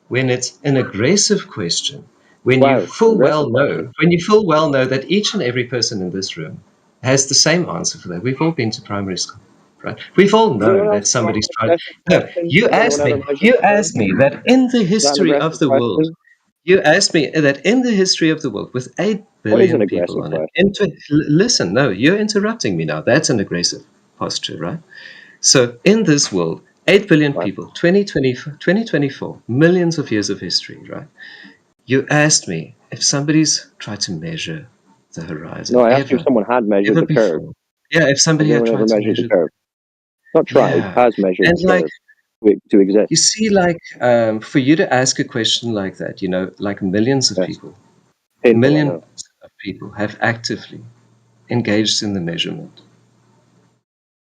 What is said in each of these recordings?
when it's an aggressive question, when you Wow, full aggressive well question. know that each and every person in this room has the same answer for that. We've all been to primary school, right? We've all Does anyone known that else know somebody's an tried. aggressive No, question? Has anyone ever measured you the curve? asked me that in the Is that an history of aggressive the world, question? you asked me that in the history of the world, with 8 What is an billion people aggressive on it, question? listen, no, you're interrupting me now. That's an aggressive posture, right? So in this world, 8 billion Right. people, 2024, millions of years of history, right? You asked me if somebody's tried to measure the No, horizon I asked you if someone had measured ever the curve. before. Yeah, if Has somebody had anyone ever tried to measured the measure, curve? Not tried, yeah. has measured And the like, curve to exist. you see, like, for you to ask a question like that, like millions of Yes. people, Painful, I millions know. of people have actively engaged in the measurement.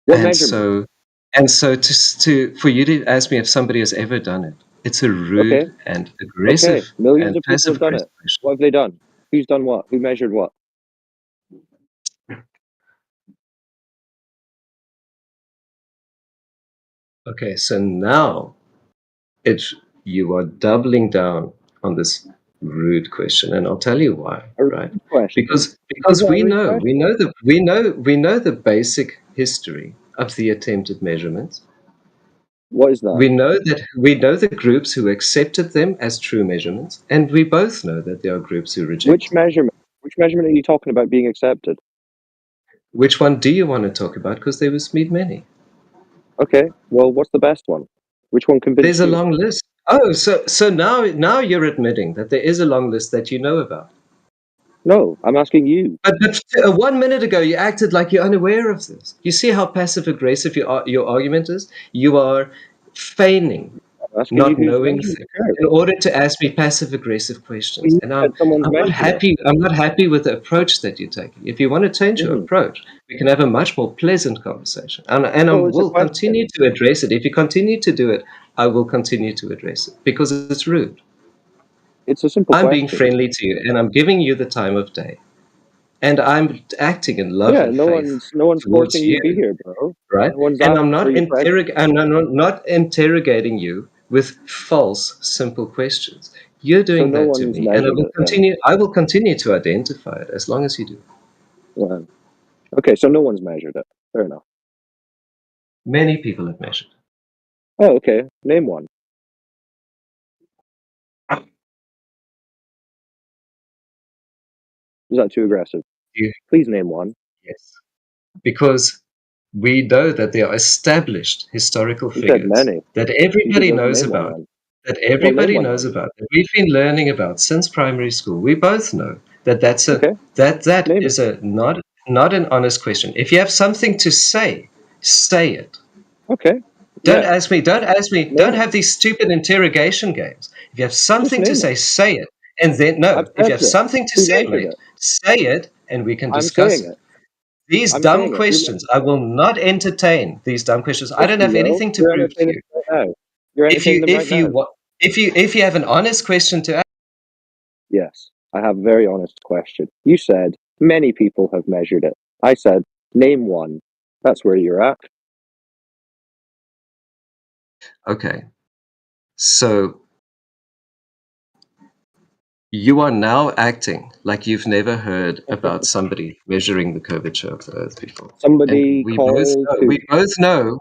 What And measurement? so, for you to ask me if somebody has ever done it, it's a Okay, rude and okay. aggressive Millions and of people passive have done aggressive it. question. What have they done? Who's done what? Who measured what? Okay, so now it's you are doubling down on this rude question, and I'll tell you why, A right? rude question? Is Because that a rude question? we know the basic history of the attempted measurements. What is that? We know the groups who accepted them as true measurements, and we both know that there are groups who Which rejected them. measurement? Which measurement are you talking about being accepted? Which one do you want to talk about? Because there was many. Okay, well, what's the best one? Which one There's convinced a you? long list. Oh, so now you're admitting that there is a long list that you know about. No, I'm asking you. But 1 minute ago, you acted like you're unaware of this. You see how passive aggressive your argument is? You are feigning I'm asking you not who's knowing measured the things curve. in order to ask me passive aggressive Well, questions. you And said someone's I'm not measured it. happy. I'm not happy with the approach that you're taking. If you want to change your Hmm. approach, we can have a much more pleasant conversation. And I Well, it's a will continue question. to address it. If you continue to do it, I will continue to address it because it's rude. It's a simple I'm being question. friendly to you, and I'm giving you the time of day, and I'm acting in love Yeah, and no faith one's no one's towards forcing you you, to be here, bro. right? No one's And asked for your presence. I'm not interrogating you with false, simple questions. You're So doing no that to one's me, and measured it then. I will continue to identify it as long as you do. Yeah. Okay, so no one's measured it. Fair enough. Many people have measured. Oh, okay. Name one. Is that too aggressive? You, Please name one. yes, because we know that there are established historical You said figures many. that You should everybody be able to knows name one about, then. that Well, name everybody one knows then. about, that we've been learning about since primary school. We both know that Okay, that name it. is a not an honest question. If you have something to say, say it. Okay, Don't yeah, ask me. Don't ask me. name Don't it. have these stupid interrogation games. If you have Just something to name it. say it. And then I've no, if you said have it. something to Who say, measured mate, it? say it, and we can I'm discuss saying it. it. These I'm dumb saying it. Who questions, I will not entertain these dumb questions. I Yes, don't you have will. anything to You're prove to entertaining you. them right now. You're entertaining them right If you now. wa- if you have an honest question to ask, Yes, I have a very honest question. You said many people have measured it. I said name one. That's where you're at. okay. So you are now acting like you've never heard about somebody measuring the curvature of the Earth before. And Somebody called who?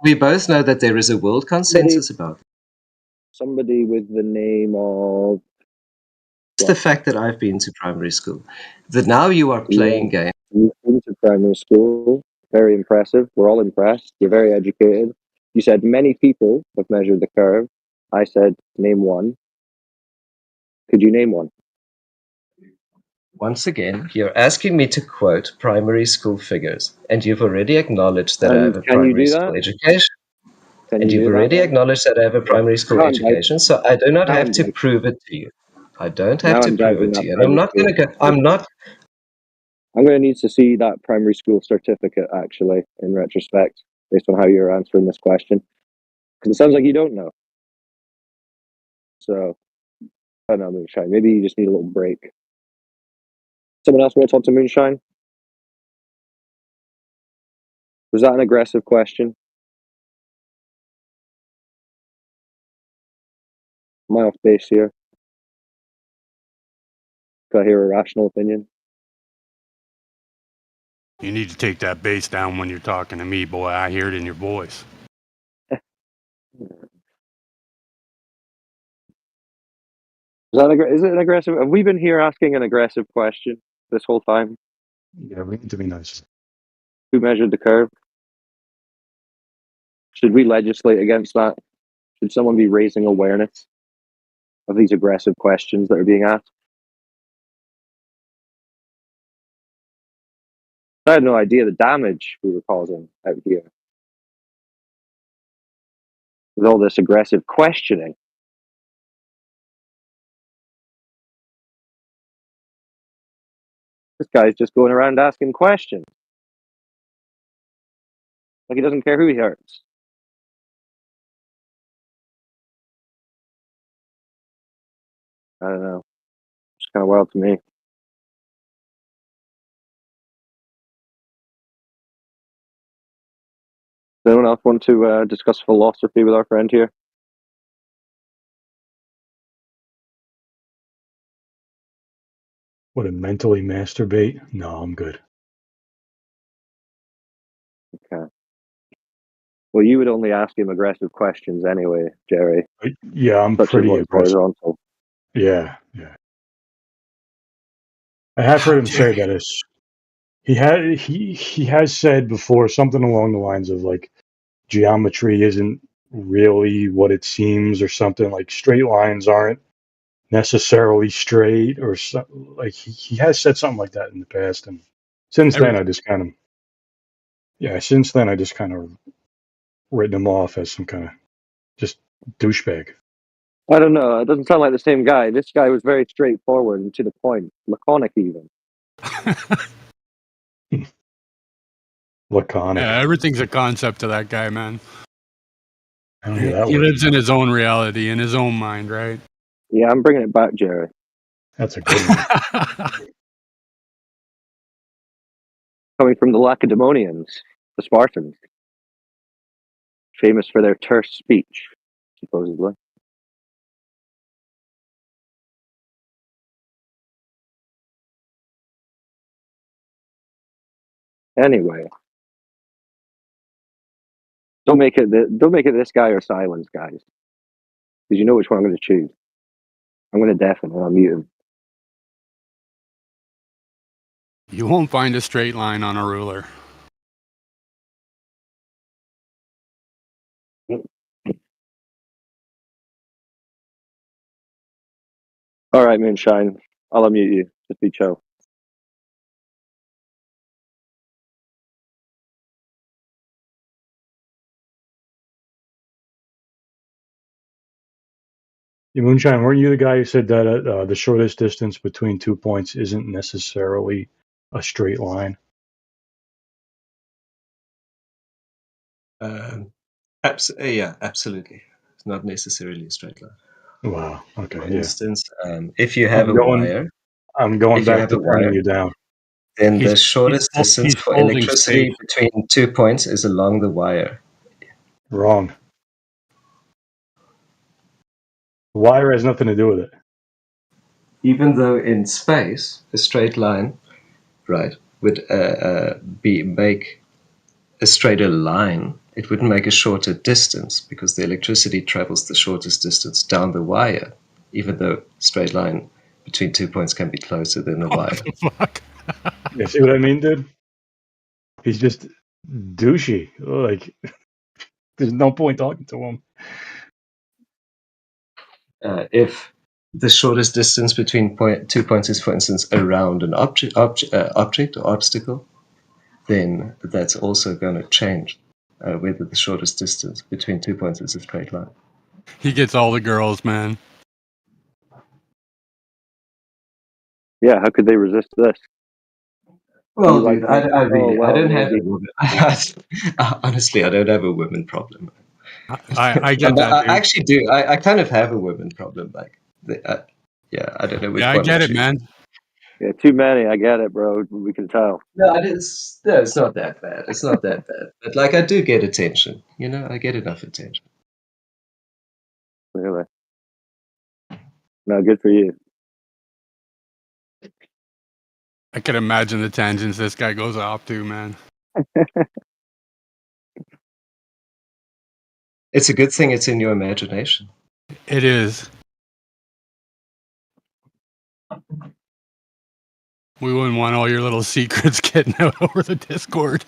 we both know that there is a world Somebody, consensus about it. somebody with the name of It's the what? fact that I've been to primary school. That now you are You playing went. games. You've been to primary school. Very impressive. We're all impressed. You're very educated. You said many people have measured the curve. I said name one. Could you name one? Once again, you're asking me to quote primary school figures, and you've already acknowledged that I have And a can you primary do school that? education. Can And you you've do that already then? acknowledged that I have a primary school Now I'm doubting. education, so I do not Now have I'm to doubting. prove it to you. I don't have Now to I'm prove doubting it to that you. And I'm primary not school going to go, I'm education. not, I'm going to need to see that primary school certificate actually, in retrospect, based on how you're answering this question, because it sounds like you don't know. So I don't know, Moonshine. Maybe you just need a little break. Someone else want to talk to Moonshine? Was that an aggressive question? Am I off base here? Can I hear a rational opinion? You need to take that bass down when you're talking to me, boy. I hear it in your voice. Is it an aggressive? Have we been here asking an aggressive question this whole time? Yeah, we need to be nice. Who measured the curve? Should we legislate against that? Should someone be raising awareness of these aggressive questions that are being asked? I had no idea the damage we were causing out here with all this aggressive questioning. This guy's just going around asking questions. Like he doesn't care who he hurts. I don't know. It's kind of wild to me. Does anyone else want to discuss philosophy with our friend here? What, a mentally masturbate? No, I'm good. Okay. Well, you would only ask him aggressive questions anyway, Jerry. Yeah, I'm Such as pretty what's aggressive. horizontal. Yeah. I have heard him say that he has said before something along the lines of like geometry isn't really what it seems, or something like straight lines aren't necessarily straight, or like he has said something like that in the past, and since then I just kind of written him off as some kind of just douchebag. I don't know. It doesn't sound like the same guy. This guy was very straightforward and to the point, laconic even. Laconic. Yeah, everything's a concept to that guy, man. I don't hear that He word. lives in his own reality, in his own mind, right? Yeah, I'm bringing it back, Jerry. That's a good one. Coming from the Lacedaemonians, the Spartans, famous for their terse speech, supposedly. Anyway, don't make it this guy or silence, guys, because you know which one I'm going to choose. I'm going to deafen and I'll mute him. You won't find a straight line on a ruler. All right, Moonshine, I'll unmute you. Just be chill. Yeah, Moonshine, weren't you the guy who said that the shortest distance between 2 points isn't necessarily a straight line? Yeah, absolutely. It's not necessarily a straight line. Wow. Okay. For Yeah. instance, if you have a wire, I'm going if you back have to a wire, turning you down. then the shortest distance he's for holding electricity space. between 2 points is along the wire. Wrong. The wire has nothing to do with it. Even though in space, a straight line, right, would make a straighter line, it wouldn't make a shorter distance because the electricity travels the shortest distance down the wire, even though straight line between 2 points can be closer than a wire. Fuck. You see what I mean, dude? He's just douchey. Like, there's no point talking to him. If the shortest distance between 2 points is, for instance, around an object or obstacle, then that's also going to change whether the shortest distance between 2 points is a straight line. He gets all the girls, man. Yeah, how could they resist this? Well, You dude, like me? I really, Oh, well, I don't have a maybe. woman. Honestly, I don't have a woman problem. I get that, I dude. actually do. I kind of have a women problem. Like, yeah, I don't know which Yeah, I one. get to it, choose. man. Yeah, too many. I get it, bro. We can tell. No, it's not that bad. It's not that bad. But like, I do get attention. You know, I get enough attention. Really. No, good for you. I can imagine the tangents this guy goes off to, man. It's a good thing it's in your imagination. It is. We wouldn't want all your little secrets getting out over the Discord.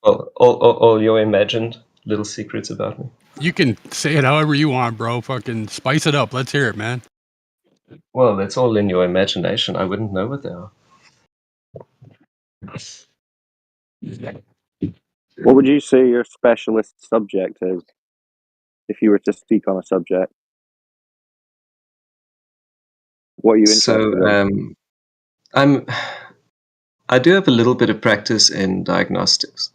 All your imagined little secrets about me. You can say it however you want, bro. Fucking spice it up. Let's hear it, man. Well, that's all in your imagination. I wouldn't know what they are. What would you say your specialist subject is, if you were to speak on a subject? What are you interested in? I do have a little bit of practice in diagnostics.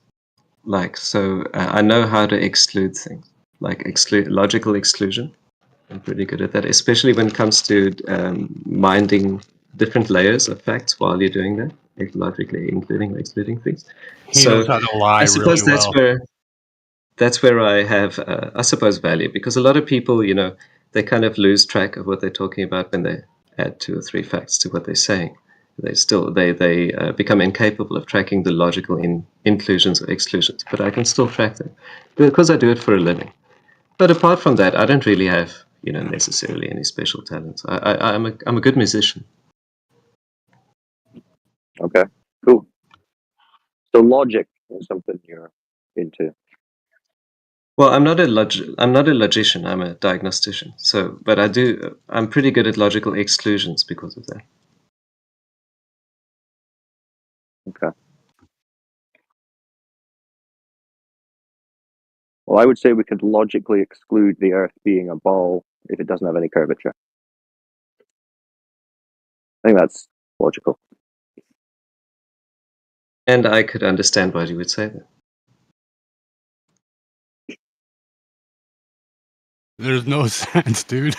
I know how to exclude things, like logical exclusion. I'm pretty good at that, especially when it comes to minding different layers of facts while you're doing that, logically including or excluding things. He knows how to lie I suppose really well. that's where I have, I suppose, value, because a lot of people, they kind of lose track of what they're talking about when they add 2 or 3 facts to what they're saying. They become incapable of tracking the logical inclusions or exclusions, but I can still track them because I do it for a living. But apart from that, I don't really have, necessarily any special talents. I'm a good musician. Okay, cool. So logic is something you're into. Well, I'm not a logician. I'm a diagnostician. But I'm pretty good at logical exclusions because of that. Okay. Well, I would say we could logically exclude the Earth being a ball if it doesn't have any curvature. I think that's logical. And I could understand why you would say that. There's no sense, dude.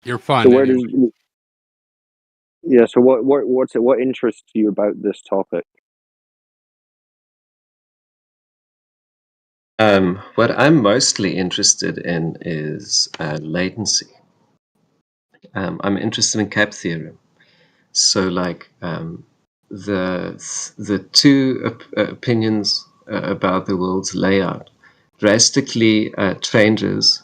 You're fun. So where Anyway. So what interests you about this topic? What I'm mostly interested in is latency. I'm interested in Cap theorem. So, the two opinions about the world's layout drastically changes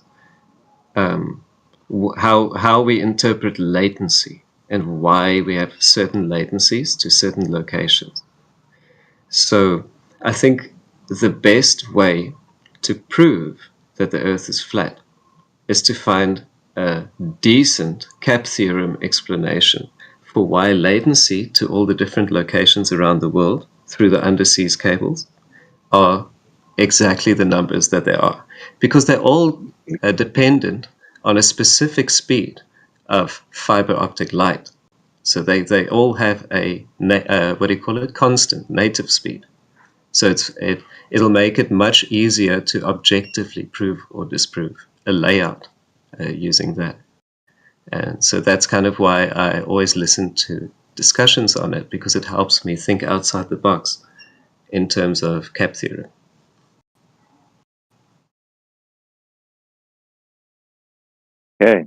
how we interpret latency and why we have certain latencies to certain locations. So I think the best way to prove that the Earth is flat is to find a decent Cap theorem explanation for why latency to all the different locations around the world through the underseas cables are exactly the numbers that they are, because they're all dependent on a specific speed of fiber optic light. So they all have a constant native speed. So it'll make it much easier to objectively prove or disprove a layout using that. And so that's kind of why I always listen to discussions on it, because it helps me think outside the box in terms of Cap theorem. Okay,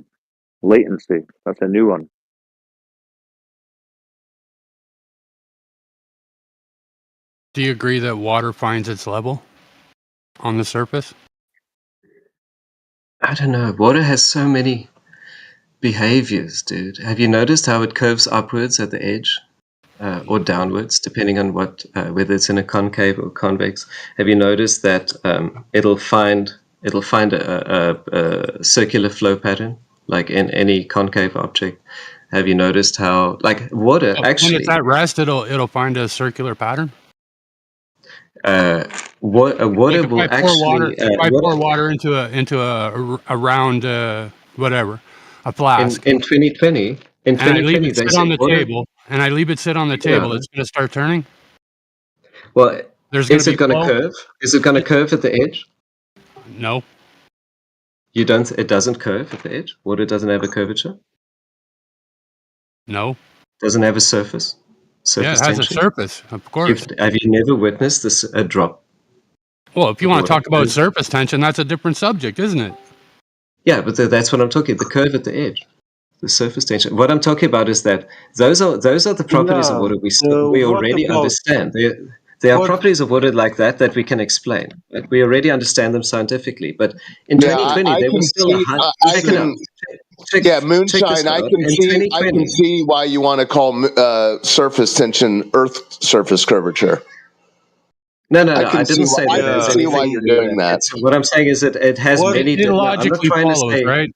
latency. That's a new one. Do you agree that water finds its level on the surface? I don't know. Water has so many behaviors, dude. Have you noticed how it curves upwards at the edge or downwards, depending on whether it's in a concave or convex? Have you noticed that it'll find a circular flow pattern, like in any concave object? Have you noticed how, like, water actually? When it's at rest, it'll find a circular pattern. Water will actually. If I pour water into a round whatever, a flask, in 2020, and I leave it sit on the table, it's going to start turning. Well, is it going to curve? Is it going to curve at the edge? No. It doesn't curve at the edge? Water doesn't have a curvature? No. Doesn't have a surface. Yeah, it has a Tension. surface, of course. Have you never witnessed a drop? Well, if you of want to water? talk about surface tension, that's a different subject, isn't it? Yeah, but that's what I'm talking. The curve at the edge, the surface tension. What I'm talking about is that those are the properties of Yeah. water we What already about understand. There are what? properties of water like that we can explain. Right? We already understand them scientifically. But in Yeah, 2020, I there can was still see. I check it out. can. Check Yeah, this moonshine. out. I can In see. I 2020. can see why you want to call surface tension Earth surface curvature. No. I I can see. didn't say I that can there's see why anything you're to do with doing that. that. It's, what I'm saying is that it has What? many. It No, I'm not logically trying to follows, say. right?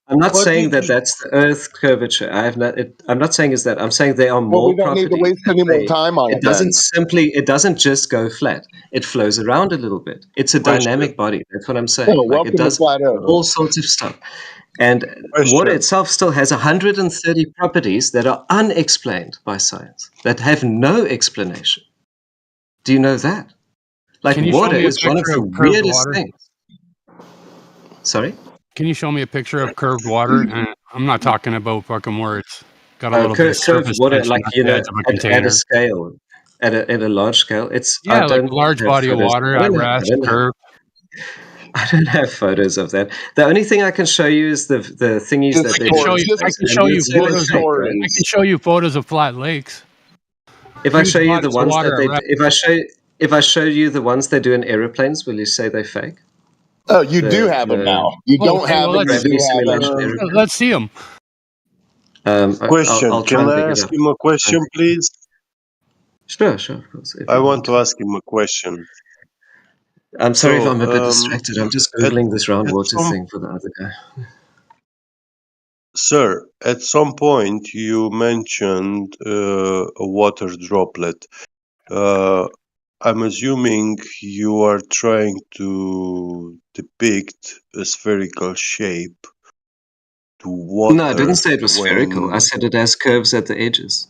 I'm not What saying did that that's the Earth curvature. I'm not saying is that. I'm saying there are Well, more we don't need to properties. waste any more time on it then. It doesn't just go flat. It flows around a little bit. It's a question? dynamic body. That's what I'm saying. Oh, Like it welcome to does flat Earth. all sorts of stuff. And water Question. itself still has 130 properties that are unexplained by science, that have no explanation. Do you know that? Like Can you show water me a is one of picture the of curved weirdest water? things. Sorry? Can you show me a picture of curved water? And I'm not talking about fucking where it's got a little bit of Curved surface water, tension like, at the edge of a at a container. scale, at a large scale. I Yeah, like a don't large have body of photos. water at rest, curved. I don't have photos of that. The only thing I can show you is the thingies Just that they stories. do. I can show you You'd say they're photos. fake, right? I can show you photos of flat lakes. If I Huge show you the bodies of ones water that at they, rest. if I show you the ones they do in aeroplanes, will you say they're fake? Oh, you do have them now. You don't Okay, have well, them. You Gravity do have them. simulation aeroplane. let's see them. Question. I'll try Can and I dig it ask up. him a question, please? Sure, of course. If I you want to ask him a question. I'm sorry if So, I'm a bit distracted. I'm just at, googling this round at water some, thing for the other guy. sir, at some point you mentioned a water droplet. I'm assuming you are trying to depict a spherical shape to water. No, I didn't say it was spherical. I when. said it has curves at the edges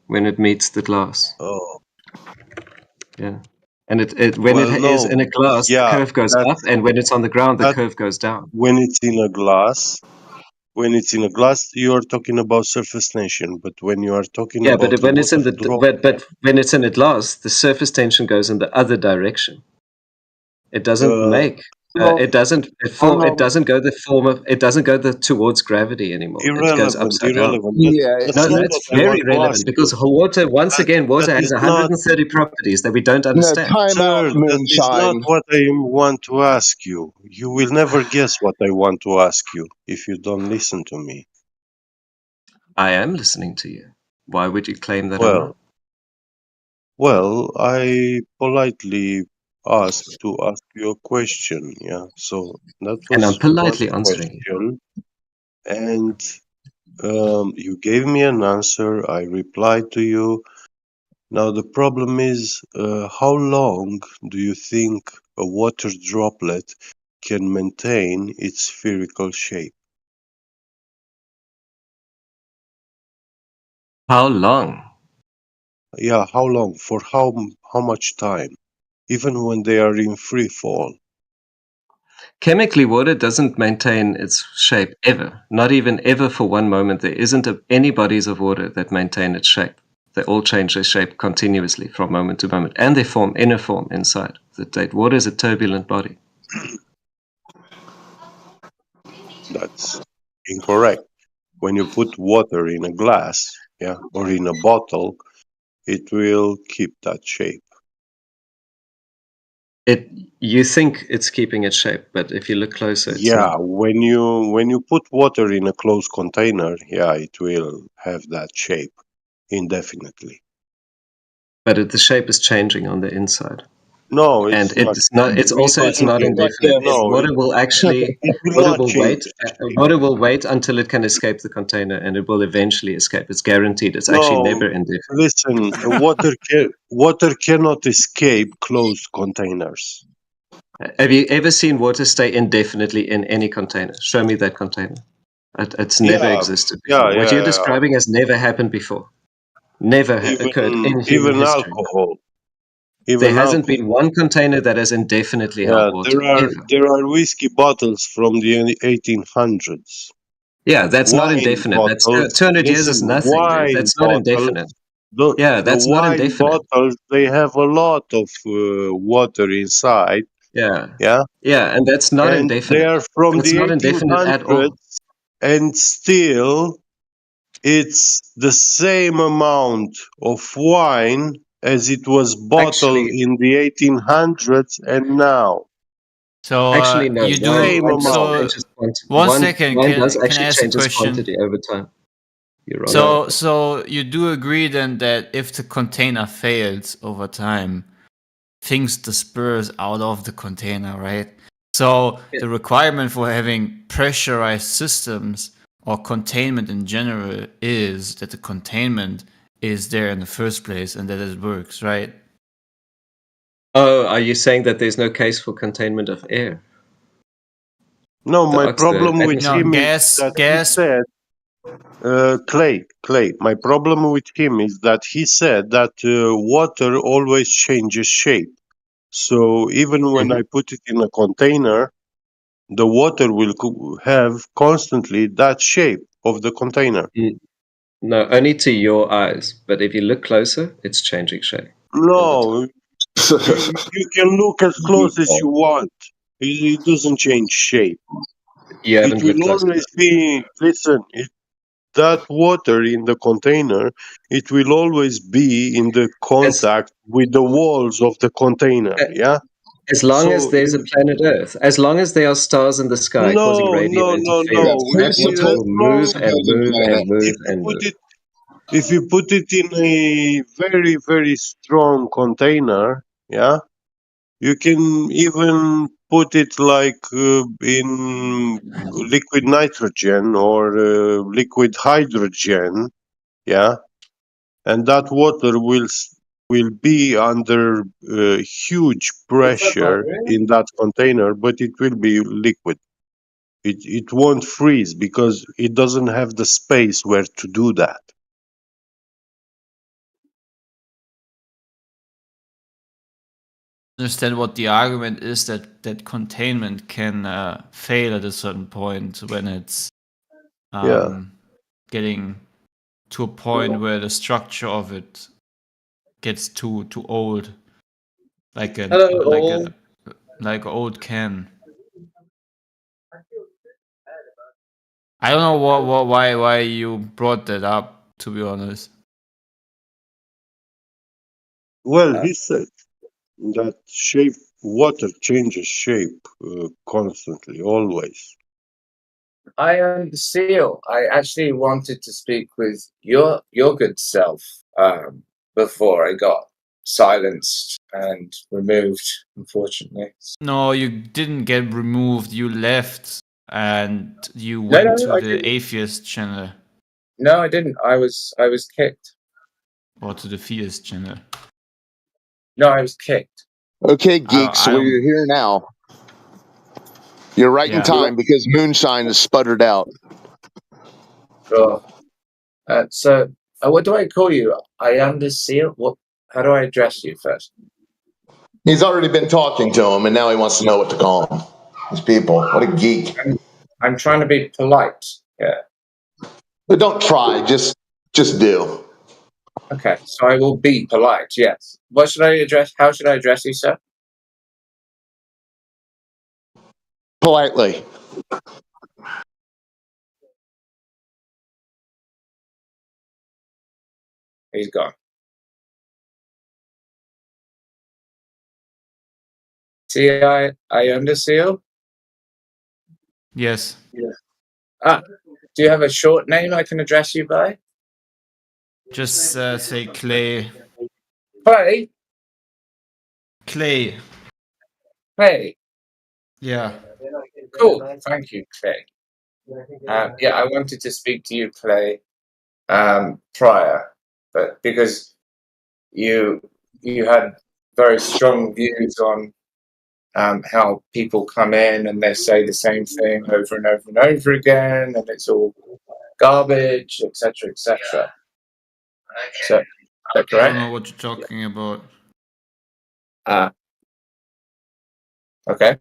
when it meets the glass. Oh, Yeah. And when well, it is no. in a glass, the Yeah, curve goes up, that's and when it's on the ground, the that. curve goes down. When it's in a glass, you are talking about surface tension. But when you are talking Yeah, about but a when it's in water the droplet, but when it's in a glass, the surface tension goes in the other direction. It doesn't make no, it doesn't it form no, it doesn't go the form of it doesn't go towards gravity anymore. It goes irrelevant. upside down. Yeah. That's No, not that's what I very want to ask relevant because you. water, once That, again, water that has is not, 130 properties that we don't No, understand. time out, sir. That is not moonshine. what I want to ask you. You will never guess what I want to ask you if you don't listen to me. I am listening to you. Why would you claim that I'm not? Well, I politely asked to ask you a question. Yeah, so that And I'm was one politely answering you. question, and you gave me an answer. I replied to you. Now the problem is, how long do you think a water droplet can maintain its spherical shape? How long? Yeah, how long? For how much time? Even when they are in free fall. Chemically, water doesn't maintain its shape ever. Not even ever for one moment. There isn't any bodies of water that maintain its shape. They all change their shape continuously from moment to moment, and they form inner form inside. Water is a turbulent body. That's incorrect. When you put water in a glass, yeah, or in a bottle, it will keep that shape. You think it's keeping its shape, but if you look closer, it's Yeah, not. when you put water in a closed container, yeah, it will have that shape indefinitely. But the shape is changing on the inside. No, And it's not. it's also Changing. not indefinite. No, Water will actually it will water not will change. wait. Water will wait until it can escape the container, and it will eventually escape. It's guaranteed. It's actually never indefinite. Listen, water cannot escape closed containers. Have you ever seen water stay indefinitely in any container? Show me that container. It's never existed before. What you're describing has never happened before. Never occurred in human Even history. alcohol. There hasn't been one container that has indefinitely held water. There are whiskey bottles from the 1800s. Yeah, that's not Wine indefinite. That's bottles, 200 years is listen, nothing, dude. wine That's not indefinite. bottles, the, Yeah, the that's not wine indefinite. bottles, they have a lot of water inside, Yeah. yeah? Yeah, and that's not And they indefinite. are from That's the not indefinite at all. 1800s, and still it's the same amount of wine as it was bottled Actually, in the 1800s and now. So actually, no. you do. Same Wine just amount. So changes quantity. 1 second, Wine does can I actually ask a change its question? quantity over time. You're wrong. So you do agree then that if the container fails over time, things disperse out of the container, right? So Yeah. the requirement for having pressurized systems or containment in general is that the containment is there in the first place and that it works, right? Oh, are you saying that there's no case for containment of air? No, my The problem with atmosphere. him is that he said, Clay, my problem with him is that he said that water always changes shape. So even when I put it in a container, the water will have constantly that shape of the container. No, only to your eyes. But if you look closer, it's changing shape. No, you can look as close as you want. It doesn't change shape. You It haven't looked will close enough. always be, listen, that water in the container, it will always be in the contact with the walls of the container, yeah? As long as So, there's a planet Earth, as long as there are stars in the sky causing no. radio interference, that water will move and move and move and move. If you put it in a very, very strong container, yeah, you can even put it like in liquid nitrogen or liquid hydrogen, yeah, and that water will be under huge pressure in that container, but it will be liquid. It won't freeze because it doesn't have the space where to do that. Understand what the argument is that containment can fail at a certain point when it's Yeah. getting to a point where the structure of it gets too old, like an like an old can. I don't know why you brought that up, to be honest. Well, he said that water changes shape constantly, always. I am Seal. I actually wanted to speak with your good self before I got silenced and removed, unfortunately. No, you didn't get removed. You left and you No, went to I the didn't. atheist channel No, I didn't. I was kicked. or to the theist channel. No, I was kicked. Okay, geeks, I well, don't- you're here now. You're right in Yeah. time because moonshine is sputtered out. Sure. So, what do I call you? I am the Seal. What? How do I address you first? He's already been talking to him, and now he wants to know what to call him. These people, what a geek. I'm trying to be polite. Yeah. But don't try, just do. Okay. So I will be polite. Yes. What should I address? How should I address you, sir? Politely. He's gone. See, I under Seal. Yes. Do you have a short name I can address you by? Just say Clay. Clay. Clay. Clay. Yeah. Cool. Thank you, Clay. Yeah, I wanted to speak to you, Clay, prior, but because you had very strong views on how people come in and they say the same thing over and over and over again, and it's all garbage, etc., etc. So, is that I don't correct? know what you're talking about. Okay.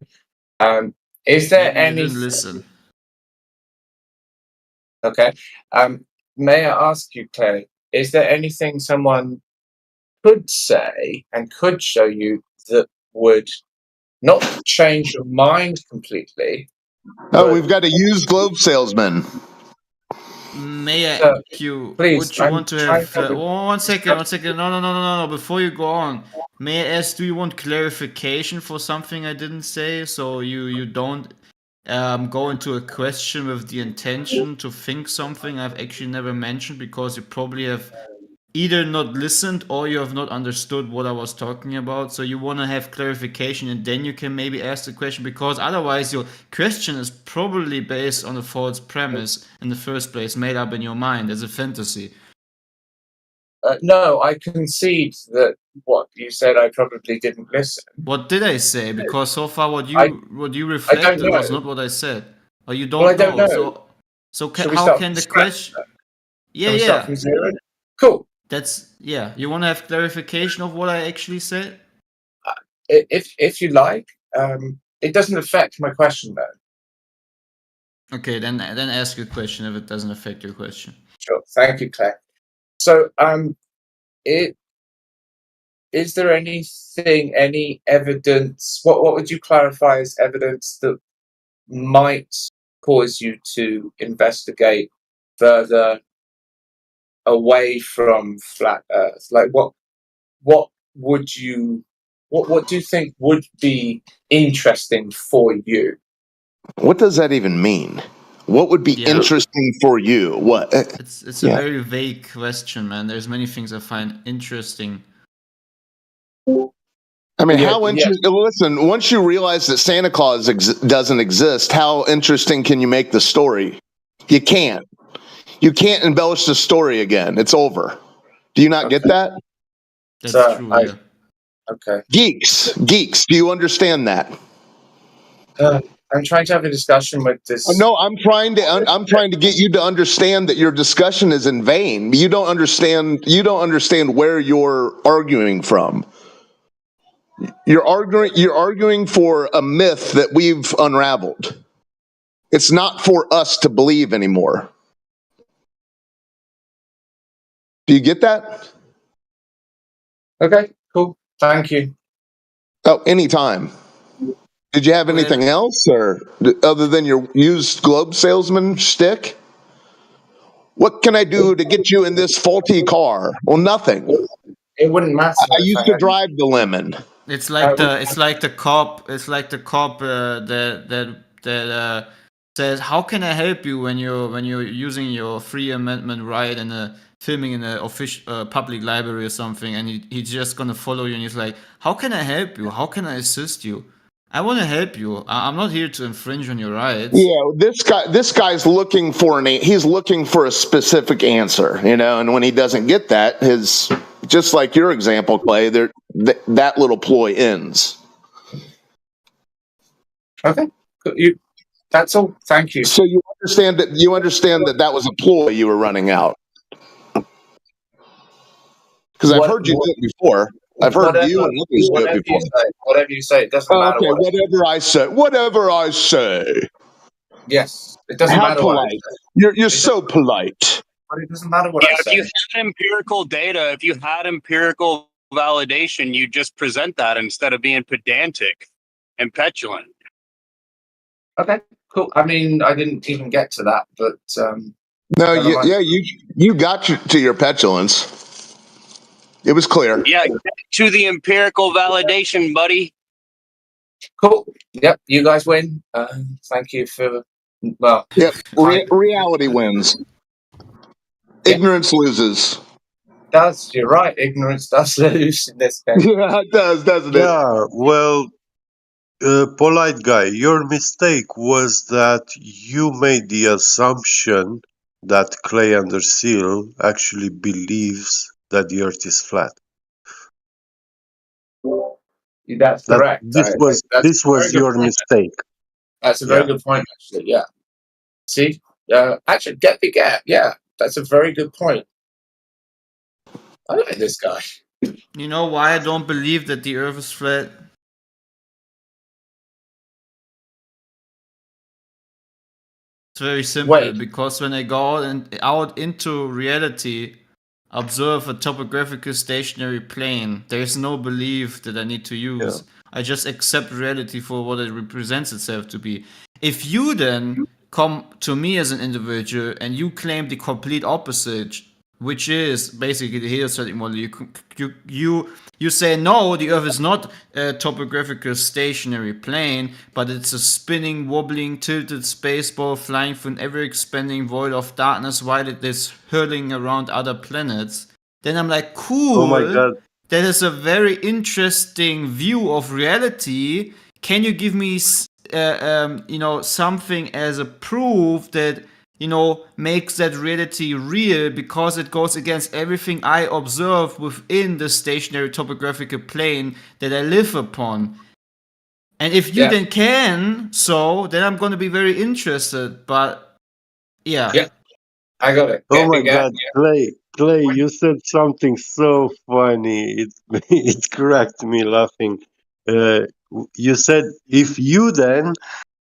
Is there Maybe you any? didn't listen. Okay. May I ask you, Clay, is there anything someone could say and could show you that would not change your mind completely? Oh, we've got a used globe salesman. May I Sir, ask you, please, would you I'm want to trying have... to have a one second. No. Before you go on, may I ask, do you want clarification for something I didn't say? So you don't go into a question with the intention to think something I've actually never mentioned, because you probably have either not listened or you have not understood what I was talking about. So you want to have clarification, and then you can maybe ask the question, because otherwise your question is probably based on a false premise in the first place, made up in your mind as a fantasy. No, I concede that what you said I probably didn't listen. What did I say? Because so far what you don't reflected was know. not what I said. Or you don't Well, I don't know. know. Should we How start can from the scratch question... then? Yeah, Can we start yeah. from zero? Cool. That's... Yeah. You want to have clarification of what I actually said? If you like, it doesn't affect my question though. Okay, then ask your question if it doesn't affect your question. Sure. Thank you, Claire. So, is there anything, any evidence? What would you clarify as evidence that might cause you to investigate further away from flat Earth? Like, what would you? What do you think would be interesting for you? What does that even mean? What would be Yeah. interesting for you? What? It's a Yeah. very vague question, man. There's many things I find interesting. I mean, Yeah, how interesting? Listen, once you realize that Santa Claus doesn't exist, how interesting can you make the story? You can't. You can't embellish the story again. It's over. Do you not get that? That's So, true, yeah. Okay. Geeks. Do you understand that? I'm trying to have a discussion with this. No, I'm trying to get you to understand that your discussion is in vain. You don't understand where you're arguing from. You're arguing for a myth that we've unraveled. It's not for us to believe anymore. Do you get that? Okay, cool. Thank you. Oh, anytime. Did you have anything else, or other than your used globe salesman shtick? What can I do to get you in this faulty car? Well, nothing. It wouldn't matter. I used to drive the lemon. It's like the cop that says, "How can I help you when you're using your Free Amendment right and filming in a official public library or something?" And he's just gonna follow you, and he's like, "How can I help you? How can I assist you? I want to help you. I'm not here to infringe on your rights." Yeah, this guy's looking for he's looking for a specific answer, and when he doesn't get that, just like your example, Clay, that little ploy ends. Okay, that's all. Thank you. So you understand that was a ploy you were running out, because I've heard you do it before. I've heard you and others do it before. Whatever you say, it doesn't matter. Okay, whatever I say. Yes, it doesn't How matter. polite! You're so polite. But it doesn't matter what I say. If you had empirical data, if you had empirical validation, you just present that instead of being pedantic and petulant. Okay, cool. I mean, I didn't even get to that, but no, you got to your petulance. It was clear. Yeah, get to the empirical validation, buddy. Cool. Yep, you guys win. Thank you for Yep, reality wins. Ignorance loses. You're right. Ignorance does lose in this case. Yeah, it does, doesn't it? Yeah, well, polite guy, your mistake was that you made the assumption that Clay Under Seal actually believes that the Earth is flat. That's correct. This was your mistake. That's a very good point, actually. Yeah. See, actually, yeah, that's a very good point. I like this guy. You know why I don't believe that the Earth is flat? It's very simple Wait. because when I go out into reality, observe a topographical stationary plane, there is no belief that I need to use. I just accept reality for what it represents itself to be. If you then come to me as an individual and you claim the complete opposite, which is basically the heliocentric model, you say no, the Earth is not a topographical stationary plane, but it's a spinning, wobbling, tilted space ball flying through an ever-expanding void of darkness while it is hurling around other planets. Then I'm like, cool. Oh my God. That is a very interesting view of reality. Can you give me, something as a proof that makes that reality real, because it goes against everything I observe within the stationary topographical plane that I live upon. And if you then can, then I'm going to be very interested. But yeah. I got it. Oh my God, Clay, you said something so funny. It cracked me laughing. You said, if you then,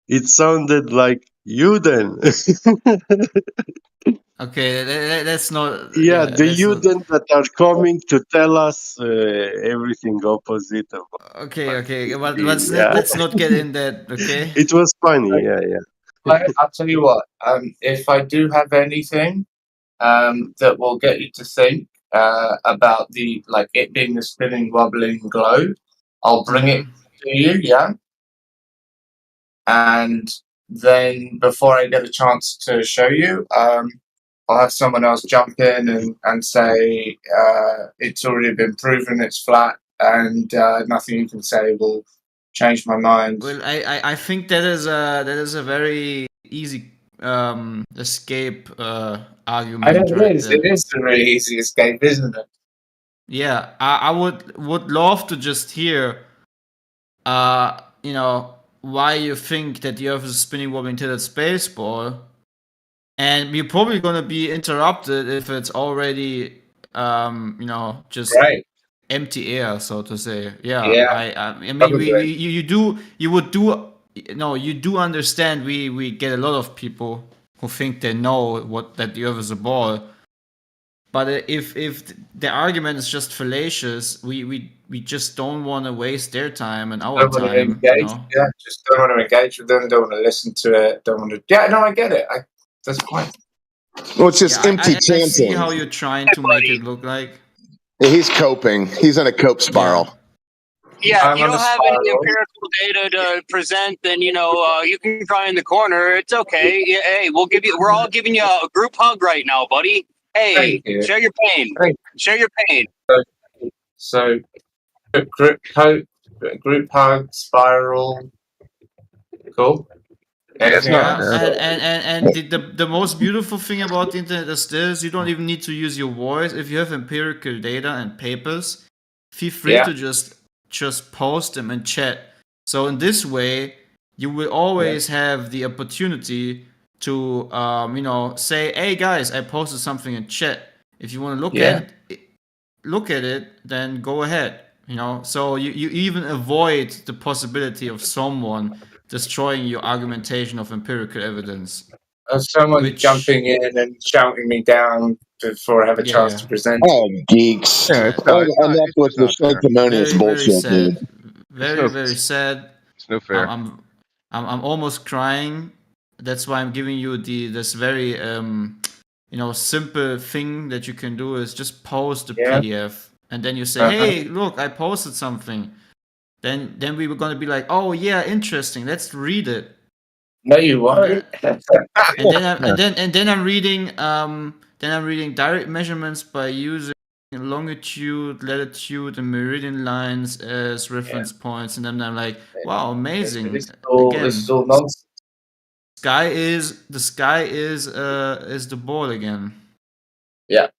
it sounded like you then. Okay, that's not. Yeah, the that's you not- then that are coming to tell us everything opposite of. Okay, but Yeah. let's not get in that. Okay. It was funny. Yeah. I'll tell you what. If I do have anything that will get you to think about it being the spinning, wobbling globe, I'll bring it to you. Yeah. And then before I get a chance to show you, I'll have someone else jump in and say it's already been proven, it's flat, and nothing you can say will change my mind. Well, I think that is a very easy escape argument. I know right it is. there. It is a really easy escape, isn't it? Yeah, I would love to just hear, why you think that the Earth is a spinning, wobbling, tilted space ball, and we're probably gonna be interrupted if it's already, just Right. empty air, so to say. Yeah. Yeah, I mean, probably. you do understand. We get a lot of people who think they know that the Earth is a ball. But if the argument is just fallacious, we just don't want to waste their time and our Don't want to time. engage. Yeah, just don't want to engage with them. Don't want to listen to it. Don't want to. Yeah, no, I get it. That's fine. Well, it's just empty I see chanting. how you're trying to make it look like. He's coping. He's in a cope spiral. Yeah, I'm if you on don't a have any spiral. empirical data to present, then you can cry in the corner. It's okay. Yeah, hey, we're all giving you a group hug right now, buddy. Hey, Thank you. share your pain. Thank Share your pain. So, group hug, spiral. Cool. Anything else? And the most beautiful thing about the internet is this: you don't even need to use your voice. If you have empirical data and papers, feel free to just post them in chat. So in this way, you will always have the opportunity to say, "Hey guys, I posted something in chat. If you want to look at it, then go ahead." So you even avoid the possibility of someone destroying your argumentation of empirical evidence. Someone jumping in and shouting me down before I have a chance to present. Oh, geeks. Enough with the sanctimonious Very, very bullshit, sad. dude. Very sad. It's no fair. I'm almost crying. That's why I'm giving you this very simple thing that you can do is just post the PDF, and then you say, "Hey, look, I posted something." Then we were gonna be like, "Oh yeah, interesting. Let's read it." No, you won't. and then I'm reading direct measurements by using longitude, latitude, and meridian lines as reference points, and then I'm like, "Wow, amazing!" This is all nonsense. The sky is the ball again. Yeah.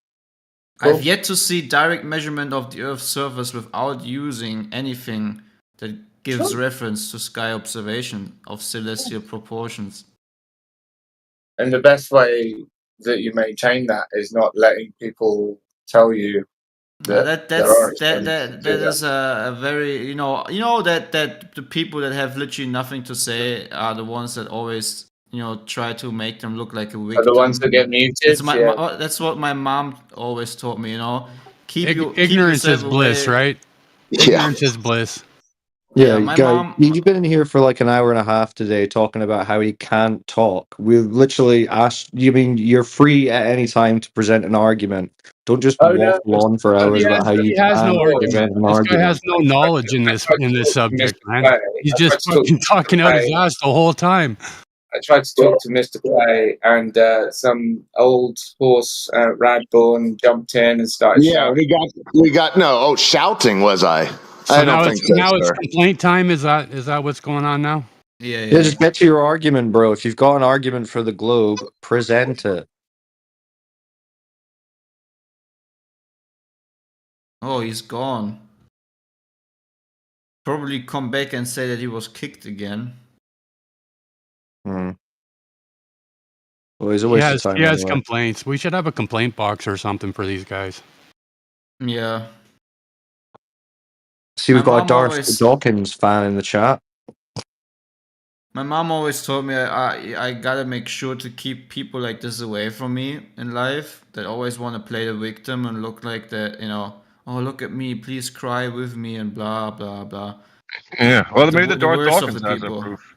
Cool. I've yet to see direct measurement of the Earth's surface without using anything that gives reference to sky observation of celestial proportions. And the best way that you maintain that is not letting people tell you that that is a very that the people that have literally nothing to say are the ones that always try to make them look like a Are the ones victim. that get muted? That's what my mom always taught me. Keep Ignorance yourself is bliss, away. right? Yeah. Ignorance is bliss. Yeah, my guy, mom. you've been here for like an hour and a half today talking about how he can't talk. We've literally asked, you mean you're free at any time to present an argument. Don't just Oh no, waffle on for hours about how you He has no can't argument. present an This guy argument. has no knowledge in this subject, man. He's just fucking talking out his ass the whole time. I tried to talk to Mr. Clay, and some old horse, Radborn, jumped in and started Yeah, shouting. we got no. Oh, shouting was I? So I don't think so, now it's sir. complaint time. Is that what's going on now? Yeah. Yeah, just get to your argument, bro. If you've got an argument for the globe, present it. Oh, he's gone. Probably come back and say that he was kicked again. Well, he's a waste of time. He has anyway. complaints. We should have a complaint box or something for these guys. Yeah. See, we've My got a mom Darth always- Dawkins fan in the chat. My mom always told me I gotta make sure to keep people like this away from me in life that always want to play the victim and look like that, oh, look at me, please cry with me and blah, blah, blah. Yeah, well, maybe The the Darth worst of Dawkins the has a people. proof.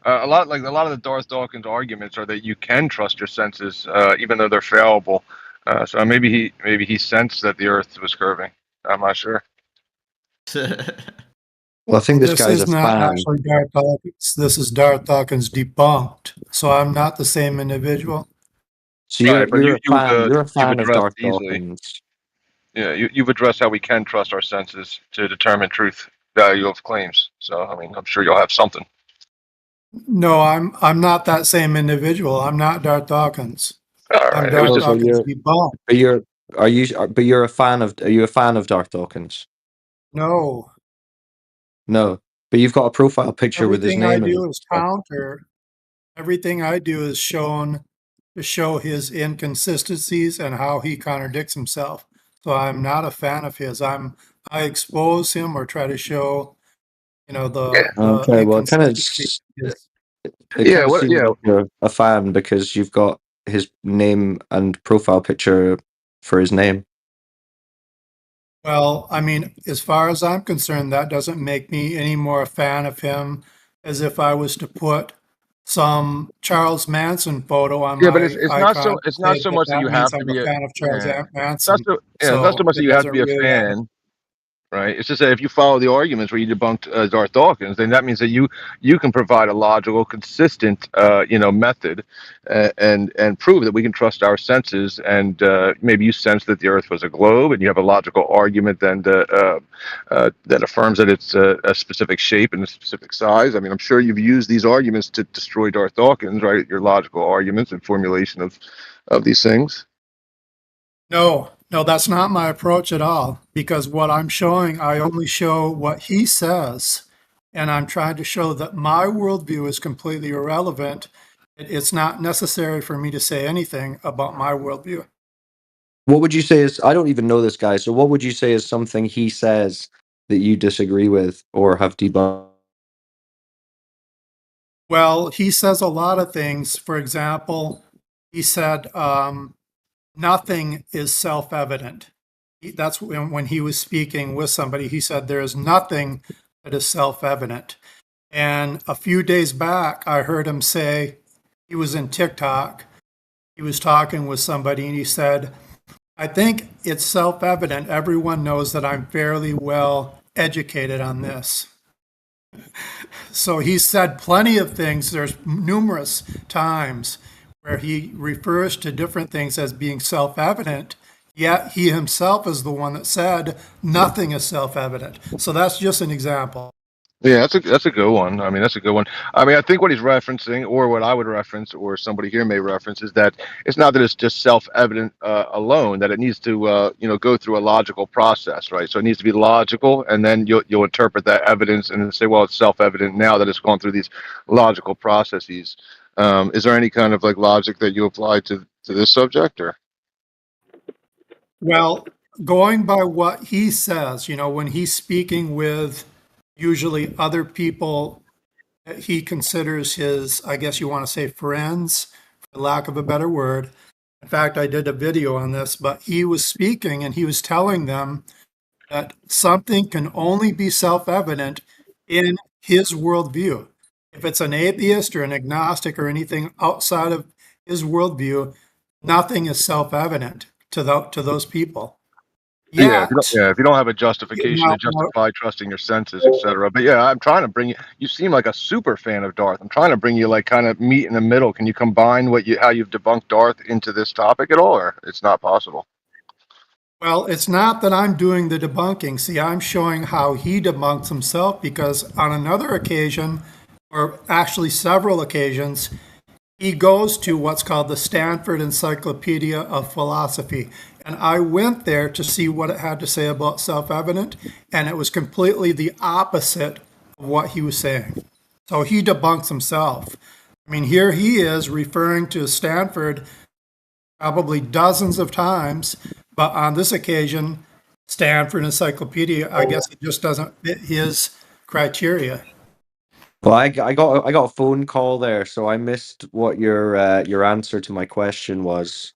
A lot of the Darth Dawkins arguments are that you can trust your senses, even though they're fallible. So maybe he sensed that the Earth was curving. I'm not sure. Well, I think this guy's is a not fan. actually Darth Dawkins. This is Darth Dawkins debunked. So I'm not the same individual. So you're, Right, but you're a fan. You're a you've fan of addressed Darth easily. Dawkins. Yeah, you've addressed how we can trust our senses to determine truth value of claims. So I mean, I'm sure you'll have something. No, I'm not that same individual. I'm not Darth Dawkins. All I'm right, Darth So Dawkins debunked. But are you a fan of? Are you a fan of Darth Dawkins? No. No, but you've got a profile picture with his Everything I name in do it. is counter. Everything I do is shown to show his inconsistencies and how he contradicts himself. So I'm not a fan of his. I expose him or try to show, Okay, well, it kind of seems like you're a fan because you've got his name and profile picture for his name. Well, I mean, as far as I'm concerned, that doesn't make me any more a fan of him as if I was to put some Charles Manson photo on Yeah, my but it's not so icon it's to not say so much that you means have to I'm be a fan of Charles Manson. it's not so much that you have to be a fan, right? It's just that if you follow the arguments where you debunked Darth Dawkins, then that means that you can provide a logical, consistent, method, and prove that we can trust our senses. And maybe you sense that the Earth was a globe, and you have a logical argument then that affirms that it's a specific shape and a specific size. I mean, I'm sure you've used these arguments to destroy Darth Dawkins, right? Your logical arguments and formulation of these things. No, that's not my approach at all. Because what I'm showing, I only show what he says. And I'm trying to show that my worldview is completely irrelevant. It's not necessary for me to say anything about my worldview. What would you say is, I don't even know this guy, so what would you say is something he says that you disagree with or have debunked? Well, he says a lot of things. For example, he said, nothing is self-evident. That's when he was speaking with somebody, he said, there is nothing that is self-evident. And a few days back, I heard him say, he was in TikTok, he was talking with somebody and he said, I think it's self-evident. Everyone knows that I'm fairly well educated on this. So he said plenty of things. There's numerous times where he refers to different things as being self-evident, yet he himself is the one that said nothing is self-evident. So that's just an example. Yeah, that's a good one. I mean, that's a good one. I mean, I think what he's referencing, or what I would reference, or somebody here may reference, is that it's not that it's just self-evident alone. That it needs to, go through a logical process, right? So it needs to be logical, and then you'll interpret that evidence and then say, well, it's self-evident now that it's gone through these logical processes. Is there any kind of like logic that you apply to this subject, or? Well, going by what he says, when he's speaking with usually other people that he considers his, I guess you want to say friends, for lack of a better word. In fact, I did a video on this, but he was speaking and he was telling them that something can only be self-evident in his worldview. If it's an atheist or an agnostic or anything outside of his worldview, nothing is self-evident to those people. Yeah, Yet, if you don't have a justification now, to justify trusting your senses, etc. But yeah, I'm trying to bring you. You seem like a super fan of Darth. I'm trying to bring you like kind of meet in the middle. Can you combine how you've debunked Darth into this topic at all, or it's not possible? well, it's not that I'm doing the debunking. See, I'm showing how he debunks himself, because on another occasion, or actually several occasions, he goes to what's called the Stanford Encyclopedia of Philosophy. And I went there to see what it had to say about self-evident, and it was completely the opposite of what he was saying. So he debunks himself. I mean, here he is referring to Stanford probably dozens of times, but on this occasion, Stanford Encyclopedia, I guess it just doesn't fit his criteria. Well, I got a phone call there, so I missed what your answer to my question was.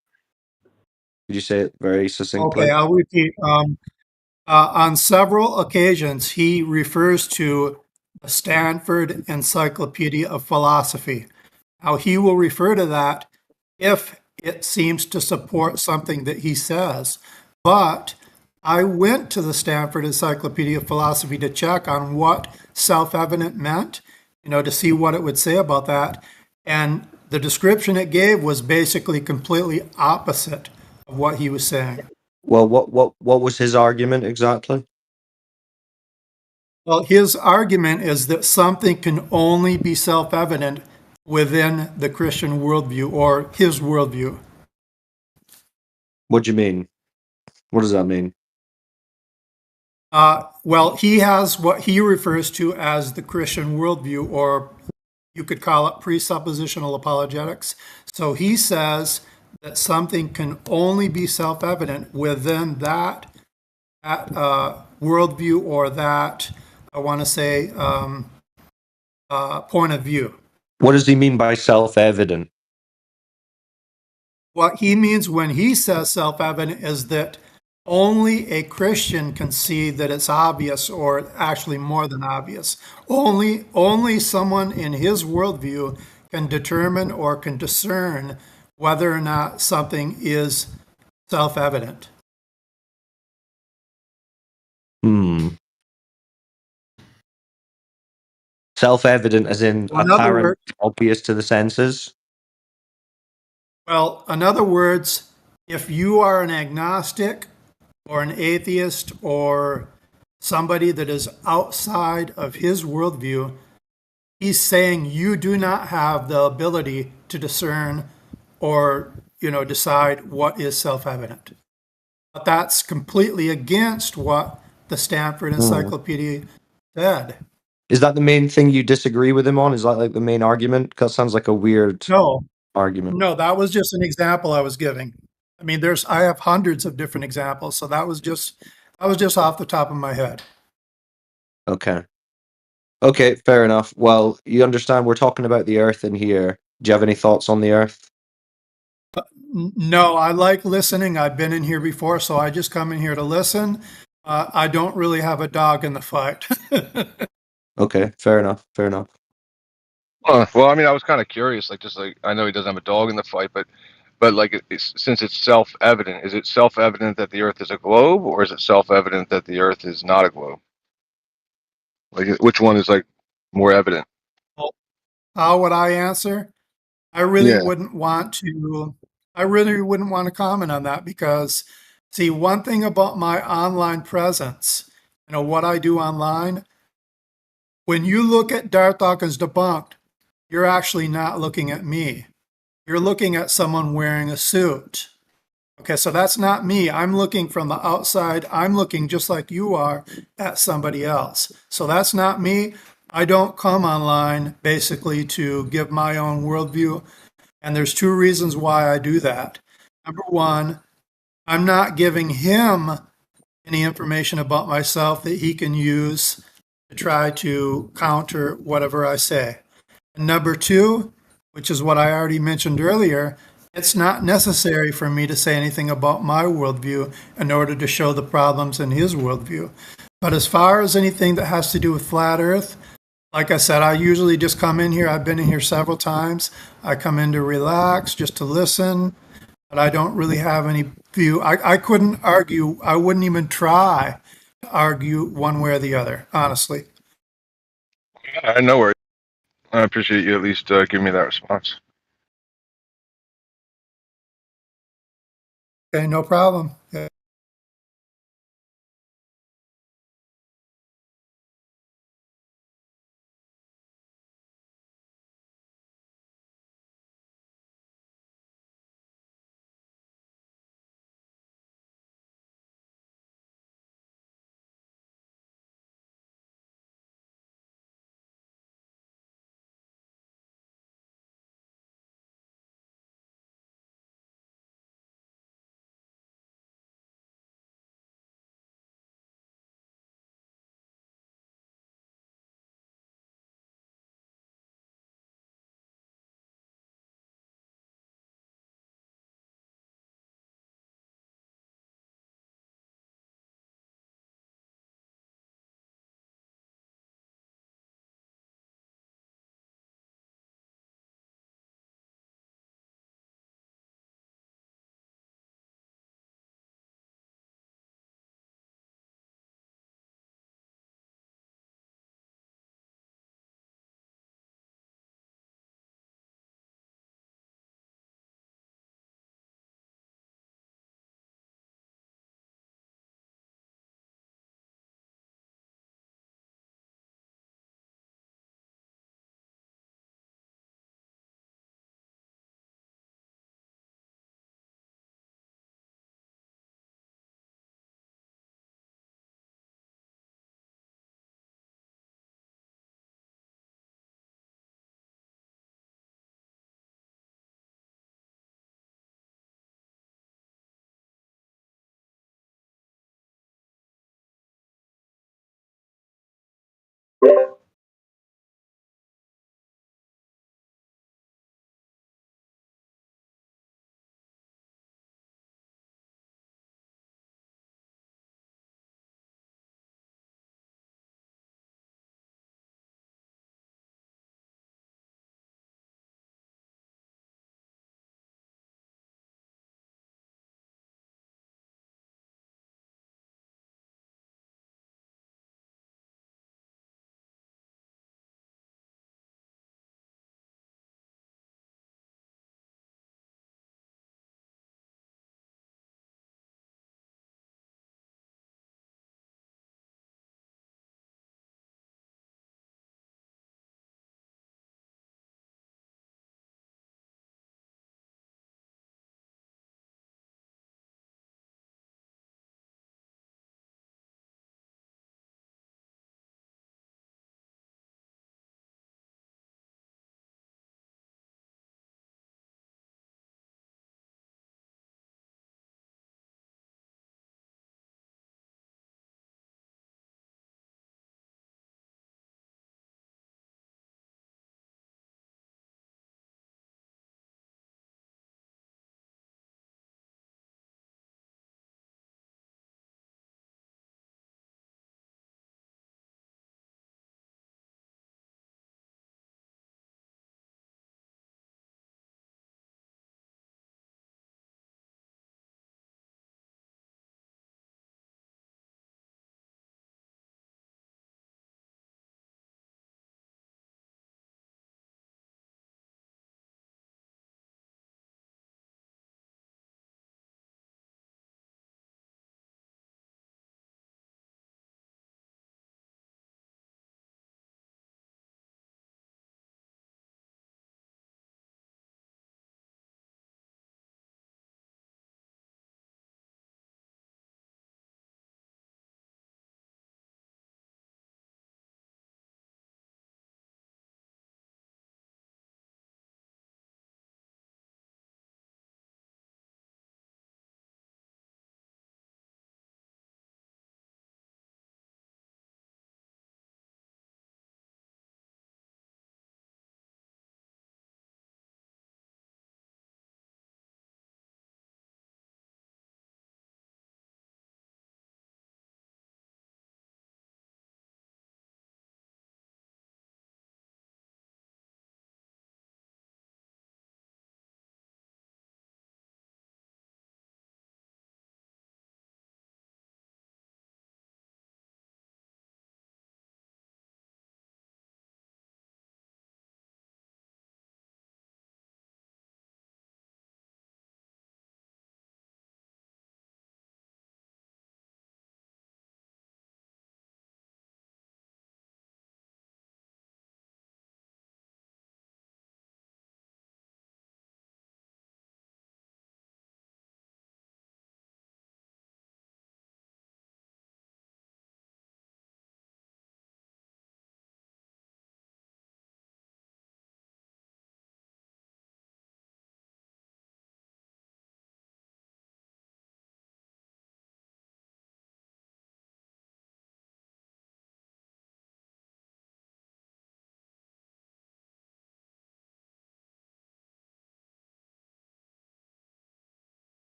Could you say it very succinctly? Okay, I'll repeat. On several occasions, he refers to the Stanford Encyclopedia of Philosophy. Now, he will refer to that if it seems to support something that he says. But I went to the Stanford Encyclopedia of Philosophy to check on what self-evident meant, to see what it would say about that. And the description it gave was basically completely opposite of what he was saying. Well, what was his argument exactly? Well, his argument is that something can only be self-evident within the Christian worldview, or his worldview. What do you mean? What does that mean? Well, he has what he refers to as the Christian worldview, or you could call it presuppositional apologetics. So he says that something can only be self-evident within that worldview, or that, I want to say, point of view. What does he mean by self-evident? What he means when he says self-evident is that only a Christian can see that it's obvious, or actually more than obvious. Only someone in his worldview can determine or can discern whether or not something is self-evident. Self-evident as in apparent, obvious to the senses? Well, in other words, if you are an agnostic or an atheist or somebody that is outside of his worldview, he's saying you do not have the ability to discern or, decide what is self-evident. But that's completely against what the Stanford Encyclopedia said. Is that the main thing you disagree with him on? Is that like the main argument? Because it sounds like a weird argument. No, that was just an example I was giving. I mean, I have hundreds of different examples, so that was just off the top of my head. Okay, fair enough. Well, you understand we're talking about the Earth in here. Do you have any thoughts on the Earth? No, I like listening. I've been in here before, so I just come in here to listen. I don't really have a dog in the fight. Okay, fair enough. Well, I mean, I was kind of curious. I know he doesn't have a dog in the fight, but since it's self-evident, is it self-evident that the Earth is a globe, or is it self-evident that the Earth is not a globe? Like, which one is more evident? How would I answer? I really wouldn't want to comment on that, because see, one thing about my online presence, what I do online, when you look at Darth Dawkins Debunked, you're actually not looking at me. You're looking at someone wearing a suit. Okay, so that's not me. I'm looking from the outside. I'm looking just like you are at somebody else. So that's not me. I don't come online basically to give my own worldview. And there's two reasons why I do that. Number one, I'm not giving him any information about myself that he can use to try to counter whatever I say. And number two, which is what I already mentioned earlier, it's not necessary for me to say anything about my worldview in order to show the problems in his worldview. But as far as anything that has to do with flat Earth, like I said, I usually just come in here. I've been in here several times. I come in to relax, just to listen, but I don't really have any view. I couldn't argue. I wouldn't even try to argue one way or the other, honestly. No worries. I appreciate you at least giving me that response. Okay, no problem. Yeah.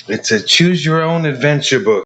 It's a choose your own adventure book.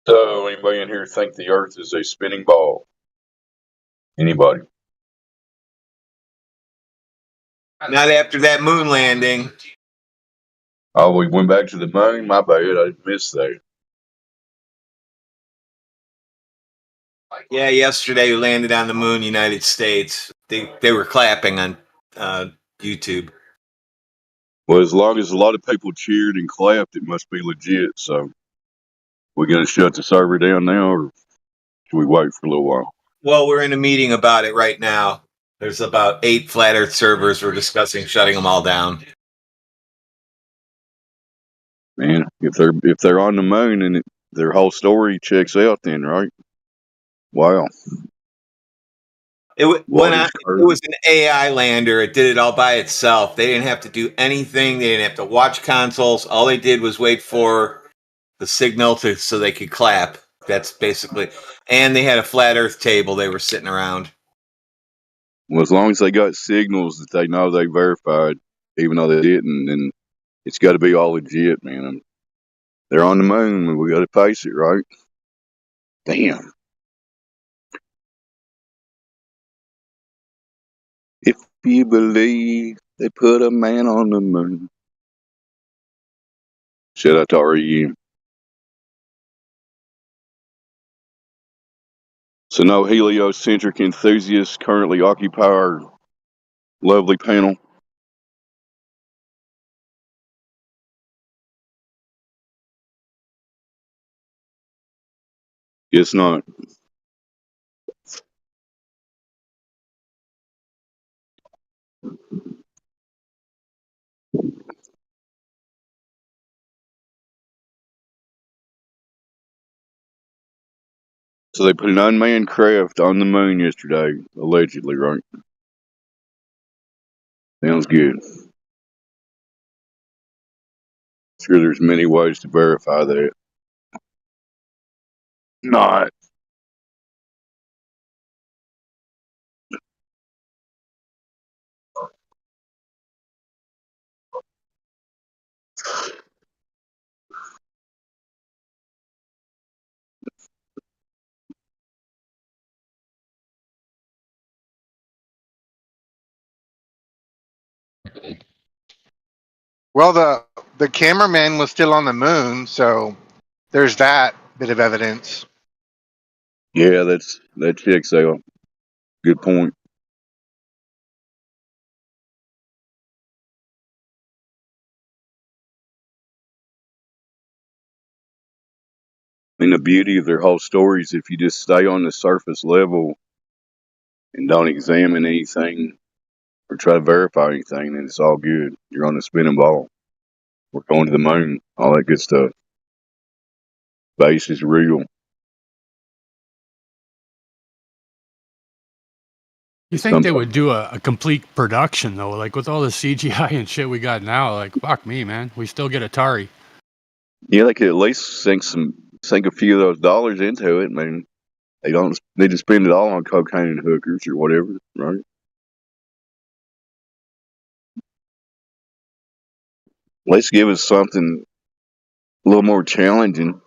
So, anybody in here think the Earth is a spinning ball? Anybody? Not after that moon landing. Oh, we went back to the moon? My bad, I missed that. Yeah, yesterday we landed on the moon, United States. They were clapping on YouTube. Well, as long as a lot of people cheered and clapped, it must be legit. So, we gonna shut the server down now, or should we wait for a little while? Well, we're in a meeting about it right now. There's about 8 flat Earth servers. We're discussing shutting them all down. Man, if they're on the moon and their whole story checks out, then right? Wow. It was an AI lander. It did it all by itself. They didn't have to do anything. They didn't have to watch consoles. All they did was wait for the signal so they could clap. That's basically. And they had a flat Earth table they were sitting around. Well, as long as they got signals that they know they verified, even though they didn't, then it's got to be all legit, man. They're on the moon, and we got to face it, right? Damn. If you believe they put a man on the moon. Shout out to REM. So no heliocentric enthusiasts currently occupy our lovely panel. Guess not. So they put an unmanned craft on the moon yesterday, allegedly, right? Sounds good. Sure, there's many ways to verify that. Not. Well, the cameraman was still on the moon, so there's that bit of evidence. Yeah, that checks out. Good point. And the beauty of their whole story is if you just stay on the surface level and don't examine anything or try to verify anything, then it's all good. You're on the spinning ball. We're going to the moon. All that good stuff. Space is real. You think they would do a complete production though, like with all the CGI and shit we got now? Like, fuck me, man. We still get Atari. Yeah, they could at least sink a few of those dollars into it. I mean, they don't need to spend it all on cocaine and hookers or whatever, right? Let's give us something a little more challenging.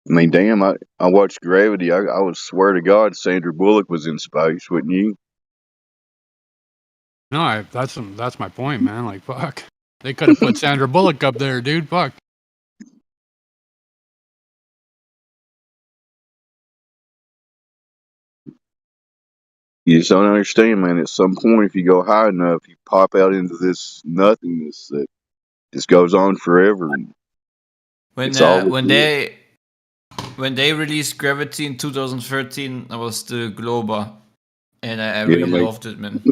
I mean, damn, I watched Gravity. I would swear to God Sandra Bullock was in space, wouldn't you? No, that's my point, man. Like, fuck. They could have put Sandra Bullock up there, dude. Fuck. You just don't understand, man. At some point, if you go high enough, you pop out into this nothingness that just goes on forever. And When it's all when they released Gravity in 2013, I was the Glober, and I really loved it, man.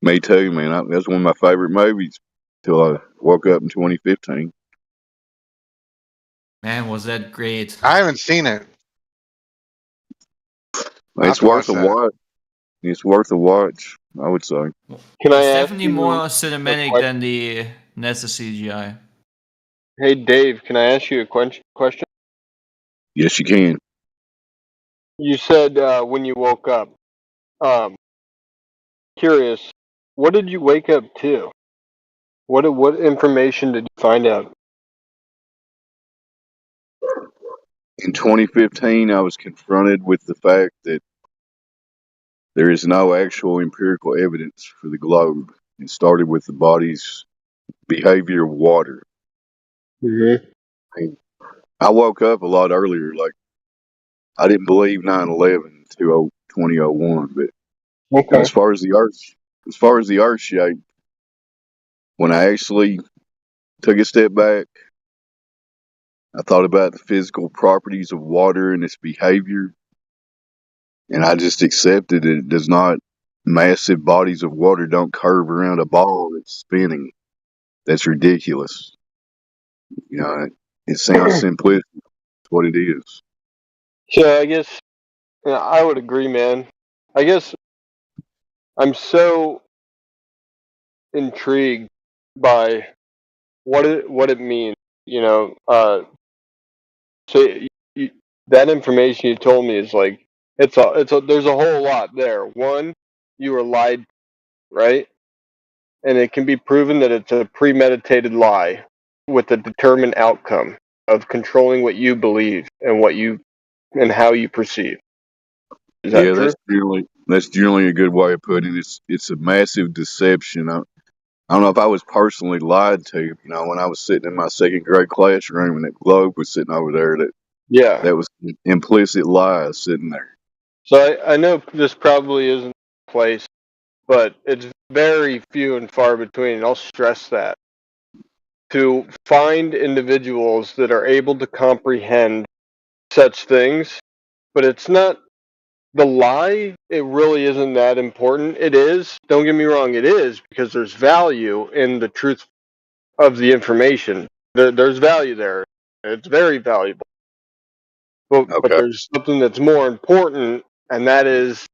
Me too, man. That's one of my favorite movies till I woke up in 2015. Man, was that great? I haven't seen it. It's worth a watch. It's worth a watch, I would say. It's definitely more cinematic than the NASA CGI. Hey, Dave, can I ask you a question? Yes, you can. You said when you woke up. Curious, what did you wake up to? What information did you find out? In 2015, I was confronted with the fact that there is no actual empirical evidence for the globe. It started with the body's behavior of water. I woke up a lot earlier. Like, I didn't believe 9/11 until 2001, but Okay. as far as the earth shape, when I actually took a step back, I thought about the physical properties of water and its behavior, and I just accepted it does not. Massive bodies of water don't curve around a ball that's spinning. That's ridiculous. You know, it sounds simplistic. It's what it is. So I guess I would agree, man. I guess I'm so intrigued by what it means. You know, so that information you told me is like there's a whole lot there. One, you were lied, right? And it can be proven that it's a premeditated lie with a determined outcome of controlling what you believe and how you perceive. Is that Yeah, true? that's generally a good way of putting it. It's a massive deception. I don't know if I was personally lied to. You know, when I was sitting in my second grade classroom and that globe was sitting over there, Yeah. that was implicit lies sitting there. So I know this probably isn't the place, but it's very few and far between, and I'll stress that, to find individuals that are able to comprehend such things, but it's not the lie. It really isn't that important. It is, don't get me wrong, it is, because there's value in the truth of the information. There's value there. It's very valuable. But Okay. there's something that's more important, and that is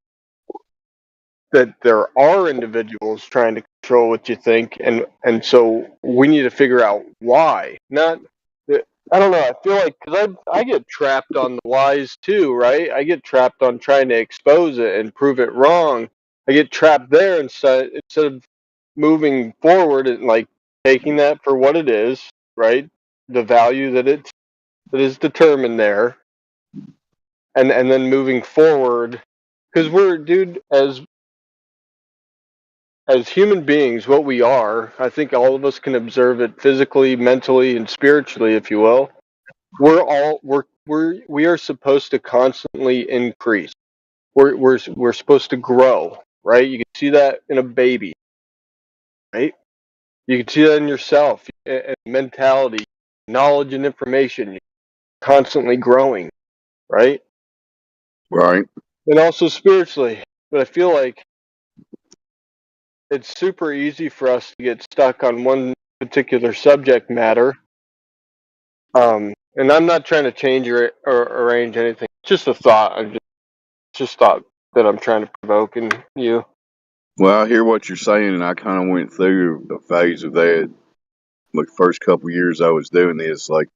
that there are individuals trying to control what you think, and so we need to figure out why. Not, I don't know. I feel like because I get trapped on the lies too, right? I get trapped on trying to expose it and prove it wrong. I get trapped there instead of moving forward and like taking that for what it is, right? The value that is determined there, and then moving forward, because we're, dude, as human beings, what we are, I think all of us can observe it physically, mentally, and spiritually, if you will. We are supposed to constantly increase. We're supposed to grow, right? You can see that in a baby, right? You can see that in yourself, and mentality, knowledge, and information. You're constantly growing, right? Right. And also spiritually. But I feel like it's super easy for us to get stuck on one particular subject matter. And I'm not trying to change or arrange anything. It's just a thought. Just thought that I'm trying to provoke in you. Well, I hear what you're saying, and I kind of went through a phase of that. Like, first couple years I was doing this, like,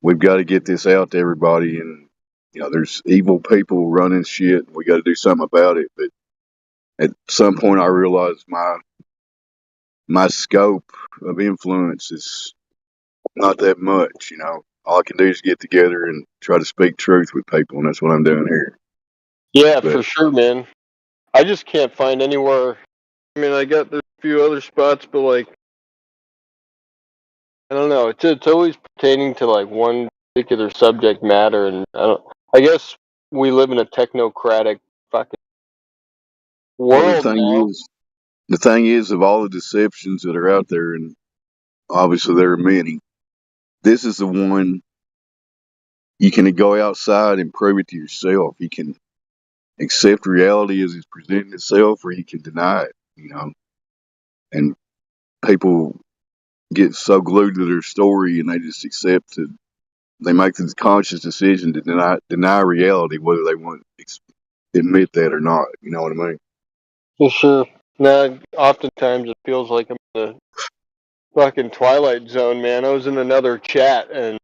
we've got to get this out to everybody, and you know, there's evil people running shit. We got to do something about it. But at some point, I realized my scope of influence is not that much. You know, all I can do is get together and try to speak truth with people, and that's what I'm doing here. Yeah, But for sure, man. I just can't find anywhere. I mean, there's a few other spots, but like, I don't know. It's always pertaining to like one particular subject matter, and I guess we live in a technocratic fucking well, world now. the thing is, of all the deceptions that are out there, and obviously there are many, this is the one you can go outside and prove it to yourself. You can accept reality as it's presenting itself, or you can deny it. You know, and people get so glued to their story, and they just accept it. They make the conscious decision to deny reality, whether they want to admit that or not. You know what I mean? For sure. Now, oftentimes it feels like I'm in the fucking Twilight Zone, man. I was in another chat, and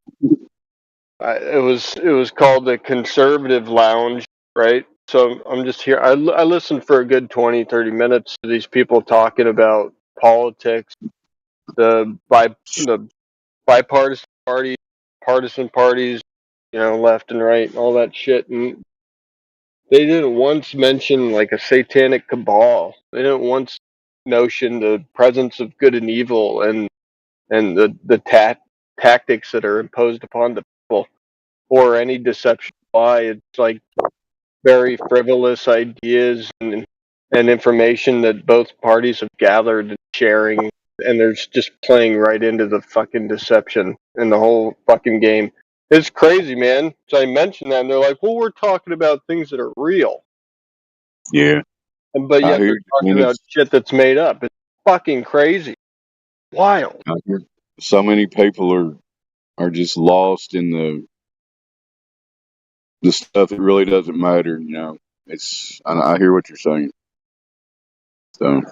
it was called the Conservative Lounge, right? So I'm just here. I listened for a good 20, 30 minutes to these people talking about politics, the bipartisan parties, left and right and all that shit. And they didn't once mention like a satanic cabal. They didn't once notion the presence of good and evil and the tactics that are imposed upon the people, or any deception. Why it's like very frivolous ideas and information that both parties have gathered and sharing, and they're just playing right into the fucking deception and the whole fucking game. It's crazy, man. So I mentioned that, and they're like, "Well, we're talking about things that are real," Yeah, but I yet hear they're you. talking And about it's shit that's made up. It's fucking crazy, wild. I hear so many people are just lost in the stuff that really doesn't matter. It's I hear what you're saying. So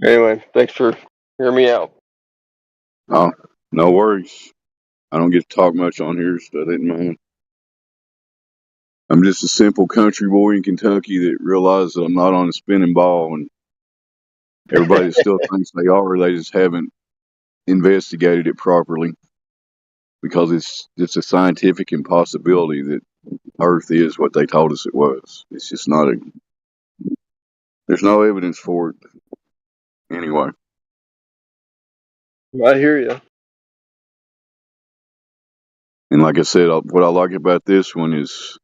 Anyway, thanks for hearing me out. oh, no worries. I don't get to talk much on here, so I didn't mind. I'm just a simple country boy in Kentucky that realized that I'm not on a spinning ball, and everybody that still thinks they are, they just haven't investigated it properly, because it's a scientific impossibility that Earth is what they told us it was. It's just not there's no evidence for it anyway. I hear you. And like I said, what I like about this one is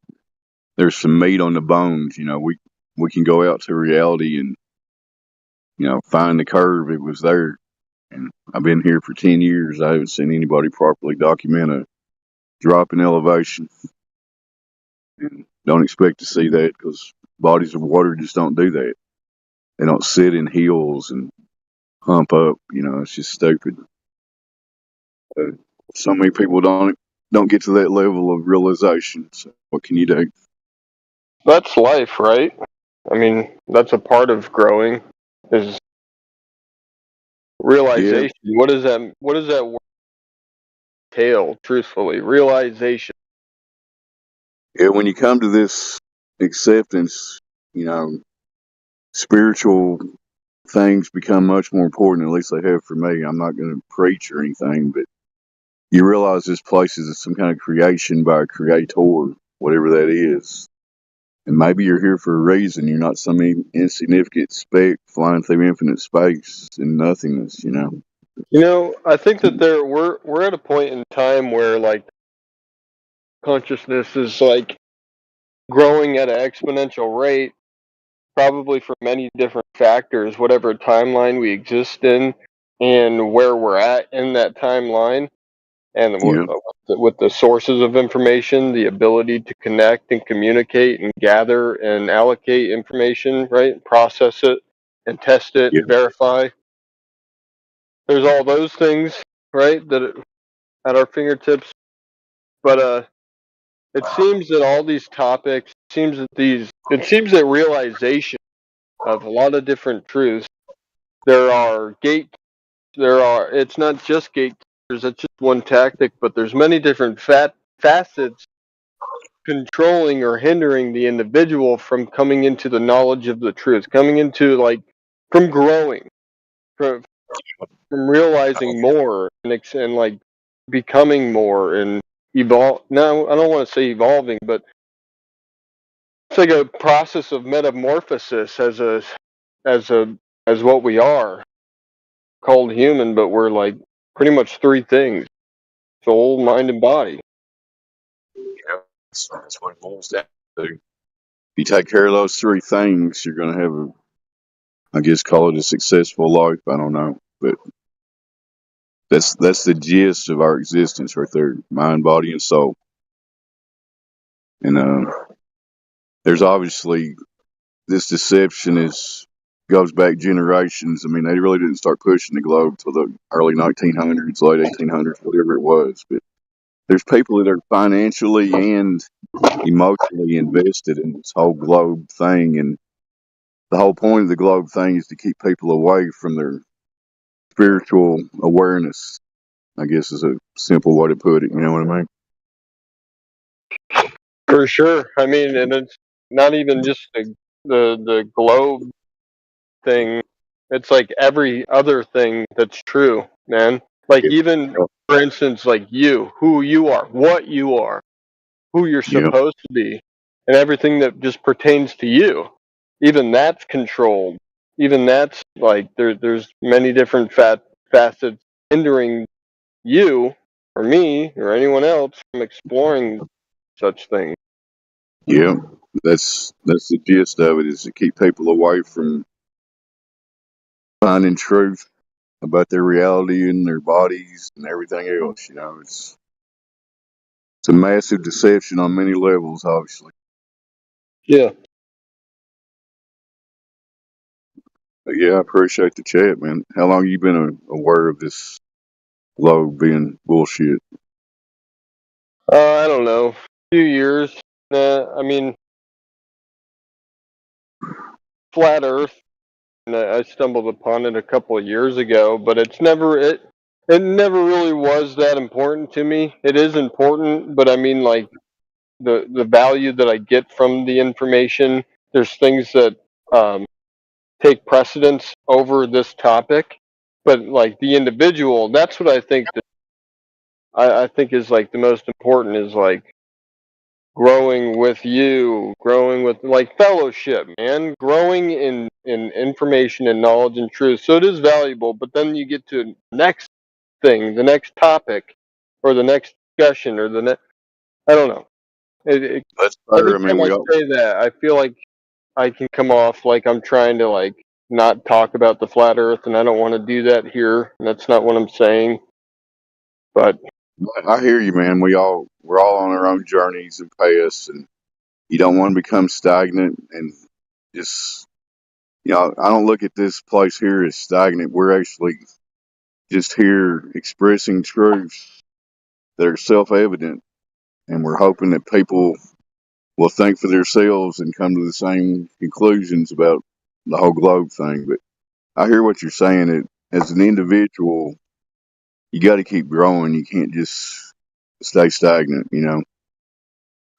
there's some meat on the bones. We can go out to reality and find the curve. It was there. And I've been here for 10 years. I haven't seen anybody properly document a drop in elevation. And don't expect to see that, because bodies of water just don't do that. They don't sit in hills and hump up. It's just stupid. So many people don't get to that level of realization. So what can you do? That's life, right? I mean, that's a part of growing, is realization. Yeah, What does that word entail, truthfully? Realization. yeah. When you come to this acceptance, spiritual things become much more important. At least they have for me. I'm not going to preach or anything, but you realize this place is some kind of creation by a creator, whatever that is. And maybe you're here for a reason. You're not some insignificant speck flying through infinite space and nothingness. I think that we're at a point in time where like consciousness is like growing at an exponential rate, probably for many different factors, whatever timeline we exist in and where we're at in that timeline. And Yeah, with the sources of information, the ability to connect and communicate and gather and allocate information, right? Process it and test it yeah, and verify. There's all those things, right, that at our fingertips. But it seems that all these topics, it seems that realization of a lot of different truths. It's not just gatekeepers. It's just one tactic, but there's many different facets controlling or hindering the individual from coming into the knowledge of the truth, coming into from growing, from realizing more and like becoming more and evolve. No, I don't want to say evolving, but it's like a process of metamorphosis as what we are called human, but we're like pretty much three things: soul, mind, and body. that's what it boils down to. If you take care of those three things, you're going to have I guess, call it a successful life. I don't know, but that's the gist of our existence right there: mind, body, and soul. And there's obviously this deception goes back generations. I mean, they really didn't start pushing the globe till the early 1900s, late 1800s, whatever it was. But there's people that are financially and emotionally invested in this whole globe thing, and the whole point of the globe thing is to keep people away from their spiritual awareness, I guess, is a simple way to put it. You know what I mean? For sure. I mean, and it's not even just the globe thing. It's like every other thing that's true, man. Like even for instance, like who you are, what you are. who you're Yep. supposed to be, and everything that just pertains to you. Even that's controlled. Even that's like there's many different facets hindering you or me or anyone else from exploring such things. Yep. That's the gist of it, is to keep people away from finding truth about their reality and their bodies and everything else. You know, it's a massive deception on many levels, obviously. Yeah. But yeah, I appreciate the chat, man. How long you been aware of this globe being bullshit? I don't know, a few years. I mean, flat Earth. And I stumbled upon it a couple of years ago, but it never really was that important to me. It is important, but I mean, like the value that I get from the information. There's things that take precedence over this topic, but like the individual, that's what I think that I think is like the most important, is like growing with you, growing with like fellowship, man, growing in information and knowledge and truth. So it is valuable, but then you get to the next thing, the next topic, or the next discussion, or the next, I don't know. That's fair. Every I mean, time I we all. say that, I feel like I can come off like I'm trying to like not talk about the flat earth, and I don't want to do that here. And that's not what I'm saying. But I hear you, man. We're all on our own journeys and paths, and you don't want to become stagnant and just, you know, I don't look at this place here as stagnant. We're actually just here expressing truths that are self-evident, and we're hoping that people will think for themselves and come to the same conclusions about the whole globe thing. But I hear what you're saying. That as an individual, you got to keep growing. You can't just stay stagnant, you know.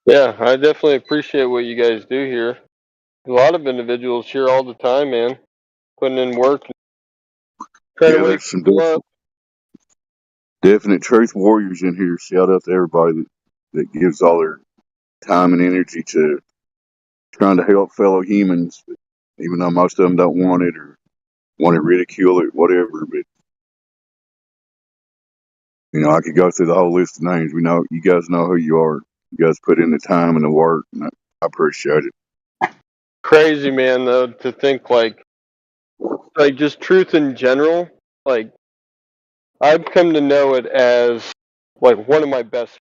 yeah, I definitely appreciate what you guys do here. A lot of individuals here all the time, man, putting in work, trying to Yeah, wake there's some people up. definite truth warriors in here. Shout out to everybody that gives all their time and energy to trying to help fellow humans, even though most of them don't want it or want to ridicule it, whatever. But you know, I could go through the whole list of names. We know you guys know who you are. You guys put in the time and the work, and I appreciate it. Crazy, man, though, to think like just truth in general. Like I've come to know it as like one of my best.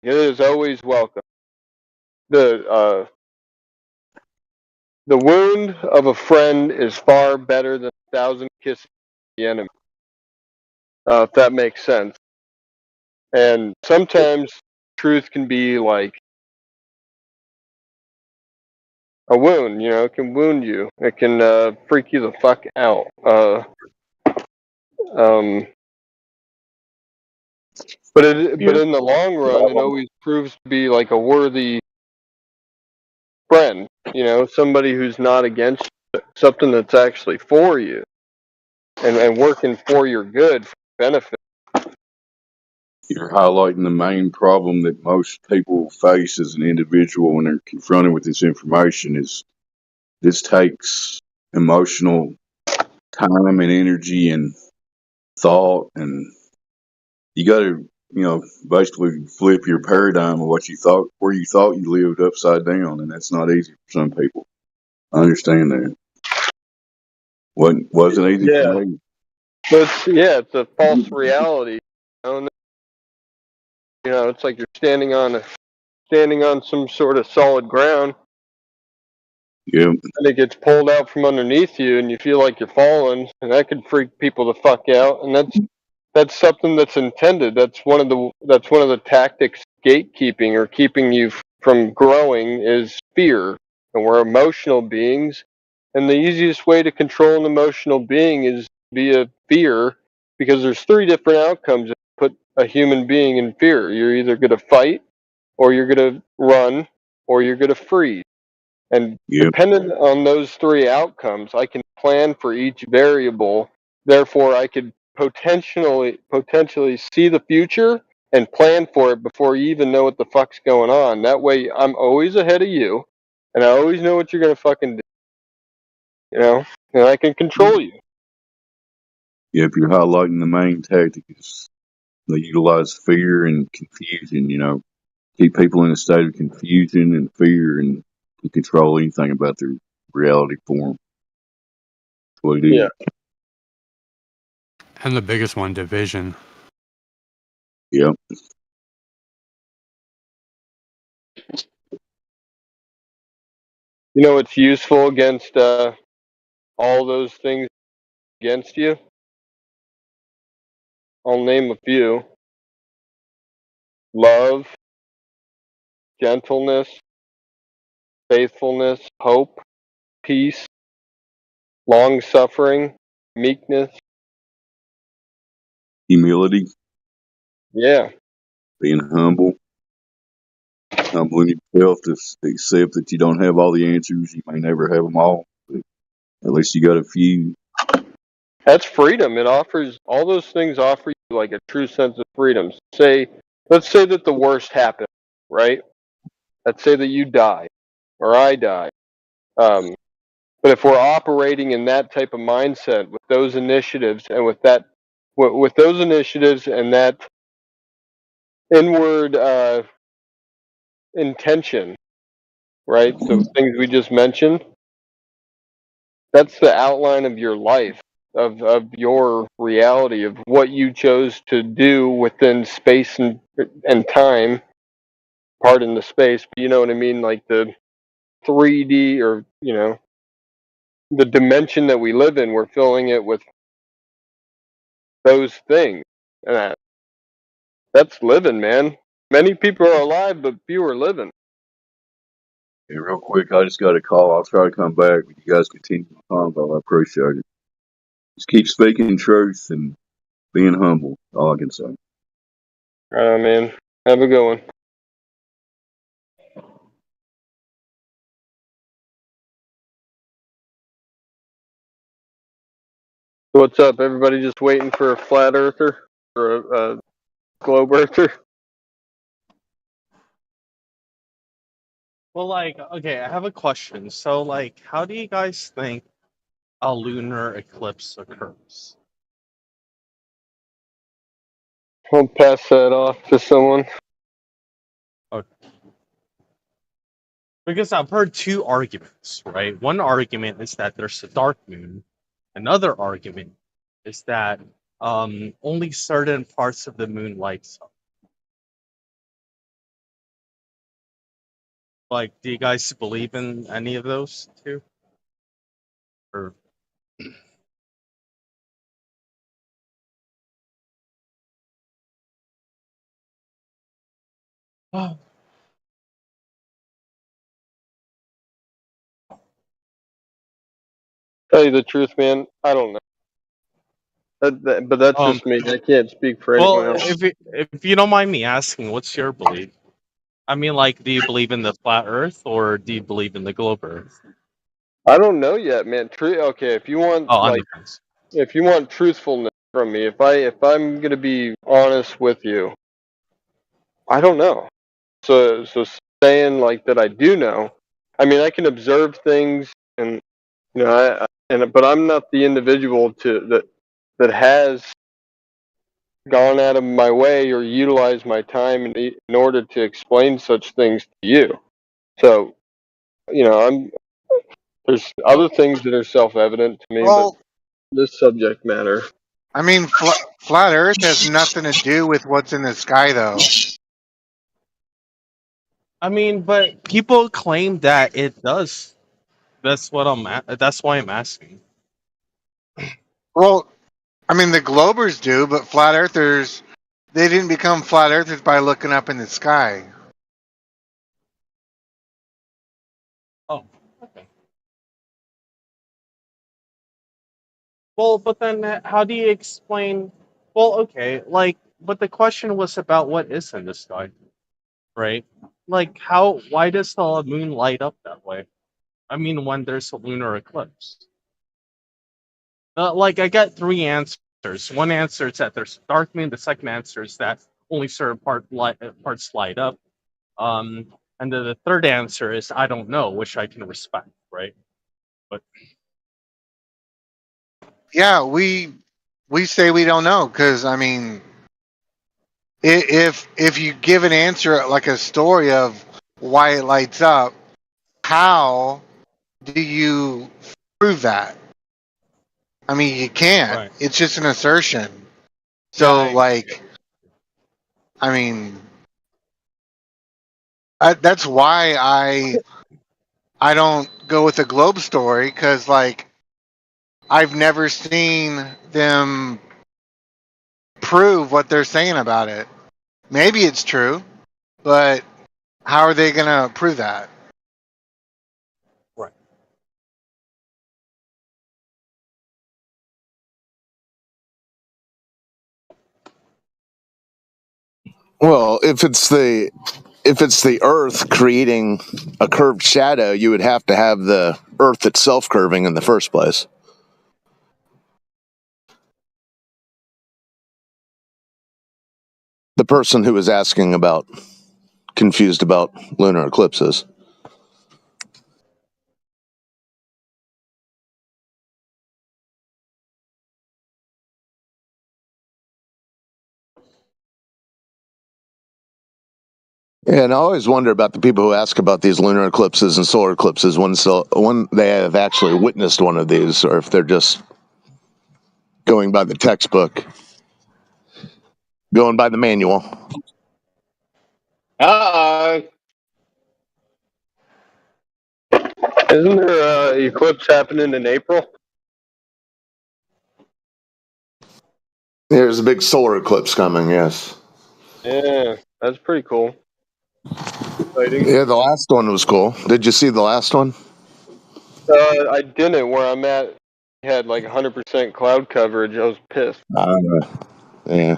It is always welcome. The wound of a friend is far better than 1,000 kisses of the enemy. If that makes sense. And sometimes truth can be like a wound, you know, it can wound you. It can freak you the fuck out. But in the long run, it always proves to be like a worthy friend, you know, somebody who's not against you, something that's actually for you and working for your good, for benefit. You're highlighting the main problem that most people face as an individual when they're confronted with this information. Is this takes emotional time and energy and thought, and you got to, you know, basically flip your paradigm of what you thought, where you thought you lived, upside down, and that's not easy for some people. I understand that. Wasn't easy for Yeah, me. but it's a false reality. You know, it's like you're standing on some sort of solid ground. Yeah. And it gets pulled out from underneath you, and you feel like you're falling, and that could freak people the fuck out. And that's something that's intended. That's one of the tactics gatekeeping or keeping you from growing is fear. And we're emotional beings, and the easiest way to control an emotional being is via fear, because there's 3 different outcomes that put a human being in fear. You're either going to fight, or you're going to run, or you're going to freeze. And dependent on those 3 outcomes, I can plan for each variable. Therefore, I could potentially see the future and plan for it before you even know what the fuck's going on. That way, I'm always ahead of you, and I always know what you're gonna fucking do. You know, and I can control you. Yeah, if you're highlighting the main tactic is they utilize fear and confusion, you know, keep people in a state of confusion and fear and to control anything about their reality form. That's what it is. Yeah. And the biggest one, division. Yep. You know what's useful against all those things against you? I'll name a few. Love, gentleness, faithfulness, hope, peace, long suffering, meekness. Humility, Yeah. being humble, humbling yourself to accept that you don't have all the answers. You may never have them all, but at least you got a few. That's freedom. It offers all those things offer you like a true sense of freedom. Let's say that the worst happened, right? Let's say that you die or I die. But if we're operating in that type of mindset with those initiatives and with those initiatives and that inward intention, right? So things we just mentioned, that's the outline of your life, of your reality, of what you chose to do within space and time. Pardon the space, but you know what I mean, like the 3D, or the dimension that we live in. We're filling it with those things, and that's living, man. Many people are alive, but few are living. Hey, real quick, I just got a call. I'll try to come back, but you guys continue the convo. I appreciate it. Just keep speaking truth and being humble. All I can say. All right, man. Have a good one. What's up? Everybody just waiting for a flat earther or a globe earther? Well, like, okay, I have a question. So, like, how do you guys think a lunar eclipse occurs? I'll pass that off to someone. Okay. Because I've heard two arguments, right? One argument is that there's a dark moon. Another argument is that only certain parts of the moon lights up. Like, do you guys believe in any of those two? Or oh, Tell you the truth, man, I don't know. But that's just me. I can't speak for anyone well, else. if you don't mind me asking, what's your belief? I mean, like, do you believe in the flat Earth or do you believe in the globe Earth? I don't know yet, man. Okay, if you want Oh, on the fence. if you want truthfulness from me, if I'm gonna be honest with you, I don't know. So saying like that I do know, I mean I can observe things, and but I'm not the individual that has gone out of my way or utilized my time in order to explain such things to you. So there's other things that are self-evident to me, Well, but this subject matter. I mean, flat Earth has nothing to do with what's in the sky, though. I mean, but people claim that it does. That's what that's why I'm asking. Well, I mean, the Globers do, but flat Earthers, they didn't become flat Earthers by looking up in the sky. Oh, okay. Well, but then how do you explain? Well, okay, like, but the question was about what is in the sky, right? Like, why does the moon light up that way? I mean, when there's a lunar eclipse. Like, I get three answers. One answer is that there's a dark moon. The second answer is that only certain parts light up. And then the third answer is I don't know, which I can respect, right? But Yeah, we say we don't know because I mean, if you give an answer like a story of why it lights up, how do you prove that? I mean, you can't. right. It's just an assertion. So, Yeah, like, I mean, that's why I don't go with the Globe story because, like, I've never seen them prove what they're saying about it. Maybe it's true, but how are they going to prove that? right. Well, if it's the Earth creating a curved shadow, you would have to have the Earth itself curving in the first place. The person who was asking about, confused about lunar eclipses. Yeah, and I always wonder about the people who ask about these lunar eclipses and solar eclipses when they have actually witnessed one of these, or if they're just going by the textbook, going by the manual. Isn't there an eclipse happening in April? There's a big solar eclipse coming, yes. Yeah, that's pretty cool. Exciting. Yeah, the last one was cool. Did you see the last one? I didn't. Where I'm at, had like 100% cloud coverage. I was pissed. Yeah.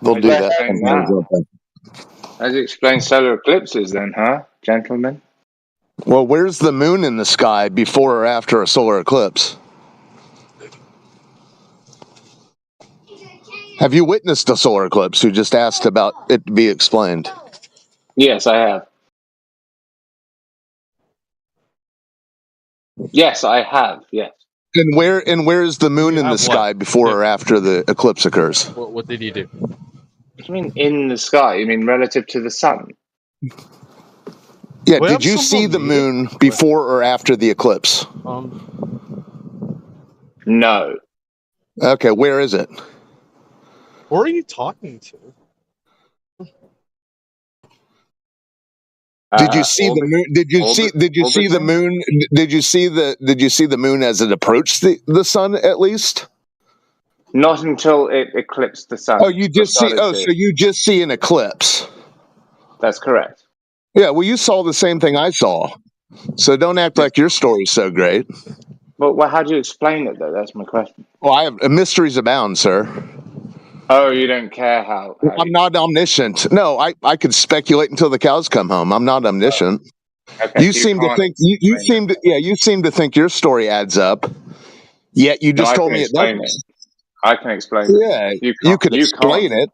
They'll How'd do you that explain sometimes, that? won't they? How'd you explain solar eclipses then, huh, gentlemen? Well, where's the moon in the sky before or after a solar eclipse? Have you witnessed a solar eclipse? You just asked about it to be explained. Yes, I have. Yes, I have. Yes. And where is the moon You in the have what? sky before or after the eclipse occurs? What did you do? What do you mean in the sky? You mean relative to the sun? Yeah, We have did you see someone the muted? moon before or after the eclipse? No. Okay, where is it? Who are you talking to? Did you see the moon? Did you see the moon? Did you see the moon as it approached the sun at least? Not until it eclipsed the sun. Oh, you just see so you just see an eclipse. That's correct. Yeah, well you saw the same thing I saw. So don't act like your story's so great. Well, how do you explain it though? That's my question. Well, I have mysteries abound, sir. Oh, you don't care how I'm not omniscient. No, I could speculate until the cows come home. I'm not omniscient. Okay, You so seem to can't think you seem to you seem to think your story adds up. Yet you No, just I told can me it explain doesn't. it. I can explain it. Yeah, You you can't. could You explain can't. it.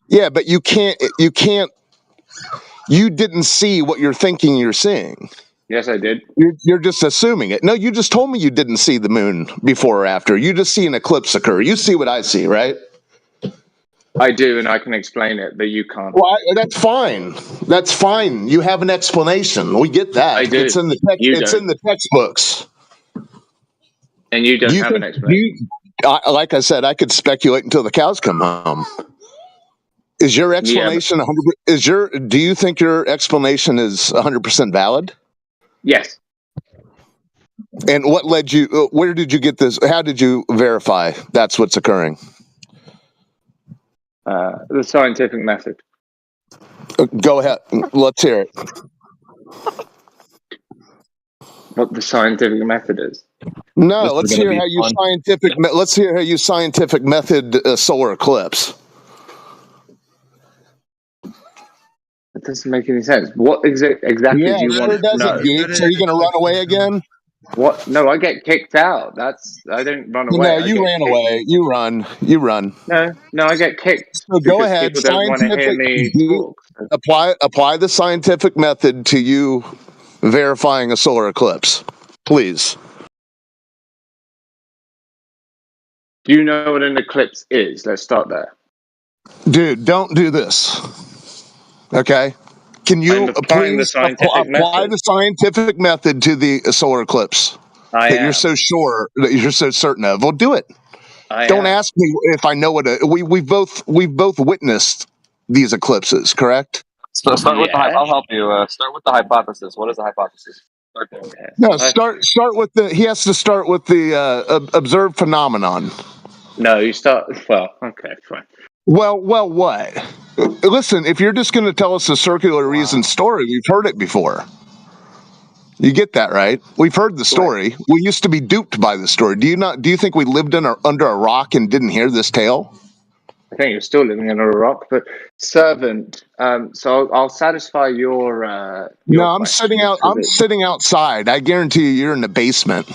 Yeah, but you can't. You didn't see what you're thinking you're seeing. Yes, I did. You're just assuming it. No, you just told me you didn't see the moon before or after. You just see an eclipse occur. You see what I see, right? I do, and I can explain it, but you can't. Well, that's fine. That's fine. You have an explanation. We get that. I do. It's in the text. You It's don't. in the textbooks. And you don't Do you have an think? explanation. Like I said, I could speculate until the cows come home. Is your explanation 100%? Do you think your explanation is 100% valid? Yes. And what led you? Where did you get this? How did you verify that's what's occurring? The scientific method. Go ahead. Let's hear it. What the scientific method is. No, let's hear how you scientific. Let's hear how you scientific method solar eclipse. It doesn't make any sense. What exactly Yeah, do you sure want to doesn't, know? Geeks. Are you going to run away again? What? No, I get kicked out. I don't run away. No, I you get ran kicked. away. You run. You run. No, I get kicked So go because ahead. people don't want to hear me talk. Apply the scientific method to you verifying a solar eclipse, please. Do you know what an eclipse is? Let's start there. Dude, don't do this. Okay? Can I'm you applying the please scientific apply method. the scientific method to the solar eclipse I that you're am. so sure, that you're so certain of? Well, do it. I Don't am. ask me if I know what we've both witnessed these eclipses, correct? So start with the Yeah. I'll help you. Start with the hypothesis. What is the hypothesis? Start there. Okay. No, start with the. He has to start with the observed phenomenon. No, you start. Well, okay, fine. Well, what? Listen, if you're just going to tell us a circular reason story, we've heard it before. You get that, right? We've heard the story. We used to be duped by the story. Do you not? Do you think we lived under a rock and didn't hear this tale? I think you're still living under a rock, but servant. So I'll satisfy your No, I'm question. sitting outside. I guarantee you're in the basement.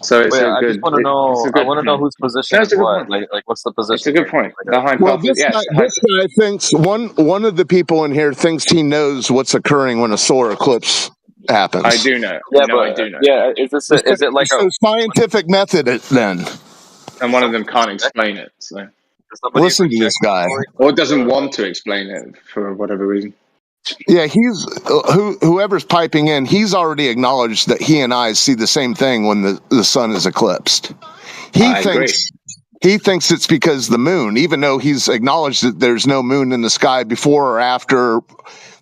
So it's Wait, a I just good. want to It's know. a I good want to know point. whose position No, is it's a good what. point. Like what's the position? It's a good point. The Well, hypothesis. Yes. this guy thinks one of the people in here thinks he knows what's occurring when a solar eclipse happens. I do know. Yeah, No, but I do know. yeah, is it like so scientific method then? And one of them can't explain it. So listen to this guy, or doesn't want to explain it for whatever reason. Yeah, he's whoever's piping in. He's already acknowledged that he and I see the same thing when the sun is eclipsed. I agree. He thinks it's because the moon, even though he's acknowledged that there's no moon in the sky before or after.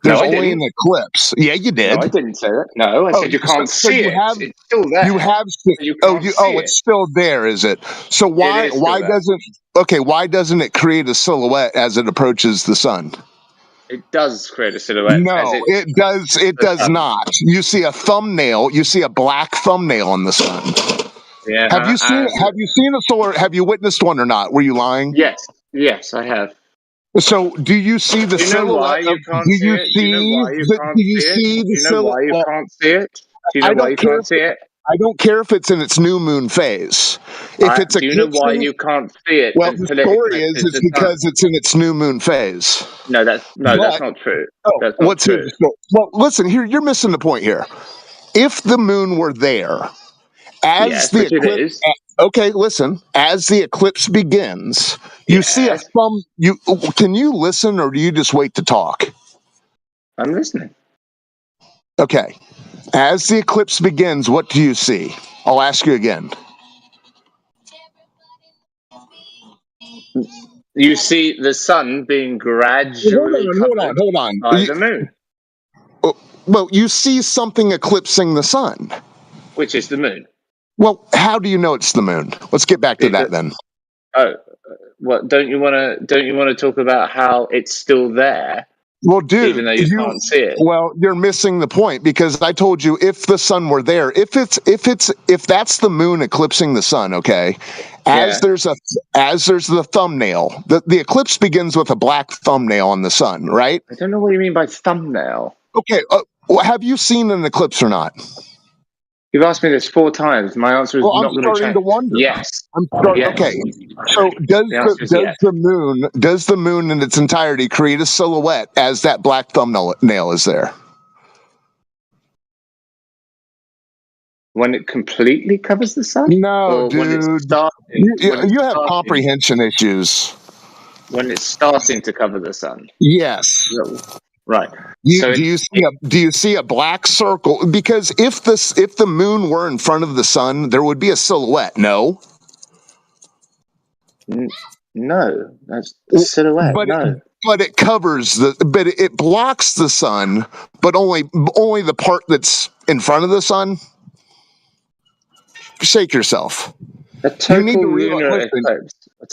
There's only an eclipse. Yeah, you did. No, I didn't say that. No, I said you can't see it. It's still there. You have. It's still there, is it? So why doesn't it create a silhouette as it approaches the sun? It does create a silhouette. No, it does. It does not. You see a thumbnail. You see a black thumbnail on the sun. Yeah. Have you seen a solar? Have you witnessed one or not? Were you lying? Yes, I have. So, do you see the silhouette? Do you know why you can't see it? Do you know why you can't see it? Do you know why you can't see it? I don't care if it's in its new moon phase. If it's do you know why you can't see it? Well, the story is it's because it's in its new moon phase. No, that's not true. That's not what's true. Well, listen, here you're missing the point here. If the moon were there, as the eclipse, okay, listen, as the eclipse begins, you see a thumb. Can you listen, or do you just wait to talk? I'm listening. Okay. As the eclipse begins, what do you see? I'll ask you again. You see the sun being gradually covered by the moon. Well, you see something eclipsing the sun. Which is the moon. Well, how do you know it's the moon? Let's get back to that then. Oh, well, don't you want to talk about how it's still there? Well, dude, even though you can't see it. Well, you're missing the point because I told you if the sun were there, if that's the moon eclipsing the sun, okay? As there's the thumbnail, the eclipse begins with a black thumbnail on the sun, right? I don't know what you mean by thumbnail. Okay, have you seen an eclipse or not? You've asked me this 4 times. My answer is not going to change. To wonder. Yes. Yes. Okay. So does the moon in its entirety create a silhouette as that black thumbnail is there? When it completely covers the sun? No, dude. You have comprehension issues. When it's starting to cover the sun. Yes. Right. Do you see a black circle? Because if the moon were in front of the sun, there would be a silhouette. No. No, that's the silhouette. But it covers it blocks the sun, but only the part that's in front of the sun. Shake yourself. You need to realize.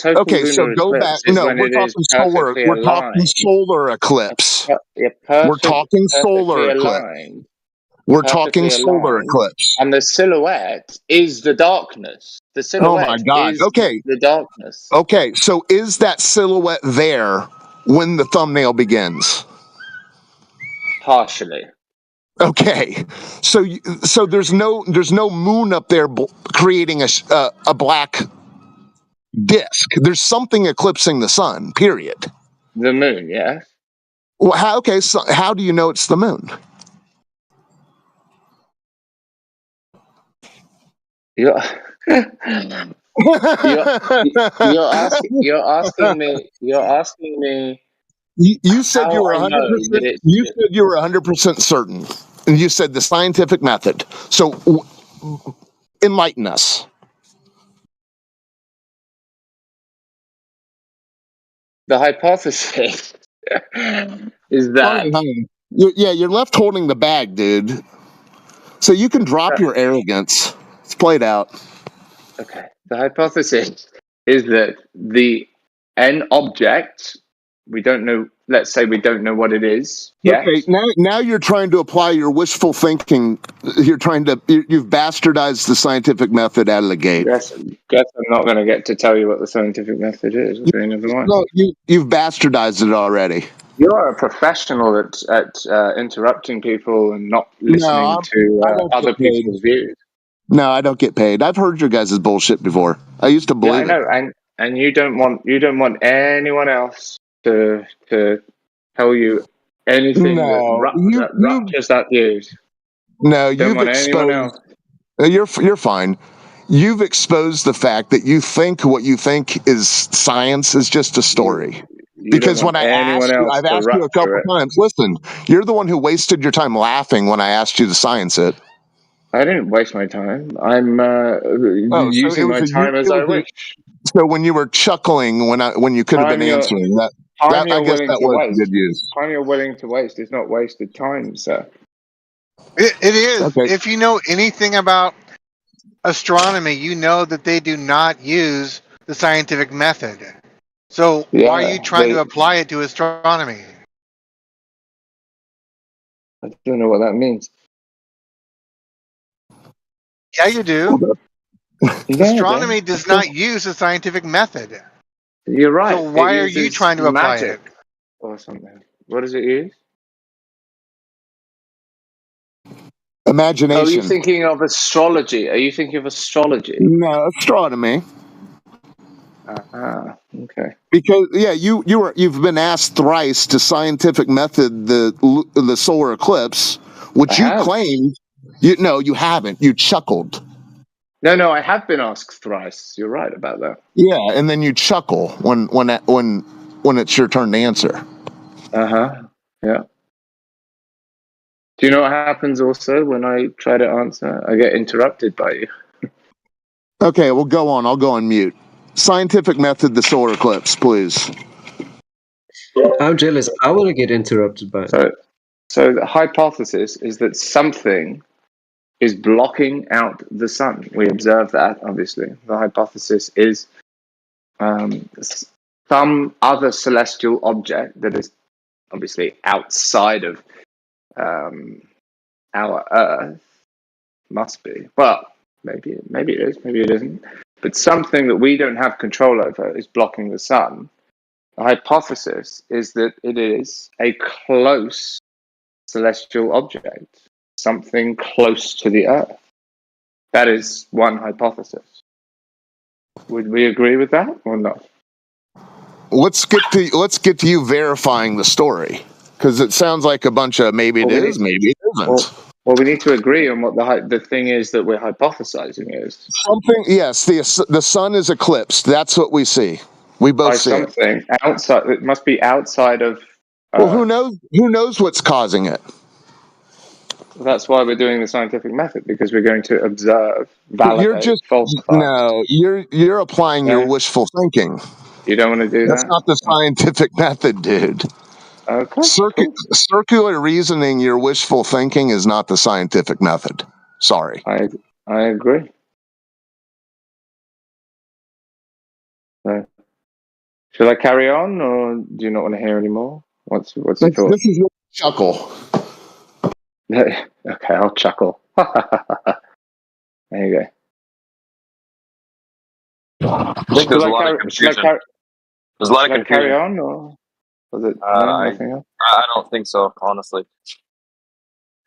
Okay, so go back. No, we're talking solar. We're talking solar eclipse. We're talking solar eclipse. We're talking solar eclipse. And the silhouette is the darkness. The silhouette is the darkness. Okay, so is that silhouette there when the thumbnail begins? Partially. Okay, so there's no moon up there creating a black disk. There's something eclipsing the sun. Period. The moon, yeah. Well, so how do you know it's the moon? You're you're asking me. You said you how were I 100%. know that it's You said you were 100% certain, and you said the scientific method. So enlighten us. the hypothesis is that You're left holding the bag, dude. So you can drop your arrogance. Let's play it out. okay. The hypothesis is that an object, we don't know. Let's say we don't know what it is yet. Okay, now you're trying to apply your wishful thinking. You've bastardized the scientific method out of the gate. Guess I'm not going to get to tell you what the scientific method is. Never mind. No, you've bastardized it already. You're a professional at interrupting people and not listening to other people's views. No, I don't get paid. I've heard your guys' bullshit before. I used to believe I know, and you don't want anyone else to tell you anything that ruptures that views. No, Don't you've want anyone else. exposed. You're fine. You've exposed the fact that you think what you think is science is just a story. Because when I asked you, I've asked you a couple times. Listen, you're the one who wasted your time laughing when I asked you to science it. I didn't waste my time. I'm using my time as I wish. So when you were chuckling when you could have been answering that, I guess that was good use. Time you're willing to waste is not wasted time, sir. It is. Okay. If you know anything about astronomy, you know that they do not use the scientific method. So why are you trying to apply it to astronomy? I don't know what that means. Yeah, you do. Astronomy does not use the scientific method. You're right. So why are you trying to apply it? Or something. What does it use? Imagination. Are you thinking of astrology? No, astronomy. Okay. Because you've been asked thrice to scientific method the solar eclipse, which you claimed. You haven't. You chuckled. No, I have been asked thrice. You're right about that. Yeah, and then you chuckle when it's your turn to answer. Yeah. Do you know what happens also when I try to answer? I get interrupted by you. Okay, well, go on. I'll go on mute. Scientific method, the solar eclipse, please. I'm jealous. I want to get interrupted by it. So the hypothesis is that something is blocking out the sun. We observe that, obviously. The hypothesis is some other celestial object that is obviously outside of our Earth. Must be. Well, maybe it is, maybe it isn't. But something that we don't have control over is blocking the sun. The hypothesis is that it is a close celestial object, something close to the Earth. That is one hypothesis. Would we agree with that or not? Let's get to you verifying the story, because it sounds like a bunch of maybe it is, maybe it isn't. Well, we need to agree on what the thing is that we're hypothesizing is. Something, yes. The sun is eclipsed. That's what we see. We both see something outside. It must be outside of. Well, who knows? Who knows what's causing it? That's why we're doing the scientific method, because we're going to observe, validate, falsify. No, you're applying your wishful thinking. You don't want to do that? That's not the scientific method, dude. Okay. Circular reasoning, your wishful thinking is not the scientific method. Sorry. I agree. Should I carry on, or do you not want to hear any more? What's your thought? This is your chuckle. Okay, I'll chuckle. There you go. There's a lot of confusion. There's a lot of confusion. Carry on, or was it nothing else? I don't think so, honestly.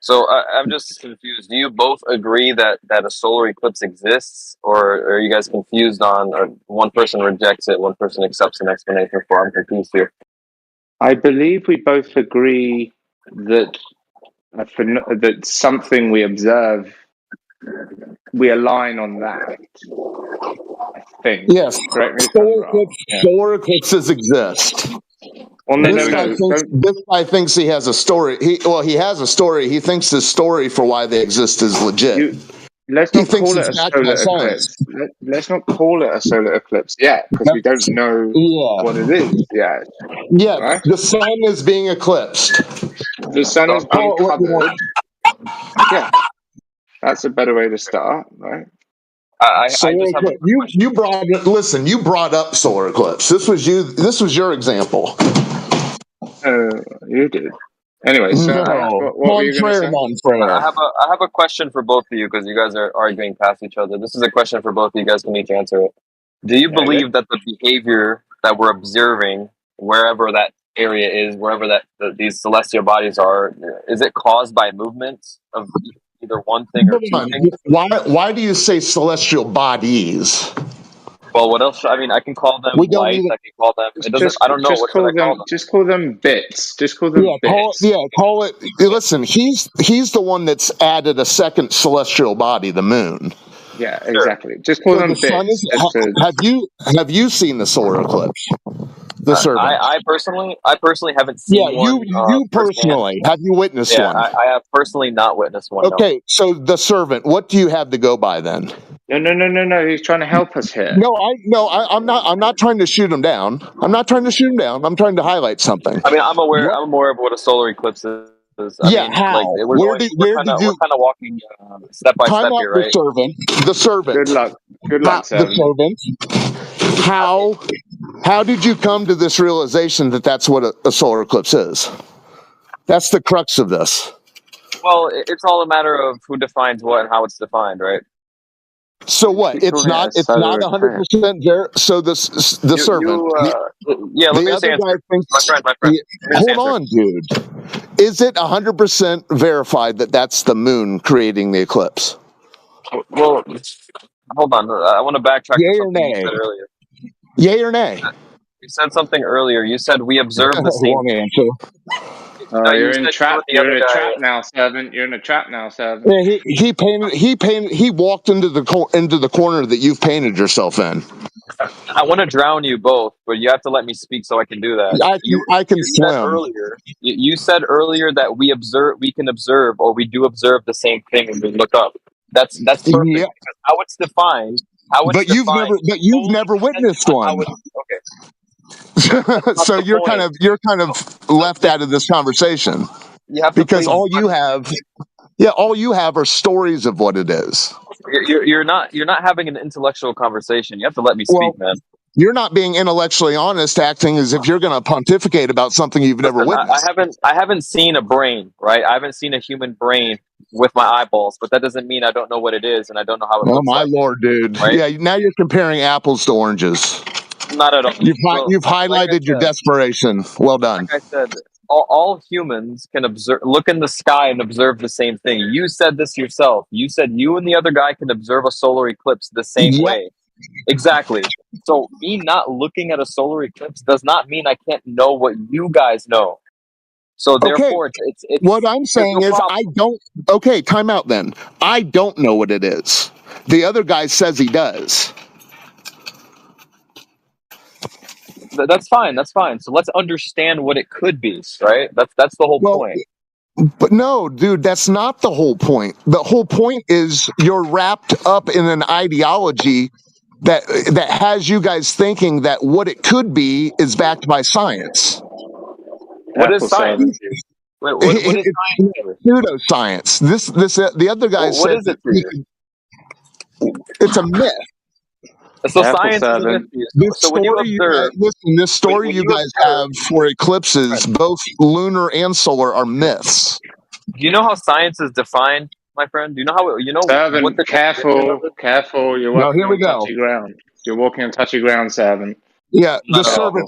So I'm just confused. Do you both agree that a solar eclipse exists, or are you guys confused on one person rejects it, one person accepts an explanation for? I'm confused here. I believe we both agree that that something we observe, we align on that. I think. Yes. Correct me if I'm wrong. Yeah. Solar eclipses exist. Well, no, This guy thinks he has a story. He has a story. He thinks his story for why they exist is legit. Let's not call it a solar eclipse. Let's not call it a solar eclipse yet, because we don't know what it is yet. Yeah, right? the sun is being eclipsed. The sun is being covered. Yeah, that's a better way to start, right? You brought up solar eclipse. This was your example. You did. Anyway, so what were you going to say? I have a question for both of you, because you guys are arguing past each other. This is a question for both of you guys. Can each answer it. Do you believe that the behavior that we're observing, wherever that area is, wherever these celestial bodies are, is it caused by movements of either one thing or two things? Why do you say celestial bodies? Well, what else? I mean, I can call them lights. I can call them. It doesn't. I don't know. What should I call them? Just call them bits. Just call them bits. Call it. Listen, he's the one that's added a second celestial body, the moon. Yeah, exactly. Just call them bits. Have you seen the solar eclipse? The servant. I personally haven't seen one. You personally have you witnessed one? I have personally not witnessed one. Okay, no. so the servant. What do you have to go by then? No. He's trying to help us here. I'm not trying to shoot him down. I'm trying to highlight something. I mean, I'm aware of what a solar eclipse is. How? We're kind of walking step by step here, right? The servant. Good luck, the servant. How did you come to this realization that that's what a solar eclipse is? That's the crux of this. Well, it's all a matter of who defines what and how it's defined, right? So what? It's not 100% So the servant. Let me say my friend. Hold on, dude. Is it 100% verified that that's the moon creating the eclipse? Well, hold on. I want to backtrack to something you said earlier. Yay or nay? You said something earlier. You said we observe the same. You're in a trap now, servant. You're in a trap now, servant. Yeah, he walked into the corner that you've painted yourself in. I want to drown you both, but you have to let me speak so I can do that. I can swim. You said earlier that we can observe, or we do observe the same thing when we look up. That's perfect. Yeah. Because how it's defined. But you've never witnessed one. Okay. So you're kind of left out of this conversation because all you have are stories of what it is. You're not having an intellectual conversation. You have to let me speak, man. You're not being intellectually honest, acting as if you're going to pontificate about something you've never witnessed. I haven't seen a brain, right? I haven't seen a human brain with my eyeballs, but that doesn't mean I don't know what it is and I don't know how it looks like. Oh my lord, dude! Right? Yeah, now you're comparing apples to oranges. Not at all. You've highlighted your desperation. Well done. Like I said, all humans can look in the sky and observe the same thing. You said this yourself. You said you and the other guy can observe a solar eclipse the same way. Exactly. So me not looking at a solar eclipse does not mean I can't know what you guys know. So therefore, it's what I'm saying is I don't. Okay, time out then. I don't know what it is. The other guy says he does. That's fine. That's fine. So let's understand what it could be, right? That's the whole point. But no, dude, that's not the whole point. The whole point is you're wrapped up in an ideology that has you guys thinking that what it could be is backed by science. What is science? What is science? Pseudoscience. The other guy said. What is it for you? It's a myth. So science is a myth. So when you observe, this story you guys have for eclipses, both lunar and solar, are myths. Do you know how science is defined, my friend? Do you know how Servant, what the careful! You're walking on touchy ground. You're walking on touchy ground, servant. Yeah, the servant.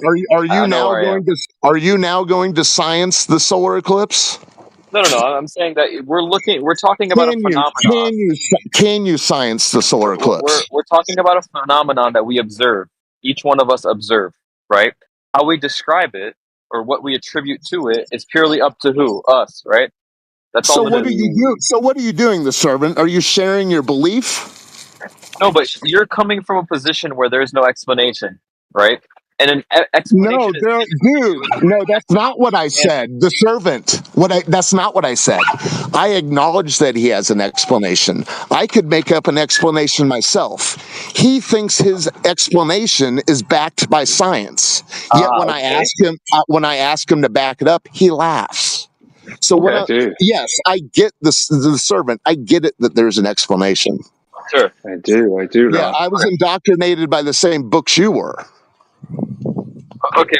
Are you now going to science the solar eclipse? No, no, no. I'm saying that we're talking about a phenomenon. Can you science the solar eclipse? We're talking about a phenomenon that we observe. Each one of us observe, right? How we describe it or what we attribute to it is purely up to who? Us, right? That's all So it what is. are you do? So what are you doing, the servant? Are you sharing your belief? No, but you're coming from a position where there's no explanation, right? And an explanation No, dude. No, that's not what I said. The servant. That's not what I said. I acknowledge that he has an explanation. I could make up an explanation myself. He thinks his explanation is backed by science. Yet when I ask him to back it up, he laughs. So yes, I get the servant. I get it that there's an explanation. Sure. I do. Yeah, I was indoctrinated by the same books you were. Okay.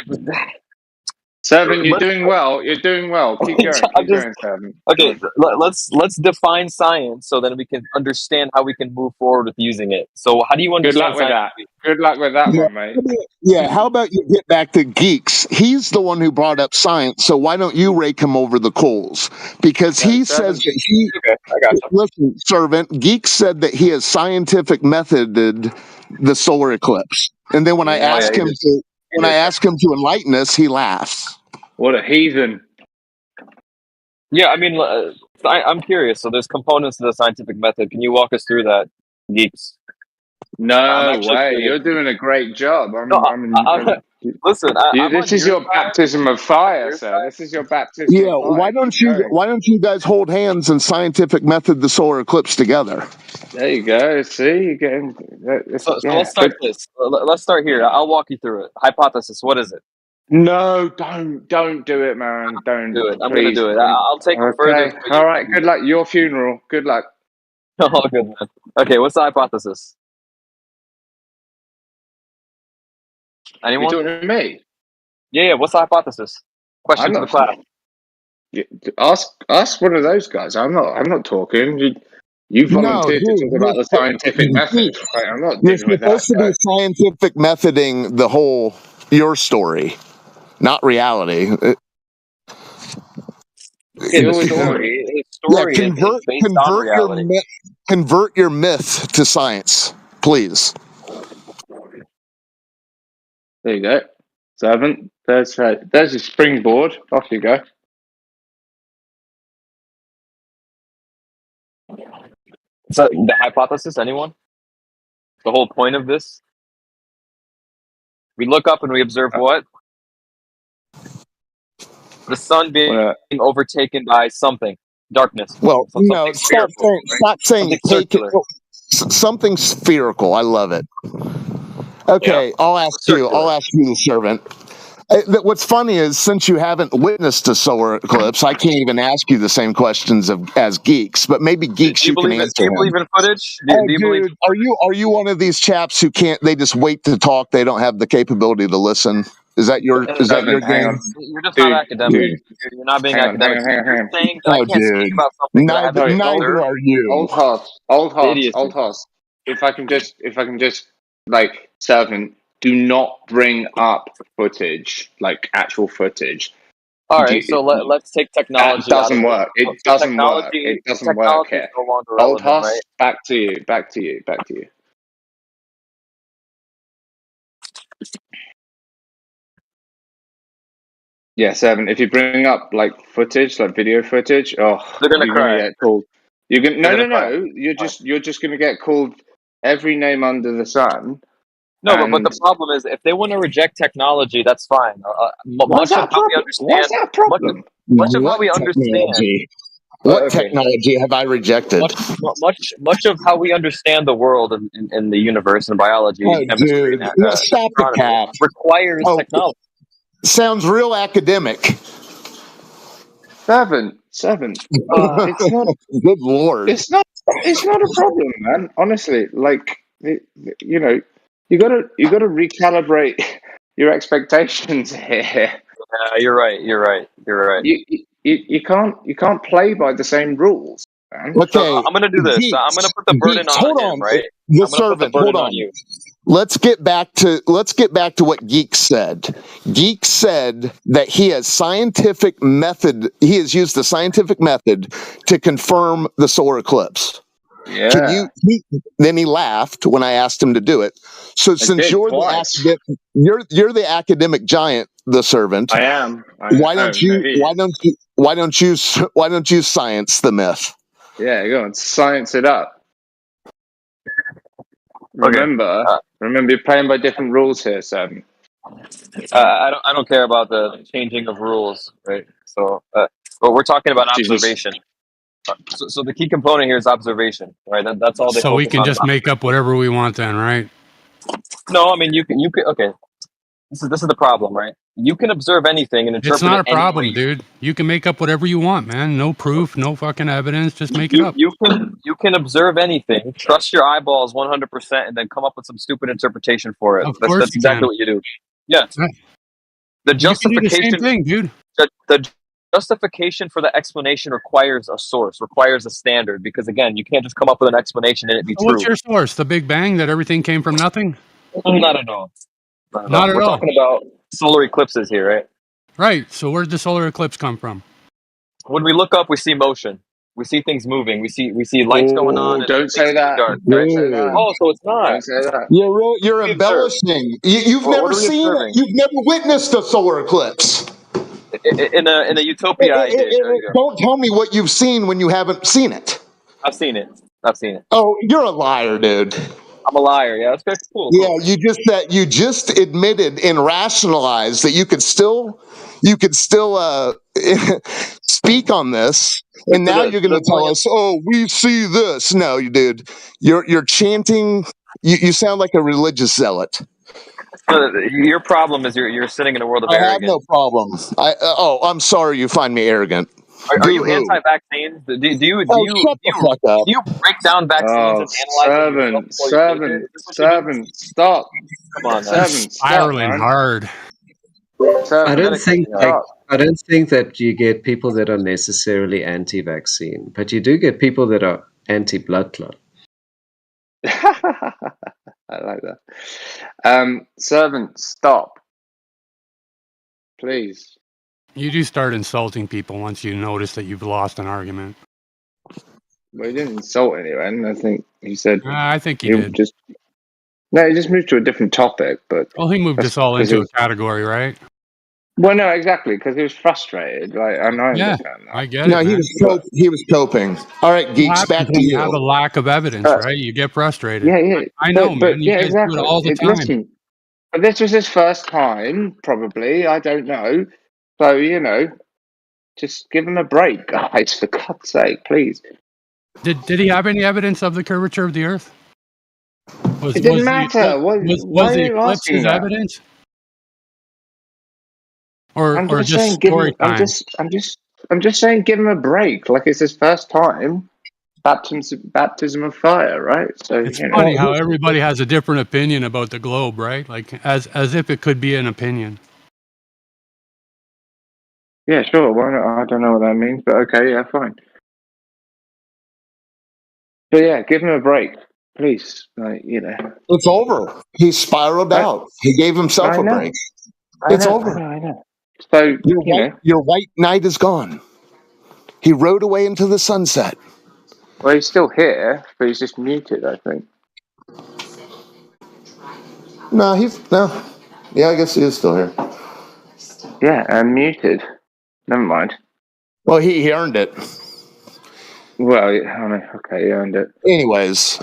Seven, you're doing well. You're doing well. Keep going. Keep going, Seven. Okay, let's define science so then we can understand how we can move forward with using it. So how do you Good luck understand with science? that. Good luck with that one, mate. Yeah, how about you get back to Geeks? He's the one who brought up science, so why don't you rake him over the coals? Because he says that he... Okay, I got you. Listen, servant, Geeks said that he has scientific methoded the solar eclipse. And then when I ask him to enlighten us, he laughs. What a heathen. Yeah, I mean, I'm curious. So there's components to the scientific method. Can you walk us through that, Geeks? No way. You're doing a great job. Listen, this is your baptism of fire, sir. This is your baptism Yeah, of fire. why don't you guys hold hands and scientific method the solar eclipse together? There you go. See, you're getting. So let's start this. Let's start here. I'll walk you through it. Hypothesis. What is it? No, don't do it, man. Don't do it. I'm please. gonna do it. I'll take it further. All right. Good luck. Your funeral. Good luck. All good, man. Okay, what's the hypothesis? Anyone? You talking to me? Yeah. What's the hypothesis? Question to the class. Ask one of those guys. I'm not talking. You volunteered to talk about the scientific method. Right? I'm not You're dealing with that. supposed to be scientific methoding your story, not reality. Convert your myth to science, please. There you go. 7. There's your springboard. Off you go. So the hypothesis, anyone? The whole point of this? We look up and we observe what? The sun being overtaken by something. Darkness. Well, no, stop saying take it. Something spherical. I love it. Okay, yeah. I'll ask you, the servant. What's funny is, since you haven't witnessed a solar eclipse, I can't even ask you the same questions as Geeks. But maybe Geeks, you can answer. Do you believe in footage? Dude, are you one of these chaps who can't? They just wait to talk. They don't have the capability to listen. Is that your game? You're just not academic. You're not being academic. You're saying that I can't speak about something. Neither are you. Old Hoss. If I can just like, Servant, do not bring up footage, like actual footage. All right, so let's take technology. That doesn't work. It doesn't work. It doesn't work here. Old Hoss, right? Back to you. Yeah, Servant, if you bring up like footage, like video footage, they're gonna you're cry. gonna get called. No. You're just gonna get called every name under the sun. No, but the problem is, if they want to reject technology, that's fine. Much of how we understand. Much of how we understand. What technology have I rejected? Much of how we understand the world and the universe and biology and chemistry stop the cap. Requires technology. Sounds real academic. Seven. It's not. Good Lord. It's not a problem, man. Honestly, like, you gotta recalibrate your expectations here. Yeah, you're right. You can't play by the same rules, man. Okay, so I'm gonna do this. I'm gonna put the burden on him, right? The servant. Hold on. let's get back to what Geek said. Geek said that he has scientific method. He has used the scientific method to confirm the solar eclipse. Yeah. Then he laughed when I asked him to do it. So since you're the academic giant, the servant, I am. Why don't you science the myth? Yeah, go on, science it up. Remember, you're playing by different rules here, Sam. I don't care about the changing of rules, right? So, but we're talking about observation. So the key component here is observation, right? That's all they So we focus can on. just make up whatever we want then, right? No, I mean you can. Okay, this is the problem, right? You can observe anything and interpret It's not a it any problem, way. dude. You can make up whatever you want, man. No proof, no fucking evidence. Just make it up. You can observe anything, trust your eyeballs 100%, and then come up with some stupid interpretation for it. Of That's course you exactly can. what you do. Yeah. The You can do the same justification, thing, dude. the justification for the explanation requires a source, requires a standard, because again, you can't just come up with an explanation and it be So true. what's your source? The Big Bang, that everything came from nothing? Not at all. Not at We're all. talking about solar eclipses here, right? Right. So where did the solar eclipse come from? When we look up, we see motion. We see things moving. We see lights going on. And Don't say things that. dark, Don't right? say that. Oh, so it's not. Don't say that. You're embellishing. You've What never are we seen. observing? You've never witnessed a solar eclipse. In a utopia, I did. There you go. Don't tell me what you've seen when you haven't seen it. I've seen it. I've seen it. Oh, you're a liar, dude. I'm a liar. Yeah, that's good. Cool. Yeah, you just admitted and rationalized that you could still speak on this, and now you're going to tell us, "Oh, we see this." No, you dude, you're chanting. You sound like a religious zealot. Your problem is you're sitting in a world of I have arrogance. no problem. I'm sorry you find me arrogant. Are you anti-vaccines? Do you break down vaccines and analyze them yourself before you take it? Seven, stop. Come on, Seven, stop, Spiraling man. hard. I don't think that you get people that are necessarily anti-vaccine, but you do get people that are anti-blood clot. I like that. Servant, stop. Please. You do start insulting people once you notice that you've lost an argument. Well, he didn't insult anyone. I think he said. I think he did. He just moved to a different topic. But Well, he moved us all into a category, right? Well, no, exactly, because he was frustrated. Like, and I understand that. I get it. No, he was coping. All right, geeks, back to you you. have a lack of evidence, right? You get frustrated. Yeah. I know, but, man. You guys do it all the time. Listen, but this was his first time, probably. I don't know. So, just give him a break, guys, for God's sake, please. Did he have any evidence of the curvature of the Earth? It didn't matter. Was the eclipse his evidence? Or just story time? I'm just saying, give him a break. Like, it's his first time. Baptism of fire, right? So it's funny how everybody has a different opinion about the globe, right? Like as if it could be an opinion. Yeah, sure. Why not? I don't know what that means, but okay, yeah, fine. But yeah, give him a break, please. It's over. He spiraled out. He gave himself a break. It's over. I know. So your white knight is gone. He rode away into the sunset. Well, he's still here, but he's just muted, I think. No. Yeah, I guess he is still here. Yeah, and muted. Never mind. Well, he earned it. Well, okay, he earned it. Anyways.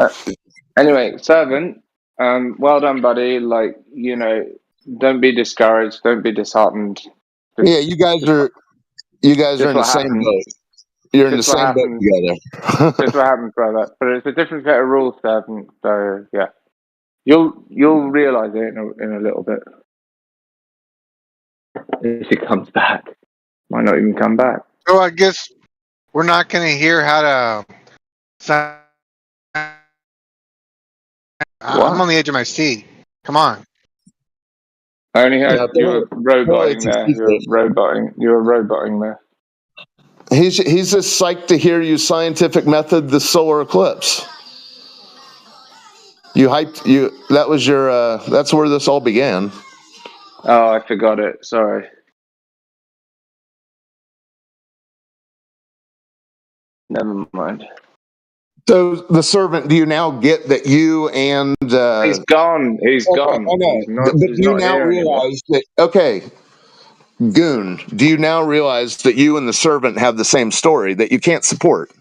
Anyway, Servant, well done, buddy. Like, don't be discouraged. Don't be disheartened. Yeah, you guys are in the same boat. You're in the same boat together. That's what happens, brother. But it's a different set of rules, Servant. So, yeah. You'll realise it in a little bit. If it comes back. Might not even come back. So I guess we're not going to hear how to... I'm on the edge of my seat. Come on. I only heard you were roboting there. You were roboting there. He's just psyched to hear you scientific method the solar eclipse. You hyped you. That was your. That's where this all began. Oh, I forgot it. Sorry. Never mind. So the servant. Do you now get that you and? He's gone. He's Okay, gone. I know. He's not. But He's do you not now here anymore. realize that? Okay, Goon. Do you now realize that you and the servant have the same story that you can't support?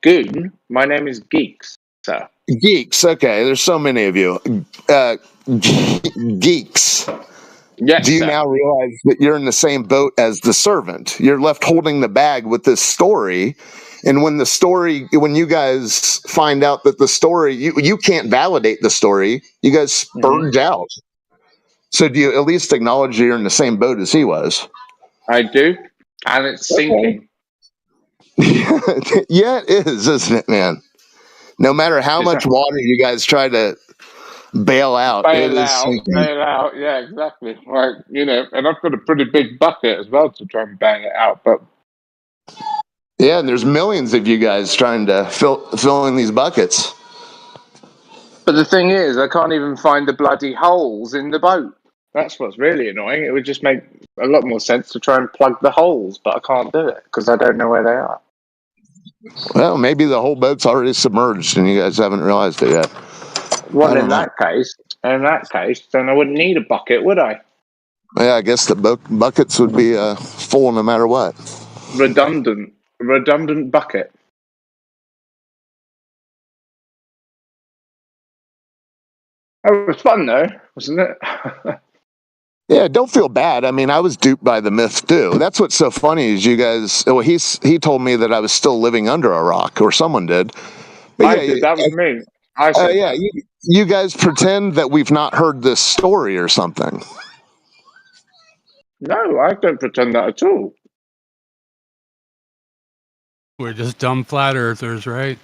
Goon. My name is Geeks, sir. Geeks. Okay, there's so many of you. Geeks. Yes, Do you sir. now realize that you're in the same boat as the servant? You're left holding the bag with this story. And when you guys find out that the story, you can't validate the story, you guys spurge out. So do you at least acknowledge you're in the same boat as he was? I do. And it's sinking. Yeah, it is, isn't it, man? No matter how much water you guys try to bail out, it is sinking. Bail out. Yeah, exactly. Like, and I've got a pretty big bucket as well to try and bail it out. But yeah, and there's millions of you guys trying to fill in these buckets. But the thing is, I can't even find the bloody holes in the boat. That's what's really annoying. It would just make a lot more sense to try and plug the holes, but I can't do it because I don't know where they are. Well, maybe the whole boat's already submerged and you guys haven't realized it yet. Well, in that case, then I wouldn't need a bucket, would I? Yeah, I guess the buckets would be full no matter what. Redundant bucket. It was fun though, wasn't it? Yeah, don't feel bad. I mean, I was duped by the myth too. That's what's so funny is you guys. Well, he told me that I was still living under a rock, or someone did. But I did. That was me. I said, yeah, you guys pretend that we've not heard this story or something. No, I don't pretend that at all. We're just dumb flat earthers, right?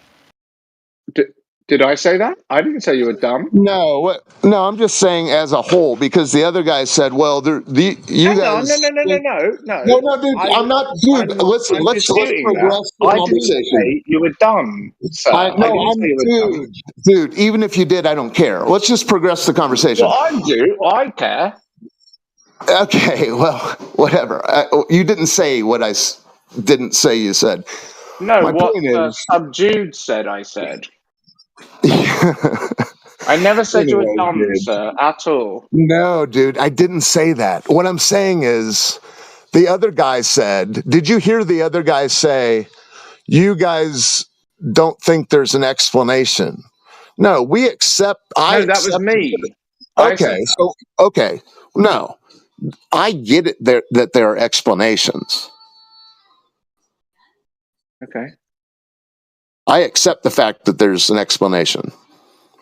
Did I say that? I didn't say you were dumb. No, I'm just saying as a whole because the other guy said, "Well, you guys." No, dude. I'm not, dude. Listen, let's progress the I conversation. didn't say you were dumb, sir. Dude. Even if you did, I don't care. Let's just progress the conversation. Well, I do. I care. Okay, well, whatever. You didn't say what I didn't say. You said. No, my what point is, Subdued said. I said. I never said you were dumb, sir, at all. No, dude, I didn't say that. What I'm saying is, the other guy said, did you hear the other guy say, you guys don't think there's an explanation? No, we accept. No, that was me. Okay. No, I get it that there are explanations. Okay. I accept the fact that there's an explanation.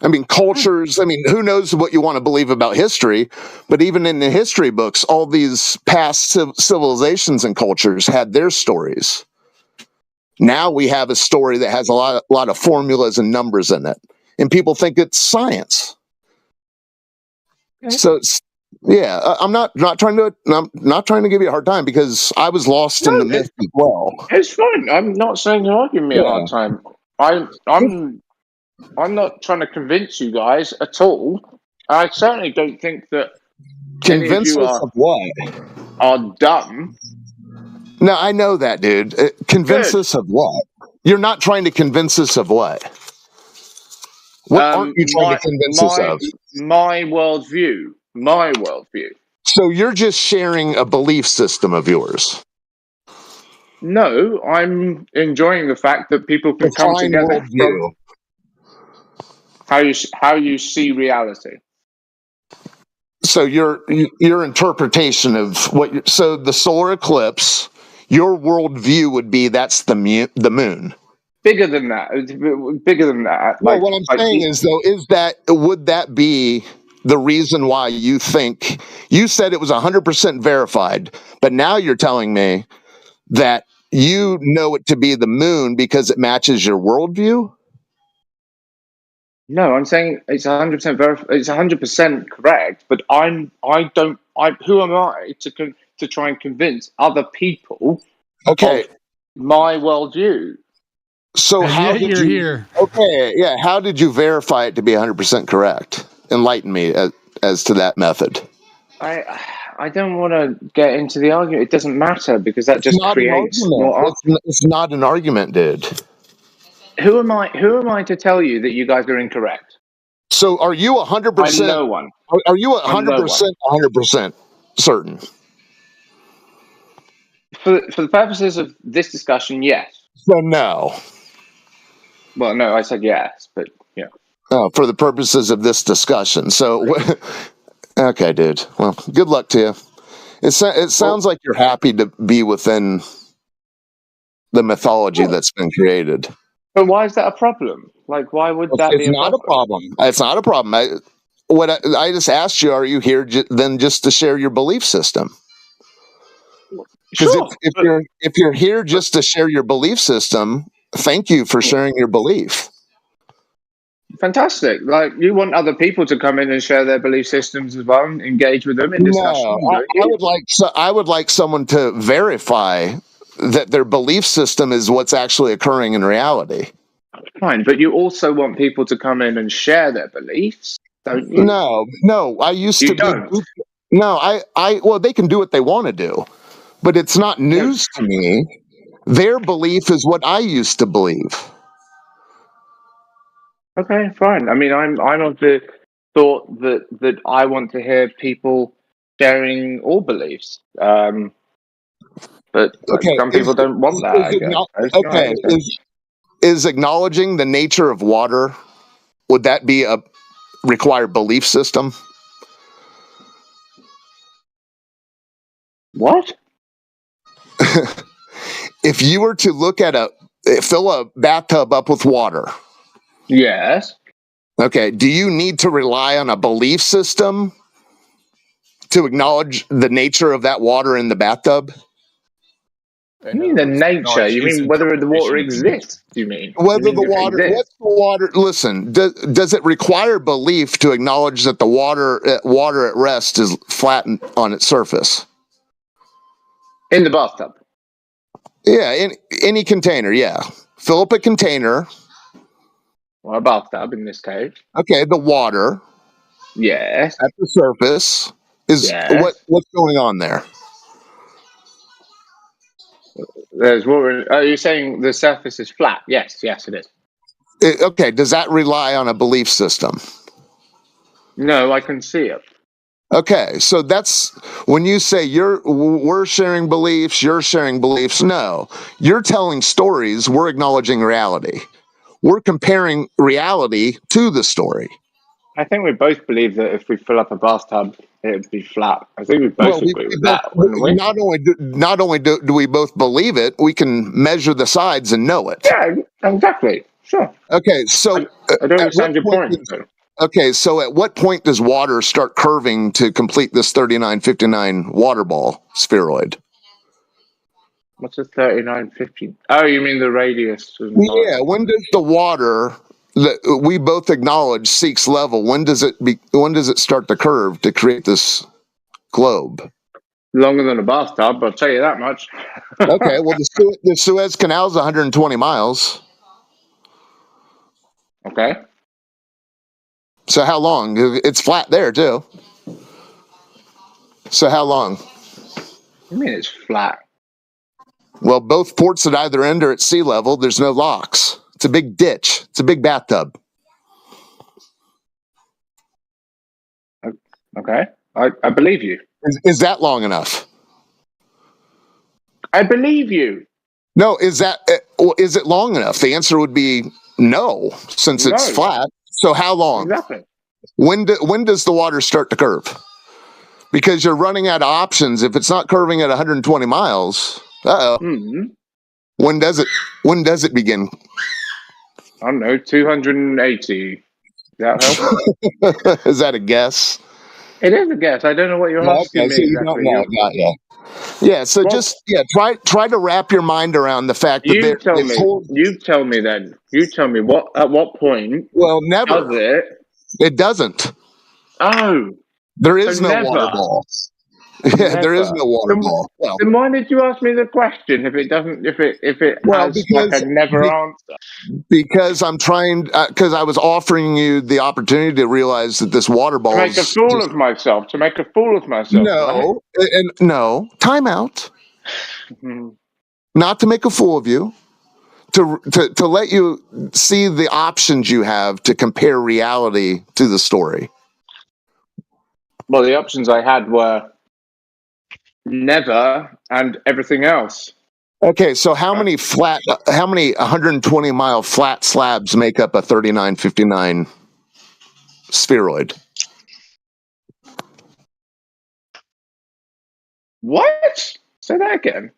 I mean, cultures, who knows what you want to believe about history, but even in the history books, all these past civilizations and cultures had their stories. Now we have a story that has a lot of formulas and numbers in it, and people think it's science. Okay. So I'm not trying to give you a hard time because I was lost in the myth as well. It's fine. I'm not saying you're giving me a hard time. I'm not trying to convince you guys at all. I certainly don't think that convince us of what are dumb. No, I know that, dude. Convince us of what? You're not trying to convince us of what? What aren't you trying to convince us of? My worldview. My worldview. So you're just sharing a belief system of yours. No, I'm enjoying the fact that people can come together from how you see reality. So your interpretation of so the solar eclipse, your worldview would be that's the moon. Bigger than that. Bigger than that. Well, what I'm saying is would that be the reason why you think you said it was 100% verified, but now you're telling me that you know it to be the moon because it matches your worldview? No, I'm saying it's 100% it's 100% correct, but who am I to try and convince other people of my worldview? So And how yet did you're you? here. Okay, yeah. How did you verify it to be 100% correct? Enlighten me as to that method. I don't want to get into the argument. It doesn't matter because that It's just not an creates argument. more. It's not an argument, dude. Who am I? Who am I to tell you that you guys are incorrect? So are you 100%? I'm no one. Are you I'm no one. 100% certain? For the purposes of this discussion, yes. So no. Well, no, I said yes, but yeah. For the purposes of this discussion. So, okay, dude. Well, good luck to you. It sounds like you're happy to be within the mythology that's been created. But why is that a problem? Like, why would that be It's not a problem? It's not a problem. I just asked you, are you here then just to share your belief system? Because Sure, if you're here just to share your belief system, thank you for sharing your belief. Fantastic. Like, you want other people to come in and share their belief systems as well and engage with them in discussion. No, I would like someone to verify that their belief system is what's actually occurring in reality. Fine, but you also want people to come in and share their beliefs, don't you? No, I used to be. No, well, they can do what they want to do, but it's not news to me. Their belief is what I used to believe. Okay, fine. I mean, I'm of the thought that I want to hear people sharing all beliefs. But some people don't want that. I guess. Is acknowledging the nature of water, would that be a required belief system? What? If you were to look at fill a bathtub up with water. Yes. Okay. Do you need to rely on a belief system to acknowledge the nature of that water in the bathtub? You mean the nature? You mean whether the water exists? You mean whether the water? What's the water? Listen, does it require belief to acknowledge that the water at rest is flat on its surface? In the bathtub. Yeah, in any container. Yeah, fill up a container. Or a bathtub in this case. Okay, the water. Yes. At the surface is what's going on there? There's water. Are you saying the surface is flat? Yes, it is. Okay, does that rely on a belief system? No, I can see it. Okay, so that's when you say we're sharing beliefs, you're sharing beliefs. No, you're telling stories, we're acknowledging reality. We're comparing reality to the story. I think we both believe that if we fill up a bathtub, it would be flat. I think we both agree with that, wouldn't we? Not only do we both believe it, we can measure the sides and know it. Yeah, exactly. Sure. Okay, so I don't understand your point. Okay, so at what point does water start curving to complete this 3959 water ball spheroid? What's a 3950? Oh, you mean the radius? Yeah, when does the water that we both acknowledge seeks level, when does it start to curve to create this globe? Longer than a bathtub, I'll tell you that much. Okay, well the Suez Canal is 120 miles. Okay. So how long? It's flat there too. So how long? You mean it's flat? Well, both ports at either end are at sea level. There's no locks. It's a big ditch. It's a big bathtub. Okay. I believe you. Is that long enough? I believe you. No, is it long enough? The answer would be no, since it's flat. So how long? Exactly. When does the water start to curve? Because you're running out of options. If it's not curving at 120 miles, Mm-hmm. When does it begin? I don't know, 280. Does that help? Is that a guess? It is a guess. I don't know what you're asking me exactly. Yeah, so try to wrap your mind around the fact that you tell me then. You tell me at what point. Well, never. Does it? It doesn't. Oh. There is no water ball. Yeah, there is Never. no water ball. Well, Then why did you ask me the question if it doesn't? If it well, has like a never answer? because I'm trying, because I was offering you the opportunity to realize that this water To ball make a is fool of myself. To make a fool of myself. Right? no, and no, time out. Hmm. Not to make a fool of you, to let you see the options you have to compare reality to the story. Well, the options I had were never and everything else. Okay, so how many 120 mile flat slabs make up a 3959 spheroid? What? Say that again.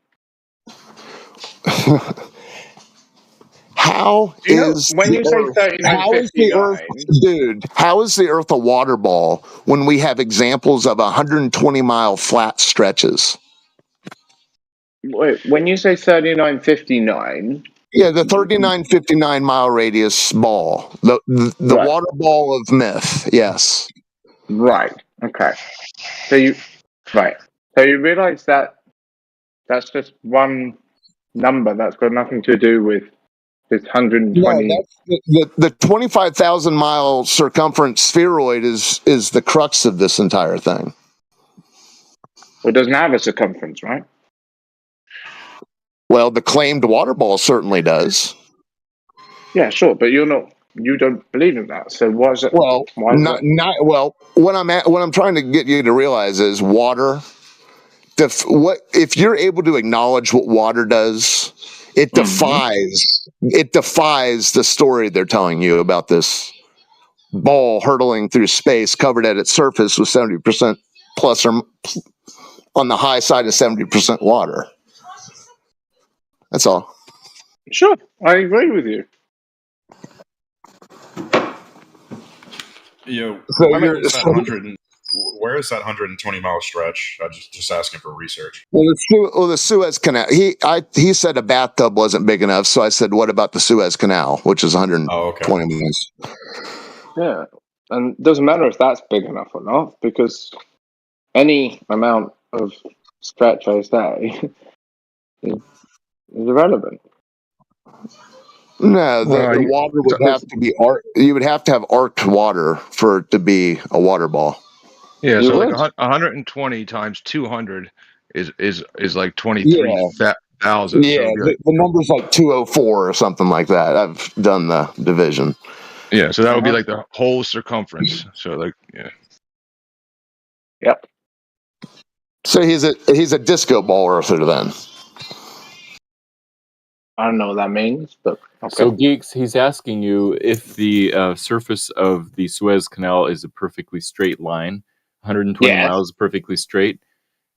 How You know, is when the you say Earth? How is the Earth, 3959, dude? How is the Earth a water ball when we have examples of 120 mile flat stretches? wait, when you say 3959, Yeah, the 3959 mile radius ball, the right, water ball of myth. Yes. right, okay. So you realize that that's just one number. That's got nothing to do with this No, 120. that's the 25,000 mile circumference spheroid is the crux of this entire thing. Well, it doesn't have a circumference, right? Well, the claimed water ball certainly does. Yeah, sure, but you don't believe in that. So why is it? Well, Why is that? well. What I'm trying to get you to realize is water. What if you're able to acknowledge what water does? It defies the story they're telling you about this ball hurtling through space, covered at its surface with 70% plus or on the high side of 70% water. That's all. Sure, I agree with you. So When you're is that so, 100? Where is that 120 mile stretch? I just asking for research. well, the Suez Canal. He said a bathtub wasn't big enough, so I said, "What about the Suez Canal, which is 120 miles?" Yeah, and it doesn't matter if that's big enough or not, because any amount of stretch I say is irrelevant. No, Well, the water would have to be you would have to have arced water for it to be a water ball. yeah, You so like would. 120 times 200 is like Yeah, 23,000. So it'd be like, the number's like 204 or something like that. I've done the division. yeah, so that would be Uh-huh. like the whole circumference. So like, yeah. Yep. So he's a disco ball earther then. I don't know what that means, but okay. So, Geeks, he's asking you if the surface of the Suez Canal is a perfectly straight line, 120 Yes. miles perfectly straight,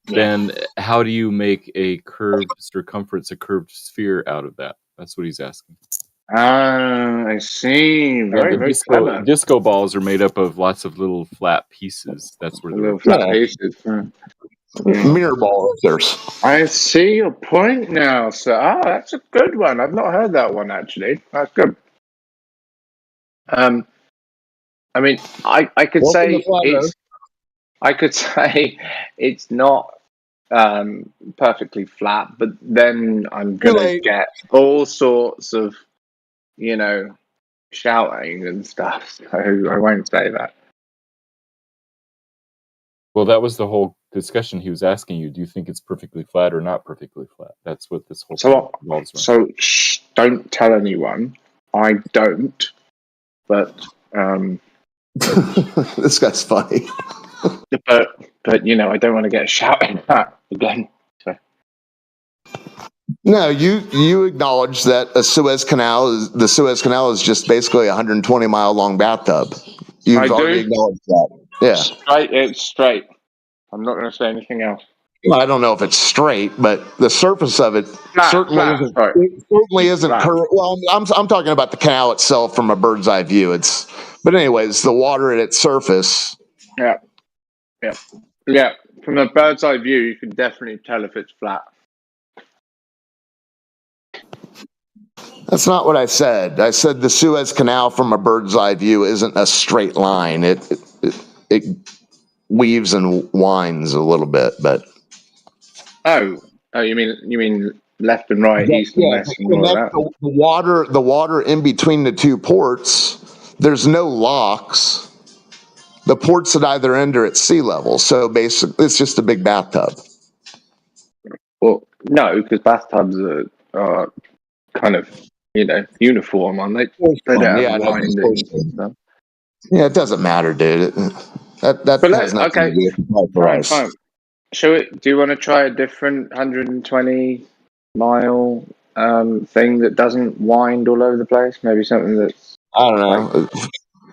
then how do you make a curved circumference, a curved sphere out of that? That's what he's asking. I see. Very, very clever. Disco balls are made up of lots of little flat pieces. That's where Little flat pieces. Mirror ball earthers. I see your point now, sir. Ah, that's a good one. I've not heard that one actually. That's good. I mean, I could Welcome say to Flat Earth. I could say it's not perfectly flat, but then I'm gonna get all sorts of, shouting and stuff. So I won't say that. Well, that was the whole discussion. He was asking you, do you think it's perfectly flat or not perfectly flat? That's what this whole thing revolves around. So shh, don't tell anyone. I don't. But this guy's funny. but I don't want to get shouted at again. So. No, you acknowledge that the Suez Canal is just basically a 120 mile long bathtub. You've already acknowledged that. Yeah. It's straight. I'm not going to say anything else. Well, I don't know if it's straight, but the surface of it certainly isn't curved. Well, I'm talking about the canal itself from a bird's eye view. But anyways, the water at its surface. Yeah. From a bird's eye view, you can definitely tell if it's flat. That's not what I said. I said the Suez Canal from a bird's eye view isn't a straight line. It weaves and winds a little bit, but Oh, you mean left and right, east and west, and all that? the water in between the two ports. There's no locks. The ports at either end are at sea level, so basically it's just a big bathtub. Well, no, because bathtubs are kind of uniform, aren't they? They don't have windings and stuff. Yeah, it doesn't matter, dude. That has nothing to do with price. Fine. Do you want to try a different 120-mile thing that doesn't wind all over the place? Maybe something that's I don't know.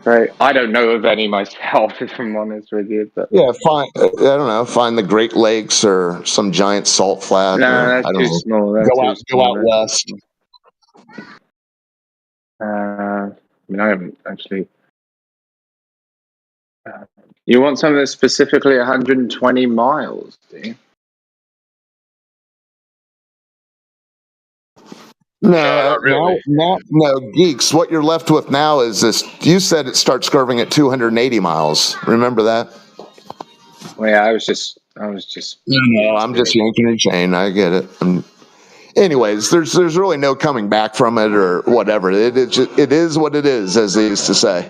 Right. I don't know of any myself, if I'm honest with you. But yeah, I don't know. Find the Great Lakes or some giant salt flat. No, that's too small. Go out west. I haven't actually. You want something that's specifically 120 miles, do you? No, no, geeks. What you're left with now is this. You said it starts curving at 280 miles. Remember that? Well, yeah, I was just. No, I'm just yanking a chain. I get it. Anyways, there's really no coming back from it or whatever. It is what it is, as they used to say.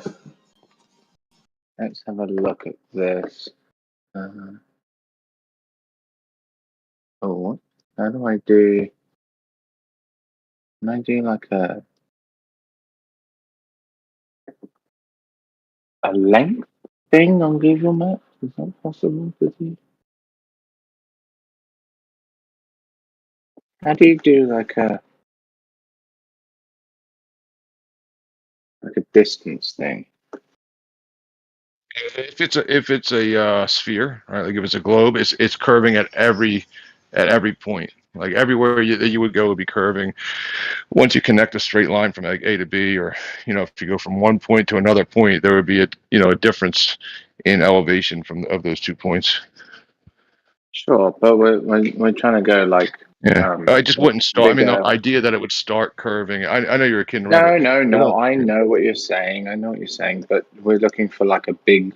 Let's have a look at this. How do I do? Can I do like a length thing on Google Maps? Is that possible to do? How do you do like a distance thing? If it's a sphere, right? Like if it's a globe, it's curving at every point. Like everywhere you would go would be curving. Once you connect a straight line from like A to B, or if you go from one point to another point, there would be a difference in elevation of those 2 points. Sure, but we're trying to go like. Yeah, I just wouldn't start. I mean, the idea that it would start curving. I know you're kidding No. around. I know what you're saying. I know what you're saying, but we're looking for like a big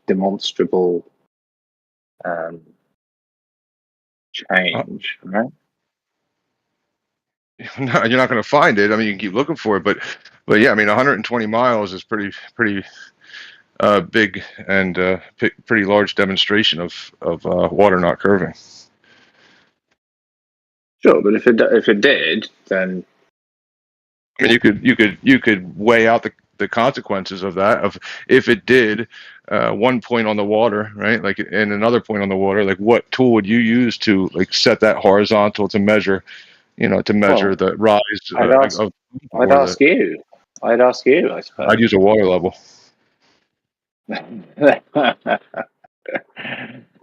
demonstrable change, right? No, you're not going to find it. I mean, you can keep looking for it, but yeah, I mean, 120 miles is pretty big and pretty large demonstration of water not curving. Sure, but if it did, then I mean, you could weigh out the consequences of that. Of if it did, 1 point on the water, right? Like, and another point on the water. Like, what tool would you use to like set that horizontal to measure? The rise. I'd ask you. I suppose. I'd use a water level.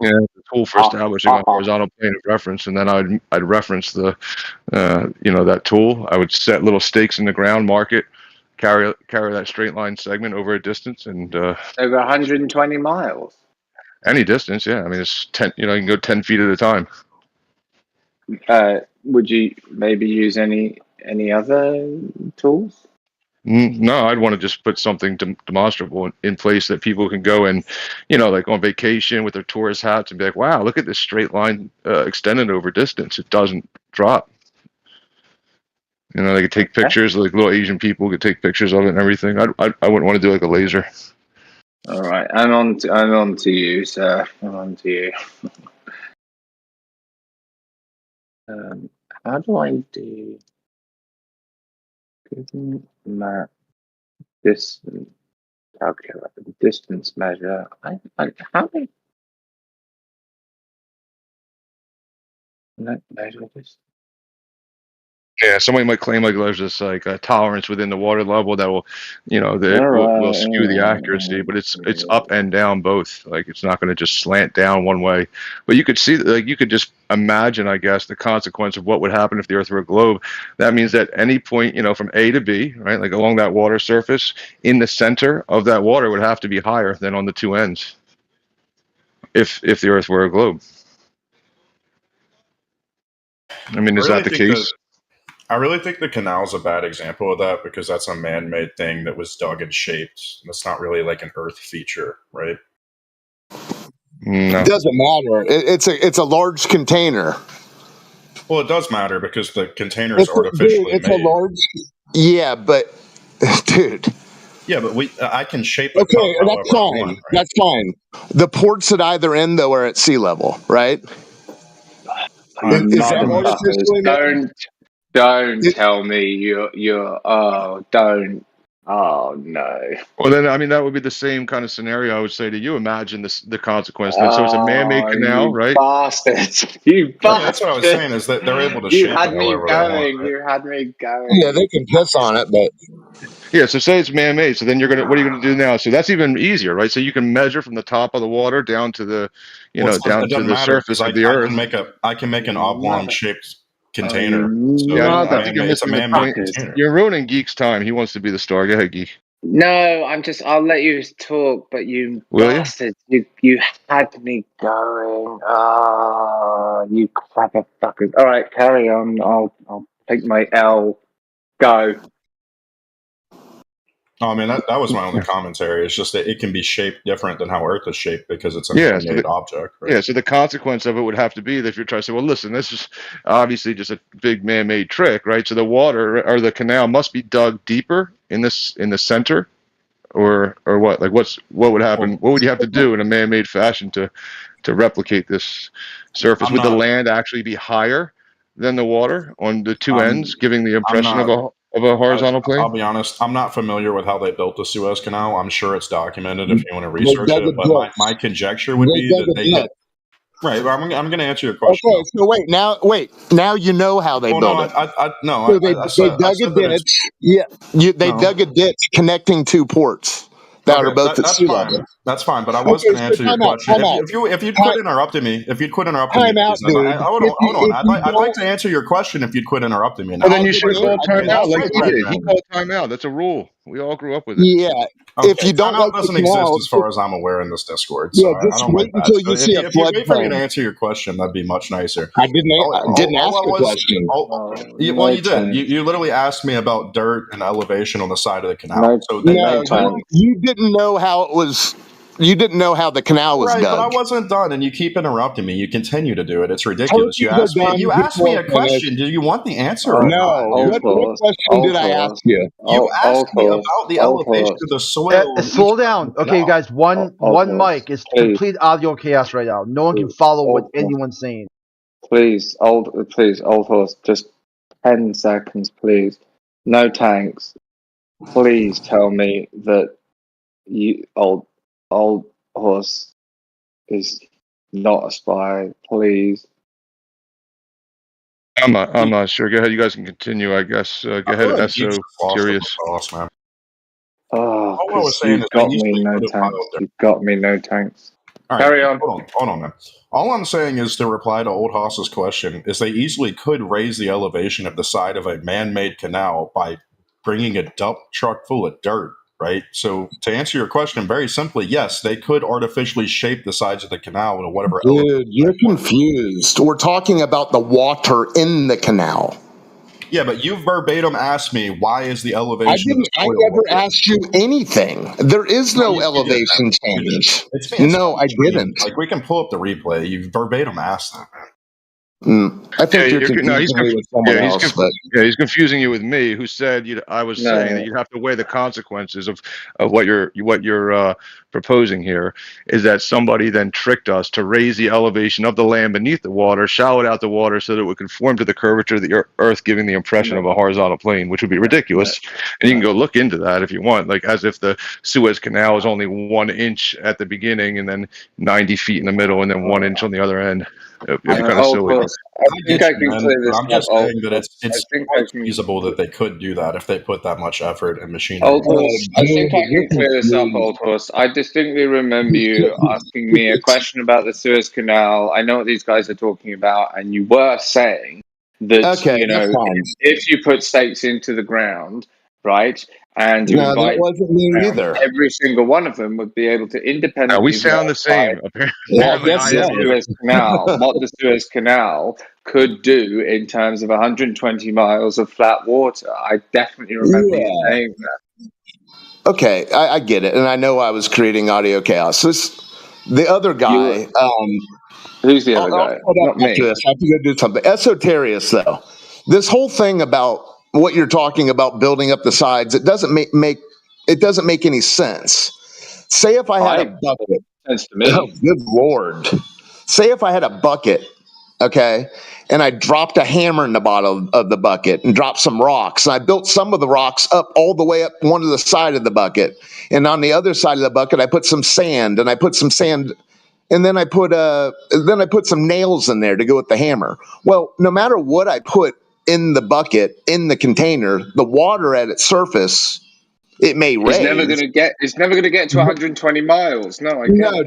Yeah, the tool for establishing a horizontal plane of reference, and then I'd reference the, that tool. I would set little stakes in the ground, mark it, carry that straight line segment over a distance, and over 120 miles. Any distance, yeah. I mean, it's 10. You can go 10 feet at a time. Would you maybe use any other tools? No, I'd want to just put something demonstrable in place that people can go and, like on vacation with their tourist hats and be like, wow, look at this straight line extended over distance. It doesn't drop. They could take pictures, like little Asian people could take pictures of it and everything. I wouldn't want to do like a laser. All right. I'm on to you, sir. I'm on to you. How do I do Google Map distance calculator, distance measure? How do I measure this? Yeah, somebody might claim like there's this like a tolerance within the water level that will, will skew the accuracy, but it's up and down both. Like it's not going to just slant down one way. But you could see, like you could just imagine, I guess, the consequence of what would happen if the Earth were a globe. That means that any point, from A to B, right, like along that water surface, in the center of that water would have to be higher than on the two ends. If the Earth were a globe. I mean, is that the case? I really think the canal's a bad example of that because that's a man-made thing that was dug and shaped. That's not really like an Earth feature, right? No. It doesn't matter. It's a large container. Well, it does matter because the container is Dude, artificially it's made. a large. Yeah, but dude. Yeah, but I can shape a cup Okay, however that's I fine. want, right? That's fine. The ports at either end, though, are at sea level, right? Is that artificially made? Don't tell me you're don't. Oh no. Well, then, I mean, that would be the same kind of scenario I would say to you. Imagine the consequence. Then, so it's a man-made canal, You right? bastard. You Yeah, that's what I was bastard. saying is that they're able to You shape had it me however they want. going. Right? You had me going. Yeah, they can piss on it, but Yeah, so say it's man-made. So then what are you gonna do now? So that's even easier, right? So you can measure from the top of the water down to the, Well, down it to doesn't the matter because surface of the earth. I can make an oblong shaped container. So Yeah, I I think mean, you're it's a missing the man-made point. container. You're ruining Geek's time. He wants to be the star. Go ahead, Geek. No, I'll let you talk, but you Will you? bastard, you had me going. Ah, you clever fuckers. All right, carry on. I'll take my L. Go. Oh, I mean, that was my only commentary. It's just that it can be shaped different than how Earth is shaped because it's a Yeah, man-made object. Right? Yeah, so the consequence of it would have to be that if you're trying to say, well, listen, this is obviously just a big man-made trick, right? So the water or the canal must be dug deeper in the center, or what? Like, what would happen? What would you have to do in a man-made fashion to replicate this surface? Would the land actually be higher than the water on the two ends, giving the impression of a horizontal plane? I'll be honest. I'm not familiar with how they built the Suez Canal. I'm sure it's documented if you want to they research dug it. a But ditch. my conjecture would They be dug that a they did. ditch. Right. But I'm going to answer your question. Okay, so wait. Now you know how they Well, built no, it. no. So I they said dug a that it's ditch. Yeah, they No. dug a ditch connecting two ports that are Okay, both at that's sea fine. level. That's fine. But I was going to answer your question. If you'd quit interrupting me, Time out, please, then dude. hold on. I'd like to answer your question if you'd quit interrupting me. Well, Now. then you should have called timeout like he did. He He called timeout. That's a rule. We all grew up with it. Yeah. If you don't timeout like the doesn't exist canal, as far as I'm aware in this Discord, yeah, so I just don't wait like that. until So you see a if you wait for me to floodplain. answer your question, that'd be much nicer. I didn't ask a question. Well, you did. You literally asked me about dirt and elevation on the side of the canal. No, you didn't know how it was. You didn't know how the canal was Right, but I dug. wasn't done, and you keep interrupting me. You continue to do it. It's ridiculous. You Turkeys are asked me. You done asked me a before finished. question. Do you want the answer or No. not? dude? What question did I ask you? You asked me about the elevation of the soil. Slow down. Okay, you guys, one mic is complete audio chaos right now. No one can follow what anyone's saying. Please, old horse, just 10 seconds, please. No tanks. Please tell me that you old horse is not a spy. Please. I'm not sure. Go ahead. You guys can continue. I guess. Go ahead. So curious. Oh, All I was because saying you've is got they me usually no put it tanks. piled there. You've got me no tanks. All right, Carry on. Hold on, man. All I'm saying is to reply to Old Haas's question is they easily could raise the elevation of the side of a man-made canal by bringing a dump truck full of dirt, right? So to answer your question very simply, yes, they could artificially shape the sides of the canal to whatever Dude, you're confused. We're talking about the water in the canal. Yeah, but you verbatim asked me why is the elevation I of the soil never asked you anything. There is no elevation change. No, I didn't. Like we can pull up the replay. You verbatim asked that, man. I think you're confusing me with someone else. But He's confusing you with me, who said I was saying that you'd have to weigh the consequences of what you're proposing here. Is that somebody then tricked us to raise the elevation of the land beneath the water, shallowed out the water so that it would conform to the curvature of the Earth, giving the impression of a horizontal plane, which would be ridiculous. And you can go look into that if you want, like as if the Suez Canal is only 1 inch at the beginning and then 90 feet in the middle and then 1 inch on the other end. It'd be kind of silly. I think I can clear this I'm just up. saying that it's quite feasible that they could do that if they put that much effort and machinery. Old horse, I think I can clear this up, old horse. I distinctly remember you asking me a question about the Suez Canal. I know what these guys are talking about, and you were saying that if you put stakes into the ground, right, and you invite that wasn't me either. every single one of them would be able to independently. We sound the same. Apparently, what the Suez Canal could do in terms of 120 miles of flat water. I definitely remember you saying that. Okay, I get it, and I know I was creating audio chaos. The other guy. Who's the other guy? Not me. This. I have to go do something. Esoterius, though. This whole thing about what you're talking about building up the sides, it doesn't make any sense. Say if I had a bucket. Sense to me. Oh, good Lord. Say if I had a bucket, okay, and I dropped a hammer in the bottom of the bucket and dropped some rocks. And I built some of the rocks up all the way up one of the side of the bucket. And on the other side of the bucket, I put some sand, and I put some sand, and then I put some nails in there to go with the hammer. Well, no matter what I put in the bucket, in the container, the water at its surface, it may raise. It's never gonna get to 120 miles. No, I get No,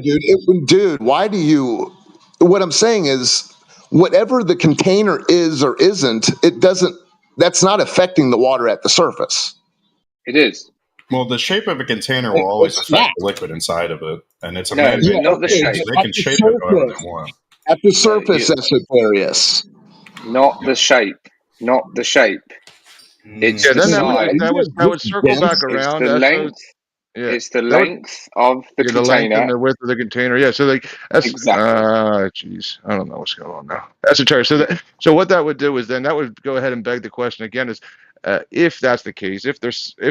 dude. Why do you? What I'm saying is, whatever the container is or isn't, it doesn't. That's not affecting the water at the surface. It is. Well, the shape of a container will always affect the liquid inside of it, and it's a not the shape. They can shape it however they want. At the surface, Esoterius. Not the shape. Not the shape. It's Yeah, the then size. that would circle back around. It's the length. Yeah. It's the length of the The container. length and the width of the container. Yeah, so like that's jeez, I don't know what's going on now. Esoteric. So what that would do is then that would go ahead and beg the question again: is if that's the case, if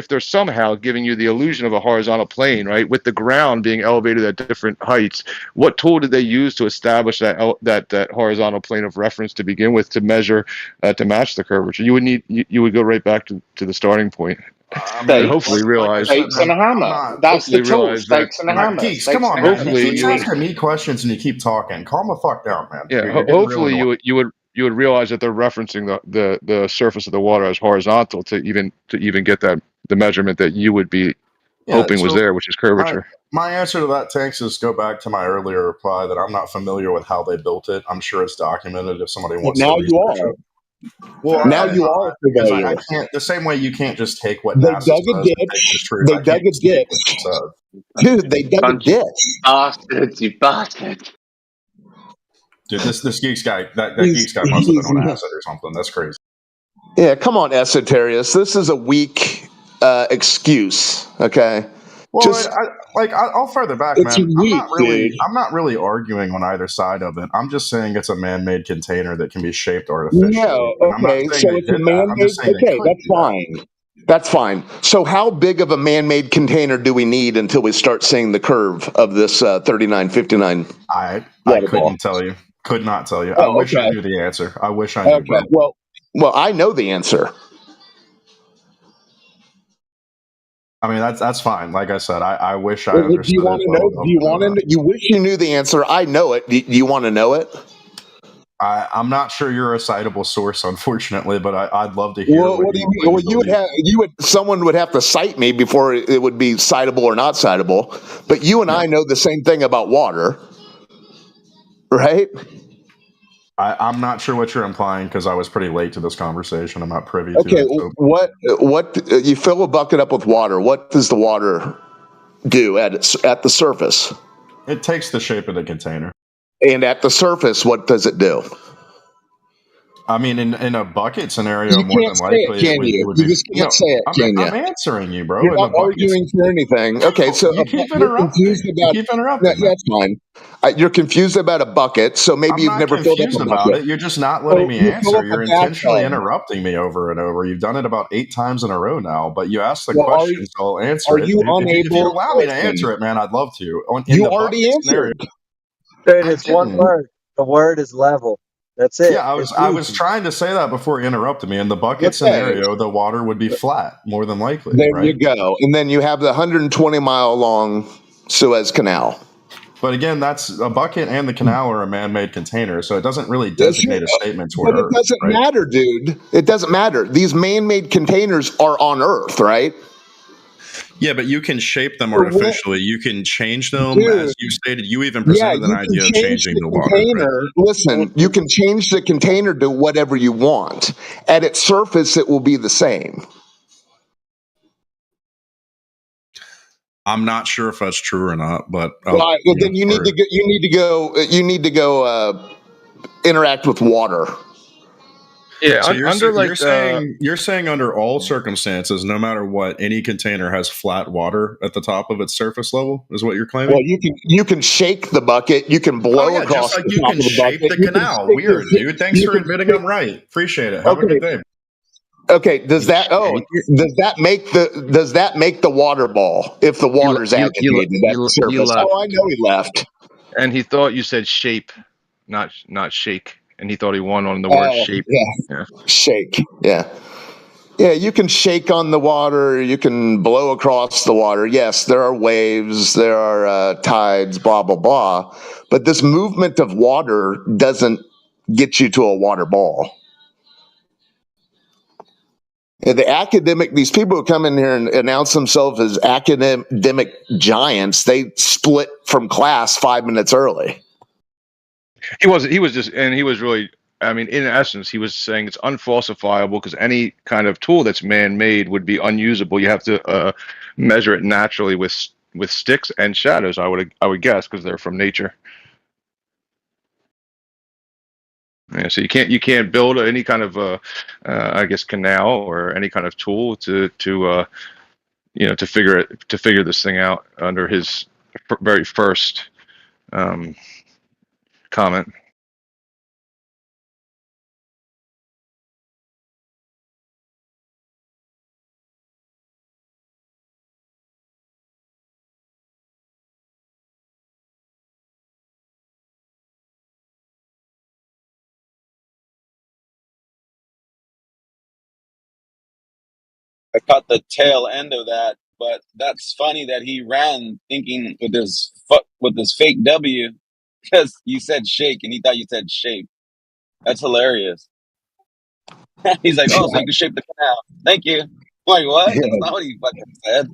they're somehow giving you the illusion of a horizontal plane, right, with the ground being elevated at different heights, what tool did they use to establish that horizontal plane of reference to begin with to measure to match the curvature? You would go right back to the starting point. Hopefully realize stakes and a hammer. That's the tool. Stakes and a hammer. Geeks, come on, man. You keep asking me questions and you keep talking. Calm the fuck down, man. Yeah, hopefully you would realize that they're referencing the surface of the water as horizontal to even get the measurement that you would be hoping was there, which is curvature. My answer to that, Tanks, is go back to my earlier reply that I'm not familiar with how they built it. I'm sure it's documented if somebody wants to. Now you are. Well, now you are familiar. I can't. The same way you can't just take what they NASA dug a says ditch. They dug a ditch. Dude, they dug a ditch. Bastards, you bastard. Dude, this geeks guy, that geeks guy must have been on acid or something. That's crazy. Yeah, come on, Esoterius. This is a weak excuse. Okay. Well, I'll further back, it's man. Weak, I'm not really arguing on either side of it. I'm just saying it's a man-made container that can be shaped artificially. No, okay, so it's a man-made. Okay, that's fine. That's fine. So, how big of a man-made container do we need until we start seeing the curve of this 3959? I couldn't tell you. Could not tell you. I wish I knew the answer. I wish I knew. Okay. Well, I know the answer. I mean, that's fine. Like I said, I wish I understood. Do you want to know? Do you want to? You wish you knew the answer. I know it. Do you want to know it? I'm not sure you're a citable source, unfortunately, but I'd love to hear. Well, what do you mean? Well, someone would have to cite me before it would be citable or not citable. But you and I know the same thing about water, right? I'm not sure what you're implying because I was pretty late to this conversation. I'm not privy to it. Okay, what you fill a bucket up with water. What does the water do at the surface? It takes the shape of the container. And at the surface, what does it do? I mean, in a bucket scenario, more than likely, you just can't say it, can you? I'm answering you, bro. You're not arguing for anything. Okay, so you keep interrupting. You keep interrupting. That's fine. You're confused about a bucket, so maybe you've never filled up a bucket. About it. You're just not letting me answer. You're intentionally interrupting me over and over. You've done it about 8 times in a row now. But you asked the question, so I'll answer it. Are you unable? If you allow me to answer it, man, I'd love to. You already answered. Dude, it's one word. The word is level. That's it. Yeah, I was trying to say that before you interrupted me. In the bucket scenario, the water would be flat, more than likely. There you go. And then you have the 120-mile long Suez Canal. But again, that's a bucket and the canal are a man-made container, so it doesn't really designate a statement toward Earth. But it doesn't matter, dude. It doesn't matter. These man-made containers are on Earth, right? Yeah, but you can shape them artificially. You can change them, as you stated. You even presented an idea of changing the water. Right? Listen, you can change the container to whatever you want. At its surface, it will be the same. I'm not sure if that's true or not, but well, then you need to go interact with water. Yeah, So under like you're saying under all circumstances, no matter what, any container has flat water at the top of its surface level, is what you're claiming? Well, you can shake the bucket, you can blow across just like the you top can of the shape bucket. the you can canal. stick Weird, your- dude. Thanks you for can admitting stick- I'm right. Appreciate it. Have a good day. Okay, does that make the water ball if the water's agitated at the surface? left. Oh, I know he left. And he thought you said shape, not shake. And he thought he won on the word shape. Yeah. Shake. Yeah. Yeah, you can shake on the water, you can blow across the water. Yes, there are waves, there are tides, blah, blah, blah. But this movement of water doesn't get you to a water ball. These people who come in here and announce themselves as academic giants, they split from class 5 minutes early. He was really, I mean, in essence, he was saying it's unfalsifiable because any kind of tool that's man-made would be unusable. You have to measure it naturally with sticks and shadows. I would guess because they're from nature. Yeah, so you can't build any kind of I guess canal or any kind of tool to figure this thing out under his very first comment. I caught the tail end of that, but that's funny that he ran thinking with his fake W because you said shake and he thought you said shape. That's hilarious. He's like, oh, so you can shape the canal. Thank you. I'm like, what? That's not what he fucking said.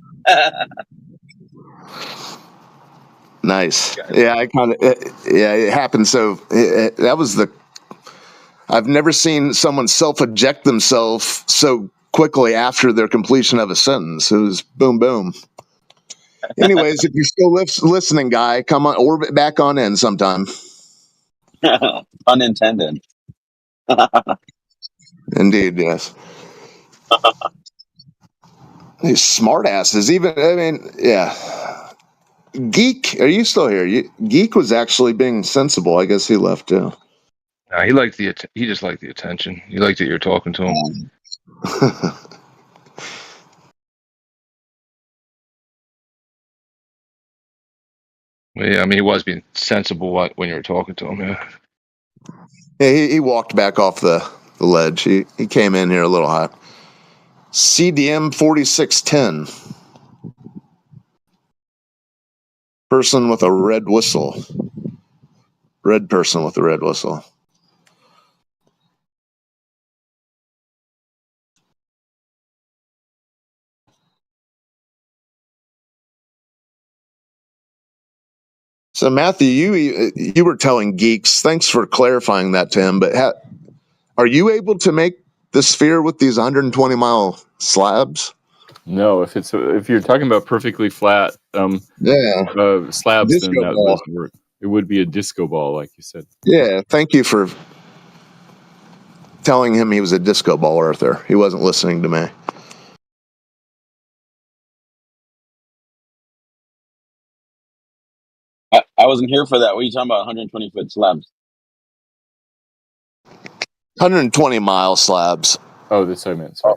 Nice. Yeah, it happened. So that was I've never seen someone self-eject themselves so quickly after their completion of a sentence. It was boom, boom. Anyways, if you're still listening, guy, come on, orbit back on in sometime. Unintended. Indeed, yes. These smartasses, yeah. Geek, are you still here? Geek was actually being sensible. I guess he left too. He just liked the attention. He liked that you're talking to him. Yeah, I mean, he was being sensible when you were talking to him. Yeah. Yeah, he walked back off the ledge. He came in here a little hot. CDM 4610. Person with a red whistle. Red person with a red whistle. So Matthew, you were telling geeks. Thanks for clarifying that to him. But are you able to make the sphere with these 120-mile slabs? No, if you're talking about perfectly flat slabs, Disco then that ball. doesn't work. It would be a disco ball, like you said. Yeah, thank you for telling him he was a disco ball, Arthur. He wasn't listening to me. I wasn't here for that. What are you talking about? 120-foot slabs. 120-mile slabs. Oh, that's what I meant. Sorry.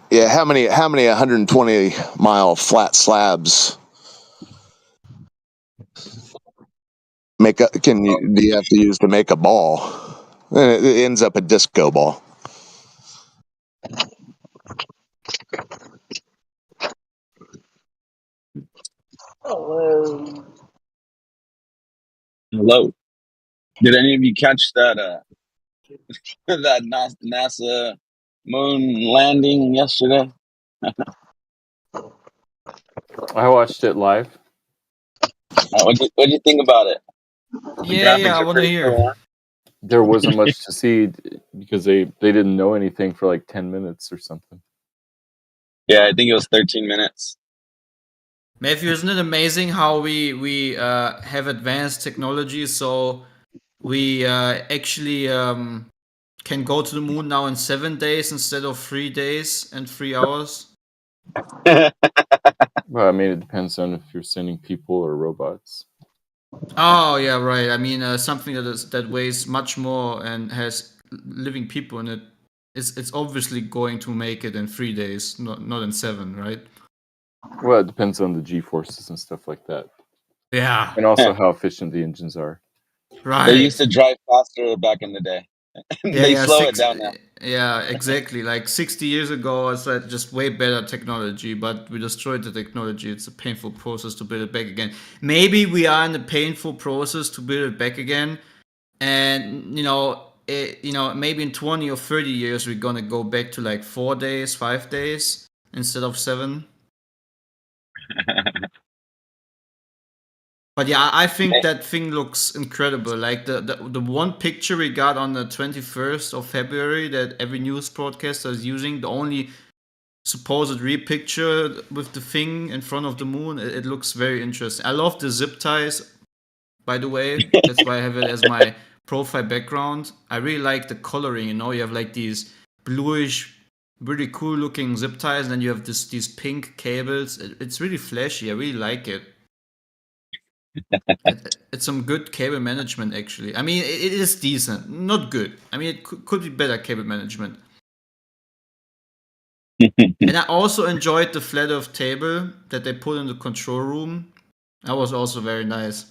Yeah, how many 120-mile flat slabs do you have to use to make a ball? And it ends up a disco ball. Hello. Did any of you catch that that NASA moon landing yesterday? I watched it live. What'd you think about it? The Yeah, graphics I are want to pretty hear. cool, huh? There wasn't much to see because they didn't know anything for like 10 minutes or something. Yeah, I think it was 13 minutes. Matthew, isn't it amazing how we have advanced technology? So we actually can go to the moon now in 7 days instead of 3 days and 3 hours? Well, I mean, it depends on if you're sending people or robots. Oh yeah, right. I mean, something that weighs much more and has living people in it. It's obviously going to make it in 3 days, not in 7, right? Well, it depends on the G-forces and stuff like that. Yeah. And also how efficient the engines are. Right. They used to drive faster back in the day. They slow it down now. Yeah, exactly. Like 60 years ago, I said just way better technology, but we destroyed the technology. It's a painful process to build it back again. Maybe we are in a painful process to build it back again, and maybe in 20 or 30 years we're gonna go back to like 4 days, 5 days instead of 7. But yeah, I think that thing looks incredible. Like the one picture we got on the 21st of February that every news broadcaster is using, the only supposed real picture with the thing in front of the moon, it looks very interesting. I love the zip ties, by the way. That's why I have it as my profile background. I really like the coloring, you have like these bluish, really cool looking zip ties, and then you have these pink cables. It's really flashy. I really like it. It's some good cable management, actually. I mean, it is decent, not good. I mean, it could be better cable management. And I also enjoyed the flat earth table that they put in the control room. That was also very nice.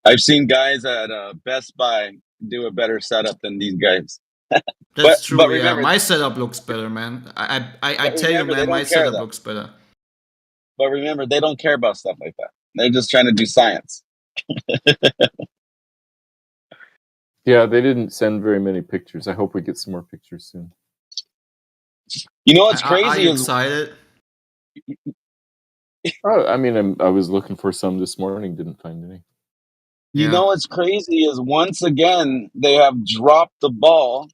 I've seen guys at Best Buy do a better setup than these guys. That's true. But Yeah, remember, my setup looks better, man. I tell you, man, my setup looks better. But remember, they don't care about stuff like that. They're just trying to do science. Yeah, they didn't send very many pictures. I hope we get some more pictures soon. You know what's crazy? Are you excited? I mean, I was looking for some this morning, didn't find any. You know what's crazy is once again they have dropped the ball,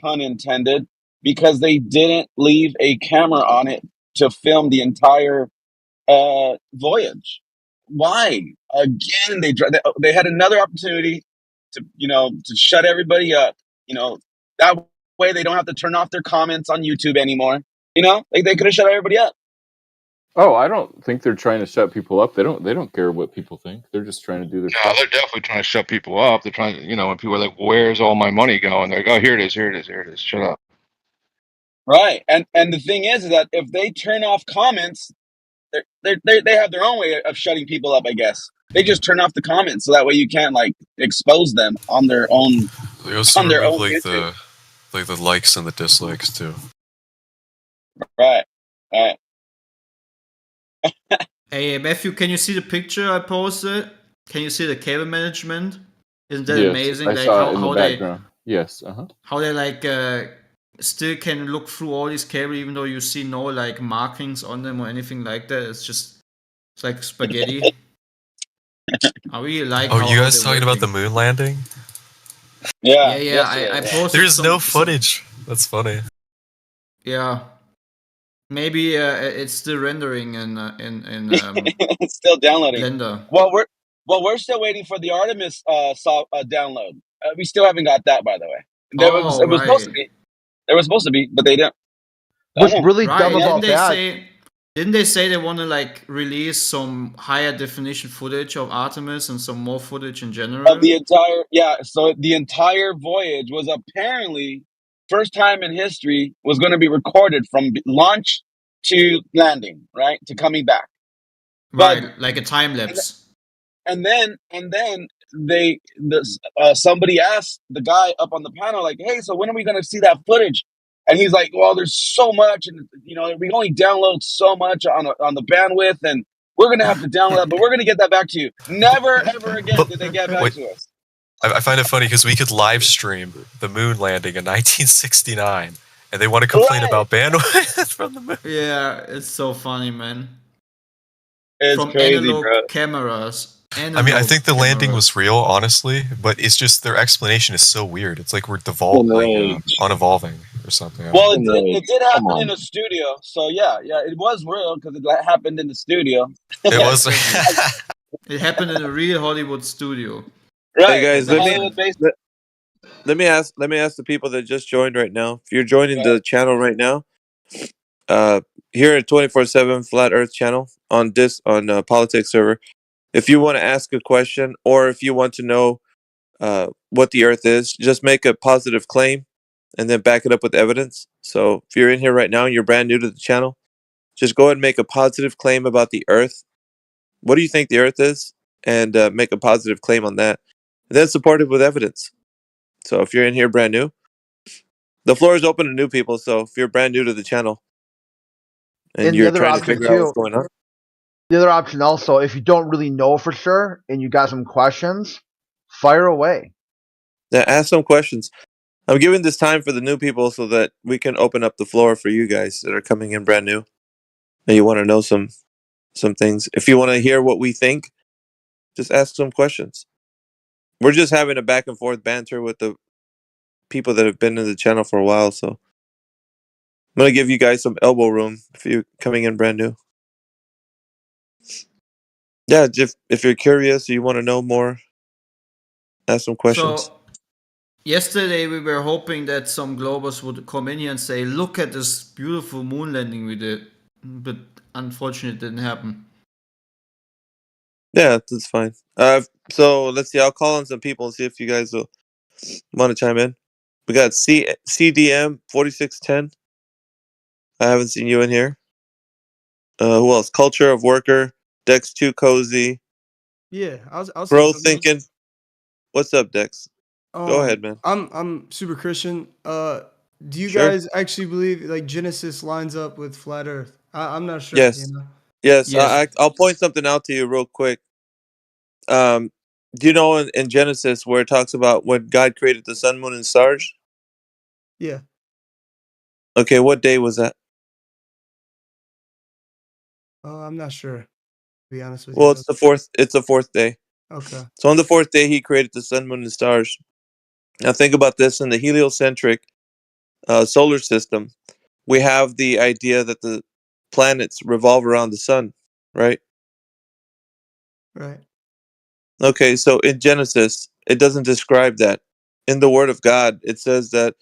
pun intended, because they didn't leave a camera on it to film the entire voyage. Why? Again, they had another opportunity to shut everybody up. That way they don't have to turn off their comments on YouTube anymore. They could have shut everybody up. Oh, I don't think they're trying to shut people up. They don't care what people think. They're just trying to do their stuff. They're definitely trying to shut people up. They're trying to, when people are like, "Where's all my money going?" They're like, "Oh, here it is, here it is, here it is. Shut up." Right, and the thing is that if they turn off comments, they have their own way of shutting people up. I guess they just turn off the comments so that way you can't expose them on their own. They also remove the likes and the dislikes too. Right. Hey Matthew, can you see the picture I posted? Can you see the cable management? Isn't that Yes, amazing? I saw it in the background. Yes. How they still can look through all these cables even though you see no markings on them or anything like that. It's like spaghetti. I really like. Oh, you guys talking about the moon landing? Yeah. I posted. There's no footage. That's funny. Yeah. Maybe it's still rendering in it's still downloading. Blender. Well, we're still waiting for the Artemis download. We still haven't got that, by the way. It was supposed to be. It was supposed to be, but they didn't. What's really dumb about that? Didn't they say they want to release some higher definition footage of Artemis and some more footage in general? So the entire voyage was apparently first time in history was going to be recorded from launch to landing, right? To coming back. Right, like a time lapse. And then somebody asked the guy up on the panel, like, "Hey, so when are we going to see that footage?" And he's like, "Well, there's so much, and we only download so much on the bandwidth, and we're going to have to download that, but we're going to get that back to you." Never, ever again did they get back to us. I find it funny because we could live stream the moon landing in 1969, and they want to complain about bandwidth from the moon. Yeah, it's so funny, man. It's from crazy, analog bro. Cameras. I mean, I think the landing was real, honestly, but it's just their explanation is so weird. It's like we're unevolving or something. Well, it did happen in a studio, so yeah, it was real because it happened in the studio. It was. It happened in a real Hollywood studio. Right. Hey guys, let me ask the people that just joined right now. If you're joining the channel right now, here at 24/7 Flat Earth channel on Politics server, if you want to ask a question or if you want to know what the Earth is, just make a positive claim and then back it up with evidence. So if you're in here right now and you're brand new to the channel, just go ahead and make a positive claim about the Earth. What do you think the Earth is? And make a positive claim on that. And then support it with evidence. So if you're in here brand new, the floor is open to new people. So if you're brand new to the channel and you're trying to figure out what's going on. The other option also, if you don't really know for sure and you got some questions, fire away. Yeah, ask some questions. I'm giving this time for the new people so that we can open up the floor for you guys that are coming in brand new. And you want to know some things. If you want to hear what we think, just ask some questions. We're just having a back and forth banter with the people that have been in the channel for a while, so I'm going to give you guys some elbow room if you're coming in brand new. Yeah, if you're curious or you want to know more, ask some questions. So, yesterday we were hoping that some Globers would come in here and say, look at this beautiful moon landing we did. But unfortunately it didn't happen. Yeah, that's fine. So let's see. I'll call on some people and see if you guys will want to chime in. We got CDM 4610. I haven't seen you in here. Who else? Culture of Worker, Dex 2 Cozy. Yeah, I'll Bro Thinking. What's up, Dex? Go ahead, man. I'm super Christian. Do you Sure. guys actually believe like Genesis lines up with flat Earth? I'm not sure. Yes. You know? Yes. I'll point something out to you real quick. Do you know in Genesis where it talks about when God created the sun, moon, and stars? Yeah. Okay, what day was that? I'm not sure. To be honest with Well, you. it's the fourth. It's the fourth day. Okay. So on the fourth day, he created the sun, moon, and stars. Now think about this: in the heliocentric solar system, we have the idea that the planets revolve around the sun, right? Right. Okay, so in Genesis, it doesn't describe that. In the Word of God, it says that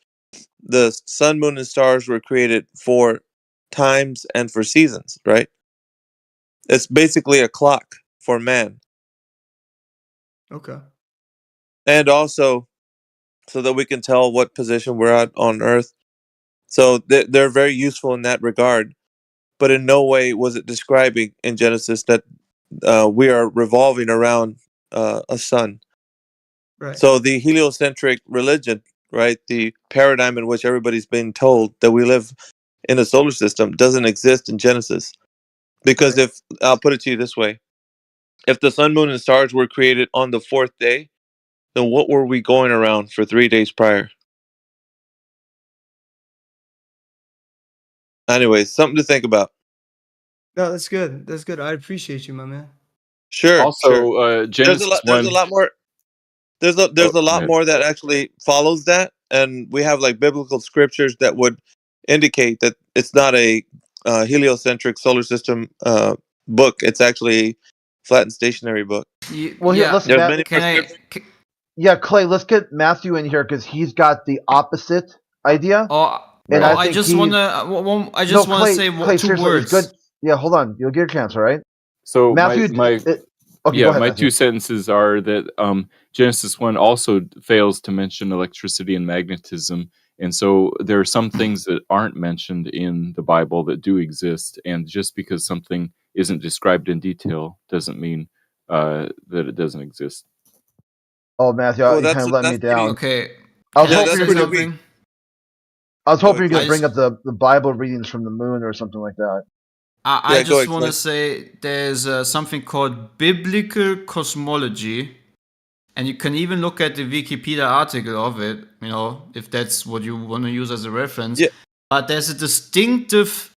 the sun, moon, and stars were created for times and for seasons, right? It's basically a clock for man. Okay. And also so that we can tell what position we're at on Earth. So they're very useful in that regard. But in no way was it describing in Genesis that we are revolving around a sun. Right. So the heliocentric religion, right, the paradigm in which everybody's being told that we live in a solar system doesn't exist in Genesis. Because if, I'll put it to you this way, if the sun, moon, and stars were created on the fourth day, then what were we going around for 3 days prior? Anyways, something to think about. No, that's good. That's good. I appreciate you, my man. Sure. Also, sure. Genesis There's a lot more. There's a lot more that actually follows that, and we have like biblical scriptures that would indicate that it's not a heliocentric solar system book. It's actually a flat and stationary book. Well, here, let's There's Matt, many more scriptures. yeah, Clay, let's get Matthew in here because he's got the opposite idea. And I just want to say Clay, two seriously, words. it's good. Yeah, hold on. You'll get your chance, all right? So Matthew, my okay, yeah, go ahead, my Matthew. 2 sentences are that Genesis 1 also fails to mention electricity and magnetism, and so there are some things that aren't mentioned in the Bible that do exist, and just because something isn't described in detail doesn't mean that it doesn't exist. Oh, Matthew, you kind of let me down. Okay. I was Can I hoping say you're something? gonna, I was hoping you're I gonna bring just- up the Bible readings from the moon or something like that. I just want to say there's something called biblical cosmology, and you can even look at the Wikipedia article of it, you know, if that's what you want to use as a reference. Yeah. But there's a distinctive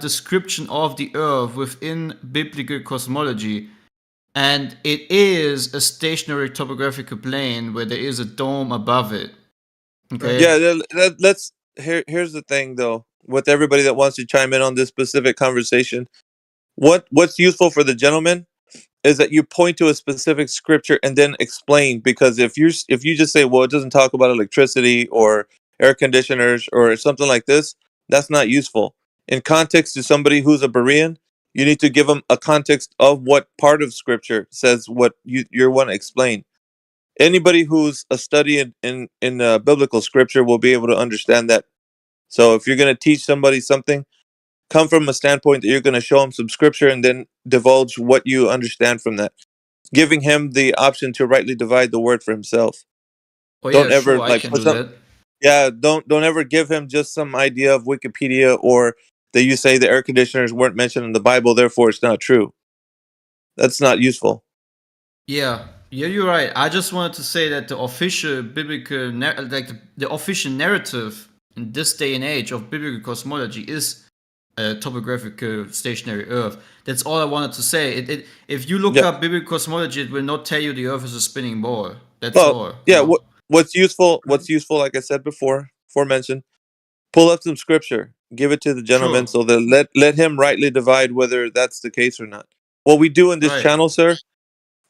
description of the Earth within biblical cosmology, and it is a stationary topographical plane where there is a dome above it. Okay. Yeah, let's. Here's the thing, though, with everybody that wants to chime in on this specific conversation. What's useful for the gentleman is that you point to a specific scripture and then explain. Because if you just say, well, it doesn't talk about electricity or air conditioners or something like this, that's not useful. In context to somebody who's a Berean, you need to give them a context of what part of scripture says what you want to explain. Anybody who's a study in biblical scripture will be able to understand that. So if you're going to teach somebody something, come from a standpoint that you're going to show him some scripture and then divulge what you understand from that, giving him the option to rightly divide the word for himself. Oh Don't yeah, ever sure, I like can put do some, that. yeah, don't ever give him just some idea of Wikipedia or that you say the air conditioners weren't mentioned in the Bible, therefore it's not true. That's not useful. Yeah, you're right. I just wanted to say that the official biblical, the official narrative in this day and age of biblical cosmology is a topographical stationary Earth. That's all I wanted to say. If you look Yeah. up biblical cosmology, it will not tell you the Earth is a spinning ball. That's Well, all. yeah. No. What's useful? Like I said aforementioned, pull up some scripture, give it to the gentleman, Sure. so that let him rightly divide whether that's the case or not. What we do in this Right. channel, sir,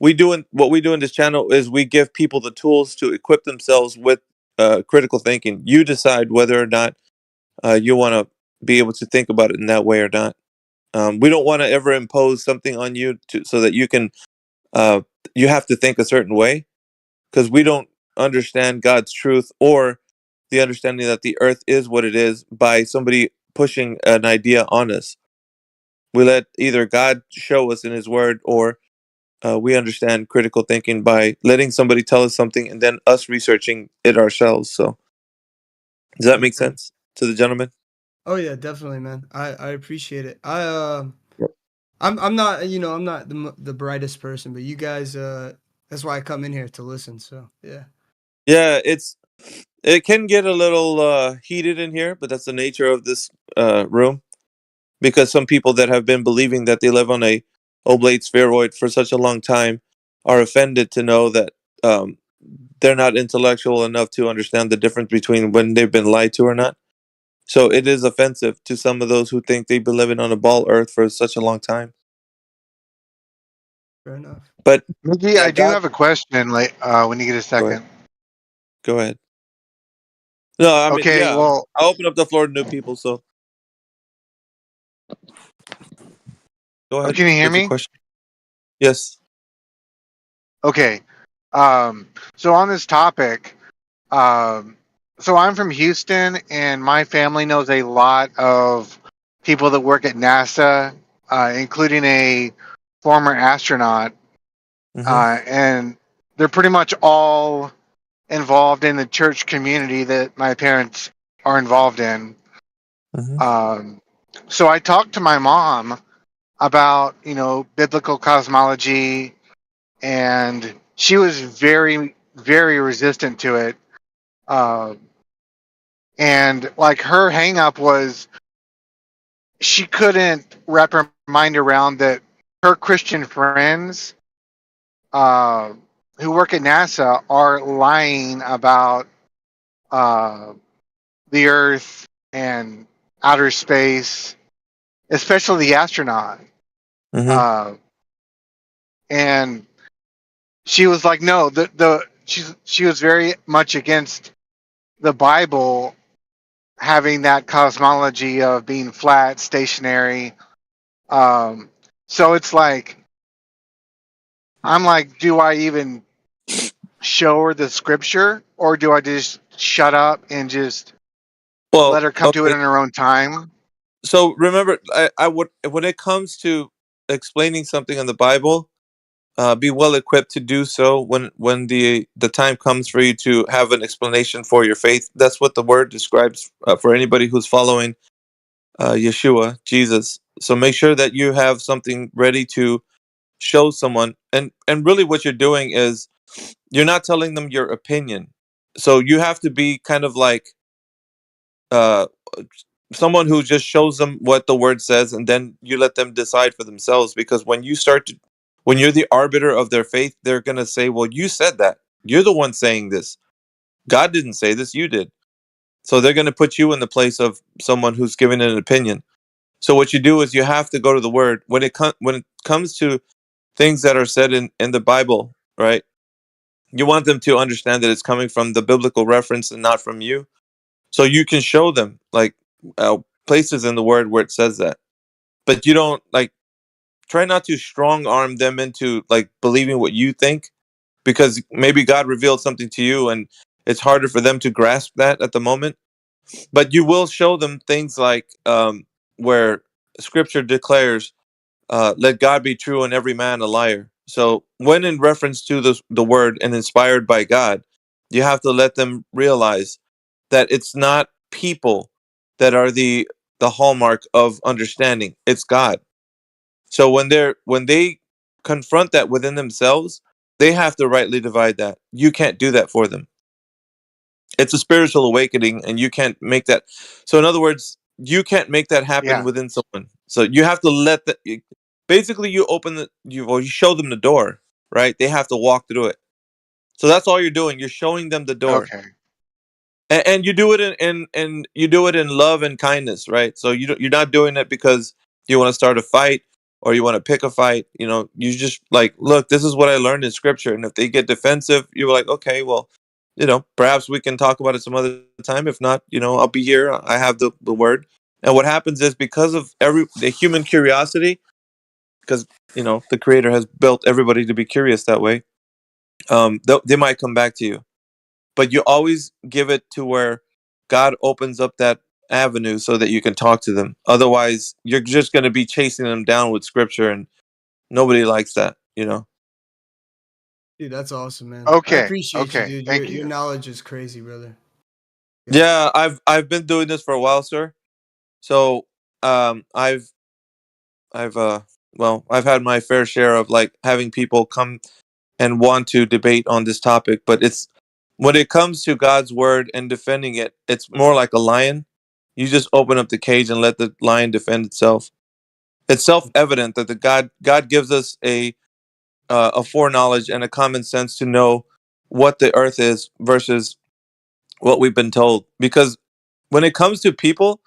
what we do in this channel is we give people the tools to equip themselves with critical thinking. You decide whether or not you want to be able to think about it in that way or not. We don't want to ever impose something on you so that you can you have to think a certain way, because we don't understand God's truth or the understanding that the earth is what it is by somebody pushing an idea on us. We let either God show us in his word, or we understand critical thinking by letting somebody tell us something and then us researching it ourselves. So does that make sense to the gentleman? Oh yeah, definitely, man. I appreciate it. I'm not, I'm not the brightest person, but you guys, that's why I come in here to listen. So yeah. Yeah, it can get a little heated in here, but that's the nature of this room, because some people that have been believing that they live on a oblate spheroid for such a long time are offended to know that they're not intellectual enough to understand the difference between when they've been lied to or not. So it is offensive to some of those who think they've been living on a ball earth for such a long time. Fair enough. But Mickey, I do have a question. Like, when you get a second. Go ahead. No, I mean, Okay, yeah, well- I'll open up the floor to new people. So go ahead. Can you hear What's your me? question? Yes. Okay. So on this topic, so I'm from Houston, and my family knows a lot of people that work at NASA, including a former astronaut, and they're pretty much all involved in the church community that my parents are involved in. So I talked to my mom about, biblical cosmology, and she was very, very resistant to it. And like her hang up was she couldn't wrap her mind around that her Christian friends who work at NASA are lying about the Earth and outer space, especially the astronaut. And she was like, no, she was very much against the Bible having that cosmology of being flat, stationary. So it's like, I'm like, do I even show her the scripture, or do I just shut up and just let her come to it in her own time? So remember, I would, when it comes to explaining something in the Bible, be well equipped to do so when the time comes for you to have an explanation for your faith. That's what the word describes for anybody who's following Yeshua, Jesus. So make sure that you have something ready to show someone, and really what you're doing is you're not telling them your opinion. So you have to be kind of like someone who just shows them what the word says, and then you let them decide for themselves. Because when you're the arbiter of their faith, they're going to say, well, you said that, you're the one saying this, God didn't say this, you did. So they're going to put you in the place of someone who's giving an opinion. So what you do is you have to go to the word when it comes to things that are said in the Bible, right? You want them to understand that it's coming from the biblical reference and not from you. So you can show them like places in the word where it says that. But you don't like try not to strong arm them into like believing what you think, because maybe God revealed something to you and it's harder for them to grasp that at the moment. But you will show them things like where scripture declares, let God be true and every man a liar. So when in reference to the word and inspired by God, you have to let them realize that it's not people that are the hallmark of understanding. It's God. So when they confront that within themselves, they have to rightly divide that. You can't do that for them. It's a spiritual awakening, and you can't make that. So in other words, you can't make that happen Yeah. within someone. So you have to let that. Basically, you show them the door, right? They have to walk through it. So that's all you're doing. You're showing them the door. Okay. And you do it in you do it in love and kindness, right? So you're not doing it because you want to start a fight or you want to pick a fight. You just like, look, this is what I learned in scripture, and if they get defensive, you're like, okay, well, perhaps we can talk about it some other time. If not, I'll be here. I have the word. And what happens is, because of the human curiosity, because the Creator has built everybody to be curious that way, they might come back to you. But you always give it to where God opens up that avenue so that you can talk to them. Otherwise, you're just going to be chasing them down with scripture, and nobody likes that, Dude, that's awesome, man. I Okay. appreciate you, Okay. dude. Thank Your you. knowledge is crazy, brother. Yeah, I've been doing this for a while, sir. So, I've had my fair share of like having people come and want to debate on this topic, but it's when it comes to God's word and defending it, it's more like a lion. You just open up the cage and let the lion defend itself. It's self-evident that God gives us a foreknowledge and a common sense to know what the earth is versus what we've been told. Because when it comes to people,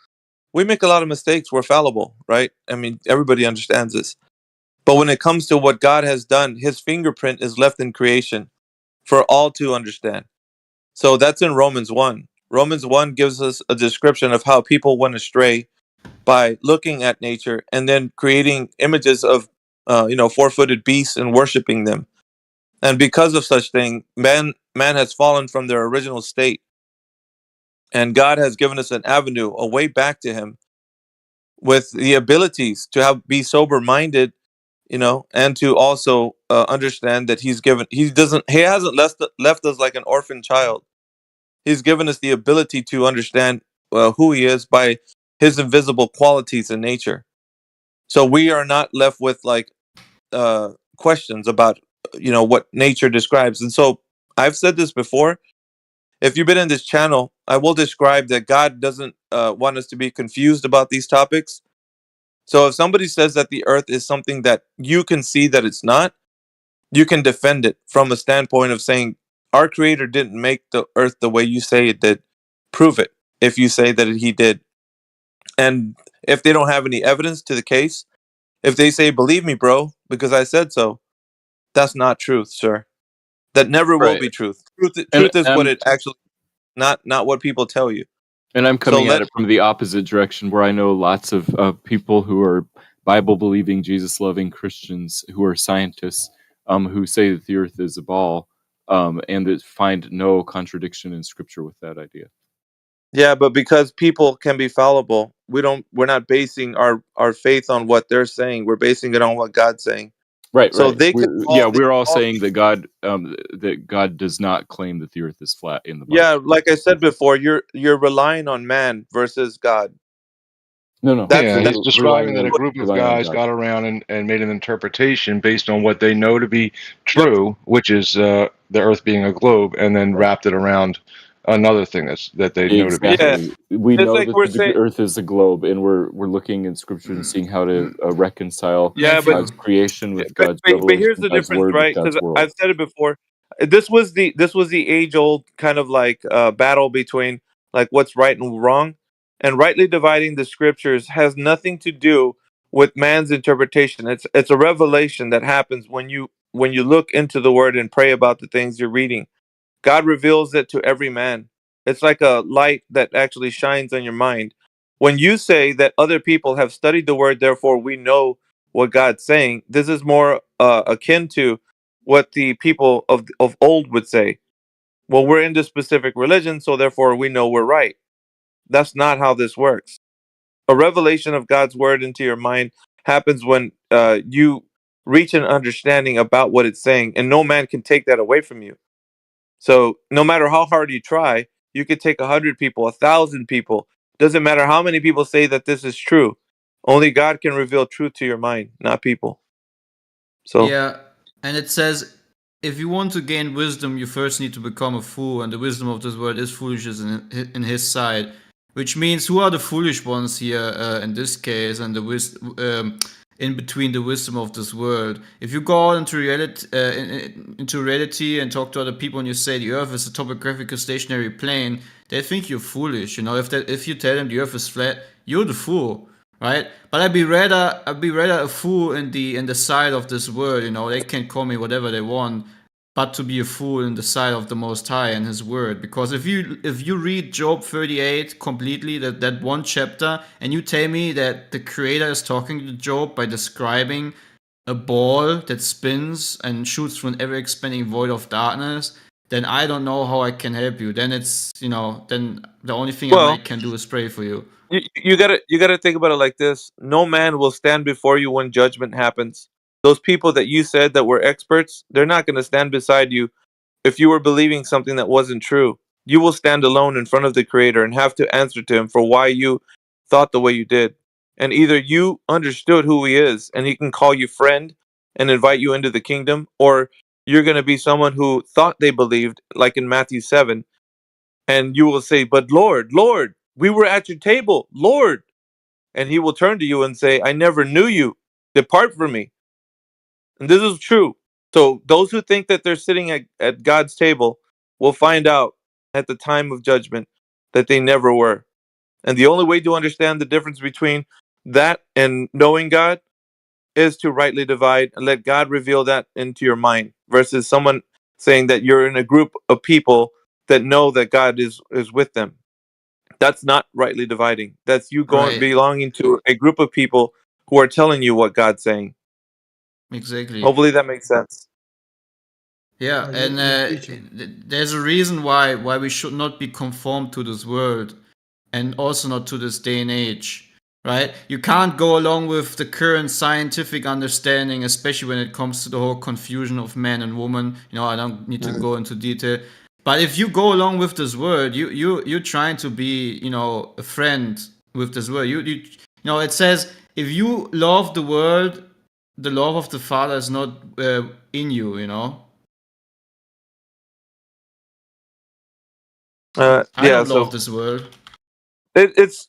we make a lot of mistakes. We're fallible, right? I mean, everybody understands this. But when it comes to what God has done, his fingerprint is left in creation for all to understand. So that's in Romans 1. Romans 1 gives us a description of how people went astray by looking at nature and then creating images of four-footed beasts and worshiping them. And because of such thing, man has fallen from their original state. And God has given us an avenue, a way back to him, with the abilities to be sober-minded, and to also understand that he hasn't left us like an orphan child. He's given us the ability to understand who he is by his invisible qualities in nature. So we are not left with like questions about what nature describes. And so I've said this before. If you've been in this channel, I will describe that God doesn't want us to be confused about these topics. So if somebody says that the earth is something that you can see that it's not, you can defend it from a standpoint of saying, our creator didn't make the earth the way you say it did. Prove it if you say that he did. And if they don't have any evidence to the case, if they say, believe me, bro, because I said so, that's not truth, sir. That never will be truth. Truth is what it actually, not what people tell you. And I'm coming at it from the opposite direction, where I know lots of people who are Bible-believing, Jesus-loving Christians who are scientists, who say that the earth is a ball, and that find no contradiction in Scripture with that idea. Yeah, but because people can be fallible, we're not basing our faith on what they're saying. We're basing it on what God's saying. Right. So right. they We're all saying that God does not claim that the earth is flat in the Bible. Yeah, like I said before, you're relying on man versus God. No. He's describing that a group of guys got around and made an interpretation based on what they know to be true, which is the earth being a globe, and then wrapped it around another thing that they know to be true. We It's know like that we're the saying- earth is a globe, and we're looking in Scripture and seeing how to reconcile Yeah, but- God's creation with But God's revelation, here's the God's difference, word, right? God's Because world. I've said it before. This was the age old kind of like battle between like what's right and wrong, and rightly dividing the scriptures has nothing to do with man's interpretation. It's a revelation that happens when you look into the word and pray about the things you're reading. God reveals it to every man. It's like a light that actually shines on your mind. When you say that other people have studied the word, therefore we know what God's saying, this is more akin to what the people of old would say. Well, we're in this specific religion, so therefore we know we're right. That's not how this works. A revelation of God's word into your mind happens when you reach an understanding about what it's saying, and no man can take that away from you. So no matter how hard you try, you could take 100 people, 1,000 people. Doesn't matter how many people say that this is true. Only God can reveal truth to your mind, not people. So Yeah, and it says, if you want to gain wisdom, you first need to become a fool, and the wisdom of this world is foolishness in his sight. Which means, who are the foolish ones here in this case, and the in between the wisdom of this world? If you go out into reality and talk to other people, and you say the Earth is a topographical stationary plane, they think you're foolish. You know, if you tell them the Earth is flat, you're the fool. Right, but I'd be rather a fool in the side of this world. You know, they can call me whatever they want, but to be a fool in the side of the Most High and His Word. Because if you read Job 38 completely, that one chapter, and you tell me that the Creator is talking to Job by describing a ball that spins and shoots through an ever-expanding void of darkness, then I don't know how I can help you. Then it's, then the only thing I can do is pray for you. you gotta think about it like this. No man will stand before you when judgment happens. Those people that you said that were experts, they're not going to stand beside you if you were believing something that wasn't true. You will stand alone in front of the Creator and have to answer to Him for why you thought the way you did. And either you understood who He is and He can call you friend and invite you into the kingdom, or you're going to be someone who thought they believed, like in Matthew 7, and you will say, "But Lord, Lord, we were at your table, Lord." And He will turn to you and say, "I never knew you. Depart from me." And this is true. So those who think that they're sitting at God's table will find out at the time of judgment that they never were. And the only way to understand the difference between that and knowing God is to rightly divide and let God reveal that into your mind, versus someone saying that you're in a group of people that know that God is with them. That's not rightly dividing. That's you going belonging to a group of people who are telling you what God's saying. Exactly. Hopefully that makes sense. Yeah, and there's a reason why we should not be conformed to this world, and also not to this day and age, right? You can't go along with the current scientific understanding, especially when it comes to the whole confusion of man and woman. You know, I don't need to go into detail, but if you go along with this world, you're trying to be, a friend with this world. You know, it says, if you love the world, the love of the Father is not in you. You know. I don't love this world. It's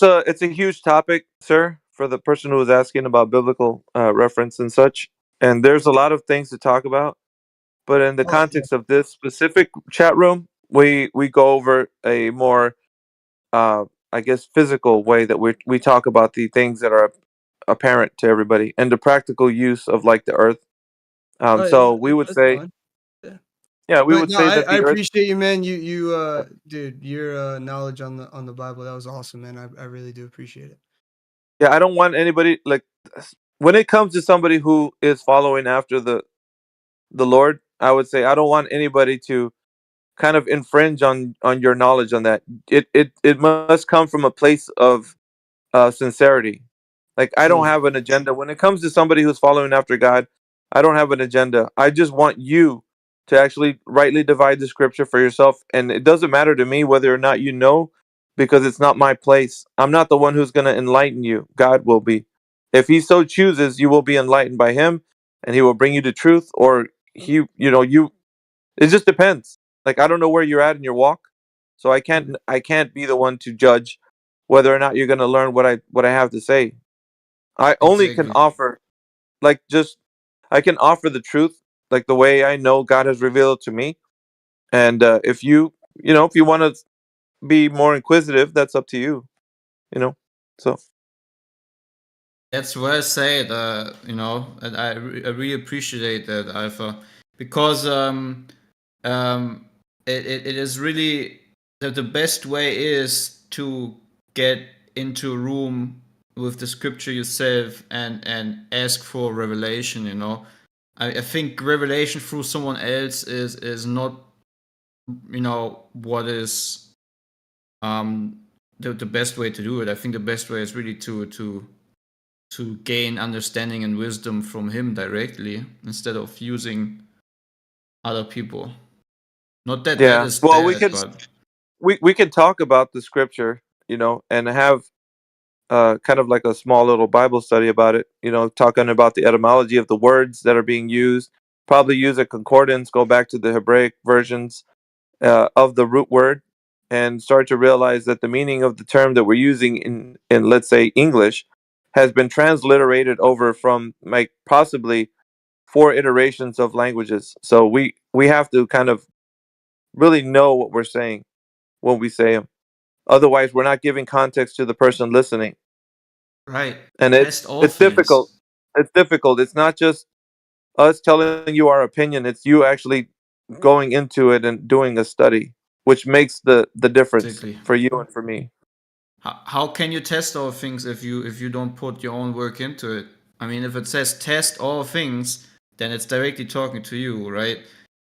a huge topic, sir, for the person who was asking about biblical reference and such. And there's a lot of things to talk about, but in the context of this specific chat room, we go over a more, I guess, physical way that we talk about the things that are apparent to everybody and the practical use of, like, the earth. So we would say, fine. yeah, we But would no, say I that the earth. appreciate you, man. Dude, your knowledge on the Bible, that was awesome, man. I really do appreciate it. Yeah, I don't want anybody, like, when it comes to somebody who is following after the Lord, I would say I don't want anybody to kind of infringe on your knowledge on that. It must come from a place of sincerity. Like, I don't have an agenda when it comes to somebody who's following after God. I don't have an agenda. I just want you to actually rightly divide the scripture for yourself, and it doesn't matter to me whether or not you know, because it's not my place. I'm not the one who's going to enlighten you. God will be. If He so chooses, you will be enlightened by Him, and He will bring you to truth, or He, it just depends. Like, I don't know where you're at in your walk, so I can't be the one to judge whether or not you're going to learn what I have to say. I only can offer, like, I can offer the truth, like the way I know God has revealed it to me. And if if you want to be more inquisitive, that's up to you. So That's well said. And I really appreciate that, Alpha, because it is really the best way is to get into a room with the scripture yourself and ask for revelation. I think revelation through someone else is not what is the best way to do it. I think the best way is really to gain understanding and wisdom from him directly instead of using other people. Not that that Yeah. is Well, bad, but we could talk about the scripture, and have kind of like a small little Bible study about it. Talking about the etymology of the words that are being used. Probably use a concordance. Go back to the Hebraic versions of the root word, and start to realize that the meaning of the term that we're using in let's say English has been transliterated over from like possibly 4 iterations of languages. So we have to kind of really know what we're saying when we say them. Otherwise, we're not giving context to the person listening, right. and Test all it's difficult. things. It's difficult. It's not just us telling you our opinion. It's you actually going into it and doing a study, which makes the difference Exactly. for you and for me. How can you test all things if you don't put your own work into it? I mean, if it says test all things, then it's directly talking to you, right?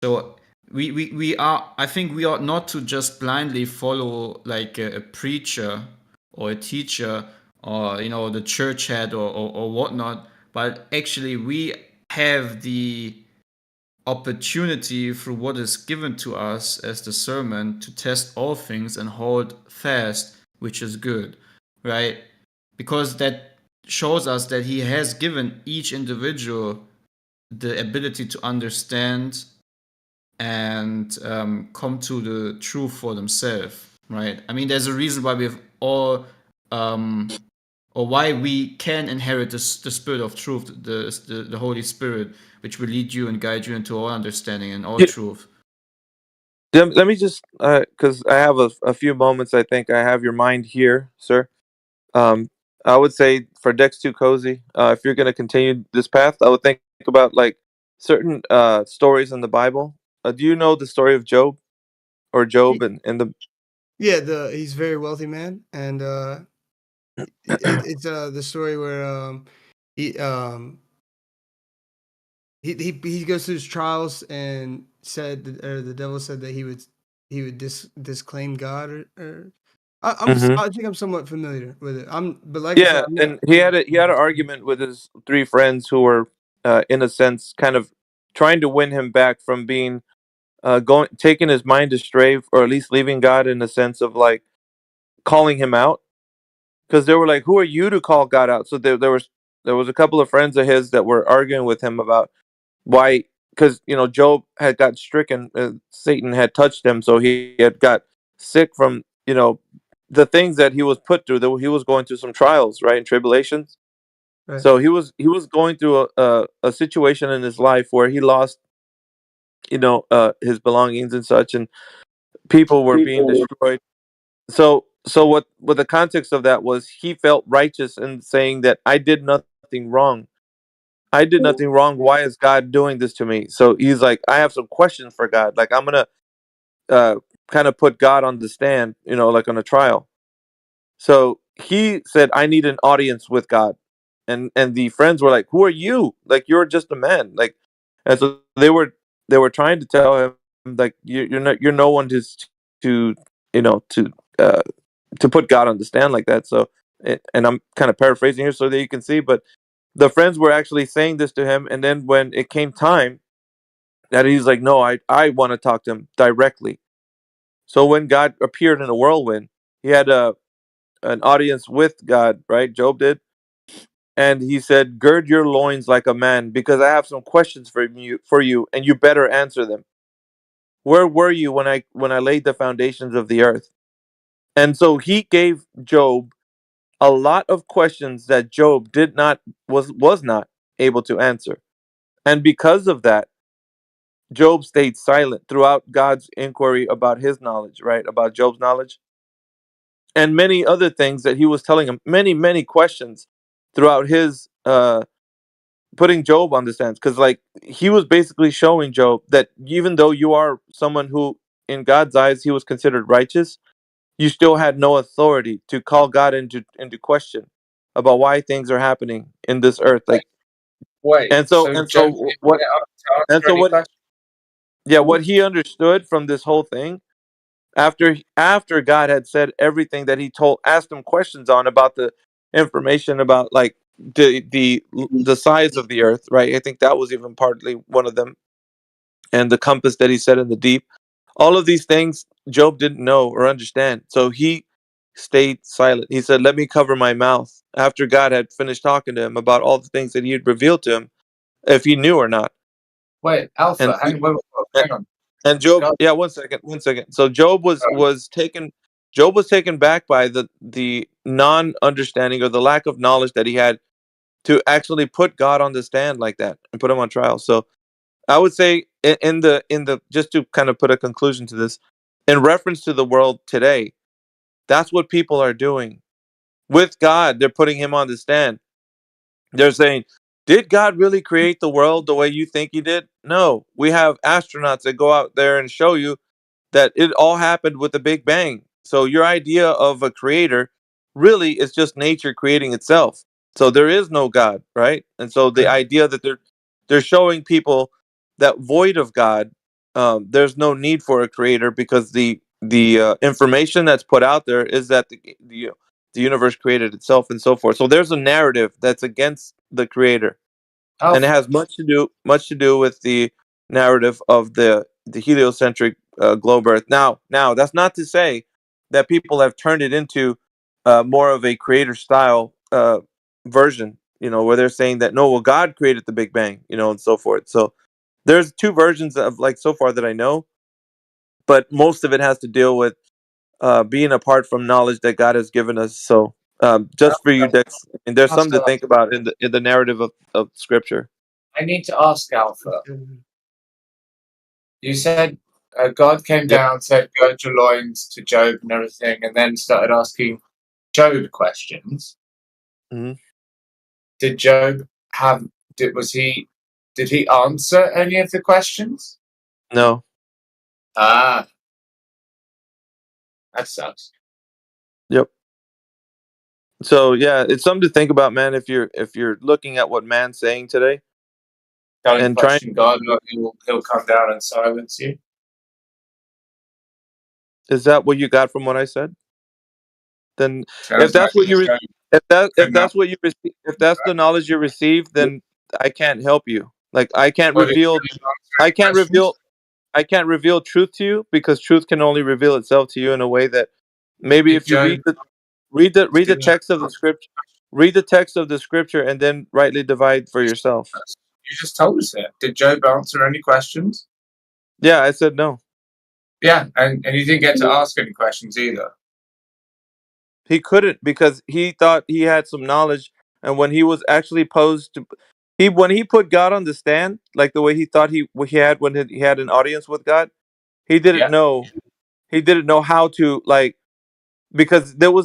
So we are. I think we ought not to just blindly follow like a preacher or a teacher or the church head or whatnot, but actually we have the opportunity through what is given to us as the sermon to test all things and hold fast which is good, right? Because that shows us that he has given each individual the ability to understand and come to the truth for themselves, right? I mean, there's a reason why we've all or why we can inherit the spirit of truth, the Holy Spirit, which will lead you and guide you into all understanding and all Yeah. truth. Let me just, because I have a few moments. I think I have your mind here, sir. I would say for Dex 2 Cozy, if you're going to continue this path, I would think about like certain stories in the Bible. Do you know the story of Job or Job and the? Yeah, he's a very wealthy man, and it's the story where he he goes through his trials and said or the devil said that he would disclaim God or Mhm. I think I'm somewhat familiar with it. But like I said, Yeah, I'm not. and he had an argument with his 3 friends who were, in a sense, kind of trying to win him back from being going taking his mind astray, or at least leaving God in a sense of like calling him out, because they were like, "Who are you to call God out?" So there was a couple of friends of his that were arguing with him about why, because Job had got stricken, Satan had touched him, so he had got sick from the things that he was put through. That he was going through some trials, right, and tribulations. Right. So he was going through a situation in his life where he lost his belongings and such, and people were being destroyed. So what the context of that was, he felt righteous in saying that I did nothing wrong. I did nothing wrong. Why is God doing this to me? So he's like, I have some questions for God. Like, I'm gonna kind of put God on the stand, like on a trial. So he said, I need an audience with God. And the friends were like, who are you? Like, you're just a man. Like, and so they were trying to tell him, like, you're no one to you know to uh to put God on the stand like that. So, and I'm kind of paraphrasing here so that you can see, but the friends were actually saying this to him, and then when it came time, that he's like, no, I want to talk to him directly. So when God appeared in a whirlwind, he had an audience with God, right? Job did. And he said, gird your loins like a man, because I have some questions for you, and you better answer them. Where were you when I laid the foundations of the earth? And so he gave Job a lot of questions that Job was not able to answer. And because of that, Job stayed silent throughout God's inquiry about his knowledge, right? About Job's knowledge. And many other things that he was telling him, many, many questions. throughout his putting Job on the stance, because like he was basically showing Job that even though you are someone who in God's eyes he was considered righteous, you still had no authority to call God into question about why things are happening in this earth. Like, Wait, and so so Job didn't what get up to and answer so any what questions? yeah, what he understood from this whole thing after God had said everything that he asked him questions on about the information about like the size of the earth, right? I think that was even partly one of them, and the compass that he set in the deep. All of these things Job didn't know or understand, so he stayed silent. He said, "Let me cover my mouth." After God had finished talking to him about all the things that he had revealed to him, if he knew or not. Wait, And Alpha, hang on. And Job, God, yeah, one second. So Job was taken back by the non-understanding or the lack of knowledge that he had to actually put God on the stand like that and put him on trial. So I would say in the just to kind of put a conclusion to this, in reference to the world today, that's what people are doing with God. They're putting him on the stand. They're saying, did God really create the world the way you think he did? No. We have astronauts that go out there and show you that it all happened with the Big Bang. So your idea of a creator really is just nature creating itself. So there is no God, right? And so the idea that they're showing people that void of God, there's no need for a creator because the information that's put out there is that the universe created itself and so forth. So there's a narrative that's against the creator, and it Alpha, has much to do with the narrative of the heliocentric globe Earth. Now, that's not to say that people have turned it into more of a creator style version. Where they're saying that no, well, God created the Big Bang, and so forth. So there's two versions of like so far that I know, but most of it has to deal with being apart from knowledge that God has given us. So just for you, Alpha, Dex, and there's something to Alpha, think about in the narrative of Scripture. I need to ask Alpha. You said God came Yep. down, said, "Go to loins to Job and everything," and then started asking Job questions. Mm-hmm. Did Job have? Did he answer any of the questions? No. Ah, that sucks. Yep. So yeah, it's something to think about, man. If you're looking at what man's saying today, Don't and trying, question God, or he'll come down and silence you. is that what you got from what I said? Then, if Sounds that's like what you, Job if that's what you receive, if that's the knowledge you receive, then I can't help you. Like I can't Well, reveal, I can't reveal, I can't reveal truth to you because truth can only reveal itself to you in a way that maybe Did if you Job read the did text of the scripture, read the text of the scripture, and then rightly divide for yourself. You just told us that. Did Job answer any questions? Yeah, I said no. Yeah, and you didn't get to ask any questions either. He couldn't because he thought he had some knowledge, and when he was actually posed to, when he put God on the stand, like the way he thought he had when he had an audience with God, he didn't know. He didn't know how to because God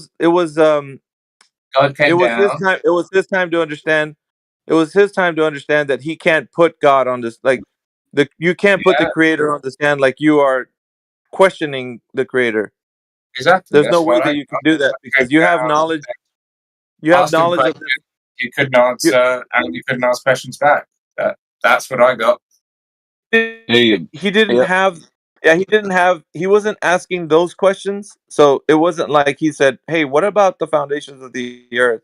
came his down. time. It was his time to understand. It was his time to understand that he can't put God on this you can't put the Yeah, creator on the stand like you are questioning the creator. exactly. There's no That's way what that I you can do that came because you have down. knowledge. You have Asked him knowledge of questions. You couldn't answer, and you couldn't ask questions back. That's what I got. he didn't have he wasn't asking those questions, so it wasn't like he said, hey, what about the foundations of the earth,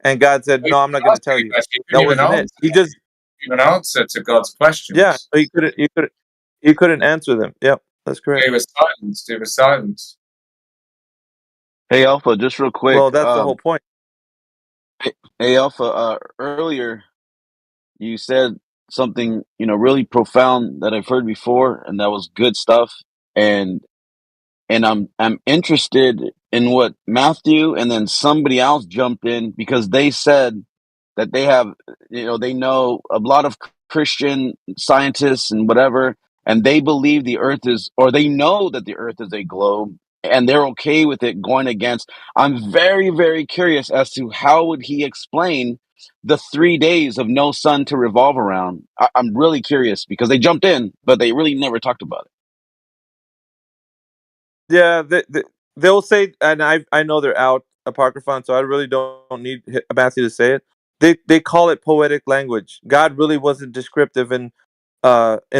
and God said, He no, I'm not going to asked tell any you. question. He That couldn't even wasn't it. answer. He just Even answer to God's yeah, questions. he couldn't answer them. Yep, that's correct. He was silenced. He was silenced. Hey Alpha, just real quick. Well, that's the whole point. Hey Alpha, earlier you said something, really profound that I've heard before, and that was good stuff. And I'm interested in what Matthew and then somebody else jumped in because they said that they have, they know a lot of Christian scientists and whatever, and they believe the earth is, or they know that the earth is a globe, and they're okay with it going against. I'm very, very curious as to how would he explain the 3 days of no sun to revolve around. I'm really curious because they jumped in, but they really never talked about it. Yeah, they'll say, and I know they're out Apocryphon, so I really don't need Matthew to say it. They call it poetic language. God really wasn't descriptive in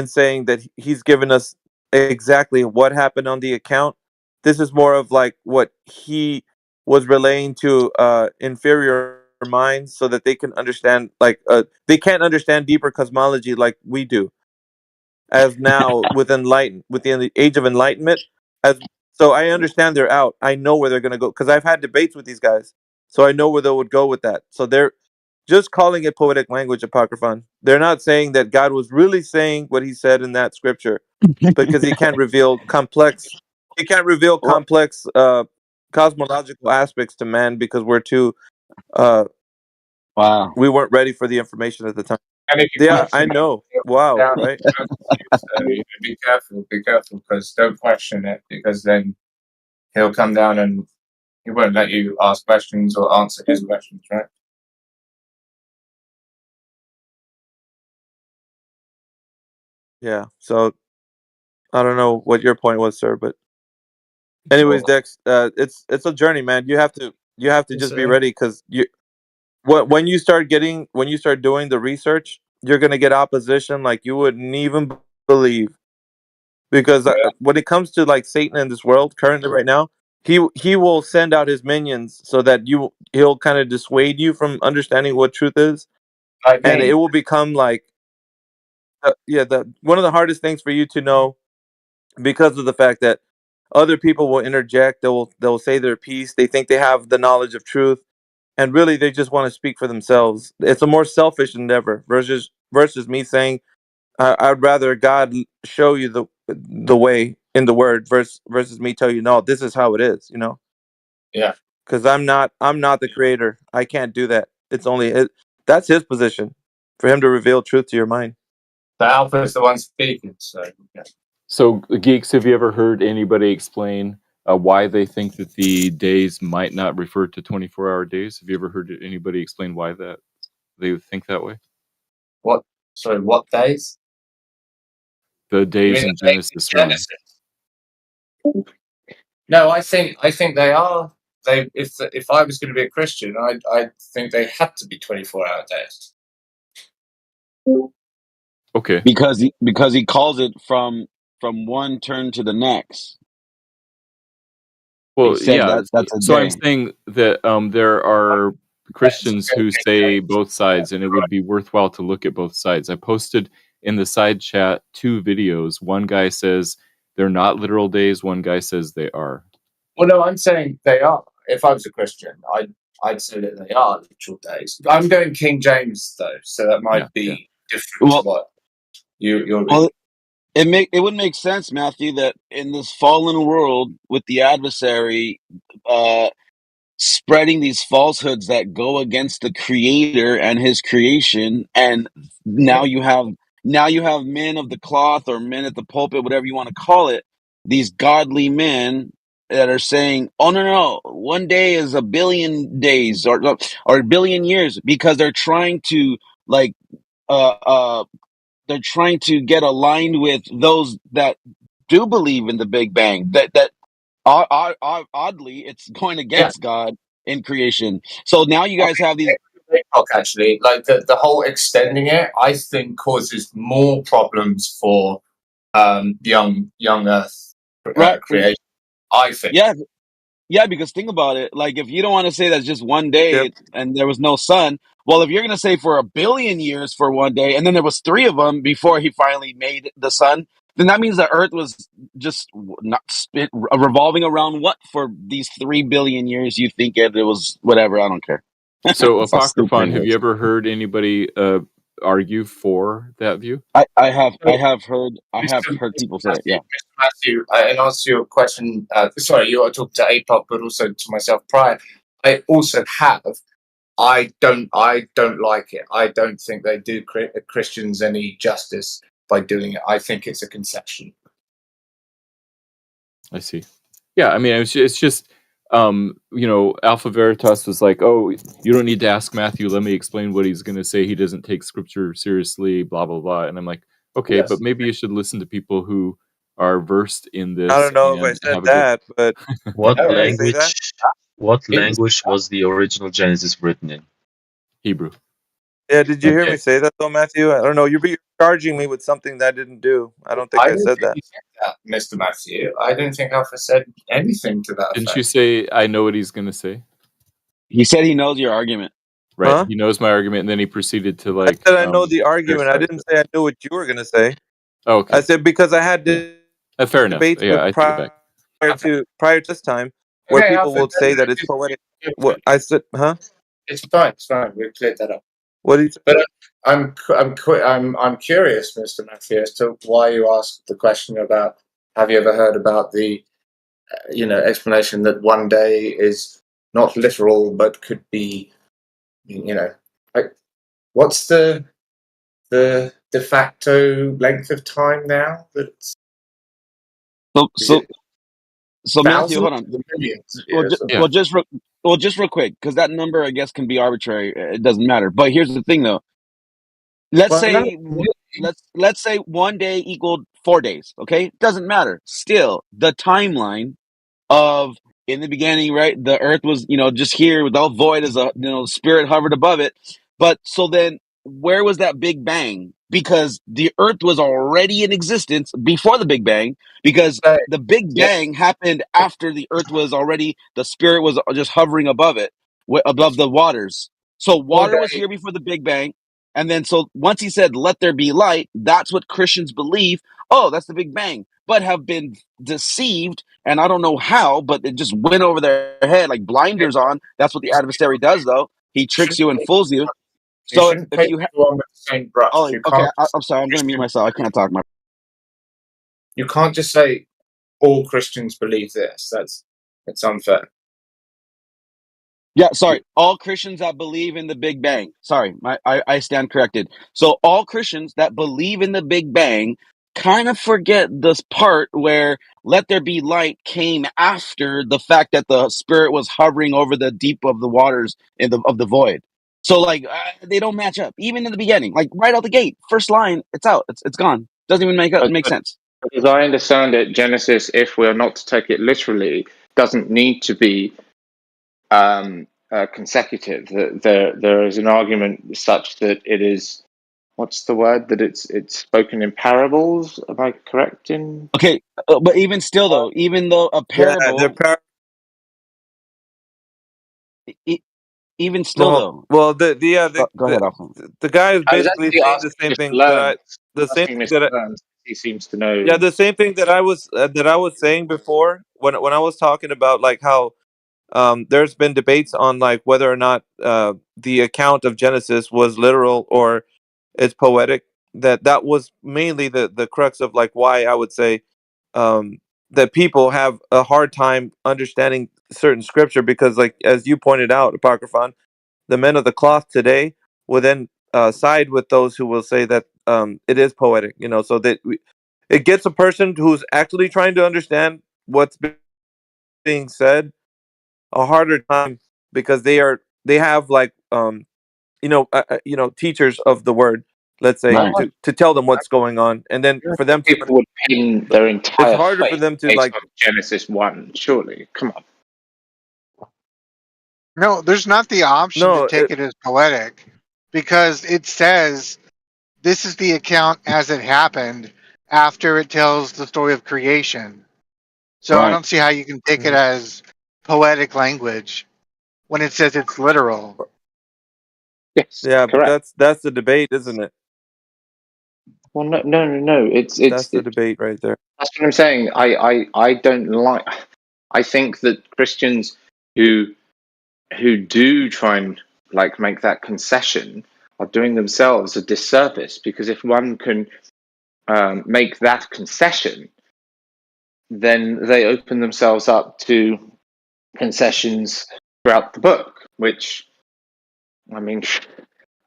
saying that he's given us exactly what happened on the account. This is more of like what he was relaying to inferior minds so that they can understand, like they can't understand deeper cosmology like we do, as now within the age of enlightenment. As so I understand they're out. I know where they're going to go because I've had debates with these guys, so I know where they would go with that. So they're just calling it poetic language, Apocryphon. They're not saying that God was really saying what he said in that scripture, because he can't reveal complex cosmological aspects to man because we're too Wow. we weren't ready for the information at the time. And if you Yeah, I question know. it, Wow, down, right? be careful, because don't question it, because then he'll come down and he won't let you ask questions or answer his questions, right? Yeah. So I don't know what your point was, sir, but anyways, Dex, it's a journey, man. You have to Yes, just be sir. ready, because when you start doing the research, you're gonna get opposition like you wouldn't even believe. Because when it comes to like Satan in this world currently right now, he will send out his minions so that he'll kind of dissuade you from understanding what truth is, Like and me. it will become like the one of the hardest things for you to know, because of the fact that other people will interject. They'll say their piece. They think they have the knowledge of truth, and really they just want to speak for themselves. It's a more selfish endeavor versus me saying, I'd rather God show you the way in the Word versus me tell you, no, this is how it is. Yeah. Because I'm not the creator. I can't do that. It's only that's his position, for him to reveal truth to your mind. The Alpha is the one speaking, so yeah. So, geeks, have you ever heard anybody explain why they think that the days might not refer to 24-hour days? Have you ever heard anybody explain why that they think that way? What? Sorry, what days? The You days mean in the days Genesis in 1. Genesis? No, I think they are. If I was going to be a Christian, I think they had to be 24-hour days. Okay. Because he calls it from one turn to the next. Well, He said yeah. that's a So I'm day. saying that there are Christians who say both sides, and it would be worthwhile to look at both sides. I posted in the side chat 2 videos. One guy says they're not literal days. One guy says they are. Well, no, I'm saying they are. If I was a Christian, I'd say that they are literal days. I'm going King James though, so that might be different to what you're reading. Well, it would make sense, Matthew, that in this fallen world with the adversary spreading these falsehoods that go against the creator and his creation, and now you have men of the cloth or men at the pulpit, whatever you want to call it, these godly men that are saying, oh no, one day is a billion days or a billion years, because they're trying to like they're trying to get aligned with those that do believe in the Big Bang. That oddly, it's going against God in creation. So now you guys have these. Actually, like the whole extending it, I think causes more problems for young Earth creation. I think. Yeah, because think about it. Like, if you don't want to say that's just one day and there was no sun, well, if you're going to say for a billion years for one day, and then there was 3 of them before he finally made the sun, then that means the Earth was just not revolving around what for these 3 billion years? You think it was whatever? I don't care. So, That's how stupid Apocryphon, it have is. you ever heard anybody argue for that view? I have heard people say it. Yeah. Matthew, in answer to your question, sorry, you are talking to APOC, but also to myself prior. I also have. I don't like it. I don't think they do Christians any justice by doing it. I think it's a concession. I see. Yeah, I mean, it's just, Alpha Veritas was like, oh, you don't need to ask Matthew. Let me explain what he's going to say. He doesn't take scripture seriously, blah, blah, blah. And I'm like, okay, Yes. but maybe you should listen to people who are versed in I this don't know if I and said have a good. that, but What did I say that? language was the original Genesis written in? Hebrew. Yeah, did you hear Okay. me say that though, Matthew? I don't know. You're charging me with something that I didn't do. I don't think I I didn't said think that. you said that, Mr. Matthew. I didn't think Alpha said anything to that Didn't you effect. say, I know what he's going to say? He said he knows your argument. Right. Huh? He knows my argument, and then he proceeded to I said I know the criticize argument. I didn't it. say I knew what you were gonna say. Oh, okay. I said because I had Fair enough. debates Yeah, I take it back. prior to this time where Okay, people Alpha, will say that it's poetic. What I said, huh? It's fine. It's fine. We've cleared that up. What did you say? But I'm curious, Mr. Matthew, as to why you asked the question about have you ever heard about the explanation that one day is not literal but could be like what's the de facto length of time now that's So Matthew, hold on. thousands or millions of Well, years? just real quick, because that number I guess can be arbitrary. It doesn't matter. But here's the thing, though. Let's say one day equaled 4 days. Okay, doesn't matter. Still, the timeline of in the beginning, right? The earth was, just here without void as a, spirit hovered above it. But so then where was that Big Bang? Because the earth was already in existence before the Big Bang, because the Big Bang happened after the earth was already, the spirit was just hovering above it, above the waters. So water was here before the Big Bang. And then so once he said, let there be light, that's what Christians believe. Oh, that's the Big Bang, but have been deceived. And I don't know how, but it just went over their head like blinders on. That's what the adversary does, though. He tricks you and fools you. So if you on with the same brush. oh, You okay, can't. I'm sorry, I'm gonna mute myself. I can't talk. You can't just say all Christians believe this. It's unfair. Yeah, sorry. All Christians that believe in the Big Bang. Sorry, I stand corrected. So all Christians that believe in the Big Bang kind of forget this part where let there be light came after the fact that the spirit was hovering over the deep of the waters of the void. So like they don't match up even in the beginning. Like right out the gate, first line, it's out. It's gone. Doesn't even make sense. As I understand it, Genesis, if we're not to take it literally, doesn't need to be consecutive. There is an argument such that it is. What's the word that it's spoken in parables? Am I correct in? Okay, but even still though, even though a parable, even still though. Well, go ahead, Alpha. the guy is I was basically actually saying the asking same Mr. thing Learns. the same Asking thing Mr. that Learns. He seems to know. yeah, the same thing that I was saying before when I was talking about like how there's been debates on like whether or not the account of Genesis was literal or it's poetic. That was mainly the crux of like why I would say that people have a hard time understanding certain scripture because like as you pointed out, Apocryphon, the men of the cloth today will then side with those who will say that it is poetic. So that it gets a person who's actually trying to understand what's being said a harder time because they have like teachers of the word, let's say, to tell them what's going on, and then for them to people would pin their entire it's harder for faith them to based like on Genesis 1. Surely, come on. No, there's not the option to take it as poetic because it says this is the account as it happened after it tells the story of creation. So I don't see how you can take it as poetic language when it says it's literal. Yes, yeah, correct. but that's the debate, isn't it? Well, no. It's that's the debate right there. That's what I'm saying. I don't like. I think that Christians who do try and like make that concession are doing themselves a disservice because if one can make that concession, then they open themselves up to concessions throughout the book. Which, I mean,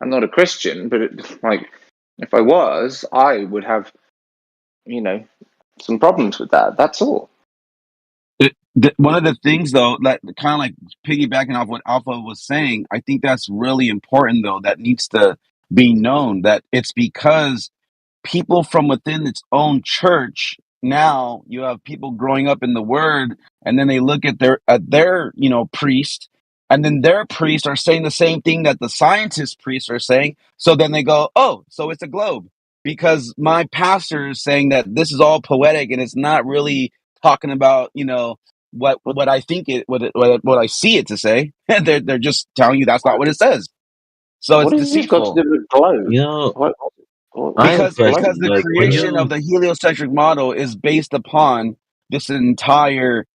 I'm not a Christian, but if I was, I would have, some problems with that. That's all. One of the things, though, that kind of like piggybacking off what Alpha was saying, I think that's really important, though, that needs to be known, that it's because people from within its own church, now you have people growing up in the word, and then they look at their priest, and then their priests are saying the same thing that the scientist priests are saying. So then they go, oh, so it's a globe, because my pastor is saying that this is all poetic and it's not really talking about what I think what I see it to say. They're just telling you that's not what it says. So it's What has this got to deceitful. do with globe? You know, I have a Because question. the Like when creation of you, the heliocentric model is based upon this entire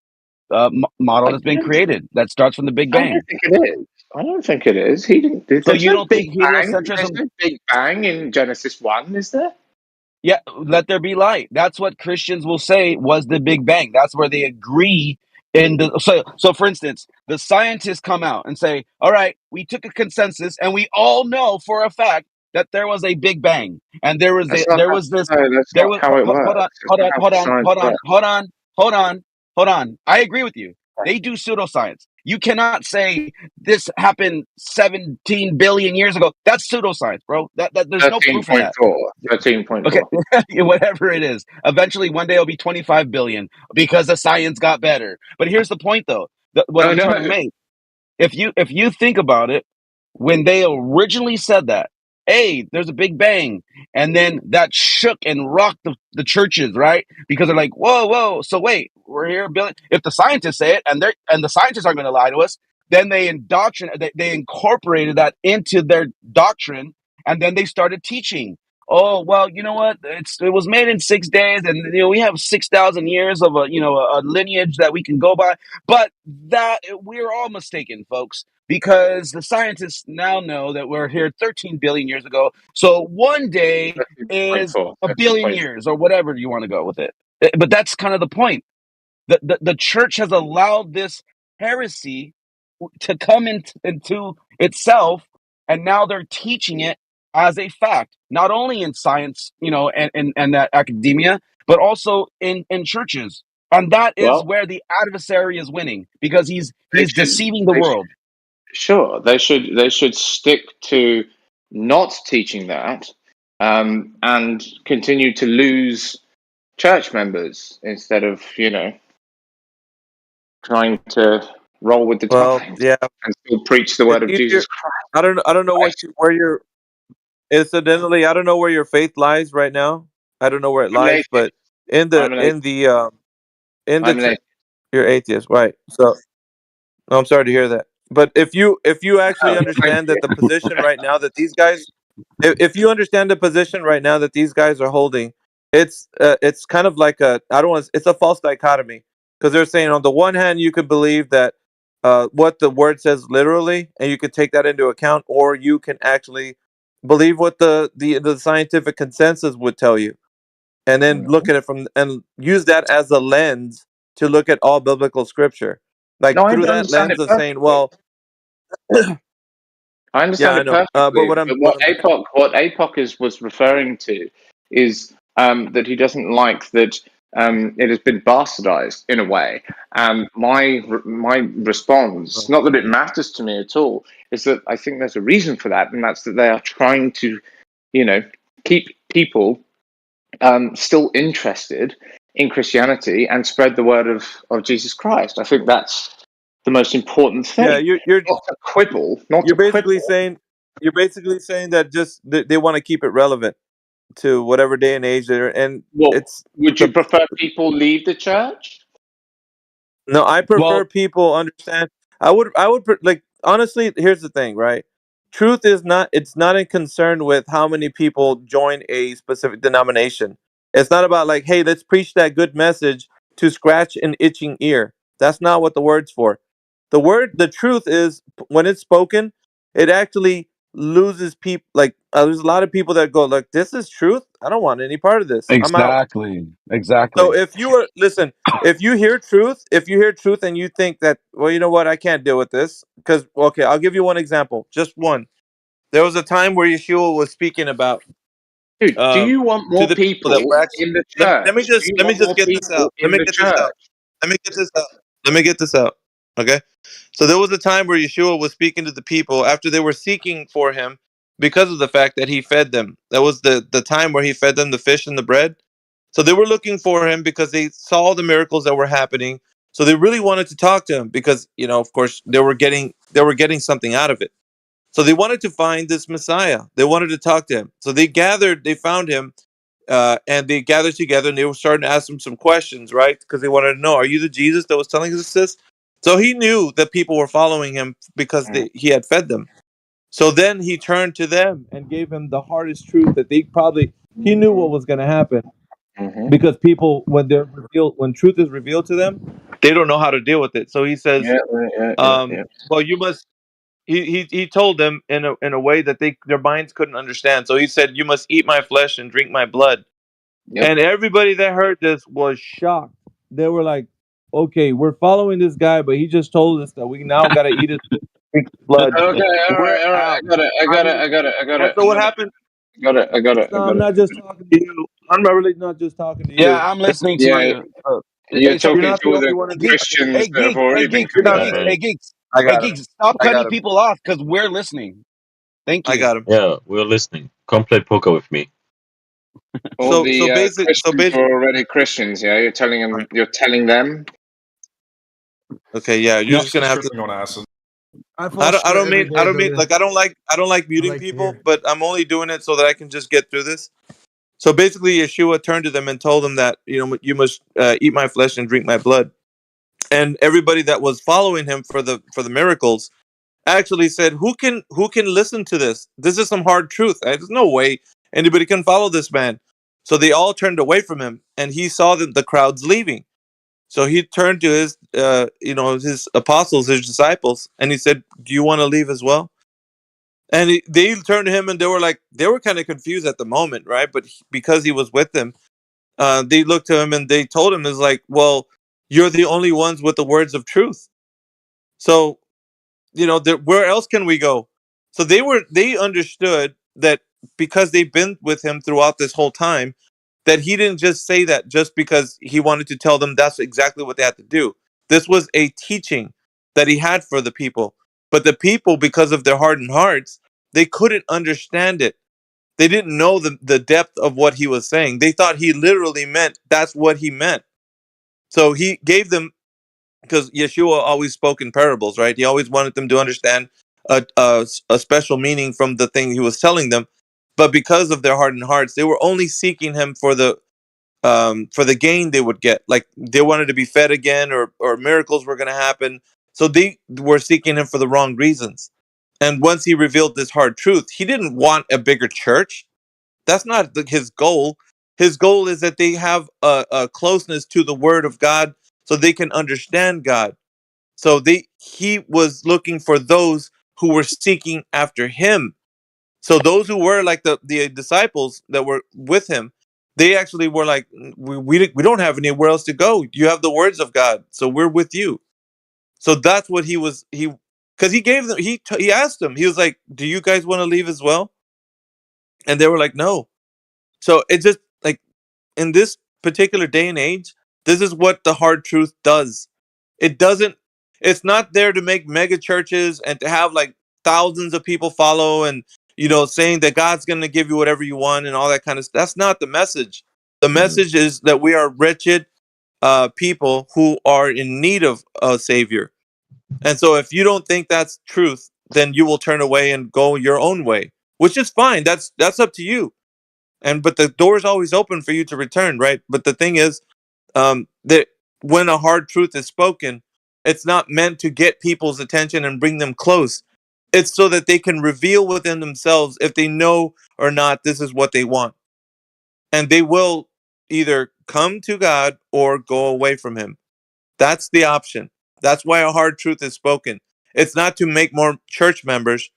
model that's been created that starts from the Big I don't Bang. think it is. I don't think it is. He didn't. So There's you no don't Big think Bang. There's heliocentrism? no Big Bang in Genesis 1, is there? Yeah, let there be light. That's what Christians will say was the Big Bang. That's where they agree in the so for instance, the scientists come out and say, all right, we took a consensus and we all know for a fact that there was a Big Bang. And there was That's not there how, was this no, that's there not was how it works. hold on, That's hold not on, how hold on, science hold on, works. hold on, hold on, hold on. I agree with you. They do pseudoscience. You cannot say this happened 17 billion years ago. That's pseudoscience, bro. That there's no proof in 13.4. that. 13.4. Okay, whatever it is. Eventually, one day it'll be 25 billion because the science got better. But here's the point, though. What I'm trying to make. If you think about it, when they originally said that, hey, there's a Big Bang, and then that shook and rocked the churches, right? Because they're like, whoa, so wait, we're here a billion. If the scientists say it, and the scientists aren't going to lie to us, then they incorporated that into their doctrine, and then they started teaching. Oh well, you know what? It was made in 6 days, and we have 6,000 years of a lineage that we can go by. But that we're all mistaken, folks, because the scientists now know that we're here 13 billion years ago. So one day is 13.4. a billion years, or whatever you want to go with it. But that's kind of the point. The church has allowed this heresy to come into itself, and now they're teaching it as a fact, not only in science, and that academia, but also in churches. And that is Well, where the adversary is winning, because he's they should. deceiving the They should world. sure. They should stick to not teaching that, and continue to lose church members instead of trying to roll with the Well, times yeah. and still preach the It's word of easier. Jesus Christ. I don't know where your incidentally, I don't know where your faith lies right now. I don't know where it I'm an lies, atheist. but in I'm an atheist. the I'm an atheist. you're atheist, right? So I'm sorry to hear that. But if you actually Oh, thank understand that the you. position right now that these guys, if you understand the position right now that these guys are holding, it's kind of like it's a false dichotomy, because they're saying on the one hand you could believe that what the word says literally, and you could take that into account, or you can actually believe what the scientific consensus would tell you, and then look at it and use that as a lens to look at all biblical scripture, like No, I through that understand lens it of saying, perfectly. well, I yeah, understand I it know. But perfectly. what But I'm what APOC was referring to is that he doesn't like that it has been bastardized in a way. My response, not that it matters to me at all, is that I think there's a reason for that, and that's that they are trying to, keep people still interested in Christianity and spread the word of Jesus Christ. I think that's the most important yeah, thing. Not to quibble, not you're to basically quibble. saying that just they want to keep it relevant to whatever day and age they're in. Well, It's would you prefer people leave the church? No, I prefer Well, people understand. Like, honestly, here's the thing, right? Truth is not, it's not in concern with how many people join a specific denomination. It's not about like, hey, let's preach that good message to scratch an itching ear. That's not what the word's for. The truth is, when it's spoken, it actually loses people. Like, there's a lot of people that go, like, this is truth. I don't want any part of this. I'm out. Exactly. So if you hear truth and you think that, well, you know what, I can't deal with this, because, okay, I'll give you one example, just one. There was a time where Yeshua was speaking about Dude, do you want to more the people that people were actually. in the Let me church? Do just you let me want just more get this people out. Let in me the get this church? out. Let me get this out. Let me get this out. Okay. So there was a time where Yeshua was speaking to the people after they were seeking for him because of the fact that he fed them. That was the time where he fed them the fish and the bread. So they were looking for him because they saw the miracles that were happening. So they really wanted to talk to him because, of course, they were getting something out of it. So they wanted to find this Messiah. They wanted to talk to him. So they found him, and they gathered together and they were starting to ask him some questions, right? Because they wanted to know, are you the Jesus that was telling us this? So he knew that people were following him because he had fed them. So then he turned to them and gave him the hardest truth that he knew what was going to happen. Because people, when truth is revealed to them, they don't know how to deal with it. So he says, well, you must. He told them in a way that their minds couldn't understand. So he said, you must eat my flesh and drink my blood. And everybody that heard this was shocked. They were like, okay, we're following this guy, but he just told us that we now got to eat his blood. Okay, all right. I got it. So what happened? I got it. I'm not just talking to you. I'm not really not just talking to you. Yeah, I'm listening to you. You're Hey, so talking You're not to the only the one in Christians hey, that have geeks, already been geeks, I hey, got him. geeks, stop I got cutting him. people off because we're listening. Thank you. I got him. Yeah, we're listening. Come play poker with me. all the So Christians were already Christians. Yeah, you're telling them. Okay, yeah, you're just gonna have to. tripping on acid. I I don't mean like I don't like muting like to people, hear. but I'm only doing it so that I can just get through this. So basically, Yeshua turned to them and told them that you must eat my flesh and drink my blood. And everybody that was following him for the miracles actually said, "Who can listen to this? This is some hard truth. There's no way anybody can follow this man." So they all turned away from him, and he saw the crowds leaving. So he turned to his his apostles, his disciples, and he said, "Do you want to leave as well?" And they turned to him, and they were kind of confused at the moment, right? But because he was with them, they looked to him and they told him, "Is like, well, you're the only ones with the words of truth. So, where else can we go?" So they understood that because they've been with him throughout this whole time, that he didn't just say that just because he wanted to tell them that's exactly what they had to do. This was a teaching that he had for the people. But the people, because of their hardened hearts, they couldn't understand it. They didn't know the depth of what he was saying. They thought he literally meant that's what he meant. So he gave them, because Yeshua always spoke in parables, right? He always wanted them to understand a special meaning from the thing he was telling them. But because of their hardened hearts, they were only seeking him for the gain they would get. Like they wanted to be fed again, or miracles were going to happen. So they were seeking him for the wrong reasons. And once he revealed this hard truth, he didn't want a bigger church. That's not his goal. His goal is that they have a closeness to the word of God so they can understand God. So he was looking for those who were seeking after him. So those who were like the disciples that were with him, they actually were like, we don't have anywhere else to go. You have the words of God, so we're with you. So that's what because he gave them, he asked them, he was like, do you guys want to leave as well? And they were like, no. So it just like in this particular day and age, this is what the hard truth does. It's not there to make mega churches and to have like thousands of people follow and saying that God's going to give you whatever you want and all that kind of stuff. That's not the message. The message is that we are wretched people who are in need of a savior. And so if you don't think that's truth, then you will turn away and go your own way, which is fine. That's up to you. But the door is always open for you to return, right? But the thing is, that when a hard truth is spoken, it's not meant to get people's attention and bring them close. It's so that they can reveal within themselves if they know or not this is what they want. And they will either come to God or go away from him. That's the option. That's why a hard truth is spoken. It's not to make more church members.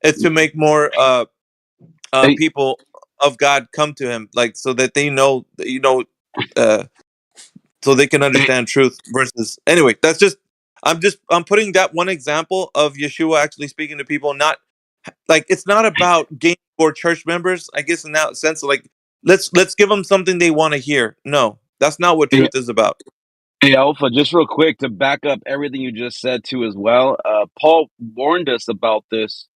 It's to make more people of God come to him, like so that they know, so they can understand truth. Versus, anyway, I'm putting that one example of Yeshua actually speaking to people. Not like it's not about gaining more church members. I guess in that sense, like let's give them something they want to hear. No, that's not what truth is about. Hey, Alpha, just real quick to back up everything you just said too as well. Paul warned us about this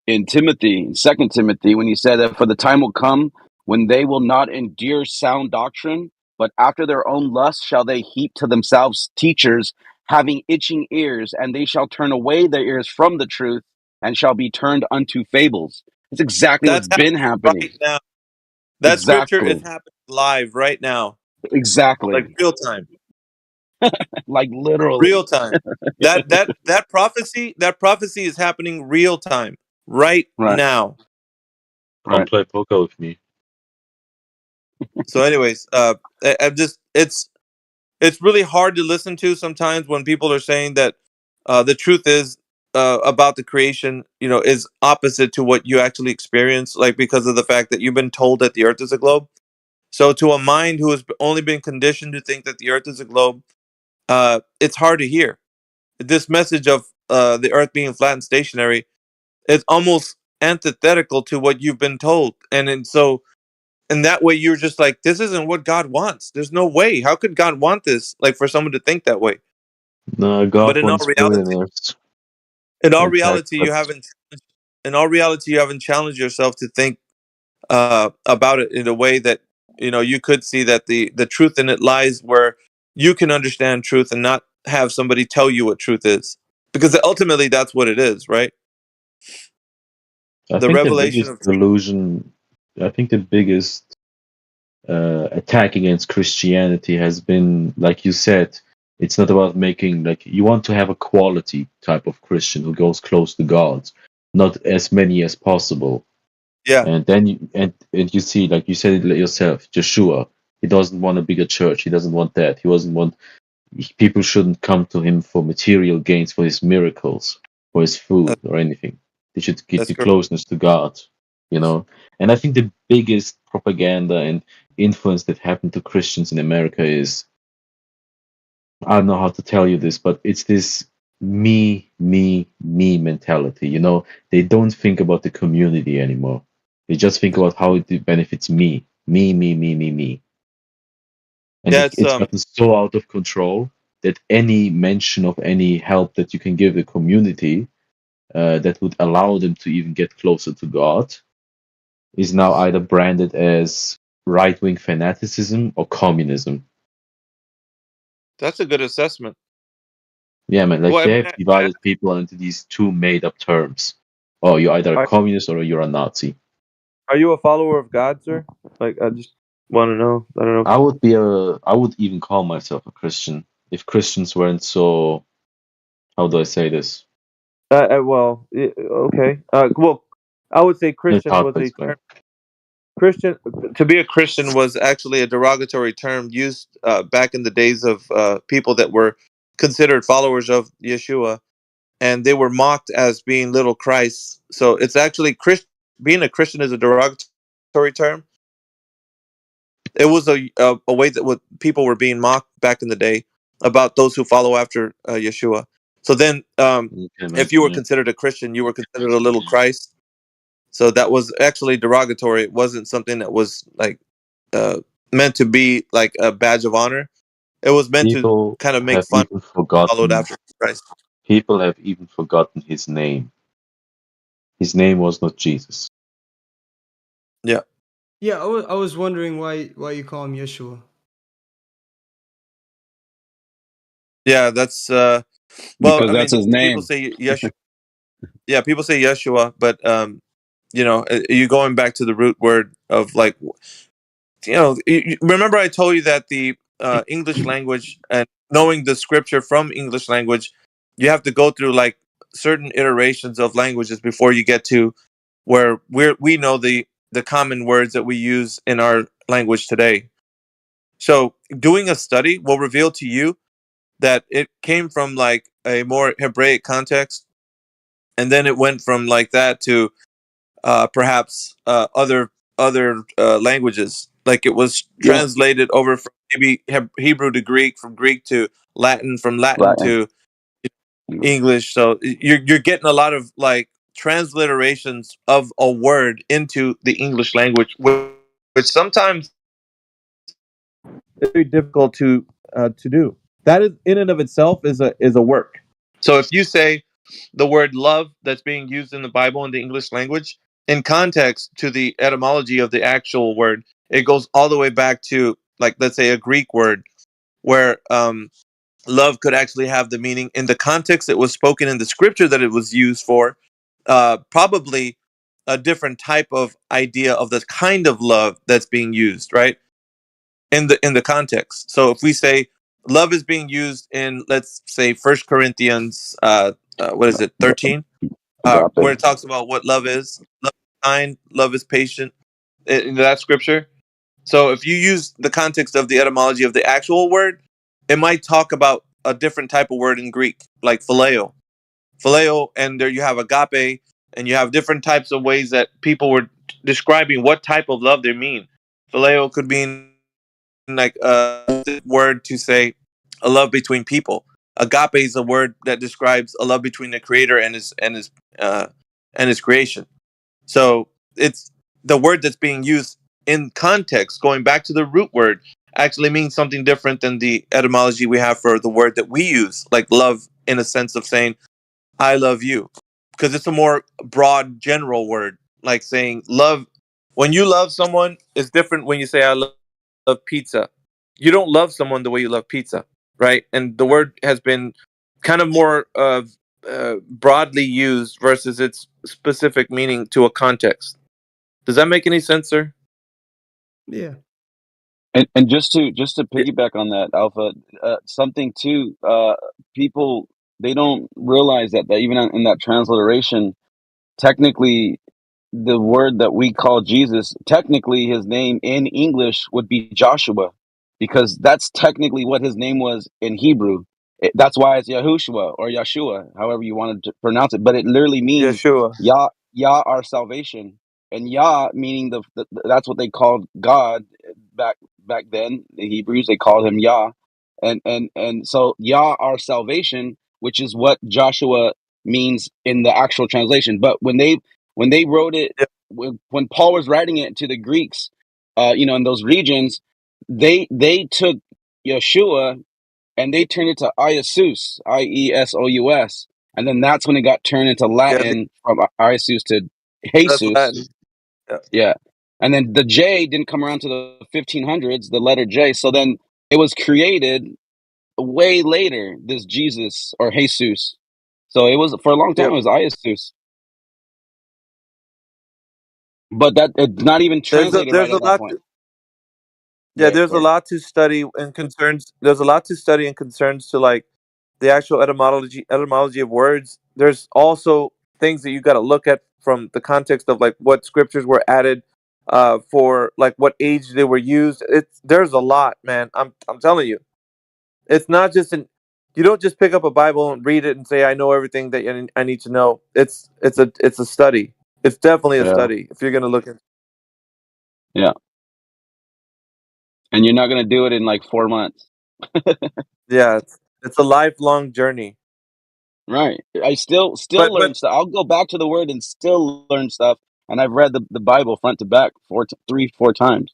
in Timothy, in 2 Timothy, when he said that for the time will come when they will not endure sound doctrine, but after their own lust shall they heap to themselves teachers having itching ears, and they shall turn away their ears from the truth and shall be turned unto fables. That's exactly what's That's been happening happening. right now. That scripture is Exactly. happening live right now, like Exactly. real time. Like literally. Real time. That prophecy is happening real time right Right. now. Come play poker with me. So, anyways, I'm just it's really hard to listen to sometimes when people are saying that the truth is about the creation, is opposite to what you actually experience, like because of the fact that you've been told that the Earth is a globe. So, to a mind who has only been conditioned to think that the Earth is a globe, it's hard to hear this message of the Earth being flat and stationary. It's almost antithetical to what you've been told, and so in that way you're just like, this isn't what God wants. There's no way. How could God want this? Like for someone to think that way. No, But God in all wants reality, billionaires. you haven't challenged yourself to think about it in a way that you could see that the truth in it lies where you can understand truth and not have somebody tell you what truth is, because ultimately that's what it is, right? I The think the revelation biggest of truth. delusion, I think the biggest attack against Christianity has been, like you said, it's not about making, like, you want to have a quality type of Christian who goes close to God, not as many as possible. Yeah. And then and you see, like you said it yourself, Joshua, he doesn't want a bigger church. He doesn't want that. He doesn't want, people shouldn't come to him for material gains, for his miracles, for his food or anything. They should get That's the correct. closeness to God, And I think the biggest propaganda and influence that happened to Christians in America is, I don't know how to tell you this, but it's this me mentality. They don't think about the community anymore. They just think about how it benefits me. Me. And Yeah, it's gotten so out of control that any mention of any help that you can give the community that would allow them to even get closer to God is now either branded as right-wing fanaticism or communism. That's a good assessment. Yeah, man, like Well, I they mean, have divided people into these two made-up terms. Oh, you're either a communist or you're a Nazi. Are you a follower of God, sir? Like, I just want to know. I don't know. I would even call myself a Christian if Christians weren't so, how do I say this? Okay. Well, I would say It's Christian hard was to a explain. term. To be a Christian was actually a derogatory term used back in the days of people that were considered followers of Yeshua, and they were mocked as being little Christs. So it's actually being a Christian is a derogatory term. It was a way that people were being mocked back in the day about those who follow after Yeshua. So then, if you were considered a Christian, you were considered a little Christ. So that was actually derogatory. It wasn't something that was like meant to be like a badge of honor. It was meant to People kind of make have fun even of followed forgotten. after Christ. People have even forgotten his name. His name was not Jesus. Yeah. Yeah, I was wondering why you call him Yeshua. Yeah, that's well. Because I that's mean, his people name. say Yeshua. Yeah, people say Yeshua, but you're going back to the root word of like, remember I told you that the English language and knowing the scripture from English language, you have to go through like certain iterations of languages before you get to where we know the common words that we use in our language today. So doing a study will reveal to you that it came from like a more Hebraic context, and then it went from like that to perhaps other languages. Like it was translated over from maybe Hebrew to Greek, from Greek to Latin, from Latin Latin. to English. So you're getting a lot of like transliterations of a word into the English language, which sometimes is very difficult to do. that is in and of itself is a work. So if you say the word love that's being used in the Bible in the English language, in context to the etymology of the actual word, it goes all the way back to, like, let's say a Greek word where love could actually have the meaning in the context it was spoken in the scripture that it was used for, probably a different type of idea of the kind of love that's being used, right? In the context. So if we say love is being used in, let's say, 1 Corinthians, what is it, 13, where it talks about what love is. Love is kind, love is patient, in that scripture. So if you use the context of the etymology of the actual word, it might talk about a different type of word in Greek, like phileo. Phileo, and there you have agape, and you have different types of ways that people were describing what type of love they mean. Phileo could mean like a word to say a love between people. Agape is a word that describes a love between the creator and his creation. So it's the word that's being used in context, going back to the root word, actually means something different than the etymology we have for the word that we use, like love, in a sense of saying I love you, because it's a more broad, general word, like saying love. When you love someone, is different when you say I love pizza. You don't love someone the way you love pizza, right? And the word has been kind of more broadly used versus its specific meaning to a context. Does that make any sense, sir? Yeah. And just to piggyback on that, Alpha, something too, people, they don't realize that even in that transliteration, technically the word that we call Jesus, technically his name in English would be Joshua, because that's technically what his name was in Hebrew. That's why it's Yahushua or Yeshua, however you wanted to pronounce it. But it literally means Yeshua. Yah, our salvation, and Yah meaning that's what they called God back then. The Hebrews, they called him Yah, and so Yah, our salvation, which is what Joshua means in the actual translation. But when they wrote it, when Paul was writing it to the Greeks, in those regions, they took Yeshua and they turned it to Iesus, Iesous, and then that's when it got turned into Latin from Iesus to That's Jesus. Latin. Yeah. And then the J didn't come around to the 1500s, the letter J. So then it was created way later, this Jesus or Jesus. So it was, for a long time, it was Iesus. But that it's not even translated right at that point. There's a lot to study and concerns. There's a lot to study and concerns to, like, the actual etymology of words. There's also things that you got to look at from the context of, like, what scriptures were added for, like, what age they were used. There's a lot, man. I'm telling you. It's not just you don't just pick up a Bible and read it and say I know everything that I need to know. It's a study. It's definitely a study if you're going to look at. Yeah. And you're not going to do it in like 4 months. Yeah, it's a lifelong journey. Right. I still learn stuff. I'll go back to the word and still learn stuff. And I've read the Bible front to back 4 times.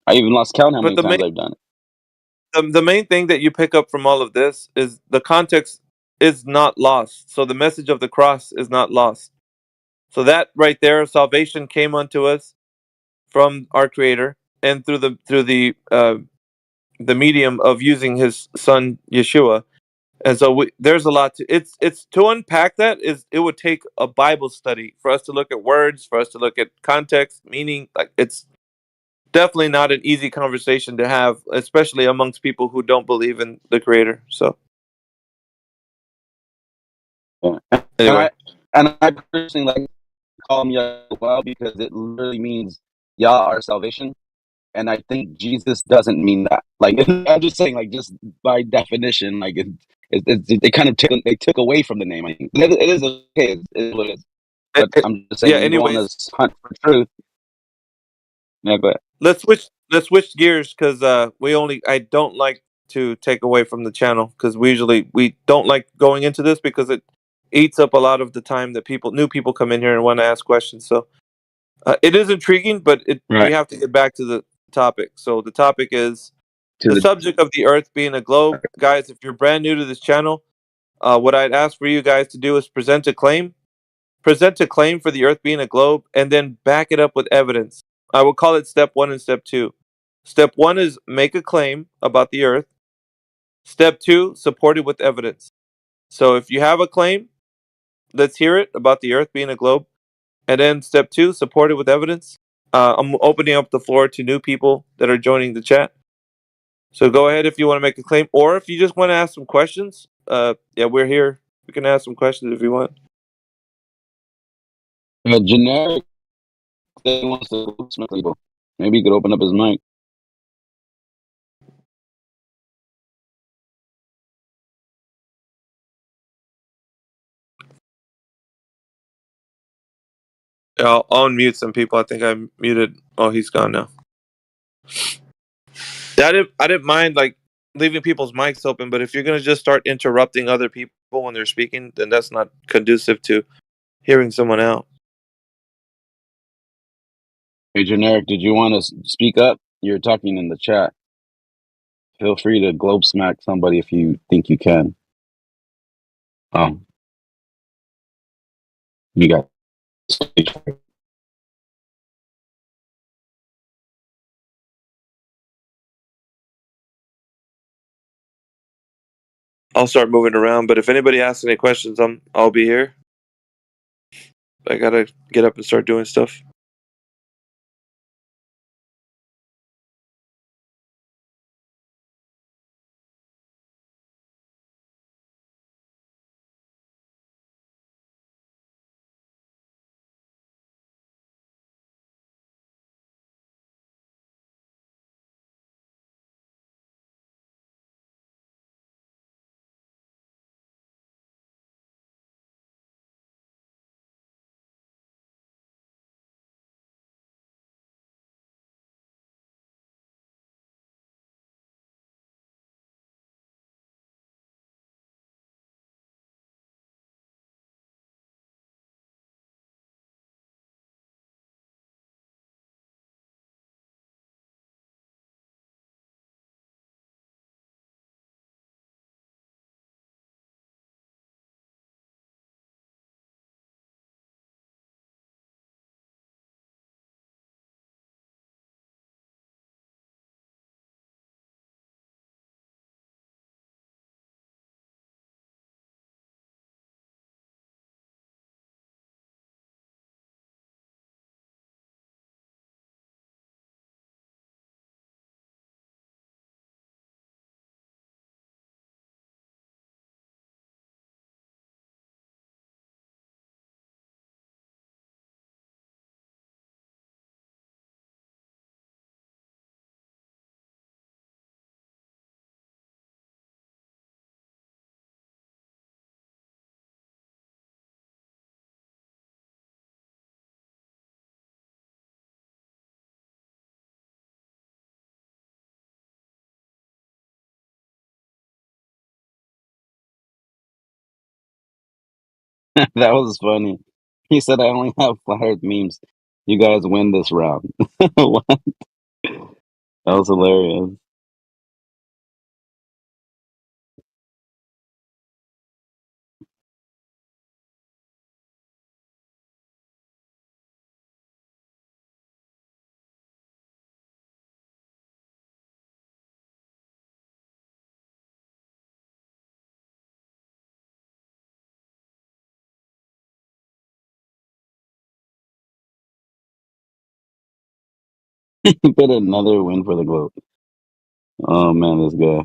I even lost count how many times I've done it. The main thing that you pick up from all of this is the context is not lost. So the message of the cross is not lost. So that right there, salvation came unto us from our Creator, and through the medium of using His Son Yeshua. And so there's a lot to it's to unpack that it would take a Bible study for us to look at words, for us to look at context, meaning. Like, it's definitely not an easy conversation to have, especially amongst people who don't believe in the Creator. So, anyway, and I personally like to call him Yahweh because it literally means Yah, our salvation. And I think Jesus doesn't mean that. Like, I'm just saying, like, just by definition, like, they kind of took away from the name. I think it is okay. It is what it is. But I'm just saying, you go on this hunt for truth. Yeah, go ahead. Let's switch gears, because I don't like to take away from the channel, because we don't like going into this because it eats up a lot of the time that new people come in here and want to ask questions. So it is intriguing, but we have to get back to the topic. So the topic is the subject of the Earth being a globe, guys, if you're brand new to this channel, what I'd ask for you guys to do is present a claim for the Earth being a globe, and then back it up with evidence. I would call it step 1 and step 2. Step 1 is make a claim about the Earth. Step 2, support it with evidence. So if you have a claim, let's hear it about the Earth being a globe. And then step 2, support it with evidence. I'm opening up the floor to new people that are joining the chat. So go ahead if you want to make a claim, or if you just want to ask some questions. Yeah, we're here. We can ask some questions if you want. Generic thing wants to maybe he could open up his mic. Yeah, I'll unmute some people. I think I muted. Oh, he's gone now. Yeah, I didn't mind like leaving people's mics open, but if you're gonna just start interrupting other people when they're speaking, then that's not conducive to hearing someone out. Hey, Generic, did you want to speak up? You're talking in the chat. Feel free to globe smack somebody if you think you can. You got. I'll start moving around, but if anybody asks any questions, I'll be here. I gotta get up and start doing stuff. That was funny. He said, I only have flat earth memes. You guys win this round. What? That was hilarious. He put another win for the globe. Oh man, this guy.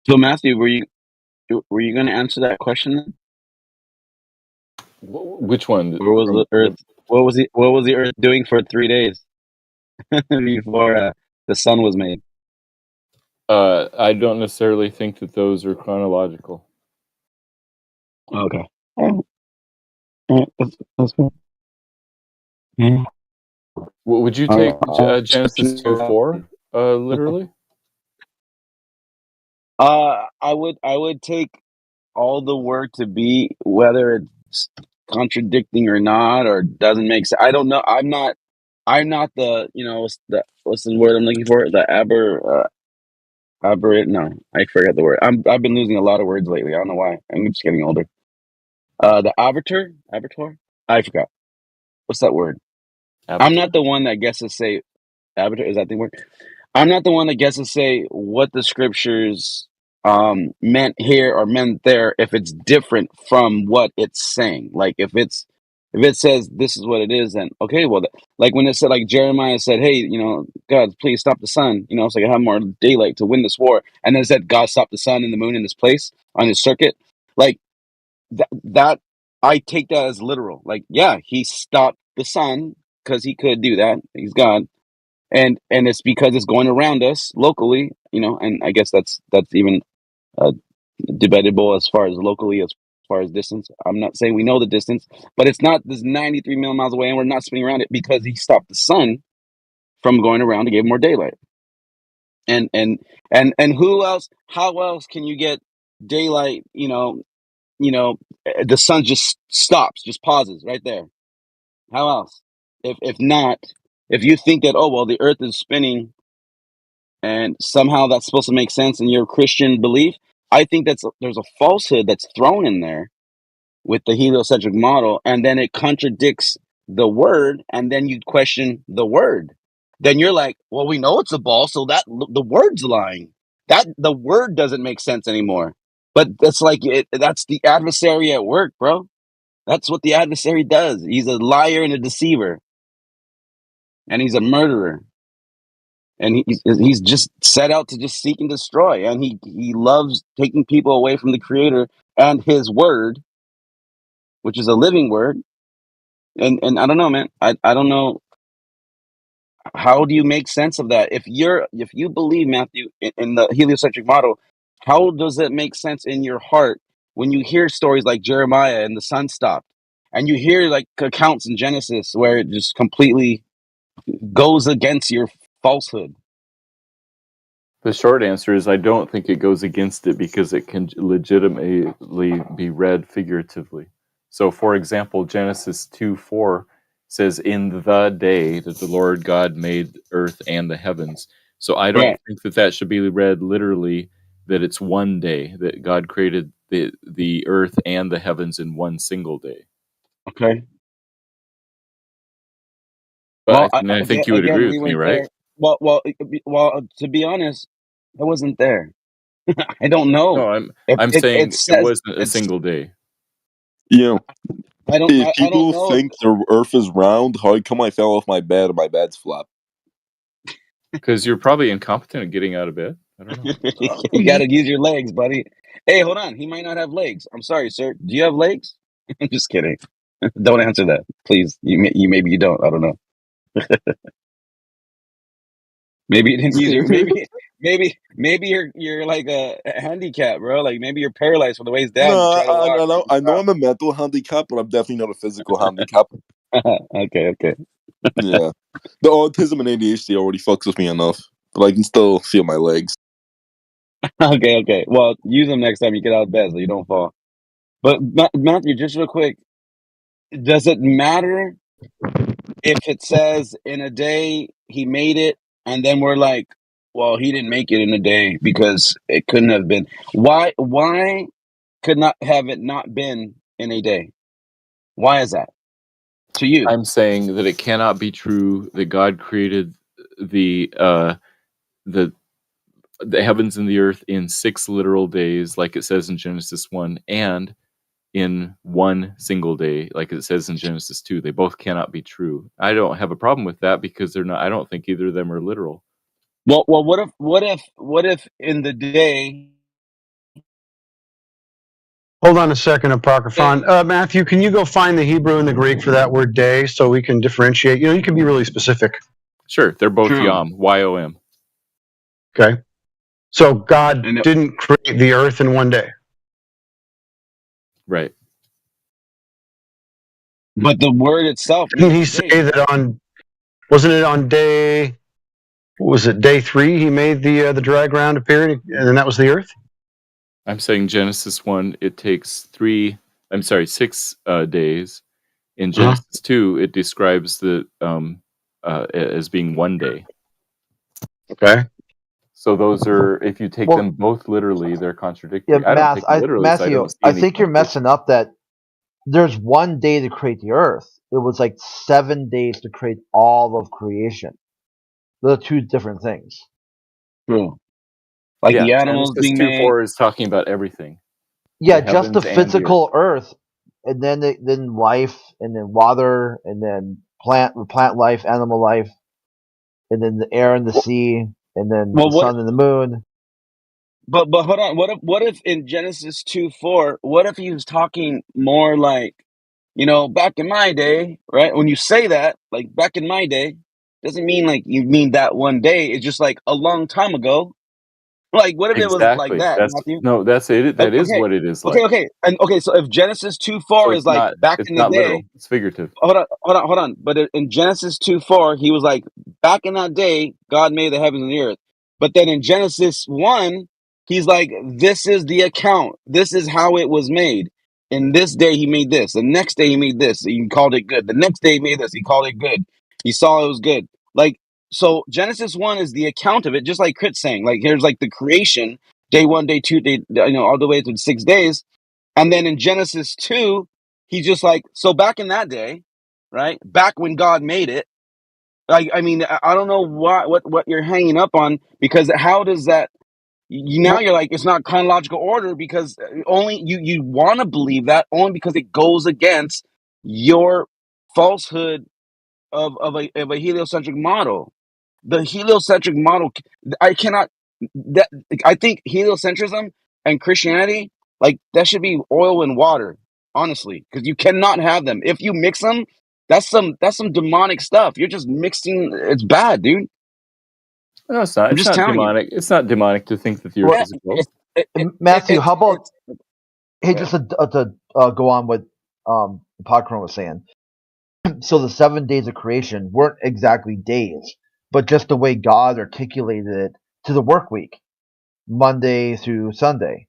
So Matthew, were you going to answer that question then? Which one? Where was the Earth? What was the Earth doing for 3 days before the sun was made? I don't necessarily think that those are chronological. Okay. That's good. Yeah. Would you take Genesis 2:4 literally? I would take all the word to be, whether it's contradicting or not, or doesn't make sense. I don't know. I'm not the, what's the word I'm looking for? The aberrant. No, I forget the word. I've been losing a lot of words lately. I don't know why. I'm just getting older. The aberrator. I forgot. What's that word? I'm not the one that gets to say aberrator. Is that the word? I'm not the one that gets to say what the scriptures meant here or meant there if it's different from what it's saying. Like if it says this is what it is, then okay, well, like when it said, like Jeremiah said, hey, God, please stop the sun, so I can have more daylight to win this war, and then it said God stopped the sun and the moon in his place on his circuit, like that. I take that as literal. Like, yeah, he stopped the sun because he could do that. He's God. And it's because it's going around us locally, and I guess that's even debatable as far as locally, as far as distance. I'm not saying we know the distance, but it's not this 93 million miles away, and we're not spinning around it because he stopped the sun from going around to give more daylight. And who else? How else can you get daylight? The sun just stops, just pauses right there. How else? If not, if you think that, oh well, the Earth is spinning, and somehow that's supposed to make sense in your Christian belief, I think there's a falsehood that's thrown in there with the heliocentric model, and then it contradicts the word, and then you question the word. Then you're like, well, we know it's a ball, so that the word's lying. That the word doesn't make sense anymore. But it's like that's the adversary at work, bro. That's what the adversary does. He's a liar and a deceiver, and he's a murderer. And he's just set out to just seek and destroy. And he loves taking people away from the Creator and His Word, which is a living word. And I don't know, man. I don't know. How do you make sense of that? If you believe, Matthew, in the heliocentric model, how does it make sense in your heart when you hear stories like Jeremiah and the sun stopped, and you hear like accounts in Genesis where it just completely goes against your falsehood? The short answer is I don't think it goes against it because it can legitimately be read figuratively. So, for example, Genesis 2:4 says, in the day that the Lord God made earth and the heavens. So I don't think that should be read literally, that it's one day, that God created the earth and the heavens in one single day. Okay. But I think you would agree with me, right? There. Well, to be honest, I wasn't there. I don't know. No, I'm saying it wasn't a single day. Yeah. If people think the Earth is round, how come I fell off my bed and my bed's flat? Because you're probably incompetent at getting out of bed. I don't know. You got to use your legs, buddy. Hey, hold on. He might not have legs. I'm sorry, sir. Do you have legs? I'm just kidding. Don't answer that, please. You maybe you don't. I don't know. Maybe you didn't use your maybe you're like a handicap, bro. Like maybe you're paralyzed from the waist down. No, I know I'm a mental handicap, but I'm definitely not a physical handicap. Okay. Yeah. The autism and ADHD already fucks with me enough, but I can still feel my legs. Okay. Well, use them next time you get out of bed so you don't fall. But Matthew, just real quick, does it matter if it says in a day he made it, and then we're like, well, he didn't make it in a day because it couldn't have been. Why could not have it not been in a day? Why is that to you? I'm saying that it cannot be true that God created the heavens and the earth in 6 literal days, like it says in Genesis 1, and in one single day, like it says in Genesis 2. They both cannot be true. I don't have a problem with that because they're not. I don't think either of them are literal. Well, what if in the day? Hold on a second, Apocryphon. Matthew, can you go find the Hebrew and the Greek for that word day so we can differentiate? You can be really specific. Sure, they're both Yom, Y-O-M. Okay. So God didn't create the earth in one day. Right. But the word itself. Didn't he say that wasn't it on day 3 he made the dry ground appear, and then that was the earth? I'm saying Genesis 1, it takes 6 days. In Genesis 2, it describes the as being 1 day. Okay. So those are, if you take them both literally, they're contradictory. I don't take them literally, so I Matthew, don't see I any think you're contradiction. messing up that there's 1 day to create the earth. It was like 7 days to create all of creation. Those are two different things. True. Like Yeah, the animals Genesis being made. 2:4 is talking about everything. Yeah, The just the heavens and the earth. physical earth, and then life, and then water, and then plant life, animal life, and then the air and the sea, and then Well, the sun and the moon. But hold on. What if in Genesis 2:4? What if he was talking more like, back in my day, right? When you say that, like back in my day, doesn't mean like you mean that 1 day. It's just like a long time ago. Like, what if it was like Exactly. that, That's Matthew? no, that's it. That is Okay, what it is like. and okay. So if Genesis So 2:4 is like back it's in the not day, literal. It's figurative. hold on. But in Genesis 2:4, he was like, back in that day, God made the heavens and the earth. But then in Genesis 1, he's like, this is the account. This is how it was made. In this day, he made this. The next day, he made this. He called it good. The next day, he made this. He called it good. He saw it was good. Like, so Genesis 1 is the account of it, just like Crit's saying. Like, here's like the creation, day 1, day 2, day, all the way to 6 days. And then in Genesis 2, he's just like, so back in that day, right? Back when God made it, like, I mean, I don't know what you're hanging up on, because how does that, you're like, it's not chronological order, because only you want to believe that only because it goes against your falsehood of a heliocentric model. The heliocentric model, I cannot, I think heliocentrism and Christianity, like, that should be oil and water, honestly, because you cannot have them. If you mix them, that's some demonic stuff. You're just mixing. It's bad, dude. No, it's not. I'm It's just not telling you. demonic. It's not demonic to think that the earth is a globe. Matthew, how about just to go on what Popcorn was saying? So the 7 days of creation weren't exactly days, but just the way God articulated it to the work week, Monday through Sunday.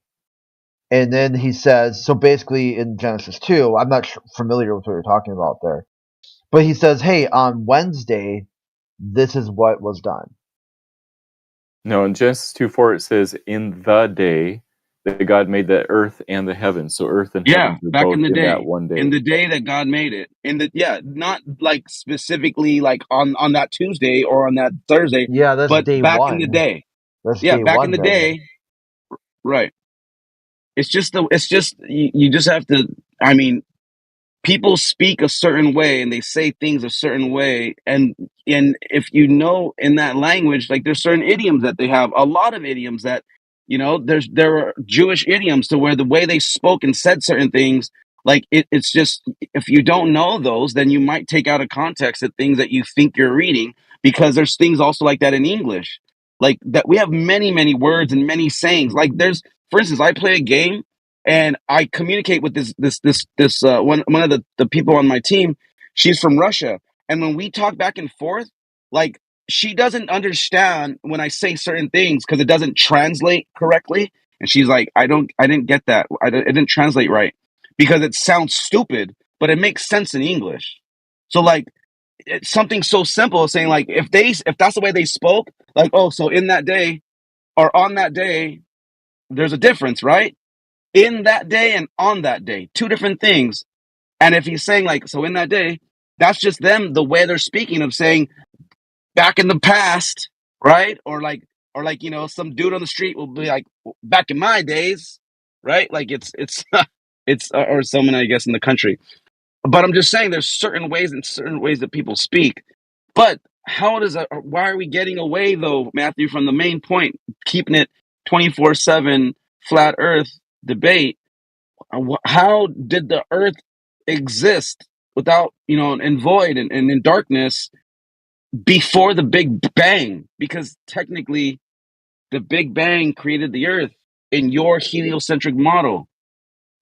And then he says, so basically in Genesis 2, I'm not familiar with what you're talking about there, but he says, hey, on Wednesday, this is what was done. No, in Genesis 2:4 it says, in the day that God made the earth and the heavens. So earth and Yeah, heavens are back both in the in that day. 1 day. In the day that God made it. Not like specifically like on that Tuesday or on that Thursday. Yeah, that's but day back one. in the day. That's Yeah, day back one in the then. day. Right. It's just you just have to, I mean, people speak a certain way and they say things a certain way, and if you know in that language, like there's certain idioms that they have, a lot of idioms that there are Jewish idioms to where the way they spoke and said certain things, like it's just, if you don't know those, then you might take out of context the things that you think you're reading, because there's things also like that in English, like that we have many words and many sayings. Like there's, for instance, I play a game and I communicate with this one of the people on my team. She's from Russia, and when we talk back and forth, like, she doesn't understand when I say certain things because it doesn't translate correctly, and she's like, I didn't get that. It didn't translate right because it sounds stupid, but it makes sense in English. So like, it's something so simple as saying, like, if that's the way they spoke, like, oh, so in that day or on that day, there's a difference, right? In that day and on that day, two different things. And if he's saying like, so in that day, that's just them, the way they're speaking of saying back in the past, right? Or like, some dude on the street will be like, back in my days, right? Like it's it's or someone, I guess, in the country. But I'm just saying there's certain ways that people speak. But why are we getting away though, Matthew, from the main point, keeping it 24/7 flat earth debate? How did the earth exist without, and void and in darkness before the Big Bang? Because technically the Big Bang created the earth in your heliocentric model.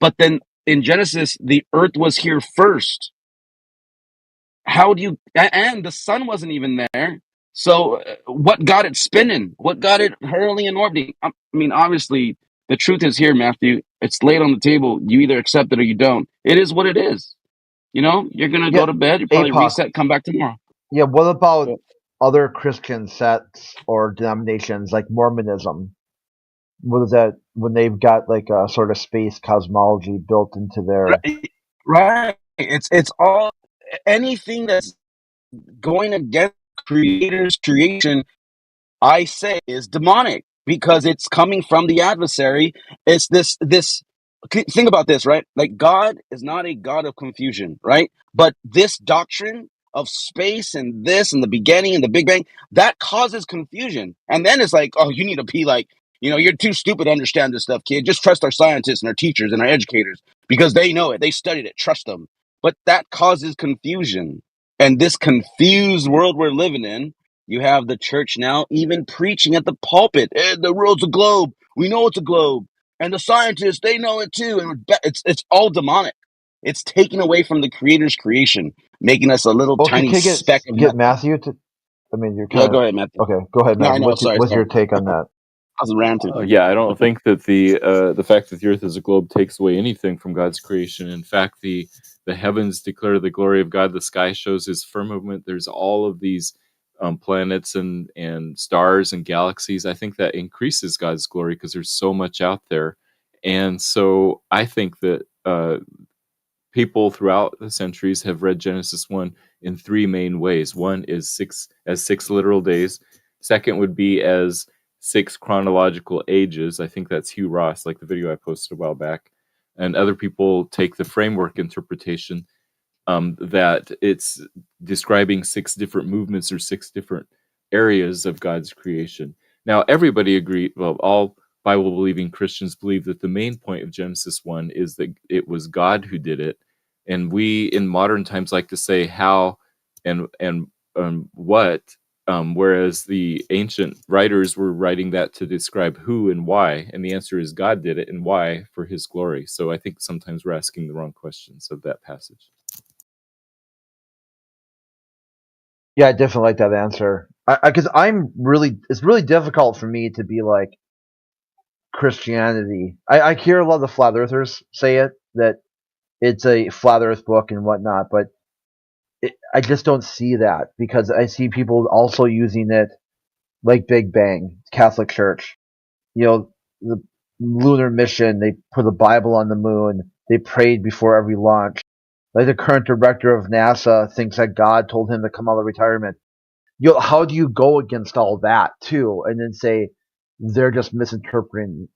But then in Genesis, the earth was here first. How do you, and the sun wasn't even there. So what got it spinning? What got it hurling and orbiting? I mean, obviously The truth is here, Matthew. It's laid on the table. You either accept it or you don't. It is what it is. You know, you're gonna Yeah, go to bed. You probably APOC. reset, come back tomorrow. Yeah, what about other Christian sects or denominations like Mormonism? What is that when they've got like a sort of space cosmology built into their? Right. It's all anything that's going against Creator's creation, I say, is demonic because it's coming from the adversary. It's this think about this, right? Like, God is not a God of confusion, right? But this doctrine of space and this and the beginning and the Big Bang, that causes confusion. And then it's like, oh, you need to be like, you know, you're too stupid to understand this stuff, kid. Just trust our scientists and our teachers and our educators because they know it. They studied it. Trust them. But that causes confusion. And this confused world we're living in, you have the church now even preaching at the pulpit. The world's a globe. We know it's a globe. And the scientists, they know it too. And it's all demonic. It's taking away from the Creator's creation, making us a little tiny Can speck of get Matthew to? I mean, you're Yeah, kind go of ahead, Matthew. okay. Go ahead, No, I Matthew. know. What's your take on that? I was ranting. Yeah, I don't think that the fact that the earth is a globe takes away anything from God's creation. In fact, the heavens declare the glory of God. The sky shows His firmament. There's all of these planets and stars and galaxies. I think that increases God's glory because there's so much out there. And so I think that people throughout the centuries have read Genesis 1 in three main ways. One is six literal days. Second would be as 6 chronological ages. I think that's Hugh Ross, like the video I posted a while back. And other people take the framework interpretation that it's describing 6 different movements or 6 different areas of God's creation. Now, everybody agreed, well, all Bible-believing Christians believe that the main point of Genesis 1 is that it was God who did it. And we, in modern times, like to say how and what, whereas the ancient writers were writing that to describe who and why. And the answer is God did it and why for His glory. So I think sometimes we're asking the wrong questions of that passage. Yeah, I definitely like that answer. Because it's really difficult for me to be like Christianity. I hear a lot of the flat earthers say it, that it's a flat earth book and whatnot, but I just don't see that because I see people also using it like Big Bang, Catholic Church. You know, the lunar mission, they put the Bible on the moon, they prayed before every launch. Like the current director of NASA thinks that God told him to come out of retirement. You know, how do you go against all that too, and then say they're just misinterpreting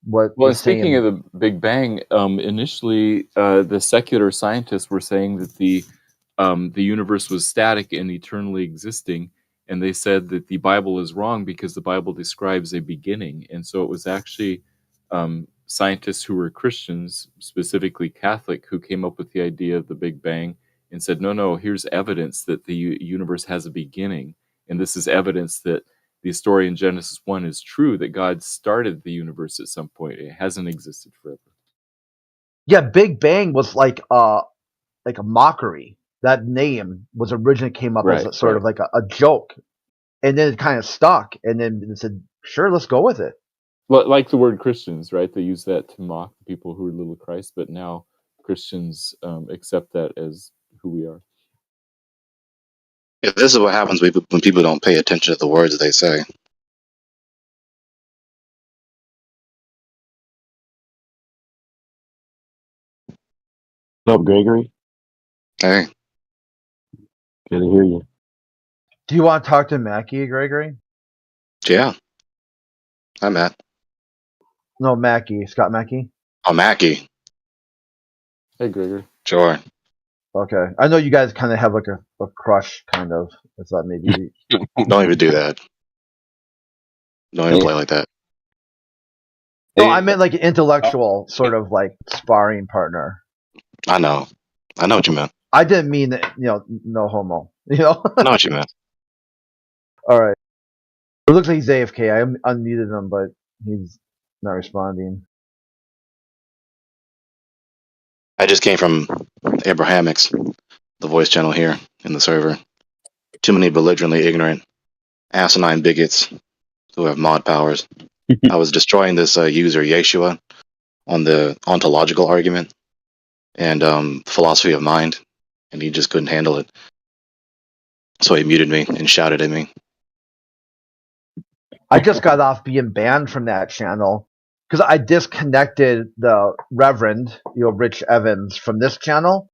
what? Well, speaking of the Big Bang, initially the secular scientists were saying that the universe was static and eternally existing, and they said that the Bible is wrong because the Bible describes a beginning, and so it was actually scientists who were Christians, specifically Catholic, who came up with the idea of the Big Bang and said, no, here's evidence that the universe has a beginning, and this is evidence that the story in Genesis 1 is true, that God started the universe at some point. It hasn't existed forever. Yeah, Big Bang was like a mockery. That name was originally came up as a sort of like a joke, and then it kind of stuck, and then it said, sure, let's go with it. Well, like the word Christians, right? They use that to mock the people who are little Christ, but now Christians accept that as who we are. Yeah, this is what happens when people don't pay attention to the words they say. What's up, Gregory? Hey. Good to hear you. Do you want to talk to Mackie, Gregory? Yeah. Hi, Matt. No, Mackie. Scott Mackie? Oh, Mackie. Hey, Gregory. Sure. Okay. I know you guys kind of have like a crush, kind of. I thought maybe... Don't even do that. Don't even play like that. No, I meant like an intellectual sort of like sparring partner. I know what you meant. I didn't mean that, no homo. I know what you meant. All right. It looks like he's AFK. I unmuted him, but he's not responding. I just came from Abrahamics, the voice channel here in the server. Too many belligerently ignorant, asinine bigots who have mod powers I was destroying this user Yeshua on the ontological argument and philosophy of mind, and he just couldn't handle it. So he muted me and shouted at me. I just got off being banned from that channel because I disconnected the Reverend, Rich Evans, from this channel,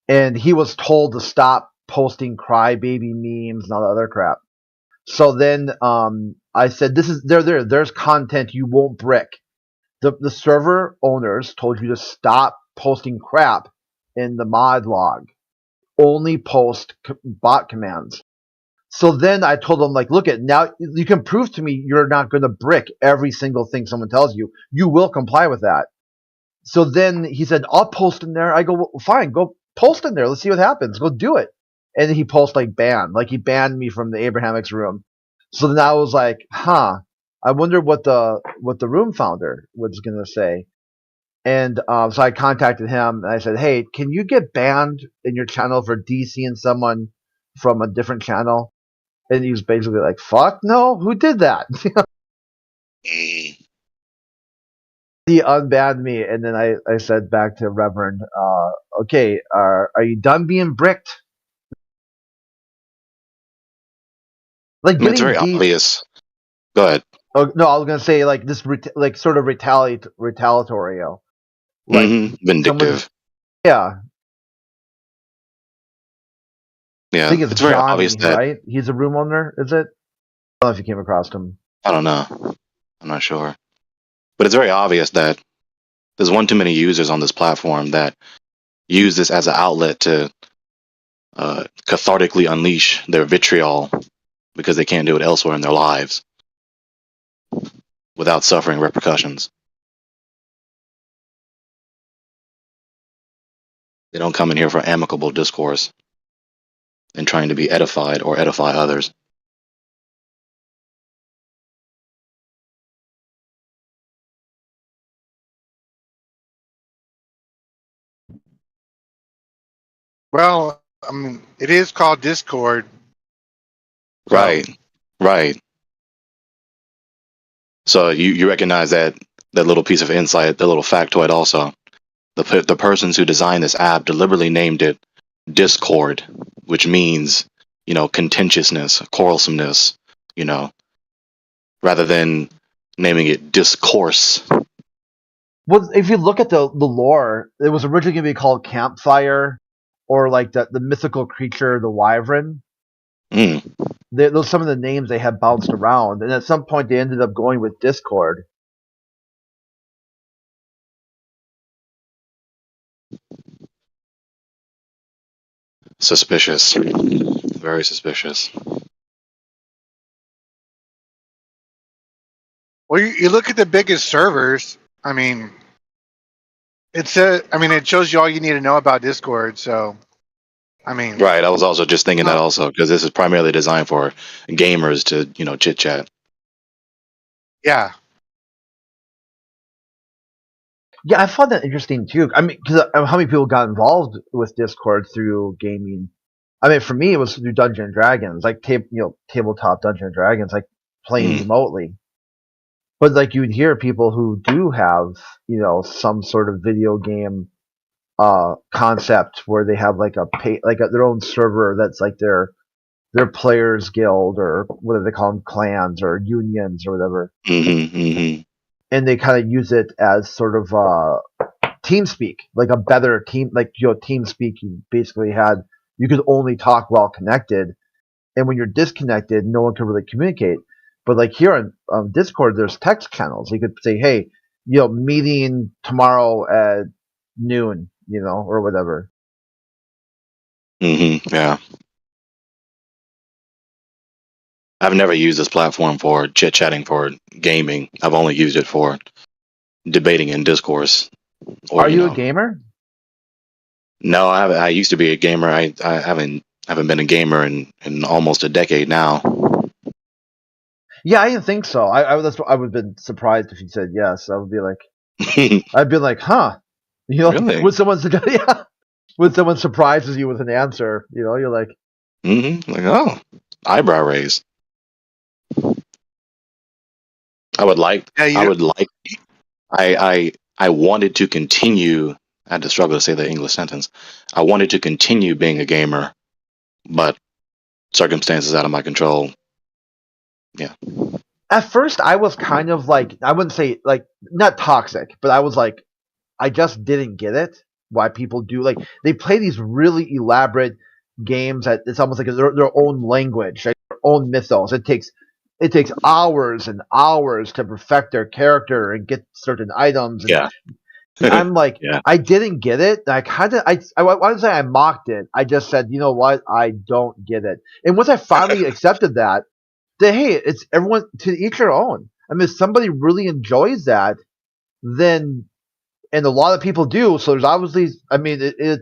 and he was told to stop posting crybaby memes and all the other crap. So then I said, there's content you won't brick. The server owners told you to stop posting crap in the mod log. Only post bot commands. So then I told him, like, look at now you can prove to me you're not going to brick every single thing someone tells you. You will comply with that. So then he said, I'll post in there. I go, well, fine, go post in there. Let's see what happens. Go do it. And then he posts like ban. Like he banned me from the Abrahamics room. So then I was like, I wonder what the room founder was going to say. And so I contacted him and I said, hey, can you get banned in your channel for DCing someone from a different channel? And he was basically like, fuck no, who did that? He unbanned me, and then I said back to Reverend, okay, are you done being bricked? Like, I mean, it's very obvious. Go ahead. Oh, no, I was gonna say like this, like sort of retaliatory, like vindictive. Yeah. Yeah, I think it's very Johnny, obvious that right? He's a room owner, is it? I don't know if you came across him. I don't know. I'm not sure. But it's very obvious that there's one too many users on this platform that use this as an outlet to cathartically unleash their vitriol because they can't do it elsewhere in their lives without suffering repercussions. They don't come in here for amicable discourse and trying to be edified or edify others. Well, I mean, it is called Discord. Right, right. So you recognize that little piece of insight, the little factoid also. The persons who designed this app deliberately named it Discord, which means, contentiousness, quarrelsomeness, rather than naming it Discourse. Well, if you look at the lore, it was originally going to be called Campfire, or like the mythical creature, the Wyvern. Those some of the names they had bounced around, and at some point they ended up going with Discord. Suspicious. Very suspicious. Well, you look at the biggest servers. I mean, it shows you all you need to know about Discord. So, I mean, Right, I was also just thinking that also, because this is primarily designed for gamers to, chit chat. yeah. Yeah, I found that interesting too. I mean, because how many people got involved with Discord through gaming? I mean, for me, it was through Dungeons and Dragons, like tabletop Dungeons and Dragons, like playing remotely. But like you'd hear people who do have some sort of video game concept where they have like their own server that's like their players guild, or what do they call them, clans or unions or whatever. And they kind of use it as sort of TeamSpeak, like a better team, like TeamSpeak. You basically you could only talk while connected, and when you're disconnected, no one can really communicate. But like here on Discord, there's text channels. You could say, "Hey, meeting tomorrow at noon," or whatever. Yeah. I've never used this platform for chit-chatting for gaming. I've only used it for debating in discourse. Are you a gamer? No, I haven't. I used to be a gamer. I haven't been a gamer in almost a decade now. Yeah, I didn't think so. I would have been surprised if you said yes. I would be like, I'd be like, huh? Really? When someone surprises you with an answer, you're like, like, oh, eyebrow raise. I would like. Yeah, I would like. I wanted to continue. I had to struggle to say the English sentence. I wanted to continue being a gamer, but circumstances out of my control. Yeah. At first, I was kind of like, I wouldn't say like not toxic, but I was like, I just didn't get it. Why people do like they play these really elaborate games that it's almost like their own language, like their own mythos. It takes hours and hours to perfect their character and get certain items. And Yeah. I'm like, Yeah. I didn't get it. I kind of, I wouldn't say I mocked it. I just said, you know what? I don't get it. And once I finally accepted that, hey, it's everyone to each their own. I mean, if somebody really enjoys that, then, and a lot of people do, so there's obviously, I mean, it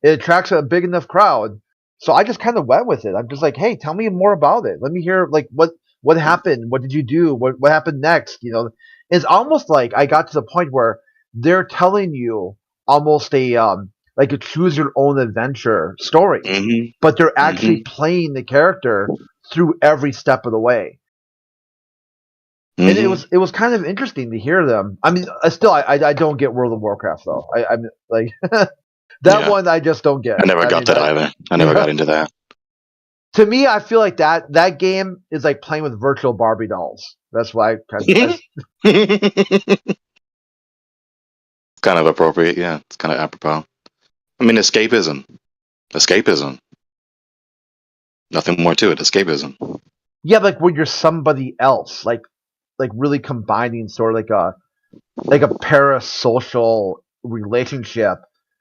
attracts a big enough crowd. So I just kind of went with it. I'm just like, hey, tell me more about it. Let me hear, like, what happened? What did you do? What happened next? You know, it's almost like I got to the point where they're telling you almost like a choose your own adventure story, but they're actually playing the character through every step of the way. And it was kind of interesting to hear them. I mean, I don't get World of Warcraft though. I'm like that one I just don't get. I never got that either. I never got into that. To me, I feel like that game is like playing with virtual Barbie dolls. That's why I kind of Kind of appropriate, yeah. It's kind of apropos. I mean, escapism. Nothing more to it. Escapism. Yeah, like when you're somebody else, like really combining sort of like a parasocial relationship.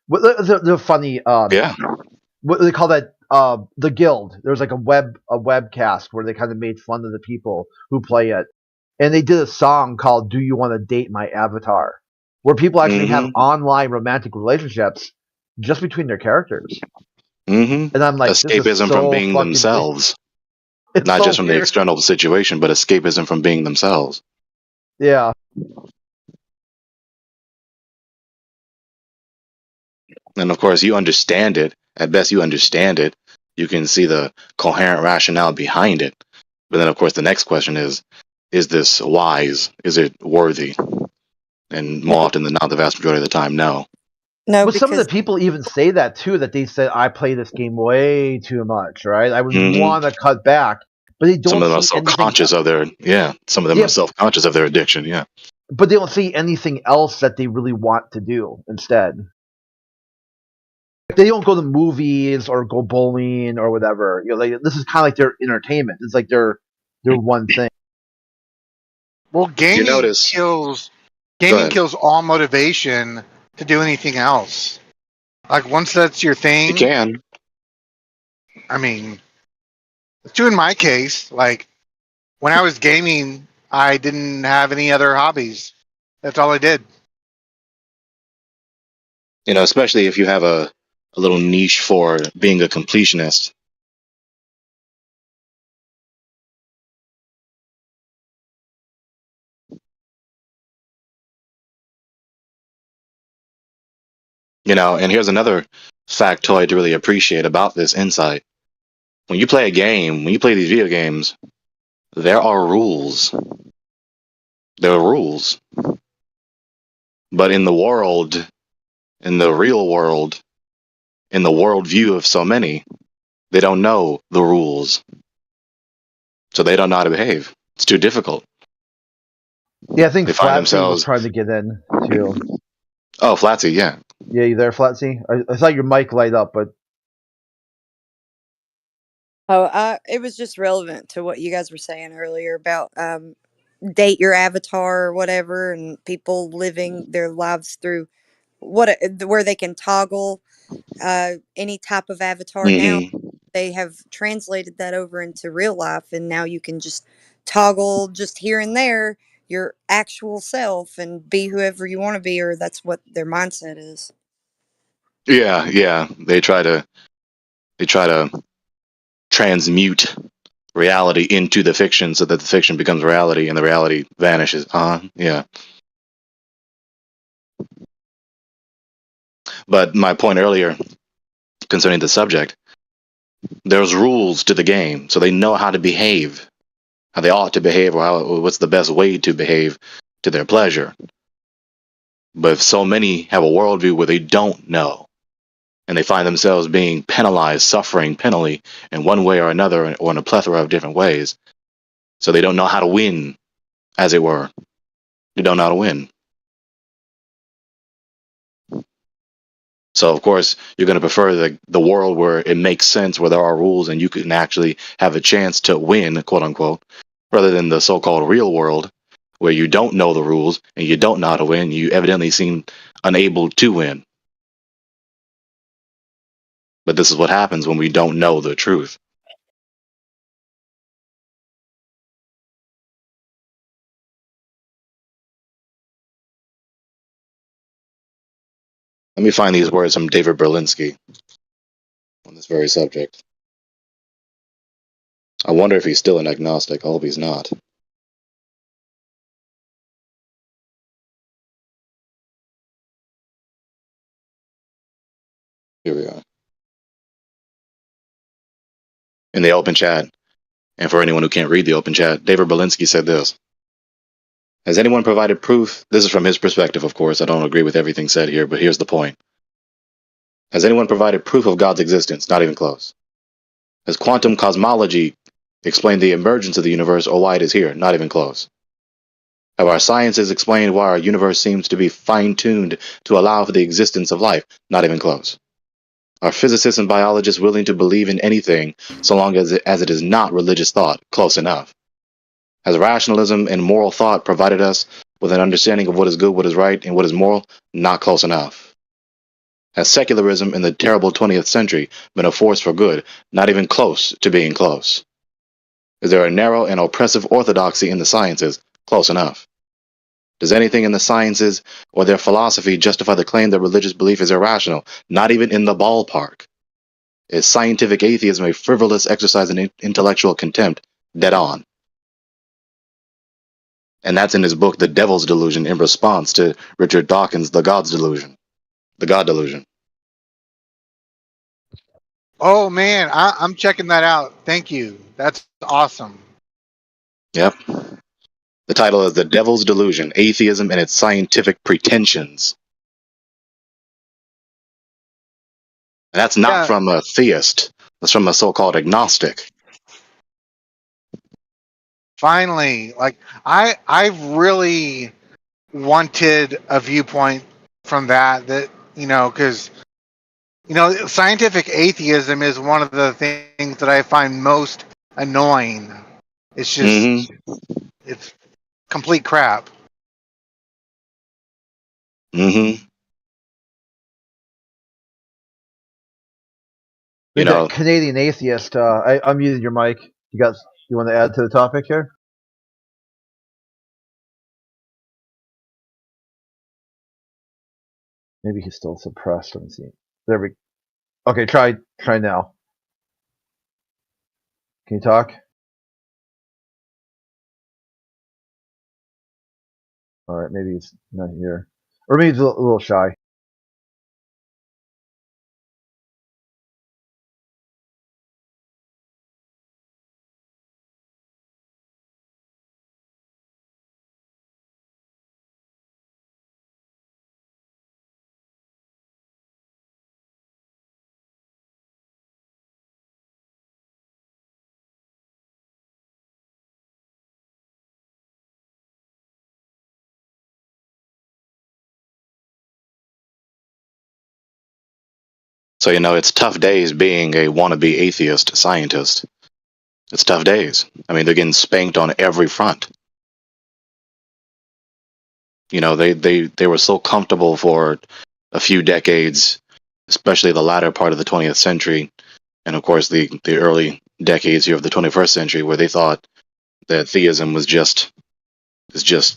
The funny yeah. What they call that the Guild. There's like a webcast where they kind of made fun of the people who play it, and they did a song called "Do You Want to Date My Avatar," where people actually have online romantic relationships just between their characters. And I'm like, escapism from being themselves, not so just from the weird. external situation, but escapism from being themselves. Yeah. And of course, you understand it. At best, you understand it. You can see the coherent rationale behind it. But then, of course, the next question is this wise? Is it worthy? And more often than not, the vast majority of the time, no. No, but some of the people even say that too. That they said, "I play this game way too much." Right? I would want to cut back, but they don't. Some of them are see anything- self-conscious of their Some of them Yeah. are self-conscious of their addiction. Yeah. but they don't see anything else that they really want to do instead. They don't go to movies or go bowling or whatever. You know, like this is kind of like their entertainment. It's like their one thing. Well, gaming notice- kills Go gaming ahead. kills all motivation to do anything else. Like once that's your thing, You can. I mean, it's true in my case. Like when I was gaming, I didn't have any other hobbies. That's all I did. You know, especially if you have a little niche for being a completionist. You know, and here's another factoid to really appreciate about this insight. When you play a game, when you play these video games, there are rules. There are rules. But in the world, in the real world, in the worldview of so many, they don't know the rules. So they don't know how to behave. It's too difficult. Yeah, I think They find Flatsy themselves- was trying to get in too. Oh, Flatsy, yeah. Yeah, you there, Flatsy? I saw your mic light up, but It was just relevant to what you guys were saying earlier about date your avatar or whatever, and people living their lives through where they can toggle any type of avatar. Now they have translated that over into real life, and now you can just toggle just here and there your actual self and be whoever you want to be, or that's what their mindset is. Yeah, yeah. They try to transmute reality into the fiction so that the fiction becomes reality and the reality vanishes. Yeah. But my point earlier concerning the subject, there's rules to the game, so they know how to behave. how they ought to behave, or what's the best way to behave to their pleasure. But if so many have a worldview where they don't know, and they find themselves being penalized, suffering penalty in one way or another, or in a plethora of different ways, so they don't know how to win, as it were. They don't know how to win. So, of course, you're going to prefer the world where it makes sense, where there are rules, and you can actually have a chance to win, quote unquote, rather than the so-called real world, where you don't know the rules and you don't know how to win. You evidently seem unable to win. But this is what happens when we don't know the truth. Let me find these words from David Berlinski on this very subject. I wonder if he's still an agnostic. I hope he's not. Here we are. In the open chat, and for anyone who can't read the open chat, David Berlinski said this. Has anyone provided proof? This is from his perspective, of course. I don't agree with everything said here, but here's the point. Has anyone provided proof of God's existence? Not even close. Has quantum cosmology explained the emergence of the universe or why it is here? Not even close. Have our sciences explained why our universe seems to be fine-tuned to allow for the existence of life? Not even close. Are physicists and biologists willing to believe in anything so long as it is not religious thought? Close enough. Has rationalism and moral thought provided us with an understanding of what is good, what is right, and what is moral? Not close enough. Has secularism in the terrible 20th century been a force for good? Not even close to being close. Is there a narrow and oppressive orthodoxy in the sciences? Close enough. Does anything in the sciences or their philosophy justify the claim that religious belief is irrational? Not even in the ballpark. Is scientific atheism a frivolous exercise in intellectual contempt? Dead on. And that's in his book, The Devil's Delusion, in response to Richard Dawkins' The God's Delusion. The God Delusion. Oh man, I'm checking that out. Thank you. That's awesome. Yep. The title is The Devil's Delusion, Atheism and Its Scientific Pretensions. And that's not from a theist. That's from a so-called agnostic. Finally, like I really wanted a viewpoint from that because scientific atheism is one of the things that I find most annoying. It's just it's complete crap. Canadian atheist. I'm using your mic. You want to add to the topic here? Maybe he's still suppressed. Let me see. There we. Okay, try now. Can you talk? All right, maybe he's not here, or maybe he's a little shy. So, it's tough days being a wannabe atheist scientist. It's tough days. I mean, they're getting spanked on every front. They were so comfortable for a few decades, especially the latter part of the 20th century, and of course the early decades here of the 21st century, where they thought that theism was just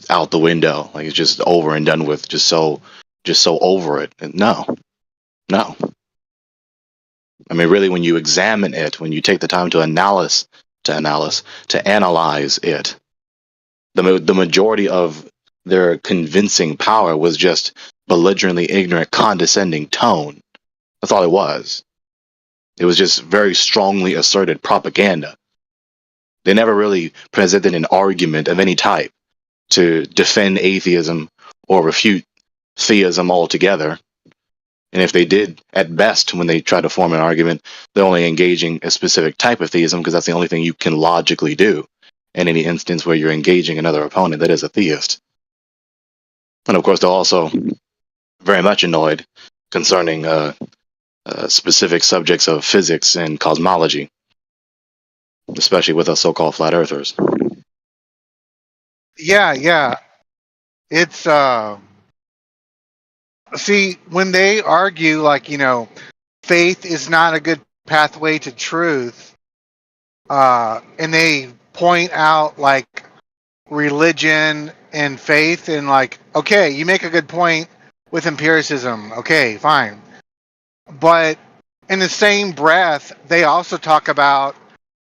out the window, like it's just over and done with, just so over it. And no. I mean, really, when you examine it, when you take the time to analyze it, the majority of their convincing power was just belligerently ignorant, condescending tone. That's all it was. It was just very strongly asserted propaganda. They never really presented an argument of any type to defend atheism or refute theism altogether. And if they did, at best, when they try to form an argument, they're only engaging a specific type of theism because that's the only thing you can logically do in any instance where you're engaging another opponent that is a theist. And of course, they're also very much annoyed concerning specific subjects of physics and cosmology, especially with us so-called flat earthers. Yeah. It's see, when they argue like, faith is not a good pathway to truth, and they point out like religion and faith, and like, okay, you make a good point with empiricism. Okay, fine. But in the same breath, they also talk about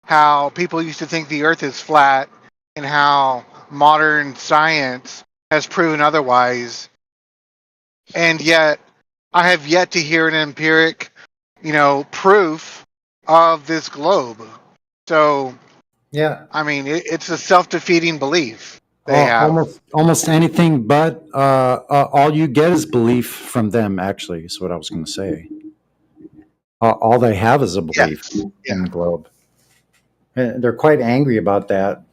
how people used to think the earth is flat and how modern science has proven otherwise. And yet, I have yet to hear an empiric, proof of this globe. So, Yeah. I mean, it's a self-defeating belief they have. Almost anything but all you get is belief from them, actually, is what I was going to say. All they have is a belief in the globe. And they're quite angry about that.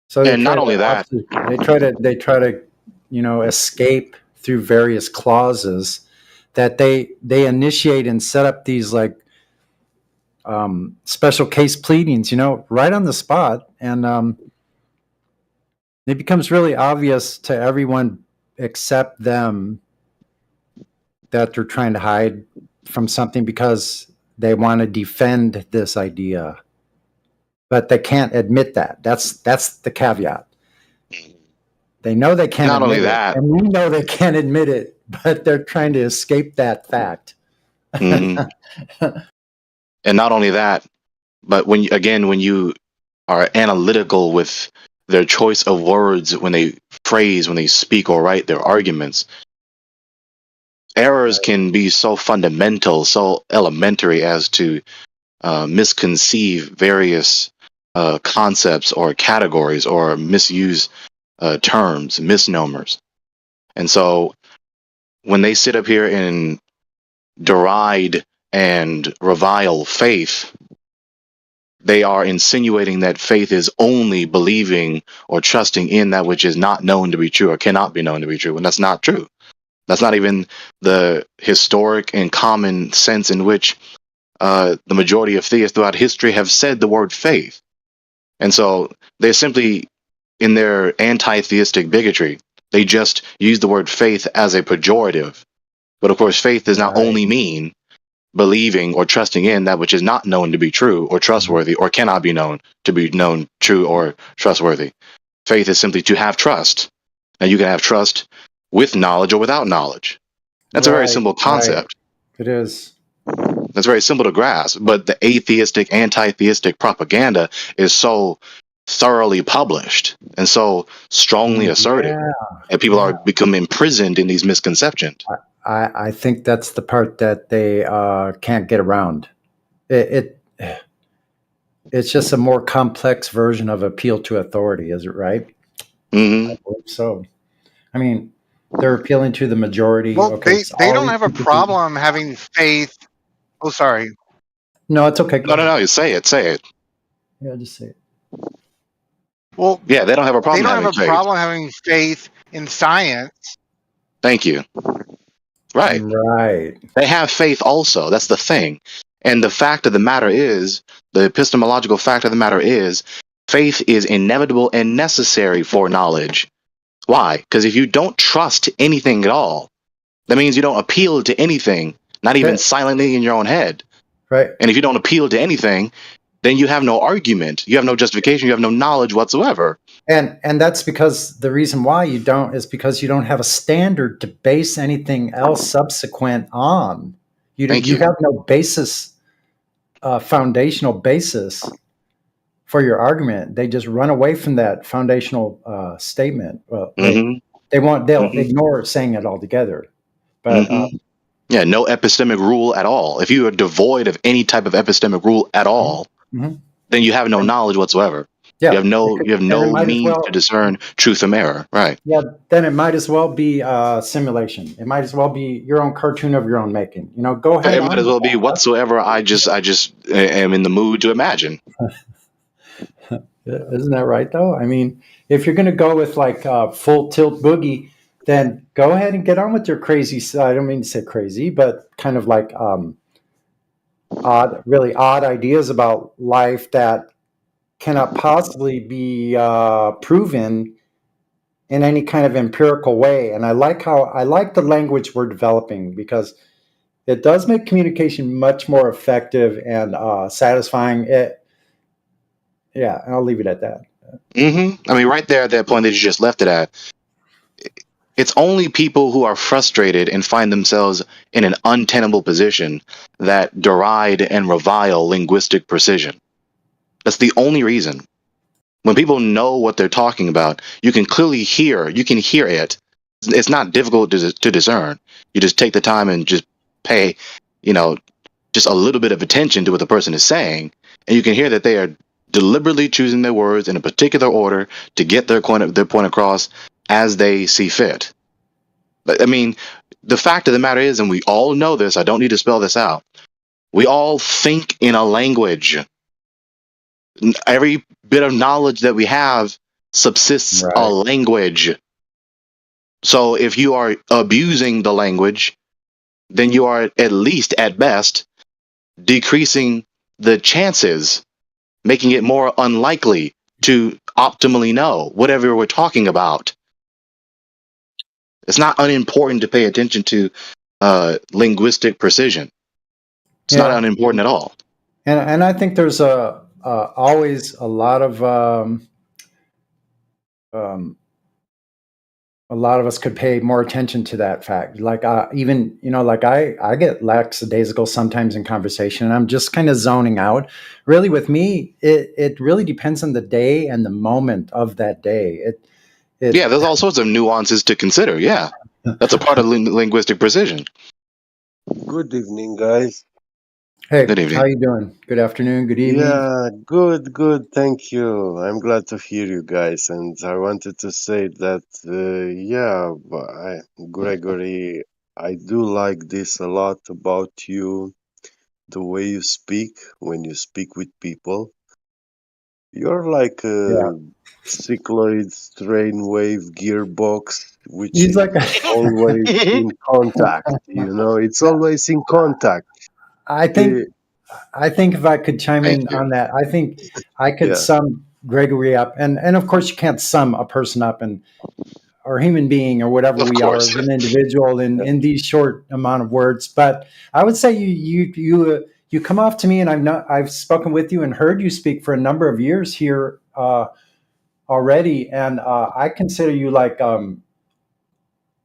So and not only that, they try to escape through various clauses that they initiate and set up these like special case pleadings, right on the spot, and it becomes really obvious to everyone except them that they're trying to hide from something because they want to defend this idea, but they can't admit that. That's the caveat. They know they can't. Not admit only it, that, and we know they can't admit it, but they're trying to escape that fact. and not only that, but when you are analytical with their choice of words when they phrase, when they speak or write their arguments, errors can be so fundamental, so elementary as to misconceive various concepts or categories or misuse terms, misnomers. And so when they sit up here and deride and revile faith, they are insinuating that faith is only believing or trusting in that which is not known to be true or cannot be known to be true. And that's not true. That's not even the historic and common sense in which the majority of theists throughout history have said the word faith. And so they're simply, in their anti-theistic bigotry, they just use the word faith as a pejorative. But of course, faith does not only mean believing or trusting in that which is not known to be true or trustworthy or cannot be known to be known true or trustworthy. Faith is simply to have trust. And you can have trust with knowledge or without knowledge. That's a very simple concept. It is. That's very simple to grasp. But the atheistic, anti-theistic propaganda is so thoroughly published and so strongly asserted, and people are become imprisoned in these misconceptions. I think that's the part that they can't get around. It's just a more complex version of appeal to authority, is it right? Mm-hmm. I believe so. I mean, they're appealing to the majority. Well, they don't have a problem having faith. Oh, sorry. No, it's okay. No. You say it. Yeah, just say it. Well, yeah, they don't have a problem. They don't have a problem having faith in science. Thank you. Right. They have faith also. That's the thing. And the fact of the matter is, the epistemological fact of the matter is, faith is inevitable and necessary for knowledge. Why? Because if you don't trust anything at all, that means you don't appeal to anything, not even silently in your own head. Right. And if you don't appeal to anything, then you have no argument. You have no justification. You have no knowledge whatsoever. And that's because the reason why you don't is because you don't have a standard to base anything else subsequent on. You have no basis, foundational basis for your argument. They just run away from that foundational statement. Well, they'll ignore saying it altogether. But no epistemic rule at all. If you are devoid of any type of epistemic rule at all, then you have no knowledge whatsoever. Yeah, You have and it might as means to well. discern truth from error. Right. Yeah, then it might as well be simulation. It might as well be your own cartoon of your own making. Go ahead It might on as with well be whatsoever I just am in the mood to imagine. that. Isn't that right, though? I mean, if you're going to go with like full tilt boogie, then go ahead and get on with your crazy. I don't mean to say crazy, but kind of like really odd ideas about life that cannot possibly be proven in any kind of empirical way. And I like the language we're developing, because it does make communication much more effective and satisfying. Yeah, I'll leave it at that. I mean, right there at that point that you just left it at, it's only people who are frustrated and find themselves in an untenable position that deride and revile linguistic precision. That's the only reason. When people know what they're talking about, you can hear it. It's not difficult to discern. You just take the time and just pay, just a little bit of attention to what the person is saying, and you can hear that they are deliberately choosing their words in a particular order to get their point across as they see fit. But I mean, the fact of the matter is, and we all know this, I don't need to spell this out, we all think in a language. Every bit of knowledge that we have subsists a language. So if you are abusing the language, then you are at least, at best, decreasing the chances, making it more unlikely to optimally know whatever we're talking about. It's not unimportant to pay attention to linguistic precision. It's not unimportant at all. And I think there's always a lot of us could pay more attention to that fact. Like even like I get lackadaisical sometimes in conversation, and I'm just kind of zoning out. Really, with me, it really depends on the day and the moment of that day. Yeah, there's all sorts of nuances to consider. Yeah, that's a part of linguistic precision. Good evening, guys. Hey, good evening. How you doing? Good afternoon. Good evening. Yeah, good. Thank you. I'm glad to hear you guys, and I wanted to say that, Gregory, I do like this a lot about you, the way you speak when you speak with people. You're like a cycloid strain wave gearbox, which He's is like always in contact. It's always in contact. I think if I could chime in on that, I think I could sum Gregory up, and of course you can't sum a person up or human being or whatever we are as an individual in these short amount of words. But I would say you come off to me, and I've spoken with you and heard you speak for a number of years here already, and I consider you like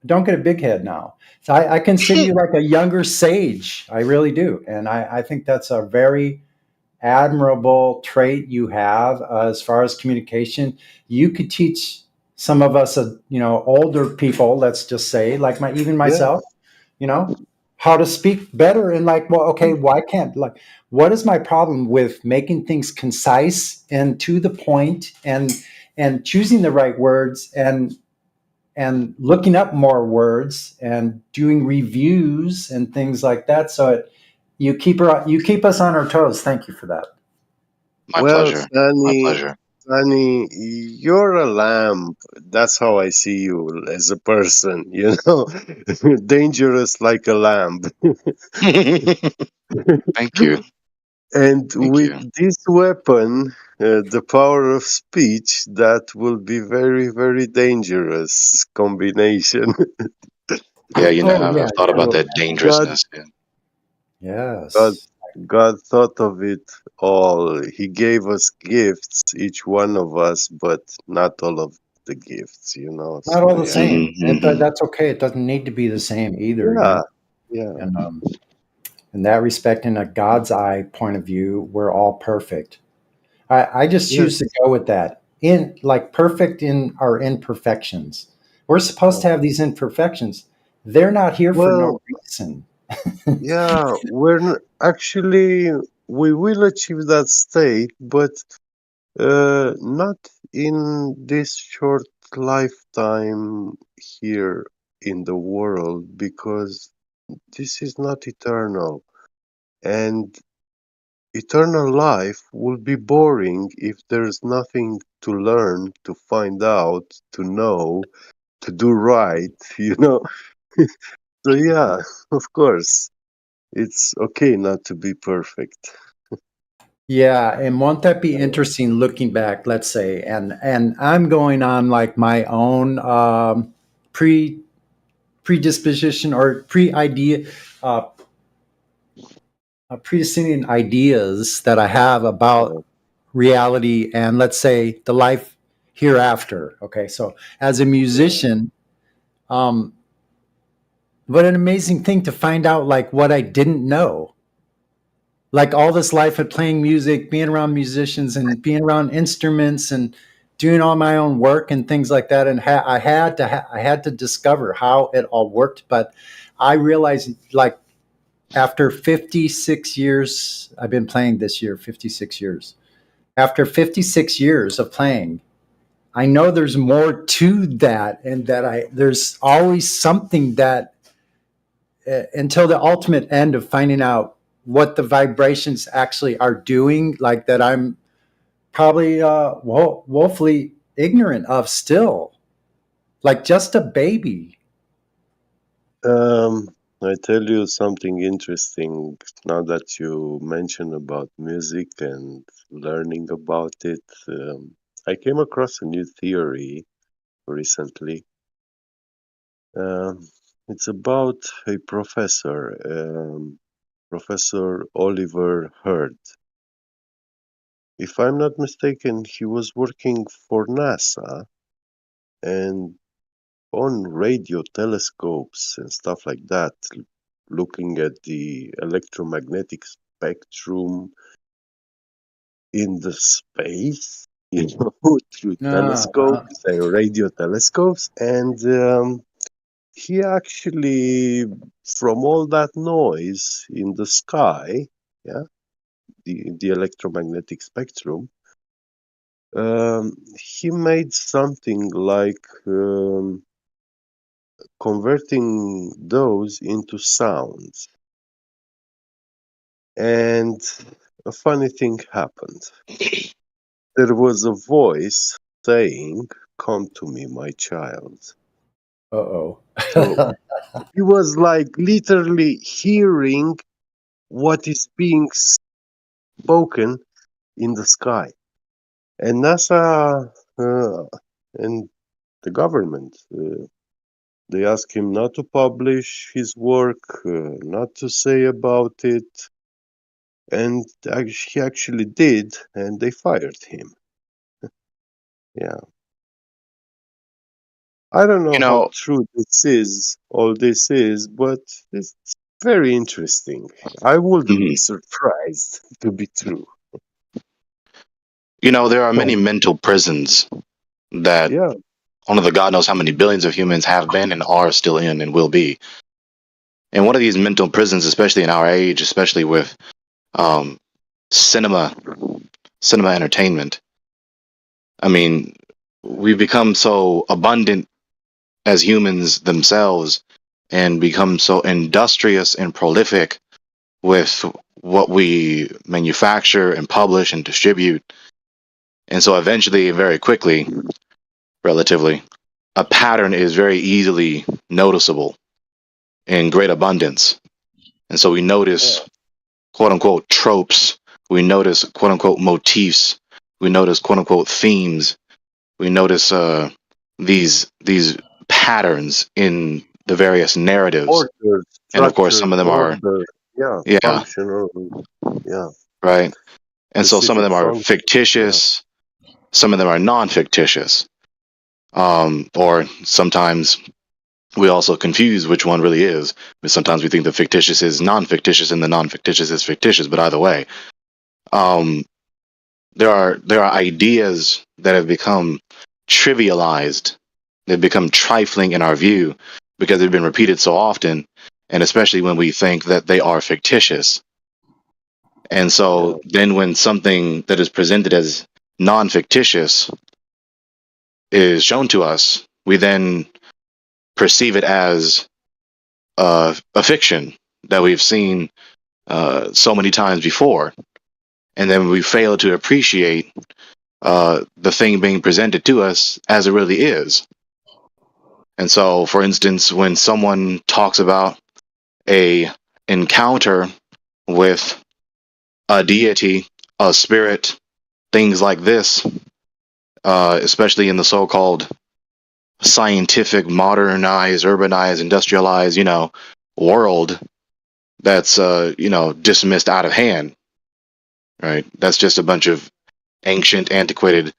don't get a big head now. So I consider you like a younger sage. I really do. And I think that's a very admirable trait you have as far as communication. You could teach some of us, older people, let's just say, like myself, how to speak better. And like, well, okay, why can't, like, what is my problem with making things concise and to the point and choosing the right words and looking up more words and doing reviews and things like that. So you keep us on our toes. Thank you for that. My pleasure. Sonny, you're a lamb. That's how I see you as a person, dangerous like a lamb. Thank you. And with this weapon, the power of speech, that will be very, very dangerous combination. I've thought about that dangerousness. Yes. God thought of it all. He gave us gifts, each one of us, but not all of the gifts, Not all the same. But that's okay. It doesn't need to be the same either. Yeah. And in that respect, in a God's eye point of view, we're all perfect. I just choose to go with that. Perfect in our imperfections. We're supposed to have these imperfections. They're not here for no reason. Actually, we will achieve that state, but not in this short lifetime here in the world, because this is not eternal. And eternal life will be boring if there's nothing to learn, to find out, to know, to do right, you know? So, yeah, of course, it's okay not to be perfect. Yeah, and won't that be interesting looking back, let's say, and I'm going on like my own predisposition or uh, predestined ideas that I have about reality and, let's say, the life hereafter. Okay, so as a musician, um, what an amazing thing to find out like what I didn't know. Like all this life of playing music, being around musicians and being around instruments and doing all my own work and things like that. And I had to discover how it all worked. But I realized, like, after 56 years, I've been playing this year, 56 years. After 56 years of playing, I know there's more to that, and that there's always something that until the ultimate end of finding out what the vibrations actually are doing, like that I'm probably woefully ignorant of still, like just a baby. I tell you something interesting now that you mention about music and learning about it. I came across a new theory recently. It's about a professor, Professor Oliver Herd. If I'm not mistaken, he was working for NASA and on radio telescopes and stuff like that, looking at the electromagnetic spectrum in the space, you know, through telescopes and radio telescopes. And he actually, from all that noise in the sky, yeah, the electromagnetic spectrum, he made something like converting those into sounds. And a funny thing happened. There was a voice saying, "Come to me, my child." Uh-oh. So he was like literally hearing what is being spoken in the sky. And NASA and the government, they asked him not to publish his work, not to say about it. And he actually did, and they fired him. Yeah. I don't know how true all this is, but it's very interesting. I wouldn't be surprised to be true. You know, there are many mental prisons that only the God knows how many billions of humans have been and are still in and will be. And one of these mental prisons, especially in our age, especially with cinema entertainment, I mean, we've become so abundant as humans themselves and become so industrious and prolific with what we manufacture and publish and distribute. And so eventually, very quickly, relatively, a pattern is very easily noticeable in great abundance. And so we notice, quote unquote, tropes. We notice, quote unquote, motifs. We notice, quote unquote, themes. We notice these patterns in the various narratives. Order, and of course, some of them order, functional, right. And so some of specific them are function, fictitious, some of them are non-fictitious. Or sometimes we also confuse which one really is. Because sometimes we think the fictitious is non-fictitious and the non-fictitious is fictitious. But either way, there are ideas that have become trivialized. They've become trifling in our view because they've been repeated so often, and especially when we think that they are fictitious. And so then when something that is presented as non-fictitious is shown to us, we then perceive it as a fiction that we've seen so many times before. And then we fail to appreciate the thing being presented to us as it really is. And so, for instance, when someone talks about a encounter with a deity, a spirit, things like this, especially in the so-called scientific, modernized, urbanized, industrialized, world that's, dismissed out of hand, right? That's just a bunch of ancient, antiquated,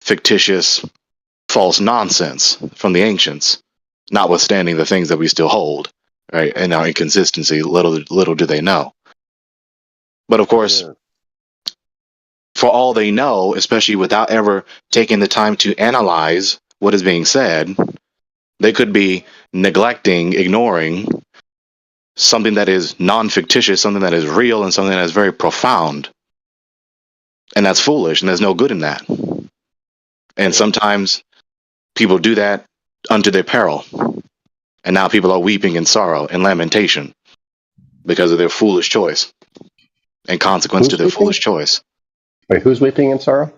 fictitious, false nonsense from the ancients, notwithstanding the things that we still hold, right? And our inconsistency, little do they know. But of course, for all they know, especially without ever taking the time to analyze what is being said, they could be neglecting, ignoring something that is non-fictitious, something that is real, and something that is very profound. And that's foolish, and there's no good in that. And sometimes people do that unto their peril. And now people are weeping in sorrow and lamentation because of their foolish choice and consequence to their foolish choice. Wait, who's weeping in sorrow?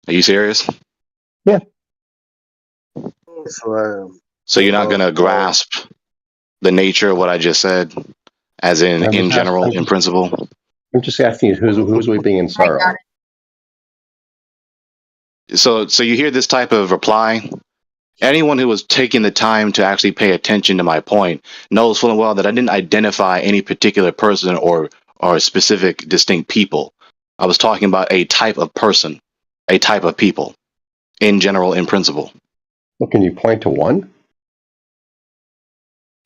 Are you serious? Yeah. So you're not going to grasp the nature of what I just said, as in general, in principle? I'm just asking you, who's weeping in sorrow? So you hear this type of reply? Anyone who was taking the time to actually pay attention to my point knows full and well that I didn't identify any particular person or specific distinct people. I was talking about a type of person, a type of people, in general, in principle. Well, can you point to one?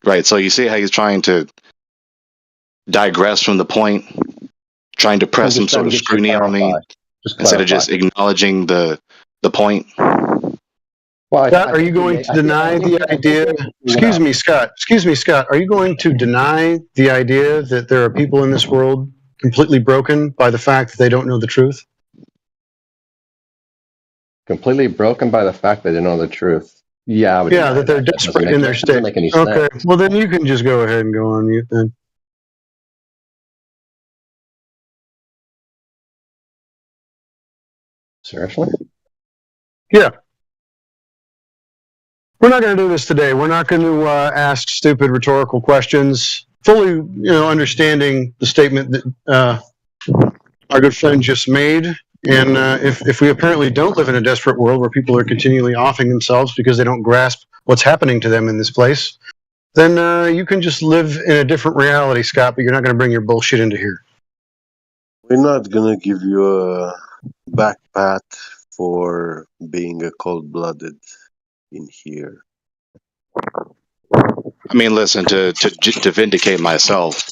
Right, so you see how he's trying to digress from the point, trying to press some sort of scrutiny on me, instead of just acknowledging the point. Well, Scott, are you going to deny the idea? Excuse me, Scott. Are you going to deny the idea that there are people in this world completely broken by the fact that they don't know the truth? Completely broken by the fact that they know the truth. Yeah, that they're desperate in their state. Okay, well then you can just go ahead and go on mute then. Seriously? Yeah. We're not going to do this today. We're not going to ask stupid rhetorical questions. Fully, understanding the statement that our good friend just made. And if we apparently don't live in a desperate world where people are continually offing themselves because they don't grasp what's happening to them in this place, then you can just live in a different reality, Scott, but you're not going to bring your bullshit into here. We're not gonna give you a back pat for being a cold-blooded in here. I mean, listen, to vindicate myself,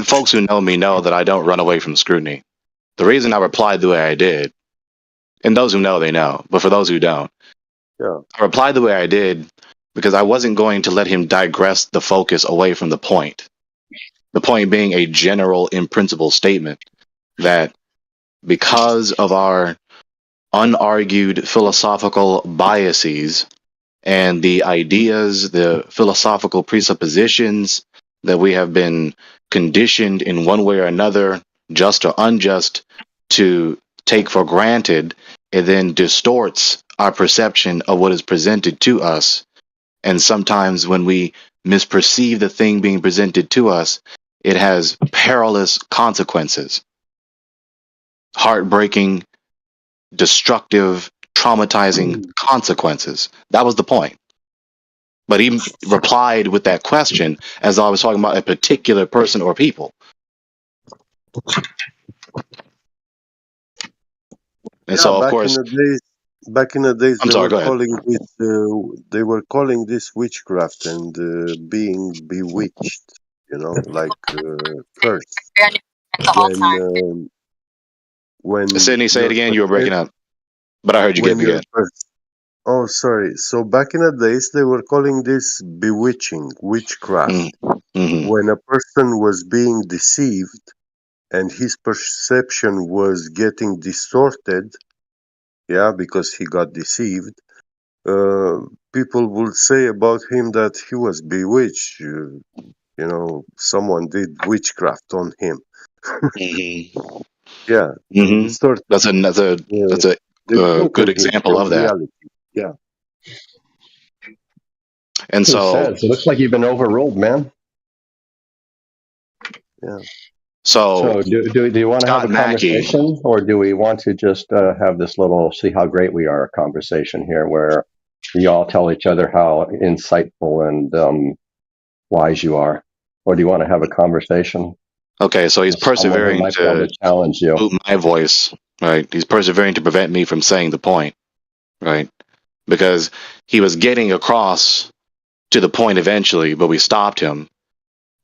folks who know me know that I don't run away from scrutiny. The reason I replied the way I did, and those who know, they know, but for those who don't, I replied the way I did because I wasn't going to let him digress the focus away from the point. The point being a general, in principle statement that because of our unargued philosophical biases and the ideas, the philosophical presuppositions that we have been conditioned in one way or another, just or unjust, to take for granted, it then distorts our perception of what is presented to us. And sometimes when we misperceive the thing being presented to us, it has perilous consequences. Heartbreaking, destructive, traumatizing consequences. That was the point. But he replied with that question as though I was talking about a particular person or people. And so, of course, back in the days, I'm sorry, go ahead. They were calling this witchcraft and being bewitched. Like cursed. When Sydney, say it again. You were breaking up, but I heard you get again. Oh, sorry. So back in the days, they were calling this bewitching, witchcraft. Mm-hmm. When a person was being deceived and his perception was getting distorted, yeah, because he got deceived, people would say about him that he was bewitched. You know, someone did witchcraft on him. Mm-hmm. Yeah, Mm-hmm. distorted. That's a The good total example from of that. reality. Yeah. And Who so says? It looks like you've been overruled, man. Yeah. So do you want to have Scott a Mackey. conversation, or do we want to just have this little see how great we are conversation here, where you all tell each other how insightful and wise you are, or do you want to have a conversation? Okay, so he's with someone who persevering might be able to to challenge you. boot my voice, right? He's persevering to prevent me from saying the point, right? Because he was getting across to the point eventually, but we stopped him.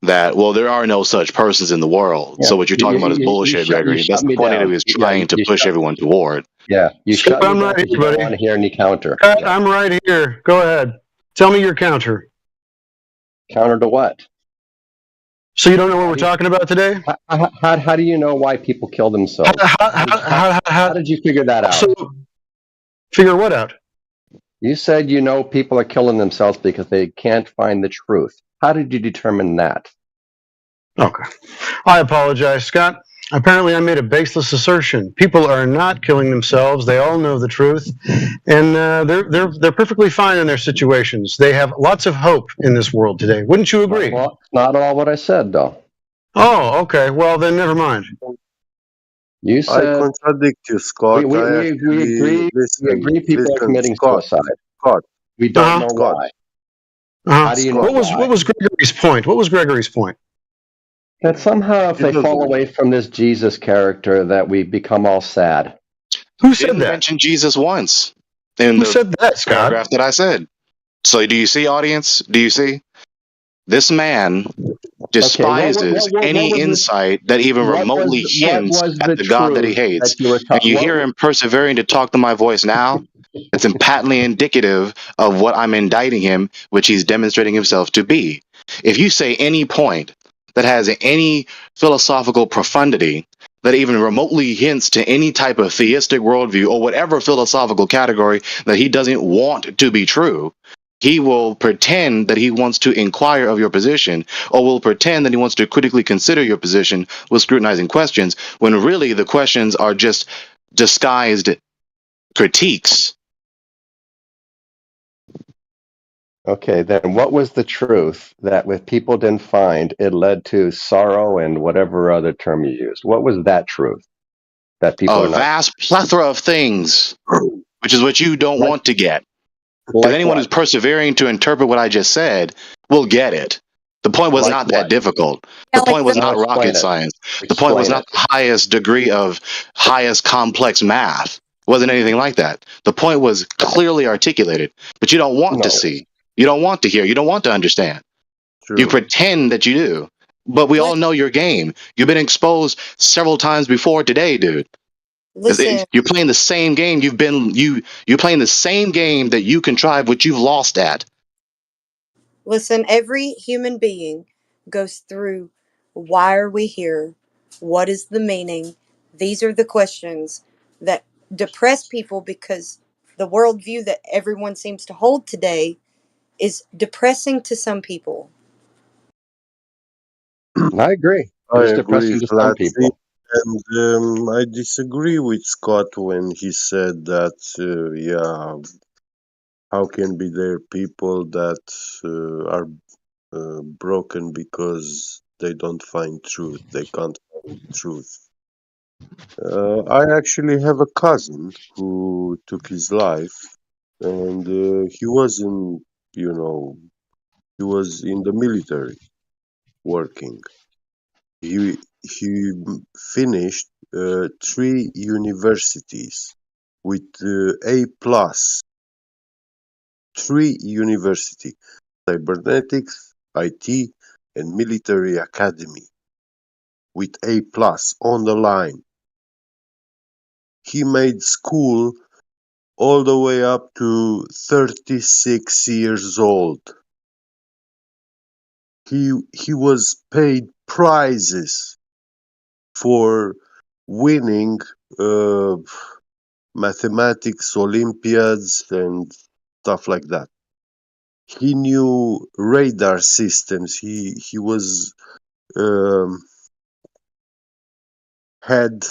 That, well, there are no such persons in the world. Yeah, So what you're talking about is bullshit, you Gregory. That's shut the me point that down. he was Yeah, trying to you push shut. everyone toward. Yeah, you Skip, shut me I'm down right because here, you don't buddy. want to hear any counter. Scott, Yeah. I'm right here. Go ahead. Tell me your counter. Counter to what? So you don't know what we're talking about today? How do you know why people kill themselves? How did you figure that out? So, figure what out? You said you know people are killing themselves because they can't find the truth. How did you determine that? Okay. I apologize, Scott. Apparently, I made a baseless assertion. People are not killing themselves. They all know the truth, and they're perfectly fine in their situations. They have lots of hope in this world today. Wouldn't you agree? Not all what I said, though. Oh, okay. Well, then never mind. You I said contradict you, Scott. we I actually agree people are committing Scott. suicide. Scott. We don't know Scott. why. Uh-huh. How do you know What why? was Gregory's point? What was Gregory's point? That somehow if they fall away from this Jesus character that we become all sad. Who said that? Mention Jesus once in Who the said that, Scott? paragraph that I said. So do you see, audience? Do you see? This man despises any insight that even remotely hints at the God that he hates. And you hear him persevering to talk to my voice now. It's patently indicative of what I'm indicting him, which he's demonstrating himself to be. If you say any point that has any philosophical profundity that even remotely hints to any type of theistic worldview or whatever philosophical category that he doesn't want to be true, he will pretend that he wants to inquire of your position, or will pretend that he wants to critically consider your position with scrutinizing questions, when really the questions are just disguised critiques. Okay, then what was the truth that if people didn't find, it led to sorrow and whatever other term you used? What was that truth that people A are not? vast plethora of things, which is what you don't want to get. Because Like anyone what? who's persevering to interpret what I just said will get it. The point was Like not what? that difficult. The point was Now not explain rocket it. science. The point was Explain not the highest degree of highest complex math. It wasn't anything like that. The point was clearly articulated, but you don't want to see. You don't want to hear. You don't want to understand. You pretend that you do. But we all know your game. You've been exposed several times before today, dude. Listen, You're playing the same game. You're playing the same game that you contrived, what you've lost at. listen, every human being goes through why are we here? What is the meaning? These are the questions that depress people because the worldview that everyone seems to hold today is depressing to some people. I agree. I It's agree depressing to some flatly, people. and I disagree with Scott when he said that, yeah, how can be there people that are broken because they don't find truth, they can't find truth. I actually have a cousin who took his life, and he wasn't, you know, he was in the military working. He finished 3 universities with A plus. 3 university: cybernetics, IT, and military academy with A plus on the line. He made school all the way up to 36 years old. He was paid prizes for winning mathematics Olympiads and stuff like that. He knew radar systems. He was head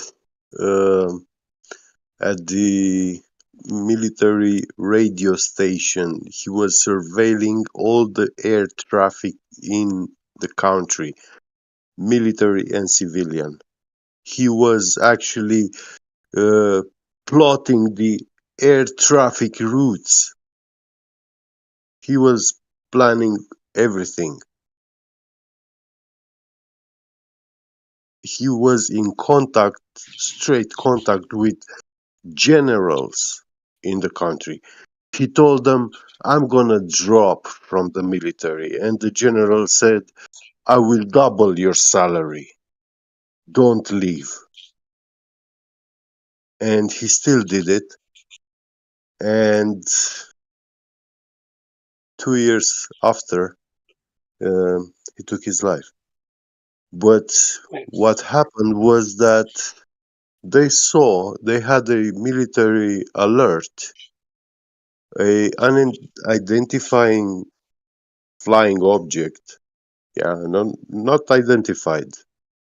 at the military radio station. He was surveilling all the air traffic in the country, military and civilian. He was actually plotting the air traffic routes. He was planning everything. He was in contact, straight contact with generals in the country. He told them, I'm gonna drop from the military. And the general said, I will double your salary. Don't leave. And he still did it. And 2 years after, he took his life. But what happened was that they had a military alert, a unidentifying flying object, not identified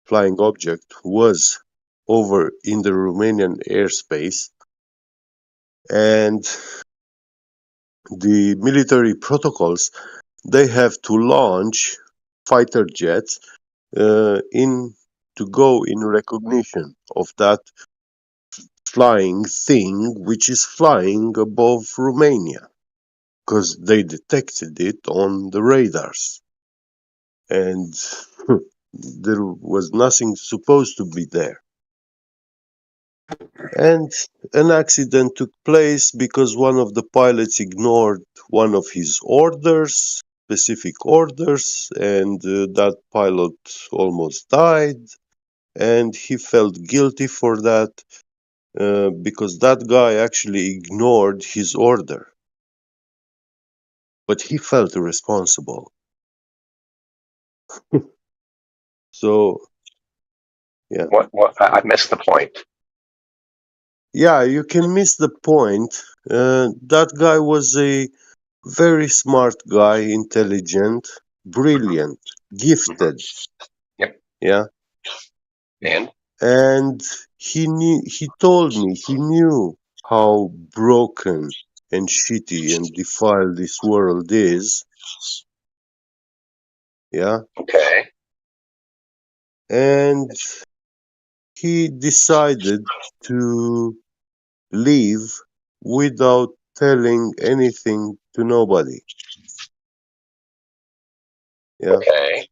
flying object was over in the Romanian airspace, and the military protocols, they have to launch fighter jets to go in recognition of that flying thing which is flying above Romania, because they detected it on the radars, and there was nothing supposed to be there. And an accident took place because one of the pilots ignored one of his orders, specific orders, and that pilot almost died, and he felt guilty for that because that guy actually ignored his order. But he felt responsible. So, yeah. What? I missed the point. Yeah, you can miss the point. That guy was a very smart guy, intelligent, brilliant, gifted. Yep. Yeah. And he told me he knew how broken and shitty and defiled this world is. Yeah. Okay. And he decided to leave without telling anything to nobody. Yeah. Okay.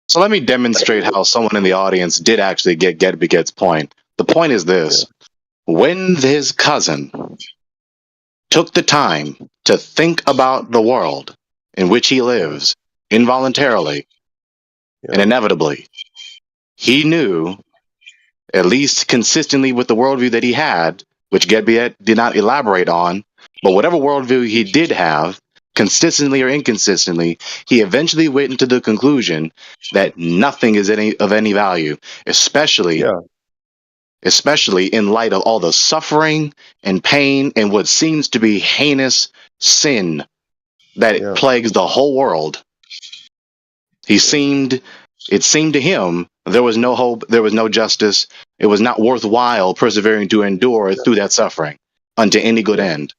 So let me demonstrate how someone in the audience did actually get Get's point. The point is this. When his cousin took the time to think about the world in which he lives involuntarily and inevitably, he knew, at least consistently with the worldview that he had, which Get did not elaborate on, but whatever worldview he did have, consistently or inconsistently, he eventually went into the conclusion that nothing is of any value, especially in light of all the suffering and pain and what seems to be heinous sin that plagues the whole world. It seemed to him there was no hope, there was no justice. It was not worthwhile persevering to endure through that suffering unto any good end.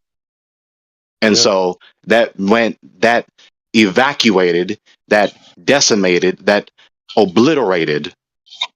And so that evacuated, that decimated, that obliterated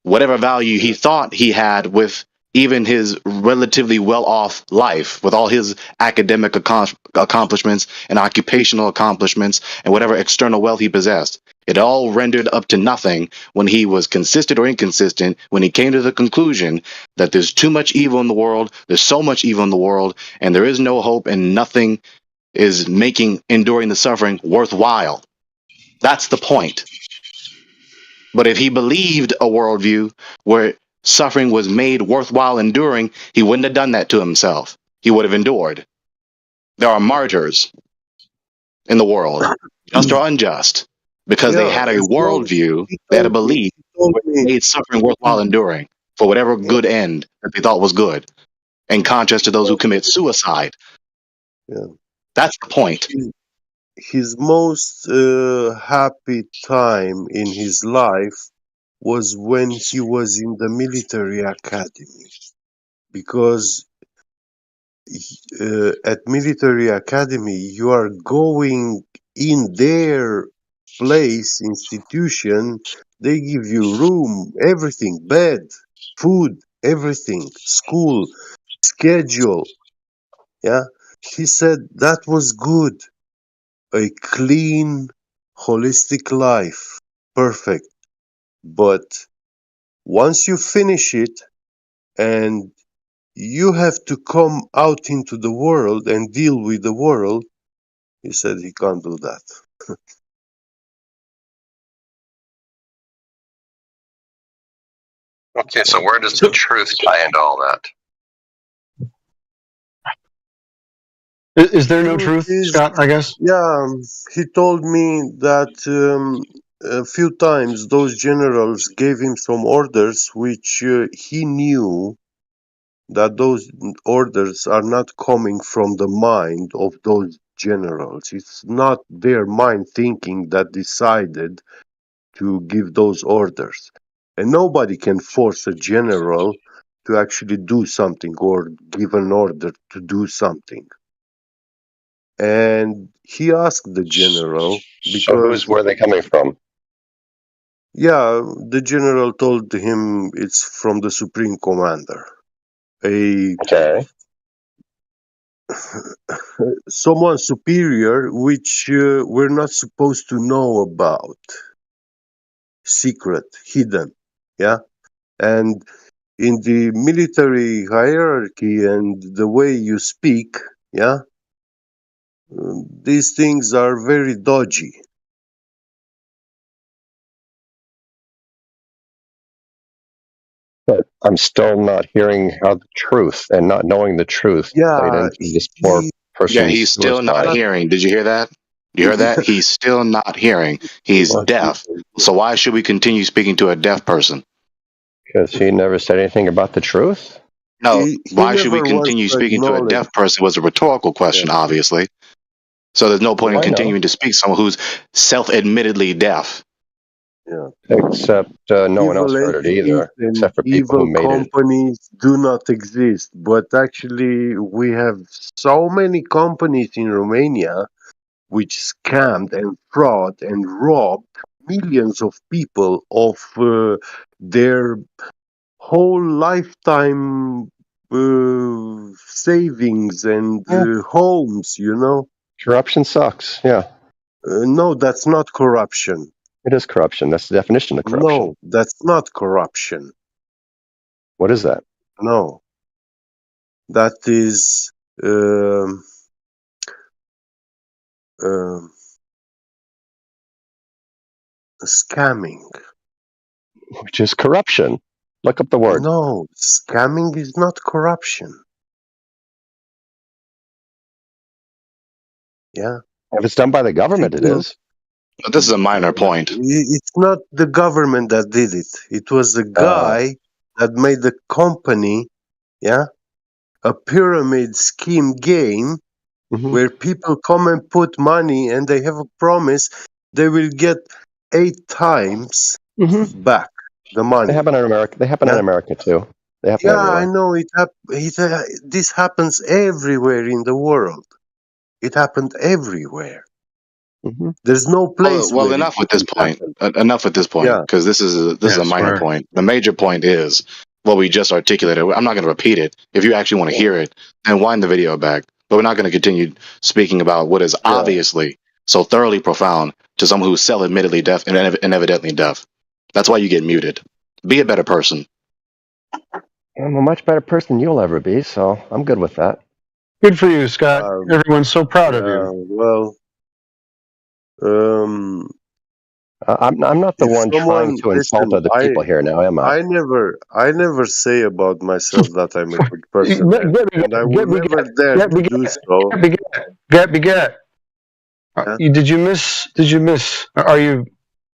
whatever value he thought he had with even his relatively well-off life, with all his academic accomplishments and occupational accomplishments and whatever external wealth he possessed. It all rendered up to nothing when he was consistent or inconsistent, when he came to the conclusion that there's too much evil in the world, there's so much evil in the world, and there is no hope, and nothing is making enduring the suffering worthwhile. That's the point. But if he believed a worldview where suffering was made worthwhile enduring, he wouldn't have done that to himself. He would have endured. There are martyrs in the world, just or unjust, because they Yeah, had a as long worldview, he they had a told me, belief he told which me, made suffering worthwhile enduring for whatever yeah, good end that they thought was good, in contrast to those who commit suicide. yeah. That's the point. His most happy time in his life was when he was in the military academy, because at military academy you are going in their place, institution. They give you room, everything, bed, food, everything, school, schedule. Yeah, he said that was good. A clean, holistic life, perfect. But once you finish it and you have to come out into the world and deal with the world, he said he can't do that. Okay, so where does the truth tie into all that? Is there no Truth truth, is, Scott? I guess. yeah, he told me that a few times those generals gave him some orders which he knew that those orders are not coming from the mind of those generals. It's not their mind thinking that decided to give those orders. And nobody can force a general to actually do something or give an order to do something. And he asked the general So because, where are they coming from? yeah, the general told him it's from the Supreme Commander. Okay. Someone superior which we're not supposed to know about, secret, hidden, yeah. And in the military hierarchy and the way you speak, yeah, these things are very dodgy. But I'm still not hearing how the truth and not knowing the truth played Yeah, into this poor he, Yeah, person's he's still not suicide. hearing. Did you hear that? You heard that? He's still not hearing. He's deaf. So why should we continue speaking to a deaf person? Because he never said anything about the truth? No, he why should we never wants continue to speaking to a acknowledge. deaf person was a rhetorical question, obviously. So there's no point in I know. continuing to speak to someone who's self-admittedly deaf. Yeah. Except no one else Evil heard it entities either, and except for people who evil made it. companies do not exist. But actually, we have so many companies in Romania which scammed and fraud and robbed millions of people of their whole lifetime savings and Yeah. homes, you know. Corruption sucks. Yeah, No, that's not corruption. it is corruption. That's the definition of corruption. No, that's not corruption. What is that? No, that is um, scamming. Which is corruption. Look up the word. No, scamming is not corruption. Yeah. If it's done by the government, it People, is. But this is a minor point. it's not the government that did it. It was a guy that made the company, yeah, a pyramid scheme game where people come and put money and they have a promise they will get 8 times back the money. They happen in America. They happen in America too. They happen Yeah, I everywhere. know this happens everywhere in the world. It happened everywhere. There's no place Well, where it enough with this didn't point. happen. Enough with this point, Yeah. because this is a minor point. The major point is what we just articulated. I'm not going to repeat it. If you actually want to hear it, then wind the video back. But we're not going to continue speaking about what is obviously so thoroughly profound to someone who's self-admittedly deaf and evidently deaf. That's why you get muted. Be a better person. I'm a much better person than you'll ever be, so I'm good with that. Good for you, Scott. Everyone's so proud of you. Well, I'm not the If one trying someone to insult listen, other people here now, am I? I never say about myself that I'm a good person, Get, man, and I will never dare to do so. Get. Yeah. Did you miss? Are you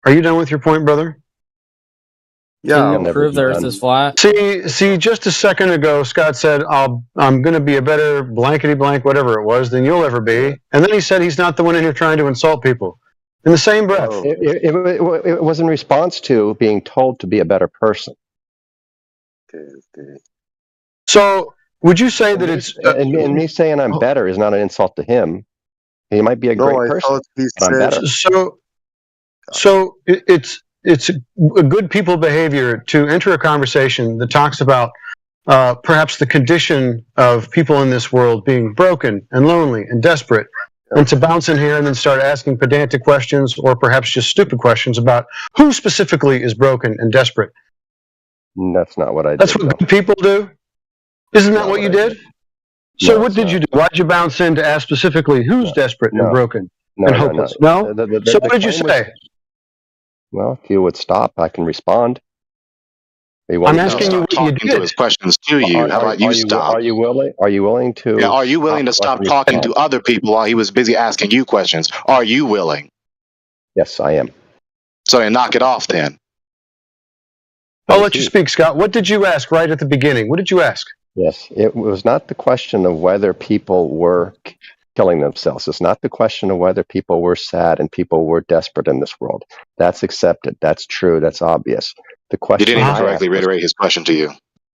done with your point, brother? Yeah, Can you never prove be the Earth done. is flat? See, just a second ago, Scott said, I'm going to be a better blankety blank, whatever it was, than you'll ever be. And then he said he's not the one in here trying to insult people. In the same breath. Oh, It was in response to being told to be a better person. okay. So, would you say that it's And me saying I'm better is not an insult to him. He might be a No, great I person, thought he but I'm said. better. So it's a good people behavior to enter a conversation that talks about perhaps the condition of people in this world being broken and lonely and desperate, and to bounce in here and then start asking pedantic questions or perhaps just stupid questions about who specifically is broken and desperate. That's not what I That's did. what good people do. Isn't that Not what what you I did? So No, what it's did not. you do? Why'd you bounce in to ask specifically who's desperate and No. broken No, and no, no. hopeless? No. So what did you claim was- say? Well, if you would stop, I can respond. I'm asking you what you talking to did. his questions to you. How about you stop? Are you willing? Are you willing to? Yeah, are you willing to so I stop can talking to respond? other people while he was busy asking you questions? Are you willing? Yes, I am. So then knock it off then. I'll let you speak, Scott. What did you ask right at the beginning? What did you ask? Yes, it was not the question of whether people were killing themselves. It's not the question of whether people were sad and people were desperate in this world. That's accepted. That's true. That's obvious. The question You didn't even I correctly asked was- reiterate his question to you.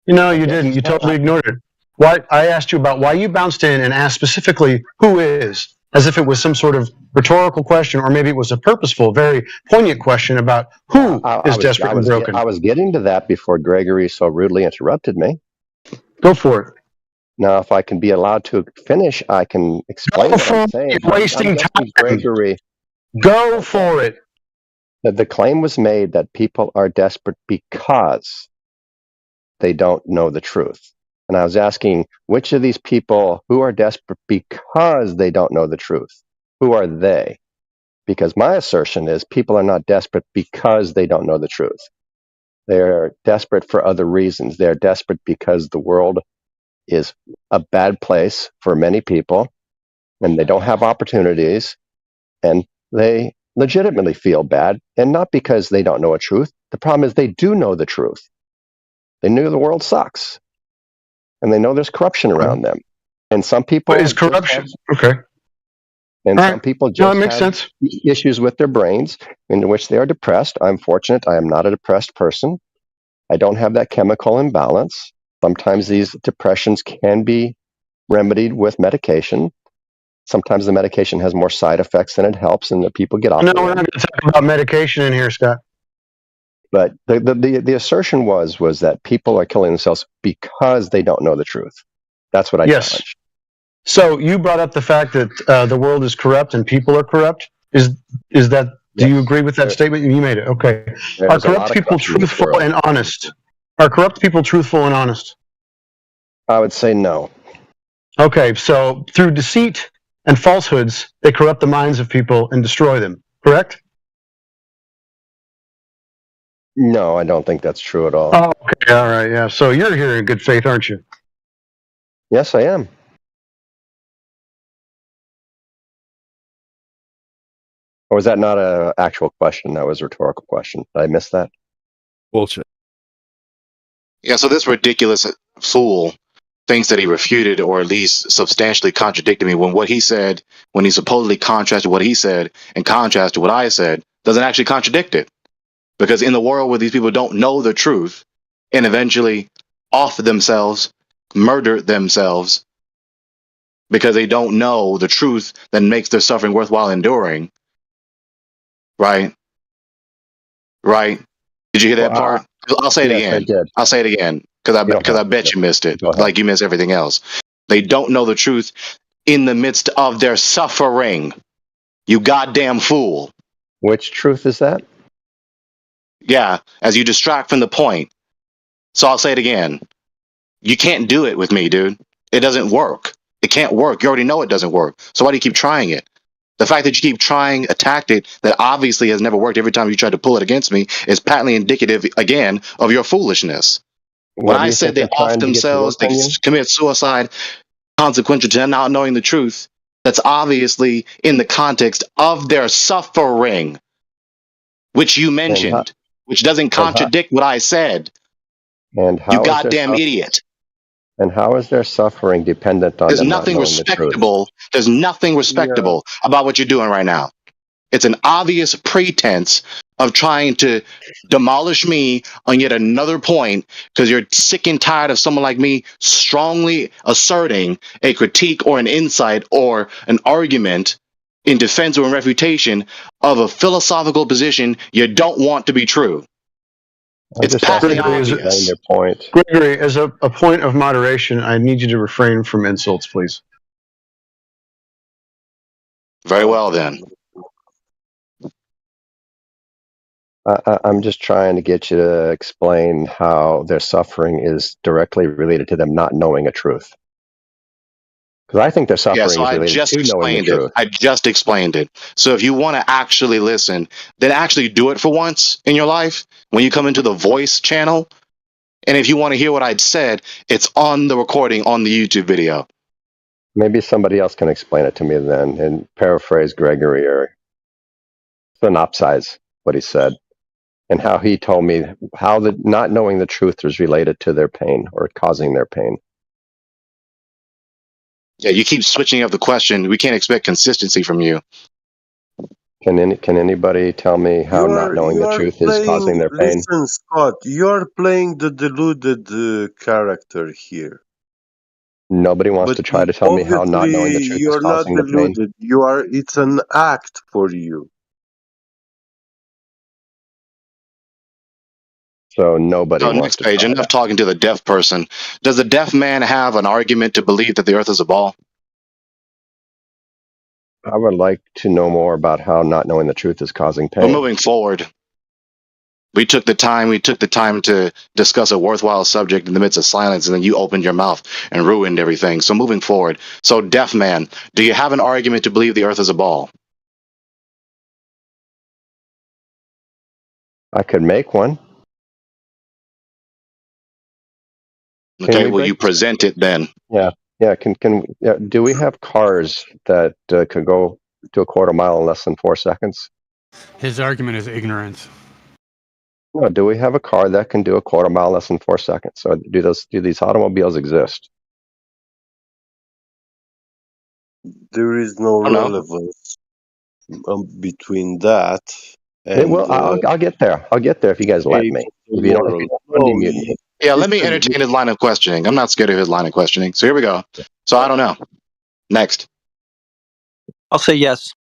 No, you didn't. You totally ignored it. Why? I asked you about why you bounced in and asked specifically who is, as if it was some sort of rhetorical question, or maybe it was a purposeful, very poignant question about who is desperate and broken. I was getting to that before Gregory so rudely interrupted me. Go for it. Now, if I can be allowed to finish, I can explain Go what I'm for it. saying. You're wasting I'm getting time. Gregory. Go for it. That the claim was made that people are desperate because they don't know the truth. And I was asking, which of these people who are desperate because they don't know the truth? Who are they? Because my assertion is people are not desperate because they don't know the truth. They're desperate for other reasons. They're desperate because the world is a bad place for many people and they don't have opportunities and they legitimately feel bad, and not because they don't know a truth. The problem is they do know the truth. They knew the world sucks and they know there's corruption around them. And some people Is corruption okay? And All some right. people No, just it makes have sense. issues with their brains in which they are depressed. I'm fortunate. I am not a depressed person. I don't have that chemical imbalance. Sometimes these depressions can be remedied with medication. Sometimes the medication has more side effects than it helps, and the people get off. No, of we're it. not going to talk about medication in here, Scott. But the assertion was that people are killing themselves because they don't know the truth. That's what I Yes. challenge. So you brought up the fact that the world is corrupt and people are corrupt. Is that? Do you agree with that statement? You made it. Okay. Are There's a lot corrupt of people corruption in this truthful world. and honest? Are corrupt people truthful and honest? I would say no. Okay. So through deceit and falsehoods, they corrupt the minds of people and destroy them. Correct? No, I don't think that's true at all. Oh, okay. All right. Yeah. So you're here in good faith, aren't you? Yes, I am. Or was that not an actual question? That was a rhetorical question. Did I miss that? Bullshit. Yeah, so this ridiculous fool thinks that he refuted or at least substantially contradicted me when what he said, when he supposedly contrasted what he said and contrasted what I said, doesn't actually contradict it. Because in the world where these people don't know the truth and eventually off themselves, murder themselves because they don't know the truth that makes their suffering worthwhile enduring, right? Right? Did you hear that part? I'll say it yes, again. I did. I'll say it again because I bet you missed it. Like you missed everything else. They don't know the truth in the midst of their suffering. You goddamn fool. Which truth is that? Yeah, as you distract from the point. So I'll say it again. You can't do it with me, dude. It doesn't work. It can't work. You already know it doesn't work. So why do you keep trying it? The fact that you keep trying a tactic that obviously has never worked every time you try to pull it against me is patently indicative, again, of your foolishness. When What do I you said think they they're off trying to get to themselves, work they on you? commit suicide consequential to not knowing the truth, that's obviously in the context of their suffering, which you And how, mentioned, which doesn't and how, contradict what I said. and You how is their goddamn idiot. and how is their suffering dependent on There's them not nothing knowing the truth? respectable. There's nothing Yeah. respectable about what you're doing right now. It's an obvious pretense of trying to demolish me on yet another point because you're sick and tired of someone like me strongly asserting a critique or an insight or an argument in defense or in refutation of a philosophical position you don't want to be true. I'm It's just asking patently them to explain obvious. their point. Gregory, as a point of moderation, I need you to refrain from insults, please. Very well, then. I'm just trying to get you to explain how their suffering is directly related to them not knowing a truth. Because I think their Yeah, suffering so is I related just to knowing the explained it. truth. I just explained it. So if you want to actually listen, then actually do it for once in your life when you come into the voice channel. And if you want to hear what I'd said, it's on the recording on the YouTube video. Maybe somebody else can explain it to me then and paraphrase Gregory or synopsize what he said and how he told me how the not knowing the truth was related to their pain or causing their pain. Yeah, you keep switching up the question. We can't expect consistency from you. Can anybody tell me how not knowing the truth is causing their pain? Listen, Scott, you're playing the deluded character here. Nobody wants But to try to tell me how not knowing obviously the truth is you're not causing the pain. deluded. It's an act for you. So nobody So wants next to page, try enough that. talking to the deaf person. Does the deaf man have an argument to believe that the earth is a ball? I would like to know more about how not knowing the truth is causing We're pain. moving forward. We took the time to discuss a worthwhile subject in the midst of silence, and then you opened your mouth and ruined everything. So moving forward. So deaf man, do you have an argument to believe the earth is a ball? I could make one. Okay, will you present it then? Yeah. Do we have cars that could go to a quarter mile in less than 4 seconds? His argument is ignorance. No. Do we have a car that can do a quarter mile in less than 4 seconds? So do these automobiles exist? There is no Oh, no. relevance between that and I'll get there. I'll get there if you guys let a me. If you don't moral. want to mute me. Yeah, let me entertain his line of questioning. I'm not scared of his line of questioning. So here we go. So I don't know. Next. I'll say yes.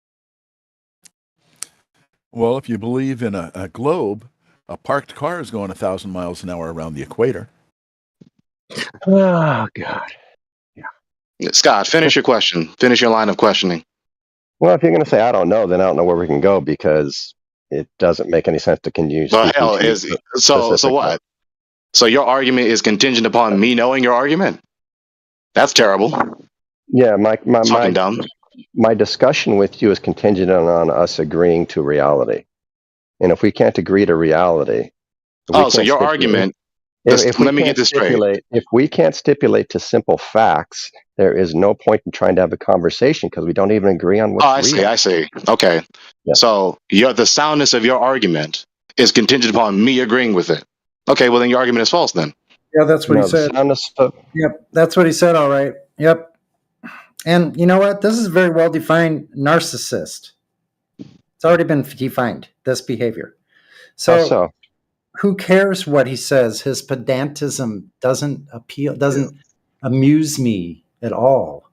Well, if you believe in a globe, a parked car is going 1,000 miles an hour around the equator. Oh, God. Scott, finish your question. Finish your line of questioning. Well, if you're going to say I don't know, then I don't know where we can go because it doesn't make any sense to continue Well, speaking hell, to you so specifically. what? So your argument is contingent upon me knowing your argument? That's terrible. Yeah, Talking dumb. my discussion with you is contingent on us agreeing to reality. And if we can't agree to reality, Oh, so your argument. Let me get this straight. If we can't stipulate to simple facts, there is no point in trying to have a conversation because we don't even agree on what's real. I see. Okay. Yeah. So the soundness of your argument is contingent upon me agreeing with it. Okay, well then your argument is false then. Yeah, that's what he said. Yep, that's what he said. All right. Yep. And you know what? This is a very well defined narcissist. It's already been defined, this behavior. How so? Who cares what he says? His pedantism doesn't amuse me at all.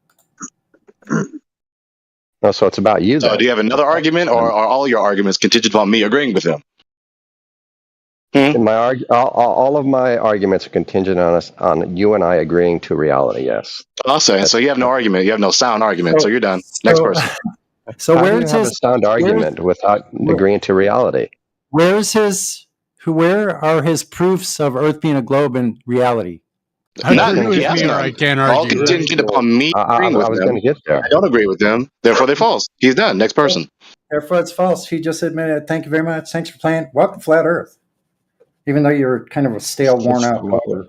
No, so it's about you. So then. do you have another argument, or are all your arguments contingent upon me agreeing with him? All of my arguments are contingent on you and I agreeing to reality. Yes. Awesome. So you have no argument. You have no sound argument. So you're done. Next person. So How do you where's have his a sound argument without agreeing to reality? Where are his proofs of Earth being a globe in reality? Not, Agree he with has me or I none. can't All argue, right? contingent upon me I agreeing with was going them. to get there. I don't agree with them. Therefore, they're false. He's done. Next person. Therefore, it's false. He just admitted it. Thank you very much. Thanks for playing. Welcome, Flat Earth. Even though you're kind of a stale, worn out caller.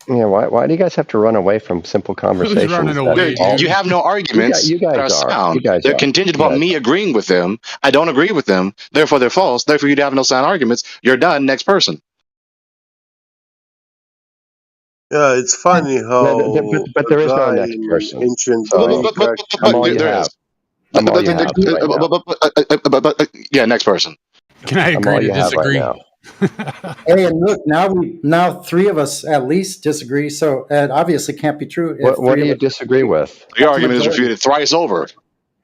Yeah, why do you guys have to run away from simple conversations? running that away, all- Dude, you have no arguments You guys that are are. sound. You guys They're are. contingent You upon guys me agreeing with them. I don't agree with them. Therefore, they're false. Therefore, you have no sound arguments. You're done. Next person. Yeah, it's funny how But a there is no guy next in person. ancient So Greek actually I'm all you There have. is. I'm all you have right now. Yeah, next person. Can I I'm agree all to you have right disagree? now. Hey, and look, now three of us at least disagree. So it obviously can't be true. If What do three you of us disagree with? Your argument is majority. refuted thrice over.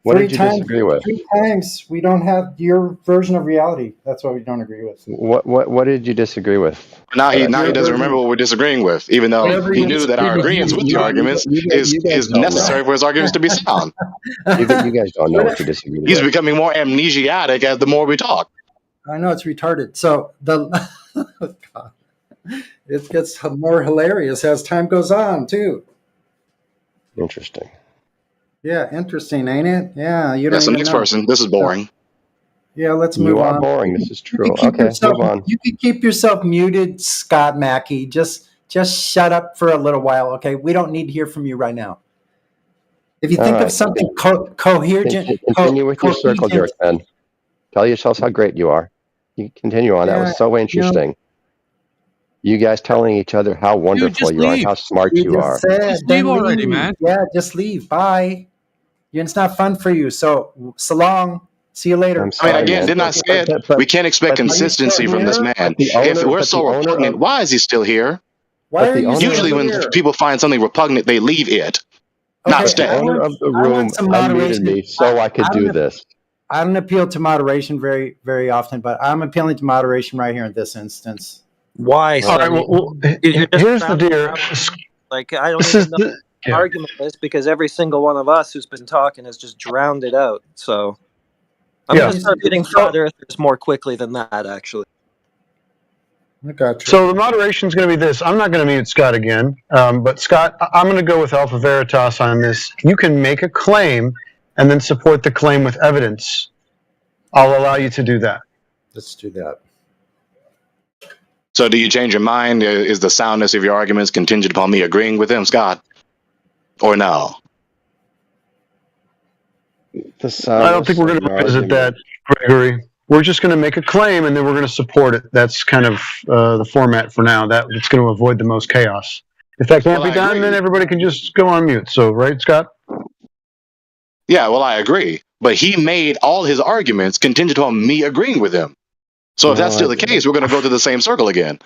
What Three did you times, disagree with? 3 times we don't have your version of reality. That's what we don't agree with. What did you disagree with? Now he That I doesn't said? remember what we're disagreeing with, even though Whatever he you knew that our disagree agreement with the with. arguments You guys is don't necessary know. for his arguments to be sound. You guys don't know what you disagree He's with. becoming more amnesiatic as the more we talk. I know it's retarded. So God, it gets more hilarious as time goes on too. Interesting. Yeah, interesting, ain't it? Yeah, you don't That's the even next know. person. This is boring. Yeah, let's move You are on. boring. This is You true. can keep Okay, yourself, move on. you can keep yourself muted, Scott Mackey. Just shut up for a little while, okay? We don't need to hear from you right now. If you All think of right. something coherent, Continue with your circle jerk then. Tell yourselves how great you are. You continue on. That Yeah, was so interesting. You guys telling each other how wonderful just you are and leave. how smart you you just are. said, Just then leave already, leave. man. Yeah, just leave. Bye. It's not fun for you. So long. See you later. I'm I mean, sorry, again, man. didn't I say it? We can't expect but- consistency from this man. But the If owner- we're but so the owner repugnant, of- why is he still here? Why but are the you owner still Usually, when here? people find something repugnant, they leave it, not Okay, stay. The owner of the I want room some unmuted moderation. me so I could do this. I don't appeal to moderation very, very often, but I'm appealing to moderation right here in this instance. Why, All right. Sonny? Well, You're just here's the drowning deal. out. Like, I don't This even is know the, what the argument is because every single one of us who's been talking has just drowned it out. So I'm Yeah. going to start hitting flat earthers more quickly than that, actually. I got you. So the moderation is going to be this. I'm not going to mute Scott again, but Scott, I'm going to go with Alpha Veritas on this. You can make a claim and then support the claim with evidence. I'll allow you to do that. Let's do that. So, do you change your mind? Is the soundness of your arguments contingent upon me agreeing with him, Scott, or no? I don't think we're going to revisit that, Gregory. We're just going to make a claim and then we're going to support it. That's kind of the format for now. It's going to avoid the most chaos. If that can't be done, then everybody can just go on mute. So, right, Scott? Yeah, well, I agree. But he made all his arguments contingent on me agreeing with him. So if that's still the case, we're going to go through the same circle again.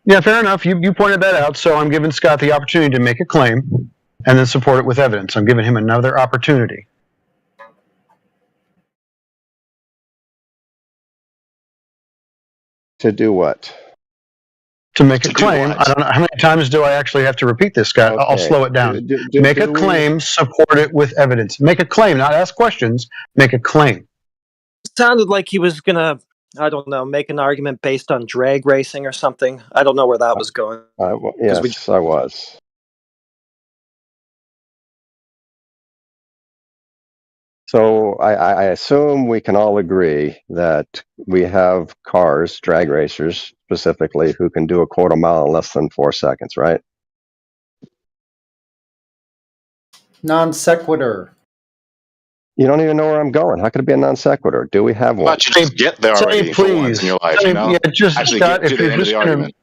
Yeah, fair enough. You pointed that out. So I'm giving Scott the opportunity to make a claim and then support it with evidence. I'm giving him another opportunity. To do what? To make a claim. I don't know. How many times do I actually have to repeat this, Scott? I'll Okay. slow it down. Make a do we- claim, support it with evidence. Make a claim, not ask questions. Make a claim. It sounded like he was going to, I don't know, make an argument based on drag racing or something. I don't know where that was going. Yes, I was. So I assume we can all agree that we have cars, drag racers specifically, who can do a quarter mile in less than 4 seconds, right? Non sequitur. You don't even know where I'm going. How could it be a non sequitur? Do we have How one? about you just get there already for once in your life, you know? Yeah, just Actually Scott, get to if the you're end of just the going to... argument.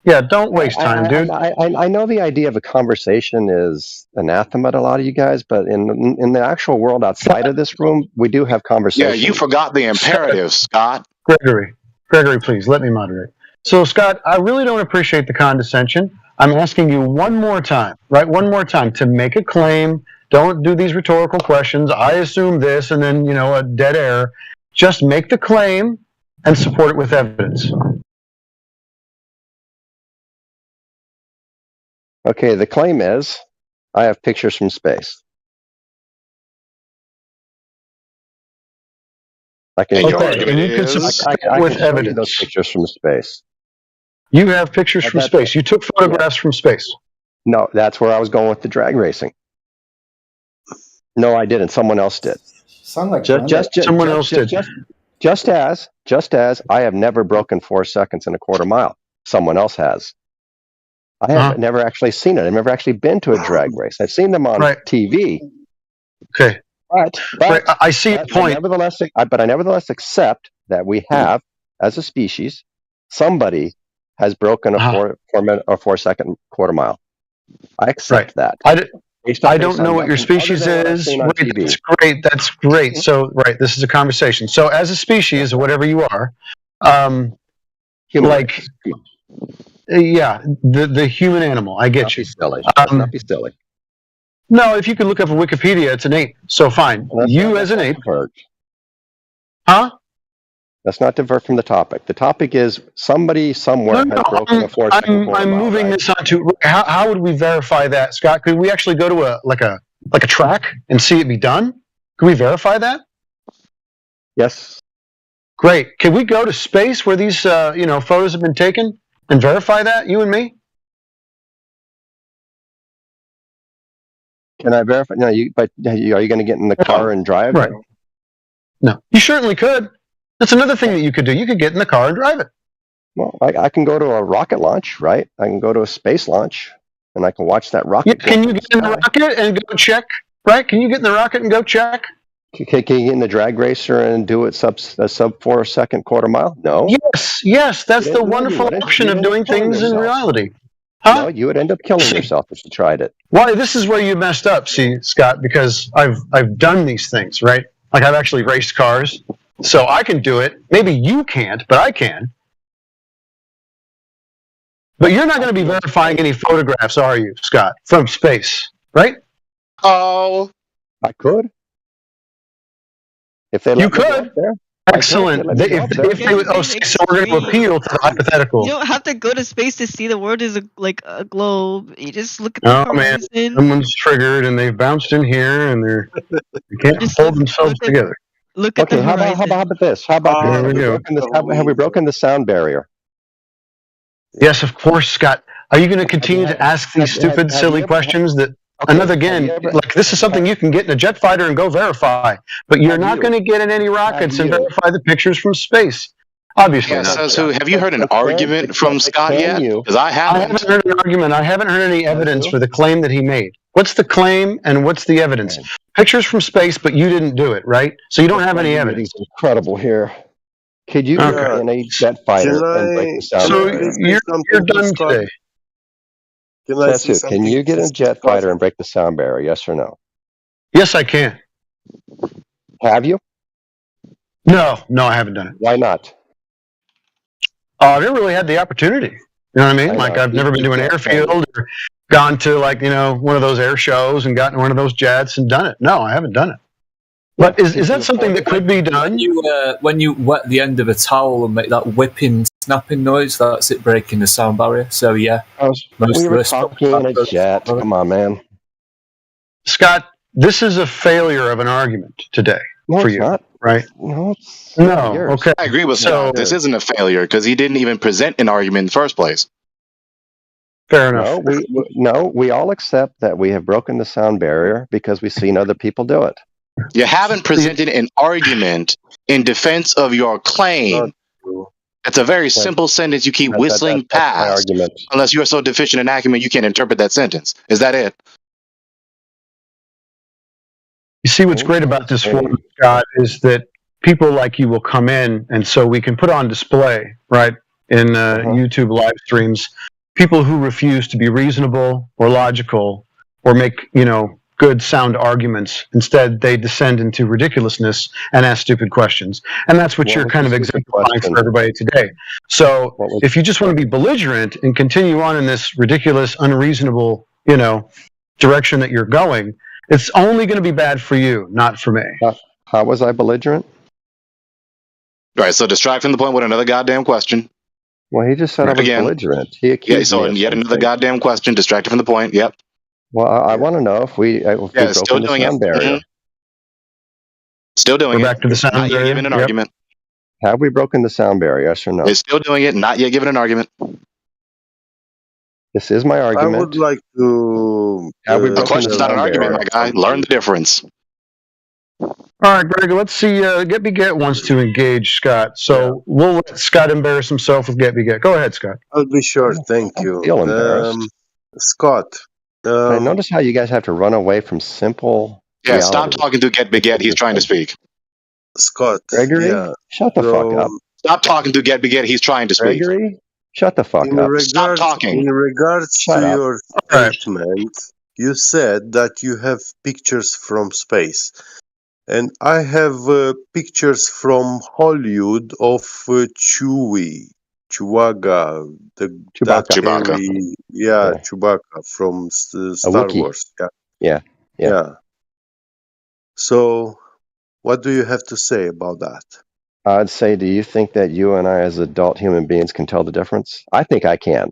Yeah, don't waste time, dude. I know the idea of a conversation is anathema to a lot of you guys, but in the actual world outside of this room, we do have Yeah, conversations. you forgot the imperative, Scott. Gregory, please, let me moderate. So, Scott, I really don't appreciate the condescension. I'm asking you one more time, right? One more time to make a claim. Don't do these rhetorical questions. I assume this, and then, a dead air. Just make the claim and support it with evidence. Okay, the claim is I have pictures from space. I can, Okay, and you can support it with can show you those evidence. pictures from space. You have pictures from space. You took photographs from space. No, that's where I was going with the drag racing. No, I didn't. Someone else did. Sound like Someone else did. Just as I have never broken 4 seconds in a quarter mile. Someone else has. I have never actually seen it. I've never actually been to a drag race. I've seen them on TV. Okay. But I see your point. But I nevertheless accept that we have, as a species, somebody has broken a 4 second quarter mile. I accept that. I don't know what your species is. Right, that's great. So, this is a conversation. So, as a species, or whatever you are, like, yeah, the human animal. I get you. Let's not be silly. No, if you can look up a Wikipedia, it's an ape. So, fine. You as an ape. Huh? Let's not divert from the topic. The topic is somebody somewhere has broken a 4 second quarter I'm mile. moving this on to how would we verify that, Scott? Could we actually go to a track and see it be done? Can we verify that? Yes. Great. Can we go to space where these photos have been taken and verify that? You and me? Can I verify? No, are you going to get in the car and drive? Right. No, you certainly could. That's another thing that you could do. You could get in the car and drive it. Well, I can go to a rocket launch, right? I can go to a space launch, and I can watch that rocket. Yeah, can you get in the rocket and go check? Right? Can you get in the rocket and go check? Can you get in the drag racer and do it sub 4 second quarter mile? No. Yes. That's the wonderful option of doing things in reality. Huh? No, you would end up killing yourself if you tried it. Why? This is where you messed up, see, Scott, because I've done these things, right? Like I've actually raced cars. So I can do it. Maybe you can't, but I can. But you're not going to be verifying any photographs, are you, Scott, from space, right? Oh, I could. If they let You me go could. up there. Excellent. So we're going to appeal to the hypothetical. You don't have to go to space to see the world is a globe. You just look at the Oh man, horizon. someone's triggered and they've bounced in here and they can't hold themselves together. Look at the how horizon. about this? How about There this? we Have we broken the sound barrier? Yes, of course, Scott. Are you going to continue to ask these stupid, silly questions that, this is something you can get in a jet fighter and go verify, but you're not going to get in any rockets and verify the pictures from space. Obviously. Yeah, says who? Have you heard an argument from Scott yet? Because I I haven't. haven't heard an argument. I haven't heard any evidence for the claim that he made. What's the claim and what's the evidence? Pictures from space, but you didn't do it, right? So you don't have any evidence. Incredible here. Could you get in a jet fighter and break the sound barrier? You're done today. Can you get in a jet fighter and break the sound barrier? Yes or no? Yes, I can. Have you? No, I haven't done it. Why not? I never really had the opportunity. You know what I mean? Like I've never been to an airfield or gone to one of those air shows and gotten one of those jets and done it. No, I haven't done it. But is that something that could be done? When you wet the end of a towel and make that whipping, snapping noise, that's it breaking the sound barrier. So yeah, we were talking in a jet. Come on, man. Scott, this is a failure of an argument today for you, right? No. Okay. I agree with Scott. This isn't a failure because he didn't even present an argument in the first place. Fair enough. We all accept that we have broken the sound barrier because we've seen other people do it. You haven't presented an argument in defense of your claim. It's a very simple sentence you keep whistling past, unless you're so deficient in acumen you can't interpret that sentence. Is that it? You see, what's great about this forum, Scott, is that people like you will come in, and so we can put on display, right, in YouTube live streams, people who refuse to be reasonable or logical or make, good sound arguments. Instead, they descend into ridiculousness and ask stupid questions. And that's what you're kind of exemplifying for everybody today. So if you just want to be belligerent and continue on in this ridiculous, unreasonable, direction that you're going, it's only going to be bad for you, not for me. How was I belligerent? Right, so distract from the point with another goddamn question. Well, he just said I was belligerent. He accused me of yet something. another goddamn question, distracted from the point. Yep. Well, I want to know if we broke still the doing sound it. barrier. Still doing We're back to the sound Not yet barrier. giving an Yep. argument. Have we broken the sound barrier? Yes or no? They're still doing it, not yet giving an argument. This is my I would argument. like to. Have we The broken question's the not an sound argument, barrier? my guy. Learn the difference. All right, Greg, let's see. Get Me Get wants to engage Scott. So we'll let Scott embarrass himself with Get Me Get. Go ahead, Scott. I'll be short. Thank I you. feel embarrassed. Scott. I notice how you guys have to run away from simple Yeah, stop reality. talking to Get Beget. He's trying to speak. Scott. Gregory, Yeah. shut the fuck up. Stop talking to Get Beget. He's trying to speak. Gregory, shut the fuck In up. Stop regards, talking. in regards Shut to up. your All right. statement, you said that you have pictures from space. And I have pictures from Hollywood of Chewbacca, that Chewbacca. hairy, Yeah. Chewbacca from A Star Wookiee. Wars. Yeah. Yeah. So, what do you have to say about that? I'd say, do you think that you and I, as adult human beings, can tell the difference? I think I can.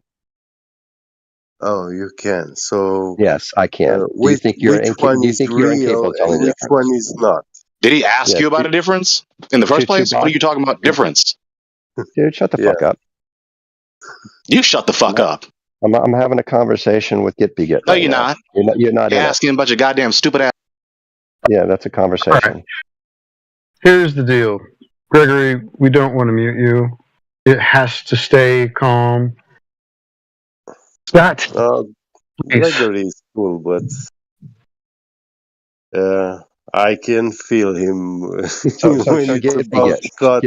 Oh, you can. So, Yes, I can. Do you which think you're one do you is think you're incapable real of telling and the which difference? one is not? Did he ask Yeah, you about a difference in the first place? What are you talking about? Difference? Dude, shut the Yeah. fuck up. You shut the fuck up. I'm having a conversation with Get Be Get No, right you're now. not. You're not You're in it. asking a bunch of goddamn stupid ass. Yeah, that's a conversation. Here's the deal, Gregory. We don't want to mute you. It has to stay calm. Scott, please. Gregory is cool, but I can feel him when it's about Scott.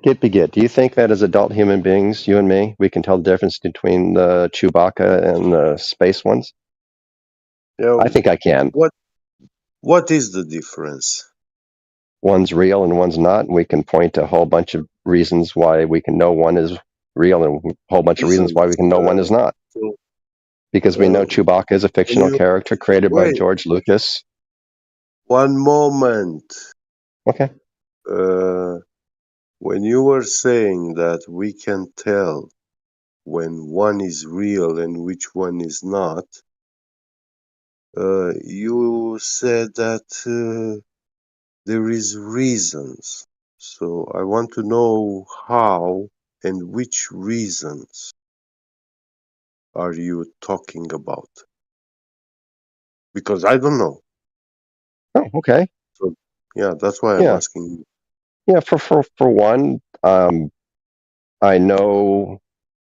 Get Be Get. Do you think that as adult human beings, you and me, we can tell the difference between the Chewbacca and the space ones? Yeah, I think I can. What is the difference? One's real and one's not. And we can point to a whole bunch of reasons why we can know one is real and a whole bunch of reasons why we can know one is not. Because we know Chewbacca is a fictional character created by George Lucas. One moment. Okay. When you were saying that we can tell when one is real and which one is not, you said that there is reasons. So I want to know how and which reasons are you talking about? Because I don't know. Oh, okay. So yeah, that's why I'm asking you. Yeah, for one, I know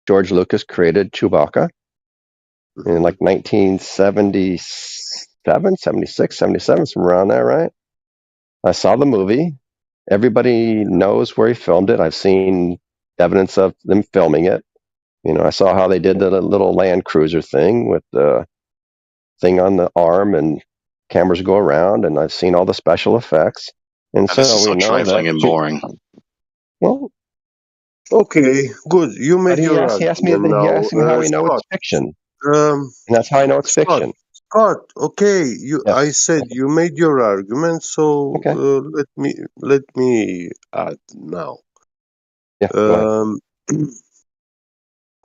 George Lucas created Chewbacca in like 1977, 76, 77, somewhere around there, right? I saw the movie. Everybody knows where he filmed it. I've seen evidence of them filming it. You know, I saw how they did the little Land Cruiser thing with the thing on the arm and cameras go around, and I've seen all the special effects. And This is so we know trifling and boring. Well, okay, good. You made your argument now. He asked me how we know it's fiction. And that's how I know it's fiction. Scott, okay, I said you made your argument, so let me add now. Yeah, go ahead.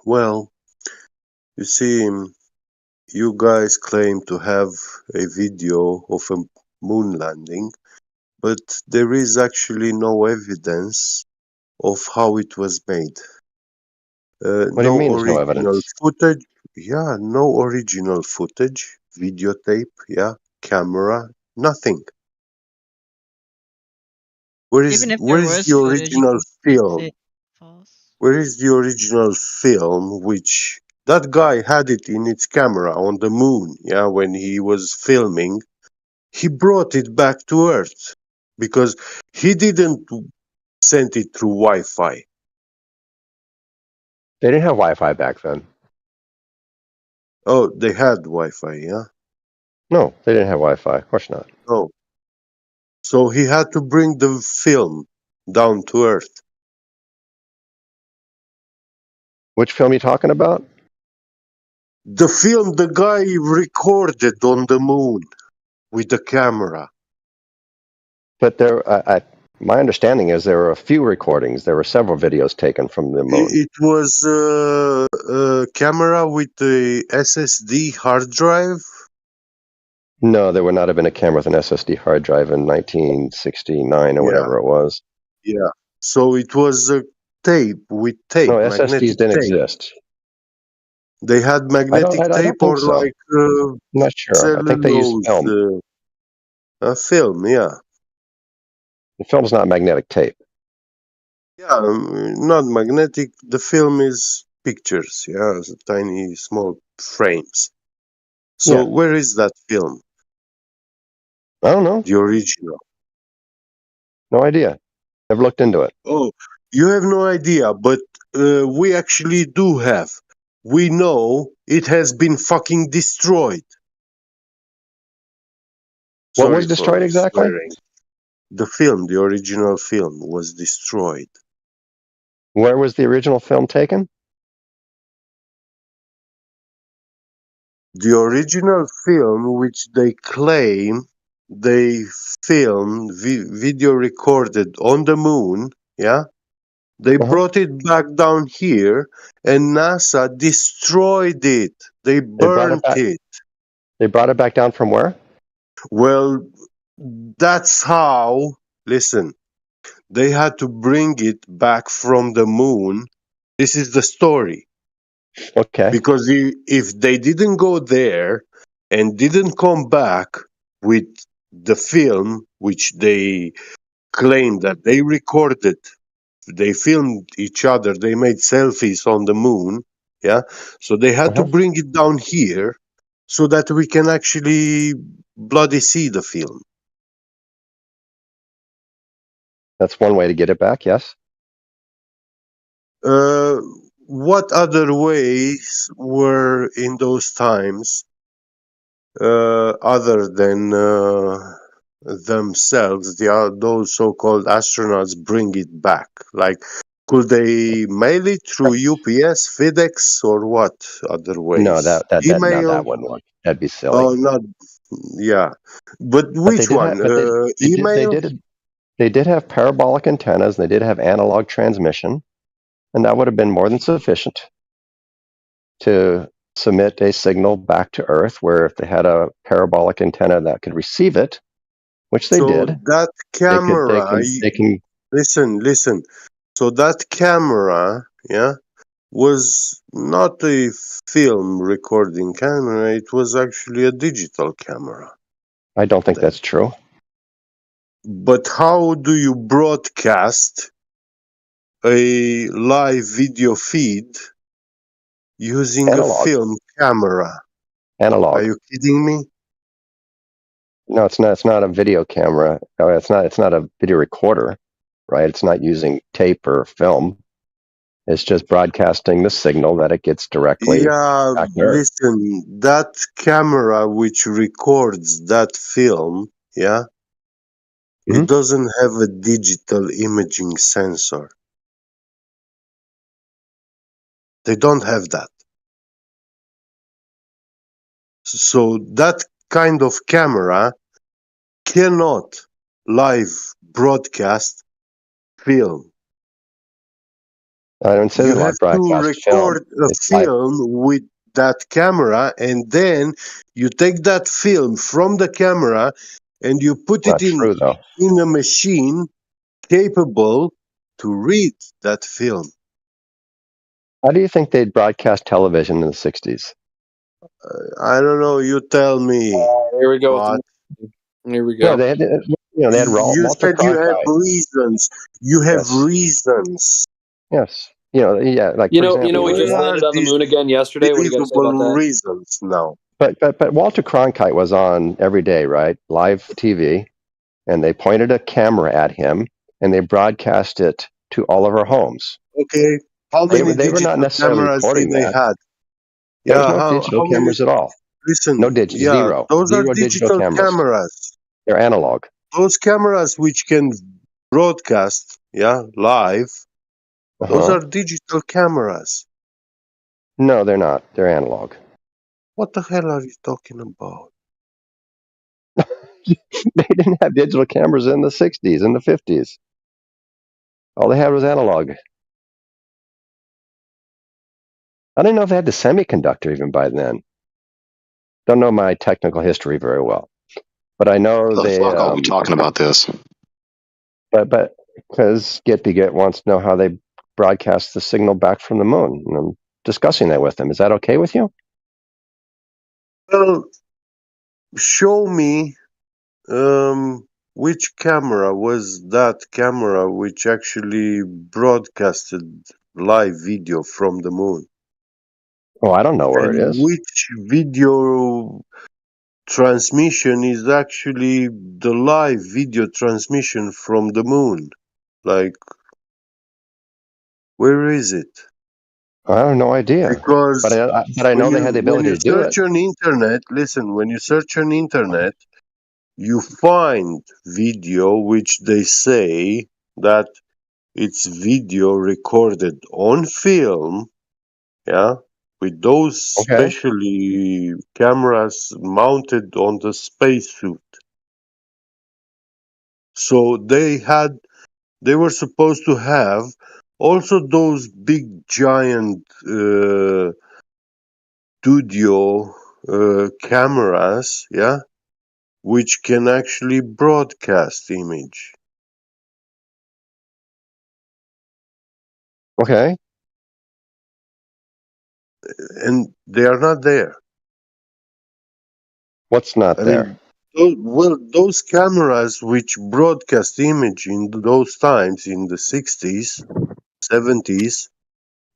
Well, you see, you guys claim to have a video of a moon landing, but there is actually no evidence of how it was made. What do you mean there's no evidence? Footage. Yeah, no original footage, videotape, camera, nothing. Where is Even if where there is was the footage, original film? false. Where is the original film which that guy had it in its camera on the moon, when he was filming? He brought it back to Earth because he didn't send it through Wi-Fi. They didn't have Wi-Fi back then. Oh, they had Wi-Fi, yeah? No, they didn't have Wi-Fi. Of course not. Oh. So he had to bring the film down to Earth. Which film are you talking about? The film the guy recorded on the moon with the camera. But my understanding is there were a few recordings. There were several videos taken from the moon. It was a camera with the SSD hard drive. No, there would not have been a camera with an SSD hard drive in 1969 or whatever it was. Yeah. So it was a tape with tape. No, magnetic SSDs didn't tape. exist. They had magnetic I don't tape think or so. like I'm not sure. I think they used cellulose film. film. Yeah, The film's not magnetic tape. yeah, not magnetic. The film is pictures. Yeah, it's tiny, small frames. So Yeah. where is that film? I don't know. The original. No idea. Never looked into it. Oh, you have no idea, but we actually do have. We know it has been fucking destroyed. What was Sorry destroyed for exactly? swearing. The film, the original film, was destroyed. Where was the original film taken? The original film, which they claim they filmed, video recorded on the moon, yeah? They brought it back down here, and NASA destroyed it. They They brought it burnt back. it. They brought it back down from where? Well, that's how, listen, they had to bring it back from the moon. This is the story. Okay. Because if they didn't go there and didn't come back with the film, which they claimed that they recorded, they filmed each other, they made selfies on the moon, yeah? So they had to bring it down here so that we can actually bloody see the film. That's one way to get it back, yes. What other ways were in those times other than themselves, those so-called astronauts bring it back? Like, could they mail it through UPS, FedEx, or what other ways? No, that Email? wouldn't work. That'd be silly. Oh, not, yeah. But which one? Email? They did have parabolic antennas, and they did have analog transmission, and that would have been more than sufficient to submit a signal back to Earth, where if they had a parabolic antenna that could receive it, which they So did, that camera, they can listen. So that camera, yeah, was not a film recording camera. It was actually a digital camera. I don't think that's true. But how do you broadcast a live video feed using Analog. a film camera? Analog. Are you kidding me? No, it's not. It's not a video camera. It's not a video recorder, right? It's not using tape or film. It's just broadcasting the signal that it gets directly. Yeah, back to Earth. listen, that camera which records that film, yeah, it doesn't have a digital imaging sensor. They don't have that. So that kind of camera cannot live broadcast film. I don't say You live have to broadcast film. record a It's live. film with that camera, and then you take that film from the camera and you put Not it true, though. in a machine capable to read that film. How do you think they'd broadcast television in the 60s? I don't know. You tell me. Here we go. But Here we Yeah, go. they had, they had you Walter said you have Cronkite. reasons. You have Yes. reasons. Yes. Like You for know, example, we just Where landed are on the these moon again yesterday. What do you got to say about believable that? reasons now? But Walter Cronkite was on every day, right? Live TV, and they pointed a camera at him, and they broadcast it to all of our homes. Okay. How They many were not digital necessarily cameras recording did they that. had? There was Yeah, no digital how many? cameras at all. Listen, No digits. yeah, Zero. those are Zero digital digital cameras. cameras. They're analog. Those cameras which can broadcast, yeah, live. Those are digital cameras. No, they're not. They're analog. What the hell are you talking about? They didn't have digital cameras in the 60s and the 50s. All they had was analog. I didn't know if they had the semiconductor even by then. Don't know my technical history very well, but I know The they. fuck are we talking about this? But because Get wants to know how they broadcast the signal back from the moon. And I'm discussing that with him. Is that okay with you? Well, show me which camera was that camera which actually broadcasted live video from the moon, Oh, I don't know where it and is. which video transmission is actually the live video transmission from the moon. Like, where is it? I have no idea. Because But I know they had the when ability you to do it. search on internet, listen, when you search on internet, you find video which they say that it's video recorded on film, yeah, with those Okay. specially cameras mounted on the spacesuit. So they were supposed to have also those big giant studio cameras, yeah, which can actually broadcast image. Okay. And they are not there. What's not I there? mean, those cameras which broadcast image in those times, in the 60s, 70s,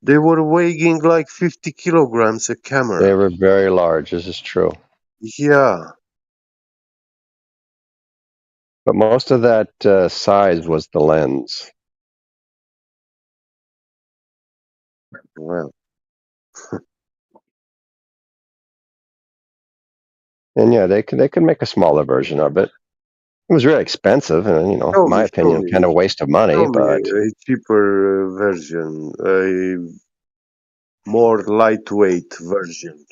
they were weighing like 50 kilograms a They camera. were very large. This is true. Yeah. But most of that size was the lens. Well, And yeah, they could make a smaller version of it. It was really expensive, and in my opinion, kind of a waste of money. show me But a cheaper version, a more lightweight version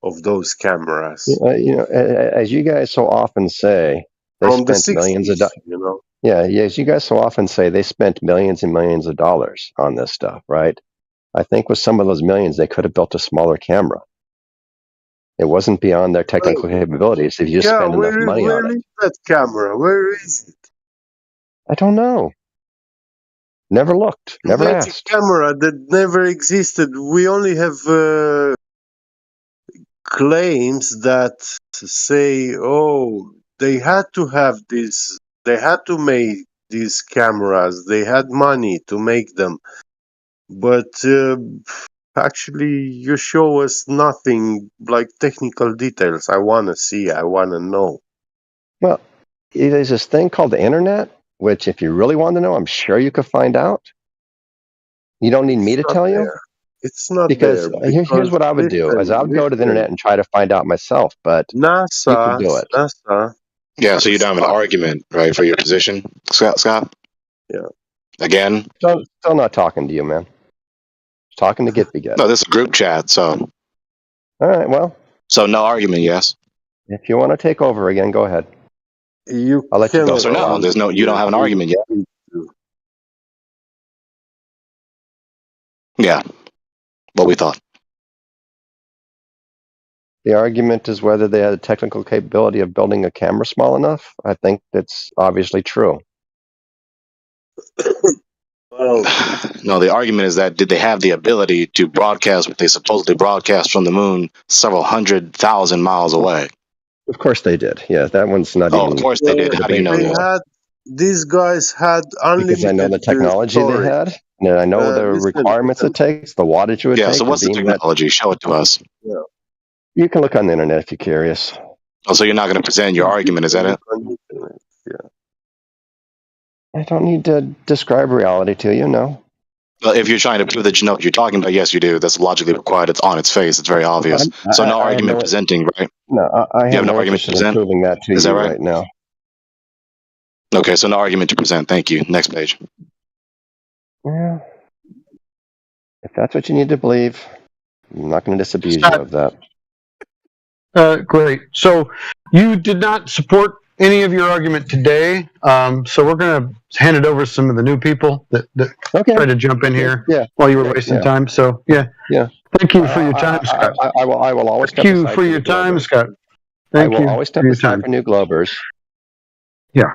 of those cameras as you guys so often say, they from the spent millions of 60s. dollars. Yeah, as you guys so often say, they spent millions and millions of dollars on this stuff, right? I think with some of those millions, they could have built a smaller camera. It wasn't beyond their technical capabilities if you just Yeah, spend enough money on where it. is that camera? Where is it? I don't know. Never looked. Never That's a asked. camera that never existed. We only have claims that say, oh, they had to have this, they had to make these cameras, they had money to make them. But actually, you show us nothing like technical details. I want to see, I want to know. Well, there's this thing called the internet, which if you really want to know, I'm sure you could find out. You don't need me to tell you. It's not Because there. here's what I would do: is I would go to the internet and try to find out myself. But you could do it. NASA. Yeah, so you don't have an argument, right, for your position, Scott? Yeah. Again? Still not talking to you, man. Just talking to Get Beget. No, this is a group chat, so. All right, well. So no argument, yes? If you want to take over again, go ahead. I'll let you go. So no, you don't have an argument yet. Yeah, what we thought. The argument is whether they had the technical capability of building a camera small enough. I think that's obviously true. No, the argument is that did they have the ability to broadcast what they supposedly broadcast from the moon several 100,000 miles away? Of course they did. Yeah, that one's not even. Of course they did. How do you know that? These guys had unlimited. Because I know the technology they had, and I know the requirements it takes, the wattage it would take. Yeah, so what's the technology? Show it to us. Yeah. You can look on the internet if you're curious. Oh, so you're not going to present your argument, is that it? Yeah. I don't need to describe reality to you, no. Well, if you're trying to prove that you know what you're talking about, yes, you do. That's logically required. It's on its face. It's very obvious. So no argument presenting, right? No, I you have no no argument interest to in present. proving that to Is you that right? right now. Okay, so no argument to present. Thank you. Next page. Yeah. If that's what you need to believe, I'm not going to disabuse you of that. Great. So you did not support any of your argument today. So we're going to hand it over to some of the new people that tried to jump in here while you were wasting time. So yeah. Thank you for your time, Scott. I will always. Thank you for your time, Scott. Thank I you will always step for your aside time. for new Globers. Yeah.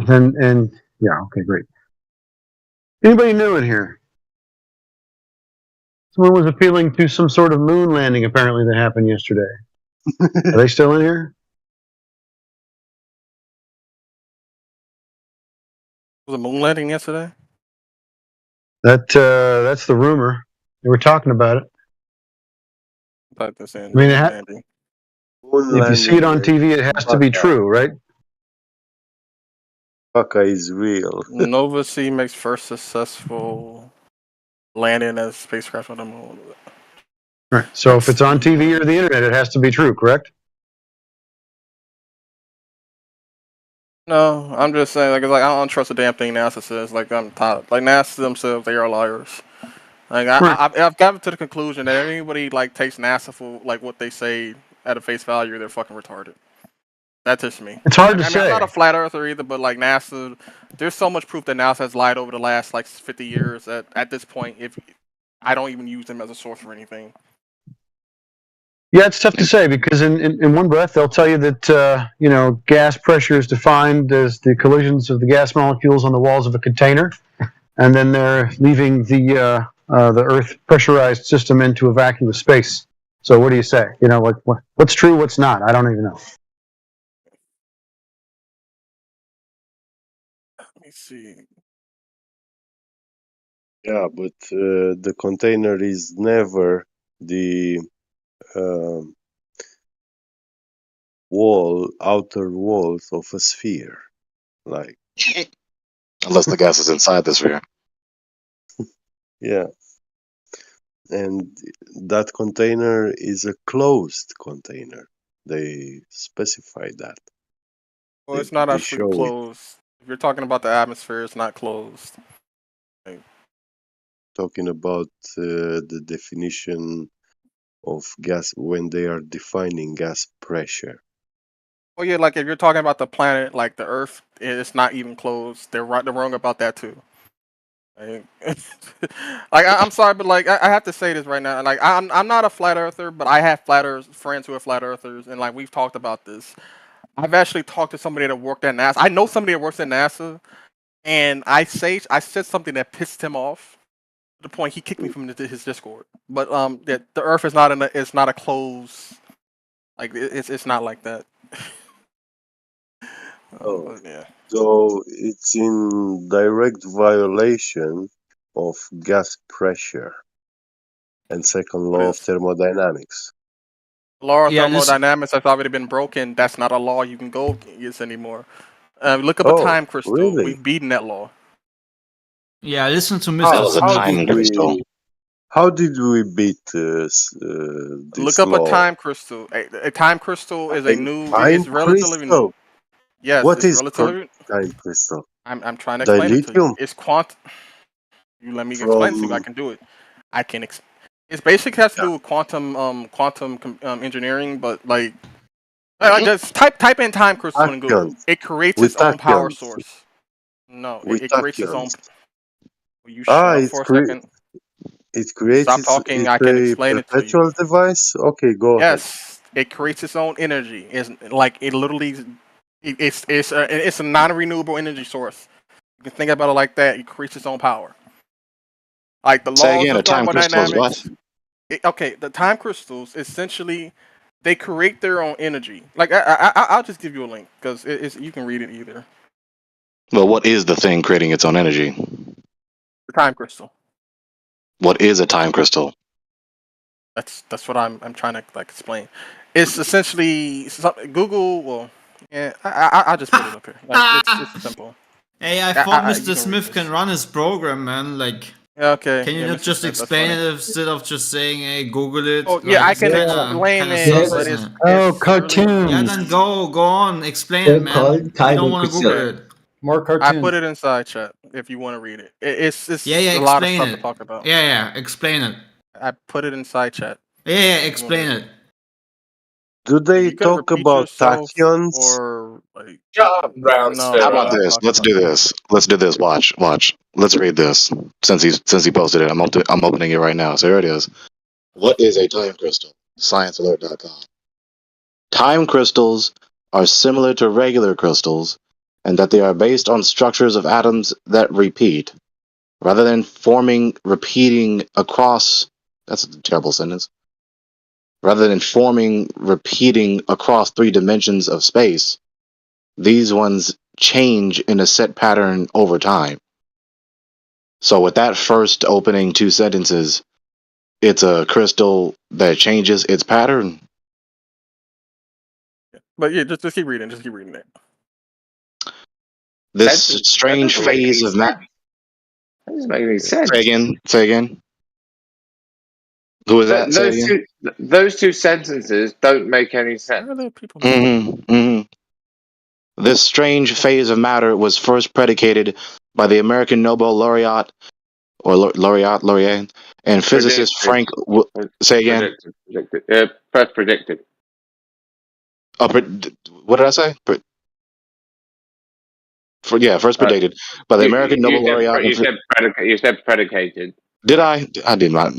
And yeah. Okay. Great. Anybody new in here? Someone was appealing to some sort of moon landing apparently that happened yesterday. Are they still in here? Was a moon landing yesterday? That's the rumor. They were talking about it. I thought they're saying I mean, moon landing. if you see it on TV, it has to be true, right? Chewbacca is real. Nova C makes first successful landing as spacecraft on the moon. Right. So if it's on TV or the internet, it has to be true, correct? No, I'm just saying, like, it's like I don't trust a damn thing NASA says. Like, I'm tired. Like, NASA themselves, they are liars. Like, I've gotten to the conclusion that anybody like takes NASA for like what they say at a face value, they're fucking retarded. That's just me. It's hard Like, to say. I'm not a flat earther either, but like NASA, there's so much proof that NASA has lied over the last like 50 years that at this point, if I don't even use them as a source for anything. Yeah, it's tough to say because in one breath they'll tell you that gas pressure is defined as the collisions of the gas molecules on the walls of a container, and then they're leaving the Earth pressurized system into a vacuum of space. So what do you say? What's true, what's not? I don't even know. Let me see. Yeah, but the container is never the outer walls of a sphere. Like, Unless the gas is inside the sphere. yeah. And that container is a closed container. They specify that. Well, They, it's not they actually show it. closed. If you're talking about the atmosphere, it's not closed. Like, Talking about the definition of gas when they are defining gas pressure. well, yeah, like if you're talking about the planet, like the Earth, it's not even closed. They're right. They're wrong about that too. Like, I'm sorry, but like I have to say this right now. Like I'm not a flat earther, but I have flat earth friends who are flat earthers, and like we've talked about this. I've actually talked to somebody that worked at NASA. I know somebody that works at NASA, and I said something that pissed him off to the point he kicked me from his Discord. But that the Earth is not it's not a closed, like it's not like that. Oh, But yeah. so it's in direct violation of gas pressure and second What law of is thermodynamics. law of Yeah, this thermodynamics has already been broken. That's not a law you can go against anymore. Look up a Oh, time crystal. really? We've beaten that law. yeah, listen to That Mr. was a How Smith. time did crystal. how did we beat Look this up a law? time crystal. A time crystal is a new. Time It's relatively new. crystal. Yes, What it's is relatively. time crystal? I'm trying to explain it to you. Dilithium It's quant. You let me explain it to you. I from can do it. I can. It's basically has to do with quantum engineering, but like just type in time crystal in Google. tachyons. It creates With its own power tachyons. source. No, With it creates its own. tachyons. Will you shut up It for a second? creates Stop talking. I it's can a explain it to you. perpetual device. Okay, go ahead. Yes, it creates its own energy. It's like it literally. It's a non-renewable energy source. You can think about it like that. It creates its own power. Like the Say laws again, a of time crystal is what? thermodynamics. Okay, the time crystals essentially they create their own energy. Like I'll just give you a link because you can read it either. Well, what is the thing creating its own energy? The time crystal. What is a time crystal? That's what I'm trying to like explain. It's essentially Google. Well, yeah, I'll just put it up here. Like, it's simple. Hey, I thought you Mr. can read Smith this. can run his program, man. Like, Yeah, okay. can you Yeah, not Mr. just Smith, that's explain funny. it instead of just saying, "Hey, Google it"? Oh yeah, I it's can kinda- explain kinda it, sus, but isn't it's it? Oh, really cartoons. Yeah, then go on, explain it, They're man. called We time don't want to Google crystal. it. More I cartoons. put it inside chat if you want to read it. It's Yeah, a lot of explain stuff it. to talk about. Yeah, explain it. I put it inside chat. Yeah, explain it. Do they You can talk repeat about yourself tachyons? or like Job, Brown no. How We're about not this? talking Let's about do that. this. Let's do this. Watch. Let's read this. Since he posted it, I'm opening it right now. So here it is. What is a time crystal? ScienceAlert.com. Time crystals are similar to regular crystals, and that they are based on structures of atoms that repeat, rather than forming repeating across That's a terrible sentence. Rather than repeating across 3 dimensions of space, these ones change in a set pattern over time. So with that first opening 2 sentences, it's a crystal that changes its pattern. But yeah, just keep reading. Just keep reading it. This strange phase of that doesn't make any sense. Say again. Who was that? Say again. Those 2 sentences don't make any sense. This strange phase of matter was first predicated by the American Nobel laureate and physicist Frank. Say again. First predicted. What did I say? First predicted by the American Nobel laureate. You said predicated. Did I? I did not.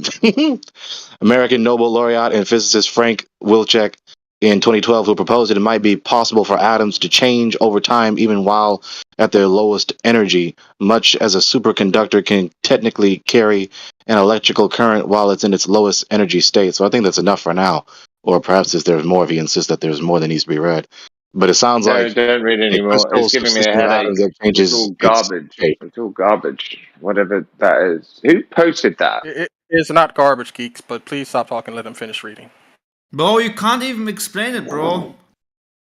American Nobel laureate and physicist Frank Wilczek in 2012, who proposed that it might be possible for atoms to change over time even while at their lowest energy, much as a superconductor can technically carry an electrical current while it's in its lowest energy state. So I think that's enough for now. Or perhaps if there's more, if he insists that there's more that needs to be read. But it sounds like don't read anymore. It's giving me a headache. It's all garbage. It's all garbage. Whatever that is. Who posted that? It's not garbage, geeks. But please stop talking. Let him finish reading. Bro, you can't even explain it, bro.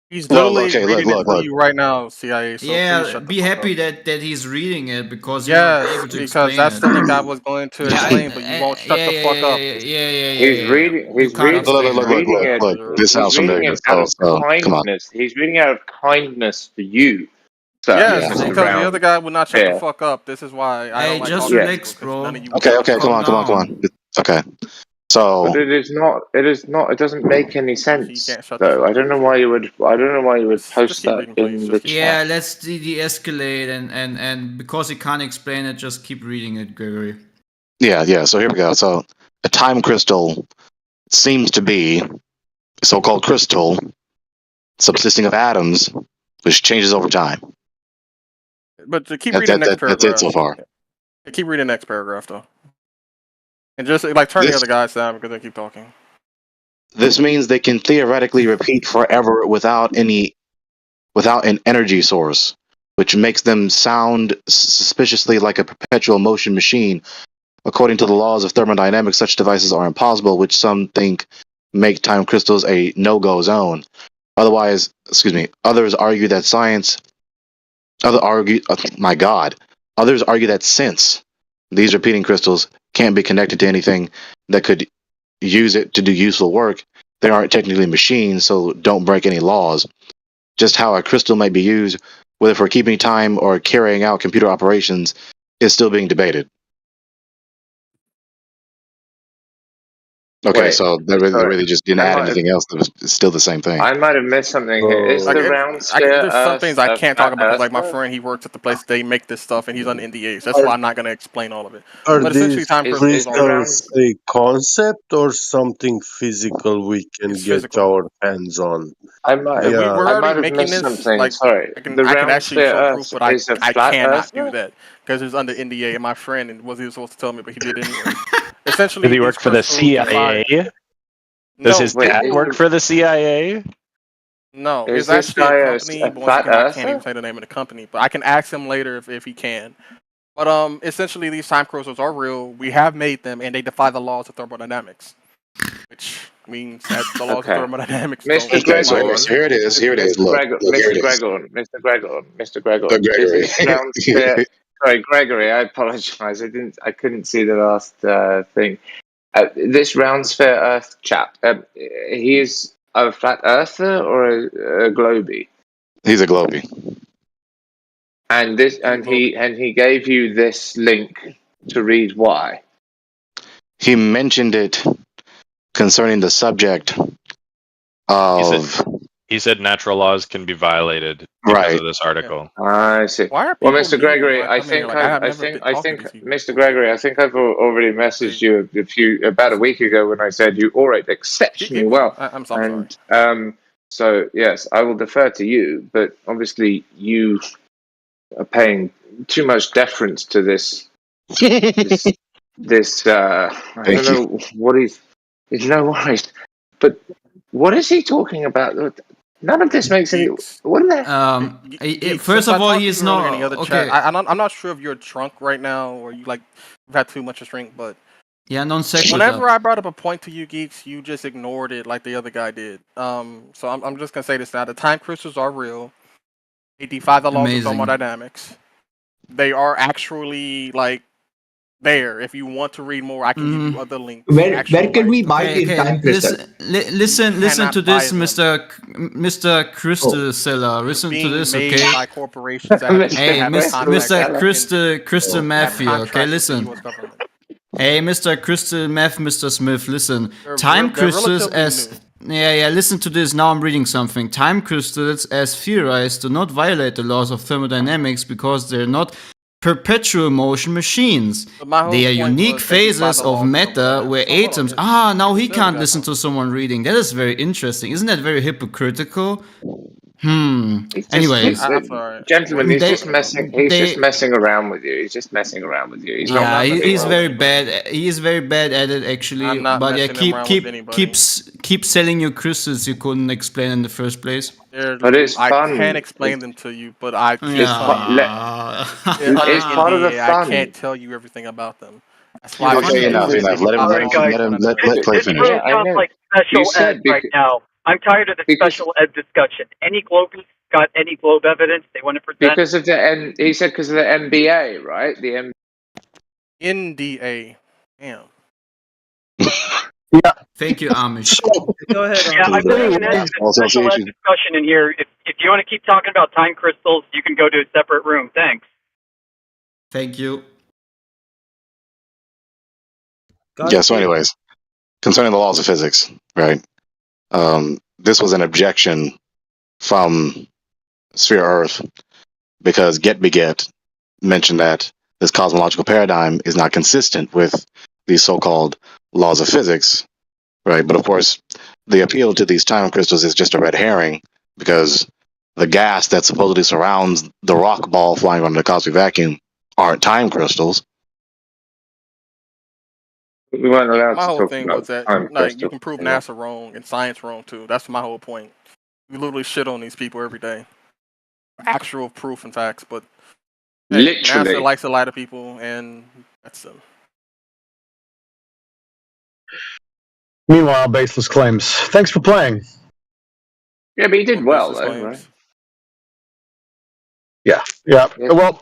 He's literally reading it to you right now, CIA. So yeah, be happy that he's reading it because you're not able to because that's the link I was going to explain, but you won't shut the fuck up. He's reading. He's reading. Look. This sounds familiar. Come on. He's reading out of kindness for you. So, yes, because the other guy would not shut the fuck up. This is why I don't like just relax, bro. Okay, come on. Okay. So, but it is not. It doesn't make any sense. Though I don't know why you would. Post that in the chat. Yeah, let's de-escalate and because he can't explain it, just keep reading it, Gregory. Yeah. So here we go. So a time crystal seems to be a so-called crystal subsisting of atoms, which changes over time. But to keep reading the next paragraph. That's it so far. Keep reading the next paragraph though. And just turn the other guys down because they keep talking. This means they can theoretically repeat forever without an energy source, which makes them sound suspiciously like a perpetual motion machine. According to the laws of thermodynamics, such devices are impossible, which some think make time crystals a no-go zone. Others argue that since these repeating crystals can't be connected to anything that could use it to do useful work, they aren't technically machines, so don't break any laws. Just how a crystal might be used, whether for keeping time or carrying out computer operations, is still being debated. Okay, Wait, so they really just didn't add anything else. It was still the same thing. I might have missed something here. Is the round sphere there's some things I can't talk about because, Earth? my friend, he works at the place they make this stuff and he's on NDAs. That's why I'm not going to explain all of it. Are But essentially, these time crystals crystals a concept or something physical we can get our hands on? I might. We're I already might have making missed this. something. Sorry. I can The round actually sphere show Earth proof, but I is a flat cannot Earth? do that because it's under NDA. And my friend and was he supposed to tell me, but he did anyway. Essentially, Did he work for the CIA? Does his dad work for the CIA? No, Is it's this actually guy a a company. But once flat again, I can't earther? even say the name of the company, but I can ask him later if he can. But essentially, these time crystals are real. We have made them, and they defy the laws of thermodynamics, which means that the laws Okay. of thermodynamics Mr. don't Gregor, so here it is. Mr. Gregor, is this round sphere? Sorry, Gregory. I apologize. I couldn't see the last thing. This round sphere Earth chap. He is a flat earther or a globie? He's a globie. And he gave you this link to read why. He mentioned it concerning the subject of. He said natural laws can be violated because of this article. I see. Well, Mr. Gregory, I think, Mr. Gregory, I think I've already messaged you about a week ago when I said you orate exceptionally well. I'm sorry. And so yes, I will defer to you, but obviously you are paying too much deference to this this. I don't know what he's. There's no worries. But what is he talking about? None of this makes any. What the? First of all, he is not any other okay. chat. I'm not sure if you're drunk right now or you like have had too much to drink, but Yeah, non sequitur. whenever I brought up a point to you geeks, you just ignored it like the other guy did. So I'm just gonna say this now: the time crystals are real. They defy the laws Amazing. of thermodynamics. They are actually like there. If you want to read more, I can give you other links. Where can we buy the time crystal? Listen to this, Mr. Crystal Seller. Listen to this, made okay? by corporations that Hey, have Mr. Crystal Meth here, okay? contracts with the Listen. US government. Hey, Mr. Crystal Meth, Mr. Smith, listen. They're Time crystals relatively as... Yeah, listen to this. Now I'm reading something. Time crystals, as theorized, do not violate the laws of thermodynamics because they're not perpetual motion machines. They are unique phases of matter where atoms... now he can't listen to someone reading. That is very interesting. Isn't that very hypocritical? Anyways. Gentlemen, he's just messing. He's just messing around with you. He's just messing around with you. He's not Yeah, messing he's around very with you. bad. He is very bad at it, actually. I'm not But yeah, messing around with anybody. keep selling your crystals you couldn't explain in the first place. But it's I fun. can't explain them to you, but I can't. It's part of the I fun. can't tell you everything about them. That's why Okay, enough. Let Clay finish. Yeah, I know. Like special You said ed right now. I'm tired of the special ed discussion. Any globies got any globe evidence they want to present? Because of the he said because of the MBA, right? The NDA. Damn. Yeah. Thank you, Amish. Go ahead. Yeah, I'm putting an end to the special ed discussion in here. If you want to keep talking about time crystals, you can go to a separate room. Thanks. Thank you. Yeah, so anyways, concerning the laws of physics, right? This was an objection from Sphere Earth because Get Beget mentioned that this cosmological paradigm is not consistent with these so-called laws of physics, right? But of course, the appeal to these time crystals is just a red herring because the gas that supposedly surrounds the rock ball flying around the cosmic vacuum aren't time crystals. We weren't allowed My to whole talk thing about was that time like crystals. you can prove Yeah. NASA wrong and science wrong too. That's my whole point. We literally shit on these people every day. Actual proof and facts, but hey, Literally. NASA likes a lot of people, and that's them. Meanwhile, baseless claims. Thanks for playing. Yeah, but he did well, Baseless though, claims. right? Yeah. Well,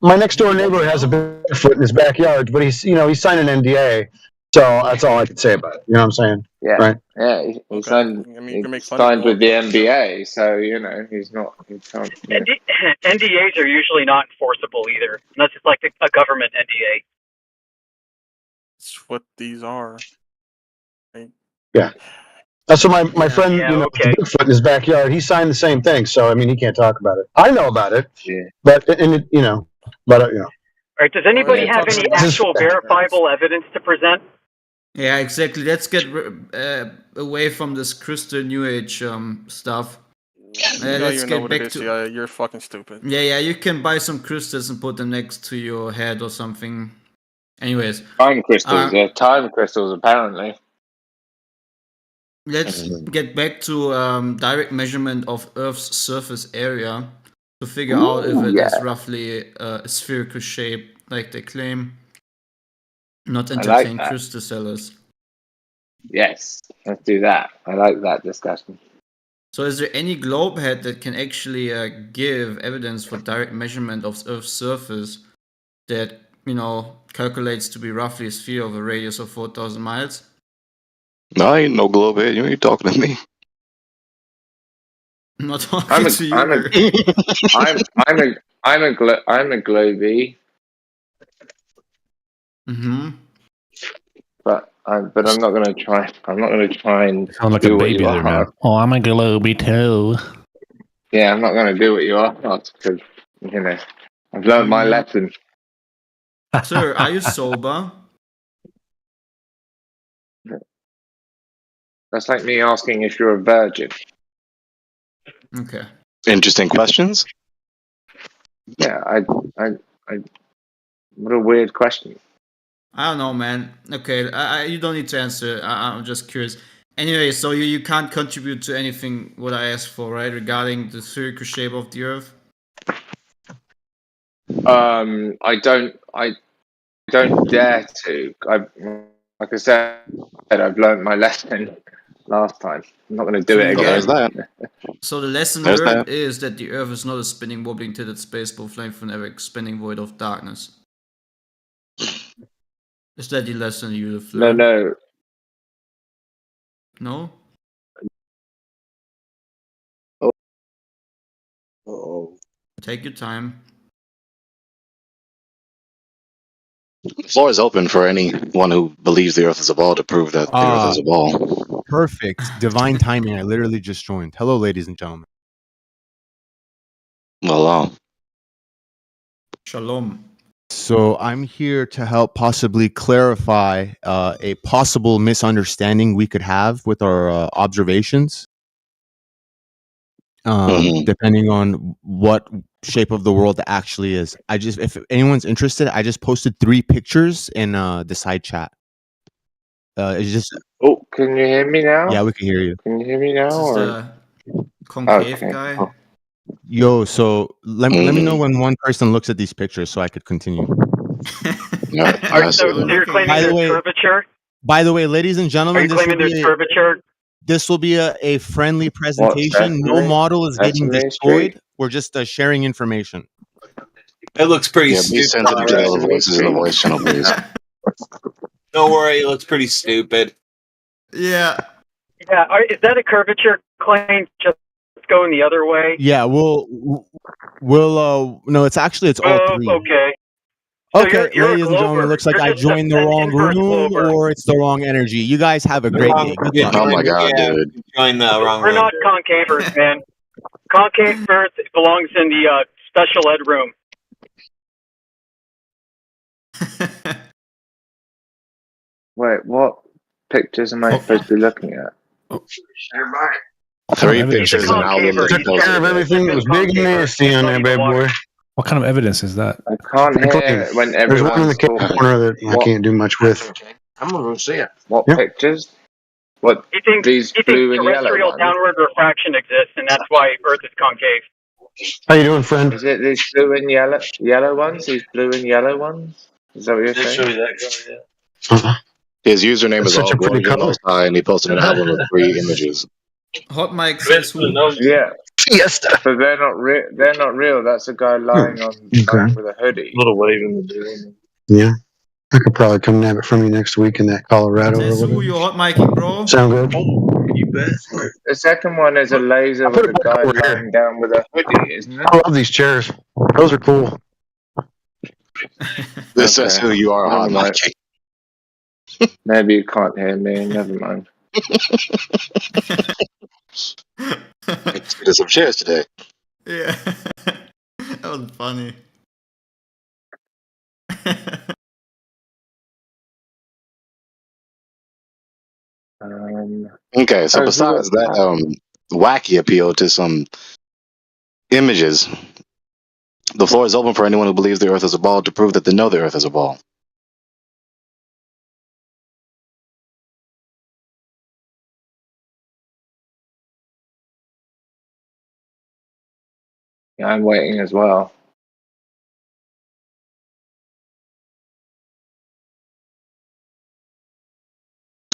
my next door neighbor has a Bigfoot in his backyard, but he's signed an NDA, so that's all I can say about it. You know what I'm saying? Yeah, Right. yeah. He signed. I mean, you can He make fun of signed them with the NBA, so he's not. He can't. You know. NDAs are usually not enforceable either, unless it's like a government NDA. That's what these are. Right? Yeah. That's what my friend, Yeah, with the Bigfoot in his backyard, he signed the same thing. So I mean, he can't talk about it. I know about it, but All right. Does anybody have any actual verifiable evidence to present? Yeah, exactly. Let's get away from this crystal new age stuff. You don't Let's even know get what back it is. to. Yeah, you're fucking stupid. Yeah. You can buy some crystals and put them next to your head or something. Anyways, Time crystals. Time crystals. Apparently. let's get back to direct measurement of Earth's surface area to figure out if it is roughly a spherical shape, like they claim. Not I like entertain that. crystal sellers. Yes, let's do that. I like that discussion. So, is there any globe head that can actually give evidence for direct measurement of Earth's surface that calculates to be roughly a sphere of a radius of 4,000 miles? No, I ain't no globe head. You ain't talking to me. I'm not talking to you. I'm a globee. Mm-hmm. But I'm not going to try. I'm not going to try and Sound like do a what baby you there, man. are. Oh, I'm a globey too. Yeah, I'm not going to do what you are because I've learned my lesson. Sir, are you sober? That's like me asking if you're a virgin. Okay. Interesting questions. Yeah, I what a weird question. I don't know, man. Okay, you don't need to answer. I'm just curious. Anyway, so you can't contribute to anything what I asked for, right? Regarding the spherical shape of the Earth. I don't dare to. Like I said, I've learned my lesson last time. I'm not going to do it again. So the lesson There's learned that. is that the Earth is not a spinning, wobbling, tilted space ball flame from an ever-expanding void of darkness. Is that the lesson you have learned? No. No? Oh. Take your time. The floor is open for anyone who believes the Earth is a ball to prove that the Earth is a ball. Perfect. Divine timing. I literally just joined. Hello, ladies and gentlemen. Hello. Shalom. So I'm here to help possibly clarify a possible misunderstanding we could have with our observations. Depending on what shape of the world it actually is. If anyone's interested, I just posted 3 pictures in the side chat. It's just. Oh, can you hear me now? Yeah, we can hear you. Can you hear me now? This is Or? the concave Okay. guy. Yo, so let me know when one person looks at these pictures so I could continue. So you're claiming there's curvature? By the way, ladies and Are gentlemen, you claiming there's curvature? This will be a friendly presentation. No Sesame? model is getting Sesame destroyed. Street? We're just sharing information. It looks pretty Yeah, be stupid. sensitive to the other voices in the voice channel, please. Don't worry, it looks pretty stupid. Yeah. Yeah. Is that a curvature claim? Just going the other way? Yeah, we'll no, it's all 3. Okay. So Okay, you're ladies and gentlemen, it looks like I joined the wrong room or it's the wrong energy. You guys have a great day. Good luck. Oh my god, dude. Join the wrong We're not concavers, man. Concave Earth belongs in the special ed room. Wait, what pictures am I supposed to be looking at? 3 pictures and how they look Took care of everything that was big and nasty on that bad boy. What kind of evidence is that? I can't hear when There's one in the everyone's corner that I can't do much with. I'm gonna see it. What pictures? What He thinks these blue and yellow terrestrial ones? downward refraction exists, and that's why Earth is concave. How you doing, friend? Is it these blue and yellow ones? These blue and yellow ones? Is that what you're saying? His username That's is such all a pretty Gorgon color. Most High, and he posted an album with 3 images. Hot mic says who? Yeah. Fiesta. But they're not real. They're not real. That's a guy lying on lying with a hoodie. Little wave in the Yeah. I could probably come nab it from you next week in that Colorado or Says who? whatever. You hot micing, bro? Sound good? You bet. The second one is a laser I'll put with a it back guy over here. lying down with a hoodie, isn't it? I love these chairs. Those are cool. This says who you are, hot Never mic. mind. Maybe you can't hear me. Never mind. There's some chairs today. Yeah. That was funny. Okay, so besides that wacky appeal to some images, the floor is open for anyone who believes the Earth is a ball to prove that they know the Earth is a ball. Yeah, I'm waiting as well.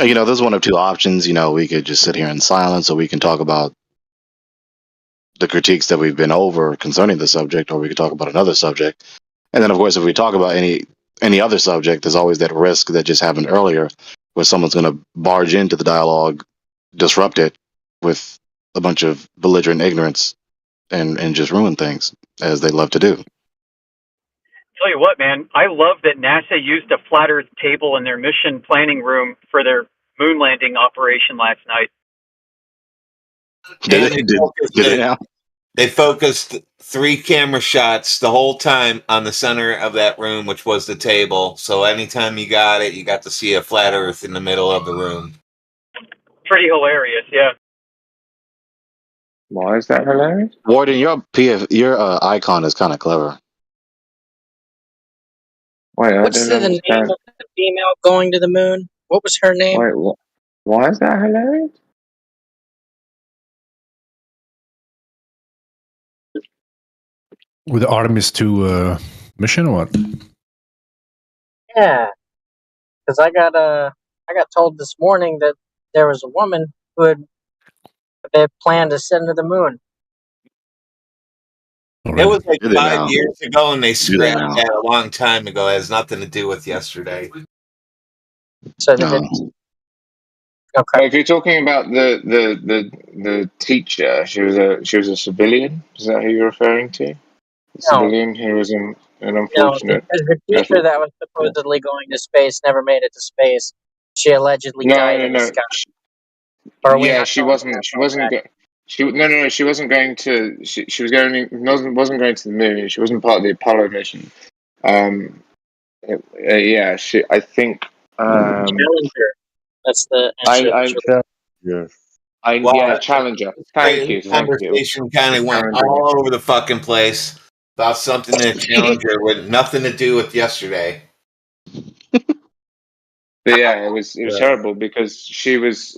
You know, there's one of 2 options. You know, we could just sit here in silence, or we can talk about the critiques that we've been over concerning the subject, or we could talk about another subject. And then, of course, if we talk about any other subject, there's always that risk that just happened earlier, where someone's going to barge into the dialogue, disrupt it with a bunch of belligerent ignorance, and just ruin things, as they love to do. Tell you what, man, I love that NASA used a flat Earth table in their mission planning room for their moon landing operation last night. They focused 3 camera shots the whole time on the center of that room, which was the table. So anytime you got it, you got to see a flat Earth in the middle of the room. Pretty hilarious, yeah. Why is that hilarious? Warden, your icon is kind of clever. Wait, I What's don't the name understand. of it? female going to the moon? What was her name? Wait, what? Why is that hilarious? With the Artemis 2 mission or what? Yeah, because I got told this morning that there was a woman who had planned to send to the moon. It was like Do they 5 now? years ago, and they Do they scrapped now? that a long time ago. It has nothing to do with yesterday. So No. If you're talking about the teacher, she was a civilian. Is that who you're referring to? The No, civilian who was an no, unfortunate. because the teacher that was supposedly going to space never made it to space. She allegedly died in the No. sky. Or are we Yeah, not she going wasn't. that She far wasn't. back? She no. She wasn't going to. She was going. Wasn't going to the moon. She wasn't part of the Apollo mission. Yeah. I think. Challenger. That's the answer. Yeah, Challenger. Thank you. The conversation kind of went Challenger. all over the fucking place about something in Challenger with nothing to do with yesterday. But yeah, it was terrible because she was.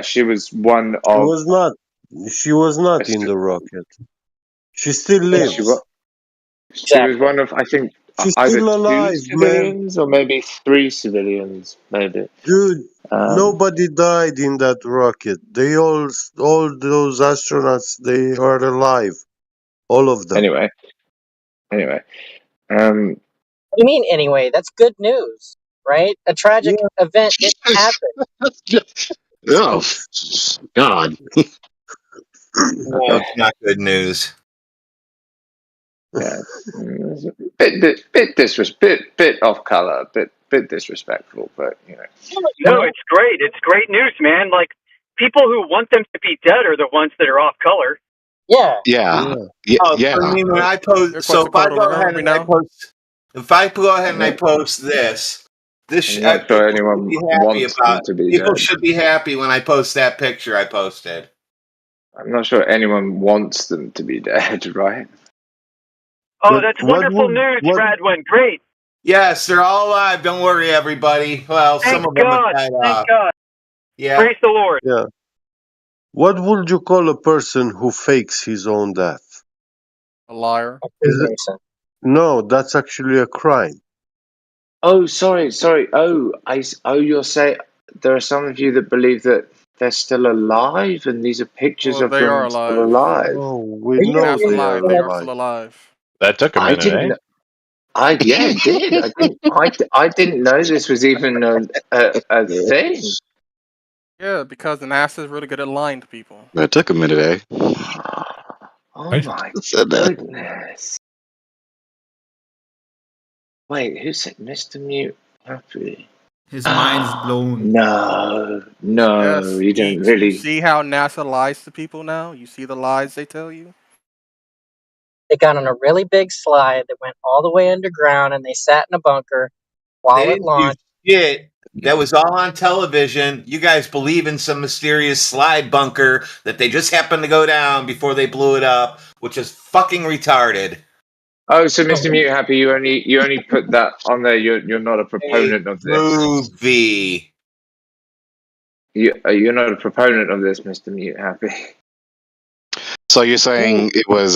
She was one of. She was not in the rocket. She still lives. She was one of, I think, She's either still alive, 2 civilians or maybe 3 civilians, maybe. Dude, nobody died in that rocket. They all those astronauts, they are alive. All of them. Anyway. What do you mean, anyway? That's good news, right? A tragic event didn't happen. Oh, God. No, it's not good news. Yeah, bit off color, bit disrespectful, but you know. No, it's great. It's great news, man. Like, people who want them to be dead are the ones that are off color. Yeah. Yeah. Oh, so I mean, when I post, so if I go ahead and I post, I post this, I'm not sure anyone wants them to be people dead. should be happy when I post that picture I posted. I'm not sure anyone wants them to be dead, right? Oh, that's wonderful news, Radwin. Great. Yes, they're all alive. Don't worry, everybody. Well, some of them have died off. Thank God. Yeah. Praise the Lord. Yeah. What would you call a person who fakes his own death? A liar. No, that's actually a crime. Oh, sorry. Oh, you're saying there are some of you that believe that they're still alive, and these are pictures of they them are still alive. alive. Oh, we know they are They are alive. still alive. That took a I minute, didn't. It did. I didn't know this was even a thing. Yeah, because the NASA is really good at lying to people. That took a minute, eh? Oh my goodness. Wait, who said Mr. Mute Happy? His mind's blown. No, Yes, you don't Geeks, really. You see how NASA lies to people now? You see the lies they tell you? They got on a really big slide that went all the way underground, and they sat in a bunker while They it didn't do launched. shit. That was all on television. You guys believe in some mysterious slide bunker that they just happened to go down before they blew it up, which is fucking retarded. Oh, so Mr. Mute Happy, you only put that on there. You're not a proponent of this movie. You're not a proponent of this, Mr. Mute Happy. So you're saying it was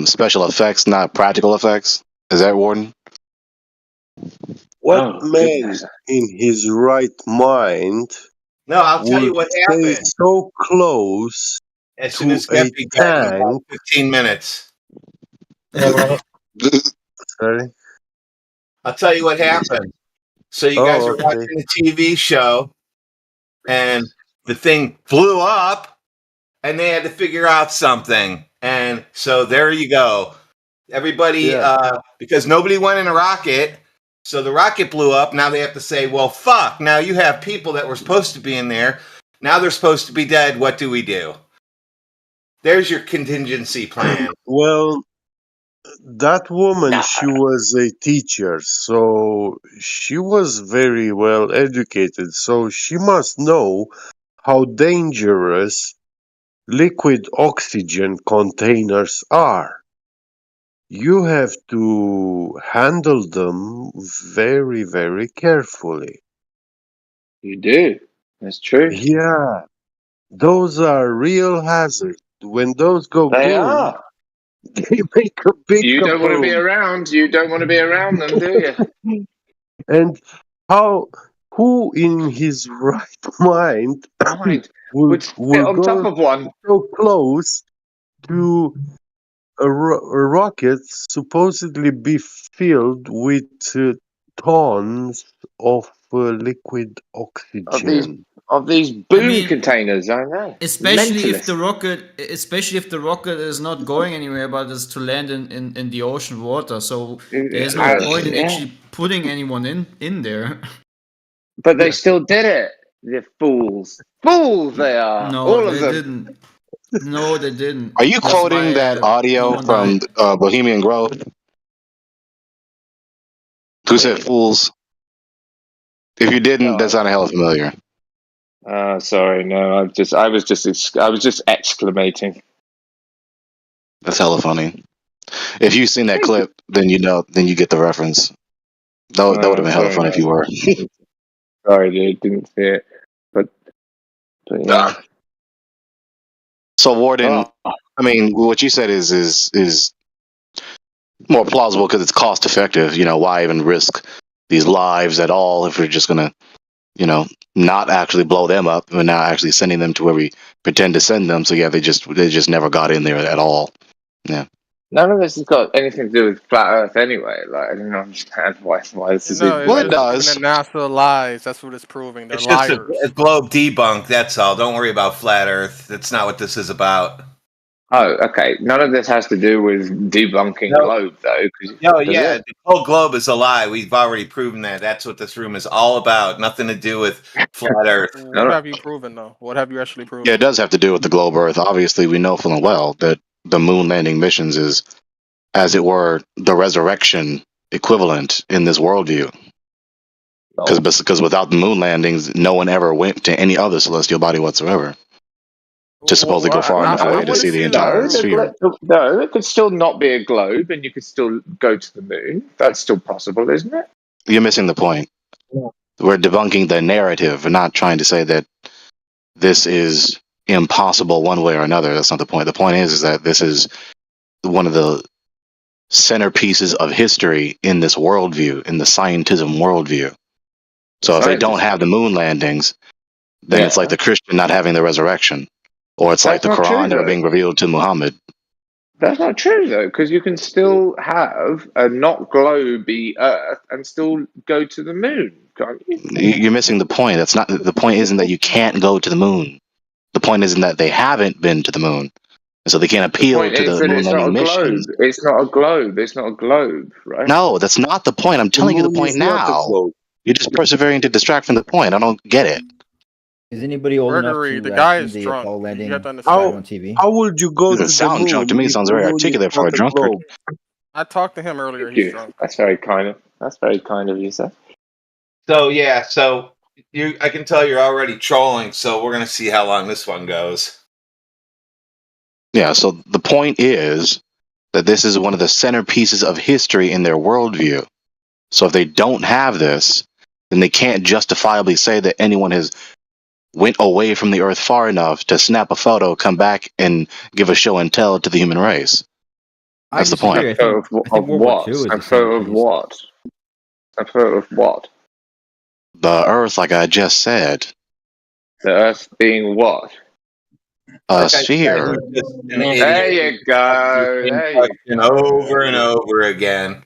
special effects, not practical effects? Is that, Warden? What man in his right mind? No, I'll tell you what stay happened. so close As soon as to a Skeppy died in about tank. 15 minutes. Sorry? I'll tell you what happened. So you guys are watching a TV show, and the thing blew up, and they had to figure out something. And so there you go. Everybody, because nobody went in a rocket, so the rocket blew up. Now they have to say, well, fuck. Now you have people that were supposed to be in there. Now they're supposed to be dead. What do we do? There's your contingency plan. Well, that woman, she was a teacher, so she was very well educated, so she must know how dangerous liquid oxygen containers are. you have to handle them very, very carefully. You do. That's true. Yeah, those are real hazards. When those go They boom, are. they make a big You don't want to be kaboom. around. You don't want to be around them, do you? And who in his right mind would sit on top of one? so close to a rocket supposedly be filled with tons of liquid oxygen? Of these boom containers, I know. Especially if the rocket is not going anywhere, but is to land in the ocean water. So there's no point in actually putting anyone in there. But they still did it. The fools. Fools they are. No, all of they them. didn't. No, they didn't. Are you quoting that audio from Bohemian Grove? Who said fools? If you didn't, that sounded hella familiar. Sorry, no. I was just exclamating. That's hella funny. If you've seen that clip, then you get the reference. That would have been hella funny if you were. Sorry, dude, didn't see it. But yeah. So Warden, I mean, what you said is more plausible because it's cost effective. You know, why even risk these lives at all if we're just gonna, not actually blow them up. We're not actually sending them to where we pretend to send them. So yeah, they just never got in there at all. Yeah. None of this has got anything to do with flat Earth anyway. Like, I don't understand why this is. Well, it does. NASA lies. That's what it's proving. They're It's just liars. a globe debunk. That's all. Don't worry about flat Earth. That's not what this is about. Oh, okay. None of this has to do with debunking globe, though. Yeah, the whole globe is a lie. We've already proven that. That's what this room is all about. Nothing to do with flat Earth. What have you proven, though? What have you actually proven? Yeah, it does have to do with the globe Earth. Obviously, we know full and well that the moon landing missions is, as it were, the resurrection equivalent in this worldview. Because without the moon landings, no one ever went to any other celestial body whatsoever. Just supposed to go far enough away to see the entire sphere. No, it could still not be a globe, and you could still go to the moon. That's still possible, isn't it? You're missing the point. We're debunking the narrative. We're not trying to say that this is impossible one way or another. That's not the point. The point is that this is one of the centerpieces of history in this worldview, in the scientism worldview. So if they don't have the moon landings, then it's like the Christian not having the resurrection. Or it's like the Quran never being revealed to Muhammad. That's not true, though, because you can still have a not globy Earth and still go to the moon, can't you? You're missing the point. That's not the point. Isn't that you can't go to the moon? The point isn't that they haven't been to the moon, and so they can't appeal to the moon landing mission. It's not a globe. It's not a globe, right? No, that's not the point. I'm telling you the point now. You're just persevering to distract from the point. I don't get it. Is anybody old Gregory, enough to the guy see is the drunk. Apollo landing You have to understand. on TV? How would you go to Doesn't sound the moon? drunk to me. It sounds very articulate for a drunkard. I talked to him earlier. He's drunk. That's very kind of you, sir. So yeah, I can tell you're already trolling. So we're gonna see how long this one goes. Yeah. So the point is that this is one of the centerpieces of history in their worldview. So if they don't have this, then they can't justifiably say that anyone has went away from the Earth far enough to snap a photo, come back, and give a show and tell to the human race. That's the point. A photo of what? A photo of what? A photo of what? The Earth, like I just said. The Earth being what? A sphere. There you go. Over and over again.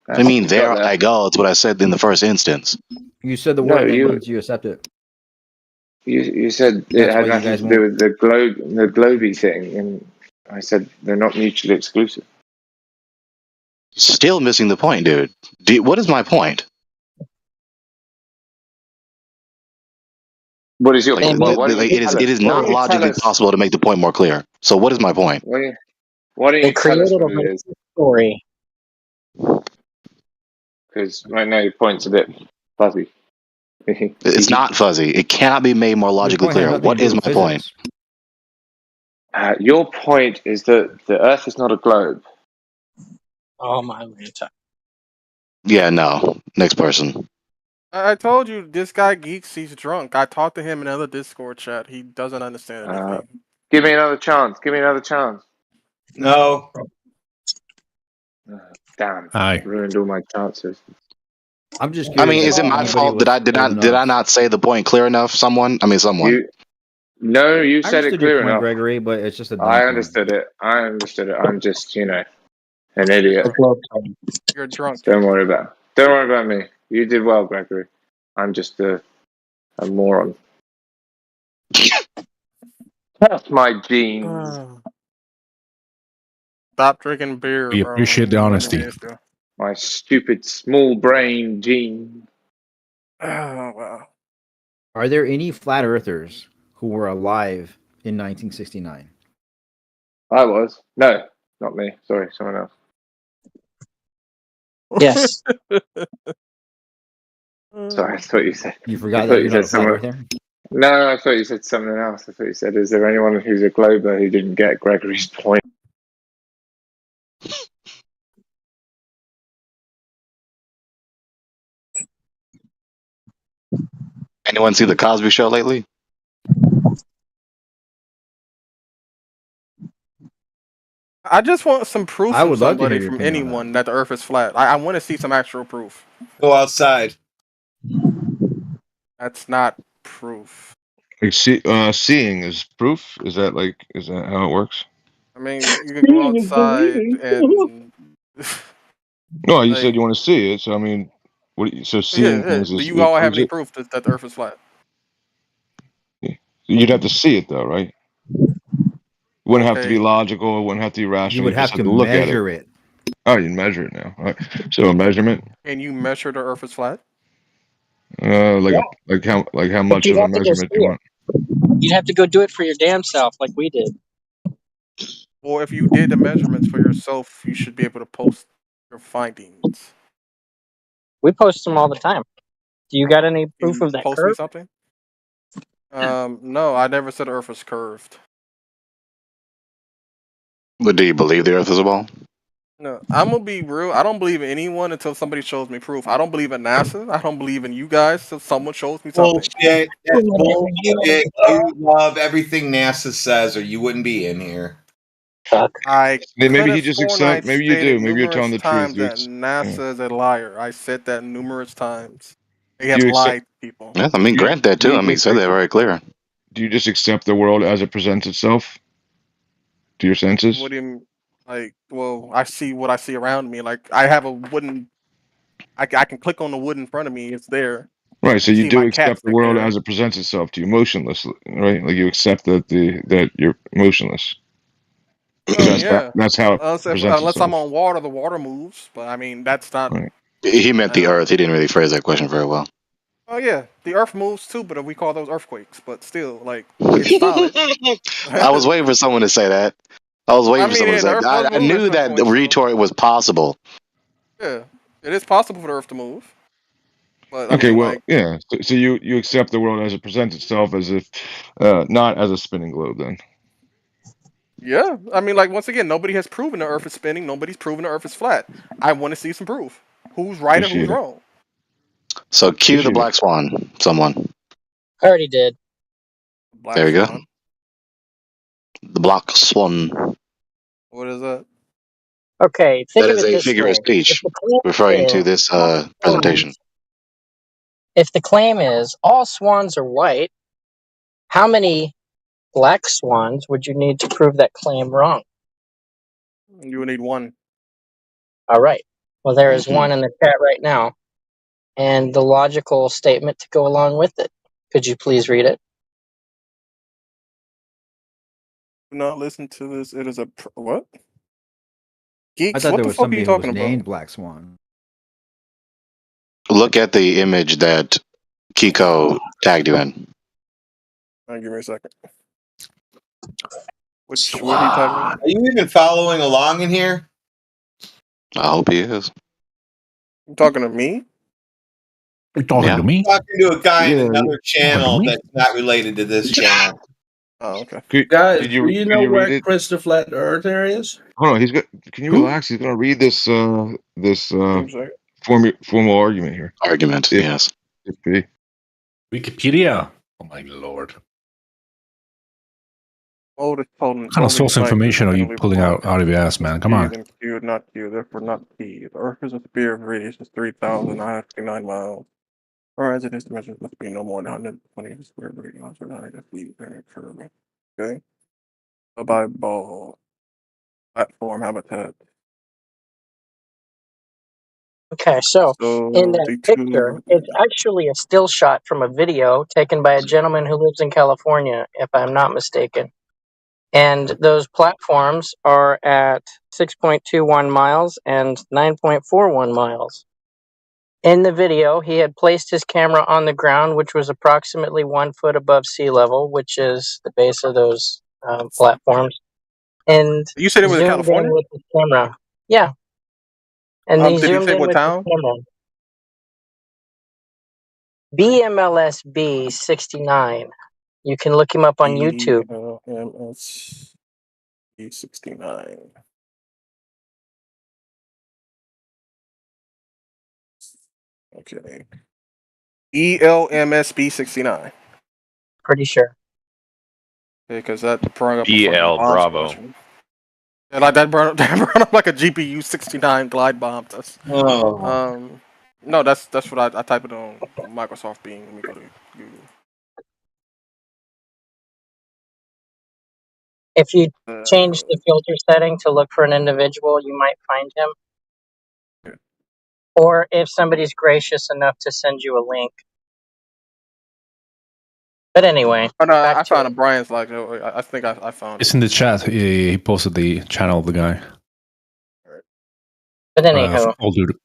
I mean, there I go. It's what I said in the first instance. You said the word means you accept it. You said it had nothing to do with the globy thing, and I said they're not mutually exclusive. Still missing the point, dude. What is my point? What is your point? It is not logically possible to make the point more clear. So what is my point? Why don't you tell us what it is? Story. Because right now your point's a bit fuzzy. It's not fuzzy. It cannot be made more logically clear. What is my point? Your point is that the Earth is not a globe. Oh my Lanta. Yeah, no. Next person. I told you this guy geeks. He's drunk. I talked to him in another Discord chat. He doesn't understand anything. Give me another chance. Give me another chance. No. Damn. Aye. Ruined all my chances. I'm just I curious. mean, is it if my anybody fault? was Did old I enough. not say the point clear enough? Someone? You I said it understood your clear point, enough. Gregory, but it's just a dumb I point. understood it. I'm just, an idiot. You're drunk. Don't worry about me. You did well, Gregory. I'm just a moron. That's my genes. Stop drinking beer, We bro. appreciate the honesty. My stupid small brain gene. Oh, wow. Are there any flat earthers who were alive in 1969? I was. No, not me. Sorry, someone else. Yes. Sorry, I thought you said. You forgot that you're not a flat someone. earther? No, I thought you said something else. I thought you said, is there anyone who's a glober who didn't get Gregory's point? Anyone see the Cosby Show lately? I just want some proof I from would love to hear somebody, your from opinion on anyone, that the Earth is flat. I want to see some actual proof. Go outside. That's not proof. Like seeing is proof. Is that how it works? I mean, you can go outside and. No, you like, said you want to see it. So I mean, seeing things Do is you all have proves any it? proof that the Earth is flat? You'd have to see it though, right? It wouldn't have to be Okay. logical. It wouldn't have to be rational. You would just have to look at measure it. Oh, you measure it now. All right. So a measurement. Can you measure the Earth is flat? Like how much you'd of a have to go measurement see you it. want? You'd have to go do it for your damn self, like we did. Or if you did the measurements for yourself, you should be able to post your findings. We post them all the time. Do you got any proof You of that post me curve? something? No, I never said the Earth was curved. But do you believe the Earth is a ball? No, I'm gonna be real. I don't believe in anyone until somebody shows me proof. I don't believe in NASA. I don't believe in you guys until someone shows me something. Bullshit. That's bullshit. You love everything NASA says, or you wouldn't be in here. I Maybe could he have just sworn accept. I Maybe you do. stated Maybe you're telling numerous the truth. times that NASA is a liar. I said that numerous times. They Do have you accept- lied to people. Yeah, I mean, grant that too. I mean, said that very clear. Do you just accept the world as it presents itself to your senses? What do you mean? Like, well, I see what I see around me. Like, I have a wooden. I can click on the wood in front of me. It's there. Right. So you See do my cat accept the stick world there. as it presents itself to you, motionless, right? Like you accept that you're motionless. Yeah. That's how it Unless presents itself. I'm on water, the water moves. But I mean, that's not. Right. He meant the Earth. He didn't really phrase that question very well. Oh yeah, the Earth moves too, but we call those earthquakes. But still, like, it's solid. I was waiting for someone to say that. I was waiting I for mean, someone yeah, to the say Earth that. does I move at knew some that the point, so- retort was possible. Yeah, it is possible for the Earth to move. But I Okay, mean, well, like, yeah. So you accept the world as it presents itself, as if not as a spinning globe. Then yeah. I mean, like, once again, nobody has proven the Earth is spinning. Nobody's proven the Earth is flat. I want to see some proof. Who's right and who's Appreciate it. wrong? So cue the Black Swan. Someone. I already did. Black There we go. Swan. The Black Swan. What is that? Okay, think That of is it a this figure way. of speech If the claim referring to is this all presentation. swans- If the claim is all swans are white, how many black swans would you need to prove that claim wrong? You would need one. All right. Well, there is one in the chat right now, and the logical statement to go along with it. Could you please read it? Do not listen to this. It is a what? I Geeks. thought What there the was fuck are somebody you who was talking named about? Black Swan. Look at the image that Kiko tagged you in. Give me a second. What he tagged me? Are you even following along in here? I hope he is. You talking to me? You talking to me? Talking to a guy in Yeah, another channel that's not related to this channel. Oh, okay. Guys, do you know where Chris the Flat Earther is? Hold on, can you relax? He's gonna read this formal argument here. Argument, yes. Wikipedia. Oh my lord. Oldest potent. What kind of source information are you pulling out of your ass, man? Come on. Q, not Q, therefore not P. The Earth is a sphere of radius of 3,959 miles. Horizon its dimensions must be no more than 120 square radians or 9 feet per curve. Okay. A Bible platform habitat. Okay, so in that the picture, it's actually a still shot from a video taken by a gentleman who lives in California, if I'm not mistaken. And those platforms are at 6.21 miles and 9.41 miles. In the video, he had placed his camera on the ground, which was approximately 1 foot above sea level, which is the base of those platforms. And you said it was in zoomed California? in with the camera. Yeah. And he Did he zoomed say in what with town? the camera. BMLSB 69. You can look him up on YouTube. BMLSB 69. Okay. ELMSB 69. Pretty sure. Because that brought up EL Bravo. And like that brought up like a GPU 69 glide bomb. That's no, that's what I type it on Microsoft Bing. Let me go to Google. If you change the filter setting to look for an individual, you might find him. Or if somebody's gracious enough to send you a link. But anyway, Oh, no, I found a Brian's like. I think I found It's in the chat. He posted the channel of the guy. But anywho, Old dude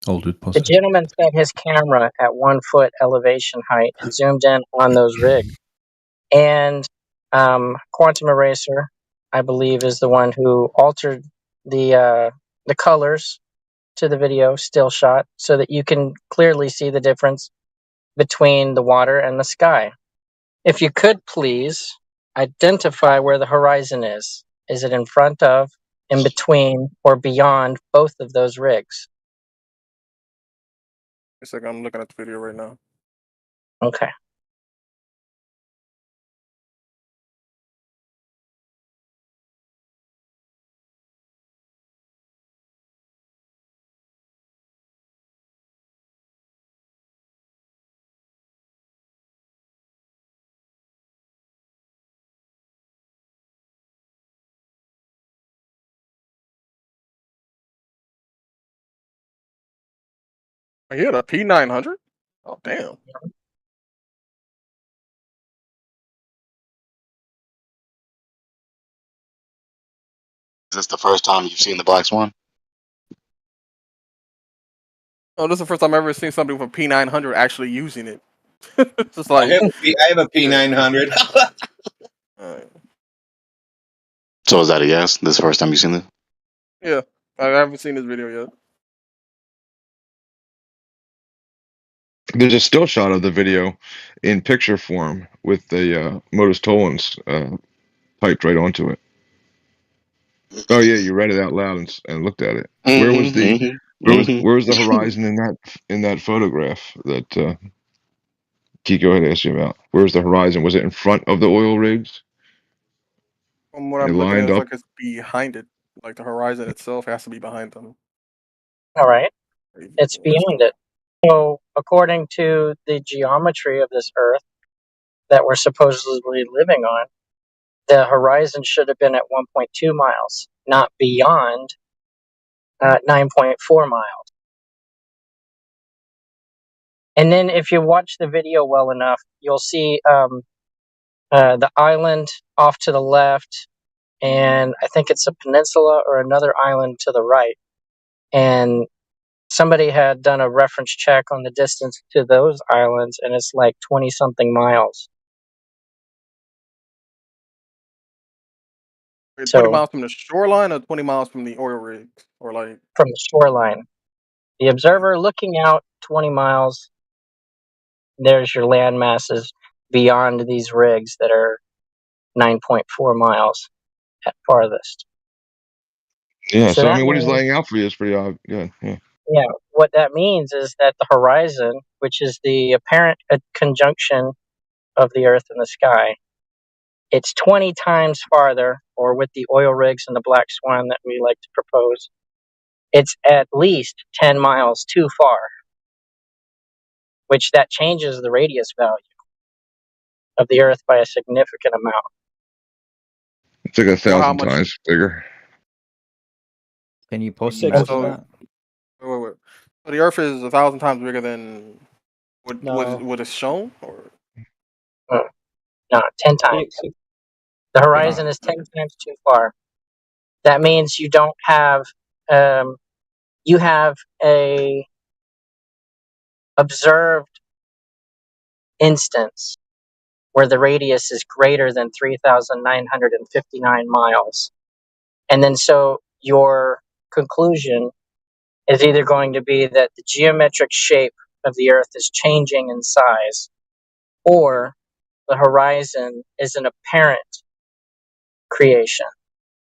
the posted. gentleman set his camera at 1 foot elevation height and zoomed in on those rigs. And Quantum Eraser, I believe, is the one who altered the colors to the video still shot so that you can clearly see the difference between the water and the sky. If you could please identify where the horizon is. Is it in front of, in between, or beyond both of those rigs? It's like I'm looking at the video right now. Okay. Oh, yeah, the P900. Oh, damn. Is this the first time you've seen the Black Swan? Oh, this is the first time I've ever seen somebody with a P900 actually using it. It's just like I have a P900. So is that a yes? This is the first time you've seen it? Yeah, I haven't seen this video yet. There's a still shot of the video in picture form with the Modus Tollens typed right onto it. Oh yeah, you read it out loud and looked at it. Where was the horizon in that photograph that Kiko had asked you about? Where's the horizon? Was it in front of the oil rigs? From what I'm looking at, it's like it's behind it. Like the horizon itself has to be behind them. All right. It's beyond it. So, according to the geometry of this Earth that we're supposedly living on, the horizon should have been at 1.2 miles, not beyond 9.4 miles. And then if you watch the video well enough, you'll see the island off to the left, and I think it's a peninsula or another island to the right. And somebody had done a reference check on the distance to those islands, and it's like 20-something miles. Wait, So- 20 miles from the shoreline or 20 miles from the oil rigs? Or like From the shoreline. The observer looking out 20 miles, there's your land masses beyond these rigs that are 9.4 miles at farthest. Yeah. So So I that mean, what he's means, laying out for you is pretty obvious. Yeah. yeah, what that means is that the horizon, which is the apparent conjunction of the Earth and the sky, it's 20 times farther, or with the oil rigs and the black swan that we like to propose, it's at least 10 miles too far, which that changes the radius value of the Earth by a significant amount. It's like Well, how 1,000 much? times bigger. Can you post a Six. map of So, that? wait. So the Earth is 1,000 times bigger than No, what is shown, or no, 10 times. The 10 horizon times? is 10 times too far. That means you don't have, you have a observed instance where the radius is greater than 3,959 miles. And then so your conclusion is either going to be that the geometric shape of the Earth is changing in size, or the horizon is an apparent creation,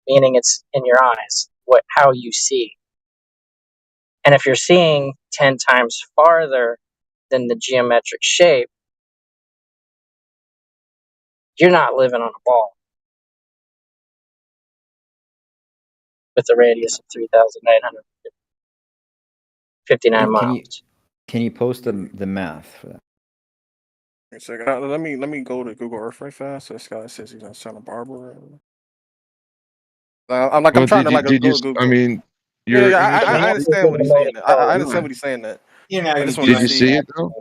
meaning it's in your eyes, how you see. And if you're seeing 10 times farther than the geometric shape, you're not living on a ball with a radius of 3,959 miles. Can you post the math for that? Wait a second. Let me go to Google Earth right fast. This guy says he's in Santa Barbara. I'm Well, trying to did you? go to Google. I mean, Yeah, you're. I understand what he's saying. I understand what he's saying. That You're not I going just to want Did to you see. see it though?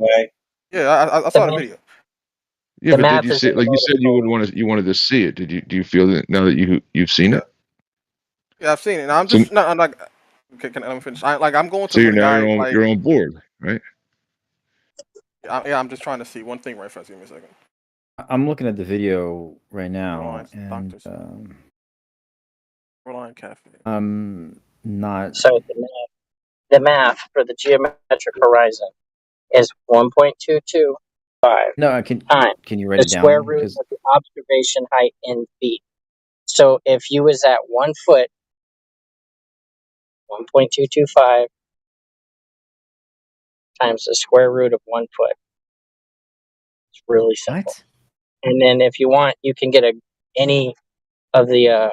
Yeah, I saw the video. Yeah, The but did math you is see it? in Like the you said, you would want to. You wanted to see it. Do you feel that now that you've seen it? Yeah, I've seen it. And I'm So, just not. I'm like, okay, can I finish? I'm going so to you're the now guy. you're on board, right? Yeah, I'm just trying to see one thing right fast. Give me a second. I'm looking at the video right now, Shoreline and Doctors. Shoreline Cafe. I'm not. So the math for the geometric horizon is 1.225 No, times can you write the it square down? root Because of the observation height in feet. So if you was at 1 foot, 1.225 times the square root of 1 foot. It's really simple. what? And then if you want, you can get any of the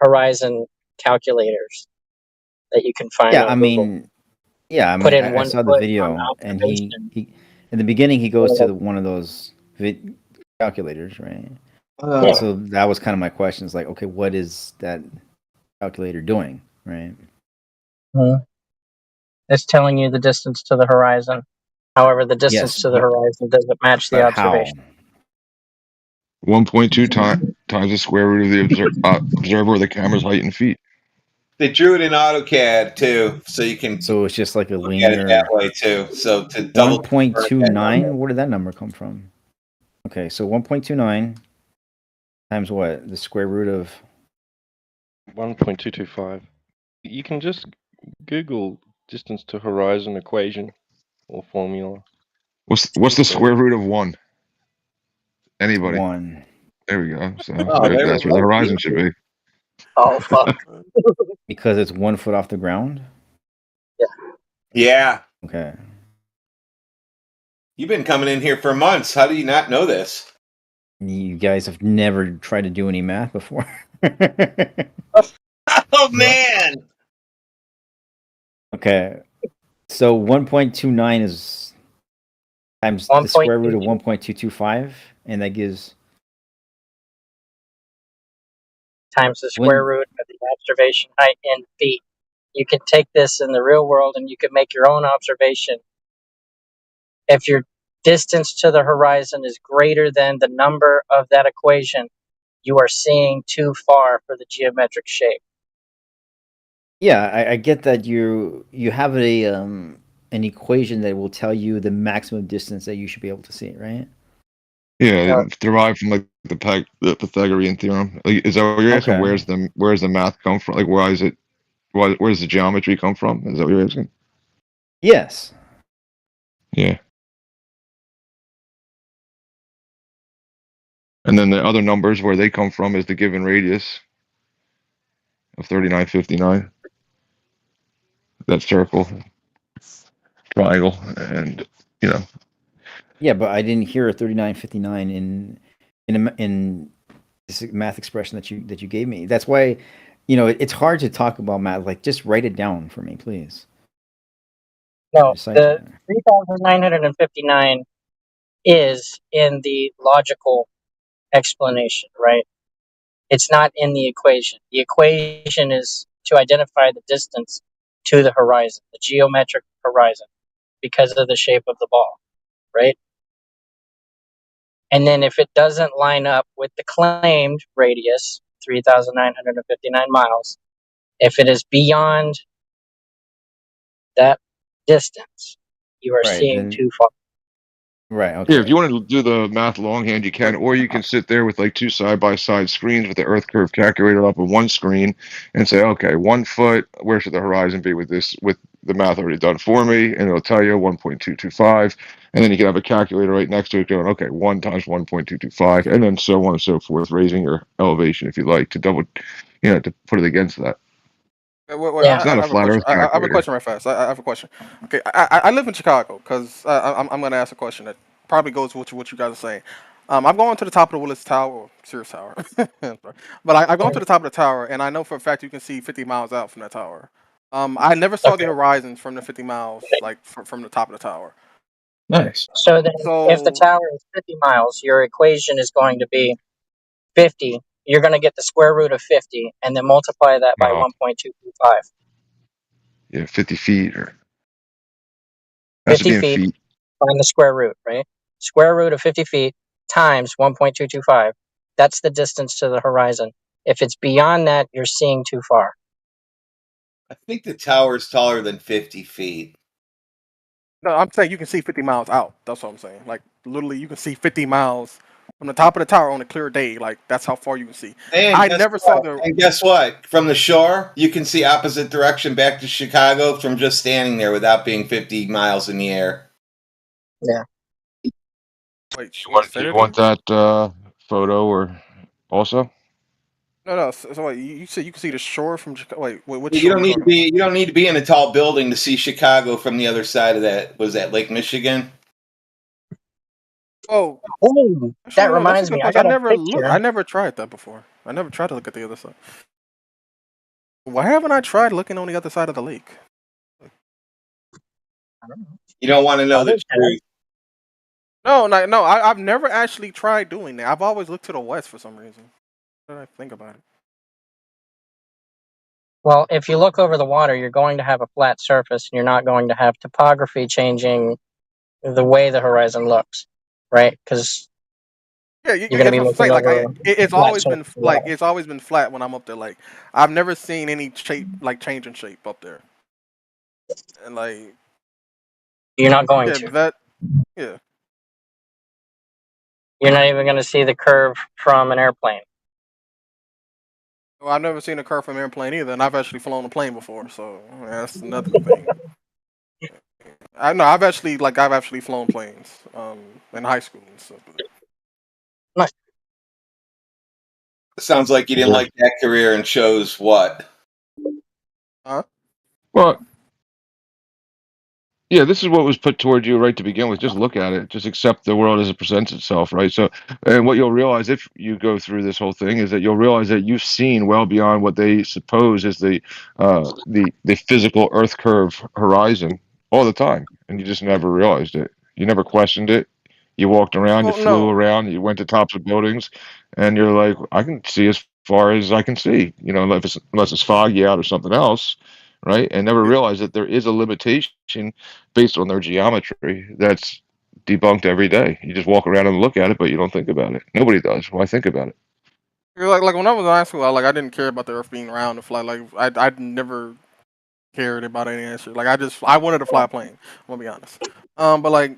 horizon calculators that you can find Yeah, on I Google. mean, yeah, I Put mean, in I 1 saw the foot on video, and he observation. in the beginning he goes Yeah. to one of those calculators, right? Yeah. So that was kind of my question. Is like, okay, what is that calculator doing, right? It's telling you the distance to the horizon. However, the distance Yes, to the horizon doesn't match the but how? observation. 1.2 times the square root of the observer of the camera's height in feet. They drew it in AutoCAD too, so you can So it's just like a look at it linear that way too. So to double 1.29. Where did that number come from? Okay, so 1.29 times what? The square root of 1.225. You can just Google distance to horizon equation or formula. What's the square root of 1? Anybody? 1. There we go. So there that's we where the go. horizon should be. Oh, fuck. Because it's 1 foot off the ground. Yeah. Okay. You've been coming in here for months. How do you not know this? You guys have never tried to do any math before. Oh man. Okay. So 1.29 is times the square root of 1.225, and that gives times the square root of the observation height in feet. You can take this in the real world and you can make your own observation. If your distance to the horizon is greater than the number of that equation, you are seeing too far for the geometric shape. Yeah, I get that you have an equation that will tell you the maximum distance that you should be able to see, right? Yeah, derived from like the Pythagorean theorem. Like, is that what you're asking? Okay. Where's the math come from? Like, where does the geometry come from? Is that what you're asking? Yes. Yeah. And then the other numbers where they come from is the given radius of 3959. That circle, triangle, and you know. Yeah, but I didn't hear a 3959 in this math expression that you gave me. That's why, it's hard to talk about math. Like, just write it down for me, please. No, the 3,959 is in the logical explanation, right? It's not in the equation. The equation is to identify the distance to the horizon, the geometric horizon, because of the shape of the ball, right? And then if it doesn't line up with the claimed radius, 3,959 miles, if it is beyond that distance, you are seeing too far. Right. Okay. Yeah, if you want to do the math longhand, you can, or you can sit there with like two side-by-side screens with the Earth curve calculator up on one screen and say, okay, 1 foot, where should the horizon be with the math already done for me, and it'll tell you 1.225, and then you can have a calculator right next to it going, okay, 1 times 1.225, and then so on and so forth, raising your elevation if you like to double, to put it against that. Wait, It's not a flat Earth I have a calculator. question right fast. I have a question. Okay, I live in Chicago because I'm going to ask a question that probably goes with what you guys are saying. I've gone to the top of the Willis Tower, or Sears Tower, but I've gone to the top of the tower, and I know for a fact you can see 50 miles out from that tower. I never saw the horizon from the 50 miles, like from the top of the tower. Nice. So then, if the tower is 50 miles, your equation is going to be 50. You're going to get the square root of 50, and then multiply that by 1.225. Yeah, 50 feet or has to 50 be in feet, feet. find the square root, right? Square root of 50 feet times 1.225. That's the distance to the horizon. If it's beyond that, you're seeing too far. I think the tower is taller than 50 feet. No, I'm saying you can see 50 miles out. That's what I'm saying. Like, literally, you can see 50 miles from the top of the tower on a clear day. Like, that's how far you can see. And guess what? From the shore, you can see opposite direction back to Chicago from just standing there without being 50 miles in the air. Yeah. Wait, Do you want that photo or also? No. So wait, you said you can see the shore from Chicago. Wait, which You shore don't are you need to talking be. You don't need to be in a tall building to see Chicago from the other side of that. Was that Lake Michigan? Oh, that reminds me. I got a picture. I never tried that before. I never tried to look at the other side. Why haven't I tried looking on the other side of the lake? I don't know. You don't want to know the truth. No. I've never actually tried doing that. I've always looked to the west for some reason. What did I think about it? Well, if you look over the water, you're going to have a flat surface, and you're not going to have topography changing the way the horizon looks, right? Because Yeah, you're going to be looking over. It's always been it's always been flat when I'm up there. Like, I've never seen any shape change in shape up there. And like, you're not going to. Yeah. You're not even going to see the curve from an airplane. Well, I've never seen a curve from an airplane either, and I've actually flown a plane before, so that's another thing. I've actually flown planes in high school and stuff. Sounds like you didn't like that career and chose what? Huh? Well, yeah, this is what was put toward you right to begin with. Just look at it. Just accept the world as it presents itself, right? So, and what you'll realize if you go through this whole thing is that you'll realize that you've seen well beyond what they suppose is the physical Earth curve horizon all the time, and you just never realized it. You never questioned it. You walked around, you flew around, you went to tops of buildings, and you're like, I can see as far as I can see. Unless it's foggy out or something else. Right, and never realized that there is a limitation based on their geometry that's debunked every day. You just walk around and look at it, but you don't think about it. Nobody does. Why think about it? Like when I was in high school, I didn't care about the Earth being round and fly. Like I never cared about any of that shit. Like I wanted to fly a plane. I'm gonna be honest. But like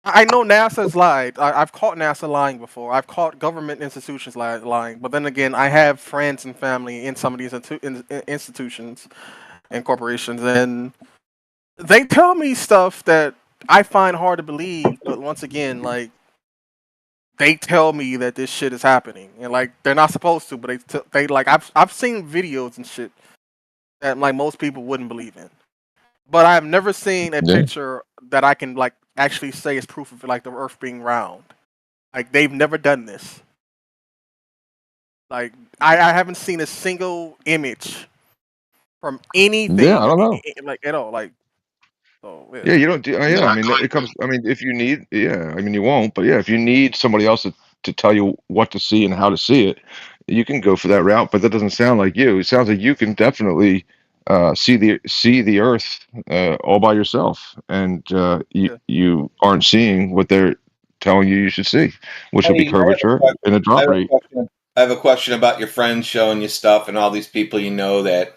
I know NASA's lied. I've caught NASA lying before. I've caught government institutions lying. But then again, I have friends and family in some of these institutions and corporations, and they tell me stuff that I find hard to believe. But once again, like they tell me that this shit is happening, and like they're not supposed to, but they like I've seen videos and shit that like most people wouldn't believe in, but I've never seen a picture that I can like actually say is proof of like the Earth being round. Like they've never done this. Like I haven't seen a single image from anything. Yeah, I don't know. Like at all. Like so. Yeah, you don't do. Yeah, I mean, it comes. I mean, if you need, yeah, I mean, you won't. But yeah, if you need somebody else to tell you what to see and how to see it, you can go for that route. But that doesn't sound like you. It sounds like you can definitely see the Earth all by yourself, and you aren't seeing what they're telling you should see, which would be curvature and a drop rate. I have a question about your friends showing you stuff and all these people you know that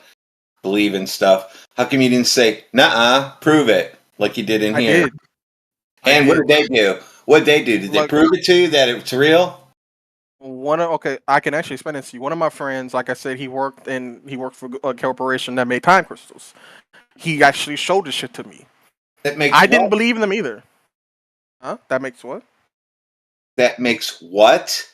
believe in stuff. How come you didn't say, "Nuh-uh, prove it," like you did in here? Did. And what did they do? What did they do? Did they prove it to you that it's real? Okay, I can actually explain it to you. One of my friends, like I said, he worked for a corporation that made time crystals. He actually showed this shit to me. I didn't believe in them either. Huh? That makes what? That makes what?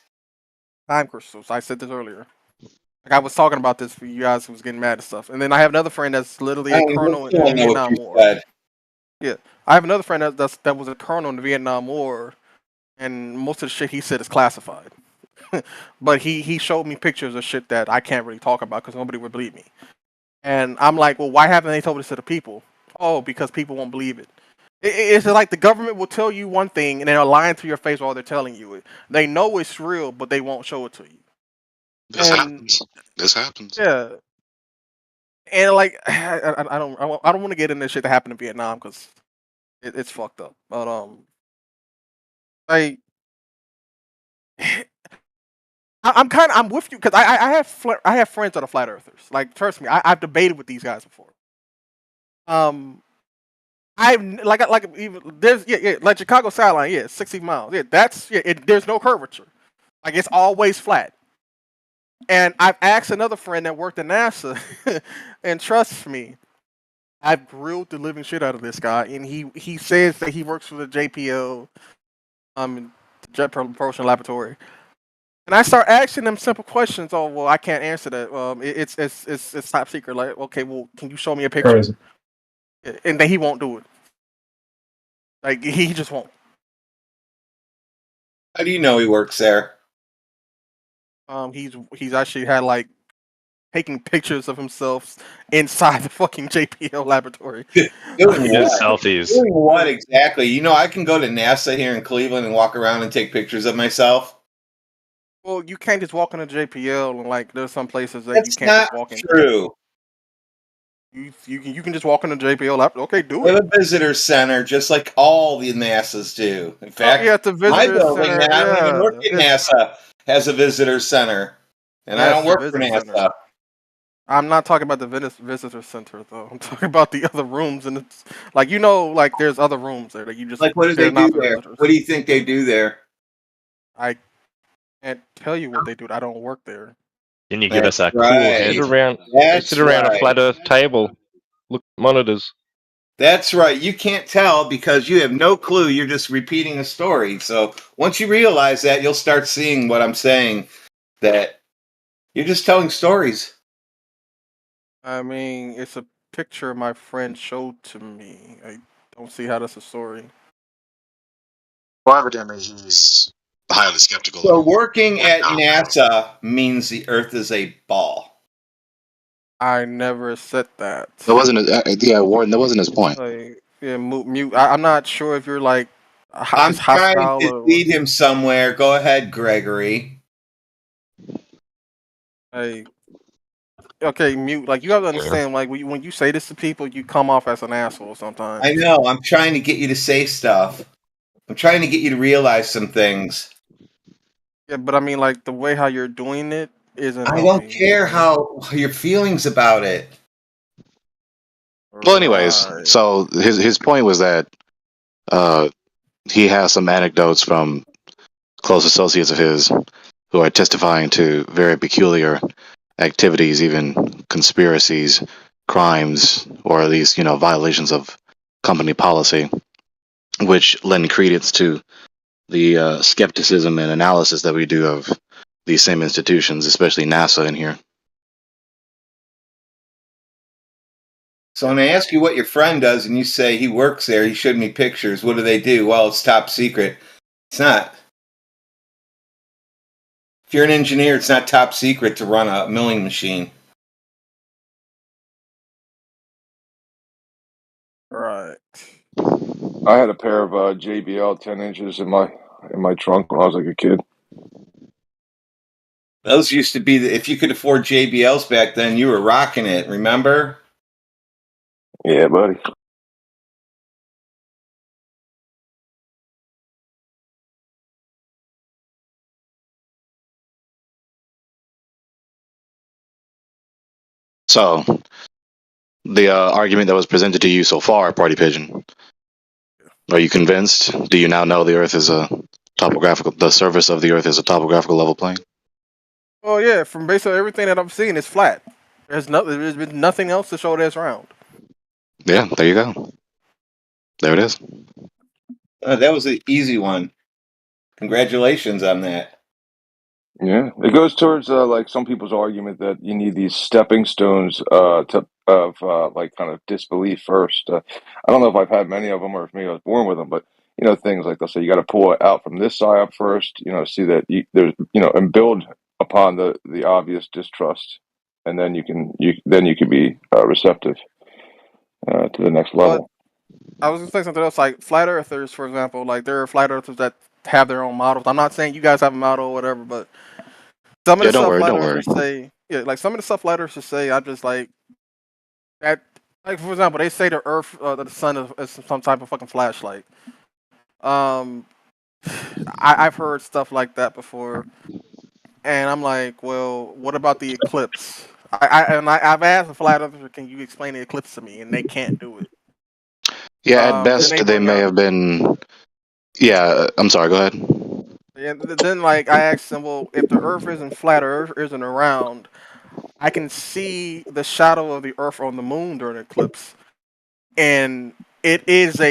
Time crystals. I said this earlier. Like I was talking about this for you guys who was getting mad and stuff. And then I have another friend that's literally a colonel in the Vietnam War. Yeah, I have another friend that was a colonel in the Vietnam War, and most of the shit he said is classified. But he showed me pictures of shit that I can't really talk about because nobody would believe me. And I'm like, well, why haven't they told this to the people? Oh, because people won't believe it. It's like the government will tell you one thing and they're lying to your face while they're telling you it. They know it's real, but they won't show it to you. This happens. This happens. Yeah. And like, I don't want to get into shit that happened in Vietnam because it's fucked up. But like, I'm with you because I have friends that are flat earthers. Like, trust me, I've debated with these guys before. I've like even there's like Chicago skyline, 60 miles, that's there's no curvature, like it's always flat. And I've asked another friend that worked at NASA, and trust me, I've grilled the living shit out of this guy, and he says that he works for the JPL, Jet Propulsion Laboratory. And I start asking them simple questions. Oh well, I can't answer that. It's top secret. Like, okay, well, can you show me a picture? Crazy. And then he won't do it. Like he just won't. How do you know he works there? He's actually had like taking pictures of himself inside the fucking JPL laboratory. Doing selfies. Doing what exactly? You know, I can go to NASA here in Cleveland and walk around and take pictures of myself. Well, you can't just walk into JPL and like there's some places that That's you can't just not walk into. true. You can just walk into JPL lab. Okay, do We it. have a visitor center just like all the NASA's do. In fact, yeah, it's a my visitor building center, that I don't even yeah. work at NASA has a visitor center, and I Yeah, don't it's a work for visitor NASA. center. I'm not talking about the visitor center though. I'm talking about the other rooms, and it's like like there's other rooms there that you just Like, what do they they're not do for there? visitors. What do you think they do there? I can't tell you what they do. I don't work there. Can you give us a That's cool right. hint? That's Sit around a right. flat Earth table. Look at monitors. That's right. You can't tell because you have no clue. You're just repeating a story. So once you realize that, you'll start seeing what I'm saying. That you're just telling stories. I mean, it's a picture my friend showed to me. I don't see how that's a story. Well, evidently he's highly skeptical. So working at NASA means the Earth is a ball. I never said that. That wasn't Warden. That wasn't his point. Like, mute. I'm not sure if you're like I'm trying hostile to or lead him somewhere. Go ahead, Gregory. okay, mute. Like you have to understand. Like when you say this to people, you come off as an asshole sometimes. I know. I'm trying to get you to say stuff. I'm trying to get you to realize some things. Yeah, but I mean, like the way how you're doing it isn't. I don't care how your feelings about it. Well, anyways, so his point was that he has some anecdotes from close associates of his who are testifying to very peculiar activities, even conspiracies, crimes, or at least violations of company policy, which lend credence to the skepticism and analysis that we do of these same institutions, especially NASA in here. So when I ask you what your friend does and you say he works there, he showed me pictures, what do they do? Well, it's top secret. It's not. If you're an engineer, it's not top secret to run a milling machine. Right. I had a pair of JBL 10 inches in my trunk when I was like a kid. Those used to be, if you could afford JBLs back then, you were rocking it, remember? Yeah, buddy. So, the argument that was presented to you so far, Party Pigeon, are you convinced? Do you now know the Earth is the surface of the Earth is a topographical level plane? Well, yeah, from based on everything that I've seen, it's flat. There's been nothing else to show that it's round. Yeah, there you go. There it is. That was an easy one. Congratulations on that. Yeah, it goes towards like some people's argument that you need these stepping stones like kind of disbelief first. I don't know if I've had many of them or if maybe I was born with them, but things like they'll say you got to pull it out from this side up first. See that there's and build upon the obvious distrust, and then you can be receptive to the next level. I was gonna say something else, like flat earthers, for example. Like there are flat earthers that have their own models. I'm not saying you guys have a model or whatever, but some of the stuff flat earthers say, some of the stuff flat earthers say, I'm just like that. Like for example, they say the Earth, the sun is some type of fucking flashlight. I've heard stuff like that before, and I'm like, well, what about the eclipse? I've asked a flat earther, can you explain the eclipse to me, and they can't do it. Yeah, at best they may have been. Yeah, I'm sorry. Go ahead. And then, like, I asked them, well, if the Earth isn't flat or Earth isn't around, I can see the shadow of the Earth on the moon during an eclipse, and it is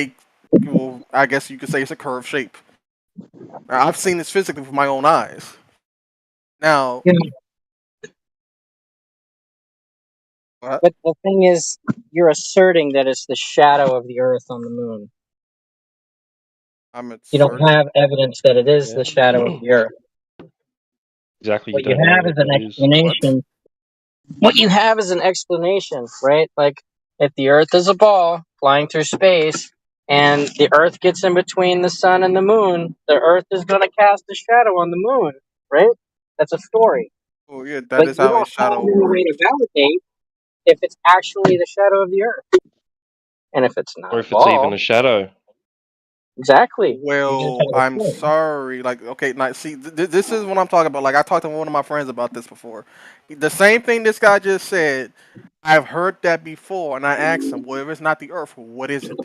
well, I guess you could say it's a curved shape. Now, I've seen this physically with my own eyes. Now, but the thing is, you're asserting that it's the shadow of the Earth on the moon. You don't have evidence that it is the shadow of the Earth. Exactly. What you have is an explanation. What you have is an explanation, right? Like, if the Earth is a ball flying through space, and the Earth gets in between the sun and the moon, the Earth is going to cast a shadow on the moon, right? That's a story. Oh yeah, that is how a shadow works. You don't have any way to validate if it's actually the shadow of the Earth, and if it's not, or if it's even a shadow. Exactly. Well, I'm sorry. Like, okay, now see, this is what I'm talking about. Like, I talked to one of my friends about this before. The same thing this guy just said. I've heard that before, and I asked him, "Well, if it's not the Earth, what is it?"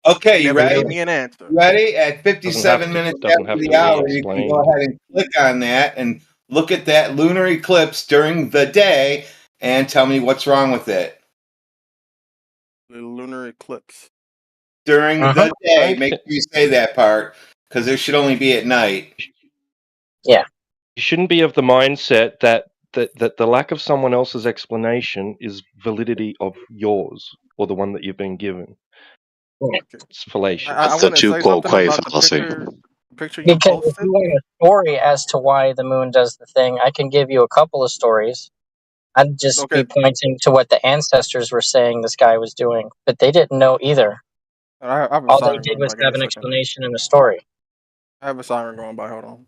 Okay, he you never ready? gave me an answer. Ready? At 57 minutes after the hour, you can go ahead and click on that and look at that lunar eclipse during the day and tell me what's wrong with it. The lunar eclipse. During the day, make sure you say that part, because it should only be at night. Yeah. You shouldn't be of the mindset that the lack of someone else's explanation is validity of yours or the one that you've been given. It's fallacious. That's the two quote quay fallacy. Picture you because if posted. you want a story as to why the moon does the thing, I can give you a couple of stories. I'd just be pointing to what the ancestors were saying this guy was doing, but they didn't know either. All they did was have an explanation and a story. I have a siren going by. Hold on.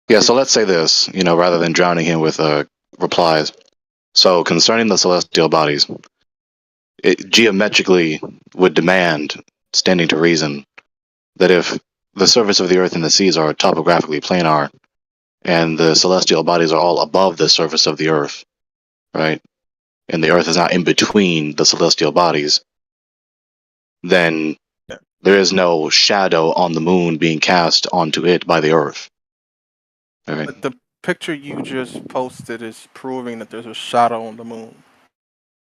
Yeah, so let's say this, rather than drowning him with replies. So concerning the celestial bodies, it geometrically would demand, standing to reason, that if the surface of the Earth and the seas are topographically planar, and the celestial bodies are all above the surface of the Earth, right, and the Earth is not in between the celestial bodies, then there is no shadow on the moon being cast onto it by the Earth. Right. But the picture you just posted is proving that there's a shadow on the moon.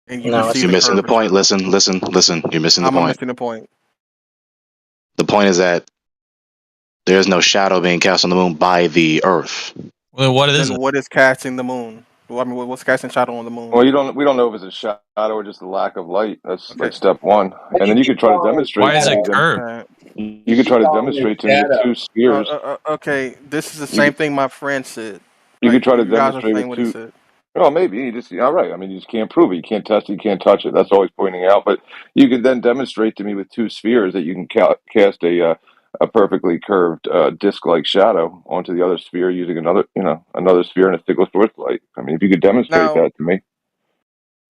And you can see you're missing the point. Listen. You're missing the point. I'm missing the point. The point is that There is no shadow being cast on the moon by the Earth. Well, what is Then it? what is casting the moon? Well, I mean, what's casting shadow on the moon? Well, we don't know if it's a shadow or just a lack of light. That's Okay. like step one, and then you could try to demonstrate. Why is to it me that- curved? You could try to demonstrate to me with two spheres. Okay, this is the same thing my friend said. You Like, could try to you guys are demonstrate saying with what he two. said. Well, maybe you just all right. I mean, you just can't prove it. You can't test it. You can't touch it. That's always pointing out. But you could then demonstrate to me with two spheres that you can cast a perfectly curved disc-like shadow onto the other sphere using another sphere and a Stiglitz light. I mean, if you could demonstrate that to me.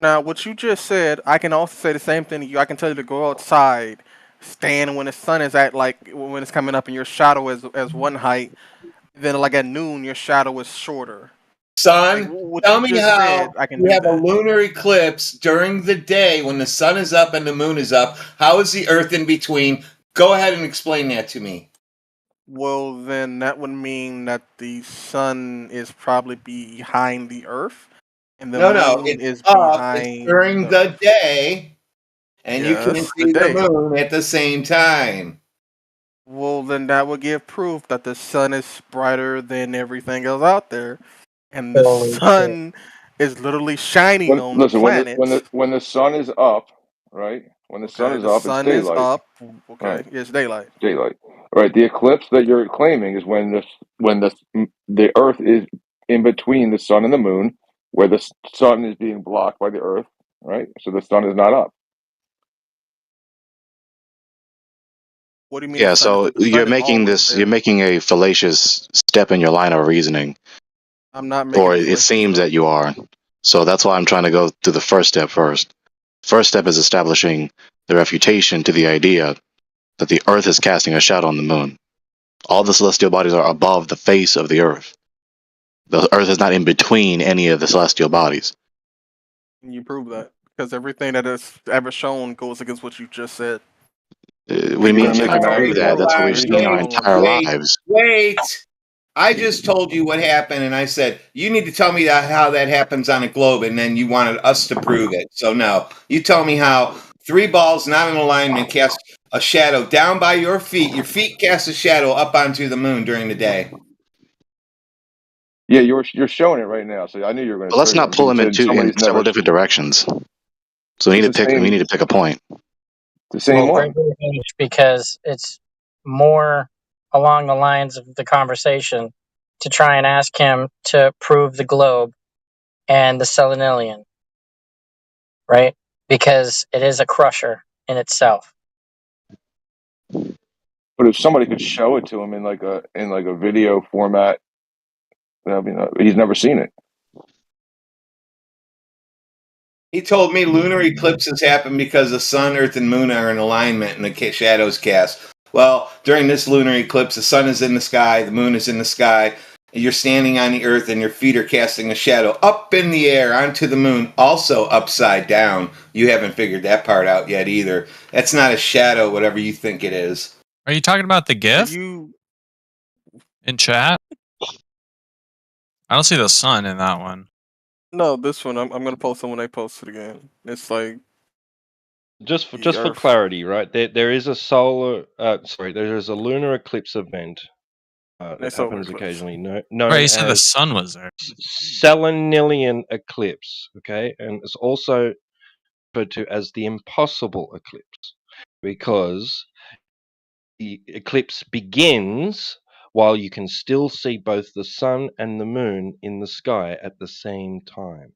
Now, what you just said, I can also say the same thing to you. I can tell you to go outside, stand when the sun is at when it's coming up, and your shadow is one height. Then, like at noon, your shadow is shorter. Son, tell me how you have a lunar eclipse during the day when the sun is up and the moon is up. How is the Earth in between? Go ahead and explain that to me. Well, then that would mean that the sun is probably behind the Earth, and the moon It's is up. behind It's during the day, and you can't Yes, see the day. moon at the same time. Well, then that would give proof that the sun is brighter than everything else out there, and the Holy sun is literally shining on the planets. when the sun is up, right? When the sun Okay, is the up, it's sun is daylight. up. Okay, Right. it's daylight. Daylight. Right. The eclipse that you're claiming is when the Earth is in between the sun and the moon, where the sun is being blocked by the Earth. Right. So the sun is not up. What do you mean? Yeah, the sun? so The sun you're is making always you're making a fallacious step in your line of reasoning, I'm not making. or a it fallacious seems that you are. So that's why I'm trying to go through the first step first. First step is establishing the refutation to the idea that the Earth is casting a shadow on the moon. All the celestial bodies are above the face of the Earth. The Earth is not in between any of the celestial bodies. Can you prove that? Because everything that is ever shown goes against what you just said. We mean can I prove that? That's what we've seen our entire lives. Wait. I just told you what happened, and I said, you need to tell me how that happens on a globe, and then you wanted us to prove it. So, no. You tell me how 3 balls not in alignment cast a shadow down by your feet. Your feet cast a shadow up onto the moon during the day. Yeah, you're showing it right now. So I knew you were going to. But let's not pull them in several different directions. So we need to pick a point. The same one. Because it's more along the lines of the conversation to try and ask him to prove the globe and the Selenilian, right? Because it is a crusher in itself. But if somebody could show it to him in like a video format, I mean, he's never seen it. He told me lunar eclipses happen because the sun, earth, and moon are in alignment and the shadows cast. Well, during this lunar eclipse, the sun is in the sky, the moon is in the sky, and you're standing on the earth and your feet are casting a shadow up in the air onto the moon, also upside down. You haven't figured that part out yet either. That's not a shadow, whatever you think it is. Are you talking about the GIF in chat? I don't see the sun in that one. No, this one I'm gonna post it when I post it again. It's like just for clarity, right? There is a there is a lunar eclipse event that happens occasionally. Right, you said the sun was there. Selenilian eclipse, okay, and it's also referred to as the impossible eclipse because the eclipse begins while you can still see both the sun and the moon in the sky at the same time.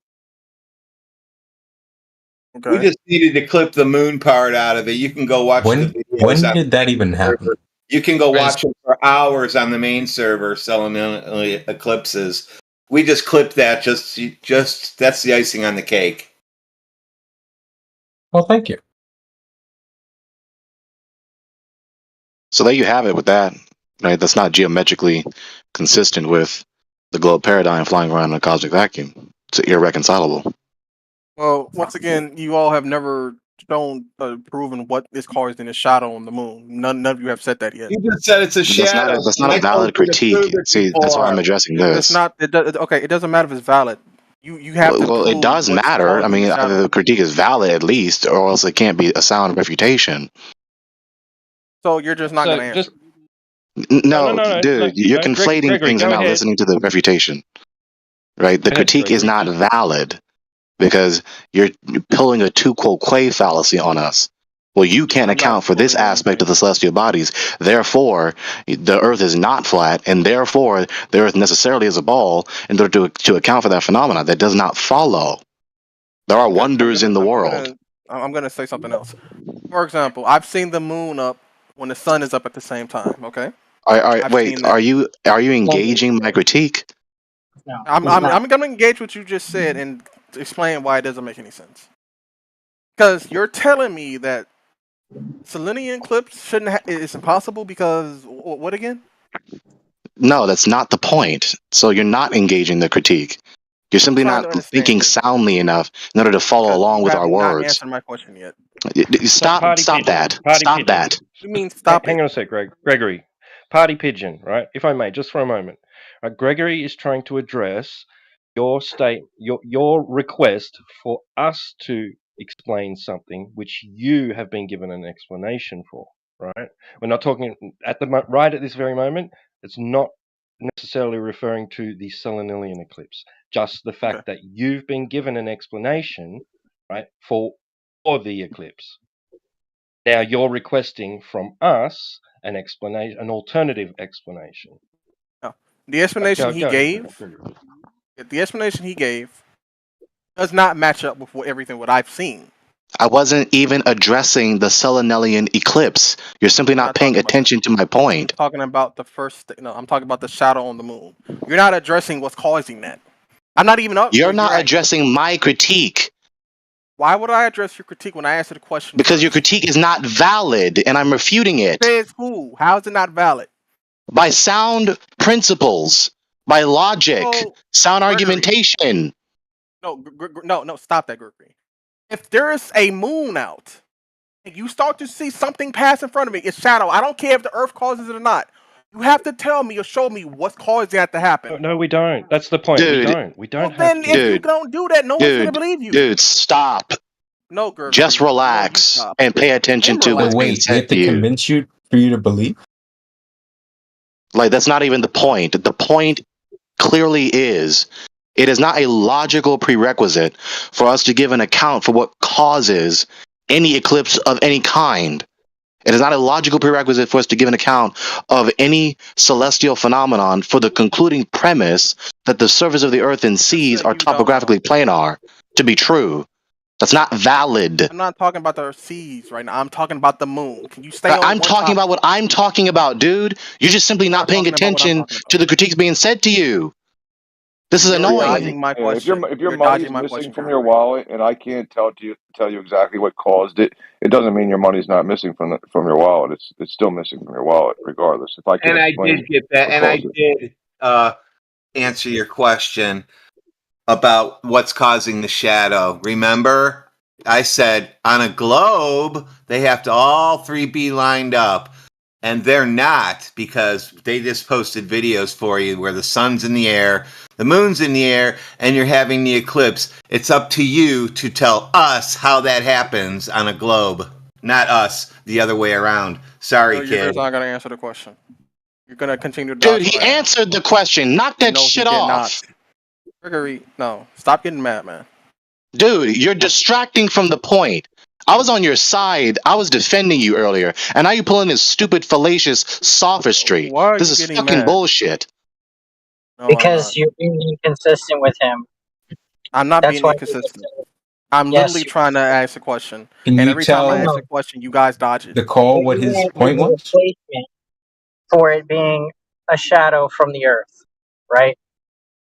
Okay. We just needed to clip the moon part out of it. You can go watch the videos. When did that even happen? You can go watch it for hours on the main server, Selenilian eclipses. We just clipped that. Just that's the icing on the cake. Well, thank you. So there you have it with that. Right? That's not geometrically consistent with the globe paradigm flying around in a cosmic vacuum. It's irreconcilable. Well, once again, you all have never shown proven what is causing a shadow on the moon. None of you have said that yet. You just said it's a shadow. That's not a valid critique. See, that's why I'm addressing this. It's not. Okay, it doesn't matter if it's valid. You have to. Well, it does matter. I mean, either the critique is valid at least, or else it can't be a sound refutation. So you're just not going to answer. No, dude, you're conflating things and not listening to the refutation. Right? The critique is not valid because you're pulling a tu quoque fallacy on us. Well, you can't account for this aspect of the celestial bodies. Therefore, the Earth is not flat, and therefore, the Earth necessarily is a ball in order to account for that phenomena. That does not follow. There are wonders in the world. I'm going to say something else. For example, I've seen the moon up when the sun is up at the same time. Okay. Wait, are you engaging my critique? No, I'm going to engage what you just said and explain why it doesn't make any sense. Because you're telling me that selenium eclipse it's impossible because what again? No, that's not the point. So you're not engaging the critique. You're simply not thinking soundly enough in order to follow along with our words. Not answered my question yet. Stop that. Stop that. You mean stop Hang on a sec, Gregory. Party pigeon, right? If I may, just for a moment. Gregory is trying to address your request for us to explain something which you have been given an explanation for, right? We're not talking right at this very moment. It's not necessarily referring to the Selenilian eclipse, just the fact that you've been given an explanation, right, for the eclipse. Now you're requesting from us an explanation, an alternative explanation. No. The explanation he gave does not match up with everything what I've seen. I wasn't even addressing the Selenilian eclipse. You're simply not paying attention to my point. I'm talking about I'm talking about the shadow on the moon. You're not addressing what's causing that. I'm not even up. You're not addressing my critique. Why would I address your critique when I answer the question? Because your critique is not valid, and I'm refuting it. Says who? How is it not valid? By sound principles, by logic, sound argumentation. No, stop that, Gregory. If there's a moon out, and you start to see something pass in front of me, it's shadow. I don't care if the Earth causes it or not. You have to tell me or show me what's causing that to happen. No, we don't. That's the point. Dude, we don't. Then if you don't do that, no one's going to believe you. Dude, stop. No, Gregory. Just relax and pay attention to what's being said to you. Convince you for you to believe? Like, that's not even the point. The point clearly is it is not a logical prerequisite for us to give an account for what causes any eclipse of any kind. It is not a logical prerequisite for us to give an account of any celestial phenomenon for the concluding premise that the surface of the earth and seas are topographically planar to be true. That's not valid. I'm not talking about the seas right now. I'm talking about the moon. Can you stay on I'm talking about what I'm talking about, dude. You're just simply not paying attention to the critiques being said to you. This is annoying. If your money's missing from your wallet and I can't tell you exactly what caused it, it doesn't mean your money's not missing from your wallet. It's still missing from your wallet regardless. If I can I did get that, and I did answer your question about what's causing the shadow. Remember, I said on a globe they have to all three be lined up. And they're not, because they just posted videos for you where the sun's in the air, the moon's in the air, and you're having the eclipse. It's up to you to tell us how that happens on a globe, not us the other way around. Sorry, kid. You're not going to answer the question. You're going to continue to Dude, he answered the question. Knock that shit off. Gregory, no. Stop getting mad, man. Dude, you're distracting from the point. I was on your side. I was defending you earlier, and now you're pulling this stupid, fallacious sophistry. This is fucking bullshit. No, because you're being inconsistent with him. I'm not being inconsistent. I'm literally trying to ask a question, Can and you every time I tell ask a question, you guys dodge it. the call what his point was? For it being a shadow from the earth, right?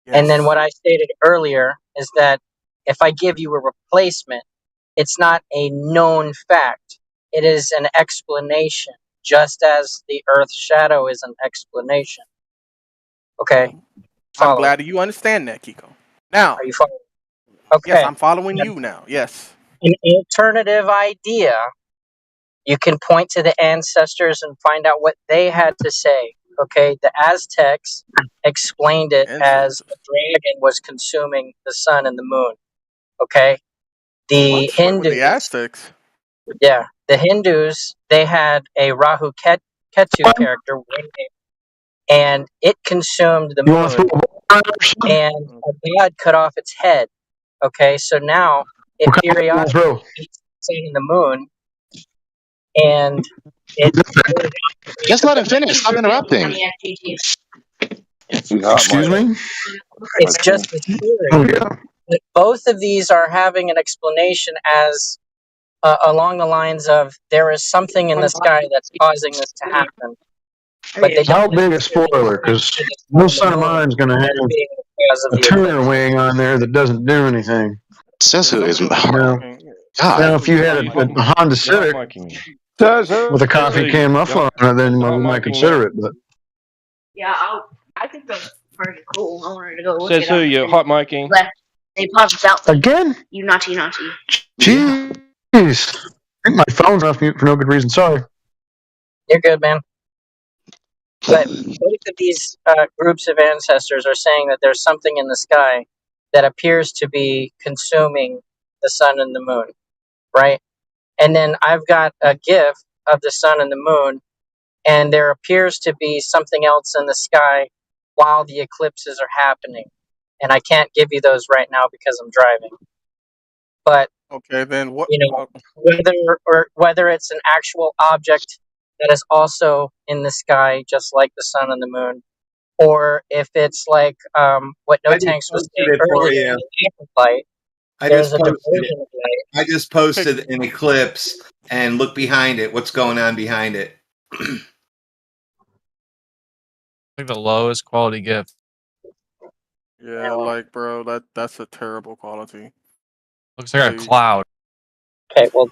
Yes. And then what I stated earlier is that if I give you a replacement, it's not a known fact. It is an explanation, just as the Earth's shadow is an explanation. Okay? I'm glad you understand that, Kiko. Now, are you following? Okay. Yes, I'm following you now. Yes. An alternative idea, you can point to the ancestors and find out what they had to say. Okay? The Aztecs explained it as a dragon was consuming the sun and the moon. Okay? The Hindus, the Aztecs. Yeah, the Hindus, they had a Rahu Ketu character and it consumed the You want to moon, throw and a god cut off its head. Okay, so now it what kind of you want to periodically throw? eats the sun and the moon, and it Just let him finish. Stop interrupting. Excuse me? it's just a theory. Oh, yeah. But both of these are having an explanation as along the lines of there is something in the sky that's causing this to happen. But they How don't big a spoiler? Because no son of mine's going to have being the cause of a the tuner wing on there that doesn't do anything. Says who is Now, God. now if you had a Honda Civic with a coffee can muffler on it, then we might consider it. But Yeah, I think that's pretty cool. I wanted to go look Says it who? up. You're hot miking. They popped out again? you naughty. Jeez. I think my phone's off mute for no good reason. Sorry. You're good, man. But both of these groups of ancestors are saying that there's something in the sky that appears to be consuming the sun and the moon, right? And then I've got a GIF of the sun and the moon, and there appears to be something else in the sky while the eclipses are happening. And I can't give you those right now because I'm driving. But Okay, then what? you know, whether it's an actual object that is also in the sky, just like the sun and the moon, or if it's like what No I just Tanks was posted saying it for earlier, you. in the light, I there's just a posted it. diversion of light. I just posted an eclipse and look behind it. What's going on behind it? I think the lowest quality gift. Yeah, like bro, that's a terrible quality. Looks like a cloud. Okay, well,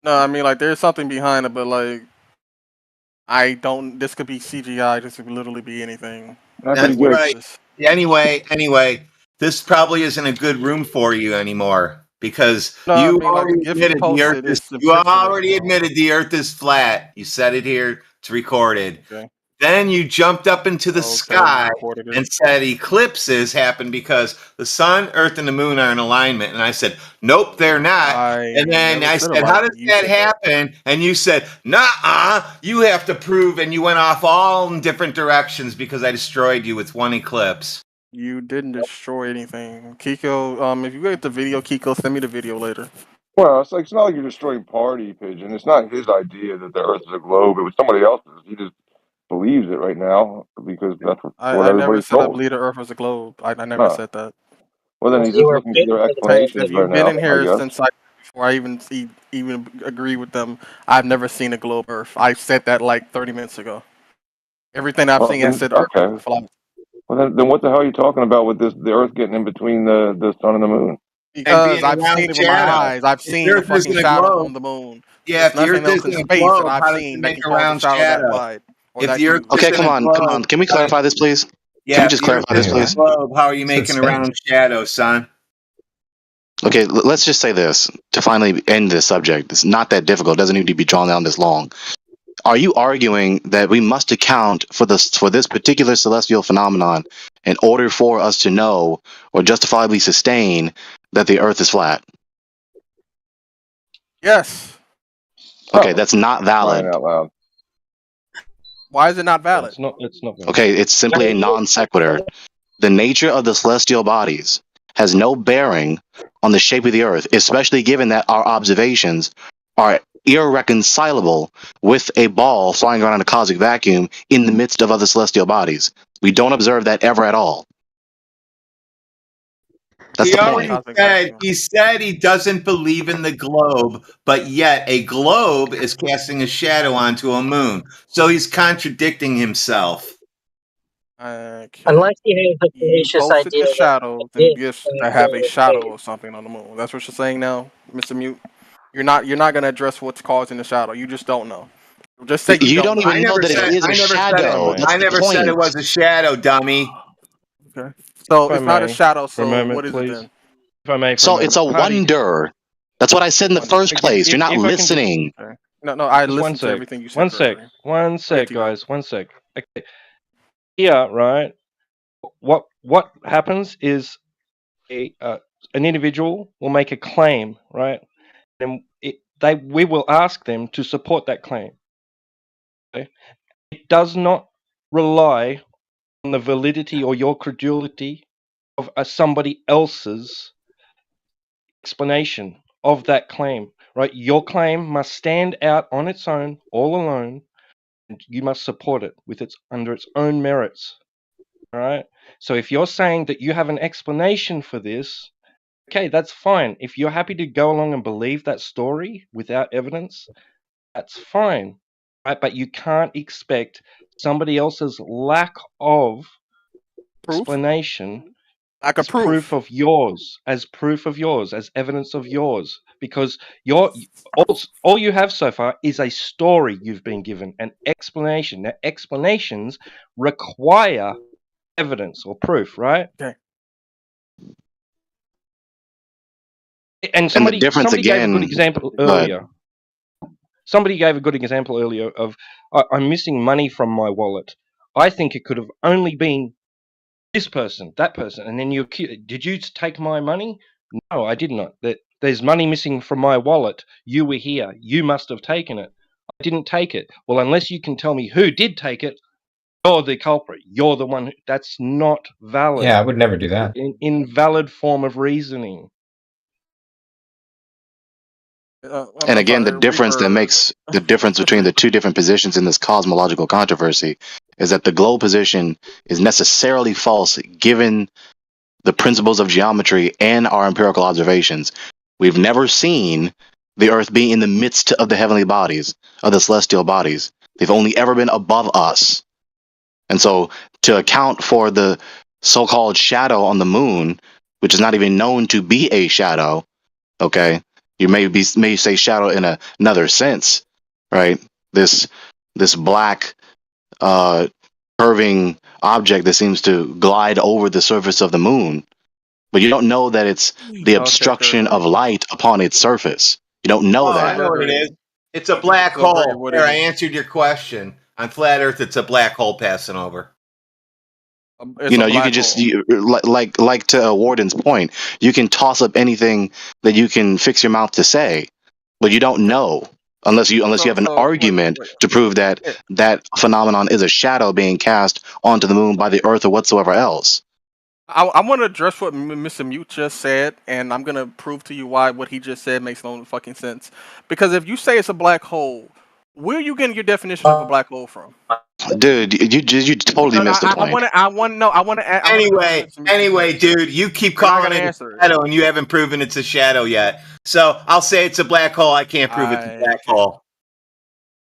No, I mean like there's something behind it, but like I don't. This could be CGI. This could literally be anything. That's right. Anyway, this probably isn't a good room for you anymore because No, I you mean, like, the already GIF you admitted the Earth posted is. is the You picture already that's wrong. admitted the Earth is flat. You said it here. It's recorded. Okay. Then you jumped up into the Okay, sky recorded it. and said eclipses happen because the sun, Earth, and the moon are in alignment. And I said, nope, they're not. And then never I said said, how does alignment. You that said that. happen? And you said, nah, you have to prove. And you went off all in different directions because I destroyed you with one eclipse. You didn't destroy anything, Kiko. If you get the video, Kiko, send me the video later. Well, it's not like you're destroying Party Pigeon. It's not his idea that the Earth is a globe. It was somebody else's. He just believes it right now because that's what I never everybody's said I told. believe the Earth was a globe. I never No. said that. Well, then he's you just were looking for their waiting for the explanations If right you've been now, in I here guess. since before I even agree with them, I've never seen a globe Earth. I said that like 30 minutes ago. Everything I've Well, seen, I then, said Earth okay. is flat. Well, then what the hell are you talking about with the Earth getting in between the sun and the moon? Because I've around seen it with my shadow. eyes. I've If seen the the Earth fucking isn't a shadow globe- on the moon. Yeah, There's if the nothing Earth else in isn't a space globe, that I've how does seen it that make can a cause a round shadow that shadow? wide or If that the Earth huge. Okay, isn't come a on. globe, Can we clarify this, please? Yeah, Can we if just the Earth clarify this, isn't a please? globe, how are you making a round shadow, son? Okay, let's just say this to finally end this subject. It's not that difficult. It doesn't need to be drawn down this long. Are you arguing that we must account for this particular celestial phenomenon in order for us to know or justifiably sustain that the Earth is flat? Yes. Okay, that's not valid. Crying out loud. Why is it not valid? It's not. Okay, it's simply a non sequitur. The nature of the celestial bodies has no bearing on the shape of the Earth, especially given that our observations are irreconcilable with a ball flying around in a cosmic vacuum in the midst of other celestial bodies. We don't observe that ever at all. That's He the already point. said he doesn't believe in the globe, but yet a globe is casting a shadow onto a moon. So he's contradicting himself. Unless he has a You fallacious posted idea the that shadows it and is gifts going that have a to shadow space. or something on the moon. That's what you're saying now, Mr. Mute. You're not gonna address what's causing the shadow. You just don't know. Just say You don't don't know. even know that it is a shadow. That's I the never said it point. was a shadow, dummy. Okay. So If I it's not a may, shadow. for a So moment, what is please. it then? If I may, for So a it's a moment. Hardy, wonder. That's what I said in the first place. You're not if I can just- listening. Okay. No. I Just one listened to sec. everything you said. One sec. Gregory. One sec, Tito. guys. One sec. Okay. Here, right? What happens is an individual will make a claim, right? And we will ask them to support that claim. Okay? It does not rely on the validity or your credulity of somebody else's explanation of that claim, right? Your claim must stand out on its own, all alone, and you must support it with under its own merits. All right. So if you're saying that you have an explanation for this, okay, that's fine. If you're happy to go along and believe that story without evidence, that's fine, right? But you can't expect somebody else's lack of explanation as proof of yours, as evidence of yours, because all you have so far is a story you've been given, an explanation. Now, explanations require evidence or proof, right? Okay. And somebody the difference gave a again. good example earlier. Somebody gave a good example earlier of I'm missing money from my wallet. I think it could have only been this person, that person, and then did you take my money? No, I did not. There's money missing from my wallet. You were here. You must have taken it. I didn't take it. Well, unless you can tell me who did take it, you're the culprit. You're the one. That's not valid. Yeah, I would never do that. An invalid form of reasoning. And again, the difference that makes the difference between the two different positions in this cosmological controversy is that the globe position is necessarily false given the principles of geometry and our empirical observations. We've never seen the Earth be in the midst of the heavenly bodies, of the celestial bodies. They've only ever been above us. And so to account for the so-called shadow on the moon, which is not even known to be a shadow, okay? You may say shadow in another sense, right? This black curving object that seems to glide over the surface of the moon, but you don't know that it's the obstruction of light upon its surface. You don't know that. I know what it is. It's a black hole. There, I answered your question. On flat Earth, it's a black hole passing over. You know, you can just like to Warden's point, you can toss up anything that you can fix your mouth to say, but you don't know unless you have an argument to prove that that phenomenon is a shadow being cast onto the moon by the Earth or whatsoever else. I want to address what Mr. Mute just said, and I'm gonna prove to you why what he just said makes no fucking sense. Because if you say it's a black hole, where are you getting your definition of a black hole from? Dude, you totally missed the point. I want to. Anyway, dude, you keep calling it a shadow, and you haven't proven it's a shadow yet. So I'll say it's a black hole. I can't prove it's a black hole.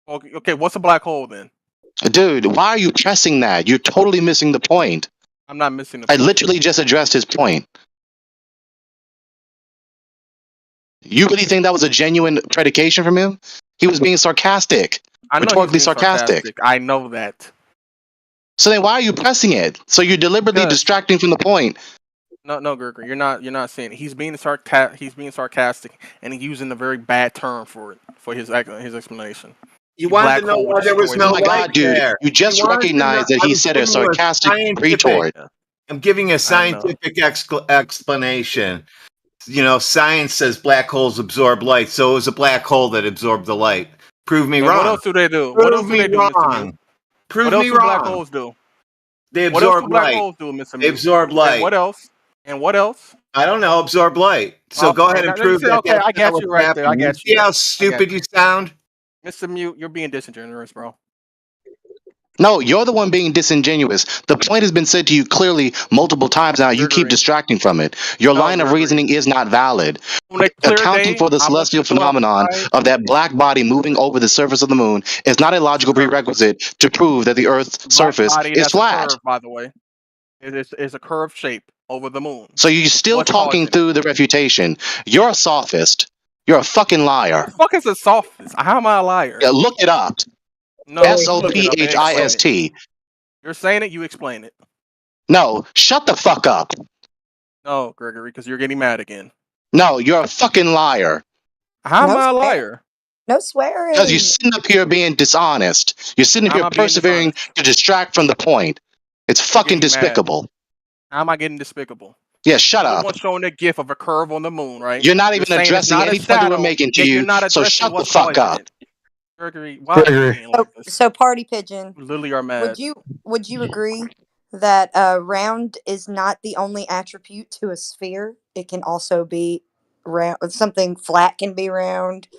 Okay, what's a black hole then? Dude, why are you pressing that? You're totally missing the point. I'm not missing the point. I literally just addressed his point. You really think that was a genuine predication from him? He was being sarcastic. Rhetorically sarcastic. I know that. So then why are you pressing it? So you're deliberately distracting from the point. No, Gregory, you're not saying it. He's being sarcastic, and he's using a very bad term for it, for his explanation. You wanted to know why there was no light there. You just recognized that he said a sarcastic retort. I'm giving a scientific explanation. You know, science says black holes absorb light, so it was a black hole that absorbed the light. Prove me wrong. What else do they do? Prove me wrong. Prove me wrong. Black holes do? They absorb light. Black holes do, Mr. They absorb light. And what else? I don't know. Absorb light. So go ahead and prove that. Okay, I got you right there. I got you. See how stupid you sound? Mr. Mute, you're being disingenuous, bro. No, you're the one being disingenuous. The point has been said to you clearly multiple times now. You keep distracting from it. Your line of reasoning is not valid. Accounting for the celestial phenomenon of that black body moving over the surface of the moon is not a logical prerequisite to prove that the Earth's surface is flat. Curve, by the way, it's a curved shape over the moon. So you're still talking through the refutation. You're a sophist. You're a fucking liar. What the fuck is a sophist? How am I a liar? Yeah, look it up. No, SOPHIST. You're saying it, you explain it. No, shut the fuck up. No, Gregory, because you're getting mad again. No, you're a fucking liar. How am I a liar? No swearing. Because you're sitting up here being dishonest. You're sitting up here persevering to distract from the point. It's fucking despicable. How am I getting despicable? Yeah, shut up. Someone's showing a gif of a curve on the moon, right? You're not even addressing any point we're making to you, so shut the fuck up. Gregory, why are you being like this? So Party Pigeon, You literally are mad. would you agree that round is not the only attribute to a sphere? It can also be round. Something flat can be round,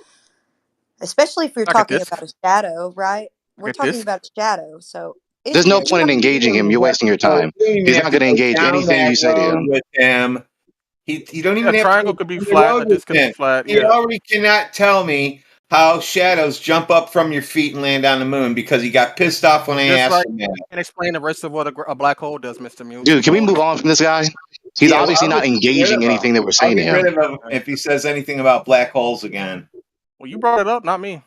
especially if you're Like a talking disc? about a shadow, right? We're Like a talking disc? about a shadow, so There's no point in engaging him. You're wasting your time. He's not going to engage anything you say to him. With him. You don't even A have triangle to could be go flat, down a the disc road could with be him. flat. He Yeah. already cannot tell me how shadows jump up from your feet and land on the moon because he got pissed off when I Just asked like him you that. can explain the rest of what a black hole does, Mr. Mute. Dude, can we move on from this guy? He's Yeah, well, obviously I'll not just get rid engaging of him. anything that we're I'll saying to get rid him. of him if he says anything about black holes again. Well, you brought it up, not me.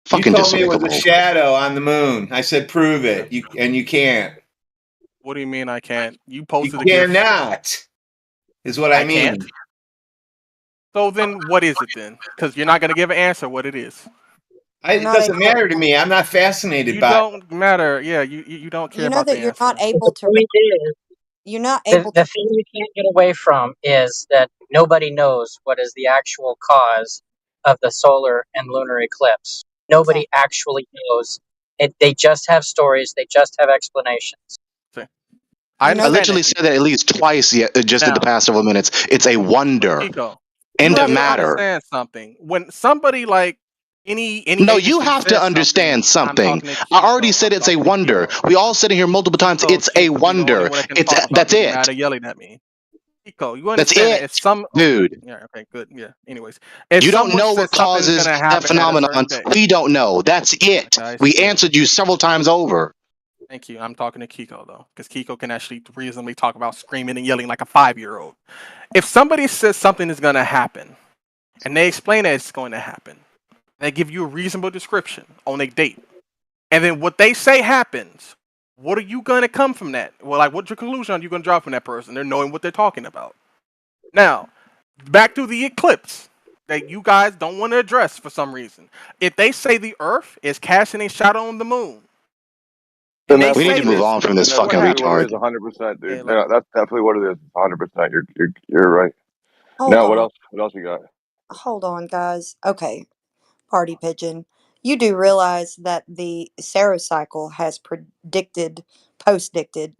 Fucking You told me it was a despicable. shadow on the moon. I said, prove it. You can't. What do you mean I can't? You You posted a GIF. cannot, is what I mean. can't. So then, what is it then? Because you're not going to give an answer what it is. It doesn't matter to me. I'm not fascinated You by it. don't matter. Yeah, you don't care you know about that the you're answer. not able to. The point is, You're not the able the to. thing you can't get away from is that nobody knows what is the actual cause of the solar and lunar eclipse. Nobody actually knows. They just have stories. They just have explanations. I literally said that at least twice just in the Now, past several minutes. It's a wonder. Kiko, End you of have to matter. understand something. When somebody like any No, you agency have to says understand something. I'm something. talking to I already Kiko. said I'm it's a talking to wonder. Kiko. We all said it here multiple times. Kiko It's a seems to be the only wonder. one that can It's talk without that's getting it. mad and yelling at me. Kiko, you That's understand that it, if some dude. yeah, okay, good, yeah. Anyways, if You don't someone know says what something's causes gonna that happen at a phenomenon. certain day, We don't know. That's it. I We see. answered you several times over. Thank you. I'm talking to Kiko though, because Kiko can actually reasonably talk about screaming and yelling like a 5-year-old. If somebody says something is gonna happen, and they explain that it's going to happen, they give you a reasonable description on a date, and then what they say happens, what are you gonna come from that? Well, like, what's your conclusion are you gonna draw from that person? They're knowing what they're talking about. Now, back to the eclipse that you guys don't want to address for some reason. If they say the Earth is casting a shadow on the moon, and they We need say to move this, on from this That's fucking exactly what it retard. is, 100%, dude. Yeah, look. Yeah, that's definitely what it is, 100%. You're right. Hold Now, what on. else? What else you got? Hold on, guys. Okay, Party Pigeon. You do realize that the Cycle has postdicted,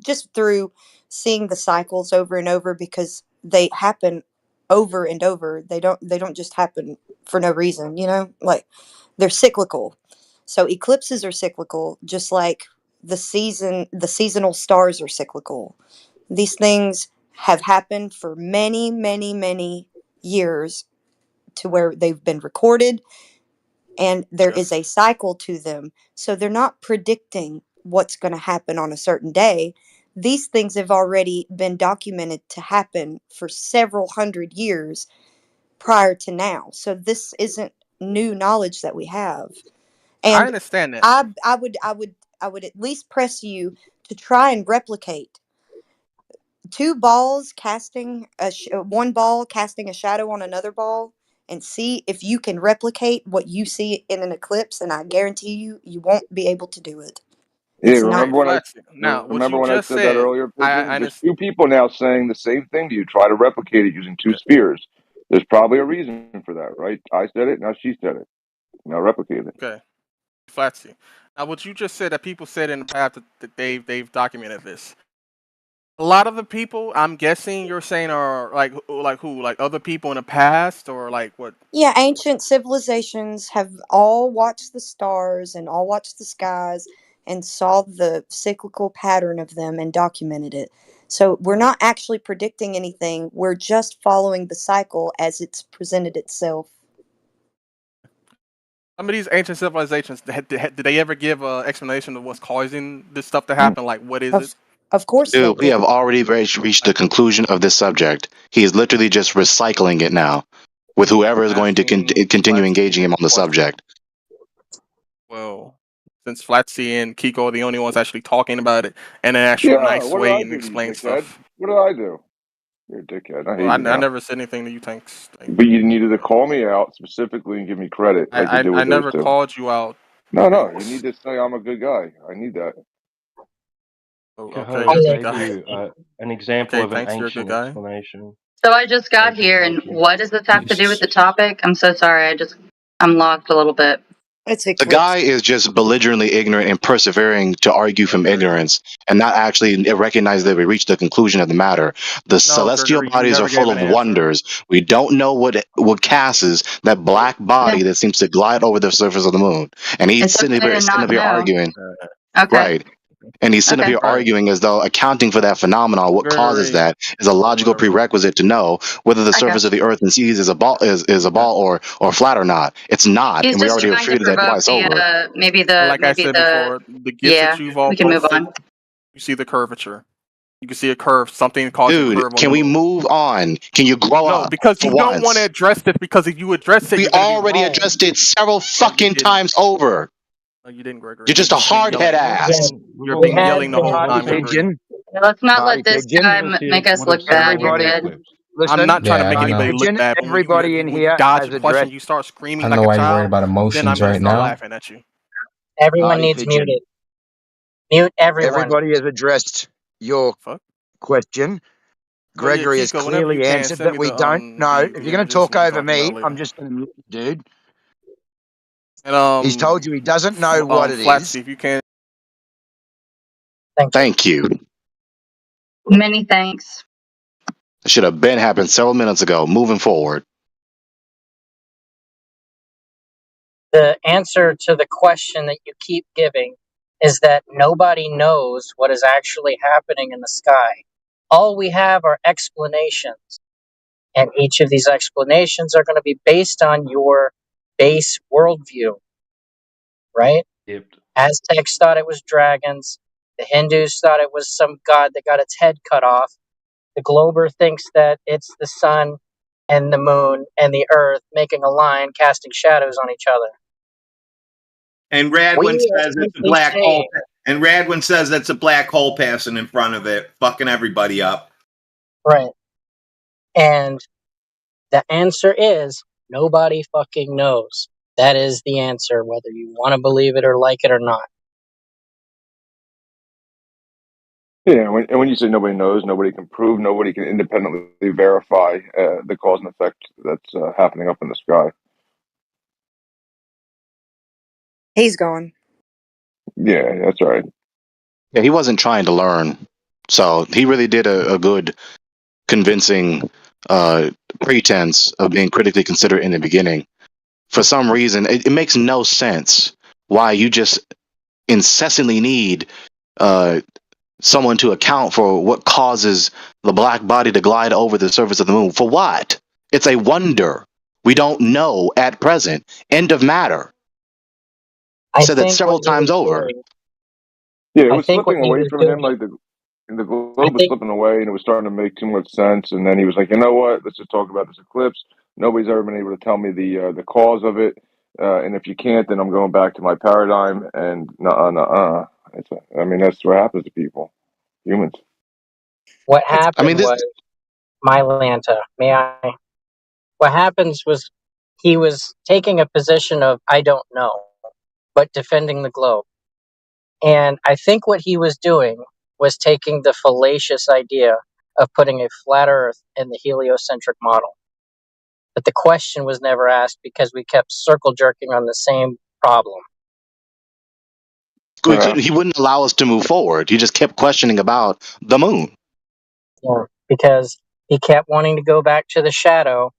just through seeing the cycles over and over because they happen over and over. They don't just happen for no reason, you know? Like they're cyclical. So eclipses are cyclical, just like the seasonal stars are cyclical. These things have happened for many, many, many years to where they've been recorded and there is a cycle to them. So they're not predicting what's going to happen on a certain day. These things have already been documented to happen for several hundred years prior to now. So this isn't new knowledge that we have. I And understand that. I would at least press you to try and replicate two balls casting one ball casting a shadow on another ball and see if you can replicate what you see in an eclipse, and I guarantee you won't be able to do it. Yeah, It's not. remember when I Now, what remember you when I just said that said, earlier, I Pigeon? There's understand. two people now saying the same thing to you. Try to replicate it using two spheres. There's probably a reason for that, right? I said it, now she said it. Now replicate it. Okay, Flatsy. Now, what you just said that people said in the past that they've documented this. A lot of the people, I'm guessing you're saying are like who? Like other people in the past, or like what? Yeah, ancient civilizations have all watched the stars and all watched the skies and saw the cyclical pattern of them and documented it. So we're not actually predicting anything. We're just following the cycle as it's presented itself. Some of these ancient civilizations, did they ever give an explanation of what's causing this stuff to happen? Like, what is it? Of course they Dude, we did. have already reached the conclusion of this subject. He is literally just recycling it now with whoever is going to continue engaging him on the subject. Well, since Flatsy and Kiko are the only ones actually talking about it in an actual nice what did way I and do, explain you dickhead? stuff. What did I do? You're a dickhead. I hate Well, you now. I never said anything to you, thanks. But you needed to call me out specifically and give me credit, like you did I with those never two. called you out. No, you need to say I'm a good guy. I need that. Okay, Kahar you're a good gave guy. you an example Okay, of an thanks, you're a good ancient guy. explanation. So I just got Ancient here, and culture. what does this have to do with the topic? I'm so sorry. I just I'm lost a little bit. It's The guy is just belligerently ignorant and persevering to argue from ignorance and not actually recognize that we reached the conclusion of the matter. The celestial Gregory, you bodies never are full gave of an answer. wonders. We don't know what casts that black body that seems to glide over the surface of the moon. And he's It's sitting okay here, to not know. arguing. Okay. Right. And he's sitting up Okay. here arguing as though accounting for that phenomenon, what causes Gregory. that, is a logical prerequisite to know whether the Okay. surface of the earth and seas is a ball is a ball or flat or not. It's not, He's and we just already trying to refuted that provoke twice over. maybe Like I said before, the gifts yeah. that you've all We can move posted, on. you see the curvature. You can see a curve, something causing a Dude, curve on can the we moon. move on? Can you grow No, up because for you don't want once? to address this, because if you address it, We you're going to be already wrong. addressed it several No, you fucking didn't. times over. No, you didn't, Gregory. You're just a You've been hardhead yelling. ass. You've been yelling the whole Party time, Gregory. Let's not Party let this pigeon. guy make us look bad. You're Everybody, good. listen. I'm not trying to Yeah, I make don't anybody know. look bad, but Everybody in when you here dodge has a question, addressed. you start I screaming don't like know a why you're worried child, about then I'm emotions going to right start now. laughing at you. Everyone Party needs pigeon. muted. Mute everyone. Everybody has addressed your Fuck. question. Oh, yeah, Gregory has Kiko, whenever you clearly can, answered, send but me we the don't. No, if the you're going to images talk we were over talking about me, later. I'm just going to mute you, dude. And He's told you he doesn't know what it Flatsy, is. if you can. Thank you. Many thanks. It should have been happened several minutes ago. Moving forward. The answer to the question that you keep giving is that nobody knows what is actually happening in the sky. All we have are explanations. And each of these explanations are going to be based on your base worldview, right? Yep. Aztecs thought it was dragons. The Hindus thought it was some god that got its head cut off. The Glober thinks that it's the sun and the moon and the earth making a line, casting shadows on each other. And We Radwin are says it's a simply black hole. saying, And Radwin says that's a black hole passing in front of it, fucking everybody up. right. And the answer is nobody fucking knows. That is the answer, whether you want to believe it or like it or not. Yeah, and when you say nobody knows, nobody can prove, nobody can independently verify the cause and effect that's happening up in the sky. He's gone. Yeah, that's right. Yeah, he wasn't trying to learn. So he really did a good, convincing pretense of being critically considerate in the beginning. For some reason, it makes no sense why you just incessantly need someone to account for what causes the black body to glide over the surface of the moon. For what? It's a wonder. We don't know at present. End of matter. I said that several times over. Yeah, it I was think what slipping he away was from doing- him, like the globe was slipping away, and it was starting to make too much sense. And then he was like, "You know what? Let's just talk about this eclipse. Nobody's ever been able to tell me the cause of it, and if you can't, then I'm going back to my paradigm." And nuh-uh. I mean, that's what happens to people, humans. What happened was, Mylanta, may I? What happens was he was taking a position of, I don't know, but defending the globe. And I think what he was doing was taking the fallacious idea of putting a flat earth in the heliocentric model. But the question was never asked because we kept circle jerking on the same problem. He wouldn't allow us to move forward. He just kept questioning about the moon. Yeah, because he kept wanting to go back to the shadow,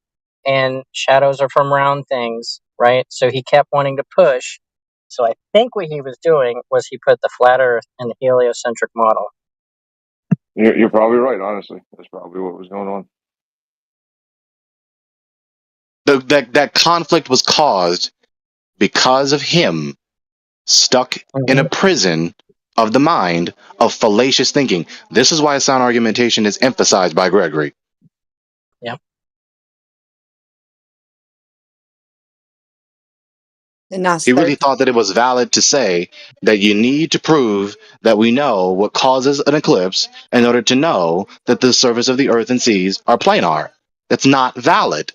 and shadows are from round things, right? So he kept wanting to push. So I think what he was doing was he put the flat earth in the heliocentric model. You're probably right. Honestly, that's probably what was going on. That conflict was caused because of him stuck in a prison of the mind of fallacious thinking. This is why sound argumentation is emphasized by Gregory. Yep. He really thought that it was valid to say that you need to prove that we know what causes an eclipse in order to know that the surface of the earth and seas are planar. That's not valid.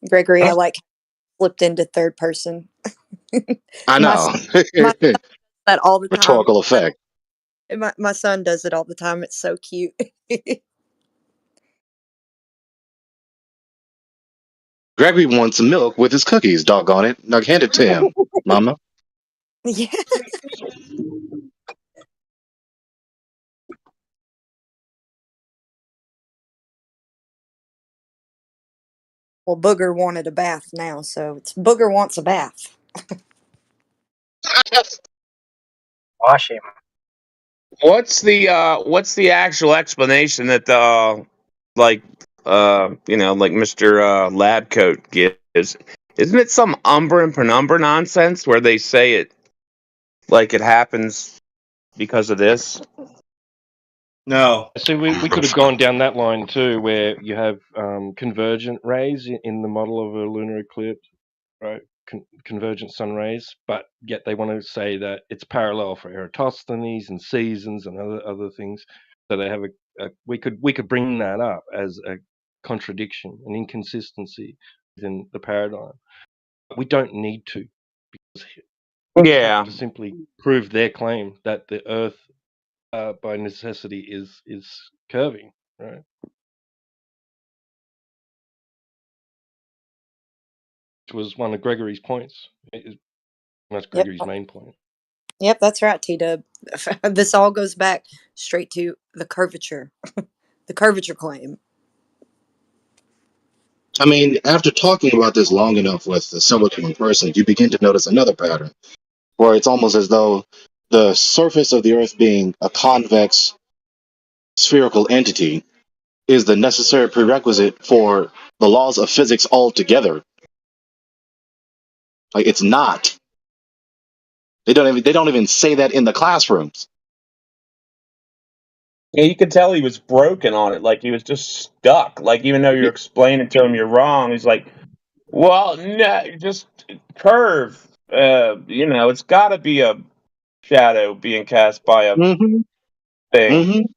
Gregory, I like flipped into third person. I know. My son does that all the time. Rhetorical effect. My son does it all the time. It's so cute. Gregory wants milk with his cookies. Doggone it! Now hand it to him, Mama. Yeah. Well, Booger wanted a bath now, so it's Booger wants a bath. Wash him. What's the actual explanation that like Mr. Labcoat gives? Isn't it some Umbra and Penumbra nonsense where they say it like it happens because of this? No. So we could have gone down that line too, where you have convergent rays in the model of a lunar eclipse, right? Convergent sun rays, but yet they want to say that it's parallel for Eratosthenes and seasons and other things. So they have we could bring that up as a contradiction, an inconsistency within the paradigm. We don't need to, because Yeah, to simply prove their claim that the Earth by necessity is curving, right? Which was one of Gregory's points. That's Gregory's main point. Yep, that's right, T-Dub. This all goes back straight to the curvature, the curvature claim. I mean, after talking about this long enough with several different persons, you begin to notice another pattern, where it's almost as though the surface of the Earth being a convex spherical entity is the necessary prerequisite for the laws of physics altogether. Like, it's not. They don't even say that in the classrooms. Yeah, you could tell he was broken on it. Like he was just stuck. Like even though you're explaining to him you're wrong, he's like, "Well, no, just curve. It's got to be a shadow being cast by a thing."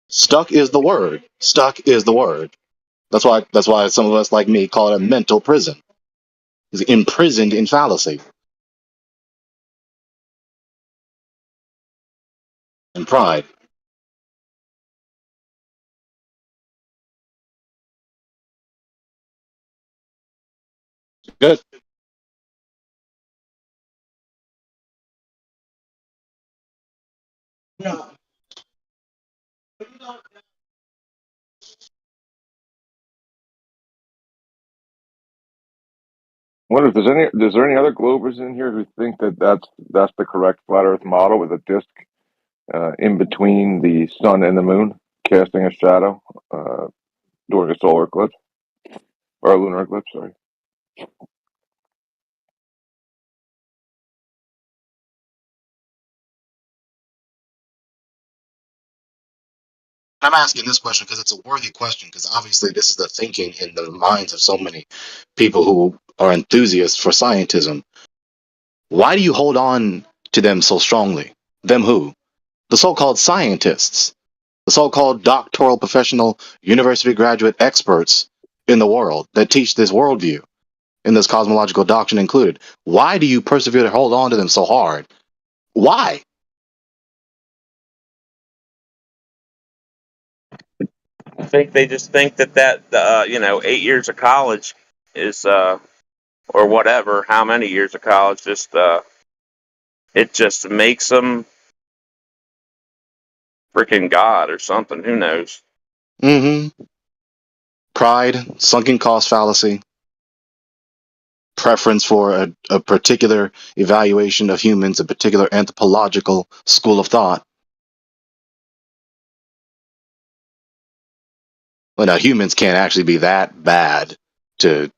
Stuck is the word. Stuck is the word. That's why some of us like me call it a mental prison. He's imprisoned in fallacy and pride. Good. No. What if is there any other Globers in here who think that that's the correct flat Earth model with a disk in between the sun and the moon, casting a shadow during a solar eclipse or a lunar eclipse? Sorry. I'm asking this question because it's a worthy question, because obviously this is the thinking in the minds of so many people who are enthusiasts for scientism. Why do you hold on to them so strongly? Them who? The so-called scientists, the so-called doctoral professional university graduate experts in the world that teach this worldview and this cosmological doctrine included. Why do you persevere to hold on to them so hard? Why? I think they just think that 8 years of college is or whatever, how many years of college, just it just makes them freaking God or something. Who knows? Pride, sunken cost fallacy, preference for a particular evaluation of humans, a particular anthropological school of thought. Well, now humans can't actually be that bad to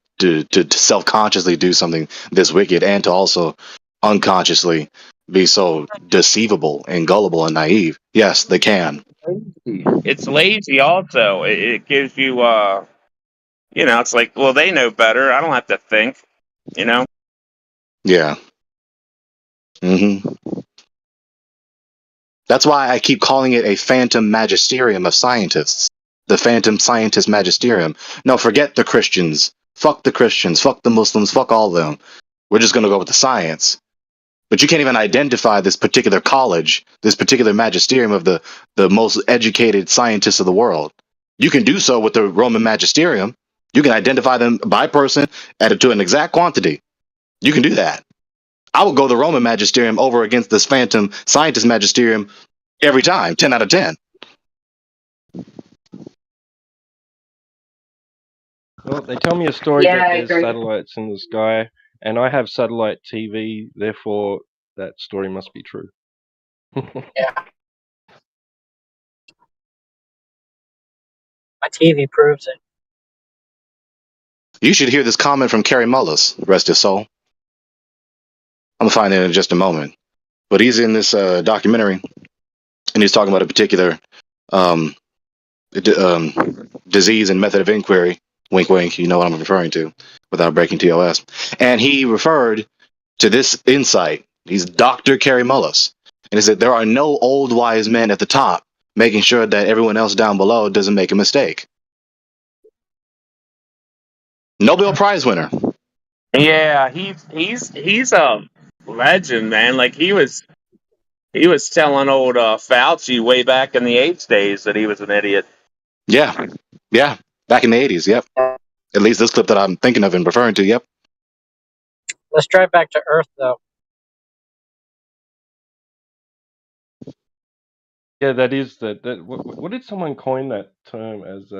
self-consciously do something this wicked, and to also unconsciously be so deceivable and gullible and naive. Yes, they can. It's lazy also. It gives you it's like, well, they know better. I don't have to think, Yeah. That's why I keep calling it a phantom magisterium of scientists. The phantom scientist magisterium. No, forget the Christians. Fuck the Christians. Fuck the Muslims. Fuck all of them. We're just going to go with the science. But you can't even identify this particular college, this particular magisterium of the most educated scientists of the world. You can do so with the Roman magisterium. You can identify them by person to an exact quantity. You can do that. I would go the Roman magisterium over against this phantom scientist magisterium every time, 10 out of 10. Well, they tell me a story Yeah, that I there's agree. satellites in the sky, and I have satellite TV, therefore that story must be true. Yeah. My TV proves it. You should hear this comment from Kerry Mullis, rest his soul. I'm gonna find it in just a moment. But he's in this documentary, and he's talking about a particular um, disease and method of inquiry. Wink, wink. You know what I'm referring to, without breaking TOS. And he referred to this insight. He's Dr. Kerry Mullis, and he said there are no old wise men at the top making sure that everyone else down below doesn't make a mistake. Nobel Prize winner. Yeah, he's a legend, man. Like he was telling old Fauci way back in the AIDS days that he was an idiot. Yeah, yeah. Back in the 80s. Yep. At least this clip that I'm thinking of and referring to. Yep. Let's drive back to Earth, though. Yeah, that is that. What did someone coin that term as?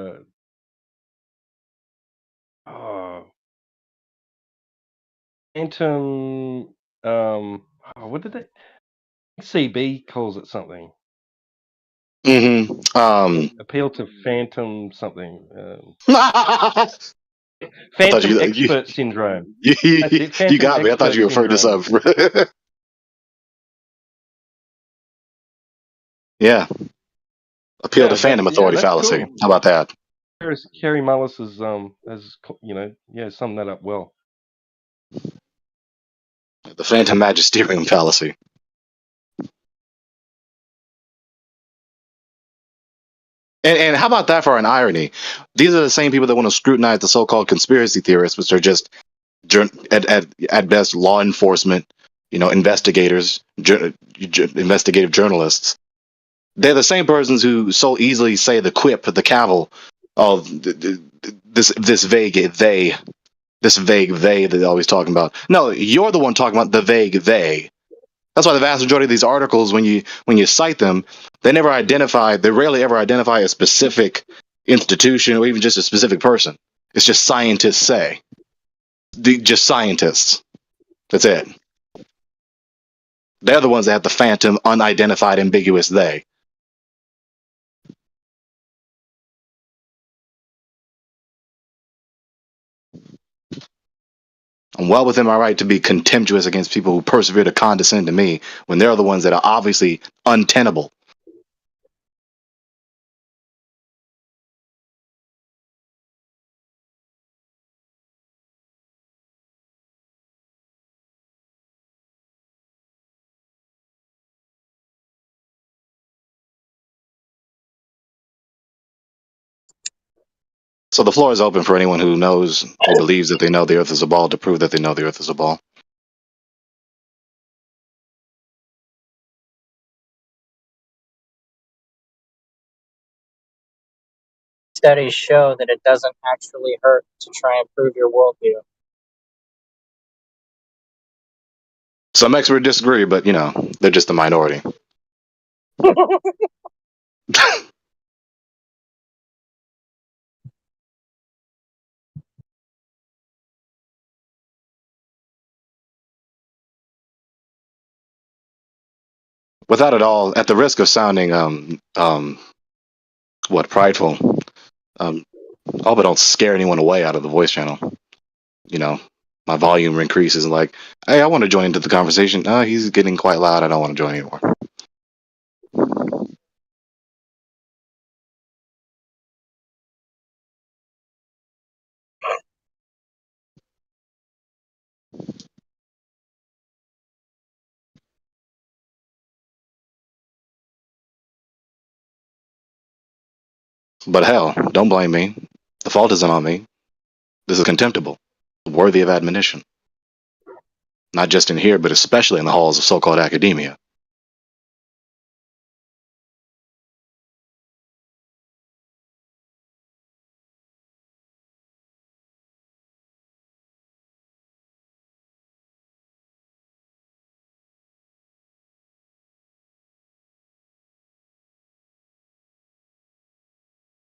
Phantom. What did they? CB calls it something. Appeal to phantom something. I thought Phantom expert syndrome. That's it, you phantom got me. I thought expert you referred this syndrome. up. Yeah. Appeal to phantom authority that's fallacy. cool. How about that? Kerry Mullis has summed that up well. The phantom magisterium fallacy. And how about that for an irony? These are the same people that want to scrutinize the so-called conspiracy theorists, which are just at best law enforcement, investigators, investigative journalists. They're the same persons who so easily say the quip, the cavil of this vague they that they're always talking about. No, you're the one talking about the vague they. That's why the vast majority of these articles, when you cite them, they rarely ever identify a specific institution or even just a specific person. It's just scientists say. Just scientists. That's it. They're the ones that have the phantom, unidentified, ambiguous they. I'm well within my right to be contemptuous against people who persevere to condescend to me when they're the ones that are obviously untenable. So the floor is open for anyone who knows or believes that they know the Earth is a ball to prove that they know the Earth is a ball. Studies show that it doesn't actually hurt to try and prove your worldview. Some experts disagree, but they're just the minority. Without it all, at the risk of sounding prideful, I hope I don't scare anyone away out of the voice channel. My volume increases and like, hey, I want to join into the conversation. He's getting quite loud. I don't want to join anymore. But hell, don't blame me. The fault isn't on me. This is contemptible, worthy of admonition. Not just in here, but especially in the halls of so-called academia.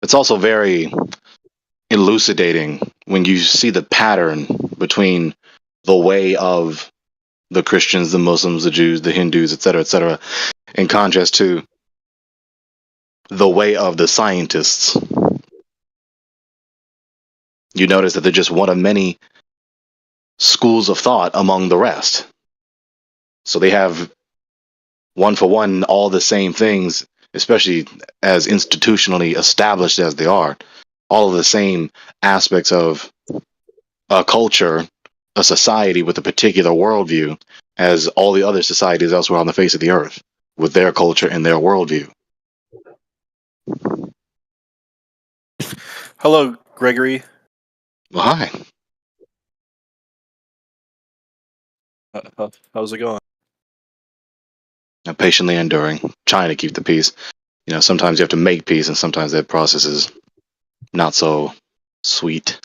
it's also very elucidating when you see the pattern between the way of the Christians, the Muslims, the Jews, the Hindus, etc., in contrast to the way of the scientists. You notice that they're just one of many schools of thought among the rest. So they have one for one all the same things, especially as institutionally established as they are, all of the same aspects of a culture, a society with a particular worldview as all the other societies elsewhere on the face of the earth with their culture and their worldview. Hello, Gregory. Well, hi. How's it going? I'm patiently enduring, trying to keep the peace. You know, sometimes you have to make peace, and sometimes that process is not so sweet.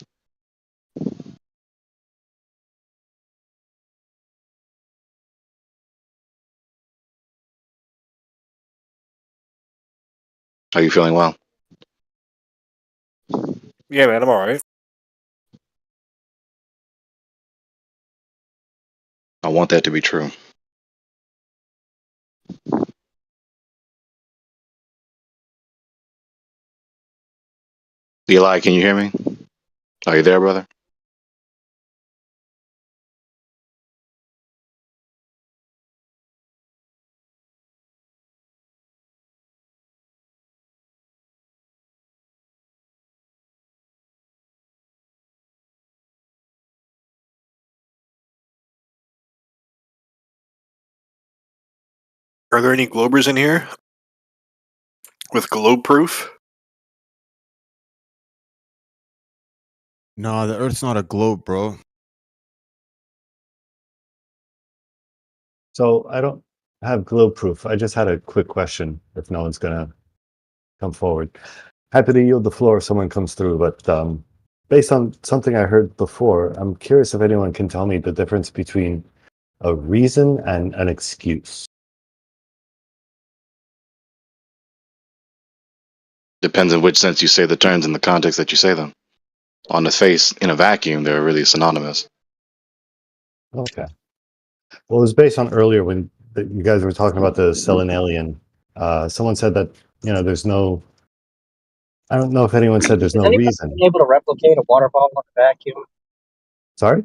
Are you feeling well? Yeah, man, I'm all right. I want that to be true. Eli, can you hear me? Are you there, brother? Are there any Globers in here with globe proof? No, the Earth's not a globe, bro. So I don't have globe proof. I just had a quick question if no one's gonna come forward. Happy to yield the floor if someone comes through, but based on something I heard before, I'm curious if anyone can tell me the difference between a reason and an excuse. Depends in which sense you say the terms in the context that you say them. On the face, in a vacuum, they're really synonymous. Okay. Well, it was based on earlier when you guys were talking about the Selenalian. Someone said that, there's no, I don't know if anyone said there's Is no anybody reason. able to replicate a water bottle in a vacuum? Sorry?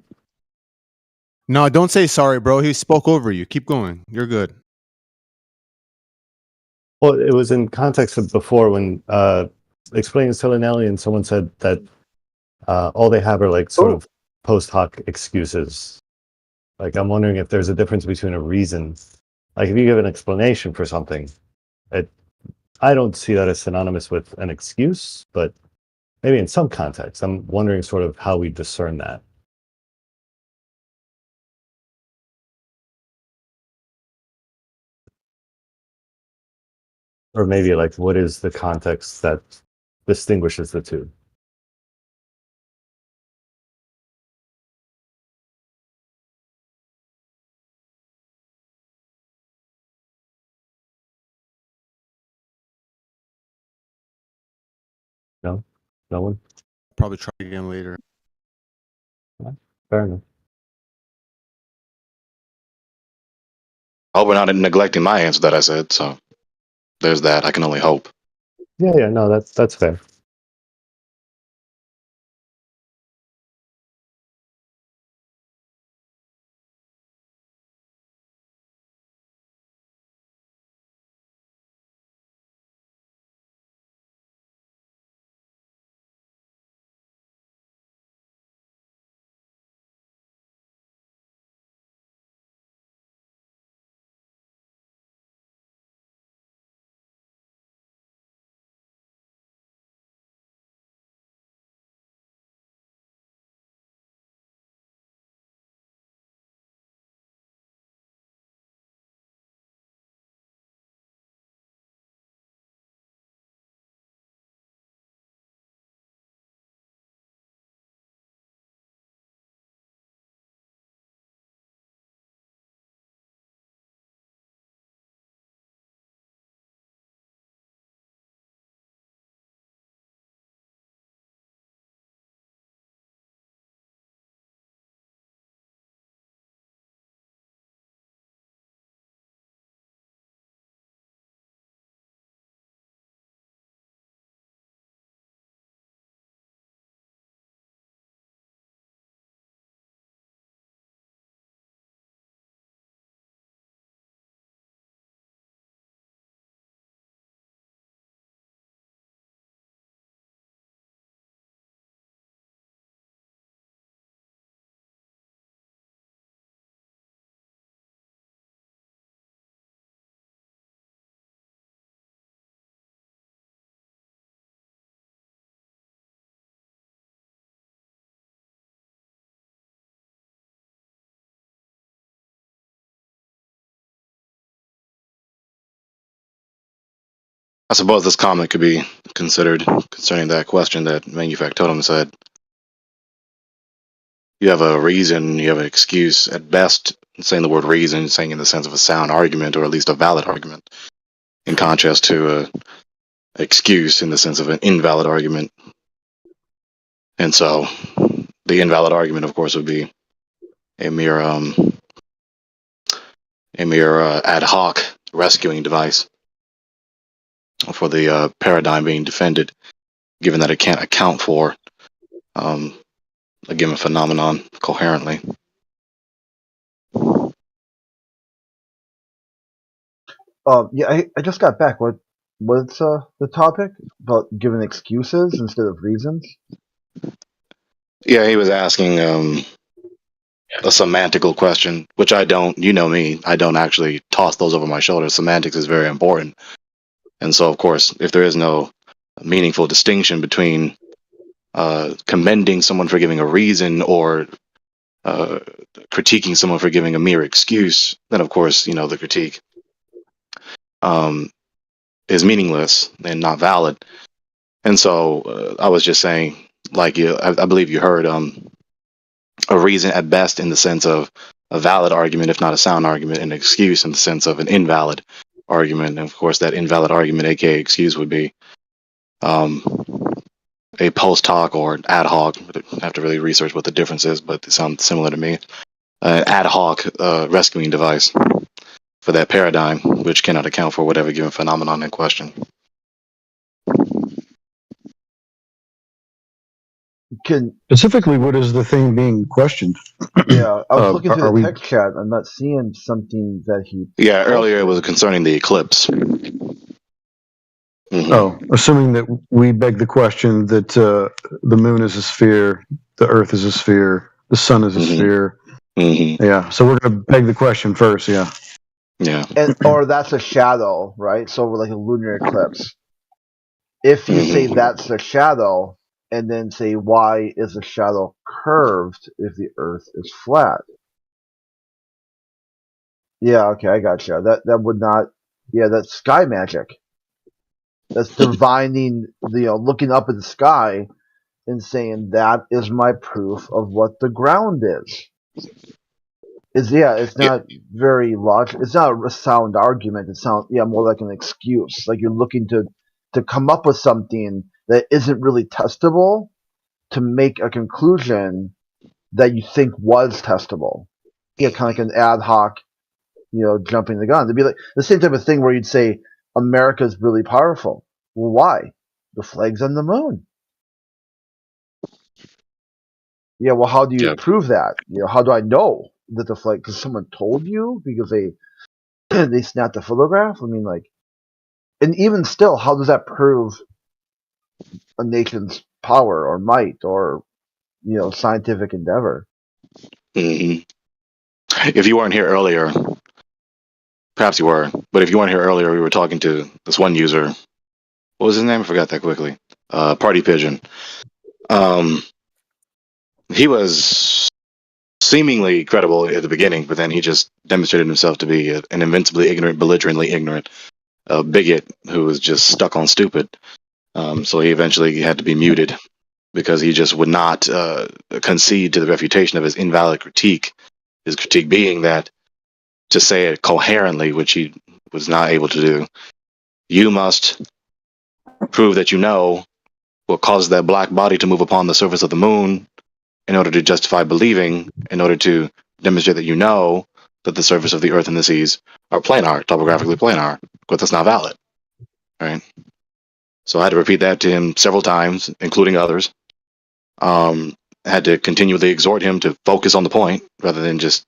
No, don't say sorry, bro. He spoke over you. Keep going. You're good. Well, it was in context of before when explaining Selenalian, someone said that all they have are like sort of post hoc excuses. Like, I'm wondering if there's a difference between a reason. Like, if you give an explanation for something, I don't see that as synonymous with an excuse, but maybe in some context. I'm wondering sort of how we discern that. Or maybe like, what is the context that distinguishes the two? No? No one? Probably try again later. Fair enough. I hope we're not neglecting my answer that I said, so there's that. I can only hope. Yeah, no, that's fair. I suppose this comment could be considered concerning that question that Manufactotum said. You have a reason, you have an excuse. At best, saying the word reason, saying in the sense of a sound argument or at least a valid argument, in contrast to a excuse in the sense of an invalid argument. And so, the invalid argument, of course, would be a mere ad hoc rescuing device for the paradigm being defended, given that it can't account for a given phenomenon coherently. Yeah, I just got back. What's the topic about giving excuses instead of reasons? Yeah, he was asking a semantical question, which I don't, you know me, I don't actually toss those over my shoulder. Semantics is very important. And so, of course, if there is no meaningful distinction between commending someone for giving a reason or critiquing someone for giving a mere excuse, then, of course, you know, the critique is meaningless and not valid. And so I was just saying, like, I believe you heard a reason at best in the sense of a valid argument, if not a sound argument, and an excuse in the sense of an invalid argument. And of course, that invalid argument, aka excuse, would be a post hoc or ad hoc. I have to really research what the difference is, but they sound similar to me. An ad hoc rescuing device for that paradigm, which cannot account for whatever given phenomenon in question. Specifically, what is the thing being questioned? Yeah, I was looking are through we- the text chat. I'm not seeing something that he. Yeah, earlier it was concerning the eclipse. Oh, assuming that we beg the question that the moon is a sphere, the Earth is a sphere, the sun is a sphere. Yeah, so we're going to beg the question first. Yeah. Yeah. Or that's a shadow, right? So like a lunar eclipse. If you say that's a shadow, and then say why is the shadow curved if the Earth is flat? Yeah, okay, I gotcha. That would not. Yeah, that's sky magic. That's divining, looking up at the sky and saying that is my proof of what the ground is. It's not very logical. It's not a sound argument. It sounds more like an excuse. Like you're looking to come up with something that isn't really testable to make a conclusion that you think was testable. Yeah, kind of like an ad hoc, jumping the gun. It'd be like the same type of thing where you'd say America's really powerful. Well, why? The flag's on the moon. Yeah, well, how do you prove that? How do I know that the flag? Because someone told you because they snapped the photograph. I mean, and even still, how does that prove a nation's power or might or scientific endeavor? If you weren't here earlier, perhaps you were, but if you weren't here earlier, we were talking to this one user. What was his name? I forgot that quickly. Party Pigeon. He was seemingly credible at the beginning, but then he just demonstrated himself to be an invincibly ignorant, belligerently ignorant bigot who was just stuck on stupid. So he eventually had to be muted because he just would not concede to the refutation of his invalid critique. His critique being that, to say it coherently, which he was not able to do, you must prove that you know what causes that black body to move upon the surface of the moon in order to justify believing, in order to demonstrate that you know that the surface of the earth and the seas are planar, topographically planar, but that's not valid. Right? So I had to repeat that to him several times, including others. Had to continually exhort him to focus on the point rather than just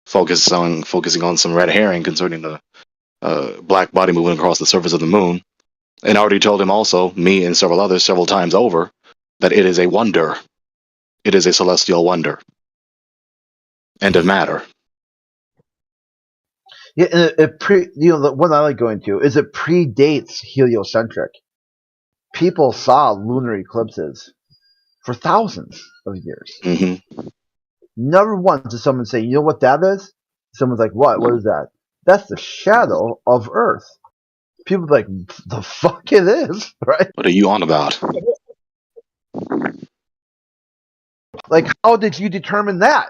focusing on some red herring concerning the black body moving across the surface of the moon. And I already told him also, me and several others, several times over, that it is a wonder. It is a celestial wonder. End of matter. Yeah, and the one I like going to is it predates heliocentric. People saw lunar eclipses for thousands of years. Never once did someone say, you know what that is? Someone's like, what? What is that? That's the shadow of Earth. people be like, the fuck it is, right? What are you on about? Like, how did you determine that?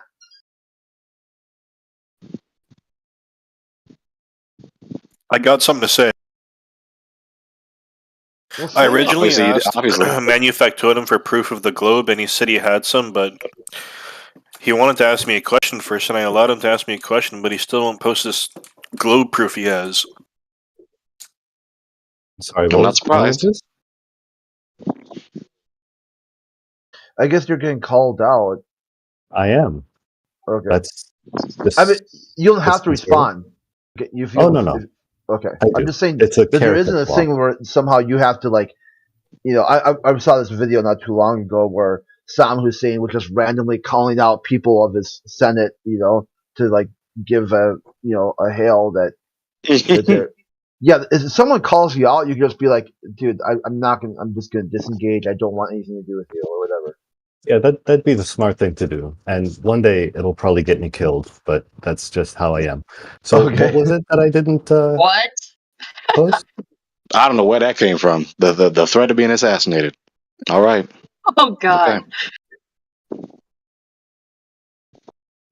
I got something to say. Well, I say it. originally Obviously. asked Manufactotum for proof of the globe, and he said he had some, but he wanted to ask me a question first, and I allowed him to ask me a question, but he still won't post this globe proof he has. Sorry, I'm what not was surprised. this? I guess you're getting called out. I am. Okay. That's this. I mean, you don't have to this is respond. Okay, you Oh, no. Okay. I I'm do. just saying It's a that there isn't character a flaw. thing where somehow you have to, like, I saw this video not too long ago where Saddam Hussein was just randomly calling out people of his Senate, to like give a hail that they're. Yeah, if someone calls you out, you can just be like, dude, I'm just gonna disengage. I don't want anything to do with you or whatever. Yeah, that'd be the smart thing to do. And one day it'll probably get me killed, but that's just how I am. So Okay. what was it that I didn't What? post? I don't know where that came from. The threat of being assassinated. All right. Oh God. Okay.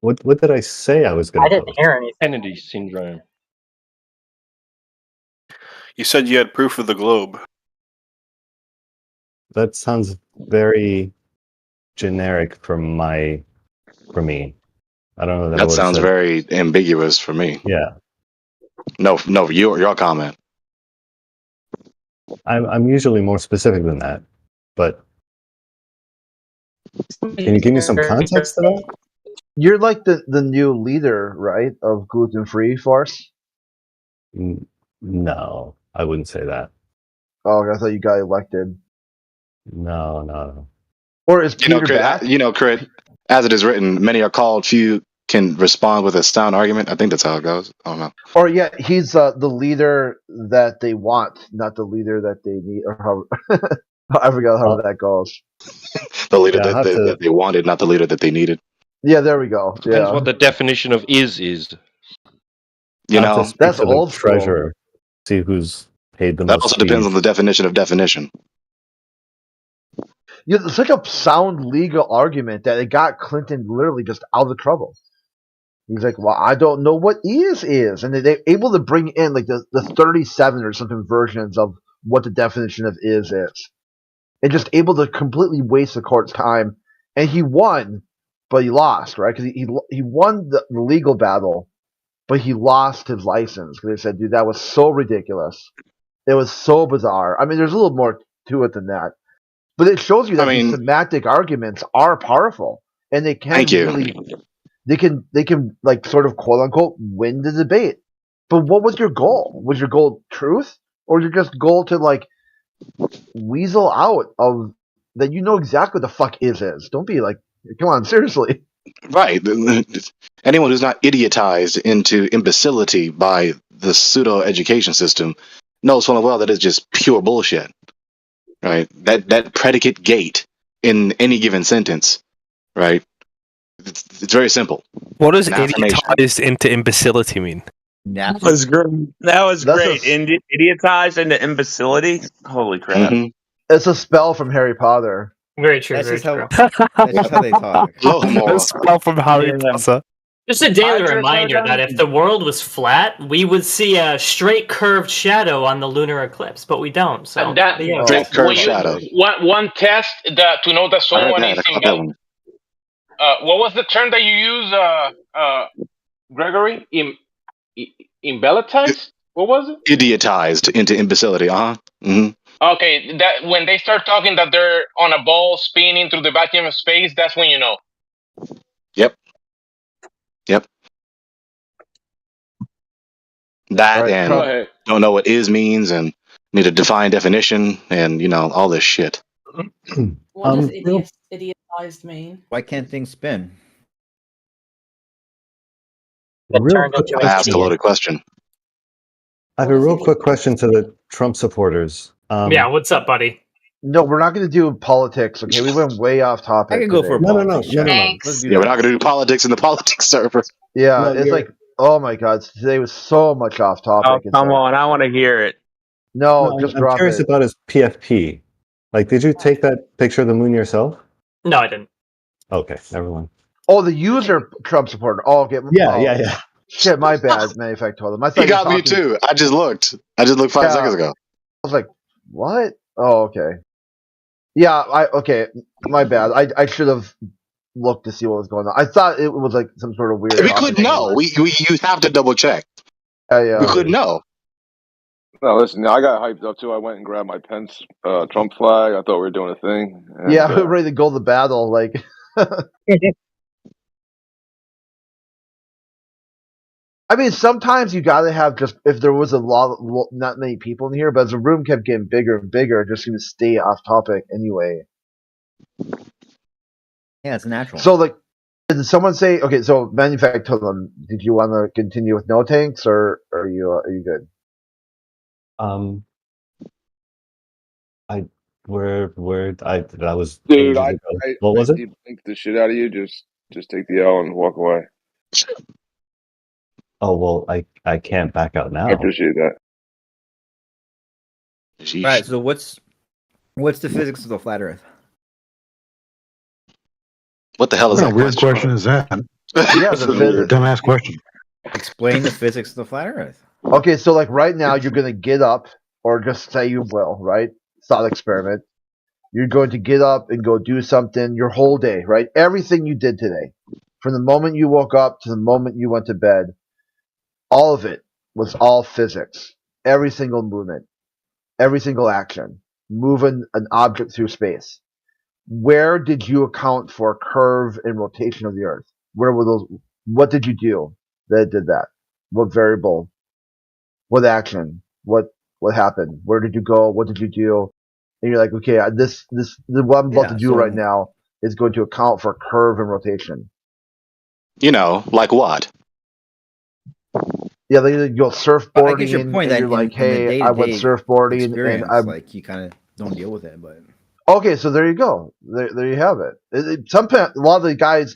What did I say I was I going to didn't post? hear anything. Kennedy syndrome. You said you had proof of the globe. That sounds very generic for me. I don't know that I That would have sounds said. very ambiguous for me. Yeah, No, your comment. I'm usually more specific than that. But can you give me some context to that? You're like the new leader, right, of Gluten Free Force? No, I wouldn't say that. Oh, I thought you got elected. No. Or is You know, Peter back? Crit, as it is written, many are called, few can respond with a sound argument. I think that's how it goes. I don't know. Or yeah, he's the leader that they want, not the leader that they need. Or how I forgot how that goes. The leader Yeah, I'll have to- that they wanted, not the leader that they needed. Yeah, there we go. Depends Yeah, what the definition of is. You I'll have know, to speak that's to the old school. treasurer. See who's paid the that most. also depends fees. on the definition of definition. It's such a sound legal argument that it got Clinton literally just out of trouble. He's like, well, I don't know what is, and they're able to bring in like the 37 or something versions of what the definition of is, and just able to completely waste the court's time. And he won, but he lost, right? Because he won the legal battle, but he lost his license because they said, dude, that was so ridiculous. It was so bizarre. I mean, there's a little more to it than that, but it shows you that these semantic arguments are powerful, and they can really. They can like sort of quote unquote win the debate. But what was your goal? Was your goal truth, or was your just goal to like weasel out of that? You know exactly what the fuck is. Don't be like, come on, seriously. Right. Anyone who's not idiotized into imbecility by the pseudo education system knows full and well that it's just pure bullshit. Right. That predicate gate in any given sentence. Right. It's very simple. What does idiotized into imbecility mean? That was great. That was great. Idiotized into imbecility. Holy crap! Mm-hmm. It's a spell from Harry Potter. Very true. That's Very just true. that's just how they talk. A spell from Harry Potter. Just a daily reminder that if the world was flat, we would see a straight curved shadow on the lunar eclipse, but we don't. So And that, Straight curved when shadow. One test that to know that I heard someone that. is I caught that one. what was the term that you use, Gregory? Embellitized? What was it? Idiotized into imbecility. Mm-hmm. Okay, that when they start talking that they're on a ball spinning through the vacuum of space, that's when you know. Yep. That Right, and go ahead. don't know what is means and need a defined definition and all this shit. What does idiotized mean? Why can't things spin? Real quick I asked a loaded question. I have a real quick question to the Trump supporters. Yeah, what's up, buddy? No, we're not going to do politics. Okay, we went way off topic. I can go today. for No. Let's do Yeah, we're not going to do politics in the politics server. Yeah, No, it's you're- like, oh my god, today was so much off topic. Oh, It's come like, on! I want to hear it. No, No, just I'm drop curious it. about his PFP. Like, did you take that picture of the moon yourself? No, I didn't. Okay, never mind. Oh, the user Trump supporter. Oh, okay. Yeah, Oh, yeah. shit, my bad. Manufactory. I thought He you were got me talking. too. I just looked. I just looked 5 Yeah. seconds ago. I was like, what? Oh, okay. Yeah, okay. My bad. I should have looked to see what was going on. I thought it was like some sort of weird. We topic couldn't know. You have to double check. Yeah. We couldn't know. No, listen, I got hyped up too. I went and grabbed my Pence Trump flag. I thought we were doing a thing. And, Yeah, we're ready to go to battle. Like, I mean, sometimes you got to have just if there was not many people in here, but as the room kept getting bigger and bigger, it just seemed to stay off topic anyway. Yeah, it's natural. So, like, did someone say? Okay, so manufacturer, did you want to continue with no tanks, or are you good? That was dude, ages ago. What was it? Think the shit out of you. Just take the L and walk away. Oh well, I can't back out now. I appreciate that. All right, so what's the physics of the flat Earth? What the hell is What that a weird question is that? Yeah, That's the a physics. dumbass question. Explain the physics of the flat Earth. Okay, so like right now, you're gonna get up, or just say you will, right? Thought experiment. You're going to get up and go do something your whole day, right? Everything you did today, from the moment you woke up to the moment you went to bed, all of it was all physics. Every single movement, every single action, moving an object through space. Where did you account for curve and rotation of the Earth? Where were those? What did you do that did that? What variable? What action? What happened? Where did you go? What did you do? And you're like, okay, what I'm about to do right now is going to account for curve and rotation. You know, like what? Yeah, they go surfboarding. I get your point and that you're like, in the hey, I went day-to-day surfboarding, experience, and I like you kind of don't deal with it, but okay, so there you go. There you have it. A lot of the guys,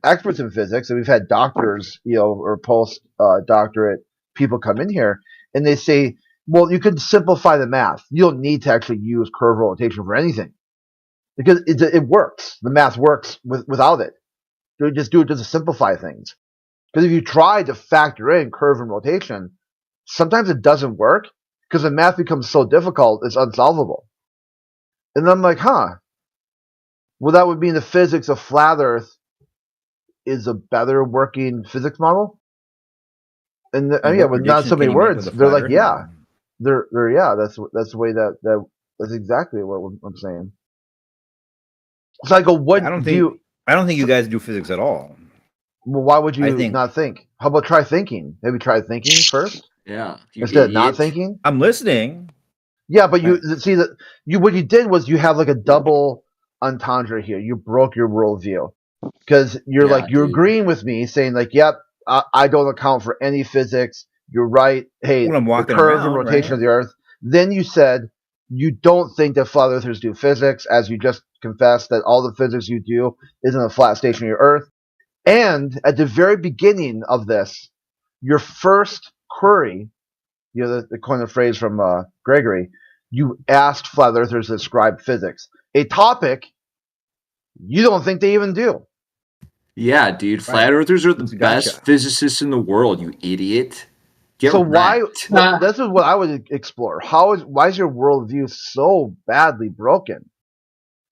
experts in physics, and we've had doctors, or post doctorate people come in here, and they say, well, you can simplify the math. You don't need to actually use curve rotation for anything because it works. The math works without it. You just do it just to simplify things. Because if you try to factor in curve and rotation, sometimes it doesn't work because the math becomes so difficult, it's unsolvable. And I'm like, well, that would mean the physics of flat Earth is a better working physics model. And with not so many words, they're like, yeah, they're yeah. That's the way that's exactly what I'm saying. So I go, what I don't think you guys do physics at all. Well, why would you not think? How about try thinking? Maybe try thinking first. Yeah, instead of not thinking. I'm listening. Yeah, but you see that what you did was you have like a double entendre here. You broke your worldview because you're agreeing with me, saying like, "Yep, I don't account for any physics. You're right. Hey, the curve and rotation of the Earth." Then you said you don't think that flat earthers do physics, as you just confessed that all the physics you do is in a flat stationary Earth. And at the very beginning of this, your first query, the coin of phrase from Gregory, you asked flat earthers to describe physics, a topic you don't think they even do. Yeah, dude, flat earthers are the best physicists in the world, you idiot. So why? This is what I would explore. Why is your worldview so badly broken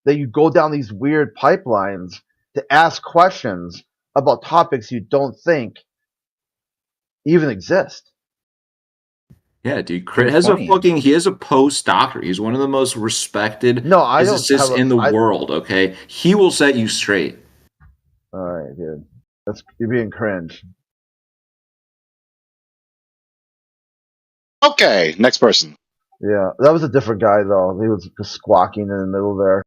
that you go down these weird pipelines to ask questions about topics you don't think even exist? Yeah, dude, Crit has he has a postdoctorate. He's one of the most respected physicists in the world, okay? He will set you straight. All right, dude. You're being cringe. Okay, next person. Yeah, that was a different guy, though. He was just squawking in the middle there.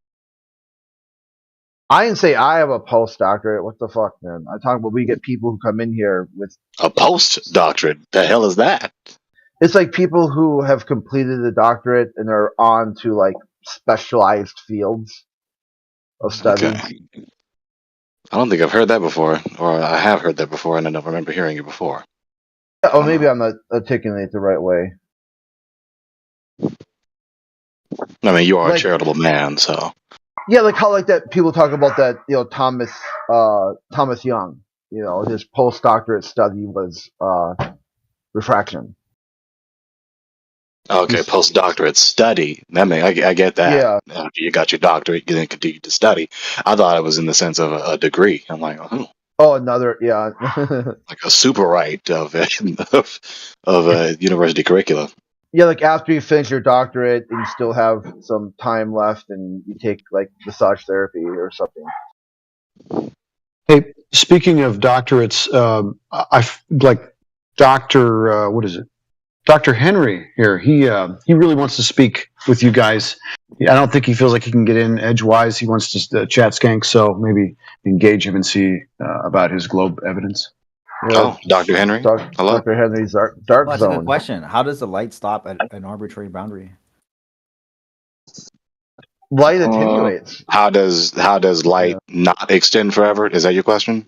I didn't say I have a postdoctorate. What the fuck, man? I talk about we get people who come in here with a postdoctorate. The hell is that? It's like people who have completed a doctorate and are on to like specialized fields of study. Okay. I don't think I've heard that before, or I have heard that before, and I don't remember hearing it before. Oh, maybe I'm not articulating it the right way. I mean, you are a Like- charitable man, so. Yeah, like how like that people talk about that, Thomas Young, his postdoctorate study was refraction. Okay, postdoctorate study. I get that. Yeah. You got your doctorate, you then continue to study. I thought it was in the sense of a degree. I'm like, oh, Oh, another, yeah. like a super right of university curricula. Yeah, like after you finish your doctorate and you still have some time left and you take like massage therapy or something. Hey, speaking of doctorates, I like Dr. What is it? Dr. Henry here. He really wants to speak with you guys. I don't think he feels like he can get in edgewise. He wants to chat skank, so maybe engage him and see about his globe evidence. Oh, Dr. Henry. Hello. Dr. Henry's dark Well, that's a zone. good question. How does the light stop at an arbitrary boundary? Light attenuates. How does light not extend forever? Is that your question?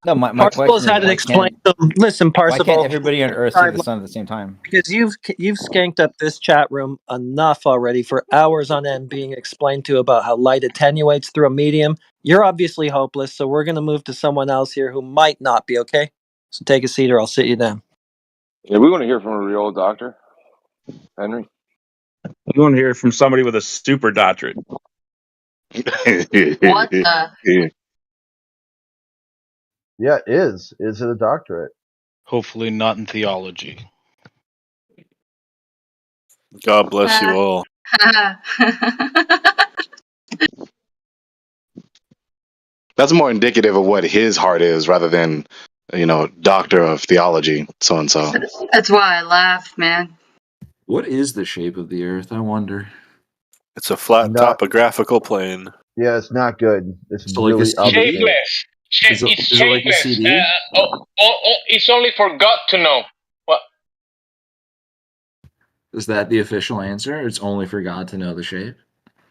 No, my Parsifal's question had is, it explained to him. Listen, why can't Parsifal. everybody on Earth see the sun at the same time? Because you've skanked up this chat room enough already for hours on end being explained to about how light attenuates through a medium. You're obviously hopeless, so we're going to move to someone else here who might not be, okay? So take a seat or I'll sit you down. Yeah, we want to hear from a real doctor, Henry. We want to hear from somebody with a super doctorate. What the? Yeah, is it a doctorate? Hopefully not in theology. God bless you all. That's more indicative of what his heart is rather than, doctor of theology, so and so. That's why I laughed, man. What is the shape of the Earth, I wonder? It's a flat topographical plane. Yeah, it's not good. It's So like really a CD? Shapeless. Is it like a Shapeless. CD? It's only for God to know. What? Is that the official answer? It's only for God to know the shape?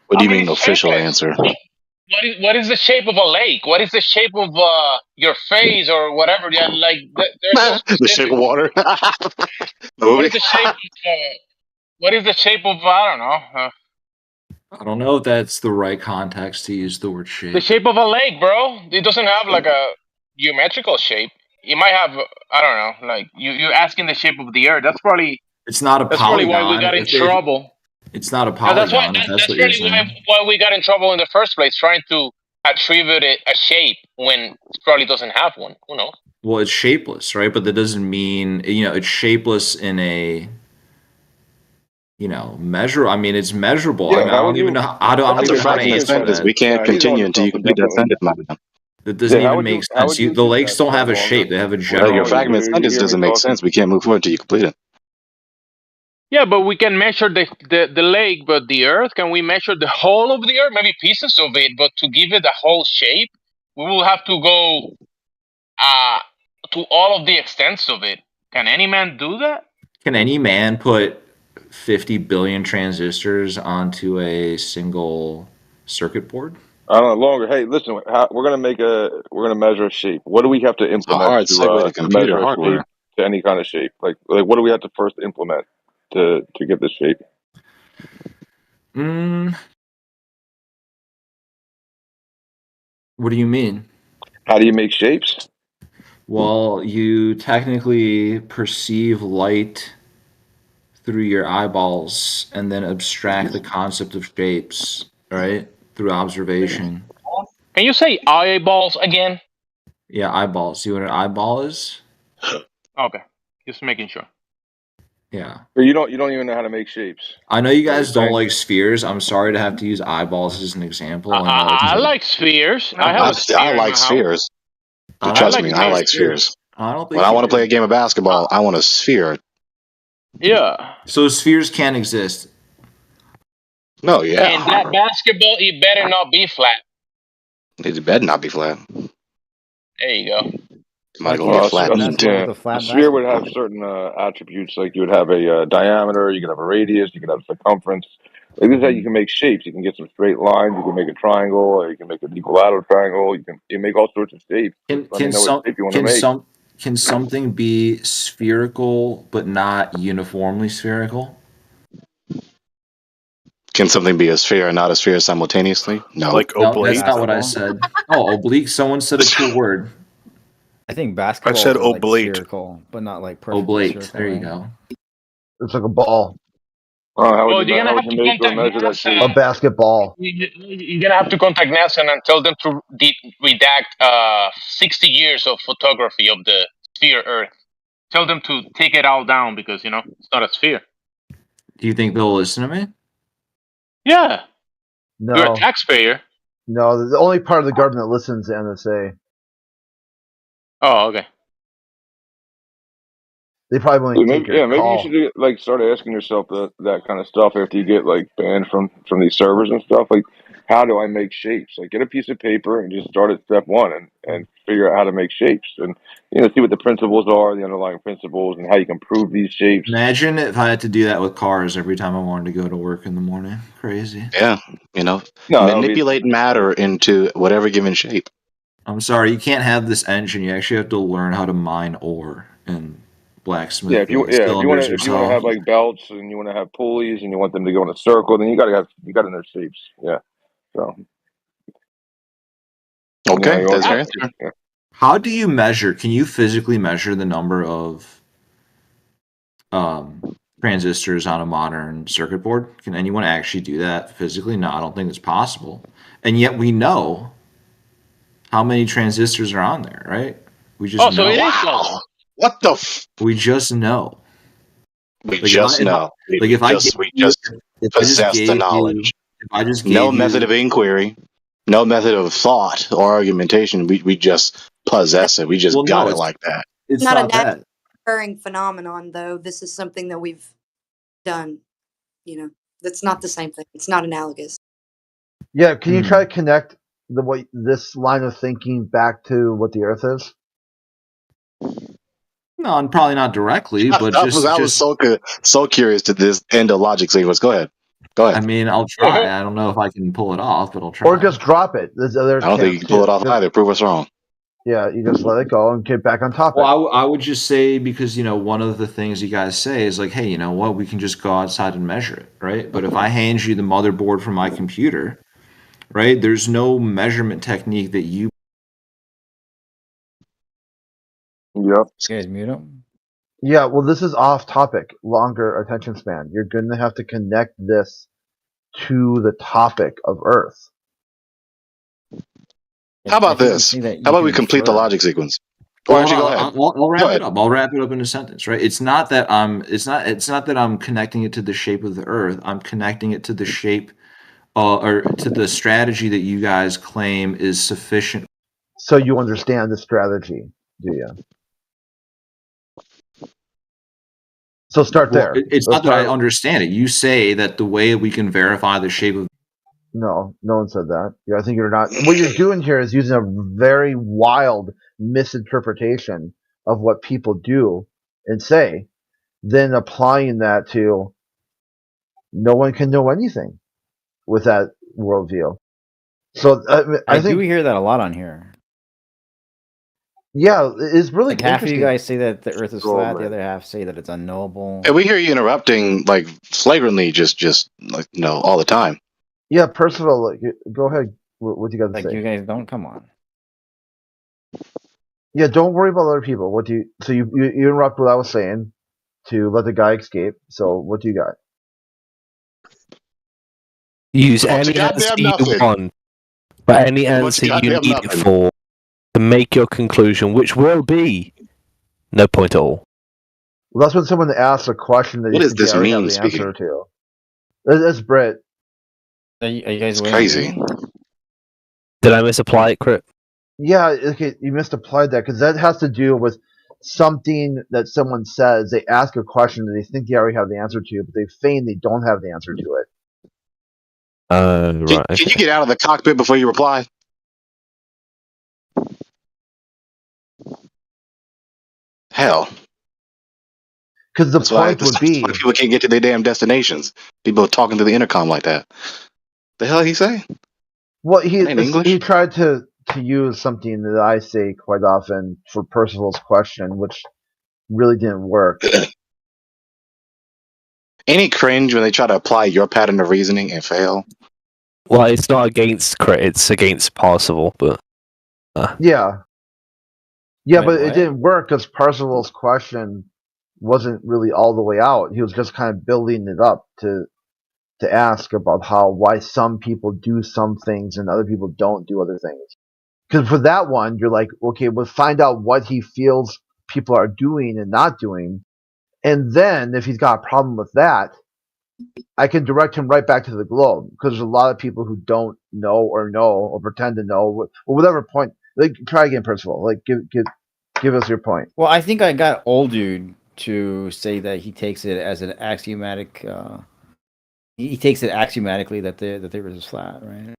What do you mean official answer? What is the shape of a lake? What is the shape of your face or whatever? Yeah, like there's no The shape of water. what is the shape? What is the shape of? I don't know. I don't know if that's the right context to use the word shape. The shape of a lake, bro. It doesn't have like a geometrical shape. It might have, I don't know, like you're asking the shape of the Earth. That's probably. It's not a that's polygon. Probably why we got in trouble. It's not a No, polygon. that's really why we got in trouble in the first place, trying to attribute it a shape when it probably doesn't have one. Who knows? Well, it's shapeless, right? But that doesn't mean it's shapeless in a measure. I mean, it's measurable. Yeah, I don't even know. I don't even know how to answer that. We can't continue until you complete that sentence, madam. That doesn't even make sense. The lakes don't have a shape; they have a general. Your fragment sentence doesn't make sense. We can't move forward until you complete it. Yeah, but we can measure the lake, but the Earth, can we measure the whole of the Earth? Maybe pieces of it, but to give it a whole shape, we will have to go to all of the extents of it. Can any man do that? Can any man put 50 billion transistors onto a single circuit board? I don't know. Longer. Hey, listen. We're gonna measure a shape. What do we have to implement to measure a shape to any kind of shape? Like what do we have to first implement to get the shape? What do you mean? How do you make shapes? Well, you technically perceive light through your eyeballs and then abstract the concept of shapes, right? Through observation. Can you say eyeballs again? Yeah, eyeballs. See what an eyeball is? Okay, just making sure. Yeah. But you don't even know how to make shapes. I know you guys don't like spheres. I'm sorry to have to use eyeballs as an example. I like spheres. I like spheres. Trust me, I like spheres. I don't think when I want to play a game of basketball, I want a sphere. Yeah. So spheres can exist. No, yeah. And that basketball, it better not be flat. It better not be flat. There you go. Might go get flat. A sphere would have certain attributes, like you would have a diameter, you could have a radius, you could have circumference. Like this is how you can make shapes. You can get some straight lines. You can make a triangle, or you can make an equilateral triangle. You can make all sorts of shapes. Can something be spherical but not uniformly spherical? Can something be a sphere and not a sphere simultaneously? No. Like No, oblate. that's not what I said. Oh, oblique. Someone said a cool word. I think basketball said are like oblate. spherical, but not like perfectly Oblate. spherical. There you right? go. It's like a ball, How Well, would you're you, gonna how have would to you make or contact measure that shape? a NASA. basketball. You're gonna have to contact NASA and tell them to redact 60 years of photography of the sphere Earth. Tell them to take it all down because it's not a sphere. Do you think they'll listen to me? Yeah, you're a No, taxpayer. no. The only part of the government that listens to NSA. Oh, okay. They probably won't Maybe, take your maybe you call. should like start asking yourself that kind of stuff after you get like banned from these servers and stuff. Like, how do I make shapes? Like, get a piece of paper and just start at step one and figure out how to make shapes and see what the principles are, the underlying principles, and how you can prove these shapes. Imagine if I had to do that with cars every time I wanted to go to work in the morning. Crazy. Yeah, No, that would be- manipulate matter into whatever given shape. I'm sorry, you can't have this engine. You actually have to learn how to mine ore and blacksmith. Yeah, if you want to have like belts and you want to have pulleys and you want them to go in a circle, then you got to know shapes. Yeah. So. Okay, you that's know, your answer. yeah. How do you measure? Can you physically measure the number of transistors on a modern circuit board? Can anyone actually do that physically? No, I don't think it's possible. And yet we know how many transistors are on there, right? We just know. So it is Wow. What the? We just know. We Like, just know. We just possess the knowledge. If I just gave No you, method of inquiry, no method of thought or argumentation. We just possess it. We just got it like that. It's not a not that. natural occurring phenomenon, though. This is something that we've done. That's not the same thing. It's not analogous. Yeah, can you try to connect this line of thinking back to what the Earth is? No, and probably not directly, but I was so curious to this end of logic sequence. Go ahead. I mean, I'll try. I don't know if I can pull it off, but I'll try. Or just drop it. There's other I don't think you can pull it off either. Prove us wrong. Yeah, you just let it go and get back on topic. Well, I would just say, because one of the things you guys say is like, hey, you know what? We can just go outside and measure it, right? But if I hand you the motherboard from my computer, right? There's no measurement technique that you. Yep. You guys mute him? Yeah, well, this is off topic. Longer attention span. You're going to have to connect this to the topic of Earth. How about this? How about we complete the logic sequence? Why don't you go ahead? I'll wrap it up. I'll wrap it up in a sentence, right? It's not that I'm connecting it to the shape of the Earth. I'm connecting it to the shape, or to the strategy that you guys claim is sufficient. So you understand the strategy, do you? So start there. It's not that I understand it. You say that the way we can verify the shape of. No one said that. Yeah, I think you're not. What you're doing here is using a very wild misinterpretation of what people do and say, then applying that to no one can know anything with that worldview. So I think do hear that a lot on here. Yeah, it's really like half of you interesting. guys say that the Earth is flat, man. the other half say that it's unknowable. And we hear you interrupting like flagrantly, just like all the time. Yeah, Percival, go ahead. What do you got to Like say? you guys don't come on. Yeah, don't worry about other people. What do you? So you interrupt what I was saying to let the guy escape. So what do you got? Use Well, any you goddamn answer you nothing. want, but any Well, answer you you goddamn need it nothing. for to make your conclusion, which will be no point at all. Well, that's when someone asks a question that What you is think they this already have mean the speaking? answer to. That's Brett. Are you guys It's waiting? crazy. Did I misapply it, Crit? Yeah, okay, you misapplied that because that has to do with something that someone says. They ask a question that they think they already have the answer to, but they feign they don't have the answer to it. Right. Can you get out of the cockpit before you reply? Hell. Because the That's why point would be, people can't get to their damn destinations. People talking to the intercom like that. The hell he say? well, In English? he tried to use something that I say quite often for Percival's question, which really didn't work. Any cringe when they try to apply your pattern of reasoning and fail? Well, it's not against crit; it's against Parzival. But Yeah, yeah, Wait, but it what? didn't work because Parzival's question wasn't really all the way out. He was just kind of building it up to ask about why some people do some things and other people don't do other things. Because for that one, you're like, okay, we'll find out what he feels people are doing and not doing, and then if he's got a problem with that, I can direct him right back to the globe. Because there's a lot of people who don't know or pretend to know or whatever point. Like, try again, Percival. Like, give us your point. Well, I think I got old dude to say that he takes it as an axiomatic. He takes it axiomatically that the Earth is flat, right?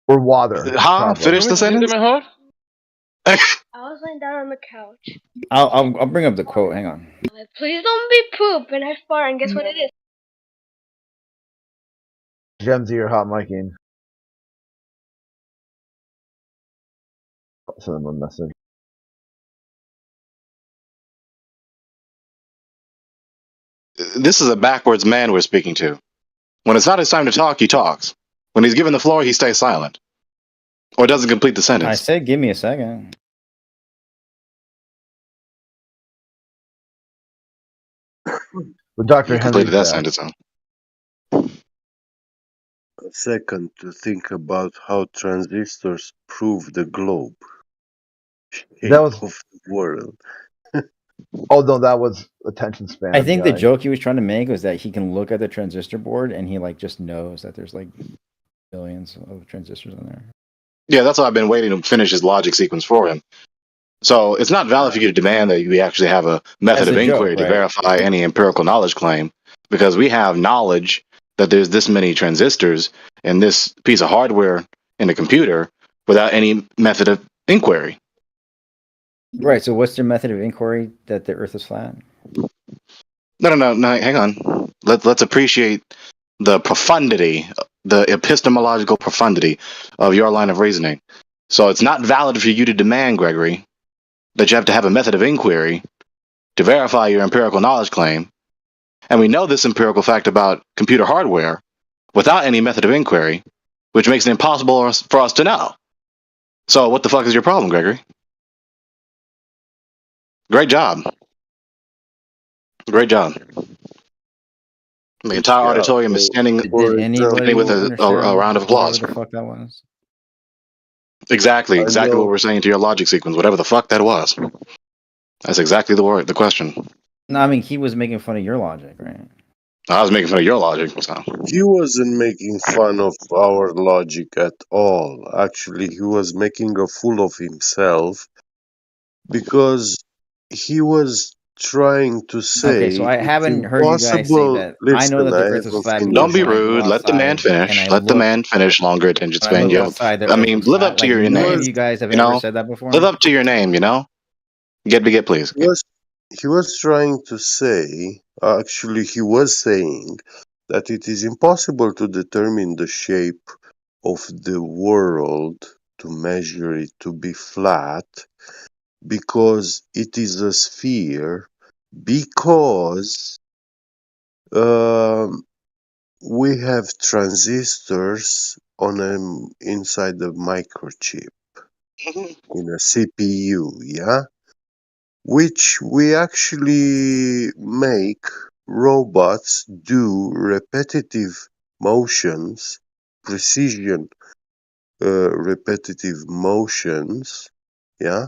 Or water. Huh? Finish the sentence. I was laying down on the couch. I'll bring up the quote. Hang on. Like, please don't be poop, and I fart, and guess what it is? Gemsy, you're hot micing. Send him a message. This is a backwards man we're speaking to. When it's not his time to talk, he talks. When he's given the floor, he stays silent. Or doesn't complete the I sentence. said, give me a second. But Dr. He completed that sentence. A second to think about how transistors prove the globe. That was of the world. Oh no, that was attention span. I think the guy. joke he was trying to make was that he can look at the transistor board and he like just knows that there's like billions of transistors in there. Yeah, that's why I've been waiting to finish his logic sequence for him. So it's not valid for you to demand that we actually have a method That's of a joke, inquiry to right? verify any empirical knowledge claim, because we have knowledge that there's this many transistors in this piece of hardware in the computer without any method of inquiry. Right. So what's their method of inquiry that the Earth is flat? No, hang on. Let's appreciate the profundity, the epistemological profundity of your line of reasoning. So it's not valid for you to demand, Gregory, that you have to have a method of inquiry to verify your empirical knowledge claim. And we know this empirical fact about computer hardware without any method of inquiry, which makes it impossible for us to know. So what the fuck is your problem, Gregory? Great job. Great job. The entire auditorium is standing with a round of applause. Whatever the fuck that was. Exactly what we're saying to your logic sequence. Whatever the fuck that was. That's exactly the question. No, I mean he was making fun of your logic, right? I was making fun of your logic. So. He wasn't making fun of our logic at all. Actually, he was making a fool of himself because he was trying to say. Okay, so I haven't heard you guys say that. I know that the Earth is flat. Don't be rude. Let the man finish. Let the man finish. Longer attention span. I mean, live up to your name. None of you guys have ever said that before. Live up to your name. You know. Get please. He was trying to say. Actually, he was saying that it is impossible to determine the shape of the world to measure it to be flat because it is a sphere, because we have transistors inside the microchip in a CPU, yeah, which we actually make robots do repetitive motions, precision repetitive motions, yeah,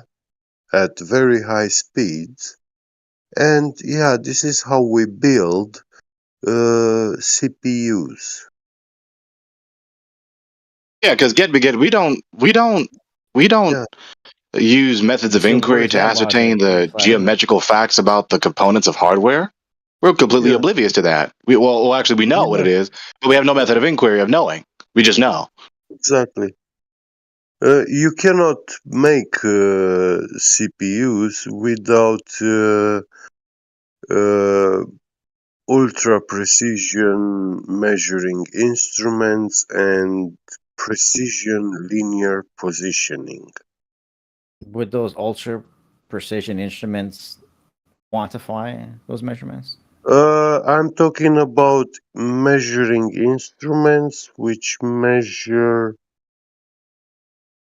at very high speeds. And yeah, this is how we build CPUs. Yeah, because we don't use methods of inquiry to ascertain the geometrical facts about the components of hardware. We're completely oblivious to that. Well, actually, we know what it is, but we have no method of inquiry of knowing. We just know. Exactly. You cannot make CPUs without ultra precision measuring instruments and precision linear positioning. Would those ultra precision instruments quantify those measurements? I'm talking about measuring instruments which measure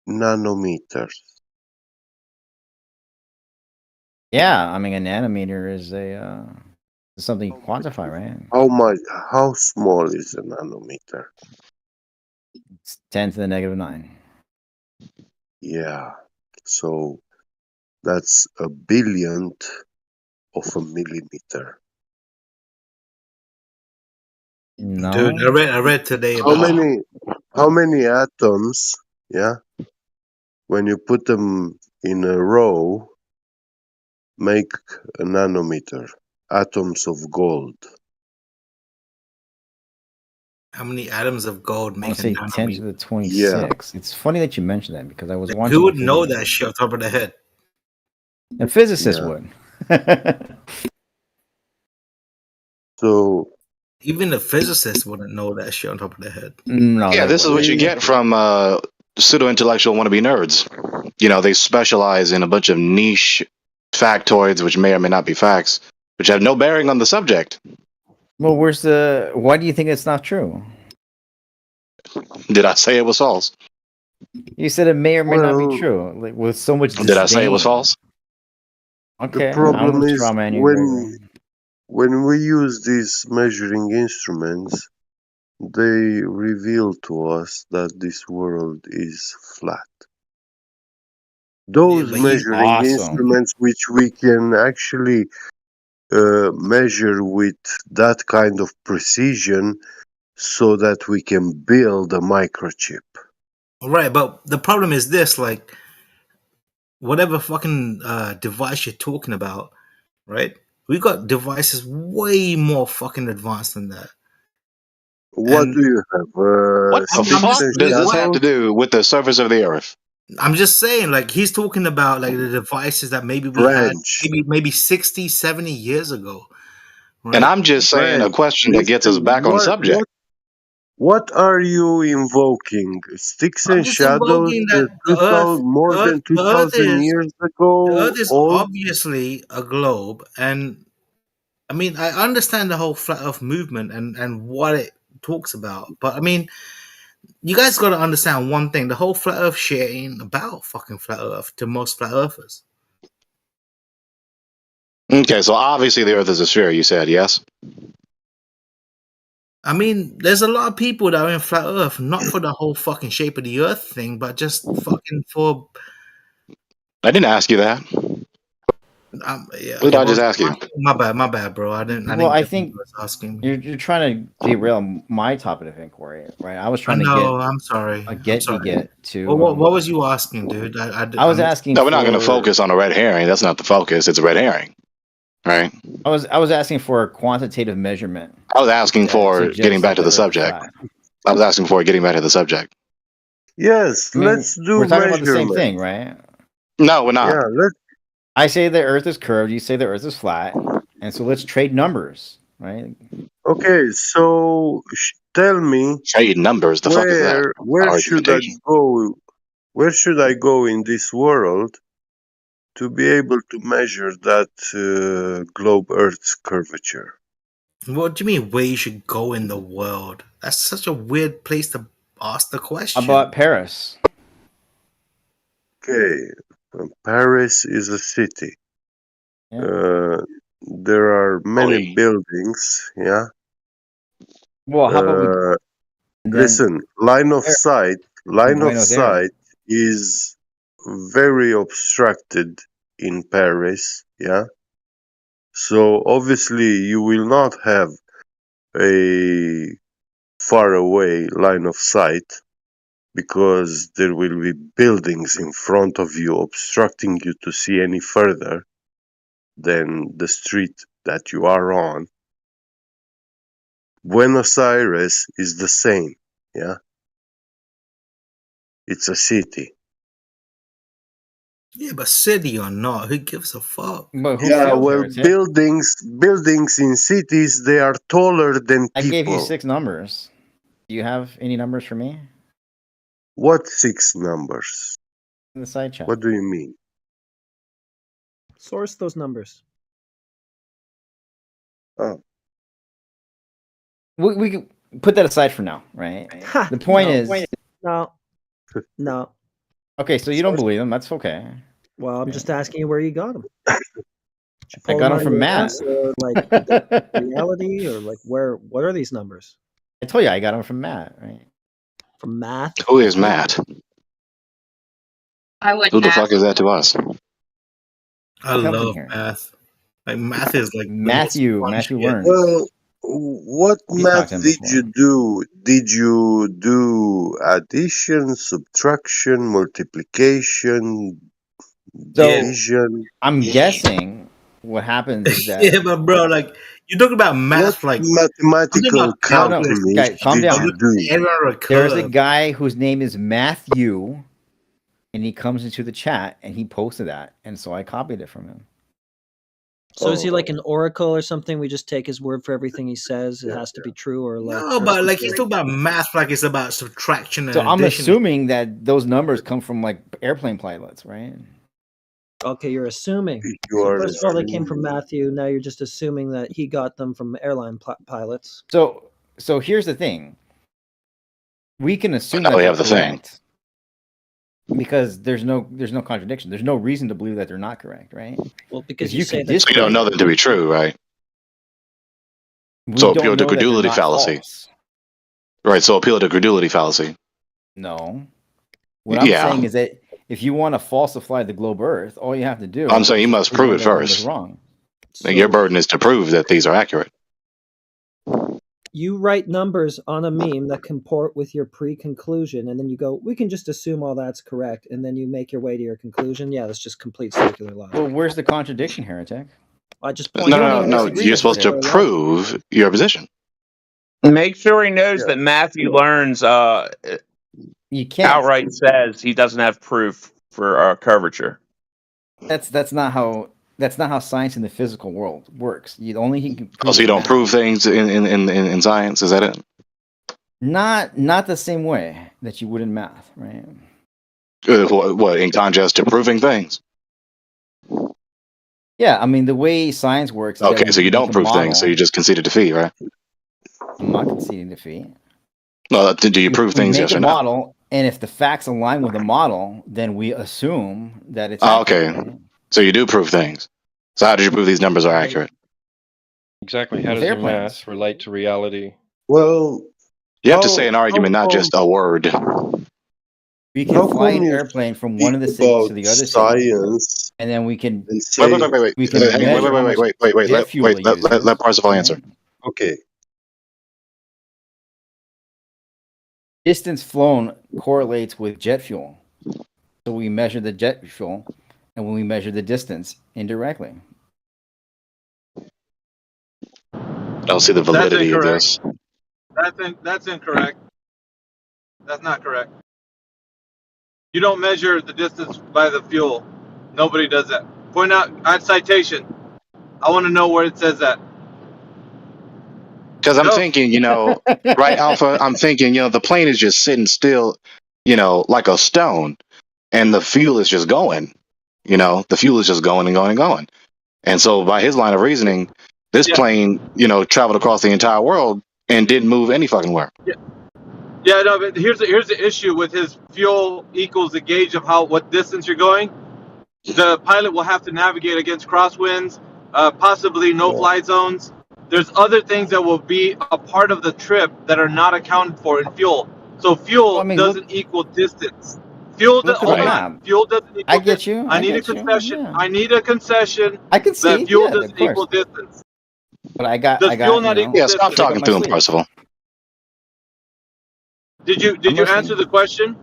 nanometers. Yeah, I mean, a nanometer is something you quantify, right? How small is a nanometer? It's 10 to the negative 9. Yeah. So that's a billionth of a millimeter. No. Dude, I read today How about many atoms, yeah, when you put them in a row, make a nanometer? Atoms of gold. how many atoms of gold I make want a to say 10 to nanometer. the 26. It's funny that you mentioned that because I was watching. Who would a know video. that shit off the top of their head? A physicist Yeah. would. So Even the physicists wouldn't know that shit on top of their head. No. Yeah, this is what you get from pseudo intellectual wannabe nerds. You know, they specialize in a bunch of niche factoids, which may or may not be facts, which have no bearing on the subject. Well, why do you think it's not true? Did I say it was false? You said it may or may not be true. Like, with so much disdain. Did I say it was false? Okay, the problem I'm is straw man you, Gregory. when we use these measuring instruments, they reveal to us that this world is flat. Those but you- measuring Awesome. instruments, which we can actually measure with that kind of precision, so that we can build a microchip. Right, but the problem is this: like, whatever fucking device you're talking about, right? We got devices way more fucking advanced than that. What And do you have? What the fuck does this have to do with the surface of the earth? I'm just saying, like, he's talking about like the devices that maybe we French. had maybe 60, 70 years ago. Right? And I'm just saying a question that gets us back on subject. What are you invoking? Sticks I'm and just shadows invoking that the Earth, more than the Earth 2,000 is years the ago? Earth is Old? obviously a globe, and I mean I understand the whole flat Earth movement and what it talks about, but I mean you guys got to understand one thing: the whole flat Earth shit ain't about fucking flat Earth to most flat Earthers. Okay, so obviously the earth is a sphere, you said, yes? I mean, there's a lot of people that are in flat Earth, not for the whole fucking shape of the Earth thing, but just fucking for. I didn't ask you that. Yeah, What did I just ask you? My bad, bro. I didn't. Well, I get what think you was asking. you're trying to derail my topic of inquiry, right? I was trying to No, get. I'm sorry. Get to. Well, what was you asking, dude? I was asking. No, we're not going to for- focus on a red herring. That's not the focus. It's a red herring, right? I was asking for a quantitative measurement. I was asking for suggests getting back that to the Earth is subject. flat. I was asking for getting back to the subject. Yes, I mean, let's do we're talking about the same measurement. thing, right? No, we're not. Yeah, let's. I say the Earth is curved. You say the Earth is flat, and so let's trade numbers, right? Okay, so tell me. Trade numbers. The fuck is that? Where should I Argumentation. go? Where should I go in this world to be able to measure that globe Earth's curvature? What do you mean where you should go in the world? That's such a weird place to ask the question. About Paris. Okay, Paris is a city. There are many buildings. Yeah. Well, how about we? Listen, line of sight. Line of Buenos Aires. sight is very obstructed in Paris. Yeah. So obviously you will not have a far away line of sight because there will be buildings in front of you obstructing you to see any further than the street that you are on. Buenos Aires is the same, yeah? It's a city. Yeah, but city or not, who gives a fuck? Yeah, well, buildings in cities, they are taller than I people. gave you 6 numbers. Do you have any numbers for me What 6 numbers? in the side chat? What do you mean? Source those numbers. Oh, We can put that aside for now, right? The point is, no. okay, so you don't believe him. That's okay. Well, I'm just asking you where you got them. I got them from Matt. Or like reality, or like where? What are these numbers? I told you I got them from Matt, right? From Matt? Who is Matt? I would Who the ask. fuck is that to us? I love math. Like math is like the most Matthew fun Matthew shit. Learns. Well, what You math talked to him did before. you do? Did you do addition, subtraction, multiplication, So division? I'm guessing what happens is that Yeah, but bro, like you talk about What math, like mathematical calculus guys, calm did down. you do? error There's a curve. guy whose name is Matthew, and he comes into the chat and he posted that, and so I copied it from him. So is he like an oracle or something? We just take his word for everything he says. It has to be true, or like. No, but like he's talking about math, like it's about subtraction and So I'm addition. assuming that those numbers come from like airplane pilots, right? Okay, you're assuming. You So are first of all, they came assuming. from Matthew. Now you're just assuming that he got them from airline pilots. So here's the thing. We can assume Now that we they're have the thing. correct because there's no contradiction. There's no reason to believe that they're not correct, right? Well, because If you you say could that. So you don't know them to be true, right? We So don't appeal to know that they're credulity not fallacy. false. Right, so appeal to credulity fallacy. No. What I'm Yeah. saying is that if you want to falsify the globe Earth, all you have to do I'm saying you must is prove get it those numbers first. wrong. Like, your burden is to prove that these are accurate. You write numbers on a meme that comport with your pre-conclusion, and then you go, we can just assume all that's correct, and then you make your way to your conclusion. Yeah, that's just complete circular logic. Well, where's the contradiction, Heretic? I just No, pointed no, out no. disagree You're with supposed to circular logic. prove your position. Make sure he knows that Matthew Learns You can't. outright says he doesn't have proof for curvature. That's not how science in the physical world works. You only he can Oh, so you don't math. prove things in science? Is that it? Not the same way that you would in math, right? What, in contrast to proving things? Yeah, I mean the way science works. Is that Okay, we so you make don't a prove things, so model. you just conceded defeat, right? I'm not conceding defeat. No, do you prove We things, make yes a or no? model, and if the facts align with the model, then we assume that it's Oh, accurate, okay. right? So you do prove things. So how did you prove these numbers are accurate? Exactly. How With does the airplanes. math relate to reality? Well, You have to say an how argument, not come just a word. We can how fly come an you airplane from one speak of the cities about to the other city, science and then we can and Wait, say we can Hang on, measure how much jet Let fuel it uses, let Parsifal right? answer. okay? Distance flown correlates with jet fuel, so we measure the jet fuel, and when we measure the distance indirectly. I don't see the validity of this. That's incorrect. That's not correct. You don't measure the distance by the fuel. Nobody does that. Point out citation. I want to know where it says that. Because I'm Go. thinking, right, Alpha, I'm thinking, the plane is just sitting still, like a stone, and the fuel is just going. The fuel is just going and going and going. And so by his line of reasoning, this plane, traveled across the entire world and didn't move any fucking where. Yeah, no, but here's the issue with his fuel equals the gauge of what distance you're going. The pilot will have to navigate against crosswinds, possibly no-fly zones. There's other things that will be a part of the trip that are not accounted for in fuel. So fuel doesn't equal distance. Fuel Look at hold the on. map. Fuel doesn't equal I get you. I need a concession. I need a concession. I can see. That fuel Yeah, doesn't of course. equul distance. But I got. Does fuel not equal Yeah, distance? stop talking to him, Parsifal. Did you answer the question?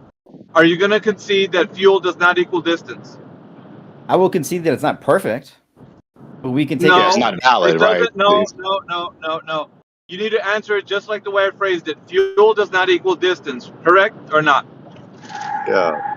Are you going to concede that fuel does not equal distance? I will concede that it's not perfect, but we can take No, it. It's not valid, it doesn't. right? No. You need to answer it just like the way I phrased it. Fuel does not equal distance. Correct or not? Yeah.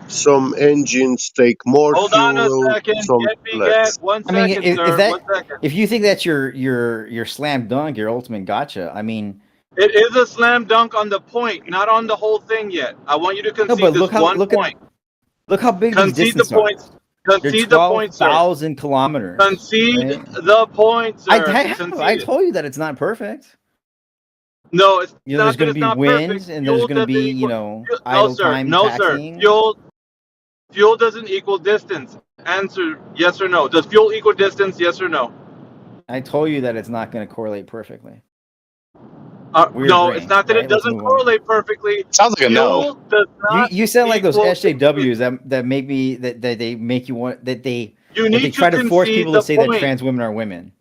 Some engines take more Hold fuel, on a second. some Get me less. get. 1 I mean, second, if sir. that 1 second. if you think that's your slam dunk, your ultimate gotcha. I mean, It is a slam dunk on the point, not on the whole thing yet. I want you to no, concede but this one point. Look how big these Concede the distances are. points. They're Concede the point, sir. 12,000 kilometers. Concede right? the point, sir. I Concede I it. told you that it's not perfect. No, it's You know, there's not that going to it's be not winds, perfect. and there's Fuel going to doesn't be, equal. no No, idle sir. time No, sir. taxiing. Fuel doesn't equal distance. Answer yes or no. Does fuel equal distance? Yes or no? I told you that it's not going to correlate perfectly. We No, agree, it's not that right? it Let's doesn't move on. correlate perfectly. Sounds like a no. Fuel does not You sound like those equal SJWs that make me that they make you want that they You that need they to try to force concede people the to say that point. trans women are women.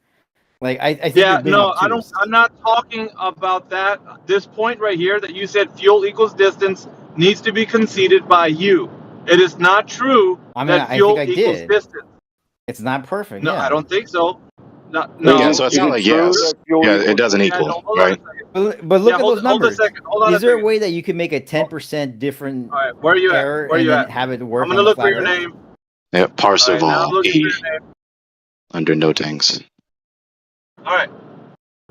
Like I think Yeah, you're being no, obtuse. I'm not talking about that. This point right here that you said fuel equals distance needs to be conceded by you. It is not true I mean, that I fuel think I equals did. distance. It's not perfect. No, Yeah. I don't think so. No, Is no. Yeah, it, so it is sounds it like true yes. that fuel Yeah, it equals doesn't Yeah, equal, no, hold on a right? second. But look Yeah, at those hold a numbers. second. Hold on a Is there a second. way that you can make a 10% different All right, where are you at? error Where are and you then at? have it I'm work gonna on the look for flat your Earth? name. Yeah, All right, now I'm Parseval looking for E your name. under no tanks. All right.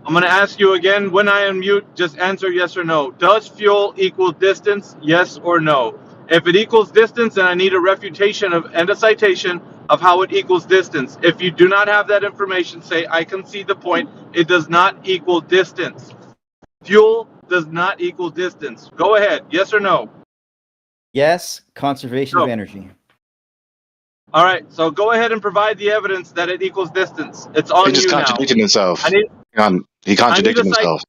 I'm going to ask you again when I unmute, just answer yes or no. Does fuel equal distance? Yes or no? If it equals distance, then I need a refutation of and a citation of how it equals distance. If you do not have that information, say I concede the point. It does not equal distance. Fuel does not equal distance. Go ahead. Yes or no? Yes, conservation of No. energy. All right. So go ahead and provide the evidence that it equals distance. It's He on just you now. contradicted himself. I need He I need contradicted a cite. himself.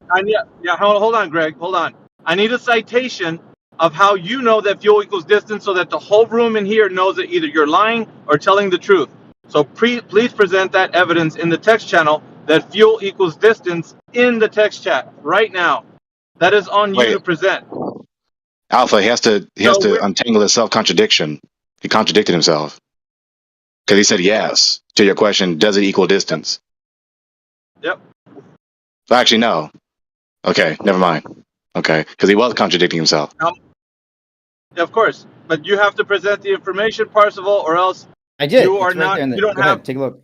Hold on, Greg. Hold on. I need a citation of how you know that fuel equals distance, so that the whole room in here knows that either you're lying or telling the truth. So please present that evidence in the text channel that fuel equals distance in the text chat right now. That is on you Wait, to present. Alpha, he has to So we're untangle his self contradiction. He contradicted himself. Because he said yes to your question, does it equal distance? Yep. Actually, no. Okay, never mind. Okay, because he was contradicting himself. Of course, but you have to present the information, Parseval, or else I did. you It's are right not. there in the, You don't go have ahead, take a look.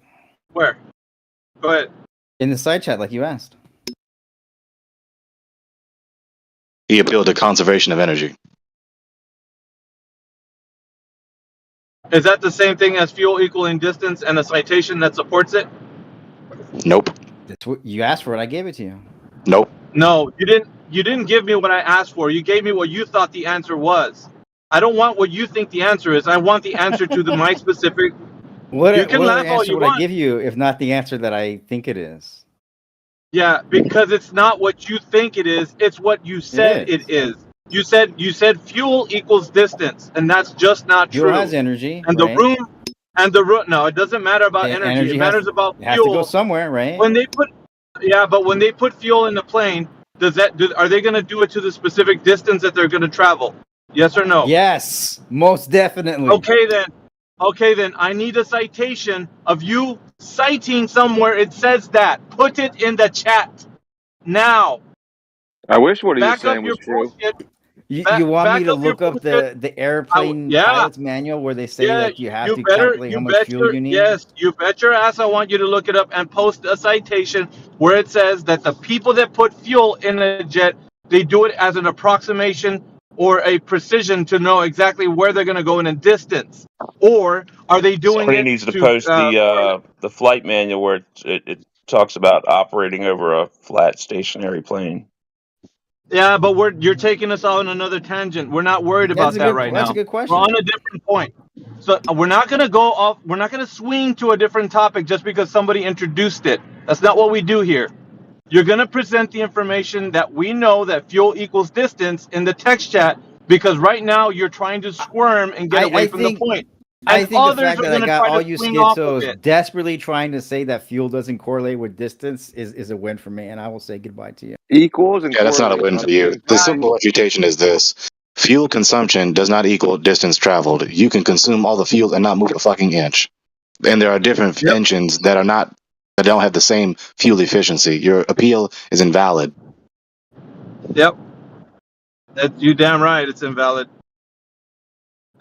where. Go ahead. In the side chat, like you asked. He appealed to conservation of energy. Is that the same thing as fuel equaling distance and a citation that supports it? Nope. That's what you asked for it. I gave it to you. Nope. No, you didn't. You didn't give me what I asked for. You gave me what you thought the answer was. I don't want what you think the answer is. I want the answer to my specific. What You can what laugh other all answer you would I want. give you if not the answer that I think it is? Yeah, because it's not what you think it is. It's what you said it is. You said fuel equals distance, and that's just not Fuel true. has energy, And right? the room. No, it doesn't matter about The energy. It matters about it has to go fuel. somewhere, right? When they put, yeah, but when they put fuel in the plane, are they going to do it to the specific distance that they're going to travel? Yes or no? Yes, most definitely. Okay then. I need a citation of you citing somewhere it says that. Put it in the chat now. I wish what he was Back up saying your was true. bullshit. You want me Back to up your look up bullshit. the airplane Yeah. pilot's manual where they say Yeah, that you have to better. calculate how You much bet fuel you need? you bet your ass. I want you to look it up and post a citation where it says that the people that put fuel in a jet, they do it as an approximation or a precision to know exactly where they're going to go in a distance, or are they doing Somebody it needs to to? post the flight manual where it talks about operating over a flat stationary plane. Yeah, but you're taking us on another tangent. We're not worried about that right now. That's a good question. We're on a different point. So we're not going to go off. We're not going to swing to a different topic just because somebody introduced it. That's not what we do here. You're going to present the information that we know that fuel equals distance in the text chat, because right now you're trying to squirm and get away from the point. I And think the others fact are that I going to got try all to you swing off of schizos it. desperately trying to say that fuel doesn't correlate with distance is a win for me, and I will say goodbye to you. Equals and Yeah, that's not a win for you. The simple refutation is this. Fuel consumption does not equal distance traveled. You can consume all the fuel and not move a fucking inch. And there are different engines that don't have the same fuel efficiency. Your appeal is invalid. Yep. You damn right. It's invalid.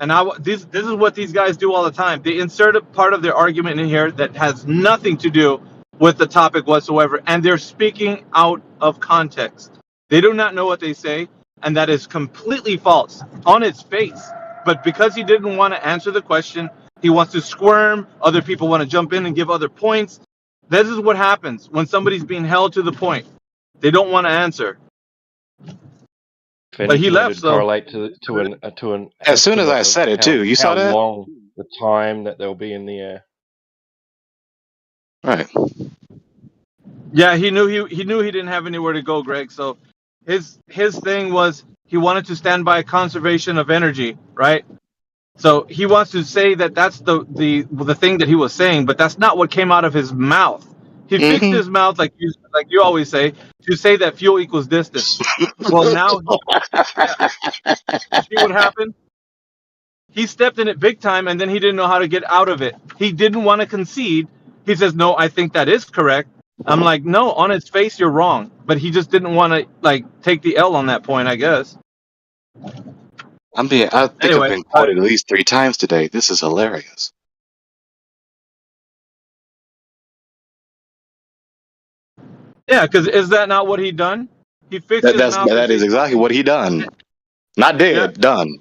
And this is what these guys do all the time. They insert a part of their argument in here that has nothing to do with the topic whatsoever, and they're speaking out of context. They do not know what they say, and that is completely false on its face. But because he didn't want to answer the question, he wants to squirm. Other people want to jump in and give other points. This is what happens when somebody's being held to the point. They don't want to answer. If But he anything, left, it'd so correlate to an As soon as estimate I of said it too, you how saw that? long the time that they'll be in the air. Right. yeah, he knew he didn't have anywhere to go, Greg. So his thing was he wanted to stand by conservation of energy, right? So he wants to say that that's the thing that he was saying, but that's not what came out of his mouth. He fixed Mm-hmm. his mouth like you always say to say that fuel equals distance. Well, now see what happened? He stepped in it big time, and then he didn't know how to get out of it. He didn't want to concede. He says, "No, I think that is correct." I'm like, "No, on its face, you're wrong." But he just didn't want to take the L on that point, I guess. I think I've Anyway, been quoted at least 3 times today. This is hilarious. yeah, because is that not what he done? He fixed his mouth and That is said, exactly what he done. Not dead, Yeah. done.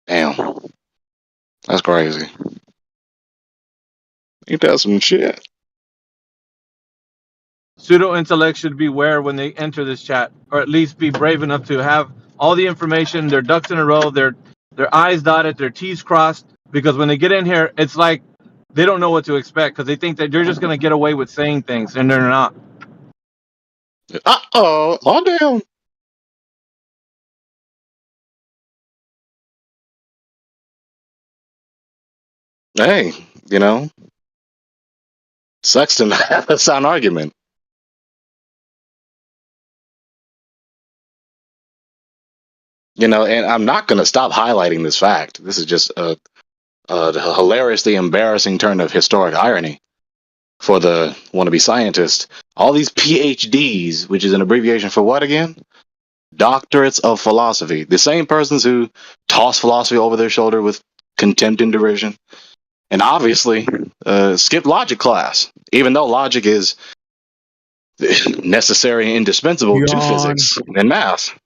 Damn. That's crazy. Ain't that some shit? pseudo intellect should beware when they enter this chat, or at least be brave enough to have all the information, their ducks in a row, their I's dotted, their T's crossed. Because when they get in here, it's like they don't know what to expect because they think that they're just gonna get away with saying things, and they're not. Oh damn. Hey, Sexton had a sound argument. And I'm not going to stop highlighting this fact. This is just a hilariously embarrassing turn of historic irony for the wannabe scientist. All these PhDs, which is an abbreviation for what again? Doctorates of philosophy. The same persons who toss philosophy over their shoulder with contempt and derision. And obviously, skip logic class, even though logic is necessary and indispensable to Yawn. physics and math.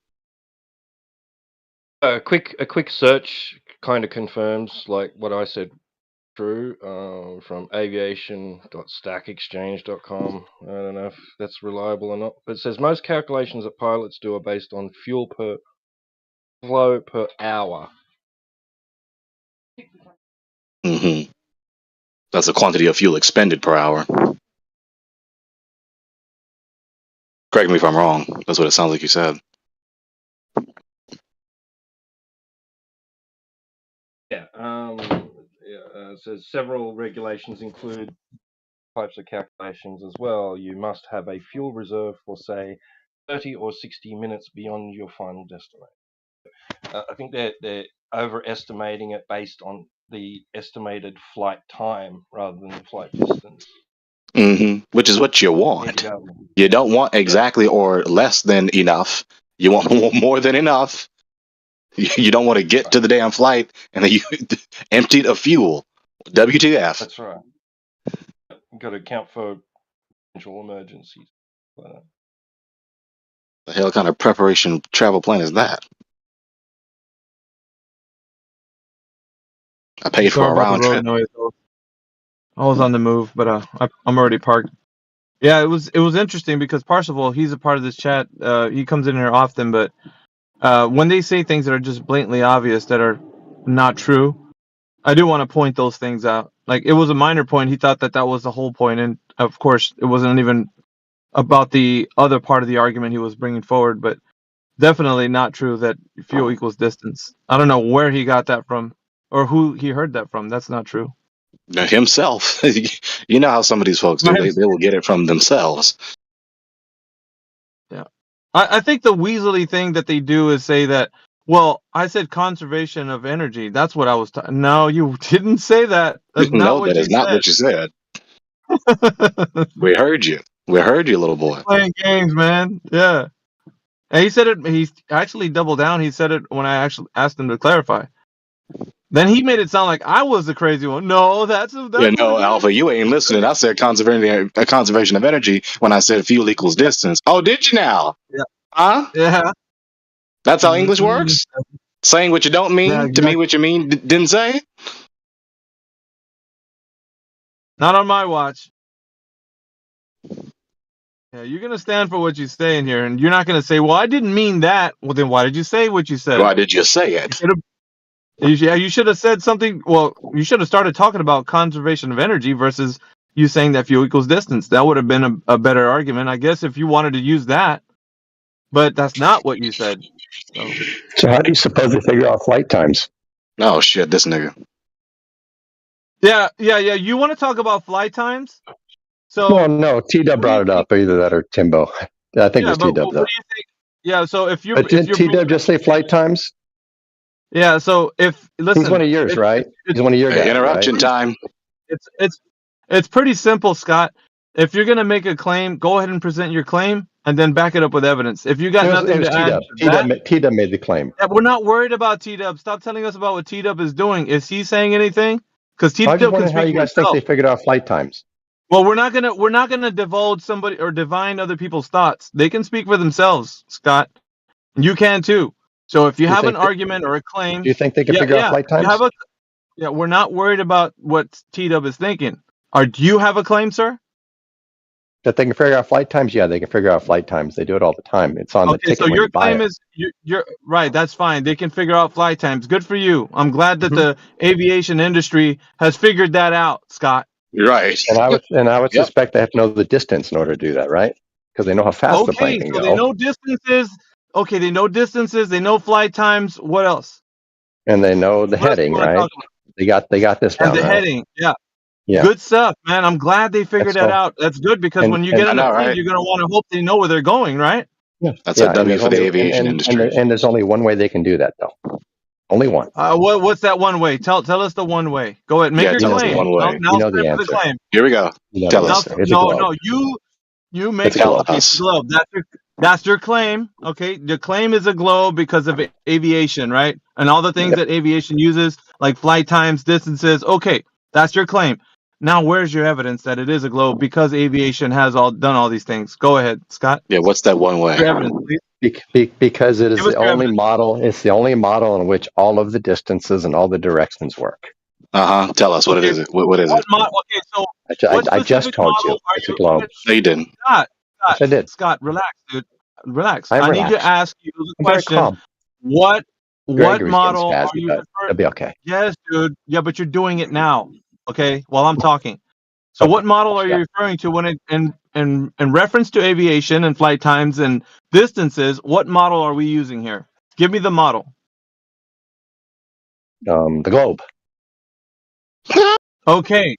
A quick search kind of confirms like what I said. True, from aviation.stackexchange.com. I don't know if that's reliable or not, but it says most calculations that pilots do are based on fuel per flow per hour. Mm-hmm. That's the quantity of fuel expended per hour. Correct me if I'm wrong. That's what it sounds like you said. Yeah. It says several regulations include types of calculations as well. You must have a fuel reserve for say 30 or 60 minutes beyond your final destination. I think they're overestimating it based on the estimated flight time rather than the flight distance. Mm-hmm. Which is what you want. You don't want exactly or less than enough. You want more than enough. You don't want to get to the damn flight and then you emptied of fuel. WTF. That's right. You've got to account for potential emergencies. The hell kind of preparation travel plan is that? I paid for Sorry a about round the road trip. noise. I was on the move, but I'm already parked. Yeah, it was interesting because Parsifal, he's a part of this chat. He comes in here often, but when they say things that are just blatantly obvious that are not true, I do want to point those things out. Like it was a minor point. He thought that was the whole point, and of course, it wasn't even about the other part of the argument he was bringing forward. But definitely not true that fuel equals distance. I don't know where he got that from or who he heard that from. That's not true. Himself. You know how some of these folks do. They will get it from themselves. Yeah. I think the Weasley thing that they do is say that, well, I said conservation of energy. That's what I was talking. No, you didn't say that. That's not No, what that you is not said. what you said. We heard you. We heard you, little boy. Playing games, man. Yeah. And he said it. He actually doubled down. He said it when I actually asked him to clarify. Then he made it sound like I was the crazy one. No, that's Yeah, no, Alpha, you ain't listening. I said conservation of energy when I said fuel equals distance. Oh, did you now? Yeah. Huh? Yeah. That's how English works? Saying what you don't mean Yeah, to exactly. mean what you mean didn't say? Not on my watch. Yeah, you're gonna stand for what you say in here, and you're not gonna say, "Well, I didn't mean that." Well, then why did you say what you said? Why did you say it? You should have said something. Well, you should have started talking about conservation of energy versus you saying that fuel equals distance. That would have been a better argument, I guess, if you wanted to use that. But that's not what you said. So how do you suppose they figure out flight times? Oh shit, this nigga. Yeah. You want to talk about flight times? So Well, no, T-Dub brought it up. Either that or Timbo. I think it was but T-Dub what though. do you think? Yeah. So if you're But didn't T-Dub just say flight times? Yeah. So if listen, He's one of yours, right? He's one of your guys. Interruption right? time. It's pretty simple, Scott. If you're gonna make a claim, go ahead and present your claim and then back it up with evidence. If you got nothing to add, T-Dub made the claim. we're not worried about T-Dub. Stop telling us about what T-Dub is doing. Is he saying anything? Because I T-Dub just can wonder how speak you for guys think himself. they figured out flight times. Well, we're not gonna divulge somebody or divine other people's thoughts. They can speak for themselves, Scott. You can too. So if you have an argument or a claim, Do you think they can figure out flight you times? have we're not worried about what T-Dub is thinking. Do you have a claim, sir? That they can figure out flight times? Yeah, they can figure out flight times. They do it all the time. It's on the Okay, ticket so when your you buy claim it. is you're right. That's fine. They can figure out flight times. Good for you. I'm glad that the aviation industry has figured that out, Scott. Right. And I would Yep. suspect they have to know the distance in order to do that, right? Because they know how fast the plane Okay, can so go. they know distances. Okay, they know distances. They know flight times. What else? And they know the What else do heading, you wanna right? talk about? They got this And down, the right? heading, yeah. Yeah. Good stuff, man. I'm glad they figured that so- out. That's good because and- when you and- get on I a know, plane, right? you're gonna want to hope they know where they're going, right? Yeah. That's Yeah, a and W there's for the only- aviation and- industry. And there's only one way they can do that, though. Only one. What's that one way? Tell us the one way. Go ahead, make Yeah, your tell us the claim. one way. Now You know the stand for the answer. claim. Here we go. You know Tell the us. answer. It's a No, globe. you make It's a it. globe. Okay, it's a globe. That's your claim. Okay, the claim is a globe because of aviation, right? And all the things that aviation uses, like flight times, distances. Okay, that's your claim. Now, where's your evidence that it is a globe because aviation has done all these things? Go ahead, Scott. Yeah, what's that one way? Your evidence, please. Because it is Give us the your only model. It's the only model in which all of the distances and all the directions work. Tell us what it is. What is it? Okay, so I just specific told you. model are It's a you? globe. No, you didn't. Scott, Yes, I did. Scott, relax, dude. Relax. I'm I need to relaxed. ask you the I'm very question. calm. What Gregory's model getting are spazzy, you but referring? it'll be okay. Yes, dude. Yeah, but you're doing it now. Okay, while I'm talking. So, what model are you referring to when in reference to aviation and flight times and distances? What model are we using here? Give me the model. The globe. Okay.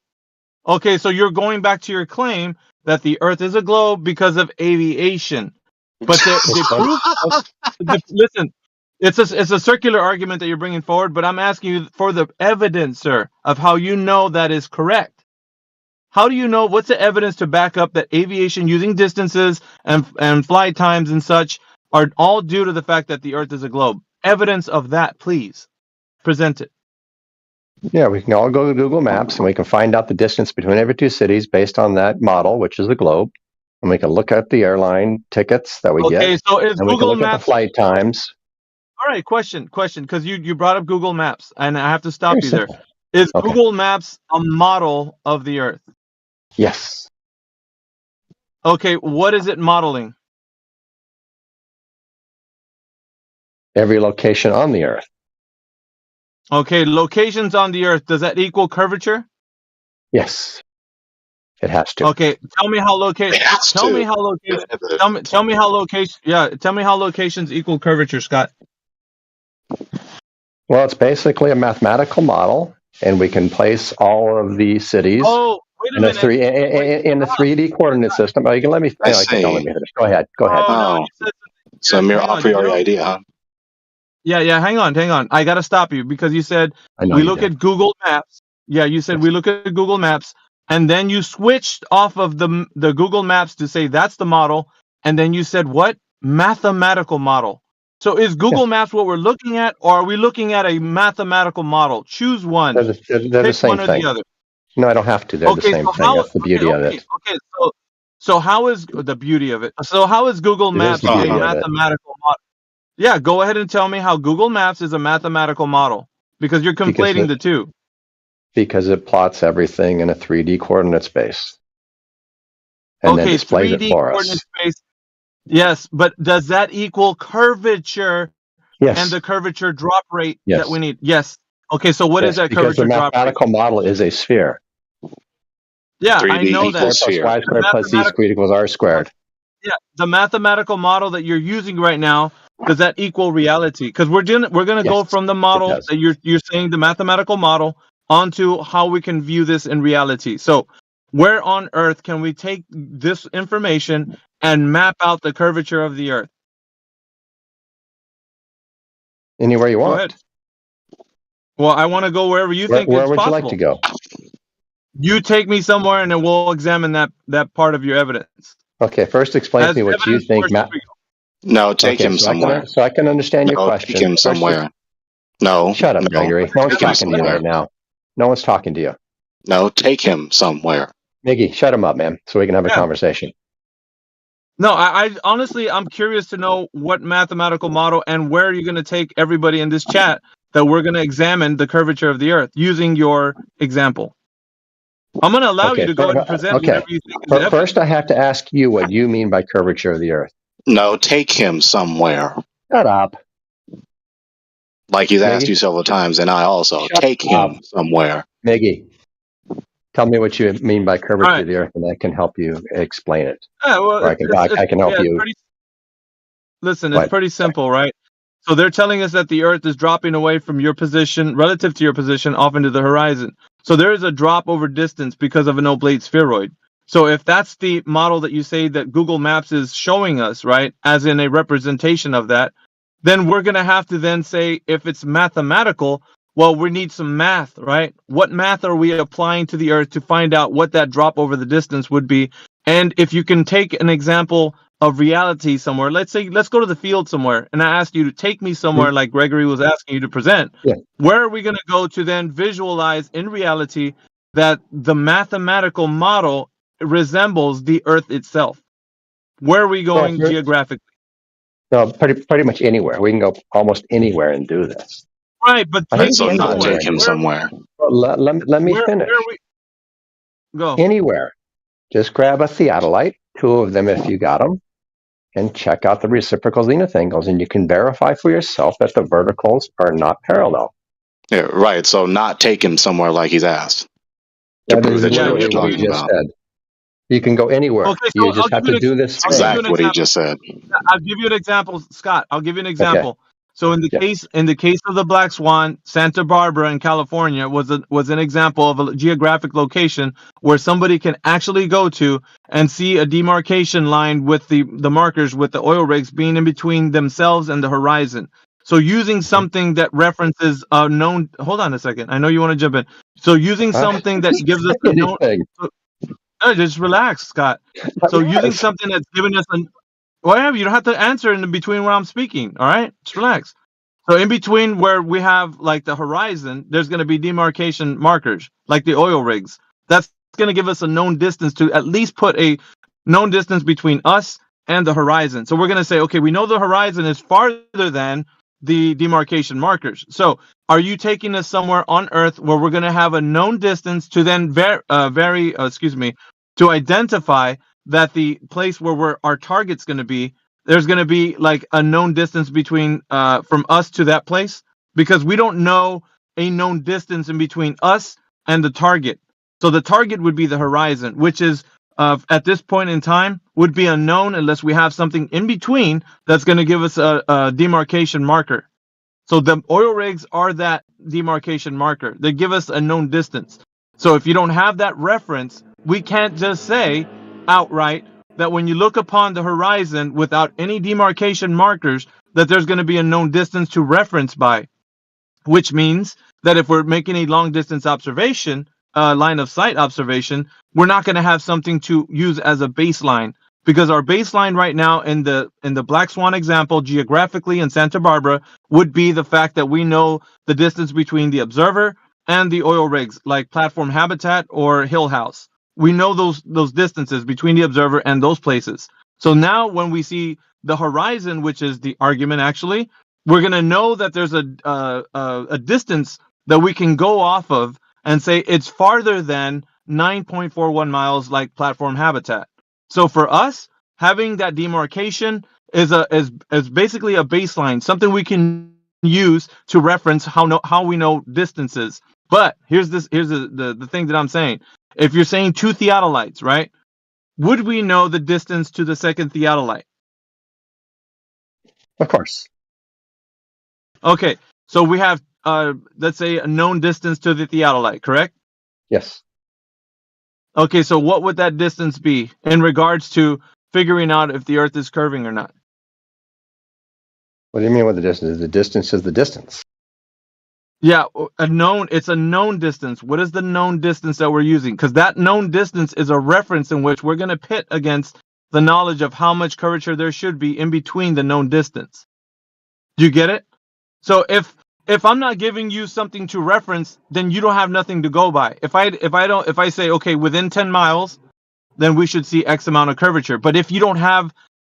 Okay, so you're going back to your claim that the Earth is a globe because of aviation. But the proof, listen, it's a circular argument that you're bringing forward, but I'm asking you for the evidence, sir, of how you know that is correct. How do you know? What's the evidence to back up that aviation using distances and flight times and such are all due to the fact that the Earth is a globe? Evidence of that, please. Present it. Yeah, we can all go to Google Maps and we can find out the distance between every two cities based on that model, which is the globe. And we can look at the airline tickets that we get. Okay, so is and we can Google look at the Maps? flight times. All right, question, because you brought up Google Maps, and I have to stop Very you simple. there. Is Okay. Google Maps a model of the Earth? Yes. Okay, what is it modeling? Every location on the Earth. Okay, locations on the Earth, does that equal curvature? Yes. It has to. Okay, tell me how location. Tell me how location. Tell me how location. Yeah, tell me how locations equal curvature, Scott. Well, it's basically a mathematical model, and we can place all of the cities Oh, wait a in a minute. in the 3D coordinate system. Oh, you can let me. I No, don't let see. me finish. Go ahead. Go ahead. No, Oh, you said so a mere hang a on, priori idea, huh? Yeah, hang on. I got to stop you because you said I know we you look did. at Google Maps. Yeah, you said we look at Google Maps, and then you switched off of the Google Maps to say that's the model, and then you said what? Mathematical model. So is Google Maps what we're looking at, or are we looking at a mathematical model? Choose one. They're the Pick same one or thing. the other. No, I don't have to. They're the Okay, same so thing. how? That's the beauty of it. Okay. So how is the beauty of it? So how is Google It is Maps the a beauty of it. mathematical model? Yeah, go ahead and tell me how Google Maps is a mathematical model because you're conflating the two. Because it plots everything in a 3D coordinate space. and then Okay, displays it 3D for coordinate us. space. Yes, but does that equal curvature and Yes. the curvature drop rate that Yes. we need? Yes. Okay, so what is Yes, that because the curvature drop rate? mathematical model is a sphere. Yeah, I 3D know Squared that. plus y The squared plus z mathematical, squared equals r squared. yeah, the mathematical model that you're using right now, does that equal reality? Because we're gonna go Yes, from the it model does. that you're saying, the mathematical model, onto how we can view this in reality. So where on earth can we take this information and map out the curvature of the earth? Anywhere you Go want. ahead. Well, I want to go wherever you think Where it's would you like to possible. go? You take me somewhere, and then we'll examine that part of your evidence. Okay, first explain to As me what you evidence, think. where should we go? No, take Okay, him so I somewhere. can understand your No, take question. him First, somewhere. No, shut up, no, Gregory. No one's take him talking to you somewhere. right now. No one's talking to you. No, take him somewhere. Miggy, shut him up, man, so we can have a Yeah. conversation. No, I honestly, I'm curious to know what mathematical model and where you're going to take everybody in this chat that we're going to examine the curvature of the earth using your example. I'm going to allow you to go ahead and present whatever you think is evidence. First, I have to ask you what you mean by curvature of the earth. No, take him somewhere. Shut up. Like he's asked Miggy? you several times, and I also. Shut Take him up. somewhere. Miggy, tell me what you mean by curvature All right. of the earth, and I can help you explain it. Yeah, well, Or I can help you. Listen, it's What? pretty simple, right? So they're telling us that the Earth is dropping away from your position, relative to your position, off into the horizon. So there is a drop over distance because of an oblate spheroid. So if that's the model that you say that Google Maps is showing us, right, as in a representation of that, then we're going to have to then say, if it's mathematical, well, we need some math, right? What math are we applying to the Earth to find out what that drop over the distance would be? And if you can take an example of reality somewhere, let's go to the field somewhere, and I ask you to take me somewhere like Gregory was asking you to present. Yeah. Where are we going to go to then visualize in reality that the mathematical model resembles the Earth itself? Where are we going Well, geographically? No, pretty much anywhere. We can go almost anywhere and do this. Right, but I think take So me not somewhere. take him Where, somewhere. Well, let me where, finish. where are we? Go. Anywhere. Just grab a theodolite, 2 of them if you got them, and check out the reciprocal zenith angles, and you can verify for yourself that the verticals are not parallel. Yeah, right. So not take him somewhere like he's asked to That prove is that you know what literally you're what he talking just about. said. You can go anywhere. Okay, so You just have to do this That's I'll give you thing. an exactly what he example. just said. I'll give you an example, Scott. I'll give you an Okay. example. So in the Yeah. case of the Black Swan, Santa Barbara in California was an example of a geographic location where somebody can actually go to and see a demarcation line with the markers with the oil rigs being in between themselves and the horizon. So using something that references a known. Hold on a second. I know you want to jump in. So using something that gives us a known. Anything. No, just relax, Scott. So using Yes. something that's giving us an. Well, you don't have to answer in between where I'm speaking. All right, just relax. So in between where we have like the horizon, there's going to be demarcation markers, like the oil rigs. That's going to give us a known distance to at least put a known distance between us and the horizon. So we're going to say, okay, we know the horizon is farther than the demarcation markers. So are you taking us somewhere on Earth where we're going to have a known distance to then to identify that the place where our target's going to be, there's going to be like a known distance between from us to that place, because we don't know a known distance in between us and the target. So the target would be the horizon, which is at this point in time would be unknown unless we have something in between that's going to give us a demarcation marker. So the oil rigs are that demarcation marker. They give us a known distance. So if you don't have that reference, we can't just say outright that when you look upon the horizon without any demarcation markers, that there's going to be a known distance to reference by, which means that if we're making a long distance observation, line of sight observation, we're not going to have something to use as a baseline, because our baseline right now in the Black Swan example, geographically in Santa Barbara, would be the fact that we know the distance between the observer and the oil rigs, like Platform Habitat or Hill House. We know those distances between the observer and those places. So now when we see the horizon, which is the argument actually, we're going to know that there's a distance that we can go off of and say it's farther than 9.41 miles like Platform Habitat. So for us, having that demarcation is basically a baseline, something we can use to reference how we know distances. But here's the thing that I'm saying. If you're saying 2 theodolites, right? Would we know the distance to the second theodolite? Of course. Okay, so we have let's say a known distance to the theodolite, correct? Yes. Okay, so what would that distance be in regards to figuring out if the Earth is curving or not? What do you mean what the distance is? The distance is the distance. Yeah, it's a known distance. What is the known distance that we're using? Because that known distance is a reference in which we're going to pit against the knowledge of how much curvature there should be in between the known distance. Do you get it? So if I'm not giving you something to reference, then you don't have nothing to go by. If I say, okay, within 10 miles, then we should see X amount of curvature. But if you don't have,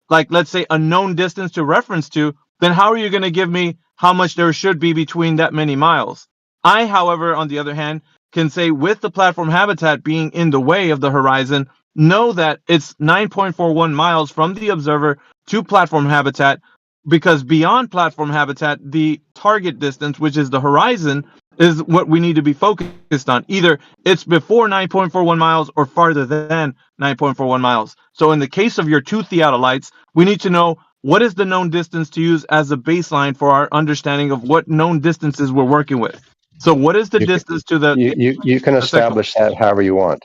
like, let's say a known distance to reference to, then how are you going to give me how much there should be between that many miles? I, however, on the other hand, can say with the platform habitat being in the way of the horizon, know that it's 9.41 miles from the observer to platform habitat, because beyond platform habitat, the target distance, which is the horizon, is what we need to be focused on. Either it's before 9.41 miles or farther than 9.41 miles. So in the case of your 2 theodolites, we need to know what is the known distance to use as a baseline for our understanding of what known distances we're working with. So what is the distance to the... You can establish that however you want.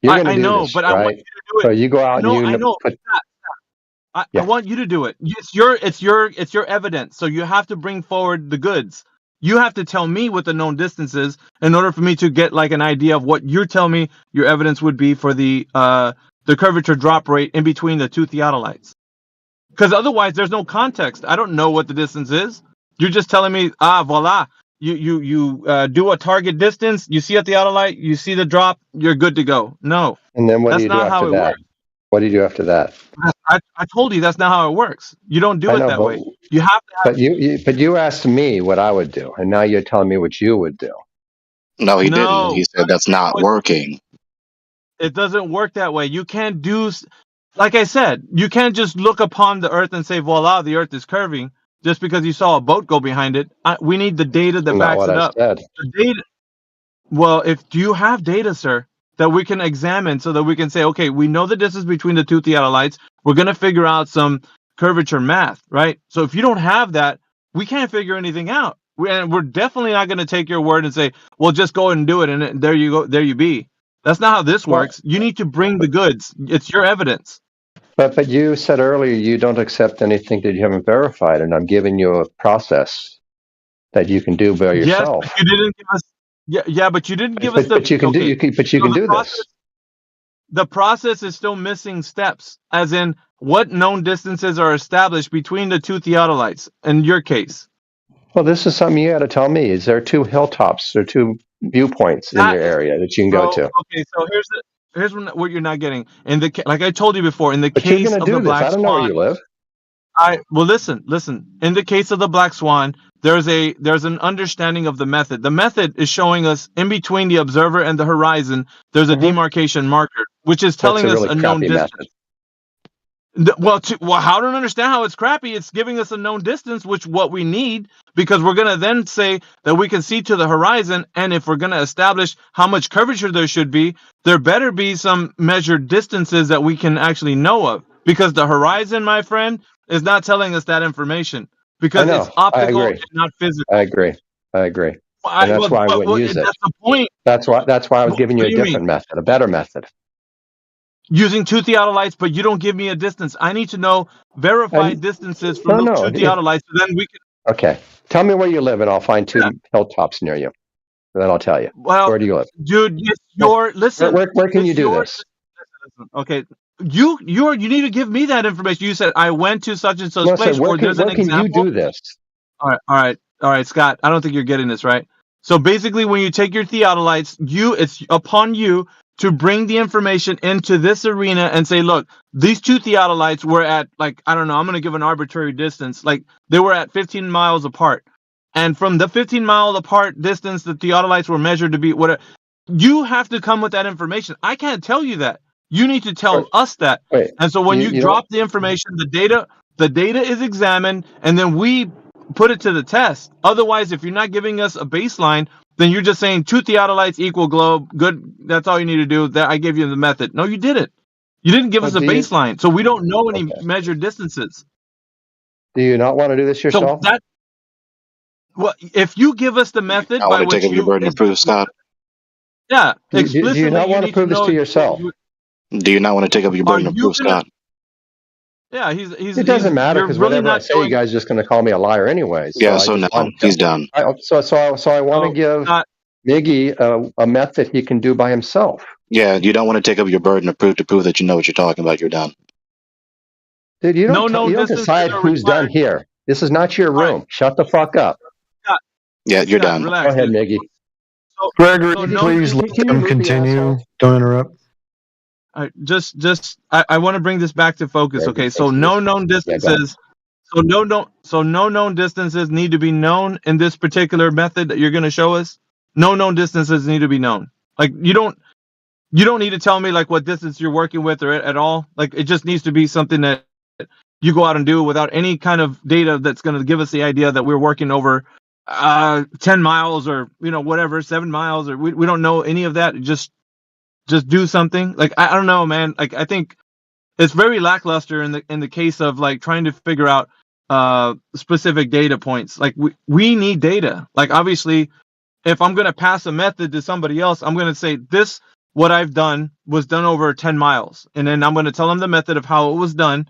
You're going to do know, this, but right? I want you to do it. So you go out I and know. put... I Yeah. want you to do it. It's your evidence. So you have to bring forward the goods. You have to tell me what the known distance is in order for me to get like an idea of what you're telling me your evidence would be for the curvature drop rate in between the 2 theodolites. Because otherwise, there's no context. I don't know what the distance is. You're just telling me, voila. You do a target distance. You see a theodolite. You see the drop. You're good to go. No, And then what that's do you do not how after it that? works. What do you do after that? I told you that's not how it works. You don't do I it know, that but way. You have to have... but you asked me what I would do, and now you're telling me what you would do. No, he didn't. No, He said that's not working. it doesn't work that way. You can't like I said, you can't just look upon the Earth and say, voila, the Earth is curving just because you saw a boat go behind it. We need the data that Not backs what it I up. said. The data. Well, do you have data, sir, that we can examine so that we can say, okay, we know the distance between the 2 theodolites. We're going to figure out some curvature math, right? So if you don't have that, we can't figure anything out. We're definitely not going to take your word and say, well, just go and do it. And there you go. There you be. That's not how this works. You need to bring the goods. It's your evidence. But you said earlier you don't accept anything that you haven't verified, and I'm giving you a process that you can do by Yes, yourself. but you didn't give us. Yeah, but you didn't give us the. But you can do Okay, but you so can the do process, this. the process is still missing steps, as in what known distances are established between the 2 theodolites. In your case, Well, this is something you got to tell me. Is there 2 hilltops or 2 viewpoints in that your is, area that you can bro. go to? Okay, so here's what you're not getting. Like I told you before, in the But you're case going to of the do this. Black I don't know where Swan. you live. Well, listen. In the case of the Black Swan, there's an understanding of the method. The method is showing us in between the observer and the horizon, there's a demarcation marker, which is That's telling a us really a known crappy distance. method. Well, I don't understand how it's crappy. It's giving us a known distance, which what we need, because we're gonna then say that we can see to the horizon, and if we're gonna establish how much curvature there should be, there better be some measured distances that we can actually know of, because the horizon, my friend, is not telling us that information I because it's know. I optical agree. and not physical. I agree. And that's why I wouldn't use it. That's the point. That's why I was giving you What a do you mean? different method, a better method. Using 2 theodolites, but you don't give me a distance. I need to know verified And distances from no, those no. 2 theodolites, so then we can. Okay. Tell me where you live, and I'll find 2 hilltops near you. And then I'll tell you. Well, Where do you live? dude, it's your listen. Where can It's you do your this? listen. Okay, you need to give me that information. You said I went to such and such No, I said, place, or there's an where can you example. do this? All right, Scott. I don't think you're getting this right. So basically, when you take your theodolites, it's upon you to bring the information into this arena and say, look, these 2 theodolites were at, like, I don't know, I'm going to give an arbitrary distance. Like, they were at 15 miles apart. And from the 15-mile apart distance, the theodolites were measured to be whatever. You have to come with that information. I can't tell you that. You need to tell us that. Wait, And so when you you drop the information, the data is examined, and then we put it to the test. Otherwise, if you're not giving us a baseline, then you're just saying 2 theodolites equal globe. Good. That's all you need to do. That I gave you the method. No, you didn't. You didn't give us a do you, baseline. So we don't know any measured distances. do you not want to do this So yourself? that, well, if you give us the method I by want to take which up your burden of proof, Scott. yeah, Do you explicitly not you want to need prove this know to yourself? Do you not want to take up your Are burden of you proof, gonna? Scott? Yeah, It doesn't matter you're because really whatever I not say, you showing. guys are just going to call me a liar anyway. So Yeah, I so just now want he's done. I want to give Miggy a method he can do by himself. Yeah, you don't want to take up your burden of proof to prove that you know what you're talking about. You're done. Dude, you No don't known you don't distances decide are who's done here. This is not your room. Shut the fuck up. Scott, Yeah, you're Scott, done. relax, Go ahead, dude. Miggy. Gregory, So no, please let Can you them move the continue. asshole? Don't interrupt. I want to bring this back to focus. Gregory Okay, so thinks he no is. known Yeah, go ahead. distances. So no known distances need to be known in this particular method that you're going to show us. No known distances need to be known. Like you don't need to tell me like what distance you're working with or at all. Like it just needs to be something that you go out and do without any kind of data that's going to give us the idea that we're working over 10 miles or whatever, 7 miles, or we don't know any of that. Just do something. Like I don't know, man. Like I think it's very lackluster in the case of like trying to figure out specific data points. Like we need data. Like obviously if I'm going to pass a method to somebody else, I'm going to say this, what I've done was done over 10 miles. And then I'm going to tell them the method of how it was done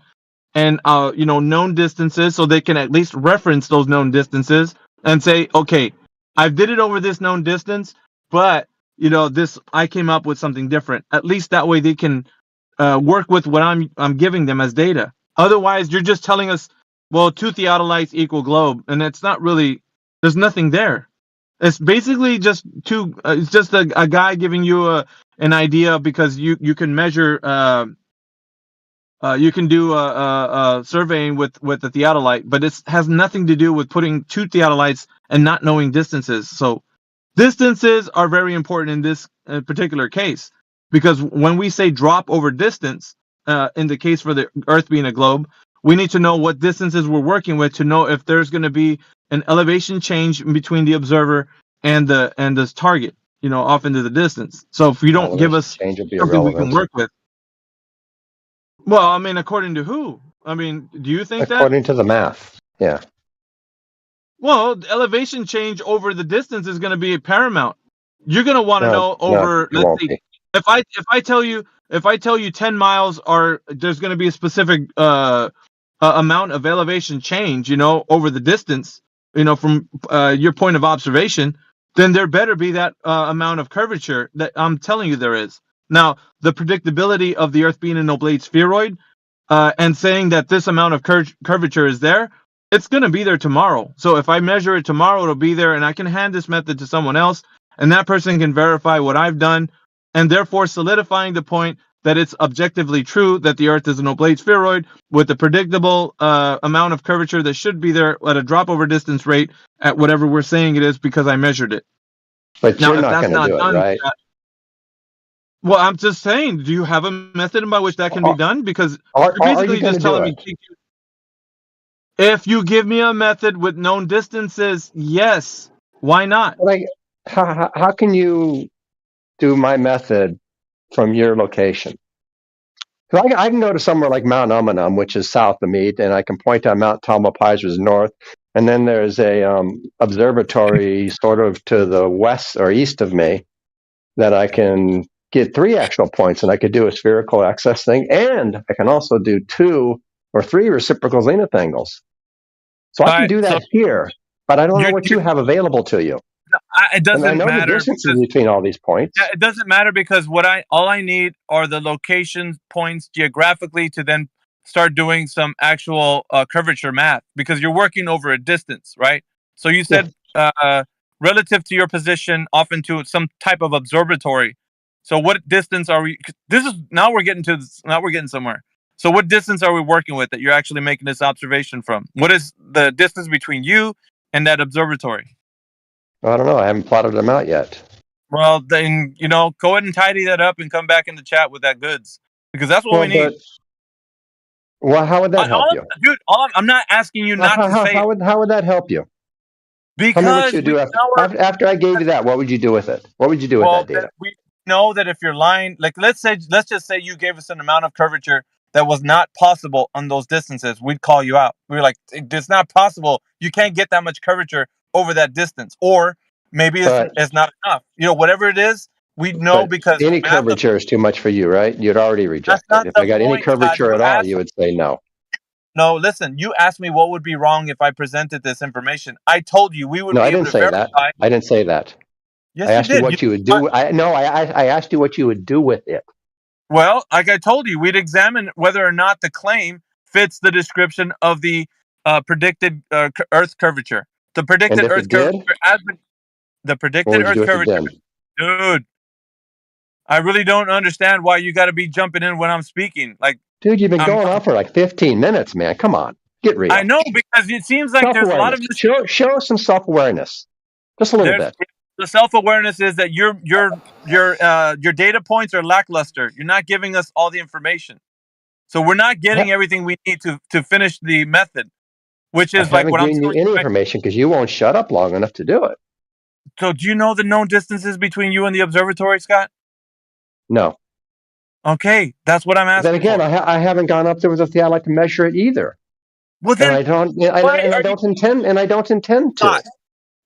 and, known distances so they can at least reference those known distances and say, okay, I did it over this known distance, but, I came up with something different. At least that way they can work with what I'm giving them as data. Otherwise, you're just telling us, well, 2 theodolites equal globe. And it's not really, there's nothing there. It's basically just it's just a guy giving you an idea because you can measure you can do a surveying with the theodolite, but it has nothing to do with putting 2 theodolites and not knowing distances. So distances are very important in this particular case because when we say drop over distance in the case for the Earth being a globe, we need to know what distances we're working with to know if there's going to be an elevation change between the observer and the target, off into the distance. So if you don't give us change will be something we can irrelevant. work with. Well, I mean, according to who? I mean, do you think that? According to the math. Yeah. Well, the elevation change over the distance is going to be paramount. You're going to want to know No, over, it let's won't say, be. if I tell you 10 miles there's going to be a specific amount of elevation change, over the distance, from your point of observation, then there better be that amount of curvature that I'm telling you there is. Now, the predictability of the Earth being an oblate spheroid and saying that this amount of curvature is there, it's going to be there tomorrow. So if I measure it tomorrow, it'll be there, and I can hand this method to someone else, and that person can verify what I've done, and therefore solidifying the point that it's objectively true that the Earth is an oblate spheroid with a predictable amount of curvature that should be there at a drop over distance rate at whatever we're saying it is because I measured it. But Now, you're if not that's going to not do it, done, right? well, I'm just saying, do you have a method by which that can be done? Because Are you're basically you going just to do telling me, it? if you give me a method with known distances, yes. Why not? Like, how can you do my method from your location? Because I can go to somewhere like Mount Umunhum, which is south of me, and I can point out Mount Tamalpais was north, and then there's a observatory sort of to the west or east of me that I can get 3 actual points, and I could do a spherical access thing, and I can also do 2 or 3 reciprocal zenith angles. So I can do that here, but I don't know what you have available to you. It And I doesn't know the matter distances between all these points. Yeah, it doesn't matter because all I need are the location points geographically to then start doing some actual curvature math because you're working over a distance, right? So you said relative to your position, often to some type of observatory. So what distance are we? Now we're getting somewhere. So what distance are we working with that you're actually making this observation from? What is the distance between you and that observatory? I don't know. I haven't plotted them out yet. Well, then, go ahead and tidy that up and come back in the chat with that goods. because that's what we need. Well, how would that help you? Dude, I'm not asking you not to say it How would that help you? Tell me what because you we do after I gave you that. What would you do with it? What would you do with that data? we know that if you're lying, like let's just say you gave us an amount of curvature that was not possible on those distances, we'd call you out. We were like, it's not possible. You can't get that much curvature over that distance, or maybe it's not enough. You know, whatever it is, we know But because any curvature is too much for you, right? You'd already reject it. If I got any curvature at all, you would say no. No, listen, you asked me what would be wrong if I presented this information. I told you we would No, be I able didn't to say verify. that. I didn't say that. Yes, I asked you you did. what you would do. I asked you what you would do with it. Well, like I told you, we'd examine whether or not the claim fits the description of the predicted Earth curvature. The predicted if Earth it did? curvature, the What predicted would you Earth do if it curvature. did? Dude, I really don't understand why you got to be jumping in when I'm speaking. Like, Dude, you've been going on for like 15 minutes, man. Come on, get real. I know, because it seems like there's a lot of Show us some self-awareness, just a little bit. The self-awareness is that your data points are lackluster. You're not giving us all the information, so we're not getting everything we need to finish the method, which is I like haven't what I'm given you any information because you won't shut up long enough to do it. So, do you know the known distances between you and the observatory, Scott? No. Okay, that's what I'm asking. Then again, for. I haven't gone up there with a I'd like to measure it either. Well, then and I don't intend to.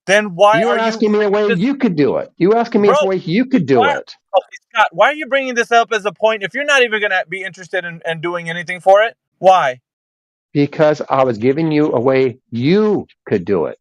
Then why You're are asking you me a way you could do it? You asking me a way you could do it? Okay, Scott, why are you bringing this up as a point if you're not even going to be interested in doing anything for it? Why? Because I was giving you a way you could do it.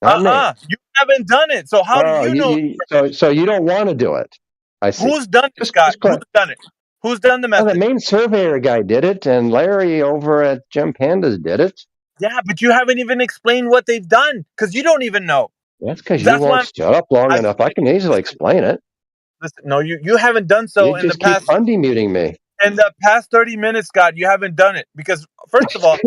Not me. You haven't done it, so how do you know? So you don't want to do it. I see. Who's done it, Scott? Who's done it? Who's done the method? Well, the main surveyor guy did it, and Larry over at Gem Pandas did it. Yeah, but you haven't even explained what they've done because you don't even know. That's because you won't shut up long enough. I can easily explain it. Listen, no, you haven't done so in the past. Keep undemuting me. In the past 30 minutes, Scott, you haven't done it because, first of all,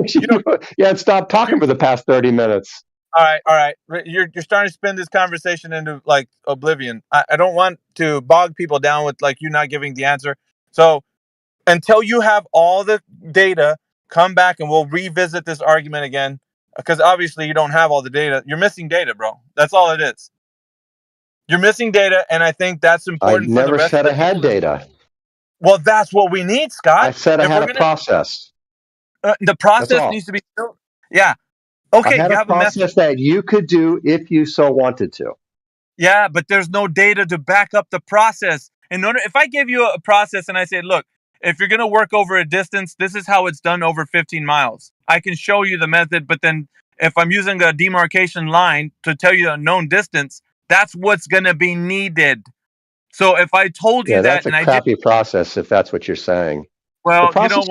stop talking for the past 30 minutes. All right. You're starting to spin this conversation into like oblivion. I don't want to bog people down with like you not giving the answer. So until you have all the data, come back and we'll revisit this argument again. Because obviously you don't have all the data. You're missing data, bro. That's all it is. You're missing data, and I think that's important. I never said I had data. Well, that's what we need, Scott. I said I had a process. The process needs to be built. Yeah. Okay. I had a process that you could do if you so wanted to. Yeah, but there's no data to back up the process. If I give you a process and I say, look, if you're going to work over a distance, this is how it's done over 15 miles. I can show you the method, but then if I'm using a demarcation line to tell you a known distance, that's what's going to be needed. So if I told you that's a crappy process if that's what you're saying. Well, the process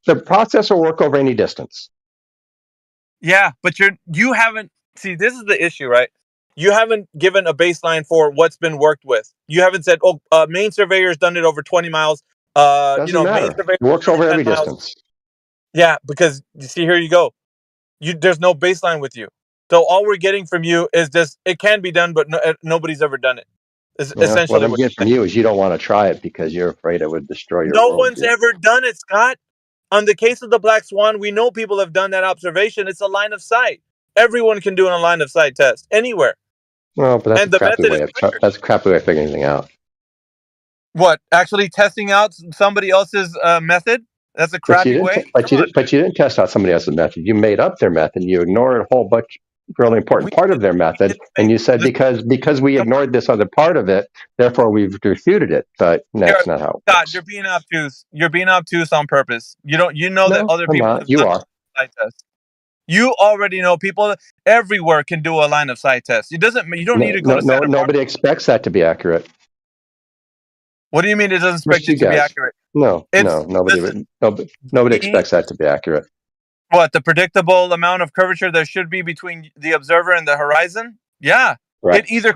the process will work over any distance. Yeah, but you haven't see this is the issue, right? You haven't given a baseline for what's been worked with. You haven't said, main surveyor's done it over 20 miles. Doesn't matter. It works over every distance. Yeah, because you see, here you go. There's no baseline with you. So all we're getting from you is this: it can be done, but nobody's ever done it. Essentially, what I'm getting from you is you don't want to try it because you're afraid it would destroy your. No one's ever done it, Scott. On the case of the Black Swan, we know people have done that observation. It's a line of sight. Everyone can do a line of sight test anywhere. Well, but that's a crappy way of figuring anything out. What? Actually testing out somebody else's method? That's a crappy way. But you didn't test out somebody else's method. You made up their method. You ignored a whole bunch, really important part of their method, and you said because we ignored this other part of it, therefore we've refuted it. But that's not how it works. God, you're being obtuse. You're being obtuse on purpose. You know that other people have you done are. sight test. You already know people everywhere can do a line of sight test. You don't need to go to Santa Barbara. Nobody expects that to be accurate. What do you mean it doesn't expect it to be accurate? Nobody expects that to be accurate. What, the predictable amount of curvature there should be between the observer and the horizon? Yeah. Correct. It either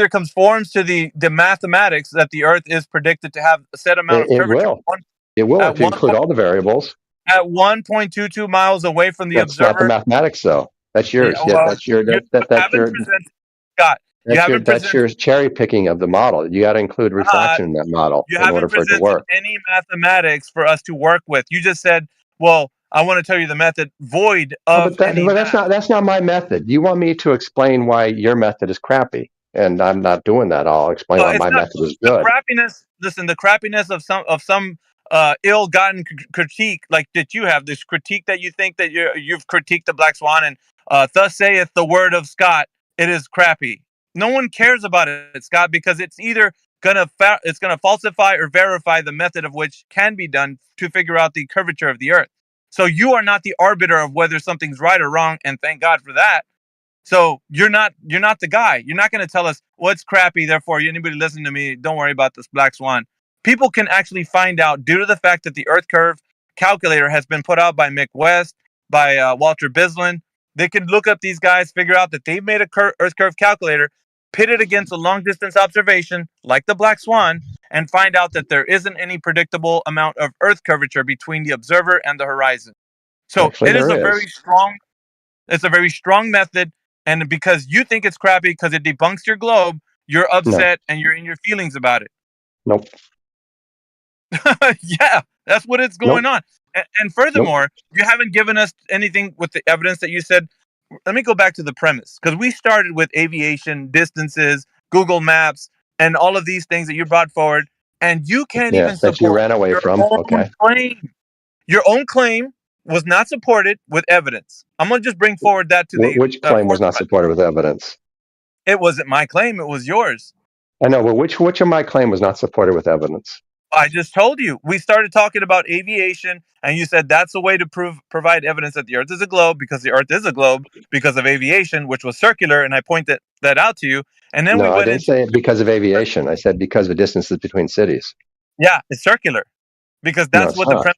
conforms to the mathematics that the Earth is predicted to have a set amount of curvature. It will if you include all the variables. At 1.22 miles away from the observer. That's not the mathematics, though. That's yours. That's your. Scott, You haven't That's presented. your cherry picking of the model. You got to include refraction in that model You in order haven't for it to presented work. any mathematics for us to work with. You just said, "Well, I want to tell you the method void Oh, of any but math." that's not my method. You want me to explain why your method is crappy, and I'm not doing that. I'll explain why It's my not method is the good. crappiness. Listen, the crappiness of some ill-gotten critique like that you have. This critique that you think that you've critiqued the Black Swan, and thus saith the word of Scott. It is crappy. No one cares about it, Scott, because it's either it's gonna falsify or verify the method of which can be done to figure out the curvature of the Earth. So you are not the arbiter of whether something's right or wrong, and thank God for that. So you're not the guy. You're not going to tell us, well, it's crappy, therefore anybody listen to me, don't worry about this Black Swan. People can actually find out due to the fact that the Earth curve calculator has been put out by Mick West, by Walter Bislin. They can look up these guys, figure out that they've made a Earth curve calculator, pit it against a long distance observation like the Black Swan, and find out that there isn't any predictable amount of Earth curvature between the observer and the horizon. So Actually, it is a there is. very strong it's a very strong method, and because you think it's crappy because it debunks your globe, you're No, upset and you're in your feelings about it. nope, Yeah, that's what it's going nope, on. And nope. furthermore, you haven't given us anything with the evidence that you said. Let me go back to the premise because we started with aviation, distances, Google Maps, and all of these things that you brought forward, and you can't even Yes, that you support ran away your from. own Okay. claim. Your own claim was not supported with evidence. I'm going to just bring forward that to the Which claim was not forefront. supported with evidence? It wasn't my claim, it was yours. I know, but which of my claim was not supported with evidence? I just told you. We started talking about aviation, and you said that's a way to provide evidence that the Earth is a globe because the Earth is a globe because of aviation, which was circular, and I pointed that out to you. And then we No, I went didn't into, say it because of aviation. I said because of distances between cities. yeah, it's circular because No, that's it's what not.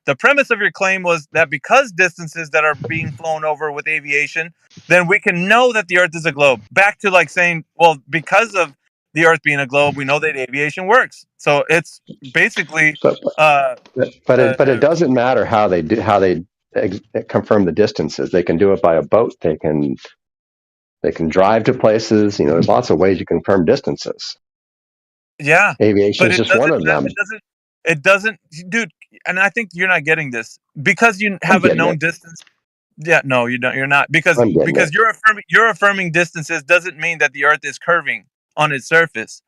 the premise of your claim was that because distances that are being flown over with aviation, then we can know that the Earth is a globe. Back to like saying, well, because of the Earth being a globe, we know that aviation works. So it's basically But uh, it doesn't matter how they confirm the distances. They can do it by a boat. They can drive to places. There's lots of ways you confirm distances. yeah, Aviation but is just one of them. it doesn't, dude. And I think you're not getting this because you I'm have a getting known it. distance. Yeah, no, you don't. You're not because I'm getting it. you're affirming distances doesn't mean that the Earth is curving on its surface.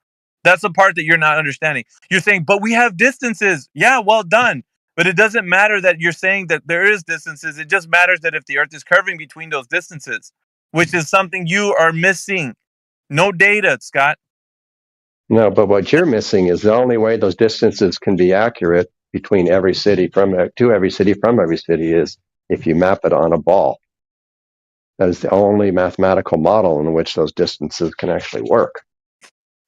That's the part that you're not understanding. You're saying, but we have distances. Yeah, well done. But it doesn't matter that you're saying that there is distances. It just matters that if the Earth is curving between those distances, which is something you are missing. No data, Scott. No, but what you're missing is the only way those distances can be accurate between every city to every city from every city is if you map it on a ball. That is the only mathematical model in which those distances can actually work.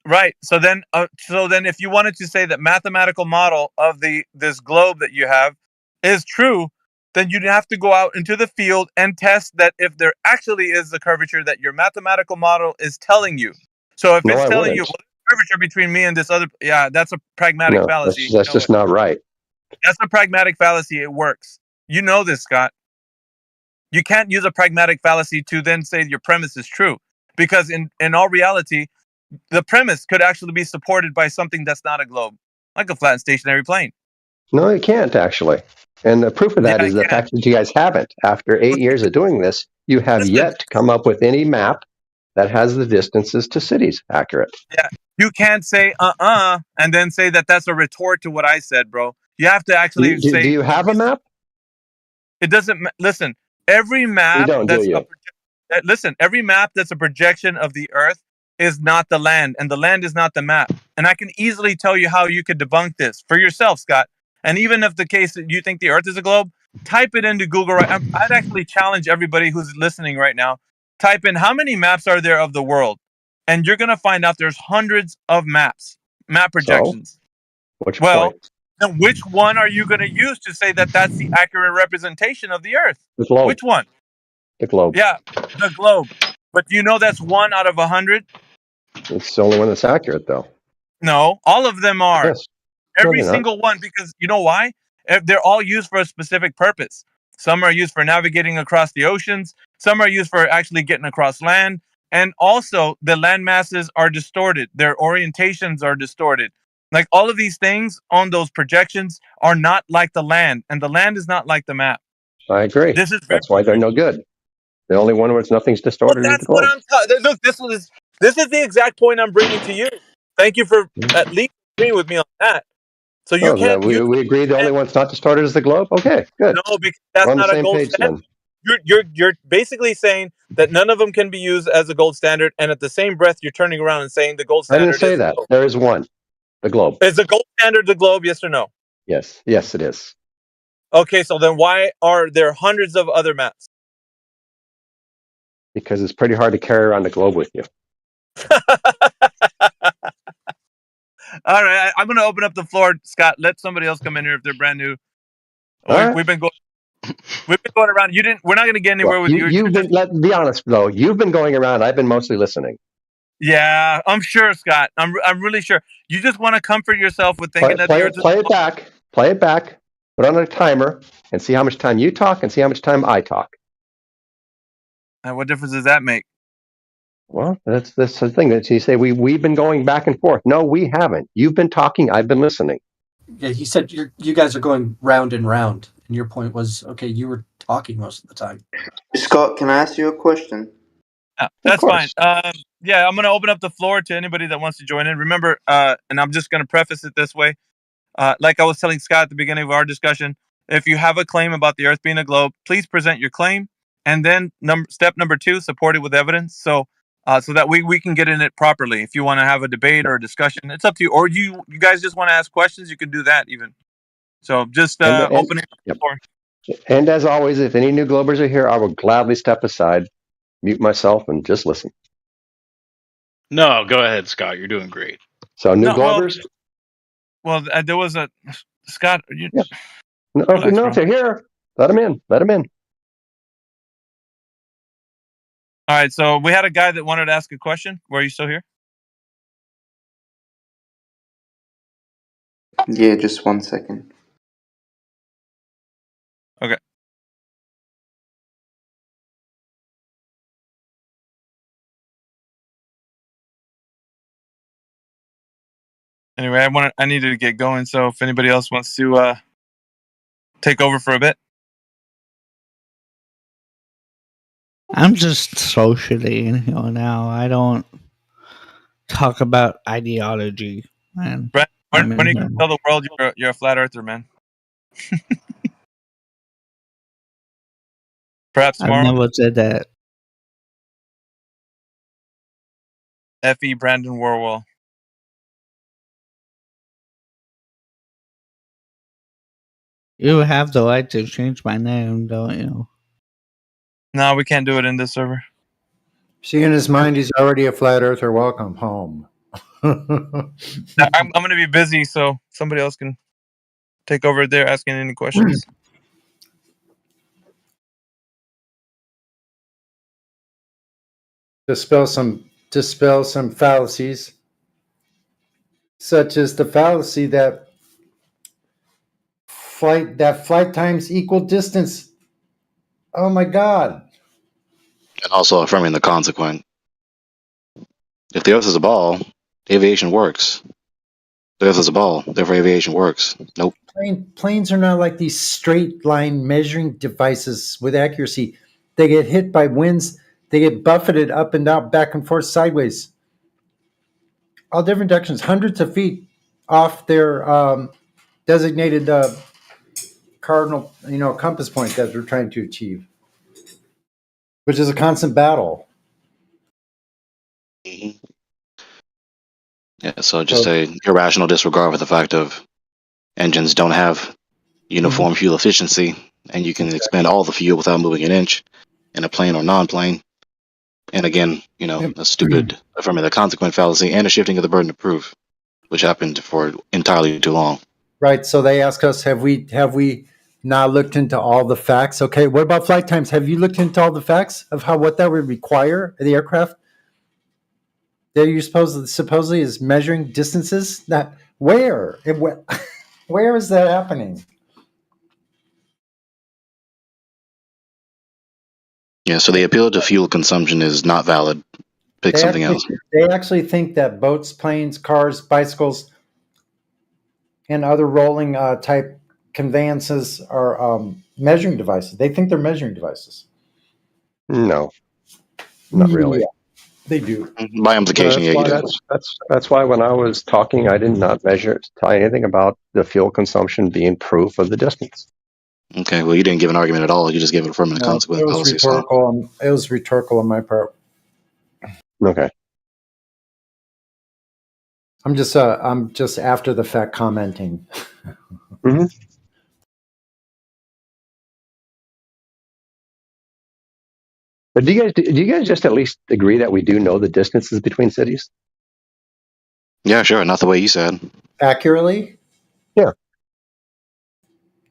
Right. So then, if you wanted to say that mathematical model of this globe that you have is true, then you'd have to go out into the field and test that if there actually is the curvature that your mathematical model is telling you. So if No, it's I telling you, wouldn't. well, there's curvature between me and this other, yeah, that's a pragmatic No, fallacy. that's You know just it. not right. That's a pragmatic fallacy. It works. You know this, Scott. You can't use a pragmatic fallacy to then say your premise is true, because in all reality, the premise could actually be supported by something that's not a globe, like a flat and stationary plane. No, you can't actually. And the proof of that Yeah, is it the can. fact that you guys haven't. After 8 years of doing this, you have Listen, yet to come up with any map that has the distances to cities accurate. yeah, you can't say and then say that that's a retort to what I said, bro. You have to Do actually you, say do you have a map? it doesn't. Listen, every You map don't, do you? every map that's a projection of the Earth is not the land, and the land is not the map. And I can easily tell you how you could debunk this for yourself, Scott. And even if the case that you think the Earth is a globe, type it into Google. I'd actually challenge everybody who's listening right now. Type in how many maps are there of the world, and you're gonna find out there's hundreds of map So, projections. which Well, point? then which one are you gonna use to say that that's the accurate representation of the Earth? The globe. Which one? The globe. Yeah, the globe. But do you know that's 1 out of 100? It's the only one that's accurate, though. No, all of them are. Yes. No, Every they're not. single one, because you know why? They're all used for a specific purpose. Some are used for navigating across the oceans. Some are used for actually getting across land. And also, the land masses are distorted. Their orientations are distorted. Like all of these things on those projections are not like the land, and the land is not like the map. I agree. This is very. That's why they're no good. The only one where nothing's distorted is the That's what globe. Look, this is the exact point I'm bringing to you. Thank you for at least agreeing with me on that. So you Oh, then can't. we agree the only one that's not distorted is the globe? Okay, good. No, because that's We're on the not a same gold page standard. then. You're basically saying that none of them can be used as a gold standard, and at the same breath, you're turning around and saying the gold I didn't standard say is that. There is one, the globe. Is the gold standard the globe? Yes or no? Yes, yes, it is. Okay, so then why are there hundreds of other maps? Because it's pretty hard to carry around the globe with you. All right, I'm going to open up the floor, Scott. Let somebody else come in here if they're brand new. All We've been going around. We're not going to get anywhere Well, with you. you've been. Let's be honest, though. You've been going around. I've been mostly listening. Yeah, I'm sure, Scott. I'm really sure. You just want to comfort yourself with thinking that the earth is Play it back. Play it back. Put on a timer and see how much time you talk and see how much time I talk. And what difference does that make? Well, that's the thing that you say. We've been going back and forth. No, we haven't. You've been talking. I've been listening. Yeah, he said you guys are going round and round, and your point was okay. You were talking most of the time. Scott, can I ask you a question? That's fine. Yeah, I'm going to open up the floor to anybody that wants to join in. Remember, and I'm just going to preface it this way. Like I was telling Scott at the beginning of our discussion, if you have a claim about the Earth being a globe, please present your claim, and then step number 2, support it with evidence. So that we can get in it properly. If you want to have a debate or a discussion, it's up to you. Or you guys just want to ask questions, you can do that even. So just opening up the floor. And as always, if any new globers are here, I will gladly step aside, mute myself, and just listen. No, go ahead, Scott. You're doing great. So new globers. Well, there was a Scott. No, if they're here, let them in. Let them in. All right. So we had a guy that wanted to ask a question. Were you still here? Yeah, just 1 second. Okay. Anyway, I needed to get going. So if anybody else wants to take over for a bit. I'm just socially now. I don't talk about ideology, man. Brent, when are you going to tell the world you're a flat earther, man? Perhaps tomorrow. I've never said that. F.E. Brandon Warwell. You have the right to change my name, don't you? No, we can't do it in this server. See, in his mind, he's already a flat earther. Welcome home. I'm going to be busy, so somebody else can take over there asking any questions. Dispel some fallacies, such as the fallacy that flight times equal distance. Oh my God. And also affirming the consequent. If the Earth is a ball, aviation works. The Earth is a ball, therefore aviation works. Nope. Planes are not like these straight line measuring devices with accuracy. They get hit by winds. They get buffeted up and down, back and forth, sideways. All different directions, hundreds of feet off their designated cardinal, compass point that we're trying to achieve, which is a constant battle. Mm-hmm. Yeah, so just a irrational disregard for the fact of engines don't have uniform fuel efficiency, and you can expend all the fuel without moving an inch in a plane or non-plane. And again, a stupid affirming the consequent fallacy and a shifting of the burden of proof, which happened for entirely too long. Right. So they ask us, have we not looked into all the facts? Okay. What about flight times? Have you looked into all the facts of what that would require of the aircraft? That you supposedly is measuring distances? Where is that happening? Yeah, so the appeal to fuel consumption is not valid. pick something else. They actually think that boats, planes, cars, bicycles, and other rolling type conveyances are measuring devices. They think they're measuring devices. No, not really. Yeah, they do. By implication, yeah, you do. That's why when I was talking, I did not tell anything about the fuel consumption being proof of the distance. Okay, well, you didn't give an argument at all. You just gave it a affirmative No, consequence it was policy. So. rhetorical. It was rhetorical on my part. Okay. I'm just after the fact commenting. Mm-hmm. But do you guys just at least agree that we do know the distances between cities? Yeah, sure. Not the way you said. Accurately? Yeah.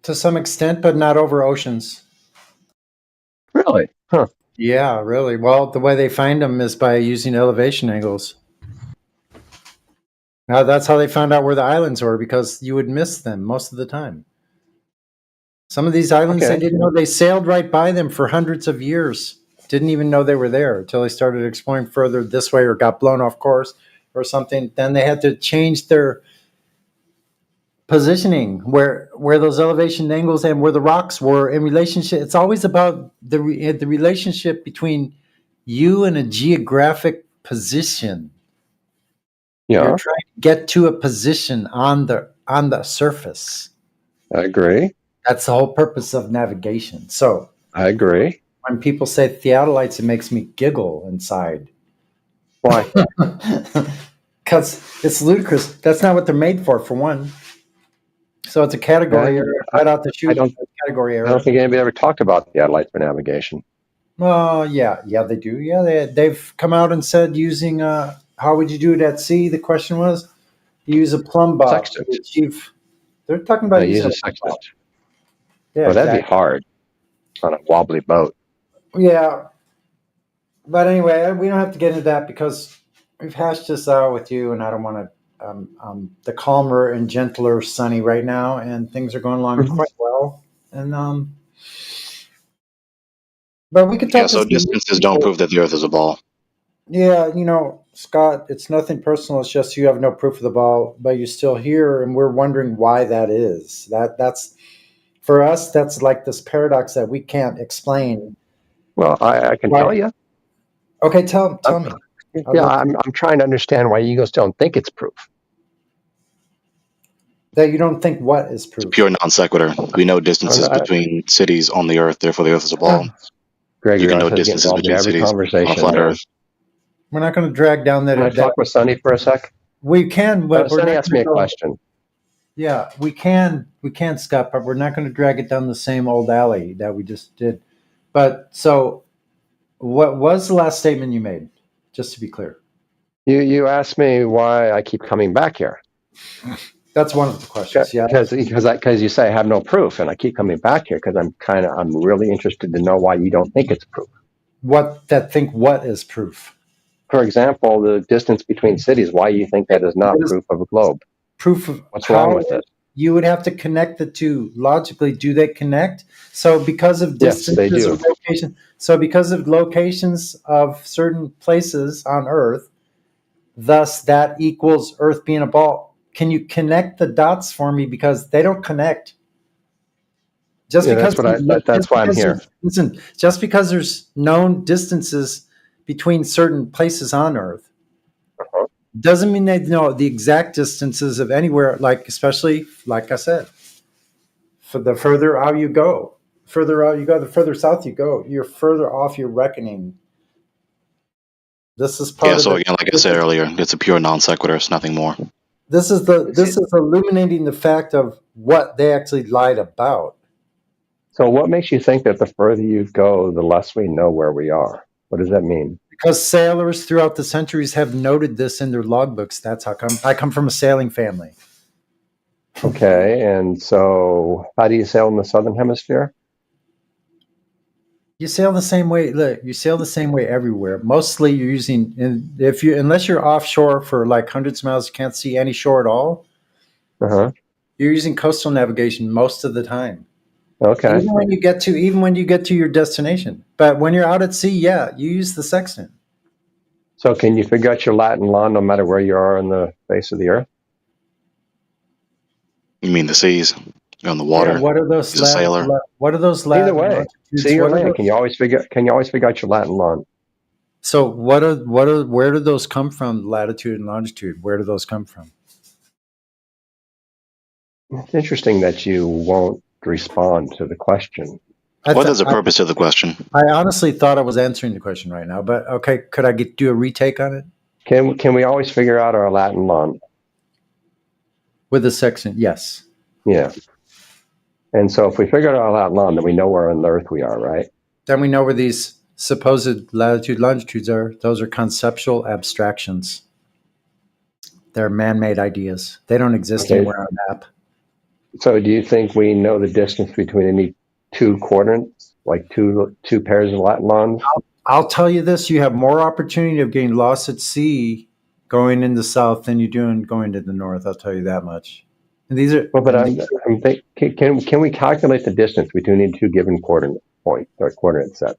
To some extent, but not over oceans. Really? Huh. Yeah, really. Well, the way they find them is by using elevation angles. Now, that's how they found out where the islands were, because you would miss them most of the time. Some of these islands, Okay. they didn't know. They sailed right by them for hundreds of years. Didn't even know they were there until they started exploring further this way or got blown off course or something. Then they had to change their positioning where those elevation angles and where the rocks were in relationship. It's always about the relationship between you and a geographic position. Yeah. You're trying to get to a position on the surface. I agree. That's the whole purpose of navigation. So I agree. when people say theodolites, it makes me giggle inside. Why? Because it's ludicrous. That's not what they're made for one. So it's a category error. Right out the chute. Category error. I don't think anybody ever talked about theodolites for navigation. Yeah, they do. Yeah, they've come out and said using how would you do it at sea? The question was, you use a plumb bob to achieve. They're talking about Use using a sextant. Yeah, well, that'd exactly. be hard on a wobbly boat. Yeah, but anyway, we don't have to get into that because we've hashed this out with you, and I don't want to. The calmer and gentler Sunny right now, and things are going along quite well. And but we could talk. Yeah, so distances don't prove that the Earth is a ball. Yeah, Scott, it's nothing personal. It's just you have no proof of the ball, but you're still here, and we're wondering why that is. That's for us. That's like this paradox that we can't explain. Well, I can tell you. Okay, tell me. Yeah, I'm trying to understand why you guys don't think it's proof. That you don't think what is proof? Pure non sequitur. We know distances between cities on the Earth, therefore the Earth is a ball. Greg, you can you're know distances between cities on a flat Earth. We're not going to drag down that. Can I talk with Sunny for a sec? We can. But Sunny asked me a question. Yeah, we can, Scott, but we're not going to drag it down the same old alley that we just did. But so, what was the last statement you made? Just to be clear. You asked me why I keep coming back here. That's one of the questions. Yeah, because you say I have no proof, and I keep coming back here because I'm really interested to know why you don't think it's proof. What is proof? For example, the distance between cities. Why you think that is not proof of a globe? Proof of what's wrong with it? You would have to connect the two logically. Do they connect? So because of distances, yes, they do. Or location, so because of locations of certain places on Earth, thus that equals Earth being a ball. Can you connect the dots for me? Because they don't connect. That's why I'm here. Listen, just because there's known distances between certain places on Earth doesn't mean they know the exact distances of anywhere. Like, especially, like I said, for the further out you go, the further south you go, you're further off your reckoning. This is part of again, like I said earlier, it's a pure non sequitur. It's nothing more. This is illuminating the fact of what they actually lied about. So what makes you think that the further you go, the less we know where we are? What does that mean? Because sailors throughout the centuries have noted this in their logbooks. That's how come. I come from a sailing family. Okay, and so how do you sail in the southern hemisphere? You sail the same way. Look, you sail the same way everywhere. Mostly, you're using unless you're offshore for like hundreds of miles, you can't see any shore at all. You're using coastal navigation most of the time. Okay. Even when you get to your destination, but when you're out at sea, yeah, you use the sextant. So can you figure out your Latin law no matter where you are on the face of the earth? You mean the seas, on the Yeah, water? what are those He's a sailor. what are those Either Latin way, longitudes? sea or What are land. those? Can you always figure out your Latin law? So where do those come from? Latitude and longitude. Where do those come from? It's interesting that you won't respond to the question. What is the purpose of the question? I honestly thought I was answering the question right now, but okay, could I do a retake on it Can we always figure out our Latin law? with a section? Yes. Yeah. And so if we figure out our Latin law, then we know where on the earth we are, right? Then we know where these supposed latitude longitudes are. Those are conceptual abstractions. They're man-made ideas. They don't exist Okay. anywhere on a map. So do you think we know the distance between any two coordinates, like two pairs of Latin lines? I'll tell you this: you have more opportunity of getting lost at sea going in the south than you do in going to the north. I'll tell you that much. And these are Well, but I'm thinking, can we calculate the distance between any two given coordinate points or coordinate sets?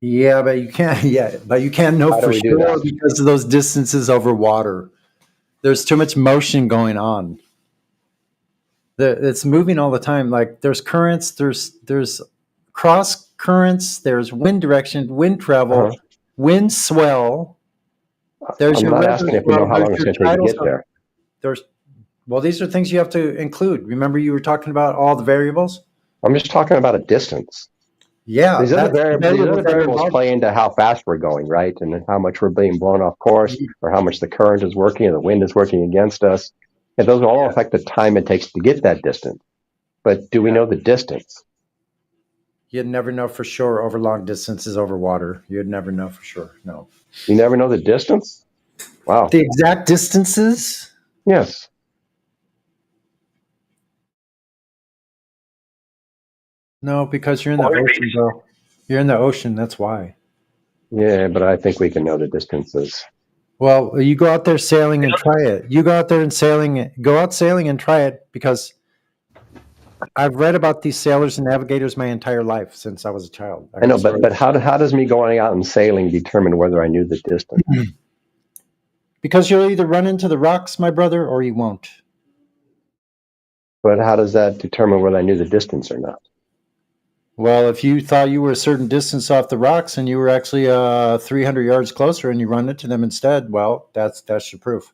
yeah, but you can't. Yeah, but you can't know How do for we do sure that? because of those distances over water. There's too much motion going on. It's moving all the time. Like there's currents, there's cross currents, there's wind direction, wind travel, Uh-huh. wind swell. There's I'm your not rivers, asking if we know how long it's there's going your to take to tidal get zone. there. Well, these are things you have to include. Remember, you were talking about all the variables. I'm just talking about a distance. Yeah, These other that's variables play into how fast we're going, right? And how much we're being blown off course, or how much the current is working and the wind is working against us. And those will all affect the time it takes to get that distance. But do we know the distance? You'd never know for sure over long distances over water. You'd never know for sure. No. You never know the distance? Wow. The exact distances? Yes. No, because you're in the ocean, bro. You're in the ocean. That's why. Yeah, but I think we can know the distances. Well, you go out there sailing and try it. You go out there and go out sailing and try it because I've read about these sailors and navigators my entire life since I was a child. I know, but how does me going out and sailing determine whether I knew the distance? Because you'll either run into the rocks, my brother, or you won't. But how does that determine whether I knew the distance or not? Well, if you thought you were a certain distance off the rocks and you were actually 300 yards closer and you run into them instead, well, that's your proof.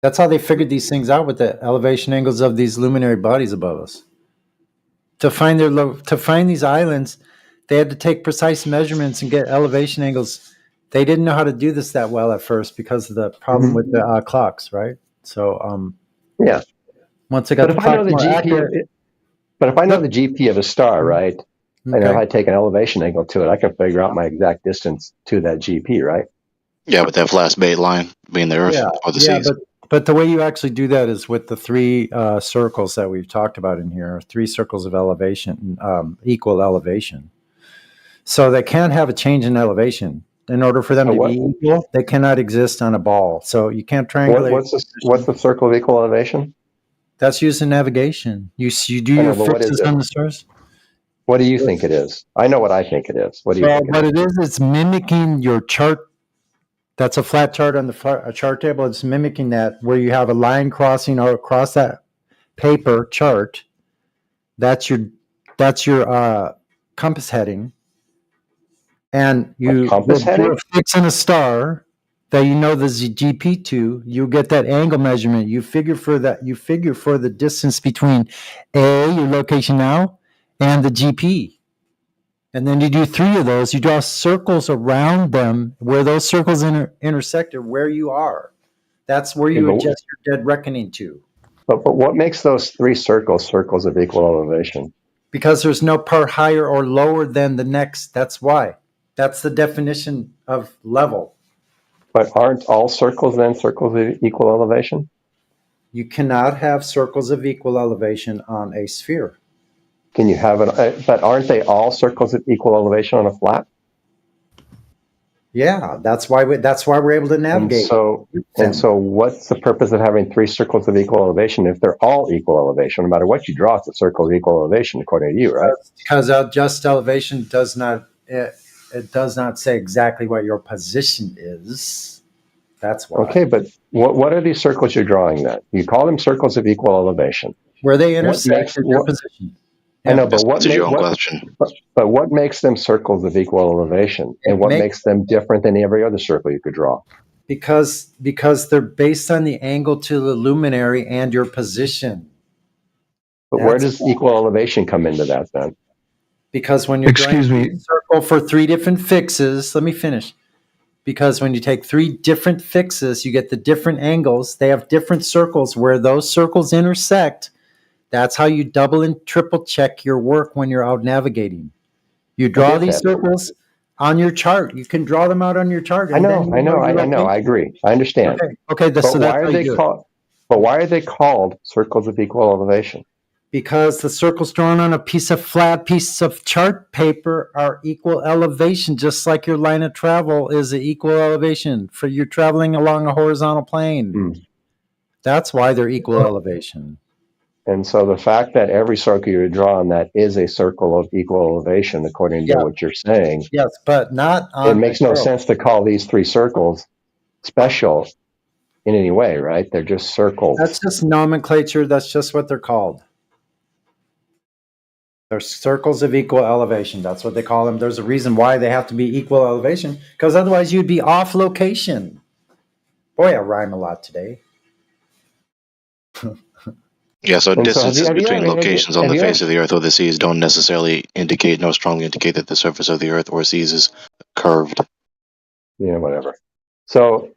That's how they figured these things out with the elevation angles of these luminary bodies above us. To find these islands, they had to take precise measurements and get elevation angles. They didn't know how to do this that well at first because of the problem with the clocks, right? So, yeah. Once they got But if I know the GP, but if I know the GP of a star, right, and if I take an elevation angle to it, I can figure out my exact distance to that GP, right? Yeah, with that flat bait line being the Earth or the seas. But the way you actually do that is with the three circles that we've talked about in here, 3 circles of elevation, equal elevation. So they can't have a change in elevation. In order for them to be equal, they cannot exist on a ball. So you can't triangulate. What's the circle of equal elevation? That's used in navigation. You do your fixes on the stars. What do you think it is? I know what I think it is. What do you think what it is, it's mimicking your chart. That's a flat chart on the chart table. It's mimicking that where you have a line crossing or across that paper chart. That's your compass heading. And you're fixing a star that you know there's a GP to, you get that angle measurement. You figure for the distance between A, your location now, and the GP. And then you do 3 of those. You draw circles around them where those circles intersect or where you are. That's where you adjust your dead reckoning to. But what makes those 3 circles of equal elevation? Because there's no part higher or lower than the next. That's why. That's the definition of level. But aren't all circles then circles of equal elevation? You cannot have circles of equal elevation on a sphere. Can you have it? But aren't they all circles of equal elevation on a flat? Yeah, that's why we're able to navigate. And so what's the purpose of having 3 circles of equal elevation if they're all equal elevation? No matter what you draw, it's a circle of equal elevation according to you, right? Because just elevation does not it does not say exactly what your position is. That's why. Okay, but what are these circles you're drawing then? You call them circles of equal elevation. Where they What intersect makes is your what? position. I Yeah. know, but Answer your own question. but what makes them circles of equal elevation, and what makes them different than every other circle you could draw? Because they're based on the angle to the luminary and your position. But where does equal elevation come into that then? Because when you're Excuse drawing me. a circle for three different fixes, let me finish. Because when you take three different fixes, you get the different angles. They have different circles where those circles intersect. That's how you double and triple check your work when you're out navigating. You draw get these that. circles on your chart. You can draw them out on your chart. I and know, then you I know, your I know. I location. agree. I understand. Okay, But so that's why how are you they do it. called? But why are they called circles of equal elevation? Because the circles drawn on a flat piece of chart paper are equal elevation, just like your line of travel is an equal elevation for you traveling along a horizontal plane. That's why they're equal elevation. And so the fact that every circle you draw on that is a circle of equal elevation, according to Yeah. what you're saying, Yes, but not it on makes a no globe. sense to call these three circles special in any way, right? They're just circles. That's just nomenclature. That's just what they're called. They're circles of equal elevation. That's what they call them. There's a reason why they have to be equal elevation, because otherwise you'd be off location. Boy, I rhyme a lot today. Yeah, so And so distances between locations on have the you face of the Earth or the seas don't necessarily indicate, nor strongly indicate that the surface of the Earth or seas is curved. Yeah, whatever. So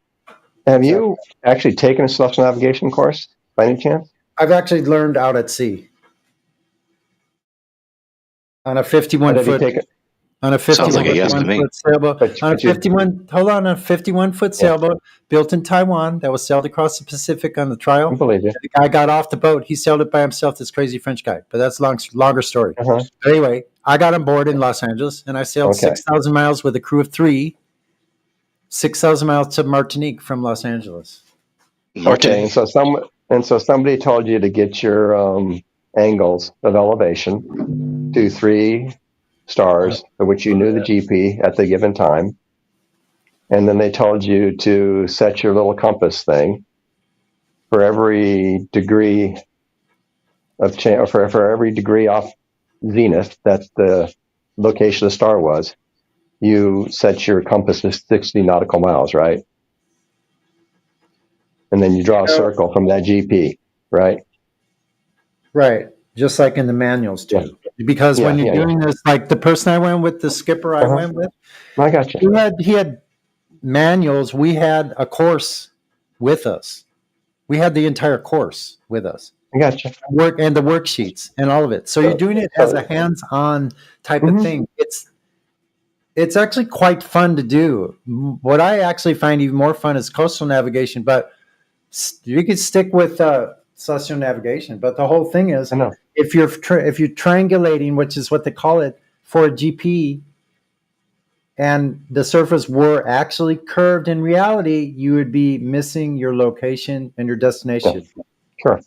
have you actually taken a celestial navigation course by any chance? I've actually learned out at sea on a Or 51 did you foot take it? on a Sounds like a yes to 51 me. foot sailboat. But On a you, 51 hold on, a 51 foot sailboat built in Taiwan that was sailed across the Pacific on the I trial. believe you. The guy got off the boat. He sailed it by himself, this crazy French guy. But that's longer story. Uh-huh. But anyway, I got on board in Los Angeles and I sailed Okay. 6,000 miles with a crew of 3, 6,000 miles to Martinique from Los Angeles. Okay, and so somebody told you to get your angles of elevation to 3 stars, of which you knew the GP at the given time, and then they told you to set your little compass thing for every degree of change, for every degree off zenith that the location of the star was. You set your compass to 60 nautical miles, right? And then you draw a circle from that GP, right? Right. Just like in the manuals too. Because when you're doing this, like the person I went with, the skipper I went with, I got you. he had manuals. We had a course with us. We had the entire course with us. I got you. Work and the worksheets and all of it. So you're doing it as a hands-on type of thing. It's actually quite fun to do. What I actually find even more fun is coastal navigation, but you could stick with celestial navigation. But the whole thing is, if you're triangulating, which is what they call it, for a GP, and the surface were actually curved in reality, you would be missing your location and your destination. Sure.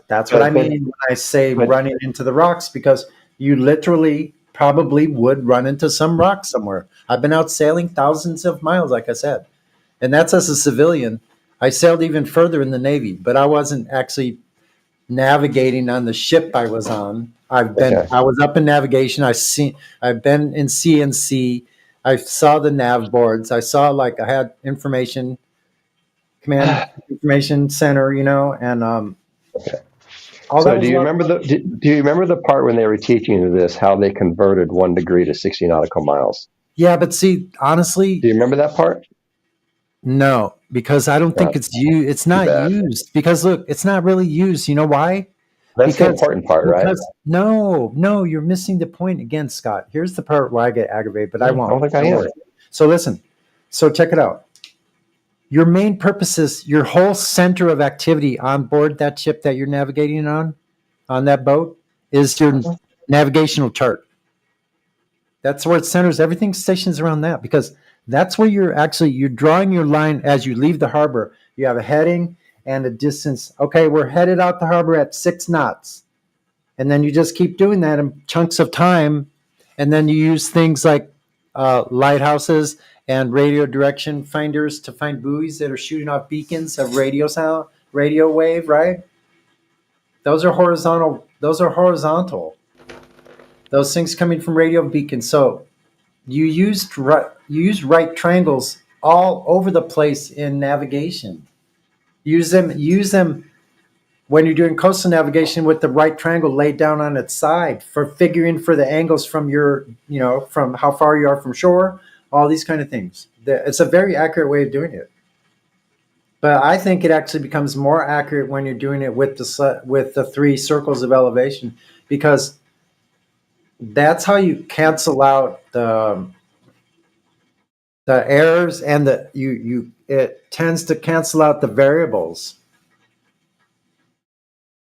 That's what I mean when I say running into the rocks, because you literally probably would run into some rock somewhere. I've been out sailing thousands of miles, like I said, and that's as a civilian. I sailed even further in the Navy, but I wasn't actually navigating on the ship I was on. I was up in navigation. I've been in CNC. I saw the nav boards. I saw I had command information center, and all So that do you remember the part when they were teaching you this, how they converted 1 degree to 60 nautical miles? Yeah, but see, honestly, do you remember that part? No, because I don't think it's used. It's not used because look, it's not really used. You know why? That's the important part, right? No, you're missing the point again, Scott. Here's the part where I get aggravated, but I won't. I don't think I am. So listen. So check it out. Your main purpose is your whole center of activity on board that ship that you're navigating on that boat, is your navigational chart. That's where it centers. Everything stations around that, because that's where you're drawing your line as you leave the harbor. You have a heading and a distance. Okay, we're headed out the harbor at 6 knots. And then you just keep doing that in chunks of time. And then you use things like lighthouses and radio direction finders to find buoys that are shooting off beacons of radio wave, right? Those are horizontal. Those things coming from radio beacons. So you used right triangles all over the place in navigation. Use them when you're doing coastal navigation with the right triangle laid down on its side for figuring for the angles from from how far you are from shore, all these kind of things. It's a very accurate way of doing it. But I think it actually becomes more accurate when you're doing it with the 3 circles of elevation, because that's how you cancel out the errors, and it tends to cancel out the variables.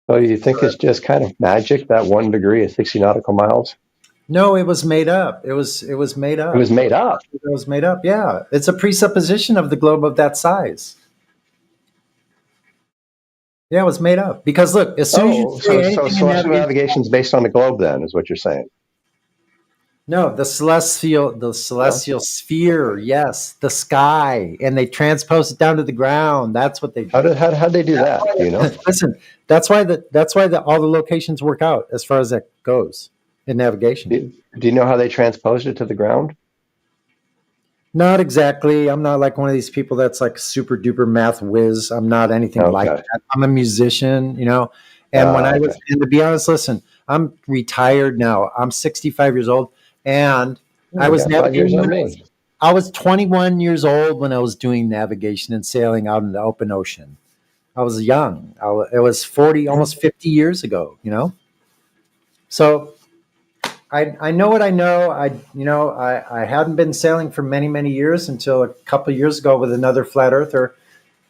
So you think it's just kind of magic, that 1 degree is 60 nautical miles? No, it was made up. It was made up. It was made up. It was made up. Yeah, it's a presupposition of the globe of that size. Yeah, it was made up because look, as soon as you say anything in celestial navigation is based on the globe, then, is what you're saying? No, the celestial sphere. Yes, the sky, and they transpose it down to the ground. That's what they do. How they do that? Do you know? Listen, that's why all the locations work out as far as that goes in navigation. Do you know how they transposed it to the ground? Not exactly. I'm not like one of these people that's like super duper math whiz. I'm not anything like that. I'm a musician, And and to be honest, listen, I'm retired now. I'm 65 years old, and I was navigating. I was 21 years old when I was doing navigation and sailing out in the open ocean. I was young. It was 40, almost 50 years ago. So I know what I know. I hadn't been sailing for many, many years until a couple of years ago with another flat earther.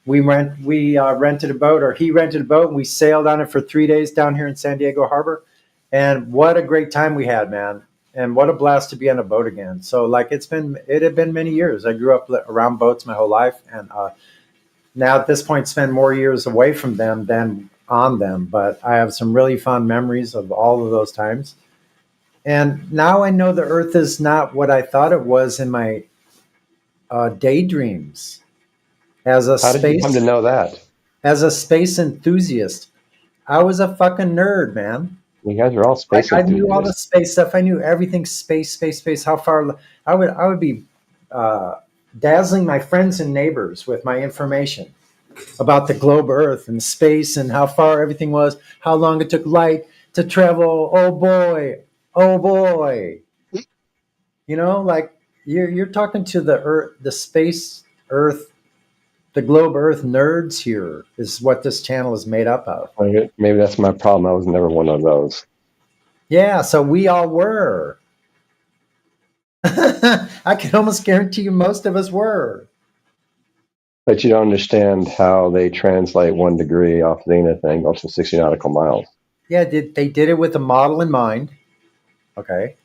We rented a boat, or he rented a boat, and we sailed on it for 3 days down here in San Diego Harbor. And what a great time we had, man. And what a blast to be on a boat again. So like it had been many years. I grew up around boats my whole life. And now at this point, spend more years away from them than on them. But I have some really fond memories of all of those times. And now I know the Earth is not what I thought it was in my daydreams. How did you come to know that? As a space enthusiast, I was a fucking nerd, man. You guys are all space enthusiasts. I knew all the space stuff. I knew everything space. How far I would be dazzling my friends and neighbors with my information about the globe Earth and space and how far everything was, how long it took light to travel. Oh boy. Like you're talking to the Earth, the space Earth, the globe Earth nerds here is what this channel is made up of. Maybe that's my problem. I was never one of those. Yeah, so we all were. I can almost guarantee you most of us were. But you don't understand how they translate 1 degree off zenith angle to 60 nautical miles. Yeah, they did it with a model in mind. Okay.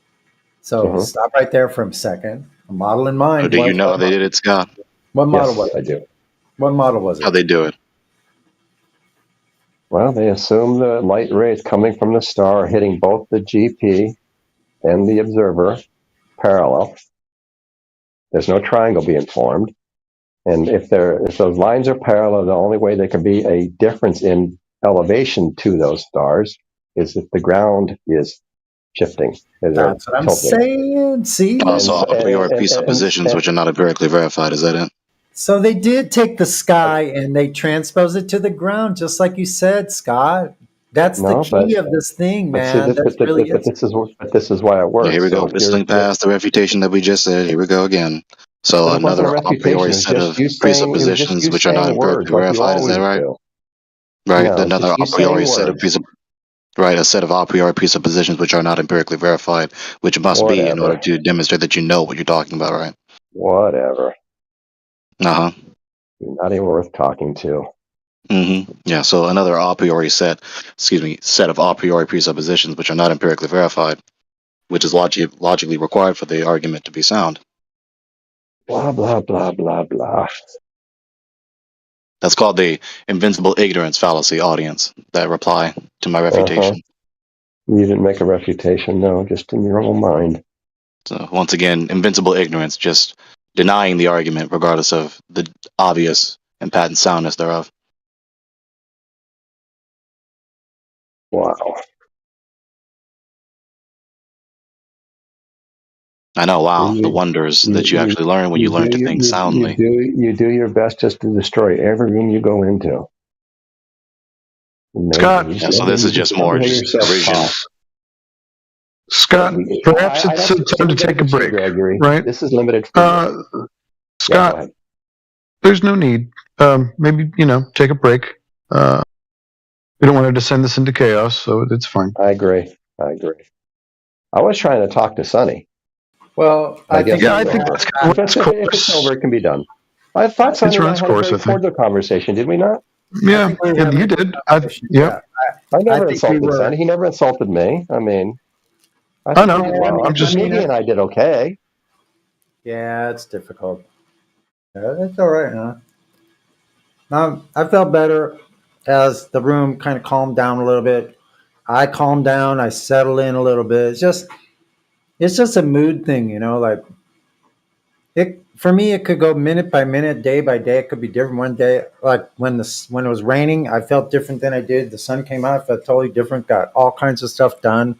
So stop right there for a second. A model in mind. Or do you know how they did it, Scott? What model was it? I do. What model was it? How they do it? Well, they assume the light rays coming from the star are hitting both the GP and the observer parallel. There's no triangle being formed. And if those lines are parallel, the only way there can be a difference in elevation to those stars is if the ground is shifting. That's what I'm saying. See? Also, a priori presuppositions, which are not empirically verified. Is that it? So they did take the sky and they transpose it to the ground, just like you said, Scott. That's the key of this thing, man. This is why it works. Here we go, whistling past the refutation that we just said. Here we go again. So another a priori set of presuppositions which are not empirically verified. Is that right? Right. Another a priori set of a set of a priori presuppositions which are not empirically verified, which must be in order to demonstrate that you know what you're talking about, right? Whatever. Uh-huh. You're not even worth talking to. Mm-hmm. Yeah, so another a priori set of a priori presuppositions which are not empirically verified, which is logically required for the argument to be sound. Blah, blah, blah, blah, blah. That's called the invincible ignorance fallacy, audience, that reply to my refutation. You didn't make a refutation, no, just in your own mind. So once again, invincible ignorance, just denying the argument regardless of the obvious and patent soundness thereof. Wow. I know, wow, the You, wonders you, that you actually learn when you learn to think soundly. you do your best just to destroy every room you go into. Scott. You Yeah, so this is just more hear just yourself derision. talk. Scott, perhaps it's time to take a break, Gregory. right? This is limited for you. Scott, Yeah, there's no need. Maybe, take a break. We don't want to descend this into chaos, so it's fine. I agree. I was trying to talk to Sonny. Well, I think that's kind of runs if it's course. over, it can be done. I thought Sonny and I had a very cordial conversation, did we not? Yeah, you did. Yeah. I never think we insulted were- Sonny. He never insulted me. I mean, I know. I'm just Miggy and I did okay. Yeah, it's difficult. Yeah, that's all right, huh? I felt better as the room kind of calmed down a little bit. I calmed down. I settled in a little bit. It's just a mood thing, like it for me. It could go minute by minute, day by day. It could be different. One day, like when it was raining, I felt different than I did. The sun came out, I felt totally different. Got all kinds of stuff done.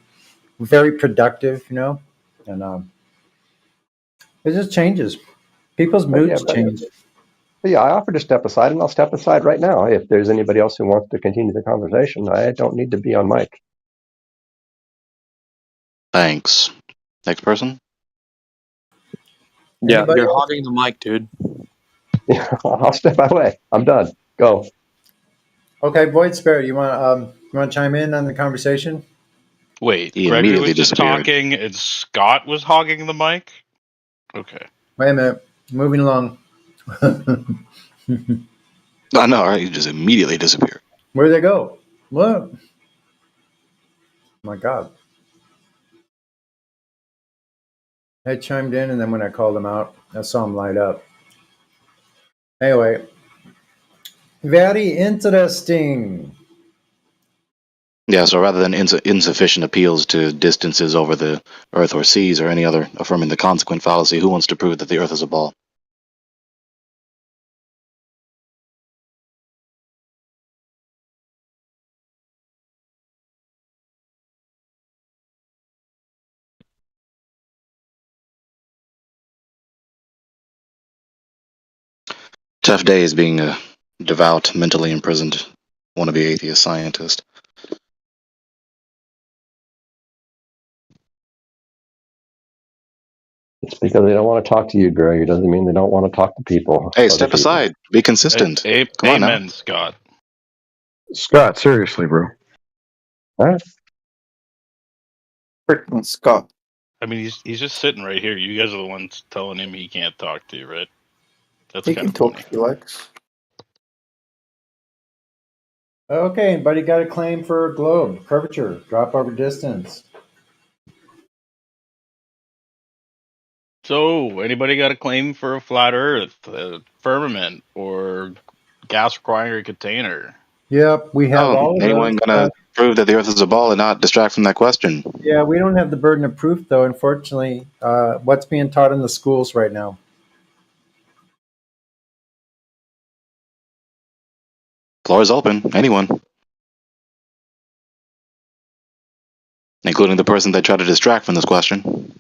Very productive, and it just changes. People's moods change. But yeah, I offered to step aside, and I'll step aside right now. If there's anybody else who wants to continue the conversation, I don't need to be on mic. Thanks. Next person? Yeah, Anybody you're else? hogging the mic, dude. I'll step away. I'm done. Go. Okay, Void Spirit, you want to chime in on the conversation? Wait, He Gregory immediately was just disappeared. talking and Scott was hogging the mic? Okay. Wait a minute. Moving along. I know, right? He just immediately disappeared. Where'd they go? What? My God. They chimed in, and then when I called them out, I saw them light up. Anyway, very interesting. Yeah, so rather than insufficient appeals to distances over the Earth or seas or any other affirming the consequent fallacy, who wants to prove that the Earth is a ball? Tough days being a devout, mentally imprisoned, wannabe atheist scientist. It's because they don't want to talk to you, Greg. It doesn't mean they don't want to talk to people. Hey, step aside. Be consistent. Come on now. Amen, Scott. Scott, seriously, bro. All right. Freaking Scott. I mean, he's just sitting right here. You guys are the ones telling him he can't talk to you, right? That's He kind can of talk funny. if he likes. Okay, anybody got a claim for globe, curvature, drop over distance? So, anybody got a claim for a flat Earth, a firmament, or gas requiring a container? Yep, we have all of anyone those. gonna prove that the Earth is a ball and not distract from that question? Yeah, we don't have the burden of proof, though, unfortunately. What's being taught in the schools right now? Floor is open. Anyone. Including the person that tried to distract from this question.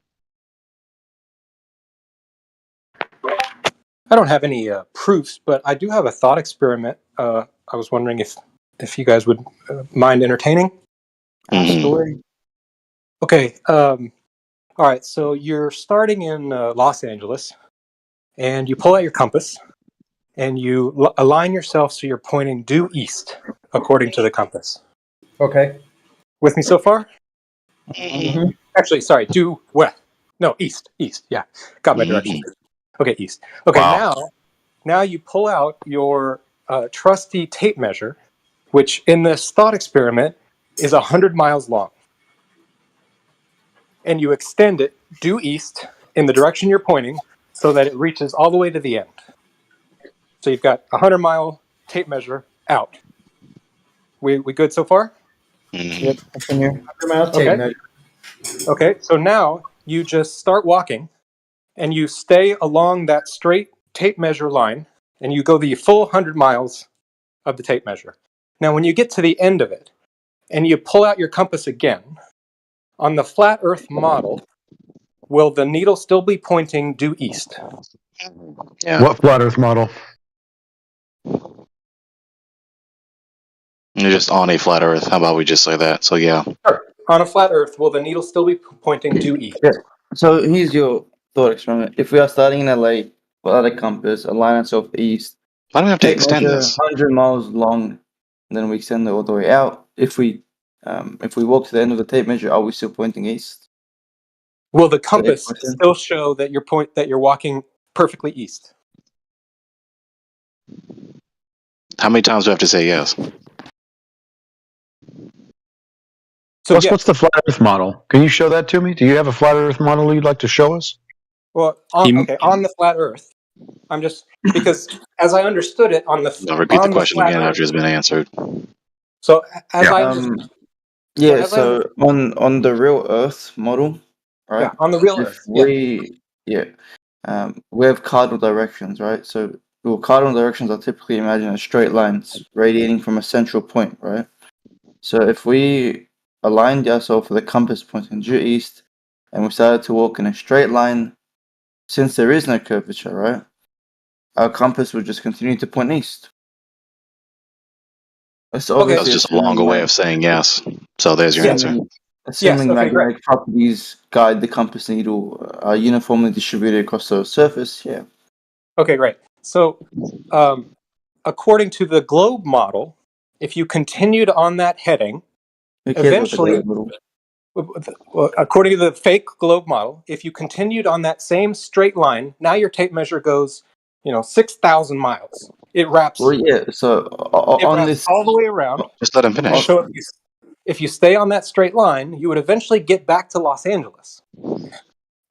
I don't have any proofs, but I do have a thought experiment. I was wondering if you guys would mind entertaining. Mm-hmm. Okay. All right. So you're starting in Los Angeles, and you pull out your compass, and you align yourself so you're pointing due east, according to the compass. Okay. With me so far? Mm-hmm. Actually, sorry, due west. No, east. East. Yeah, got my direction. Okay, east. Okay, now you pull out your trusty tape measure, which in this thought experiment is 100 miles long. And you extend it due east in the direction you're pointing so that it reaches all the way to the end. So you've got a 100-mile tape measure out. We good so far? Yep, continue. 100-mile tape measure. Okay, so now you just start walking and you stay along that straight tape measure line and you go the full 100 miles of the tape measure. Now, when you get to the end of it and you pull out your compass again, on the flat Earth model, will the needle still be pointing due east? Yeah. What flat Earth model? You're just on a flat Earth. How about we just say that? So yeah. Sure. On a flat Earth, will the needle still be pointing due east? Yeah. So here's your thought experiment. If we are starting in LA, follow the compass, align ourselves east. Why do we have to tape extend measure this? 100 miles long, and then we extend it all the way out. If we walk to the end of the tape measure, are we still pointing east? Will the Is that your compass question? still show that you're walking perfectly east? How many times do I have to say yes? So What's the flat Earth model? Can you show that to me? Do you have a flat Earth model you'd like to show us? Well, on the flat Earth, I'm just because as I understood it on the I'll repeat the on the question flat again Earth. after it's been answered. So as I understood, on the real Earth model, right? Yeah, on the real if Earth, yeah. we have cardinal directions, right? So cardinal directions are typically imagined as straight lines radiating from a central point, right? So if we aligned ourselves with a compass pointing due east, and we started to walk in a straight line, since there is no curvature, right? Our compass would just continue to point east. It's That was obviously just a longer way of saying yes. So there's your answer. Assuming okay, magnetic properties guide the compass needle are uniformly distributed across the surface, yeah. Okay, great. So, according to the globe model, if you continued on that heading, Who cares about the eventually, globe well, according to the fake globe model, if you continued on that same straight line, now your tape measure goes, 6,000 miles. It wraps. Well, yeah. So It on wraps this, all the way around. Just let him And finish. so, if you stay on that straight line, you would eventually get back to Los Angeles,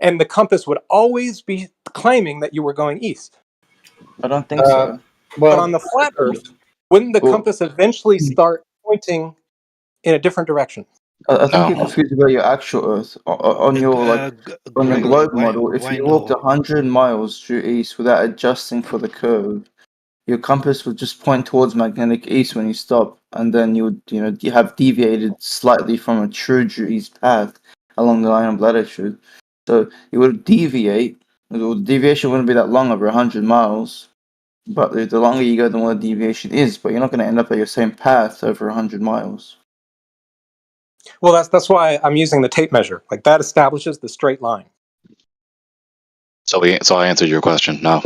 and the compass would always be claiming that you were going east. I don't think so. But on the flat Earth, wouldn't the compass eventually start pointing in a different direction? I think you're confused about your actual Earth. On your on the globe model, if you walked 100 miles due east without adjusting for the curve, your compass would just point towards magnetic east when you stop, and then you would you have deviated slightly from a true due east path along the line of latitude. So you would deviate. The deviation wouldn't be that long, over 100 miles. But the longer you go, the more the deviation is. But you're not going to end up at your same path over 100 miles. Well, that's why I'm using the tape measure. Like that establishes the straight line. So I answered your question. No.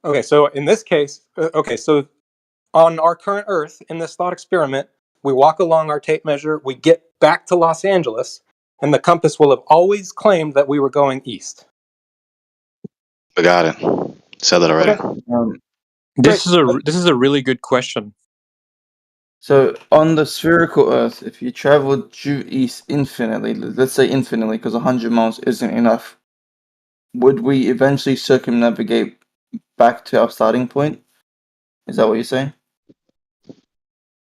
Okay, so in this case, so on our current Earth, in this thought experiment, we walk along our tape measure, we get back to Los Angeles, and the compass will have always claimed that we were going east. I got it. Said that already. This is a really good question. So on the spherical Earth, if you travel due east infinitely, let's say infinitely, because 100 miles isn't enough, would we eventually circumnavigate back to our starting point? Is that what you're saying?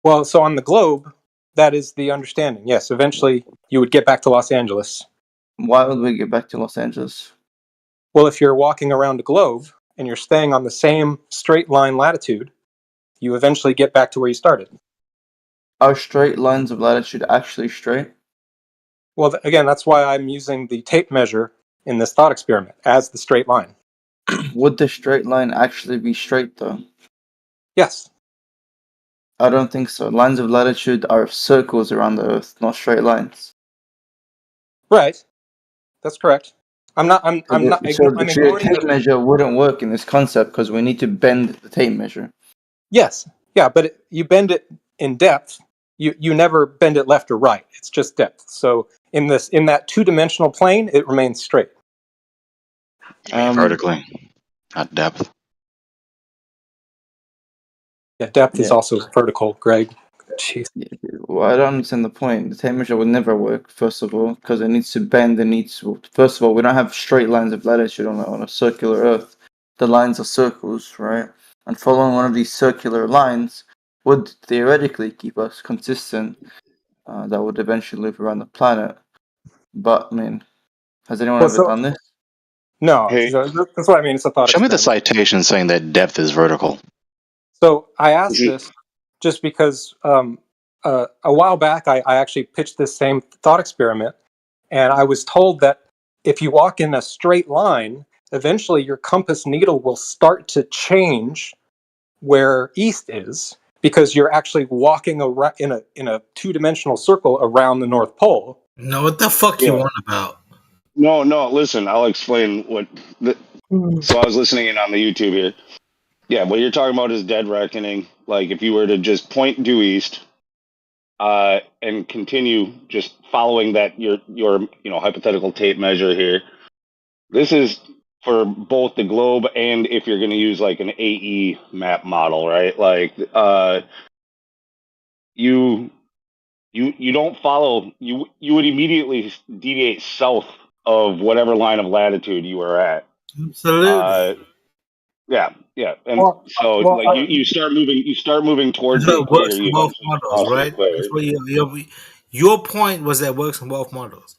Well, so on the globe, that is the understanding. Yes, eventually you would get back to Los Angeles. Why would we get back to Los Angeles? Well, if you're walking around a globe and you're staying on the same straight line latitude, you eventually get back to where you started. Are straight lines of latitude actually straight? Well, again, that's why I'm using the tape measure in this thought experiment as the straight line. Would the straight line actually be straight, though? Yes. I don't think so. Lines of latitude are circles around the Earth, not straight lines. Right. That's correct. I'm So your ignoring tape the measure wouldn't work in this concept because we need to bend the tape measure. Yes. Yeah, but you bend it in depth. You never bend it left or right. It's just depth. So in that two-dimensional plane, it remains straight. Vertically, not depth. Yeah, depth is also vertical, Greg. Jeez. Well, I don't understand the point. The tape measure would never work, first of all, because it needs to bend. First of all, we don't have straight lines of latitude on a circular Earth. The lines are circles, right? And following one of these circular lines would theoretically keep us consistent. That would eventually live around the planet. But I mean, has anyone Well, ever so done this? no, Hey, so that's what I mean. It's a thought Show me the experiment. citation saying that depth is vertical. So I asked this just because a while back I actually pitched this same thought experiment, and I was told that if you walk in a straight line, eventually your compass needle will start to change where east is because you're actually walking around in a two-dimensional circle around the North Pole. No, what the fuck you want about? No, listen, I'll explain what. So I was listening in on the YouTube here. Yeah, what you're talking about is dead reckoning. Like if you were to just point due east, and continue just following that your hypothetical tape measure here. This is for both the globe and if you're going to use like an AE map model, right? Like you don't follow you would immediately deviate south of whatever line of latitude you were at. Absolutely. Yeah, and so like you start moving towards the It equator. works in You both eventually models, cross the right? equator. That's what your point was that it works in both models.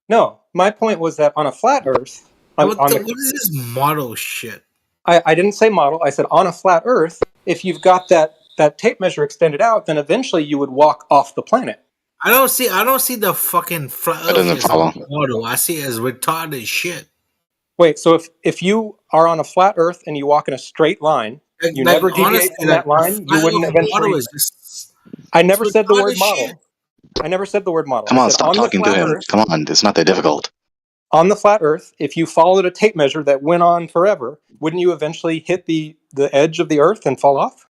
No, my point was that on a flat Earth, What is this model shit? I didn't say model. I said on a flat Earth, if you've got that tape measure extended out, then eventually you would walk off the planet. I don't see the fucking flat That doesn't Earth as a follow. model. I see it as retarded shit. Wait, so if you are on a flat Earth and you walk in a straight line, you Like, never deviate honestly, from like, that line, the you wouldn't flat Earth eventually. model is just I never said the word retarded model. shit. I never said the word model. Come I on, said stop on the talking to flat him. Earth. Come on, it's not that difficult. On the flat Earth, if you followed a tape measure that went on forever, wouldn't you eventually hit the edge of the Earth and fall off?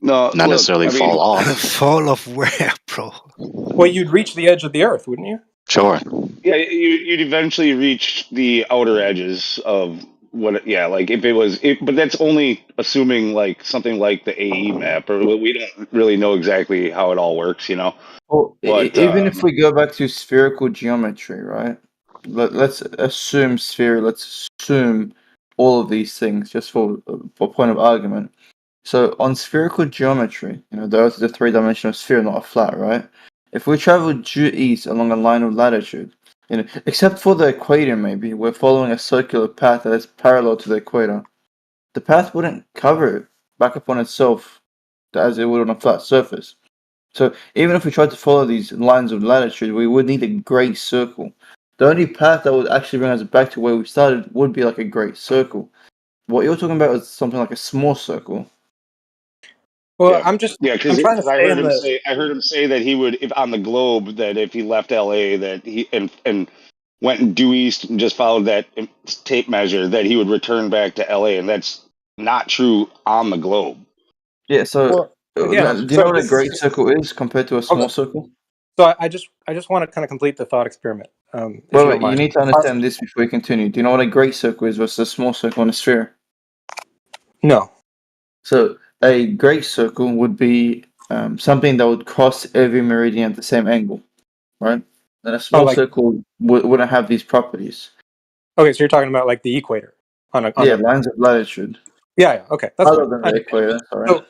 No, Not necessarily fall off. Fall off where, bro? Well, you'd reach the edge of the Earth, wouldn't you? Sure. Yeah, you'd eventually reach the outer edges of what. Yeah, like if it was, but that's only assuming like something like the AE map, or we don't really know exactly how it all works, you know. Well, But even if we go back to spherical geometry, right? Let's assume sphere. Let's assume all of these things just for point of argument. So on spherical geometry, the Earth is a three-dimensional sphere, not a flat, right? If we travel due east along a line of latitude, except for the equator, maybe we're following a circular path that is parallel to the equator. The path wouldn't cover back upon itself as it would on a flat surface. So even if we tried to follow these lines of latitude, we would need a great circle. The only path that would actually bring us back to where we started would be like a great circle. What you're talking about is something like a small circle. Well, I'm trying to I stay heard in him the. say that he would, if on the globe, that if he left LA, that he and went due east and just followed that tape measure, that he would return back to LA, and that's not true on the globe. Yeah. So do you know what a great circle is compared to a small circle? So I just want to kind of complete the thought experiment. Wait, you need to understand this before you continue. Do you know what a great circle is versus a small circle on a sphere? No. So a great circle would be something that would cross every meridian at the same angle, right? And a small circle wouldn't have these properties. Okay, so you're talking about like the equator on a lines of latitude. Yeah. Okay, that's Other fine. than the equator, sorry.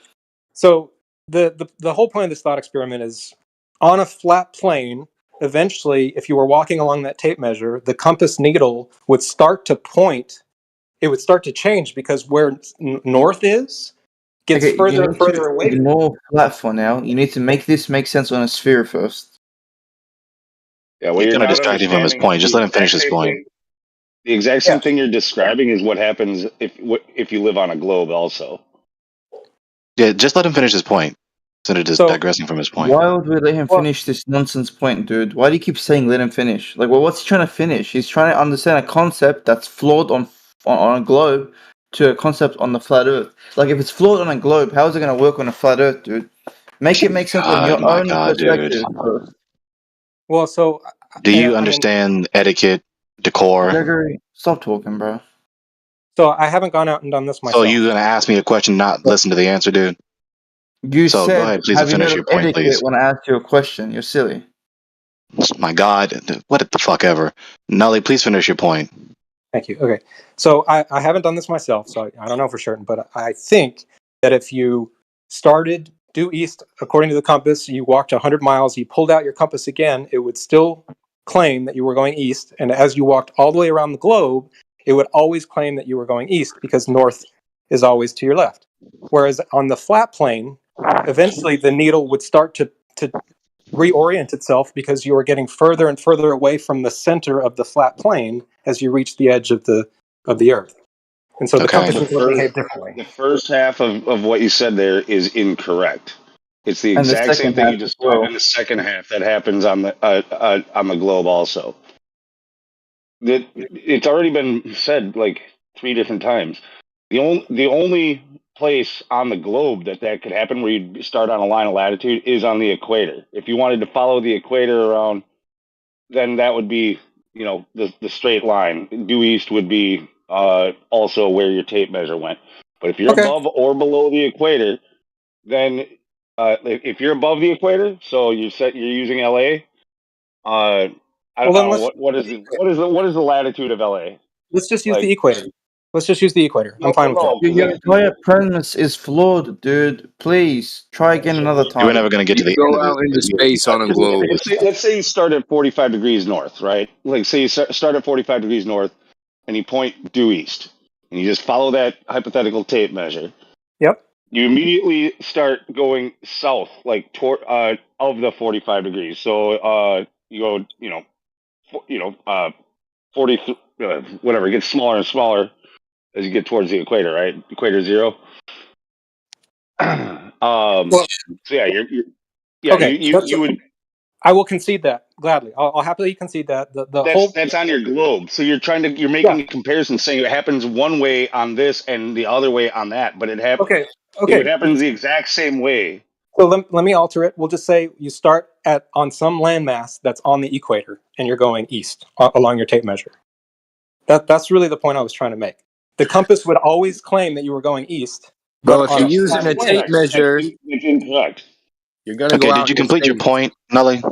So the whole point of this thought experiment is on a flat plane. Eventually, if you were walking along that tape measure, the compass needle would start to point. It would start to change because where north is gets further and further away. Ignore flat for now. You need to make this make sense on a sphere first. Yeah, You're going to distract him from his point. Just let him finish his point. The exact same thing you're describing is what happens if you live on a globe, also. Yeah, just let him finish his point. Instead of just digressing from his point. Why would we let him finish this nonsense point, dude? Why do you keep saying let him finish? Like, well, what's he trying to finish? He's trying to understand a concept that's flawed on a globe to a concept on the flat Earth. Like, if it's flawed on a globe, how is it going to work on a flat Earth, dude? Make it make sense on your own perspective. Well, so do you understand etiquette, decor? Gregory, stop talking, bro. So I haven't gone out and done this myself. So you're gonna ask me a question, not listen to the answer, dude? You said, go ahead, please finish your point, please. When I asked you a question, you're silly. My God, what the fuck ever. Nolly, please finish your point. Thank you. Okay. So I haven't done this myself, so I don't know for certain, but I think that if you started due east according to the compass, you walked 100 miles, you pulled out your compass again, it would still claim that you were going east, and as you walked all the way around the globe, it would always claim that you were going east because north is always to your left. Whereas on the flat plane, eventually the needle would start to reorient itself because you were getting further and further away from the center of the flat plane as you reach the edge of the Earth. And so the compass is going to behave differently. The first half of what you said there is incorrect. It's the And the exact same second thing you half as described well. in the second half that happens on the globe also. It's already been said like 3 different times. The only place on the globe that could happen where you start on a line of latitude is on the equator. If you wanted to follow the equator around, then that would be, you know, the straight line. Due east would be also where your tape measure went. But if you're above or below the equator, then if you're above the equator, so you're using LA. I don't know what is the latitude of LA? Let's just use the equator. Let's just use the equator. I'm fine with that. Your entire premise is flawed, dude. Please try again another time. You were never going to get to the end of it. Let's say you start at 45 degrees north, right? Like, say you start at 45 degrees north, and you point due east, and you just follow that hypothetical tape measure. Yep. You immediately start going south, like toward of the 45 degrees. So you go, 40, whatever. It gets smaller and smaller as you get towards the equator, right? Equator 0. So yeah, you would. I will concede that gladly. I'll happily concede that. That's on your globe. So you're making a comparison, saying it happens one way on this and the other way on that, but it happens. Okay. It happens the exact same way. So let me alter it. We'll just say you start on some landmass that's on the equator, and you're going east along your tape measure. That's really the point I was trying to make. The compass would always claim that you were going east. Bro, if you're using a tape measure, it's incorrect. You're gonna go out. Did you complete your point, Nully?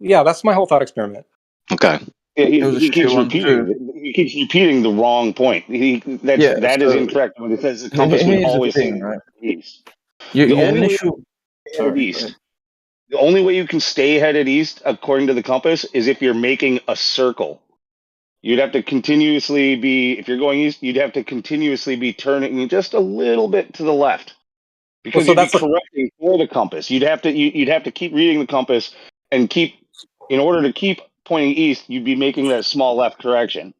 Yeah, that's my whole thought experiment. Okay. Yeah, he keeps repeating the wrong point. That is incorrect when it says the compass would always say east. The only way you can stay headed east, according to the compass, is if you're making a circle. You'd have to continuously be, if you're going east, you'd have to continuously be turning just a little bit to the left, because you'd be correcting for the compass. You'd have to keep reading the compass and in order to keep pointing east, you'd be making that small left correction.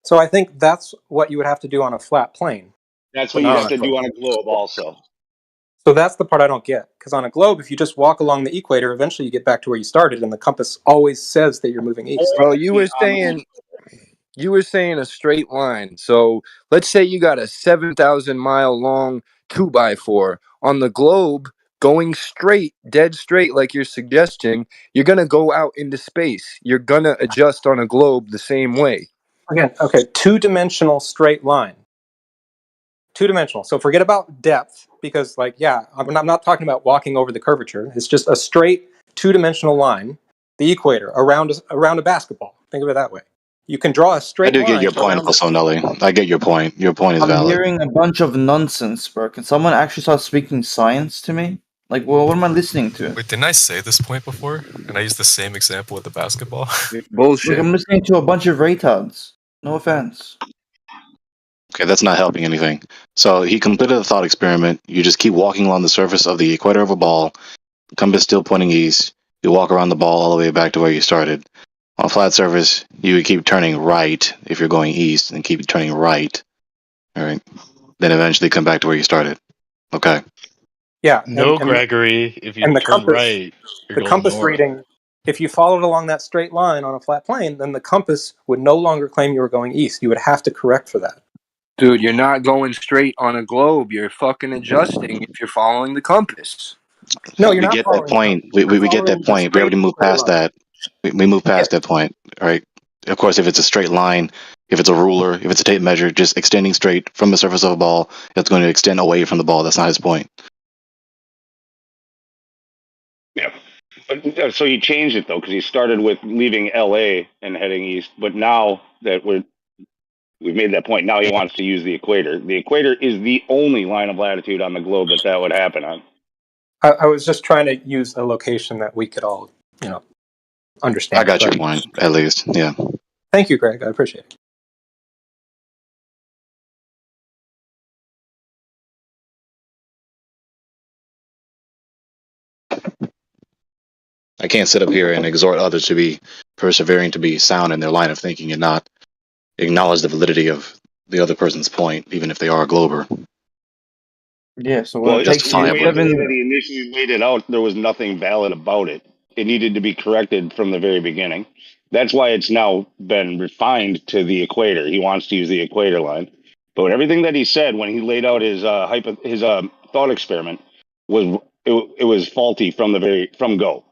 So I think that's what you would have to do on a flat plane. That's what you have to do on a globe also. So that's the part I don't get. Because on a globe, if you just walk along the equator, eventually you get back to where you started, and the compass always says that you're moving east. Bro, you were saying a straight line. So let's say you got a 7,000 mile long 2x4 on the globe. Going straight, dead straight, like you're suggesting, you're going to go out into space. You're going to adjust on a globe the same way. Again, okay, 2-dimensional straight line. 2-dimensional. So forget about depth, because, I'm not talking about walking over the curvature. It's just a straight 2-dimensional line, the equator, around a basketball. Think of it that way. You can draw a straight line. I do get your point also, Nully. I get your point. Your point is I'm valid. hearing a bunch of nonsense, bro. Can someone actually start speaking science to me? Like, well, what am I listening to? Wait, didn't I say this point before? And I used the same example with the basketball? Bullshit. Look, I'm listening to a bunch of retards. No offense. Okay, that's not helping anything. So he completed the thought experiment. You just keep walking along the surface of the equator of a ball. Compass still pointing east. You walk around the ball all the way back to where you started. On a flat surface, you would keep turning right if you're going east, and keep turning right. All right. Then eventually come back to where you started. Okay. Yeah. Gregory, if you the turn compass, right, you're the going compass north. reading, if you followed along that straight line on a flat plane, then the compass would no longer claim you were going east. You would have to correct for that. Dude, you're not going straight on a globe. You're fucking adjusting if you're following the compass. No, you're we not get that point. We get that point. We already moved past that. We moved past that point, right? Of course, if it's a straight line, if it's a ruler, if it's a tape measure, just extending straight from the surface of a ball, that's going to extend away from the ball. That's not his point. Yeah. So you changed it though, because you started with leaving LA and heading east, but now that we've made that point, now he wants to use the equator. The equator is the only line of latitude on the globe that would happen on. I was just trying to use a location that we could all, I got your But point, at least. Yeah. thank you, Greg. I appreciate it. I can't sit up here and exhort others to be persevering, to be sound in their line of thinking, and not acknowledge the validity of the other person's point, even if they are a glober. Yeah, so Well, it takes the you way 7. that he initially laid it out, there was nothing valid about it. It needed to be corrected from the very beginning. That's why it's now been refined to the equator. He wants to use the equator line, but everything that he said when he laid out his thought experiment was it was faulty from go.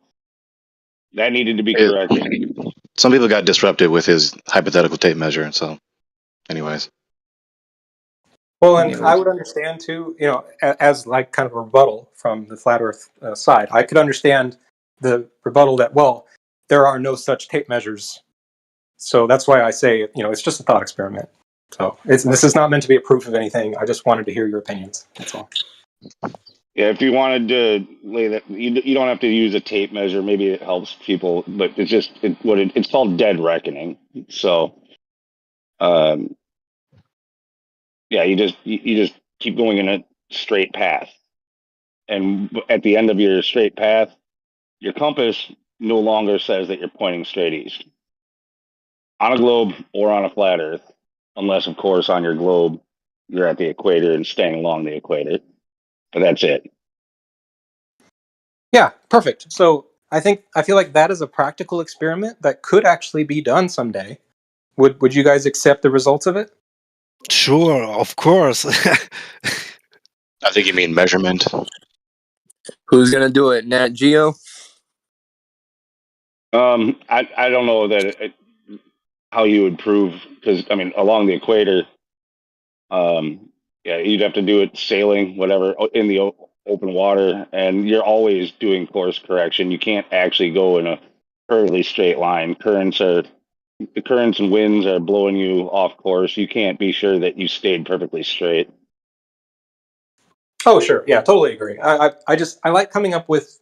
That needed to be corrected. Some people got disrupted with his hypothetical tape measure. So, anyways. Well, and I would understand too, as like kind of a rebuttal from the flat Earth side. I could understand the rebuttal that, well, there are no such tape measures. So that's why I say, it's just a thought experiment. So this is not meant to be a proof of anything. I just wanted to hear your opinions. That's all. Yeah, if you wanted to lay that, you don't have to use a tape measure. Maybe it helps people, but it's just it's called dead reckoning. So, yeah, you just keep going in a straight path, and at the end of your straight path, your compass no longer says that you're pointing straight east on a globe or on a flat Earth, unless, of course, on your globe you're at the equator and staying along the equator. But that's it. Yeah, perfect. So I feel like that is a practical experiment that could actually be done someday. Would you guys accept the results of it? Sure, of course. I think you mean measurement. Who's gonna do it? Nat Geo? I don't know that how you would prove, because I mean along the equator, yeah, you'd have to do it sailing, whatever, in the open water, and you're always doing course correction. You can't actually go in a perfectly straight line. The currents and winds are blowing you off course. You can't be sure that you stayed perfectly straight. Oh, sure. Yeah, totally agree. I like coming up with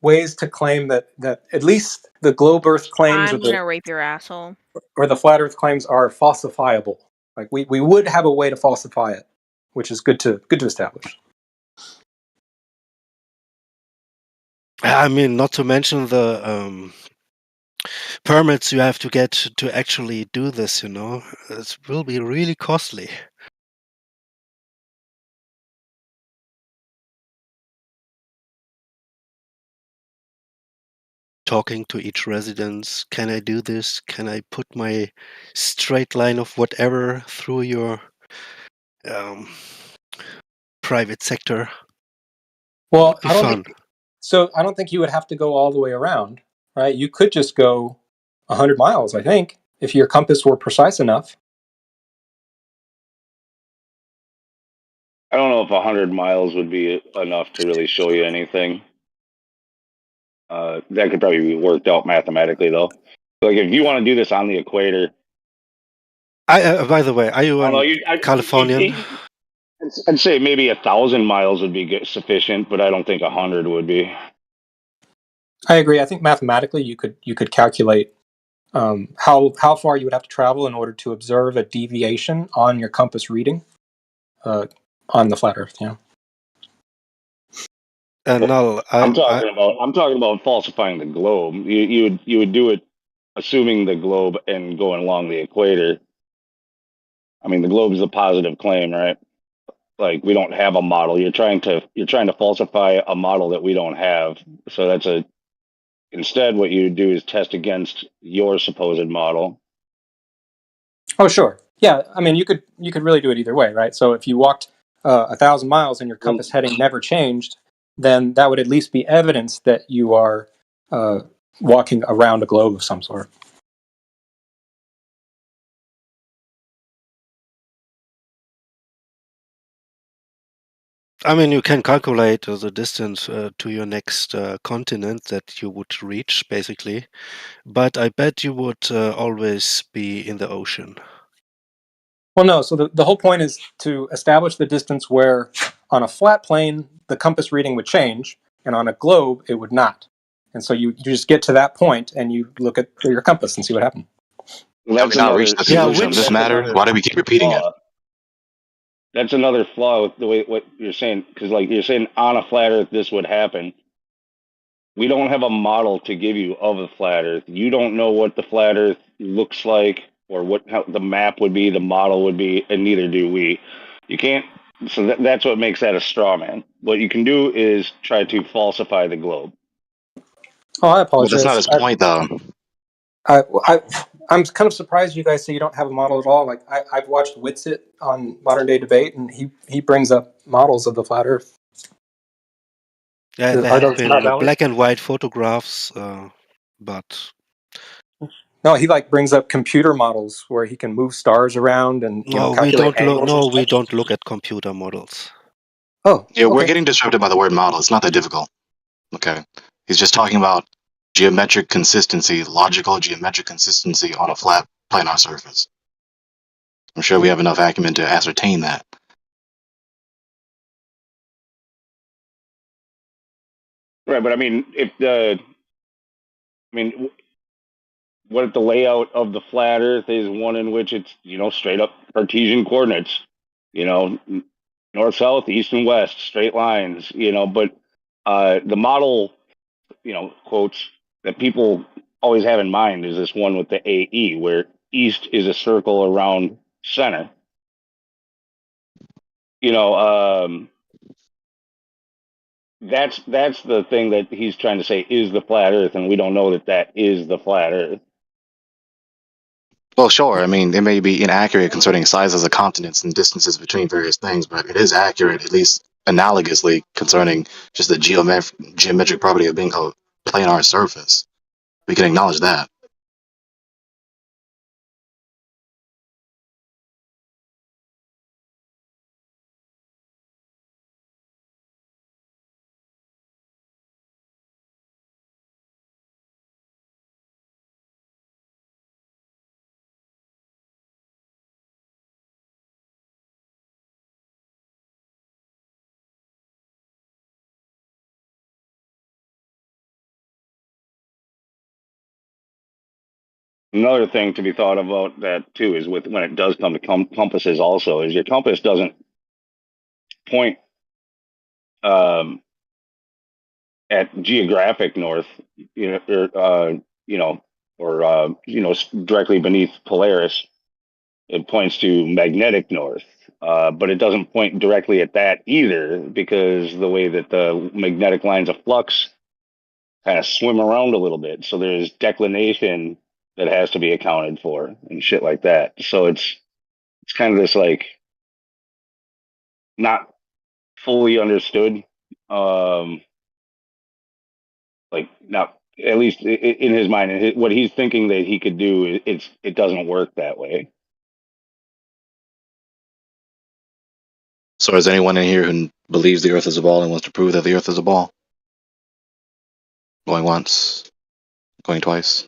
ways to claim that at least the globe Earth claims I'm gonna rape your asshole. or the flat Earth claims are falsifiable. Like we would have a way to falsify it, which is good to establish. I mean, not to mention the permits you have to get to actually do this, it will be really costly. Talking to each residence, can I do this? Can I put my straight line of whatever through your private sector? Well, Be fun. I don't think you would have to go all the way around, right? You could just go 100 miles, I think, if your compass were precise enough. I don't know if 100 miles would be enough to really show you anything. That could probably be worked out mathematically, though. Like if you want to do this on the equator. By the way, are you Californian? I'd say maybe 1,000 miles would be sufficient, but I don't think 100 would be. I agree. I think mathematically you could calculate how far you would have to travel in order to observe a deviation on your compass reading on the flat Earth. Yeah. No, I'm talking about falsifying the globe. You would do it assuming the globe and going along the equator. I mean, the globe is a positive claim, right? Like we don't have a model. You're trying to falsify a model that we don't have. So instead what you do is test against your supposed model. Oh, sure. Yeah. I mean, you could really do it either way, right? So if you walked 1,000 miles and your compass heading never changed, then that would at least be evidence that you are walking around a globe of some sort. I mean, you can calculate the distance to your next continent that you would reach, basically. But I bet you would always be in the ocean. Well, no. So the whole point is to establish the distance where on a flat plane, the compass reading would change, and on a globe, it would not. And so you just get to that point and you look at your compass and see what happened. Well, Have we not reached the conclusion of this matter? Why do we keep repeating it? That's another flaw with the way what you're saying, because like you're saying on a flat Earth this would happen. We don't have a model to give you of a flat Earth. You don't know what the flat Earth looks like, or how the map would be, the model would be, and neither do we. You can't. So that's what makes that a straw man. What you can do is try to falsify the globe. Oh, I Well, apologize. that's not his point, though. I'm kind of surprised you guys say you don't have a model at all. Like I've watched Witsit on Modern Day Debate, and he brings up models of the flat Earth. Yeah, there Are have those not been valid? black and white photographs, but No, he like brings up computer models where he can move stars around and no, we calculate don't look. angles. No, and we stuff. don't look at computer models. Oh, Yeah, we're okay. getting distracted by the word model. It's not that difficult. Okay. He's just talking about geometric consistency, logical geometric consistency on a flat planar surface. I'm sure we have enough acumen to ascertain that. Right, but I mean, what if the layout of the flat Earth is one in which it's straight up Cartesian coordinates, north, south, east, and west, straight lines, but the model, quotes that people always have in mind is this one with the AE, where east is a circle around center. That's the thing that he's trying to say is the flat Earth, and we don't know that is the flat Earth. Well, sure. I mean, it may be inaccurate concerning sizes of continents and distances between various things, but it is accurate, at least analogously, concerning just the geometric property of being a planar surface. We can acknowledge that. Another thing to be thought about that too is when it does come to compasses, also is your compass doesn't point at geographic north, directly beneath Polaris. It points to magnetic north, but it doesn't point directly at that either, because the way that the magnetic lines of flux kind of swim around a little bit, so there's declination that has to be accounted for and shit like that. So it's kind of this like not fully understood, like not at least in his mind, and what he's thinking that he could do. It doesn't work that way. So is anyone in here who believes the Earth is a ball and wants to prove that the Earth is a ball? Going once, going twice.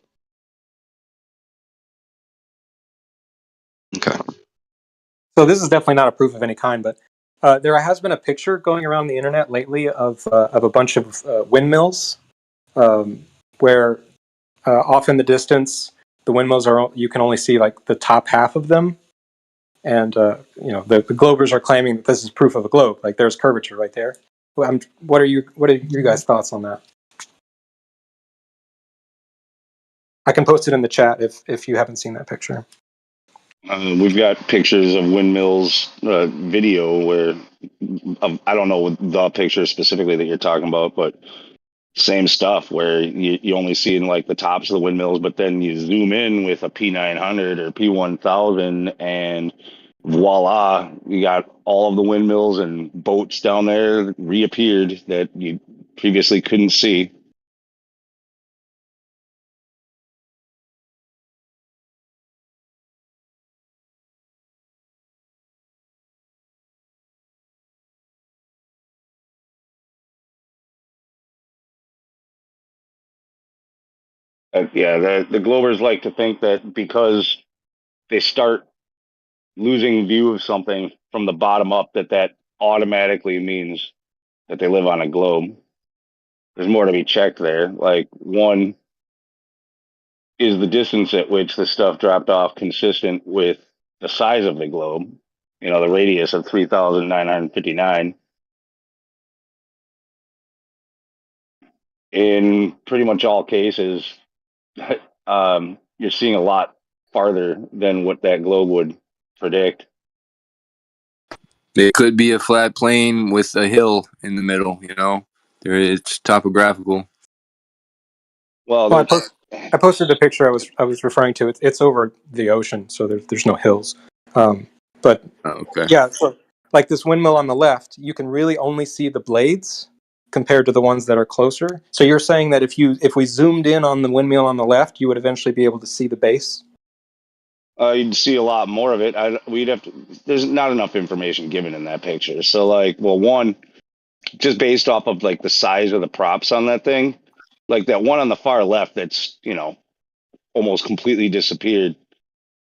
Okay. So this is definitely not a proof of any kind, but there has been a picture going around the internet lately of a bunch of windmills, where off in the distance the windmills you can only see like the top half of them, and the Globers are claiming that this is proof of a globe. Like there's curvature right there. What are your guys' thoughts on that? I can post it in the chat if you haven't seen that picture. We've got pictures of windmills video where I don't know the picture specifically that you're talking about, but same stuff where you only see in like the tops of the windmills, but then you zoom in with a P900 or P1000 and voila, you got all of the windmills and boats down there reappeared that you previously couldn't see. The Globers like to think that because they start losing view of something from the bottom up, that automatically means that they live on a globe. there's more to be checked there. Like, one, is the distance at which the stuff dropped off consistent with the size of the globe? You know, the radius of 3,959. In pretty much all cases, you're seeing a lot farther than what that globe would predict. It could be a flat plane with a hill in the middle, you know? It's topographical. Well, I posted the picture I was referring to. It's over the ocean, so there's no hills. But okay. Yeah, so like this windmill on the left, you can really only see the blades compared to the ones that are closer. So you're saying that if we zoomed in on the windmill on the left, you would eventually be able to see the base? You'd see a lot more of it. We'd have to. There's not enough information given in that picture. So, like, well, one, just based off of like the size of the props on that thing, like that one on the far left, that's almost completely disappeared.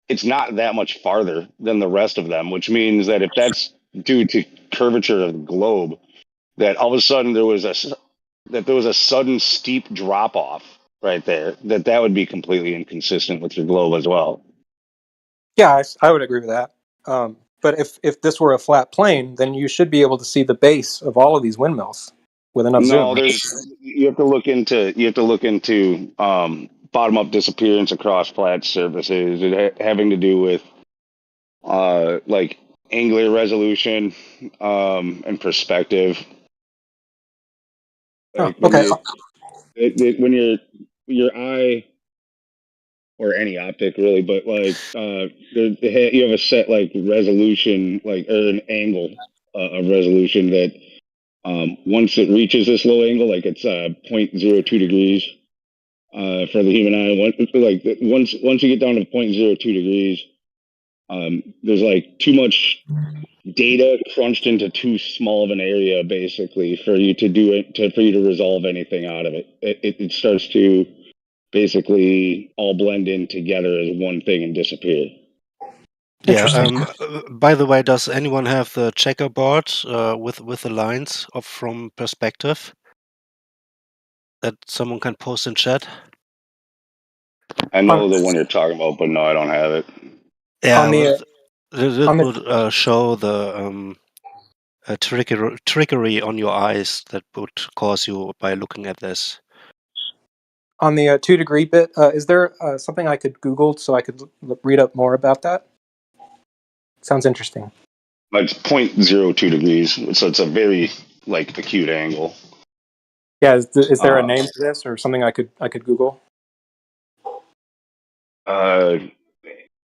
It's not that much farther than the rest of them, which means that if that's due to curvature of the globe, that all of a sudden there was a sudden steep drop off right there, that would be completely inconsistent with your globe as well. Yeah, I would agree with that. But if this were a flat plane, then you should be able to see the base of all of these windmills with enough No, zoom. you have to look into bottom up disappearance across flat surfaces, having to do with like angular resolution and perspective. Like when your eye, or any optic really, but like you have a set like resolution, like, or an angle of resolution that once it reaches this low angle, like it's 0.02 degrees for the human eye. Once you get down to 0.02 degrees, there's like too much data crunched into too small of an area, basically, for you to resolve anything out of it. It starts to basically all blend in together as one thing and disappear. Yeah. By the way, does anyone have the checkerboard with the lines from perspective that someone can post in chat? I know the one you're talking about, but no, I don't have it. Yeah, it would show the trickery on your eyes that would cause you by looking at this. On the 2-degree bit, is there something I could Google so I could read up more about that? Sounds interesting. It's 0.02 degrees, so it's a very like acute angle. Yeah, is there a name for this or something I could Google? I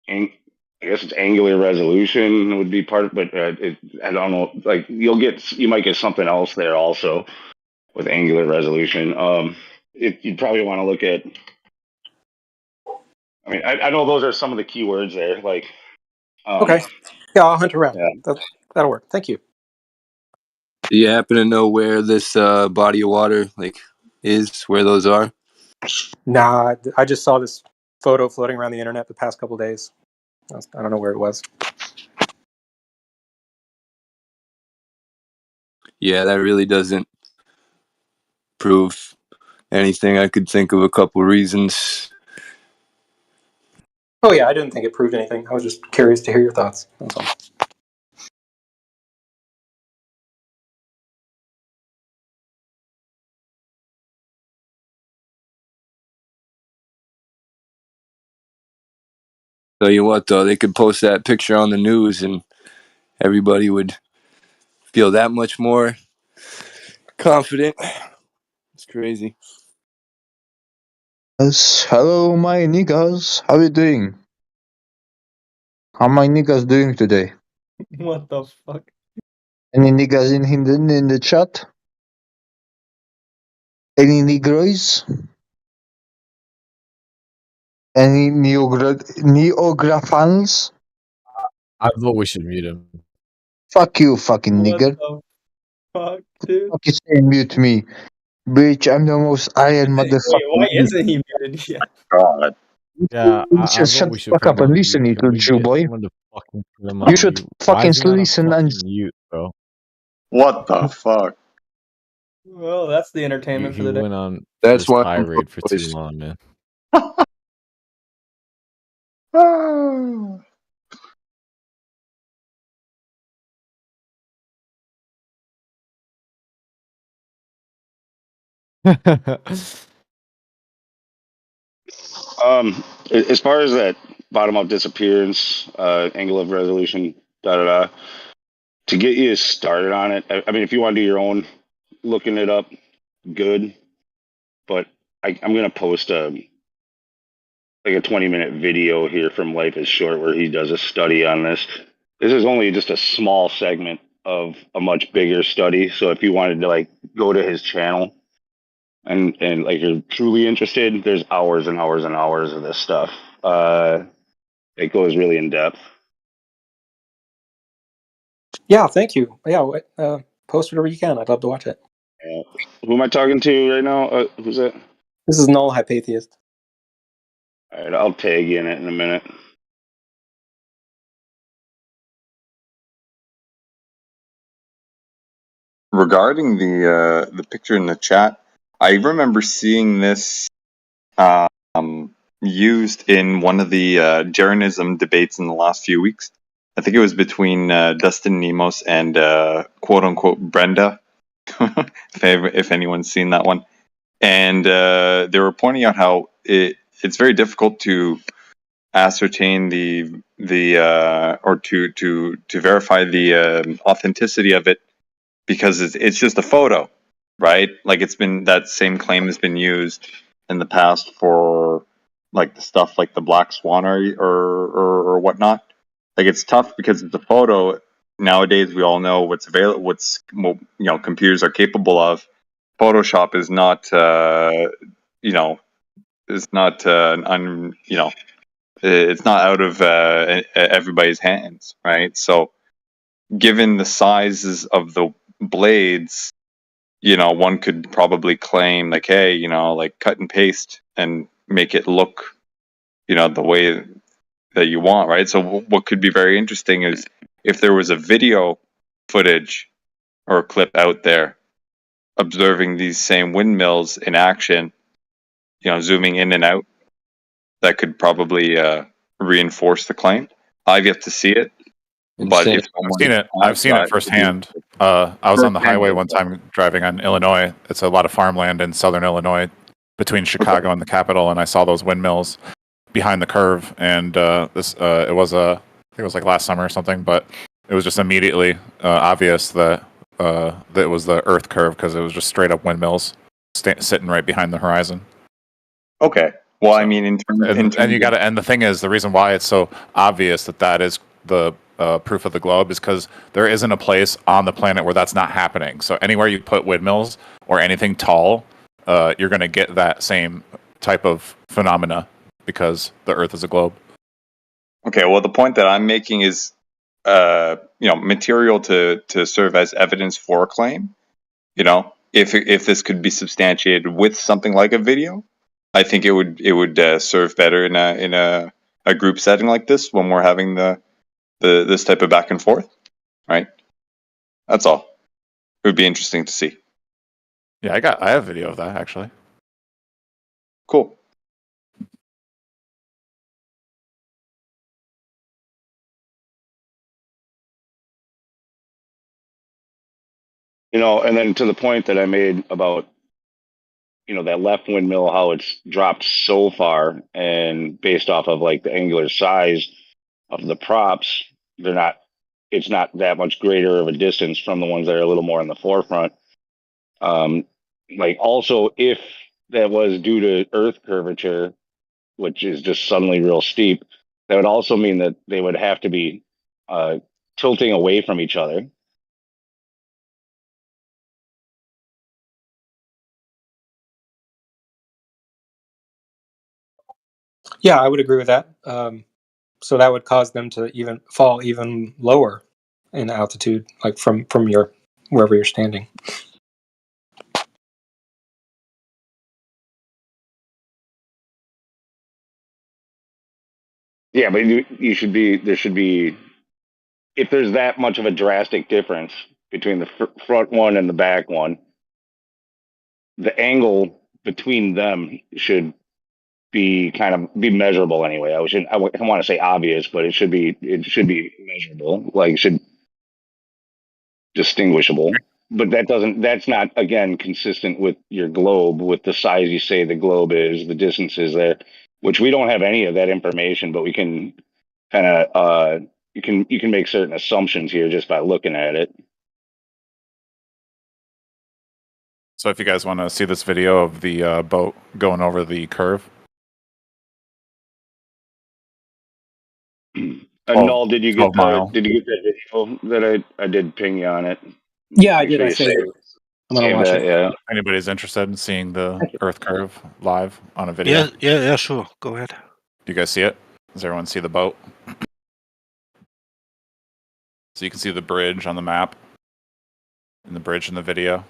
guess it's angular resolution would be part of, but I don't know. Like you might get something else there also with angular resolution. You'd probably want to look at. I mean, I know those are some of the keywords there. Like, okay, yeah, I'll hunt around. Yeah. That'll work. Thank you. Do you happen to know where this body of water is? Where those are? Nah, I just saw this photo floating around the internet the past couple days. I don't know where it was. Yeah, that really doesn't prove anything. I could think of a couple reasons. Oh yeah, I didn't think it proved anything. I was just curious to hear your thoughts. That's all. Tell you what, though, they could post that picture on the news and everybody would feel that much more confident. It's crazy. Yes, hello, my niggas. How you doing? How my niggas doing today? What the fuck? Any niggas in the chat? Any negroes? Any neographans? I vote we should mute him. Fuck you, fucking nigger. Fuck, dude. Fuck you say mute me. Bitch, I'm the most iron motherfucker. Wait, why isn't he muted yet? God. Yeah, I Just vote shut we the should fuck put up him and on listen, mute. you little Can we Jew get boy. someone to fucking put him on You should mute? Why fucking is he not on listen and fucking mute, bro? What the fuck? Well, that's the entertainment for You the day. went on That's this why tirade for too long, man. As far as that bottom up disappearance, angle of resolution, da da da, to get you started on it, I mean, if you want to do your own looking it up, good. But I'm gonna post a 20-minute video here from Life is Short where he does a study on this. This is only just a small segment of a much bigger study. So if you wanted to go to his channel and you're truly interested, there's hours and hours and hours of this stuff. It goes really in depth. Yeah, thank you. Yeah, post whatever you can. I'd love to watch it. Who am I talking to right now? Who's that? This is Null Hypatheist. All right, I'll tag you in it in a minute. Regarding the picture in the chat, I remember seeing this used in one of the Jeranism debates in the last few weeks. I think it was between Dustin Nemos and quote unquote Brenda, if anyone's seen that one. And they were pointing out how it's very difficult to ascertain or to verify the authenticity of it, because it's just a photo, right? Like that same claim has been used in the past for like the stuff like the Black Swan or whatnot. Like it's tough because it's a photo. Nowadays we all know what's available, computers are capable of. Photoshop is not it's not out of everybody's hands, right? So given the sizes of the blades, one could probably claim like, hey, like cut and paste and make it look, the way that you want, right? So what could be very interesting is if there was a video footage or a clip out there observing these same windmills in action, zooming in and out, that could probably reinforce the claim. I've yet to see it. But if I've seen it firsthand. I was on the highway one time driving on Illinois. It's a lot of farmland in southern Illinois between Chicago and the capital, and I saw those windmills behind the curve. And it was I think it was like last summer or something, but it was just immediately obvious that it was the Earth curve because it was just straight up windmills sitting right behind the horizon. Okay. Well, I mean, and you got to. And the thing is, the reason why it's so obvious that is the proof of the globe is because there isn't a place on the planet where that's not happening. So anywhere you put windmills or anything tall, you're going to get that same type of phenomena because the Earth is a globe. Okay, well, the point that I'm making is, material to serve as evidence for a claim. If this could be substantiated with something like a video, I think it would serve better in a group setting like this when we're having this type of back and forth, right? That's all. It would be interesting to see. Yeah, I have video of that actually. Cool. And then to the point that I made about, that left windmill, how it's dropped so far, and based off of like the angular size of the props, it's not that much greater of a distance from the ones that are a little more in the forefront. Also, if that was due to Earth curvature, which is just suddenly real steep, that would also mean that they would have to be tilting away from each other. Yeah, I would agree with that. So that would cause them to fall even lower in altitude, like from wherever you're standing. Yeah, but there should be, if there's that much of a drastic difference between the front one and the back one, the angle between them should be measurable anyway. I want to say obvious, but it should be measurable, like should distinguishable. But that's not, again, consistent with your globe, with the size you say the globe is, the distances there, which we don't have any of that information, but we can kind of you can make certain assumptions here just by looking at it. So if you guys want to see this video of the boat going over the curve. Null, did you get 12 mile. that video that I did ping you on it? Yeah, I Make did. sure I you saved save it. I'm gonna save watch that, it. yeah. Anybody's interested in seeing the Earth curve live on a video? Yeah, sure. Go ahead. Do you guys see it? Does everyone see the boat? So you can see the bridge on the map, and the bridge in the video.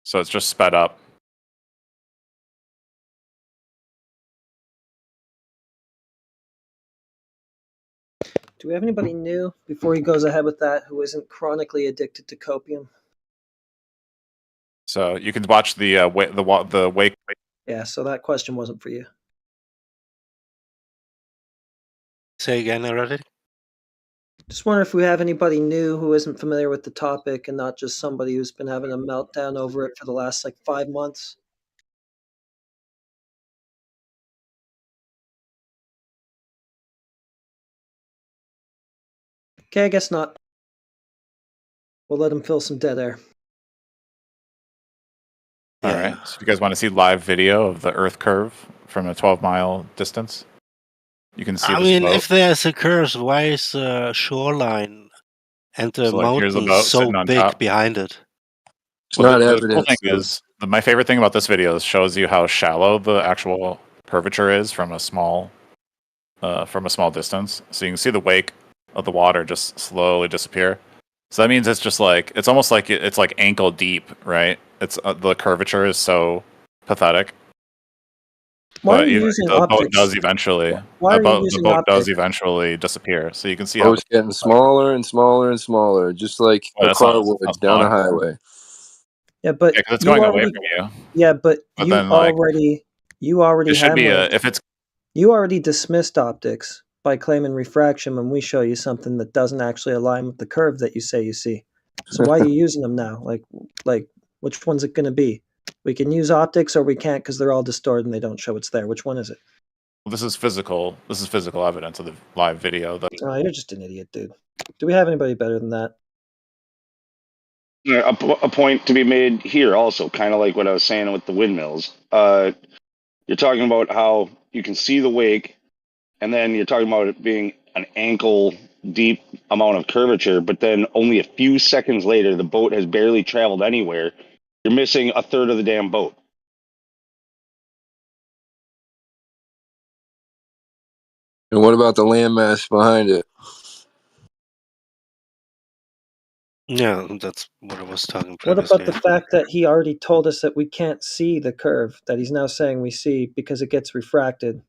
So it's just sped up. Do we have anybody new before he goes ahead with that who isn't chronically addicted to copium? So you can watch the wake. Yeah, so that question wasn't for you. Say again already. Just wonder if we have anybody new who isn't familiar with the topic and not just somebody who's been having a meltdown over it for the last 5 months. Okay, I guess not. We'll let him fill some dead air. All right. So if you guys want to see live video of the Earth curve from a 12-mile distance, you can see. I mean, if there's a curve, why is the shoreline and the here's the mountain boat so sitting on big top. behind it? Well, not the evidence, cool thing is, my favorite thing about this video is shows you how shallow the actual curvature is from a small distance. So you can see the wake of the water just slowly disappear. So that means it's just it's almost like it's like ankle deep, right? It's the Why curvature is so pathetic. are you using the boat optics? does eventually. Why are you The using boat does optics? eventually disappear. So you can see Boat's getting smaller and smaller and smaller, just like Well, a that's car not- would that's down a not- highway. Yeah, but Yeah, 'cause it's you going away already, from you. Yeah, but But you then, already it should be hammered. if it's You already dismissed optics by claiming refraction when we show you something that doesn't actually align with the curve that you say you see. So why are you using them now? Like which one's it going to be? We can use optics or we can't because they're all distorted and they don't show it's there. Which one is it? this is physical evidence of the live video. That Oh, you're just an idiot, dude. Do we have anybody better than that? Yeah, a point to be made here also, kind of like what I was saying with the windmills. You're talking about how you can see the wake, and then you're talking about it being an ankle deep amount of curvature, but then only a few seconds later, the boat has barely traveled anywhere. You're missing a third of the damn boat. And what about the landmass behind it? Yeah, that's what I was talking What previously. about the fact that he already told us that we can't see the curve that he's now saying we see because it gets refracted?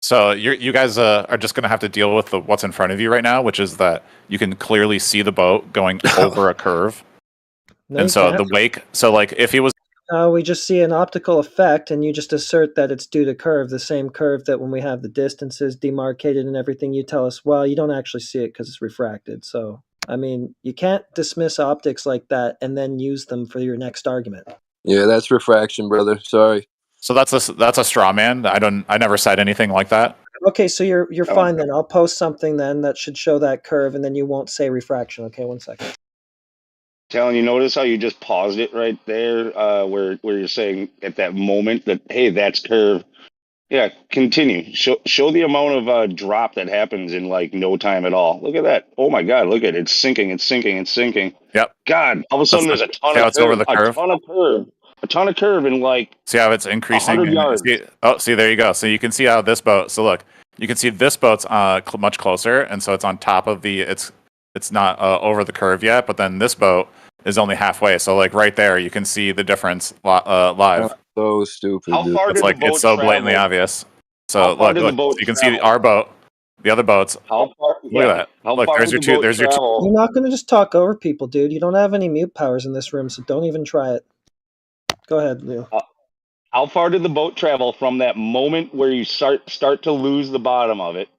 So you guys are just going to have to deal with what's in front of you right now, which is that you can clearly see the boat going over a curve. No, And you so can't. the wake, so if he was, We just see an optical effect, and you just assert that it's due to curve, the same curve that when we have the distances demarcated and everything, you tell us, well, you don't actually see it because it's refracted. So, I mean, you can't dismiss optics like that and then use them for your next argument. Yeah, that's refraction, brother. Sorry. so that's a straw man. I never said anything like that. Okay, so you're fine then. I'll post something then that should show that curve, and then you won't say refraction. Okay, 1 second. Talon, you notice how you just paused it right there, where you're saying at that moment that, hey, that's curve. Yeah, continue. Show the amount of drop that happens in no time at all. Look at that. Oh my God, look at it. It's sinking. It's sinking. It's sinking. Yep. God, all of a sudden there's a ton see how of it's over the curve? a ton of curve in See how it's increasing? 100 yards. See, there you go. So you can see how this boat. So look, you can see this boat's much closer, and so it's on top of it's not over the curve yet. But then this boat is only halfway. So like right there, you can see the difference live. So stupid. How dude. far It's did like the boat it's so blatantly travel? obvious. So How far look, did the look, boat you can see travel? our boat, the other boats. How far? Look at that. How Look, far there's did your the boat two. There's your two. travel? You're not going to just talk over people, dude. You don't have any mute powers in this room, so don't even try it. Go ahead, Leo. How far did the boat travel from that moment where you start to lose the bottom of it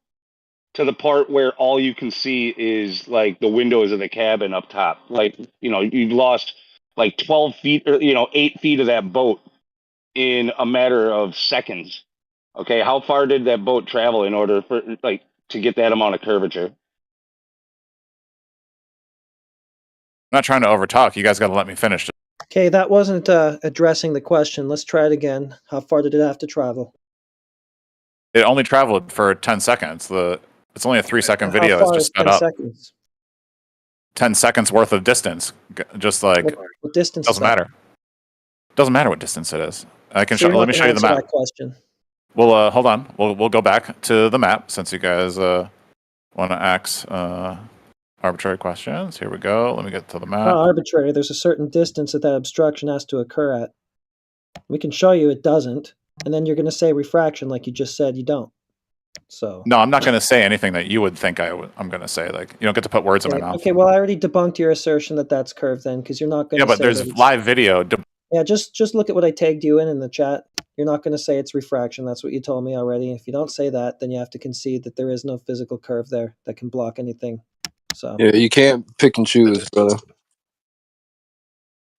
to the part where all you can see is like the windows of the cabin up top? Like, you know, you lost like 12 feet or, 8 feet of that boat in a matter of seconds. Okay. How far did that boat travel in order for like to get that amount of curvature? I'm not trying to overtalk. You guys got to let me finish. Okay, that wasn't addressing the question. Let's try it again. How far did it have to travel? It only traveled for 10 seconds. It's only a 3-second video. How It's far just is sped 10 up. seconds? 10 seconds worth of distance. Just like What distance doesn't is that? matter. Doesn't matter what distance it is. I can So you're let not me gonna show you the answer map. that question. Well, hold on. We'll go back to the map since you guys want to ask arbitrary questions. Here we go. Let me get to the map. Not arbitrary. There's a certain distance that obstruction has to occur at. We can show you it doesn't, and then you're going to say refraction like you just said you don't. So No, I'm not going to say anything that you would think I'm going to say. Like, you don't get to put words in my okay, mouth. okay, well, I already debunked your assertion that that's curved then, because you're not going to Yeah, but say there's that it's- live video. Yeah, just look at what I tagged you in the chat. You're not going to say it's refraction. That's what you told me already. If you don't say that, then you have to concede that there is no physical curve there that can block anything. So Yeah, you can't pick and choose, brother.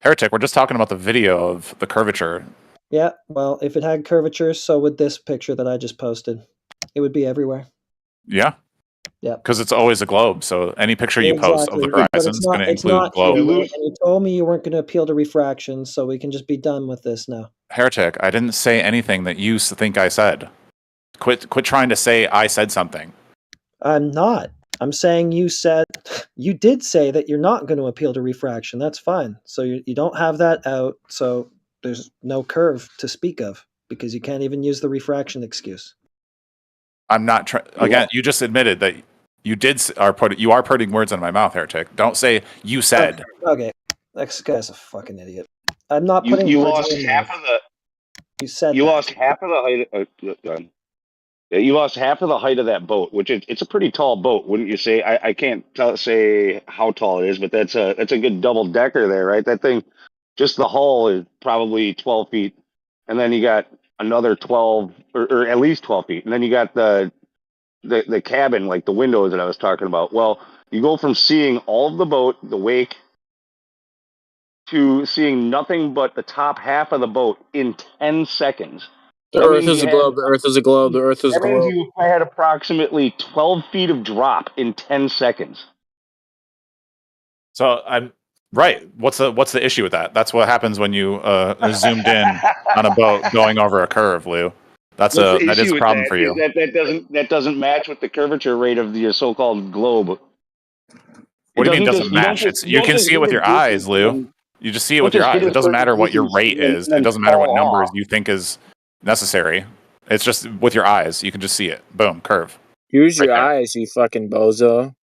Heretic, we're just talking about the video of the curvature. yeah, well, if it had curvature, so would this picture that I just posted. It would be everywhere. Yeah. Yeah. Because it's always a globe. So any picture you post of the But horizon is going to include globe. here, right? And you told me you weren't going to appeal to refraction, so we can just be done with this now. Heretic, I didn't say anything that you think I said. Quit trying to say I said something. I'm not. I'm saying you did say that you're not going to appeal to refraction. That's fine. So you don't have that out. So there's no curve to speak of because you can't even use the refraction excuse. I'm not trying. Again, you just admitted that you you are putting words in my mouth, Heretic. Don't say you said. Okay. This guy's a fucking idiot. I'm not You putting words lost in your half mouth. of the. You said You that. lost half of the height. Yeah, you lost half of the height of that boat, which it's a pretty tall boat, wouldn't you say? I can't say how tall it is, but that's a good double decker there, right? That thing, just the hull is probably 12 feet, and then you got another 12 or at least 12 feet, and then you got the cabin, like the windows that I was talking about. Well, you go from seeing all of the boat, the wake, to seeing nothing but the top half of the boat in 10 seconds. The That Earth means is you a had- globe. The Earth is a globe. The Earth is a That means globe. you had approximately 12 feet of drop in 10 seconds. So I'm right. What's the issue with that? That's what happens when you zoomed in on a boat going over a curve, Lou. That is a problem for you. That doesn't match with the curvature rate of the so-called globe. What do you mean doesn't match? You can see it with your eyes, Lou. You just see it with your eyes. It doesn't matter what your rate is. It doesn't matter what numbers you think is necessary. It's just with your eyes. You can just see it. Boom, curve. Use Right your there. eyes, you fucking bozo.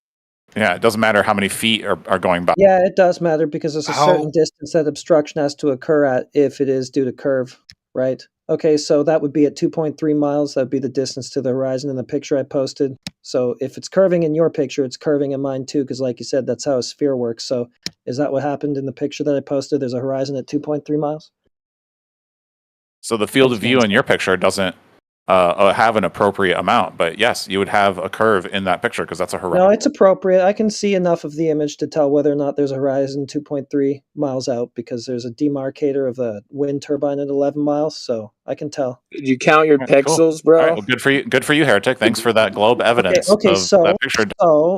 Yeah, it doesn't matter how many feet are going by. Yeah, it does matter because there's a certain distance that obstruction has to occur at if it is due to curve, right? Okay, so that would be at 2.3 miles. That would be the distance to the horizon in the picture I posted. So if it's curving in your picture, it's curving in mine too, because like you said, that's how a sphere works. So is that what happened in the picture that I posted? There's a horizon at 2.3 miles? So the field of view in your picture doesn't have an appropriate amount, but yes, you would have a curve in that picture because that's a horizon. No, it's appropriate. I can see enough of the image to tell whether or not there's a horizon 2.3 miles out because there's a demarcator of a wind turbine at 11 miles, so I can tell. Did you count your pixels, bro? All right, well, good for you, Heretic. Thanks for that globe evidence Okay, of so that picture.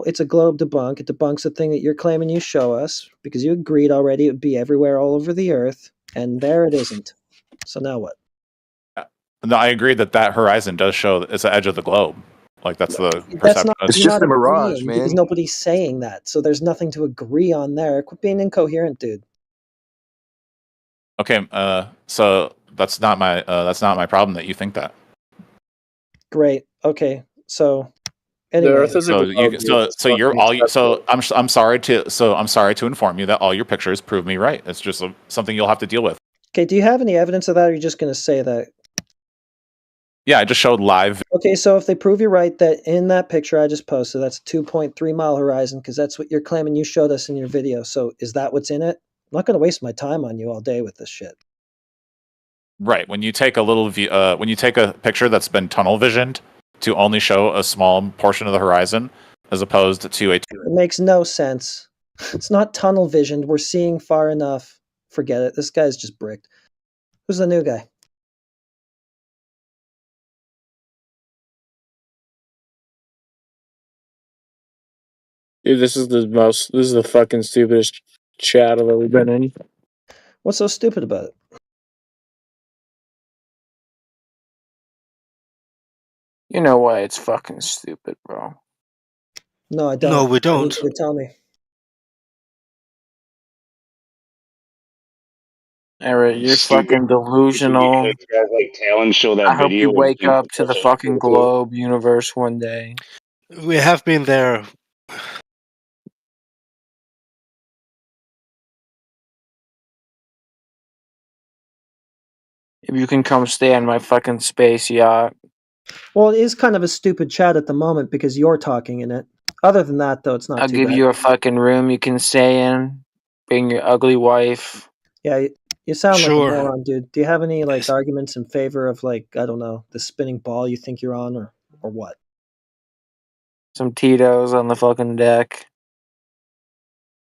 it's a globe debunk. It debunks the thing that you're claiming you show us because you agreed already it would be everywhere all over the earth, and there it isn't. So now what? No, I agree that horizon does show it's the edge of the globe. Like that's the That's perception. not. It's you're just not a mirage, agreeing man. Because nobody's saying that, so there's nothing to agree on there. Quit being incoherent, dude. Okay, so that's not my problem that you think that. Great. Okay, so Anyway, Earth is a So globe. you dude. so It's so you're fucking all you acceptable. so I'm sorry to inform you that all your pictures prove me right. It's just something you'll have to deal with. okay, do you have any evidence of that, or are you just going to say that? Yeah, I just showed live. Okay, so if they prove you're right that in that picture I just posted, that's a 2.3 mile horizon, because that's what you're claiming you showed us in your video. So is that what's in it? I'm not going to waste my time on you all day with this shit. Right. When you take when you take a picture that's been tunnel visioned to only show a small portion of the horizon, as opposed to a It makes no sense. It's not tunnel visioned. We're seeing far enough. Forget it. This guy's just bricked. Who's the new guy? Dude, this is the fucking stupidest chat I've ever been in. What's so stupid about it? You know why it's fucking stupid, bro. No, I don't. No, we I don't. need you to tell me. Eric, you're Stupid. fucking delusional. Because guys like Talon show that I hope video. you and wake think up to the that's fucking cool. globe universe one day. We have been there. If you can come stay on my fucking space yacht. Well, it is kind of a stupid chat at the moment because you're talking in it. Other than that, though, it's not I'll too give bad. you a fucking room you can stay in. Bring your ugly wife. Yeah, you sound like a Sure. moron, dude. Do you have any like arguments in favor of like, I don't know, the spinning ball you think you're on, or what? Some Tito's on the fucking deck.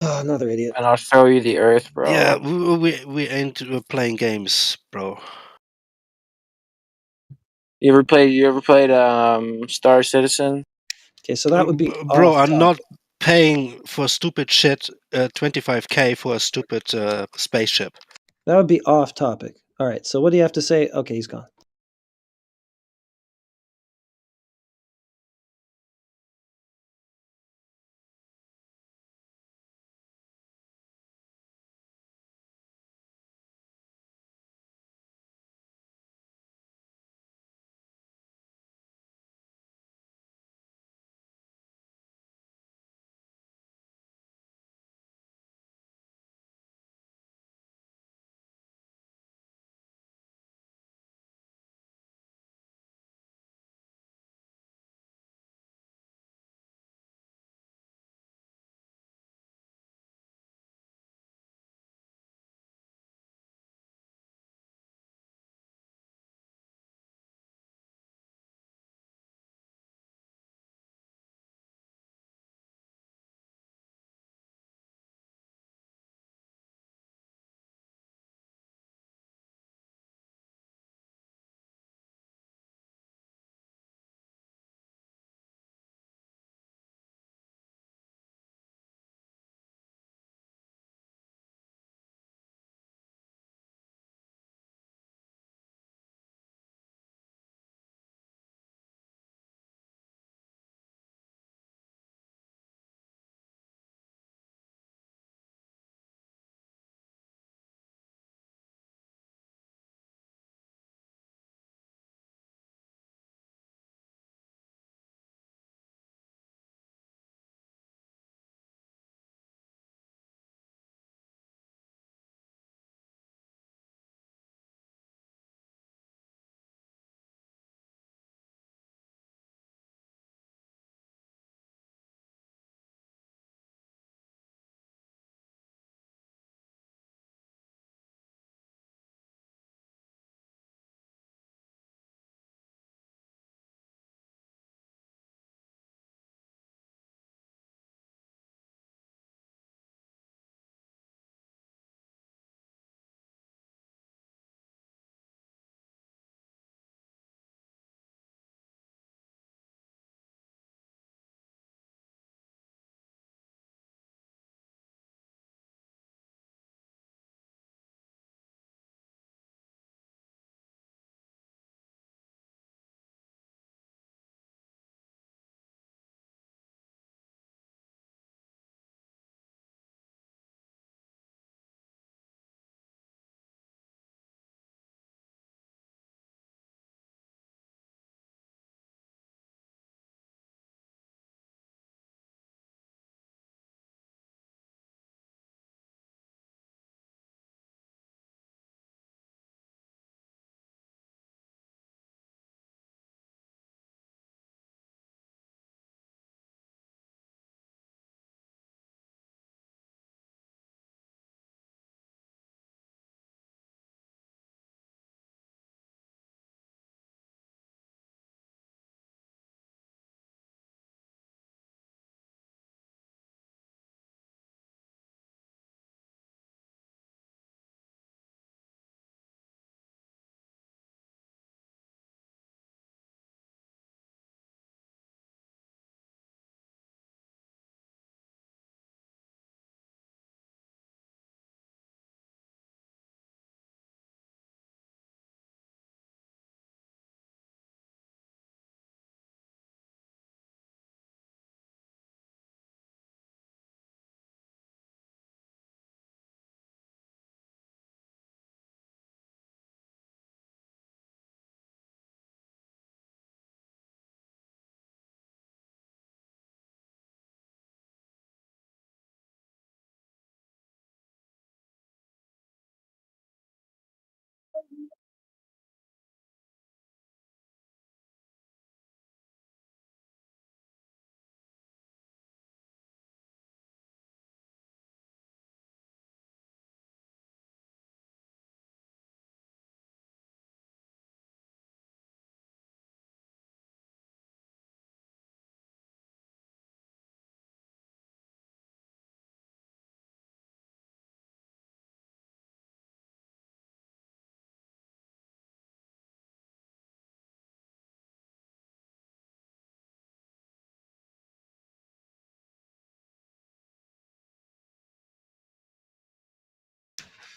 Oh, another idiot. And I'll show you the Earth, bro. Yeah, we ain't playing games, bro. You ever played Star Citizen? Okay, so that would be Bro, off I'm not topic. paying for stupid shit 25k for a stupid spaceship. That would be off topic. All right, so what do you have to say? Okay, he's gone.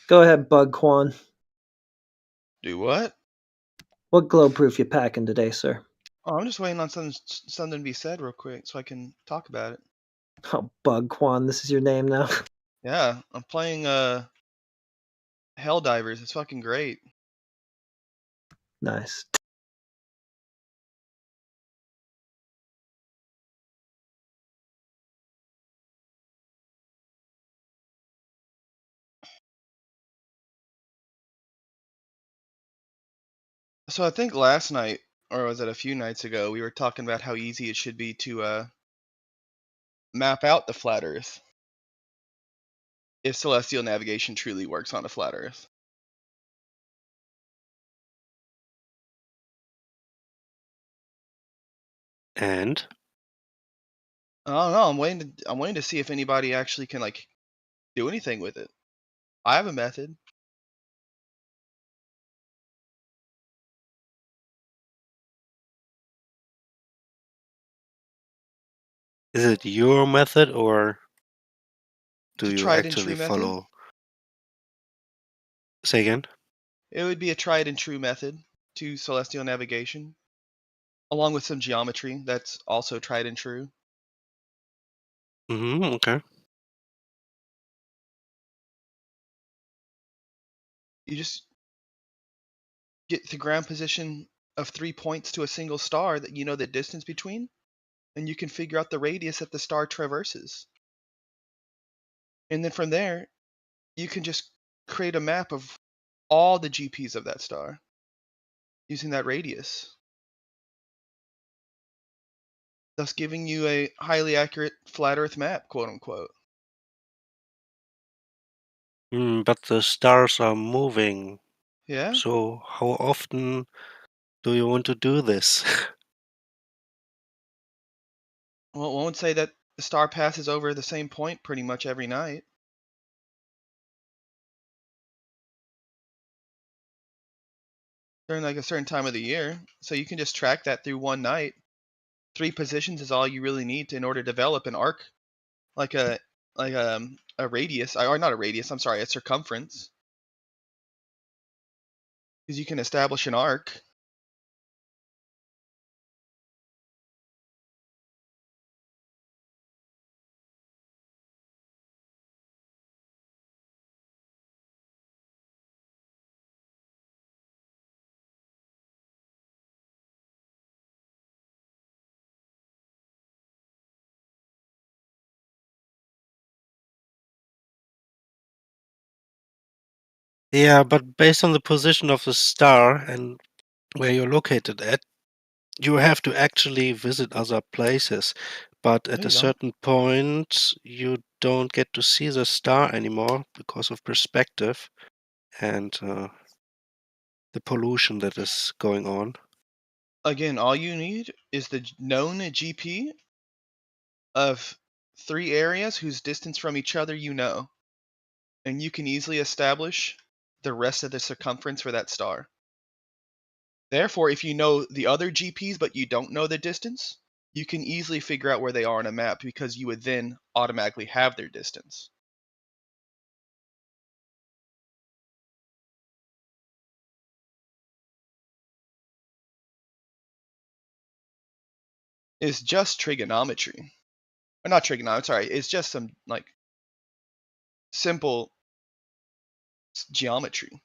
Go ahead, Bug Quan. Do what? What globe proof you packing today, sir? Oh, I'm just waiting on something to be said real quick so I can talk about it. Oh, Bug Quan, this is your name now. Yeah, I'm playing Helldivers. It's fucking great. Nice. So I think last night, or was it a few nights ago, we were talking about how easy it should be to map out the flat Earth if celestial navigation truly works on a flat Earth. And I don't know. I'm waiting to see if anybody actually can like do anything with it. I have a method. is it your method, or do It's a you tried and actually true method. follow? Say again. It would be a tried and true method to celestial navigation, along with some geometry that's also tried and true. Okay. You just get the ground position of 3 points to a single star that you know the distance between, and you can figure out the radius that the star traverses. And then from there, you can just create a map of all the GPs of that star using that radius, thus giving you a highly accurate flat Earth map, quote unquote. But the stars are moving. Yeah? So how often do you want to do this? Well, it won't say that the star passes over the same point pretty much every night. During like a certain time of the year. So you can just track that through one night. 3 positions is all you really need to, in order to develop an arc, like a radius, or not a radius, I'm sorry, a circumference. Because you can establish an arc. Yeah, but based on the position of the star and where you're located at, you have to actually visit other places. But No, at a you don't. certain point, you don't get to see the star anymore because of perspective and the pollution that is going on. Again, all you need is the known GP of 3 areas whose distance from each other you know. And you can easily establish the rest of the circumference for that star. Therefore, if you know the other GPs but you don't know the distance, you can easily figure out where they are on a map, because you would then automatically have their distance. It's just trigonometry. Or not trigonometry, sorry, it's just some like simple geometry.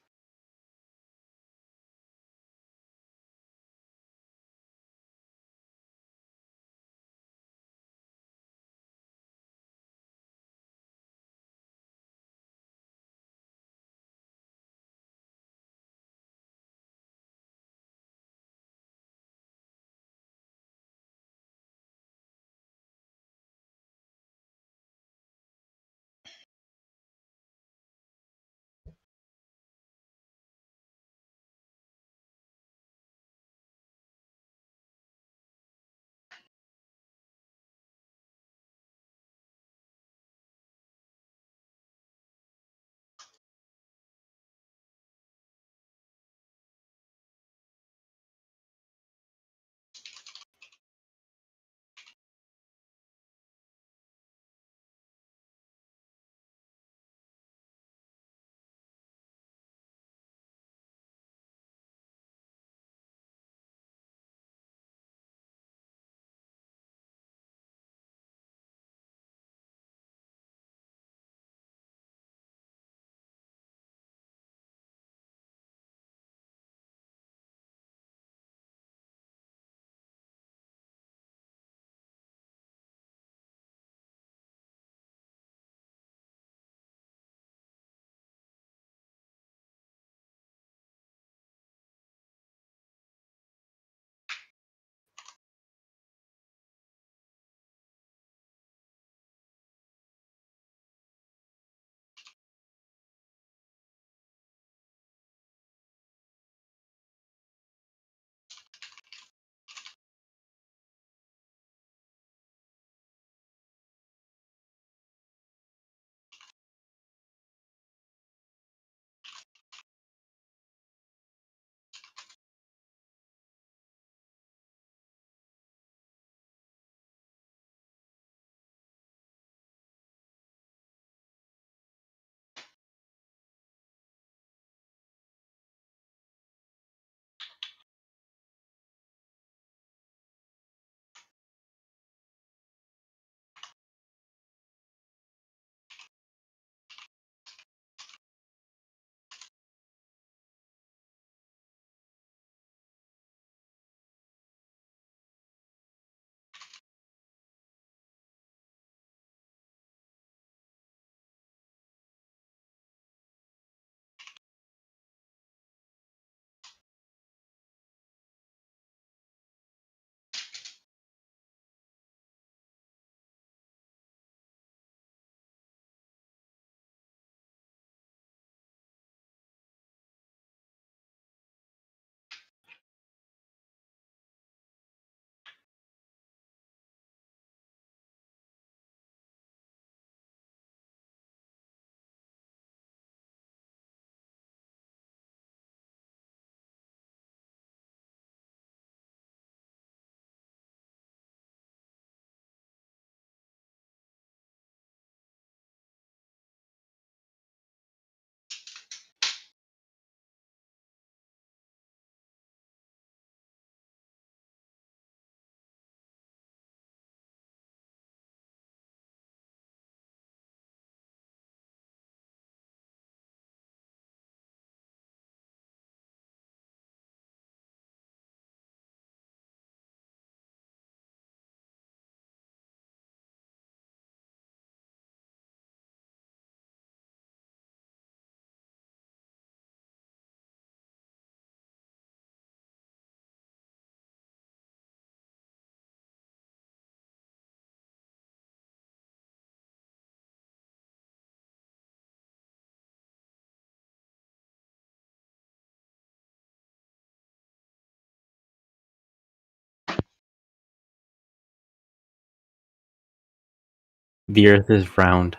The Earth is round.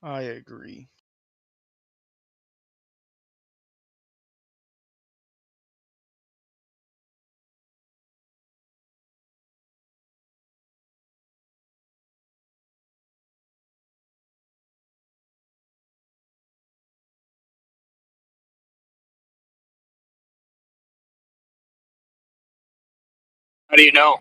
I agree. How do you know?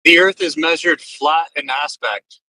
The Earth is measured flat in aspect.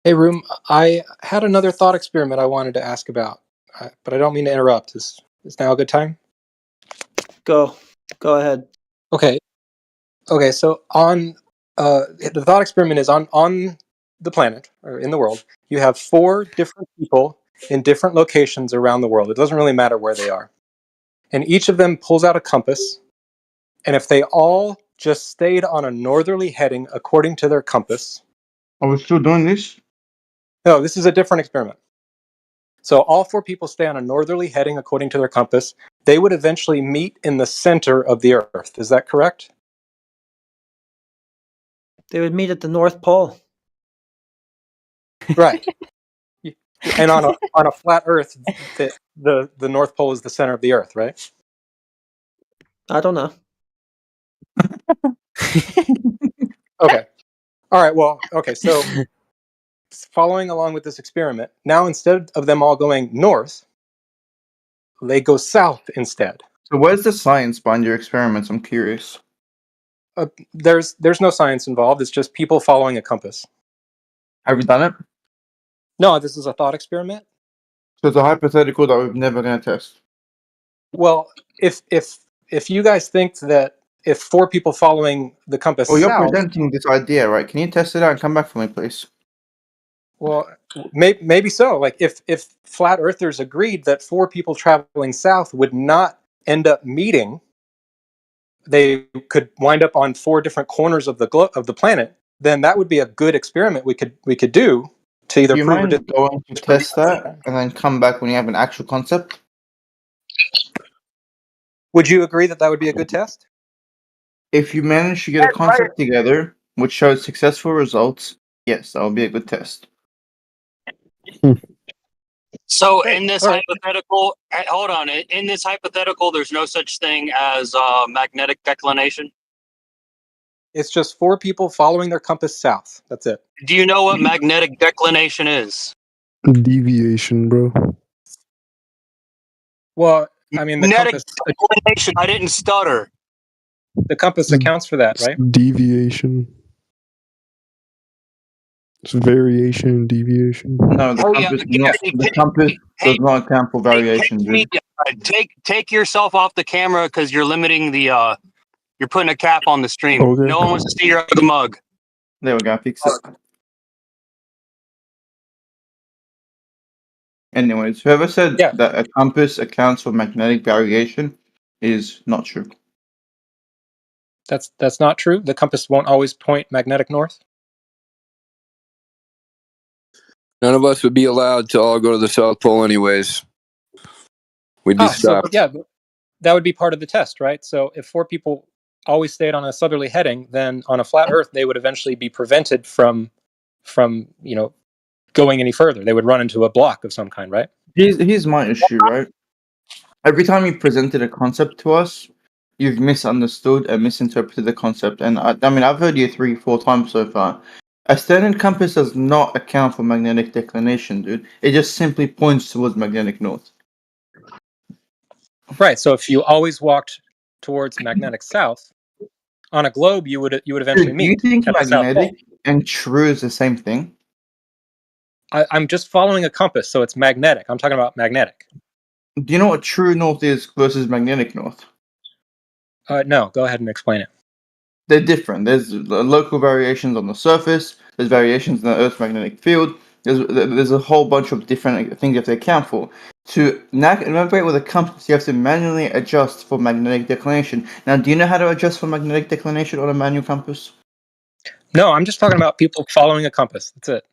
Hey, Room. I had another thought experiment I wanted to ask about, but I don't mean to interrupt. Is now a good time? Go ahead. Okay. So on the thought experiment is on the planet or in the world, you have 4 different people in different locations around the world. It doesn't really matter where they are, and each of them pulls out a compass. And if they all just stayed on a northerly heading according to their compass. Are we still doing this? No, this is a different experiment. So all 4 people stay on a northerly heading according to their compass. They would eventually meet in the center of the Earth. Is that correct? They would meet at the North Pole. Right. And on a flat Earth, the North Pole is the center of the Earth, right? I don't know. Okay. All right. Well, okay. So following along with this experiment, now instead of them all going north, they go south instead. So where's the science behind your experiments? I'm curious. There's no science involved. It's just people following a compass. Have you done it? No, this is a thought experiment. So it's a hypothetical that we're never going to test. Well, if you guys think that if 4 people following the compass Well, you're south, presenting this idea, right? Can you test it out and come back for me, please? well, maybe so. Like if flat earthers agreed that 4 people traveling south would not end up meeting, they could wind up on 4 different corners of the planet, then that would be a good experiment we could do to either Do you prove or mind going to test that and then come back when you have an actual concept? Would you agree that would be a good test? If you manage to get a concept together which shows successful results, yes, that would be a good test. So in this hypothetical, hold on. In this hypothetical, there's no such thing as magnetic declination. It's just 4 people following their compass south. That's it. Do you know what magnetic declination is? Deviation, bro. Well, I mean, the Magnetic compass. declination. I didn't stutter. The compass accounts for that, right? Deviation. It's variation and deviation. No, the compass does not account for variation, dude. Take yourself off the camera because you're limiting the. You're putting a cap on the stream. Okay. No one wants to see your ugly mug. There we go. Fix it. Anyways, whoever said that a compass accounts for magnetic variation is not true. That's not true. The compass won't always point magnetic north. None of us would be allowed to all go to the South Pole anyways. We'd be stopped. So, yeah, that would be part of the test, right? So if 4 people always stayed on a southerly heading, then on a flat Earth, they would eventually be prevented from going any further. They would run into a block of some kind, right? Here's my issue, right? Every time you presented a concept to us, you've misunderstood and misinterpreted the concept. And I mean, I've heard you 3-4 times so far. A standard compass does not account for magnetic declination, dude. It just simply points towards magnetic north. Right. So if you always walked towards magnetic south, on a globe, you would eventually meet. Do you think at the South magnetic Pole. and true is the same thing? I'm just following a compass, so it's magnetic. I'm talking about magnetic. Do you know what true north is versus magnetic north? No, go ahead and explain it. They're different. There's local variations on the surface. There's variations in the Earth's magnetic field. There's a whole bunch of different things you have to account for. To navigate with a compass, you have to manually adjust for magnetic declination. Now, do you know how to adjust for magnetic declination on a manual compass? No, I'm just talking about people following a compass. That's it.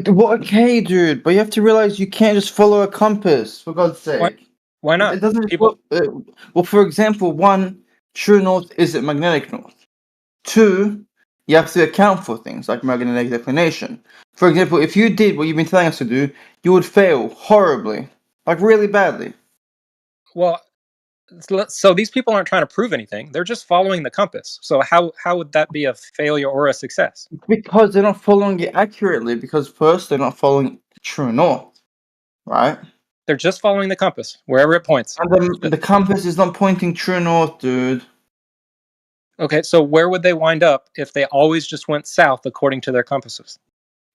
Well, okay, dude, but you have to realize you can't just follow a compass, for God's sake. Why not? It doesn't. Well, for example, 1, true north isn't magnetic north. 2, you have to account for things like magnetic declination. For example, if you did what you've been telling us to do, you would fail horribly, like really badly. Well, so these people aren't trying to prove anything. They're just following the compass. So how would that be a failure or a success? Because they're not following it accurately. Because first, they're not following true north, right? They're just following the compass wherever it points. And the compass is not pointing true north, dude. Okay, so where would they wind up if they always just went south according to their compasses?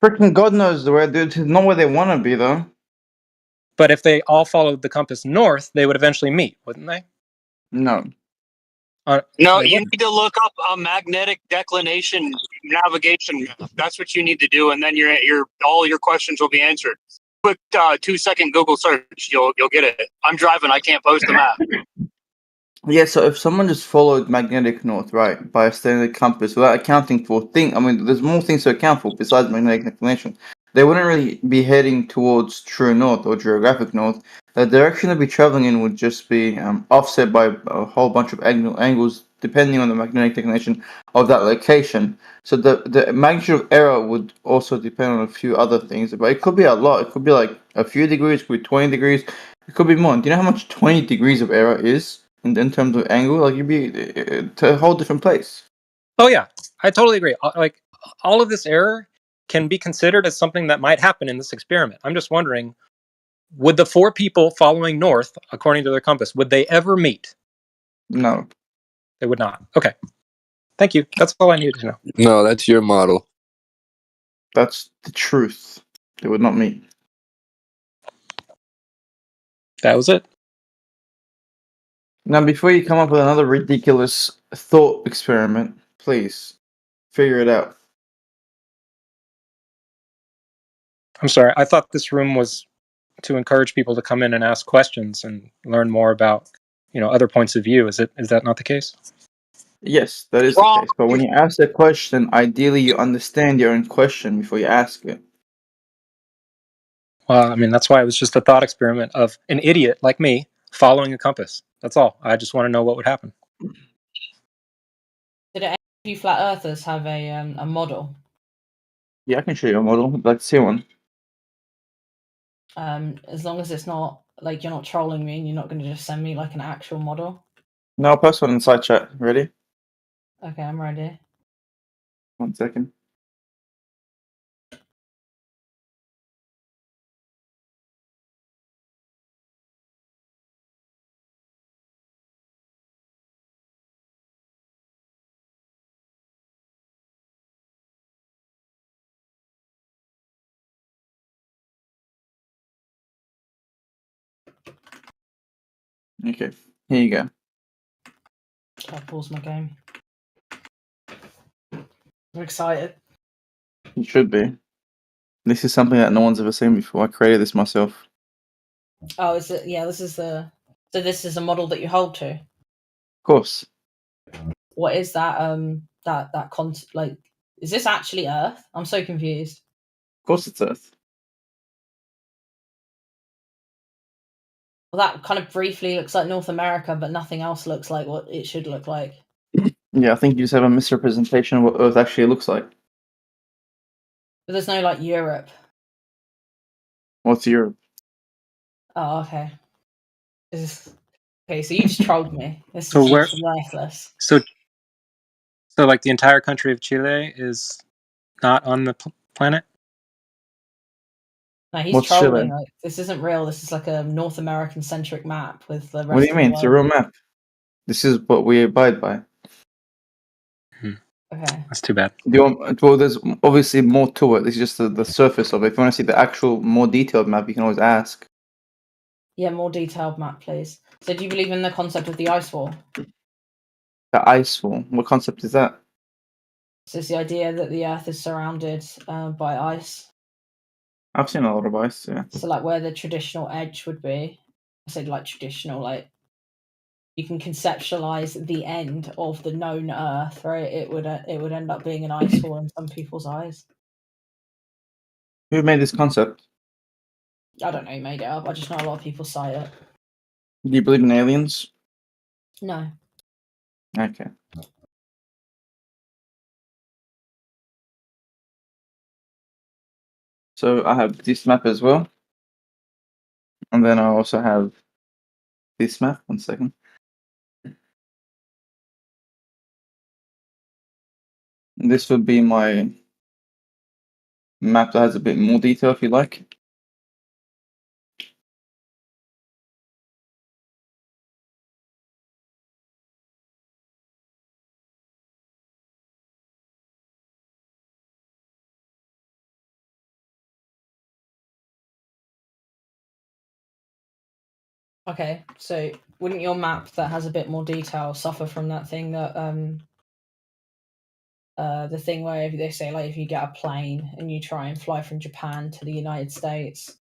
Freaking God knows where, dude. It's not where they want to be, though. But if they all followed the compass north, they would eventually meet, wouldn't they? No. No, They you wouldn't. need to look up a magnetic declination navigation map. That's what you need to do, and then your all your questions will be answered. Quick 2-second Google search, you'll get it. I'm driving, I can't post the map. Yeah, so if someone just followed magnetic north, right, by a standard compass without accounting for there's more things to account for besides magnetic declination. They wouldn't really be heading towards true north or geographic north. The direction they'd be traveling in would just be offset by a whole bunch of angles depending on the magnetic declination of that location. So the magnitude of error would also depend on a few other things, but it could be a lot. It could be like a few degrees, it could be 20 degrees, it could be more. Do you know how much 20 degrees of error is? In terms of angle, like you'd be to a whole different place. Oh yeah, I totally agree. Like all of this error can be considered as something that might happen in this experiment. I'm just wondering, would the 4 people following north, according to their compass, would they ever meet? No, they would not. Okay, thank you. That's all I needed to know. No, that's your model. That's the truth. They would not meet. That was it. Now, before you come up with another ridiculous thought experiment, please figure it out. I'm sorry. I thought this room was to encourage people to come in and ask questions and learn more about, other points of view. Is that not the case? Yes, that is the case. But when you ask a question, ideally you understand your own question before you ask it. Well, I mean, that's why it was just a thought experiment of an idiot like me following a compass. That's all. I just want to know what would happen. Did any of you flat earthers have a model? Yeah, I can show you a model. I'd like to see one. As long as it's not like you're not trolling me and you're not going to just send me like an actual model. No, I'll post one inside chat. Ready? Okay, I'm ready. 1 second. Okay, here you go. I'll pause my game. I'm excited. You should be. This is something that no one's ever seen before. I created this myself. Oh, is it? Yeah, this is the. So this is a model that you hold to. Of course. What is that? Like, is this actually Earth? I'm so confused. Of course, it's Earth. Well, that kind of briefly looks like North America, but nothing else looks like what it should look like. Yeah, I think you just have a misrepresentation of what Earth actually looks like. But there's no like Europe. What's Europe? Oh, okay. Okay, so you just trolled me. This So is where? just worthless. So like the entire country of Chile is not on the planet? No, he's What's trolling. Chile? Like, this isn't real. This is like a North American centric map with the rest What do you of mean? the It's a world. real map. This is what we abide by. Okay. That's too bad. Well, there's obviously more to it. This is just the surface of it. If you want to see the actual, more detailed map, you can always ask. Yeah, more detailed map, please. So, do you believe in the concept of the ice wall? The ice wall. What concept is that? So, it's the idea that the Earth is surrounded by ice. I've seen a lot of ice, yeah. So, like where the traditional edge would be. I said like traditional, like you can conceptualize the end of the known Earth, right? It would end up being an ice wall in some people's eyes. Who made this concept? I don't know who made it up. I just know a lot of people cite it. Do you believe in aliens? No. Okay. So I have this map as well. And then I also have this map. 1 second. This would be my map that has a bit more detail if you like. Okay, so wouldn't your map that has a bit more detail suffer from that thing that the thing where if they say like if you get a plane and you try and fly from Japan to the United States,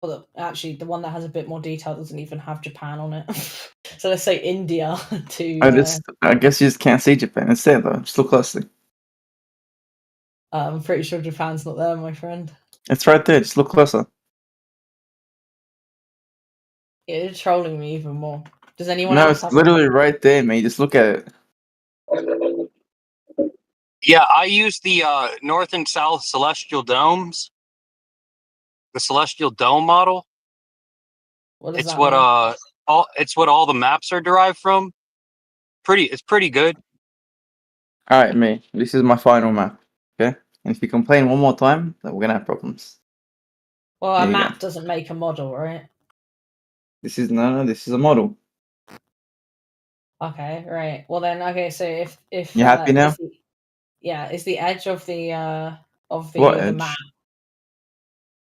well, actually the one that has a bit more detail doesn't even have Japan on it. So let's say India to. I guess you just can't see Japan. It's there though. Just look closely. I'm pretty sure Japan's not there, my friend. It's right there. Just look closer. Yeah, you're trolling me even more. Does anyone No, else it's have literally right there, mate. Just look at it. Yeah, I use the North and South Celestial Domes. The Celestial Dome model. What does It's that what mean? it's what all the maps are derived from. It's pretty good. All right, mate. This is my final map. Okay, and if you complain one more time, then we're gonna have problems. Well, a There you go. map doesn't make a model, right? This is This is a model. Okay, right. Well then, okay. So if You happy now? is the edge of the What the edge? map.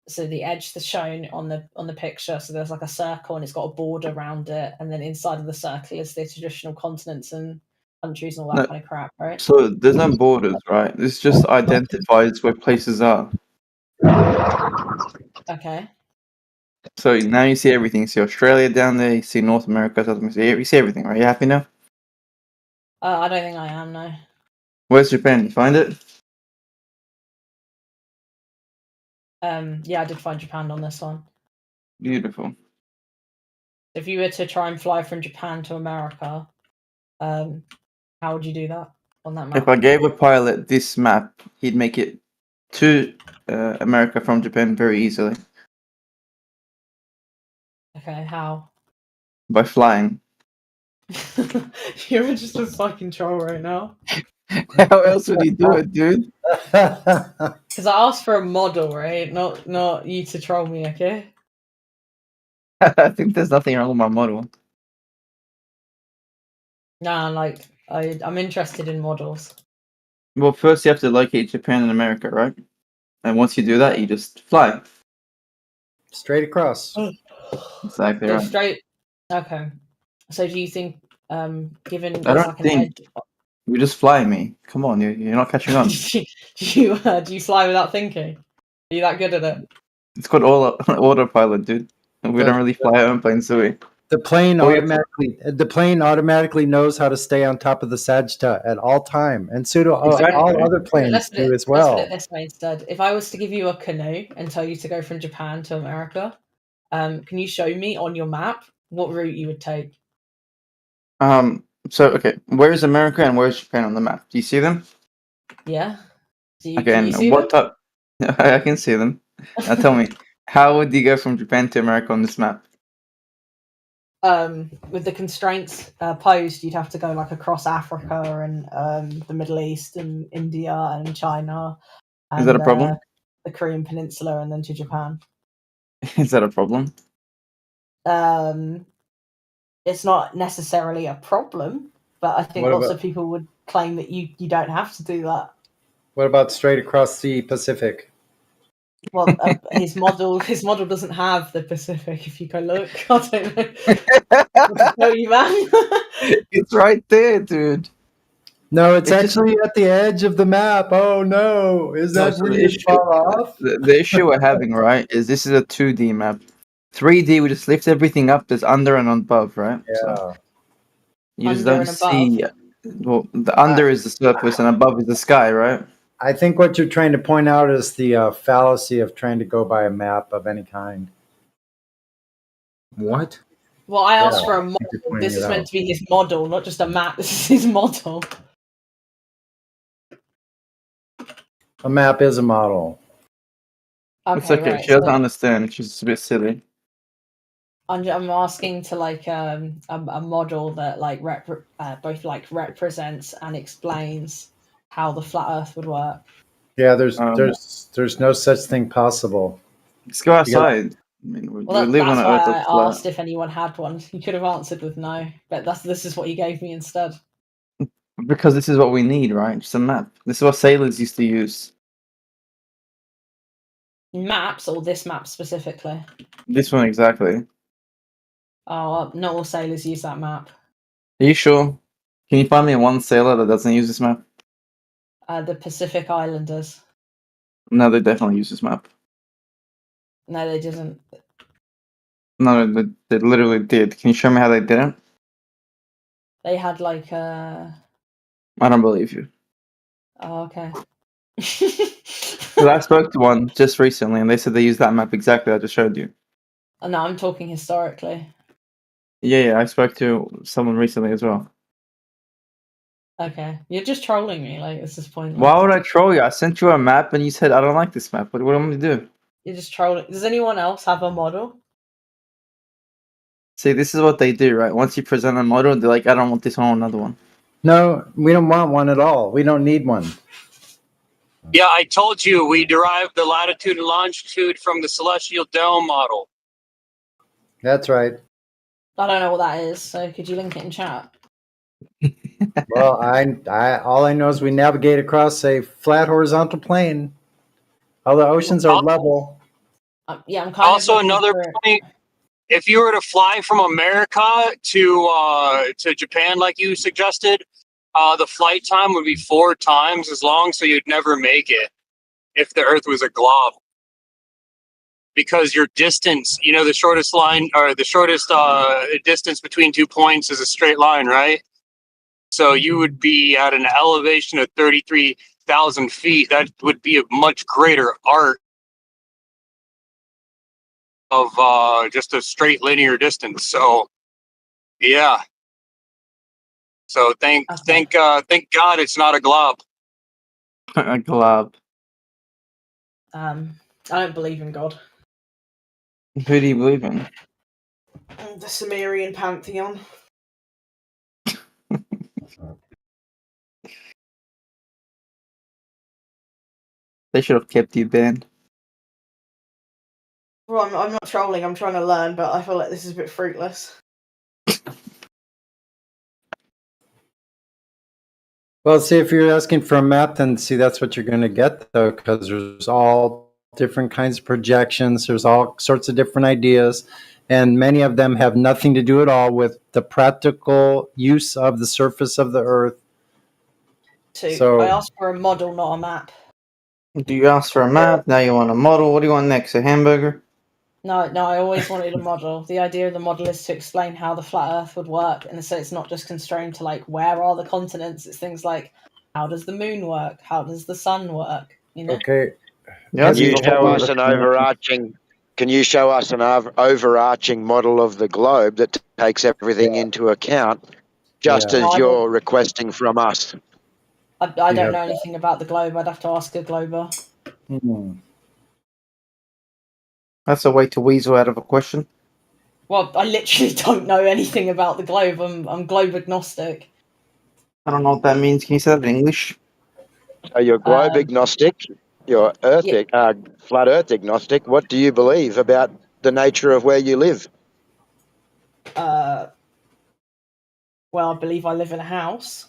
So the edge that's shown on the picture. So there's like a circle and it's got a border around it, and then inside of the circle is the traditional continents and countries and all that No. kind of crap, right? So there's no borders, right? This just identifies where places are. Okay. So now you see everything. You see Australia down there. You see North America, South America. You see everything, right? You happy now? I don't think I am, no. Where's Japan? You find it? Yeah, I did find Japan on this one. Beautiful. If you were to try and fly from Japan to America, how would you do that on that map? If I gave a pilot this map, he'd make it to America from Japan very easily Okay, how? by flying. You're just a fucking troll right now. How else would he do it, dude? Because I asked for a model, right? Not you to troll me, okay? I think there's nothing wrong with my model. Nah, like I'm interested in models. Well, first you have to locate Japan and America, right? And once you do that, you just fly. Straight across. Exactly Go right. straight. Okay. So do you think, given I there's don't like an think edge, you just fly me. Come on, you're not catching on. do you fly without thinking? Are you that good at it? It's called autopilot, dude. We don't really fly our own planes, do we? The plane Oh, yeah. automatically knows how to stay on top of the Sagittar at all time, and so do all other planes Let's do as Let's well. put it this way instead. If I was to give you a canoe and tell you to go from Japan to America, can you show me on your map what route you would take? So okay, where is America and where is Japan on the map? Do you see them? Yeah. Okay, Can you and see what them? type? I can see them. Now tell me, how would you go from Japan to America on this map? With the constraints posed, you'd have to go like across Africa and the Middle East and India and China. And, Is that a problem? The Korean Peninsula and then to Japan. Is that a problem? It's not necessarily a problem, but I think What lots about- of people would claim that you don't have to do that. What about straight across the Pacific? Well, his model doesn't have the Pacific. If you go look, I don't know. What to tell you, man? It's right there, dude. No, it's It's just- actually at the edge of the map. Oh no, is that So where the you issue- fall off? The issue we're having, right, is this is a 2D map. 3D, we just lift everything up. There's under and above, right? Yeah. So you just Under don't and above. see. Well, the under is the surface and above is the sky, right? I think what you're trying to point out is the fallacy of trying to go by a map of any kind. What? Well, I asked Yeah, for a I think you're model. pointing This it is out. meant to be his model, not just a map. This is his model. A map is a model. It's okay. right, She doesn't so understand. She's just a bit silly. I'm asking to like a model that like both like represents and explains how the flat Earth would work. Yeah, there's no such thing possible. Let's go outside. I mean, we Well, live on that's an why Earth I that's flat. asked if anyone had one. You could have answered with no, but this is what you gave me instead. Because this is what we need, right? Just a map. This is what sailors used to use. Maps or this map specifically? This one exactly. Oh, not all sailors use that map. Are you sure? Can you find me one sailor that doesn't use this map? The Pacific Islanders. No, they definitely use this map. No, they didn't. No, they literally did. Can you show me how they did it? They had like I don't believe you. Oh, okay. 'Cause I spoke to one just recently, and they said they use that map exactly. I just showed you. Oh, no, I'm talking historically. Yeah, I spoke to someone recently as well. Okay, you're just trolling me. Like, this is pointless. Why would I troll you? I sent you a map, and you said I don't like this map. What do you want me to do? You're just trolling. Does anyone else have a model? See, this is what they do, right? Once you present a model, they're like, I don't want this one, I want another one. No, we don't want one at all. We don't need one. Yeah, I told you we derived the latitude and longitude from the celestial dome model. That's right. I don't know what that is, so could you link it in chat? Well, all I know is we navigate across a flat horizontal plane. All the oceans are level. Yeah, I'm kind Also, of another point: if you were to fly from America to Japan, like you suggested, the flight time would be 4 times as long, so you'd never make it if the Earth was a glob. Because your distance, the shortest line or the shortest distance between 2 points is a straight line, right? So you would be at an elevation of 33,000 feet. That would be a much greater arc of just a straight linear distance. So, yeah. So thank God it's not a glob. A glob. I don't believe in God. Who do you believe in? The Sumerian pantheon. They should have kept you banned. Well, I'm not trolling. I'm trying to learn, but I feel like this is a bit fruitless. Well, see, if you're asking for a map, then see, that's what you're going to get, though, because there's all different kinds of projections. There's all sorts of different ideas, and many of them have nothing to do at all with the practical use of the surface of the Earth. I asked for a model, not a map. Do you ask for a map? Now you want a model? What do you want next? A hamburger? No, I always wanted a model. The idea of the model is to explain how the flat Earth would work, and so it's not just constrained to like where are the continents. It's things like how does the moon work? How does the sun work? Okay. Can you show us an overarching? Can you show us an overarching model of the globe that takes everything into account, just as you're requesting from us? I don't know anything about the globe. I'd have to ask a glober. That's a way to weasel out of a question. Well, I literally don't know anything about the globe. I'm globe agnostic. I don't know what that means. Can you say that in English? So you're globe agnostic, you're flat Earth agnostic. What do you believe about the nature of where you live? Well, I believe I live in a house.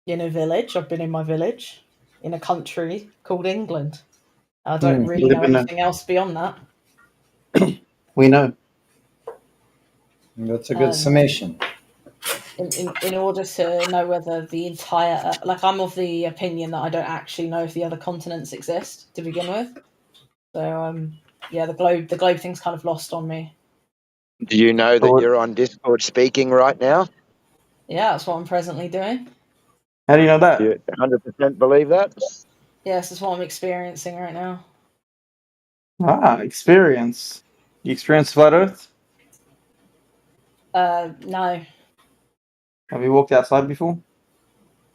In a village. I've been in my village. In a country called England. I don't really know anything else beyond that. We know. That's a good summation. In order to know whether the entire... I'm of the opinion that I don't actually know if the other continents exist to begin with. So, the globe thing's kind of lost on me. Do you know that you're on Discord speaking right now? Yeah, that's what I'm presently doing. How do you know that? You 100% believe that? Yes, that's what I'm experiencing right now. Experience. You experience flat Earth? No. Have you walked outside before?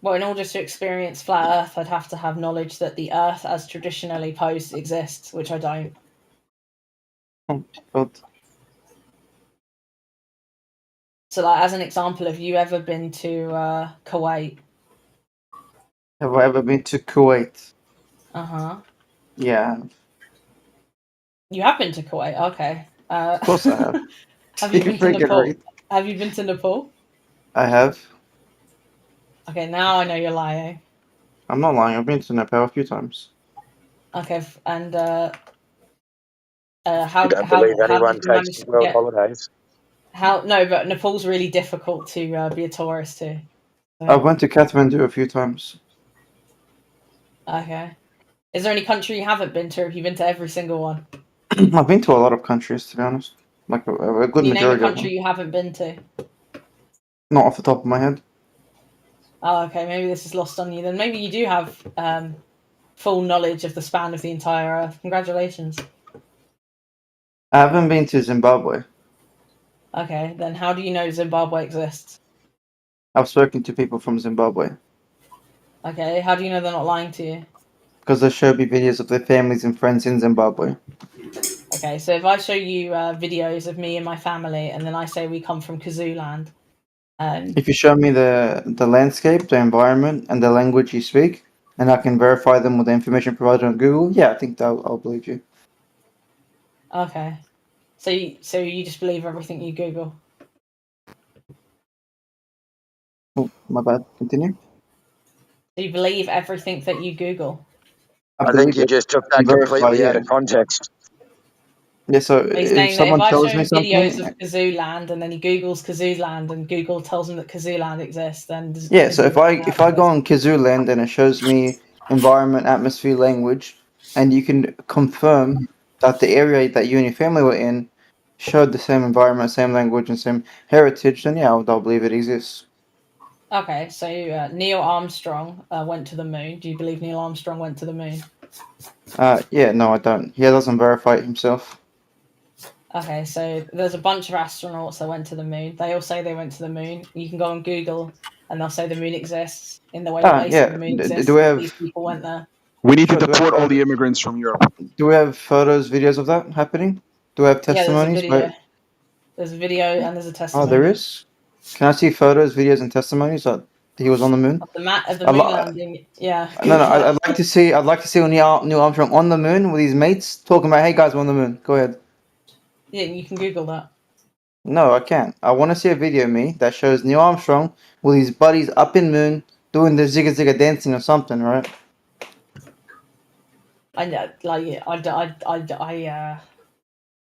Well, in order to experience flat Earth, I'd have to have knowledge that the Earth, as traditionally posed, exists, which I don't. So, as an example, have you ever been to Kuwait? Have I ever been to Kuwait? Uh-huh. Yeah. You have been to Kuwait? Okay. Of course I have. Have you been to Nepal? Have you been to Nepal? I have. Okay, now I know you're lying. I'm not lying. I've been to Nepal a few times. Okay, and You don't believe anyone did you manage takes to world get? holidays? No, but Nepal's really difficult to be a tourist to. I went to Kathmandu a few times. Okay. Is there any country you haven't been to? Or have you been to every single one? I've been to a lot of countries, to be honest. Like a good Can you name a majority of country them. you haven't been to? Not off the top of my head. Oh, okay. Maybe this is lost on you. Then maybe you do have full knowledge of the span of the entire Earth. Congratulations. I haven't been to Zimbabwe. Okay, then how do you know Zimbabwe exists? I've spoken to people from Zimbabwe Okay, how do you know they're not lying to you? because they showed me videos of their families and friends in Zimbabwe. Okay, so if I show you videos of me and my family, and then I say we come from Kazooland, If you show me the landscape, the environment, and the language you speak, and I can verify them with the information provided on Google, yeah, I think that I'll believe you. okay, so you just believe everything you Google? Oh, my bad. Continue. Do you believe everything that you Google? I think you just took that completely out of context. Yeah, so He's if saying that if someone I show tells him me videos something, of Kazooland and then he Googles Kazooland and Google tells him that Kazooland exists, then yeah, so if I Kazooland go on Kazooland and it shows me environment, atmosphere, language, and you can confirm that the area that you and your family were in showed the same environment, same language, and same heritage, then yeah, I'll believe it exists. Okay, so Neil Armstrong went to the moon. Do you believe Neil Armstrong went to the moon? Yeah, no, I don't. He doesn't verify it himself. Okay, so there's a bunch of astronauts that went to the moon. They all say they went to the moon. You can go on Google and they'll say the moon exists in the way that they say the moon exists. Do we have? These people went there. We need to Sure, do we have deport all the photos- immigrants from Europe. Do we have photos, videos of that happening? Do we have Yeah, there's a testimonies? video. Right? There's a video and there's a Oh, testimony. there is. Can I see photos, videos, and testimonies that he was on the moon? Of the I'd moon li- landing. Yeah. No, I'd like to see. I'd like to see Neil Armstrong on the moon with his mates talking about, "Hey guys, we're on the moon." Go ahead. Yeah, you can Google that. No, I can't. I want to see a video of me that shows Neil Armstrong with his buddies up in moon doing the zigga zigga dancing or something, right? I know, like,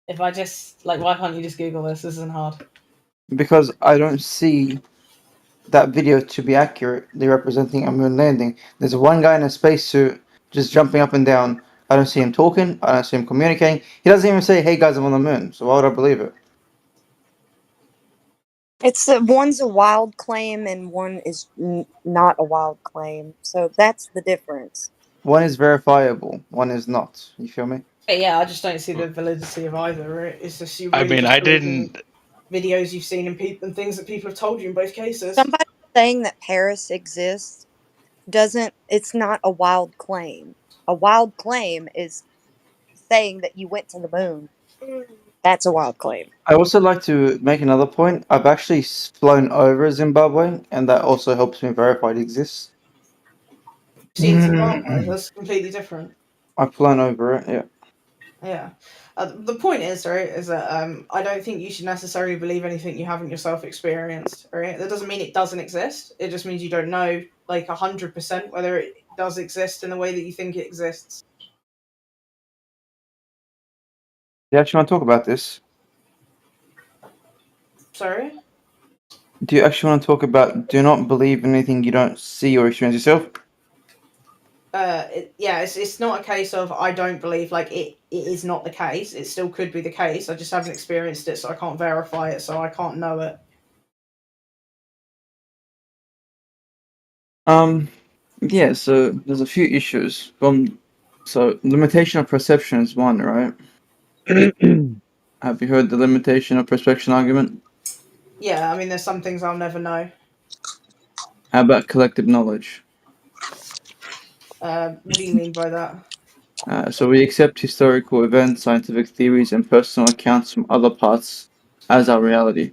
if I just like, why can't you just Google this? This isn't hard. Because I don't see that video to be accurately representing a moon landing. There's one guy in a spacesuit just jumping up and down. I don't see him talking. I don't see him communicating. He doesn't even say, "Hey guys, I'm on the moon." So why would I believe it? It's one's a wild claim and one is not a wild claim. So that's the difference. One is verifiable. One is not. You feel me? But yeah, I just don't see the validity of either. Right? It's just you. I Really mean, just I believe in didn't. videos you've seen and things that people have told you in both cases. Somebody saying that Paris exists it's not a wild claim. A wild claim is saying that you went to the moon. That's a wild claim. I also like to make another point. I've actually flown over Zimbabwe, and that also helps me verify it exists. Seen Zimbabwe, that's completely different. I've flown over it, yeah. Yeah. The point is, right, is that I don't think you should necessarily believe anything you haven't yourself experienced, right? That doesn't mean it doesn't exist. It just means you don't know, like, 100% whether it does exist in the way that you think it exists. Do you actually want to talk about this? Sorry? Do you actually want to talk about do not believe anything you don't see or experience yourself? It's not a case of I don't believe, like, it is not the case. It still could be the case. I just haven't experienced it, so I can't verify it, so I can't know it. Yeah, so there's a few issues. So limitation of perception is one, right? Have you heard the limitation of perception argument? Yeah, I mean, there's some things I'll never know. How about collective knowledge? What do you mean by that? So we accept historical events, scientific theories, and personal accounts from other parts as our reality.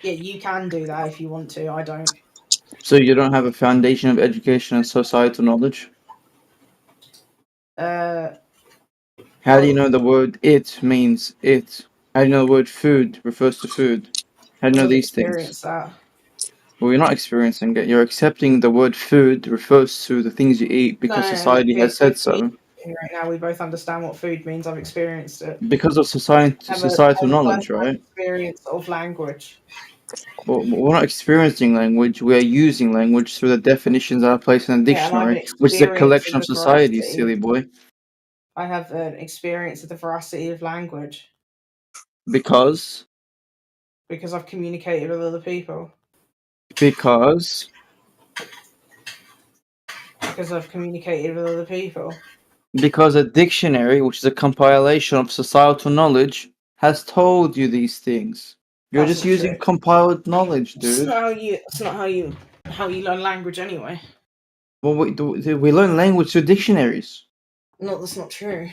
Yeah, you can do that if you want to. I don't. So you don't have a foundation of education and societal knowledge? How do you know the word "it" means "it"? How do you know the word "food" refers to food? How do you know these things? That. Well, you're not experiencing it. You're accepting the word food refers to the things you eat because society has said so. Right now, we both understand what food means. I've experienced it. Because of societal knowledge, right? Experience of language. Well, we're not experiencing language. We are using language through the definitions that are placed in a dictionary, which is a collection of societies, silly boy. I have an experience of the veracity of language. Because I've communicated with other people. Because I've communicated with other people. Because a dictionary, which is a compilation of societal knowledge, has told you these things. You're just using compiled knowledge, dude. It's not how you learn language anyway. Well, we learn language through dictionaries. No, that's not true.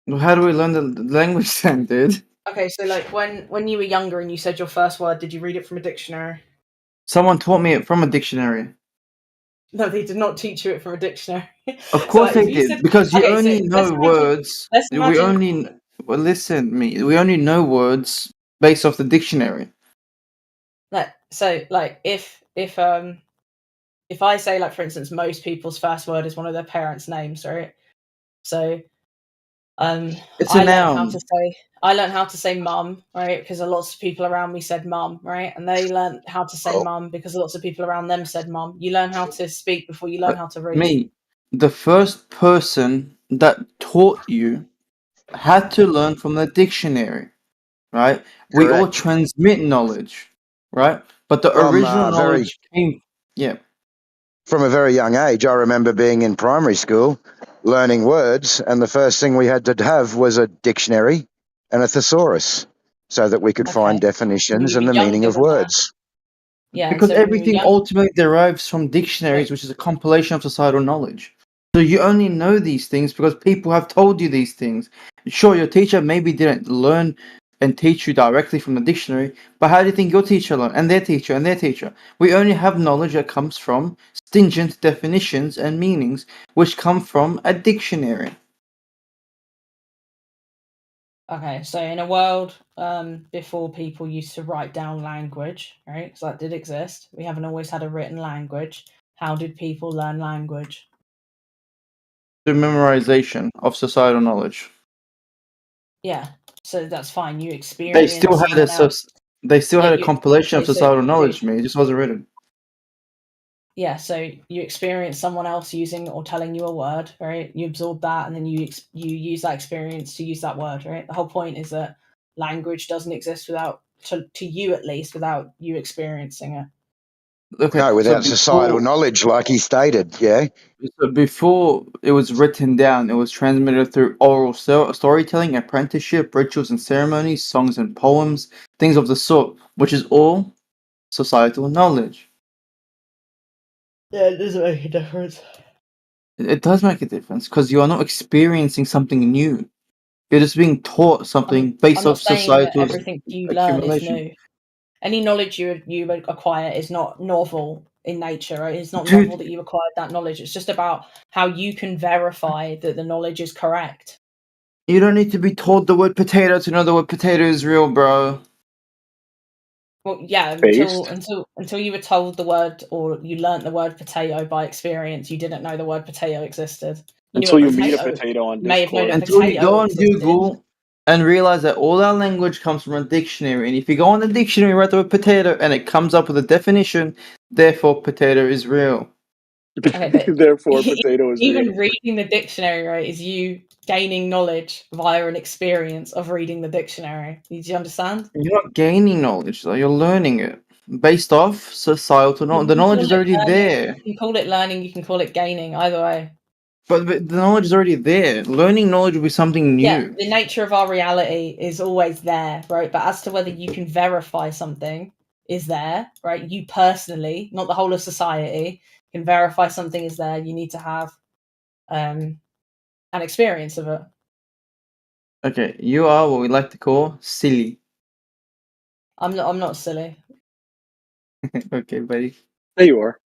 Well, how do we learn the language then, dude? Okay, so like when you were younger and you said your first word, did you read it from a dictionary? Someone taught me it from a dictionary. No, they did not teach you it from a dictionary. Of course they did, because you only know words. We only know words based off the dictionary. So like if I say, like, for instance, most people's first word is one of their parents' names, right? So it's a noun. I learned how to say mum, right? Because lots of people around me said mum, right? And they learned how to say mum because lots of people around them said mum. You learn how to speak before you learn how to read. Me, the first person that taught you had to learn from the dictionary, right? We all transmit knowledge, right? But the original knowledge came, From a very young age, I remember being in primary school, learning words, and the first thing we had to have was a dictionary and a thesaurus, so that we could find definitions and the meaning of words. Yeah, because everything ultimately derives from dictionaries, which is a compilation of societal knowledge. So you only know these things because people have told you these things. Sure, your teacher maybe didn't learn and teach you directly from the dictionary, but how do you think your teacher learned, and their teacher, and their teacher? We only have knowledge that comes from stringent definitions and meanings, which come from a dictionary. Okay, so in a world before people used to write down language, right? So that did exist. We haven't always had a written language. How did people learn language? The memorization of societal knowledge. Yeah, so that's fine. You experience. They still had a compilation of societal knowledge. It just wasn't written. Yeah, so you experience someone else using or telling you a word, right? You absorb that, and then you use that experience to use that word, right? The whole point is that language doesn't exist without, to you at least, without you experiencing it. Okay, no, without societal knowledge, like he stated, yeah. So before it was written down, it was transmitted through oral storytelling, apprenticeship, rituals and ceremonies, songs and poems, things of the sort, which is all societal knowledge. Yeah, it doesn't make a difference. It does make a difference because you are not experiencing something new. You're just being taught something based off societal everything you learn is new. Any knowledge you acquire is not novel in nature, right? It's not novel that you acquired that knowledge. It's just about how you can verify that the knowledge is correct. You don't need to be told the word potato to know the word potato is real, bro. Well, yeah, until you were told the word, or you learnt the word potato by experience, you didn't know the word potato existed. Until you meet a potato on Discord. Until you go on Google and realize that all our language comes from a dictionary, and if you go on the dictionary, write the word potato, and it comes up with a definition, therefore potato is real. Okay, but therefore potato is even real. reading the dictionary, right, is you gaining knowledge via an experience of reading the dictionary. Do you understand? You're not gaining knowledge, though. You're learning it based off societal knowledge. The knowledge is already there. You can call it learning. You can call it gaining. Either way. But the knowledge is already there. Learning knowledge will be something new. Yeah, the nature of our reality is always there, right? But as to whether you can verify something is there, right? You personally, not the whole of society, can verify something is there. You need to have an experience of it. Okay, you are what we like to call silly. I'm not silly. Okay, buddy. There you are.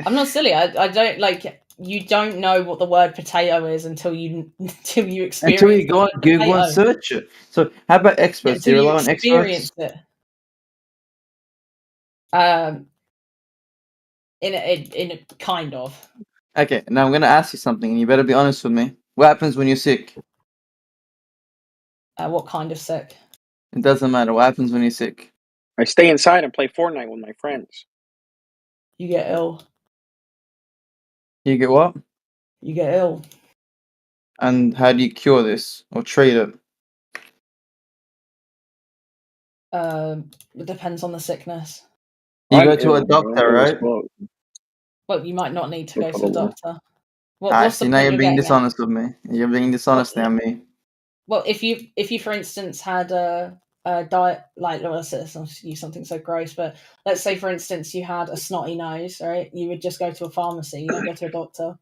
I'm not silly. I don't like. You don't know what the word potato is until you experience. Until you go on Google and search it. So, how about experts? Do you rely on experts? It. In a kind of. Okay, now I'm going to ask you something, and you better be honest with me. What happens when you're sick? What kind of sick? It doesn't matter. What happens when you're sick? I stay inside and play Fortnite with my friends. You get ill. You get what? You get ill. And how do you cure this or treat it? It depends on the sickness. You go to a doctor, right? Well, you might not need to go to a doctor. I What's see. the Now point you're you're being getting at? dishonest with me. You're being dishonest now, me. Well, if you for instance had a diet, like, let's use something so gross, but let's say for instance you had a snotty nose, right? You would just go to a pharmacy. You don't go to a doctor.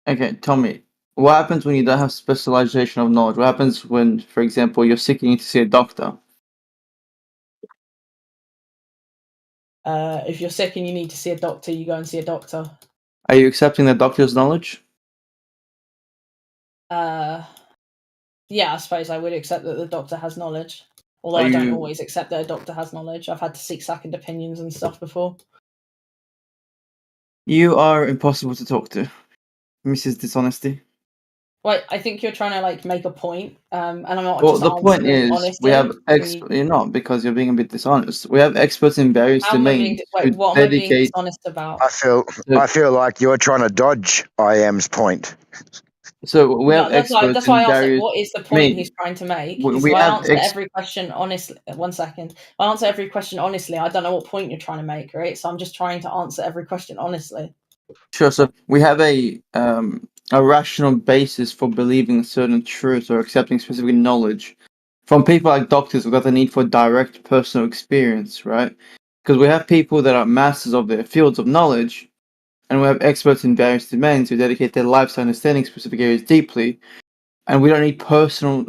Okay, tell me, what happens when you don't have specialization of knowledge? What happens when, for example, you're sick and you need to see a doctor? If you're sick and you need to see a doctor, you go and see a doctor. Are you accepting the doctor's knowledge? Yeah, I suppose I would accept that the doctor has knowledge. Although I don't always accept that a doctor has knowledge. I've had to seek second opinions and stuff before. You are impossible to talk to, Mrs. Dishonesty. Well, I think you're trying to like make a point, and I'm not. Well, just the point is, honestly, we have You're not, because you're being a bit dishonest. We have experts in various How am I domains. being, what am I being dishonest about? I feel like you're trying to dodge IM's point. So we have that's experts why I in asked various. what is the point he's trying to make? If We I have answer every question honestly, 1 second. If I answer every question honestly, I don't know what point you're trying to make, right? So I'm just trying to answer every question honestly. Sure. So we have a rational basis for believing certain truths or accepting specific knowledge from people like doctors without the need for direct personal experience, right? Because we have people that are masters of their fields of knowledge, and we have experts in various domains who dedicate their lives to understanding specific areas deeply, and we don't need personal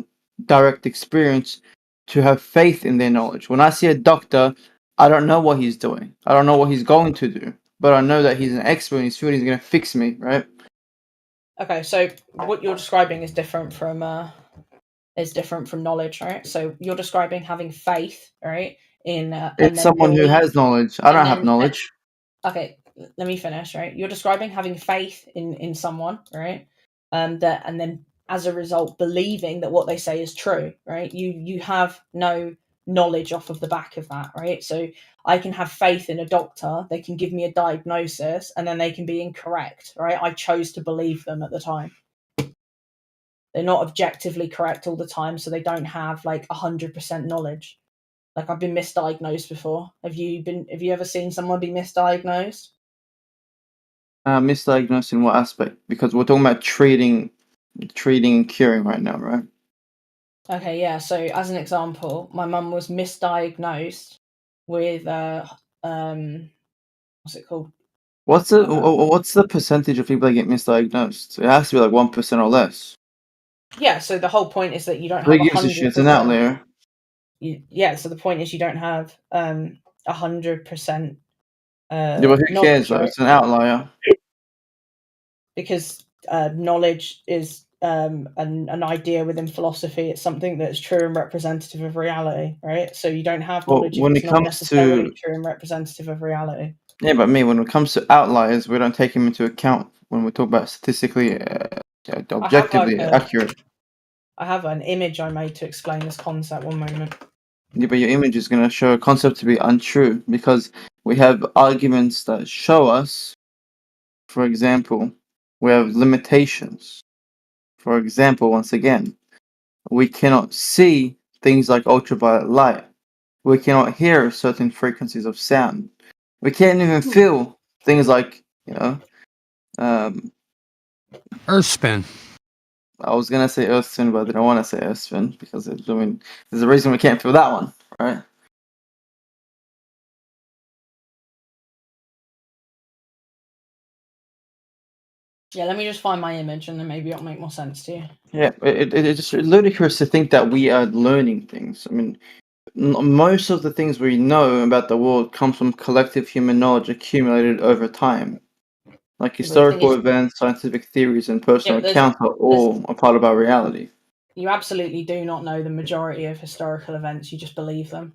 direct experience to have faith in their knowledge. When I see a doctor, I don't know what he's doing. I don't know what he's going to do, but I know that he's an expert in his field. He's going to fix me, right? Okay, so what you're describing is different from knowledge, right? So you're describing having faith, right? It's someone who has knowledge. I don't have knowledge. Okay, let me finish, right? You're describing having faith in someone, right? And then as a result believing that what they say is true, right? You have no knowledge off of the back of that, right? So I can have faith in a doctor, they can give me a diagnosis, and then they can be incorrect, right? I chose to believe them at the time. They're not objectively correct all the time, so they don't have like 100% knowledge. Like, I've been misdiagnosed before. Have you ever seen someone be misdiagnosed? Misdiagnosed in what aspect? Because we're talking about treating and curing right now, right? Okay, yeah. So as an example, my mum was misdiagnosed with what's it called? What's the percentage of people that get misdiagnosed? It has to be like 1% or less. Yeah. So the whole point is that you don't have Who gives a shit? It's an outlier. Yeah. So the point is you don't have 100%. Yeah, but who cares though? It's an outlier. Because knowledge is an idea within philosophy. It's something that's true and representative of reality, right? So you don't have knowledge when if it's not necessarily true and representative of reality. Yeah, but when it comes to outliers, we don't take them into account when we talk about statistically, objectively accurate. I have an image I made to explain this concept. 1 moment. Yeah, but your image is going to show a concept to be untrue because we have arguments that show us, for example, we have limitations. For example, once again, we cannot see things like ultraviolet light. We cannot hear certain frequencies of sound. We can't even feel things like, Earth spin. I was gonna say Earth spin, but I didn't want to say Earth spin because there's a reason we can't feel that one, right? Yeah, let me just find my image and then maybe it'll make more sense to you. Yeah, it's just ludicrous to think that we are learning things. I mean, most of the things we know about the world comes from collective human knowledge accumulated over time. Like historical events, scientific theories, and personal accounts are all a part of our reality. You absolutely do not know the majority of historical events. You just believe them.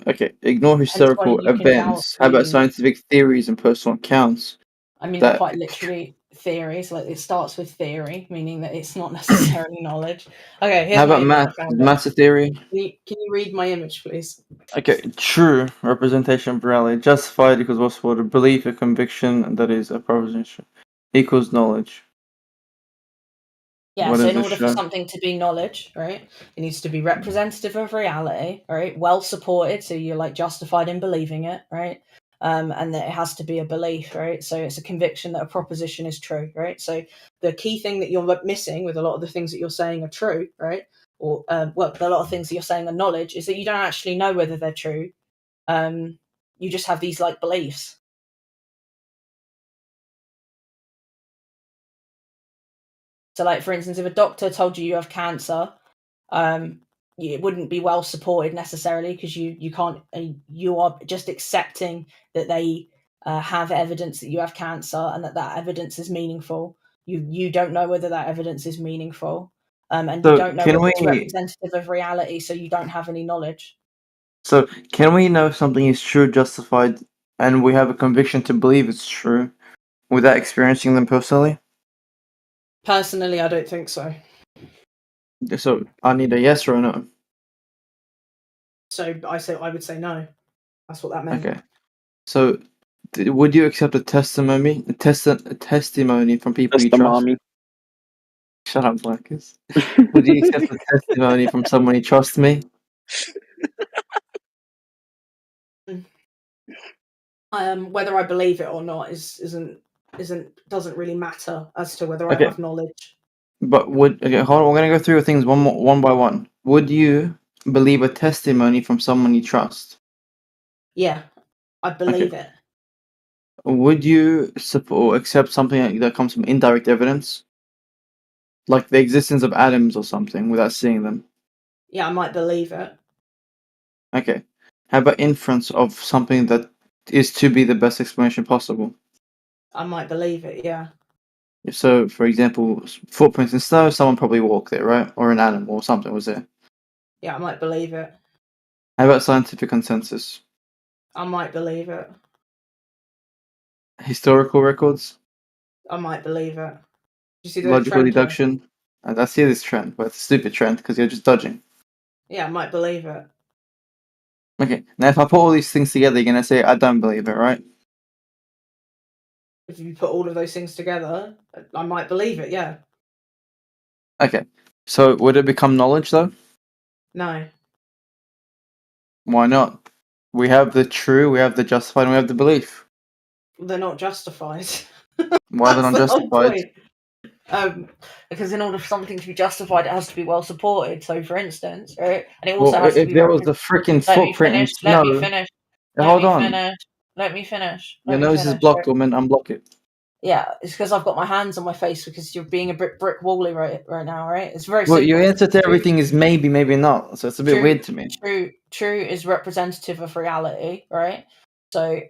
Okay, ignore historical you can doubt events. How about the. scientific theories and personal accounts? I mean, That quite literally theories. Like it starts with theory, meaning that it's not necessarily knowledge. Okay, here's how my about image. math? I found it. Math's a theory. Can you read my image, please? Okay, true representation of reality, justified equals what's for the belief, a conviction, that is a proposition, equals knowledge. Yeah, What so does in it order for show? something to be knowledge, right, it needs to be representative of reality, right, well supported, so you're like justified in believing it, right, and that it has to be a belief, right, so it's a conviction that a proposition is true, right, so the key thing that you're missing with a lot of the things that you're saying are true, right, or well, a lot of things that you're saying are knowledge, is that you don't actually know whether they're true. You just have these like beliefs. So, like for instance, if a doctor told you have cancer, it wouldn't be well supported necessarily because you can't. You are just accepting that they have evidence that you have cancer and that evidence is meaningful. You don't know whether that evidence is meaningful, and you So don't know can whether it's we? representative of reality. So you don't have any knowledge. So can we know if something is true, justified, and we have a conviction to believe it's true, without experiencing them personally? Personally, I don't think so. So I need a yes or a no. So I would say no. That's what that meant. Okay. So would you accept a testimony from people you trust? Testimony. Shut up, Marcus. Would you accept a testimony from someone you trust me? Whether I believe it or not doesn't really matter as to whether I Okay. have knowledge. But hold on, we're gonna go through things one by one. Would you believe a testimony from someone you trust? Yeah, I believe it. Would you support or accept something that comes from indirect evidence? Like the existence of atoms or something without seeing them? Yeah, I might believe it. Okay. How about inference of something that is to be the best explanation possible? I might believe it, yeah. So, for example, footprints in snow, someone probably walked there, right? Or an animal or something was there. Yeah, I might believe it. How about scientific consensus? I might believe it. Historical records? I might believe it. You see the Logical trend here? deduction? I see this trend, but it's a stupid trend because you're just dodging. Yeah, I might believe it. Okay, now if I put all these things together, you're going to say, I don't believe it, right? If you put all of those things together, I might believe it, yeah. Okay, so would it become knowledge though? No. Why not? We have the true, we have the justified, and we have the belief. They're not justified. Why are they That's the whole unjustified? point. Because in order for something to be justified, it has to be well supported. So, for instance, right, and it also Well, has to if be. there was a freaking Let me footprint in finish. Let me snow. finish. Hold on. Let me finish. Your Let me nose is finish. blocked, woman. Unblock it. Yeah, it's because I've got my hands on my face because you're being a brick wally right now, right? It's very Well, simple. your answer to everything is maybe, maybe not. So it's a bit weird to me. True is representative of reality, right? So,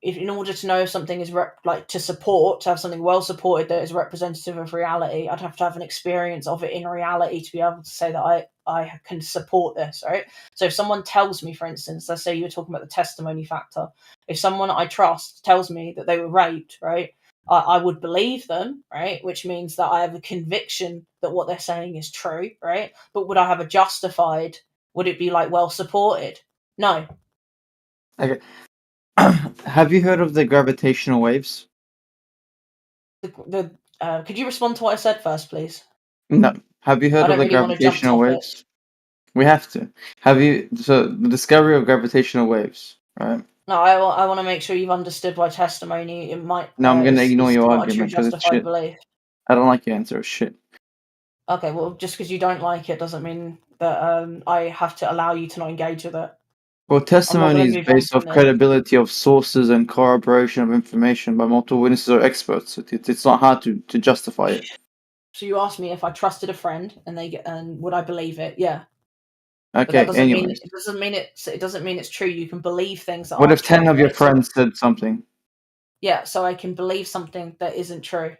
if in order to know if something is to have something well supported that is representative of reality, I'd have to have an experience of it in reality to be able to say that I can support this, right? So if someone tells me, for instance, let's say you were talking about the testimony factor, if someone I trust tells me that they were raped, right, I would believe them, right? Which means that I have a conviction that what they're saying is true, right? But would I have a justified? Would it be like well supported? No. Okay. Have you heard of the gravitational waves? Could you respond to what I said first, please? No. Have you heard I of don't the really want to jump gravitational topic. waves? We have to. So the discovery of gravitational waves, right? No, I want to make sure you've understood by testimony. It might. Now I'm going to is ignore your not a true argument because it's justified shit. belief. I don't like your answer. It's shit. Okay, well, just because you don't like it doesn't mean that I have to allow you to not engage with it. Well, I'm not testimony gonna is move on based off from this. credibility of sources and corroboration of information by multiple witnesses or experts. It's not hard to justify it. So you asked me if I trusted a friend and would I believe it? Yeah. But Okay. that doesn't mean Anyways, it doesn't mean it's true. You can believe things that what aren't if 10 true, of your right? So- friends said something? yeah, so I can believe something that isn't true.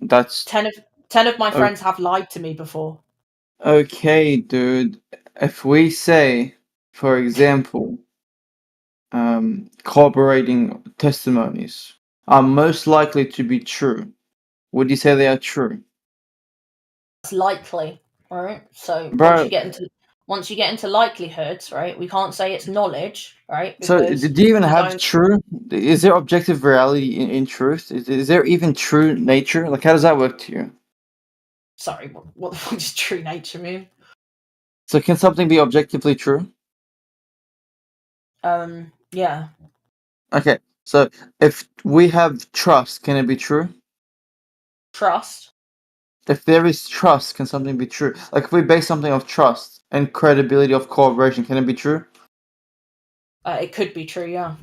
That's 10 of my friends have lied to me before. okay, dude. If we say for example, corroborating testimonies are most likely to be true, would you say they are true? It's likely, right? So Bro, once you get into likelihoods, right, we can't say it's knowledge, right? so Because do you even you have don't. true? Is there objective reality in truth? Is there even true nature? Like, how does that work to you? Sorry, what the fuck does true nature mean? So can something be objectively true? Yeah. Okay, so if we have trust, can it be true? Trust. If there is trust, can something be true? Like, if we base something off trust and credibility of cooperation, can it be true? It could be true, yeah.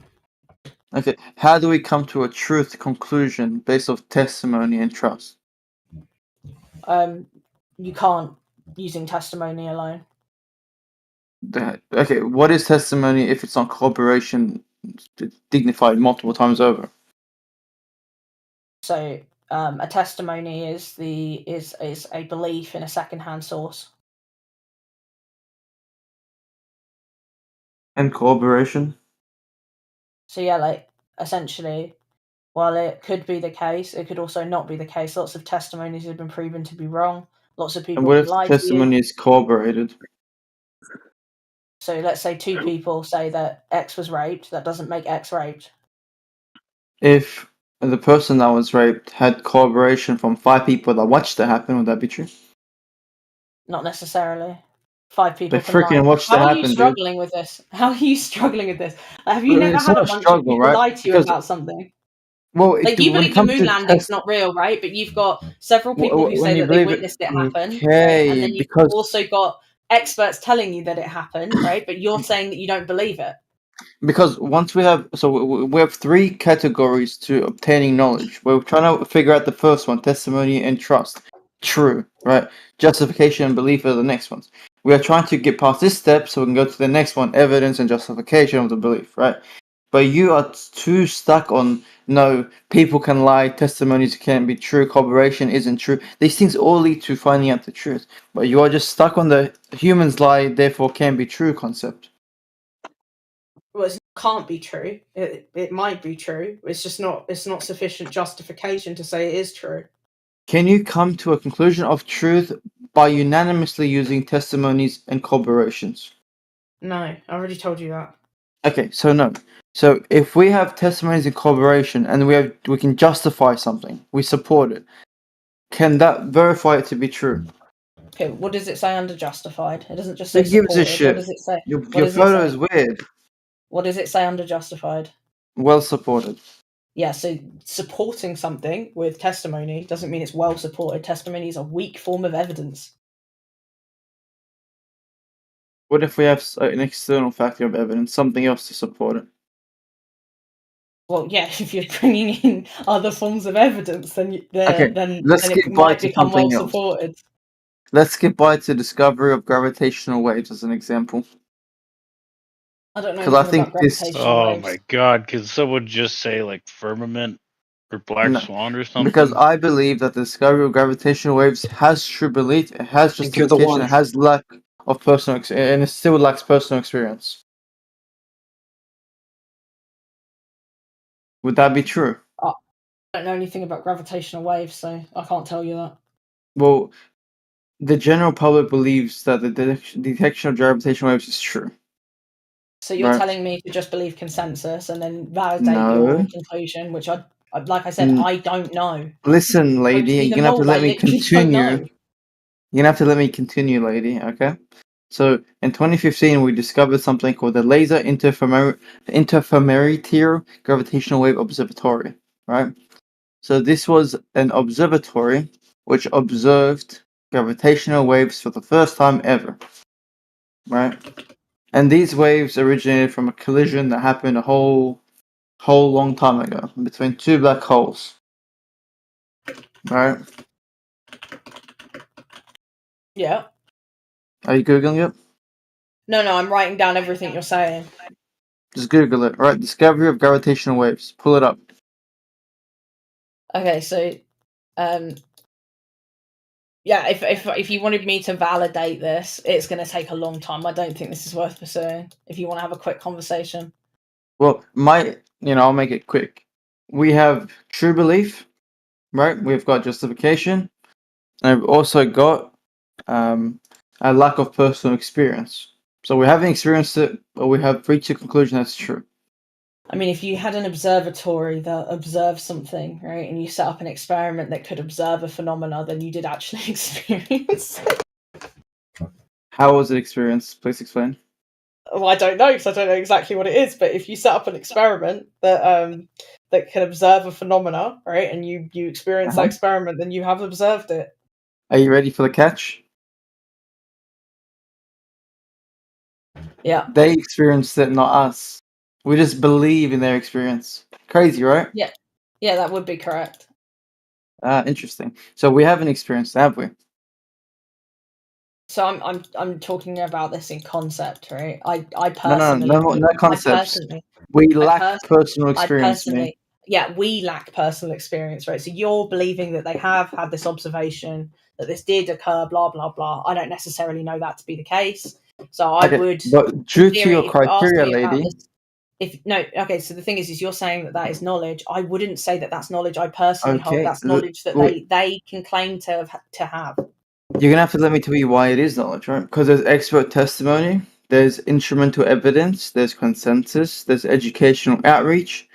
Okay, how do we come to a truth conclusion based off testimony and trust? You can't using testimony alone. Okay, what is testimony if it's not corroboration dignified multiple times over? So a testimony is a belief in a secondhand source. And corroboration? So yeah, like essentially, while it could be the case, it could also not be the case. Lots of testimonies have been proven to be wrong. Lots of And people what can if the lie to you. testimony is corroborated? So let's say two people say that X was raped. That doesn't make X raped. If the person that was raped had corroboration from 5 people that watched it happen, would that be true? Not necessarily. 5 people They can lie. freaking watched it How are you happen, dude. struggling with this? How are you struggling with this? Have you never It's had not a a bunch of struggle, people right? lie to you Because, about something? well, Like you when it believe the comes moon to landing's not real, right? But you've got several people who when say you that they believe it, witnessed it happen, right? okay, And then you've because also got experts telling you that it happened, right? But you're saying that you don't believe it. once we have we have 3 categories to obtaining knowledge. We're trying to figure out the first one, testimony and trust. True, right? Justification and belief are the next ones. We are trying to get past this step so we can go to the next one, evidence and justification of the belief, right? But you are too stuck on no, people can lie, testimonies can be true, corroboration isn't true. These things all lead to finding out the truth. But you are just stuck on the humans lie, therefore can be true concept. Well, it can't be true. It might be true. It's just not. It's not sufficient justification to say it is true. Can you come to a conclusion of truth by unanimously using testimonies and corroborations? No, I already told you that. Okay, so no. So if we have testimonies and corroboration and we can justify something, we support it. Can that verify it to be true? Okay, what does it say under justified? It doesn't just say Who gives a supported. shit? What does it say? Your What does it photo say? is weird. What does it say under justified? Well supported. Yeah, so supporting something with testimony doesn't mean it's well supported. Testimony is a weak form of evidence. What if we have an external factor of evidence, something else to support it? Well, yeah, if you're bringing in other forms of evidence, then Let's it skip by might to become well something else. supported. Let's skip by to discovery of gravitational waves as an example. I don't know 'Cause I anything about think this- gravitational Oh waves. my god, could someone just say like firmament or black No, swan or something? because I believe that the discovery of gravitational waves has true belief, it has think you're the justification, one. it has lack of personal and it still lacks personal experience. Would that be true? I don't know anything about gravitational waves, so I can't tell you that. Well, the general public believes that the detection of gravitational waves is true. So you're Right. telling me to just believe consensus and then validate No. your conclusion, which like I said, I don't know. Listen, lady, Hopefully you're the gonna have to mold, let I me literally don't know. continue. You're gonna have to let me continue, lady, okay? So in 2015, we discovered something called the Laser Interferometer Gravitational Wave Observatory, right? So this was an observatory which observed gravitational waves for the first time ever, right? And these waves originated from a collision that happened a whole long time ago between 2 black holes, right? Yeah. Are you googling it? No, I'm writing down everything you're saying. Just Google it, right? Discovery of gravitational waves. Pull it up. Okay, so Yeah, if you wanted me to validate this, it's going to take a long time. I don't think this is worth pursuing. If you want to have a quick conversation. Well, I'll make it quick. We have true belief, right? We've got justification, and we've also got a lack of personal experience. So we haven't experienced it, but we have reached a conclusion that's true. I mean, if you had an observatory that observed something, right, and you set up an experiment that could observe a phenomena, then you did actually experience it. How was it experienced? Please explain. Well, I don't know because I don't know exactly what it is. But if you set up an experiment that that can observe a phenomena, right, and you experience that experiment, then you have observed it. Are you ready for the catch? Yeah. They experienced it, not us. We just believe in their experience. Crazy, right? Yeah. Yeah, that would be correct. Interesting. So we haven't experienced it, have we? So I'm talking about this in concept, right? I personally No concepts. We lack personal experience, mate. Yeah, we lack personal experience, right? So you're believing that they have had this observation, that this did occur, blah blah blah. I don't necessarily know that to be the case. So I would, but due to your criteria, lady. So the thing is you're saying that is knowledge. I wouldn't say that that's knowledge. I personally hold Okay, that's knowledge that they can claim to have. You're gonna have to let me tell you why it is knowledge, right? Because there's expert testimony, there's instrumental evidence, there's consensus, there's educational outreach,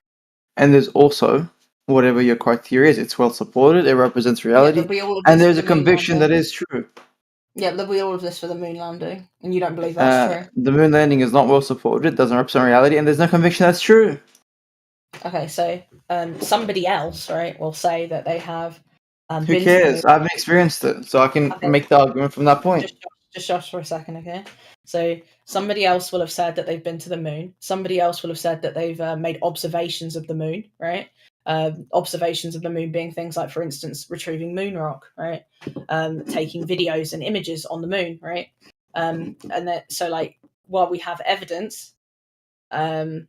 and there's also whatever your criteria is. It's well supported. It represents reality, and there's a conviction that is true. Yeah, there'll be all of this for the moon landing, and you don't believe that's true. The moon landing is not well supported. It doesn't represent reality, and there's no conviction that's true. Okay, so somebody else, right, will say that they have. Who cares? I haven't experienced it, so I can make the argument from that point. Just Josh for a second, okay? So somebody else will have said that they've been to the moon. Somebody else will have said that they've made observations of the moon, right? Observations of the moon being things like, for instance, retrieving moon rock, right? Taking videos and images on the moon, right? And that, so like, while we have evidence, they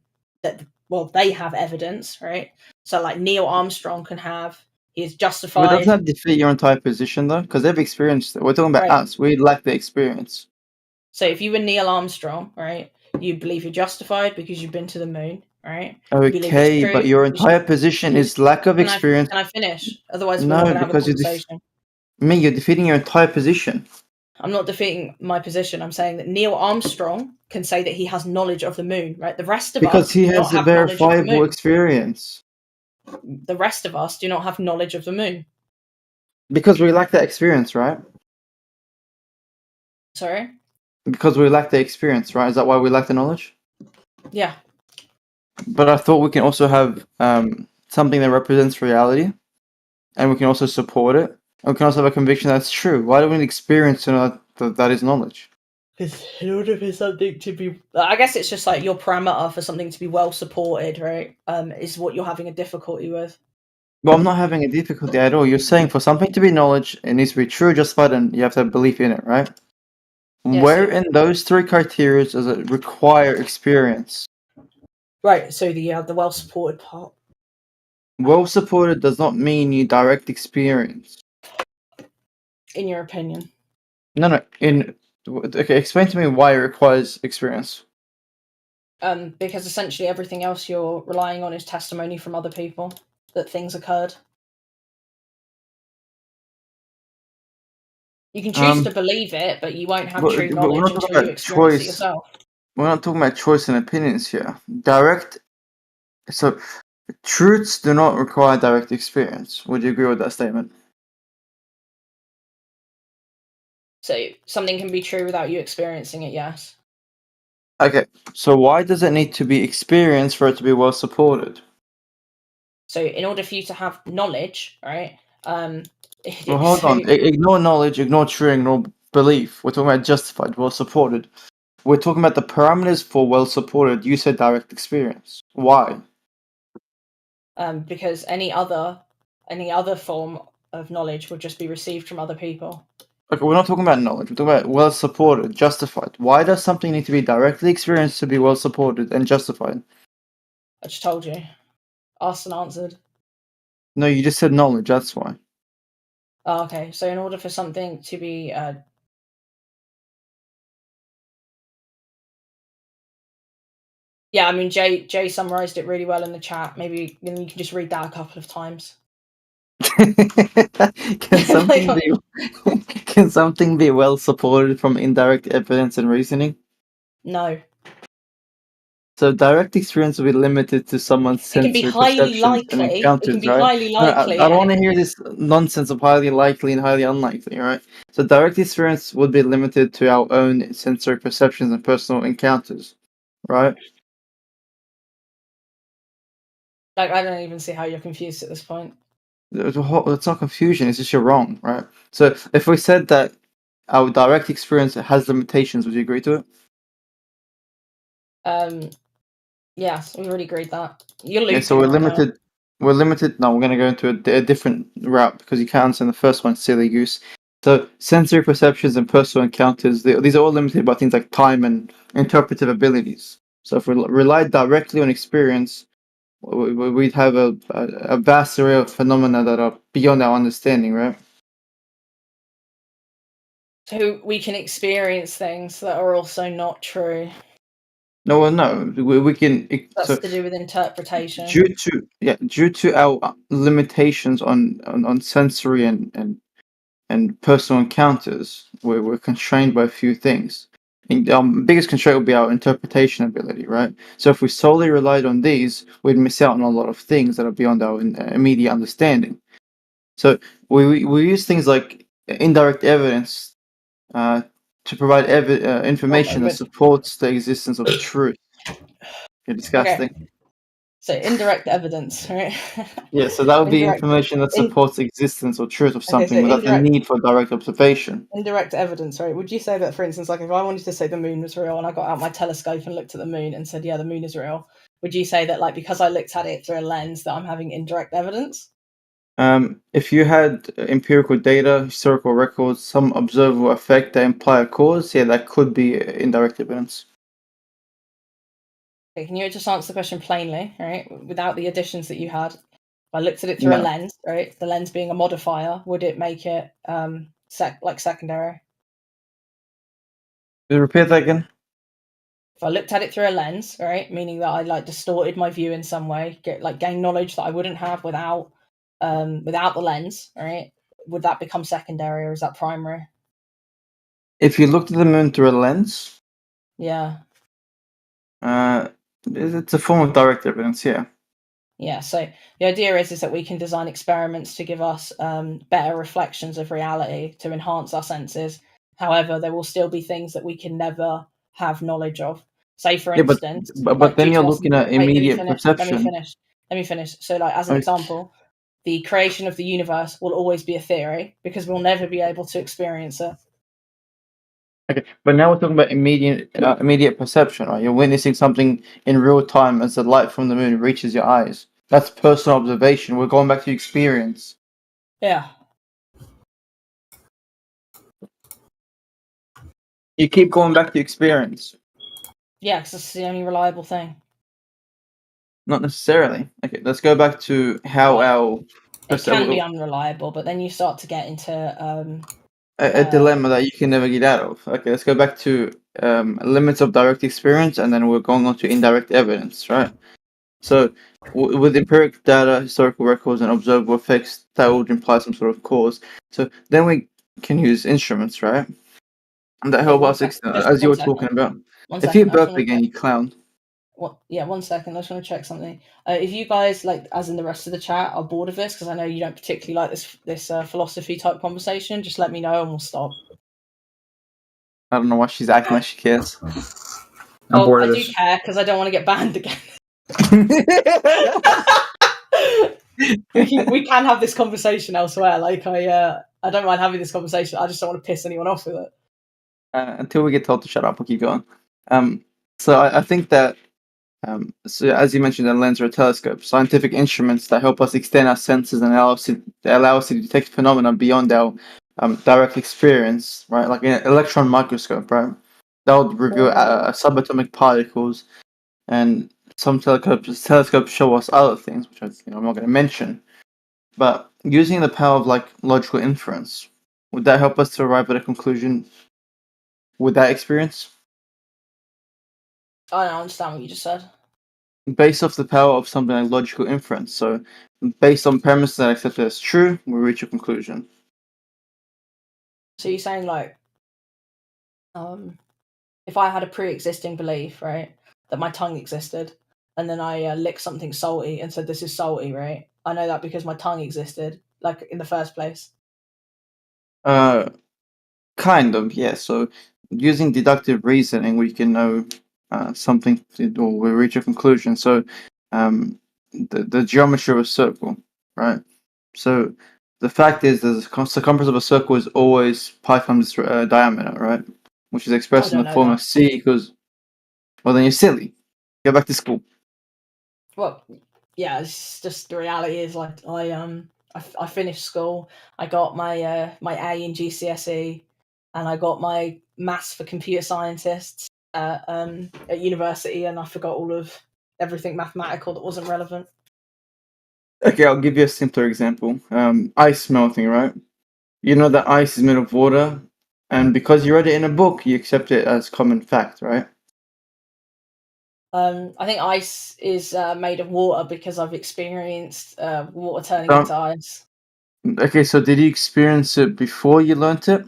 have evidence, right? So like Neil Armstrong can have. He's justified. But doesn't that defeat your entire position, though? Because they've experienced it. We're talking about us. We lack the experience. So if you were Neil Armstrong, right, you believe you're justified because you've been to the moon, right? Okay, but your entire position is lack of experience. Can I finish? Otherwise, we're not going to have a conversation. You're defeating your entire position. I'm not defeating my position. I'm saying that Neil Armstrong can say that he has knowledge of the moon, right? The rest of us because he has a verifiable experience. The rest of us do not have knowledge of the moon. Because we lack that experience, right? Sorry? Because we lack the experience, right? Is that why we lack the knowledge? Yeah. But I thought we can also have something that represents reality, and we can also support it, and we can also have a conviction that's true. Why do we need experience to know that is knowledge? Because in order for something to be, I guess it's just like your parameter for something to be well supported, right? Is what you're having a difficulty with. Well, I'm not having a difficulty at all. You're saying for something to be knowledge, it needs to be true, justified, and you have to have belief in it, right? Yeah, where in those three criteria does it require experience? Right. So the well supported part. Well supported does not mean you direct experience. In your opinion. No. Okay, explain to me why it requires experience. Because essentially everything else you're relying on is testimony from other people that things occurred. You can choose to believe it, but you won't have true knowledge until you experience it yourself. We're not talking about choice and opinions here. So truths do not require direct experience. Would you agree with that statement? So something can be true without you experiencing it, yes. Okay, so why does it need to be experienced for it to be well supported? So in order for you to have knowledge, right? Well, hold on. Ignore knowledge, ignore true, ignore belief. We're talking about justified, well supported. We're talking about the parameters for well supported. You said direct experience. Why? Because any other form of knowledge would just be received from other people. Okay, we're not talking about knowledge. We're talking about well supported, justified. Why does something need to be directly experienced to be well supported and justified? I just told you. Asked and answered. No, you just said knowledge. That's why. Oh, okay, so in order for something to be yeah, I mean Jay summarized it really well in the chat. Maybe you can just read that a couple of times. Can something be can something be well supported from indirect evidence and reasoning? No. So direct experience will be limited to someone's It can be sensory highly perceptions and likely. It encounters, can be right? highly No, I likely. don't want to hear this nonsense of highly likely and highly unlikely, right? So direct experience would be limited to our own sensory perceptions and personal encounters, right? Like, I don't even see how you're confused at this point. It's not confusion, it's just you're wrong, right? So if we said that our direct experience has limitations, would you agree to it? Yes, we already agreed that. You're Yeah, so looping right now. we're limited. No, we're going to go into a different route because you can't answer the first one, silly goose. So sensory perceptions and personal encounters, these are all limited by things like time and interpretive abilities. So if we rely directly on experience, we'd have a vast array of phenomena that are beyond our understanding, right? So we can experience things that are also not true. No, well, no, we can. That's So to do with interpretation. due to our limitations on sensory and personal encounters, we're constrained by a few things. And our biggest constraint would be our interpretation ability, right? So if we solely relied on these, we'd miss out on a lot of things that are beyond our immediate understanding. So we use things like indirect evidence to provide information that supports the existence of truth. You're disgusting. Okay. So indirect evidence, right? Yeah, so that would be information that supports the existence or truth of something without the need for direct observation. Indirect evidence, right? Would you say that, for instance, like if I wanted to say the moon was real and I got out my telescope and looked at the moon and said, yeah, the moon is real, would you say that, like, because I looked at it through a lens, that I'm having indirect evidence? If you had empirical data, historical records, some observable effect that imply a cause, yeah, that could be indirect evidence. Okay, can you just answer the question plainly, right? Without the additions that you had. If I looked at it through a lens, right? The lens being a modifier, would it make it secondary? Repeat that again. If I looked at it through a lens, right, meaning that I like distorted my view in some way, gain knowledge that I wouldn't have without the lens, right? Would that become secondary or is that primary? If you looked at the moon through a lens, yeah, it's a form of direct evidence, yeah. Yeah, so the idea is that we can design experiments to give us better reflections of reality to enhance our senses. However, there will still be things that we can never have knowledge of. Say, for instance, but then you're looking at immediate perception. Let me finish. So, like, as an example, the creation of the universe will always be a theory because we'll never be able to experience it. Okay, but now we're talking about immediate perception, right? You're witnessing something in real time as the light from the moon reaches your eyes. That's personal observation. We're going back to experience. Yeah. You keep going back to experience. Yeah, because it's the only reliable thing. Not necessarily. Okay, let's go back to how our... It can be unreliable, but then you start to get into... a dilemma that you can never get out of. Okay, let's go back to limits of direct experience, and then we're going on to indirect evidence, right? So, with empiric data, historical records, and observable effects, that would imply some sort of cause. So then we can use instruments, right? And that help us, as you were talking about. If you burp again, you clown. Yeah, 1 second. I just want to check something. If you guys, like, as in the rest of the chat, are bored of this, because I know you don't particularly like this philosophy type conversation, just let me know and we'll stop. I don't know why she's acting like she cares. I'm bored of I this. do care because I don't want to get banned again. we can have this conversation elsewhere. Like, I don't mind having this conversation. I just don't want to piss anyone off with it. Until we get told to shut up, we'll keep going. So I think that, so as you mentioned, a lens or a telescope, scientific instruments that help us extend our senses and allow us to detect phenomena beyond our direct experience, right? Like an electron microscope, right? That would reveal subatomic particles, and some telescopes show us other things, which I'm not going to mention. But using the power of like logical inference, would that help us to arrive at a conclusion with that experience? I don't understand what you just said. Based off the power of something like logical inference. So, based on premises that I accept as true, we reach a conclusion. So you're saying like, if I had a pre-existing belief, right, that my tongue existed, and then I licked something salty and said this is salty, right? I know that because my tongue existed, like in the first place. Kind of, yeah. So, using deductive reasoning, we can know something, or we reach a conclusion. So, the geometry of a circle, right? So, the fact is, the circumference of a circle is always pi times its diameter, right? Which is expressed in the form of c equals. Well, then you're silly. Go back to school. Well, yeah, it's just the reality is like I finished school. I got my my A in GCSE, and I got my maths for computer scientists at university, and I forgot all of everything mathematical that wasn't relevant. Okay, I'll give you a simpler example. Ice melting, right? You know that ice is made of water, and because you read it in a book, you accept it as common fact, right? I think ice is made of water because I've experienced water turning into ice. Okay, so did you experience it before you learnt it?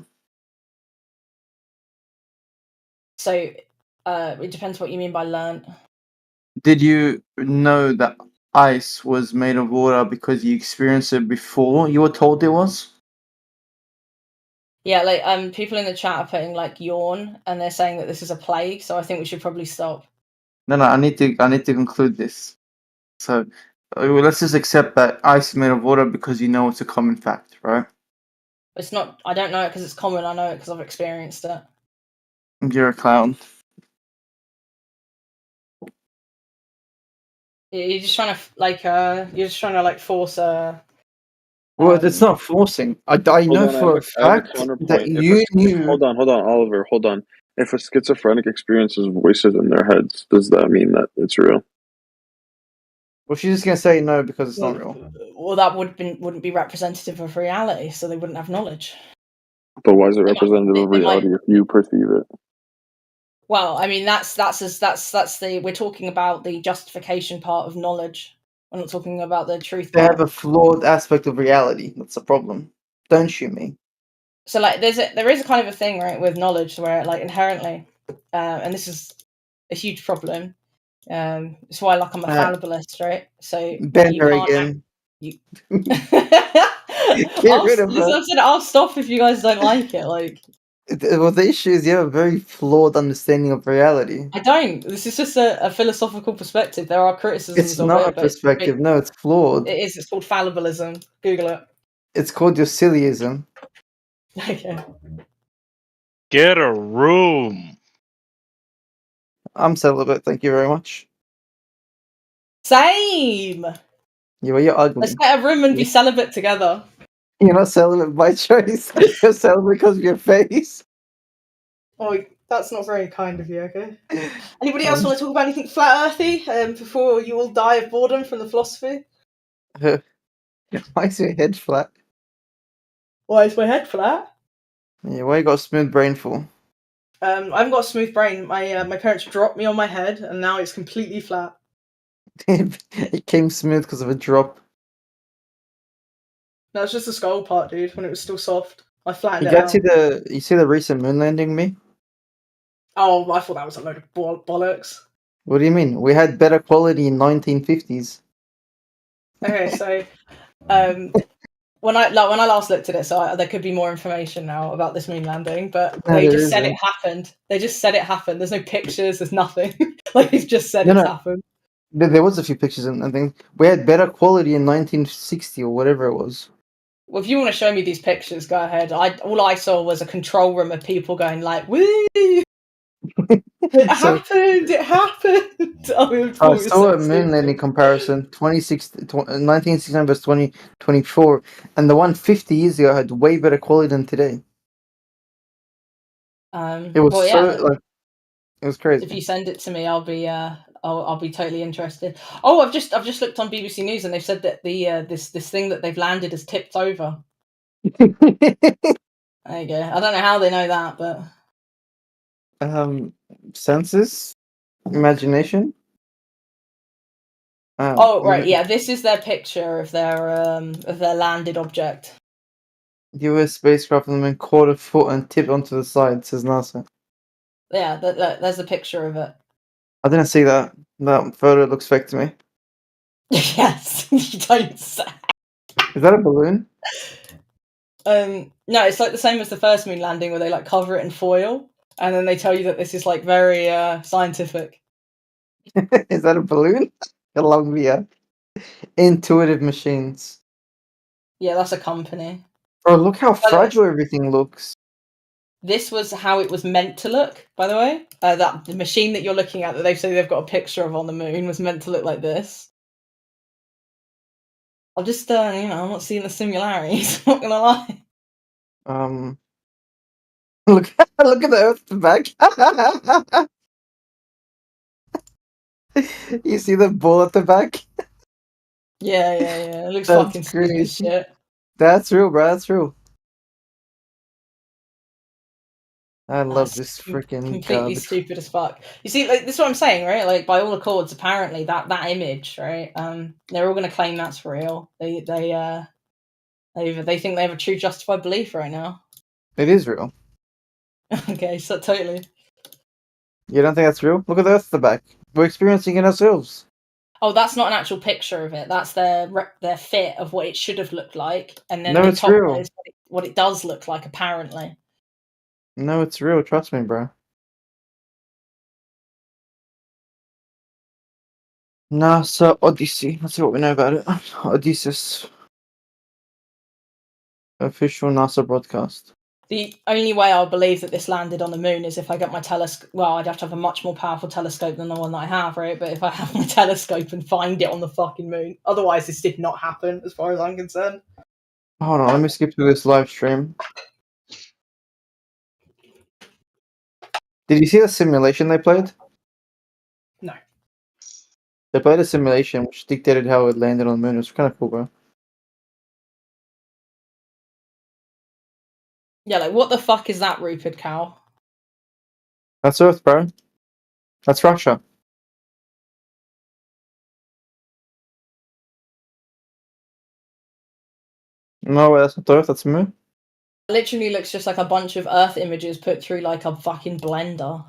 So it depends what you mean by learnt. Did you know that ice was made of water because you experienced it before you were told it was? Yeah, like people in the chat are putting like yawn, and they're saying that this is a plague. So I think we should probably stop. No, I need to conclude this. So let's just accept that ice is made of water because you know it's a common fact, right? It's not. I don't know it because it's common. I know it because I've experienced it. You're a clown. You're just trying to force a. Well, it's not forcing. I know for a fact that you knew. Hold on, Oliver. Hold on. If a schizophrenic experiences voices in their heads, does that mean that it's real? Well, she's just gonna say no because it's not real. Well, that wouldn't be representative of reality, so they wouldn't have knowledge. But why is it representative of reality if you perceive it? Well, I mean that's we're talking about the justification part of knowledge. I'm not talking about the truth They part. have a flawed aspect of reality. That's the problem. Don't shoot me. So like there is a kind of a thing, right, with knowledge where like inherently, and this is a huge problem. It's why like I'm a fallibilist, right? So Ben her again. I'll stop if you guys don't like it. Like, well, the issue is you have a very flawed understanding of reality. I don't. This is just a philosophical perspective. There are criticisms. It's not a perspective. No, it's flawed. It is. It's called fallibilism. Google it. It's called your sillyism. Okay. Get a room. I'm celibate. Thank you very much. Same. Yeah, well, you're ugly. Let's get a room and be celibate together. You're not celibate by choice. You're celibate because of your face. Oh, that's not very kind of you. Okay. Anybody else want to talk about anything flat earthy before you all die of boredom from the philosophy? Why is your head flat? Why is my head flat? Yeah, why you got a smooth brain for? I haven't got a smooth brain. My parents dropped me on my head, and now it's completely flat. It came smooth because of a drop. No, it's just the skull part, dude. When it was still soft, I flattened it out. You see the recent moon landing me? Oh, I thought that was a load of bollocks. What do you mean? We had better quality in 1950s. Okay, so when I last looked at it, so there could be more information now about this moon landing, but they just said it happened. They just said it happened. There's no pictures. There's nothing. Like they've just said it happened. There was a few pictures and things. We had better quality in 1960 or whatever it was. Well, if you want to show me these pictures, go ahead. All I saw was a control room of people going like, "Woo! It happened! It happened!" I saw a moon landing comparison, 1969 versus 2024, and the one 50 years ago had way better quality than today. It was it was crazy. If you send it to me, I'll be I'll be totally interested. Oh, I've just looked on BBC News and they've said that the this thing that they've landed has tipped over. There you go. I don't know how they know that, but Senses, imagination. oh right, yeah. This is their picture of their landed object. U.S. spacecraft on the moon caught a foot and tipped onto the side, says NASA. Yeah, there's a picture of it. I didn't see that. That photo looks fake to me. Yes, you don't say. Is that a balloon? No, it's like the same as the first moon landing where they like cover it in foil and then they tell you that this is like very scientific. Is that a balloon? Columbia. Intuitive Machines. Yeah, that's a company. Bro, look how fragile everything looks. This was how it was meant to look, by the way. That the machine that you're looking at that they've said they've got a picture of on the moon was meant to look like this. I'll just, I'm not seeing the similarities. Not gonna lie. Look at the Earth at the back. You see the ball at the back? Yeah. It looks That's fucking stupid as crazy. shit. That's real, bro. That's real. I love this freaking Completely garbage. stupid as fuck. You see, like, this is what I'm saying, right? Like, by all accords, apparently that image, right? They're all going to claim that's real. They think they have a true justified belief right now. It is real. Okay, so totally. You don't think that's real? Look at the Earth at the back. We're experiencing it ourselves. Oh, that's not an actual picture of it. That's their fit of what it should have looked like, and then No, the it's top real. one is what it does look like, apparently. No, it's real. Trust me, bro. NASA Odyssey. Let's see what we know about it. Odysseus. Official NASA broadcast. The only way I'll believe that this landed on the moon is if I get my telescope. Well, I'd have to have a much more powerful telescope than the one that I have, right? But if I have my telescope and find it on the fucking moon, otherwise this did not happen, as far as I'm concerned. Hold on, let me skip through this live stream. Did you see the simulation they played? No. They played a simulation which dictated how it landed on the moon. It was kind of cool, bro. Yeah, like, what the fuck is that, Rupert Cow? That's Earth, bro. That's Russia. No, that's not Earth, that's the moon. It literally looks just like a bunch of Earth images put through, like, a fucking blender.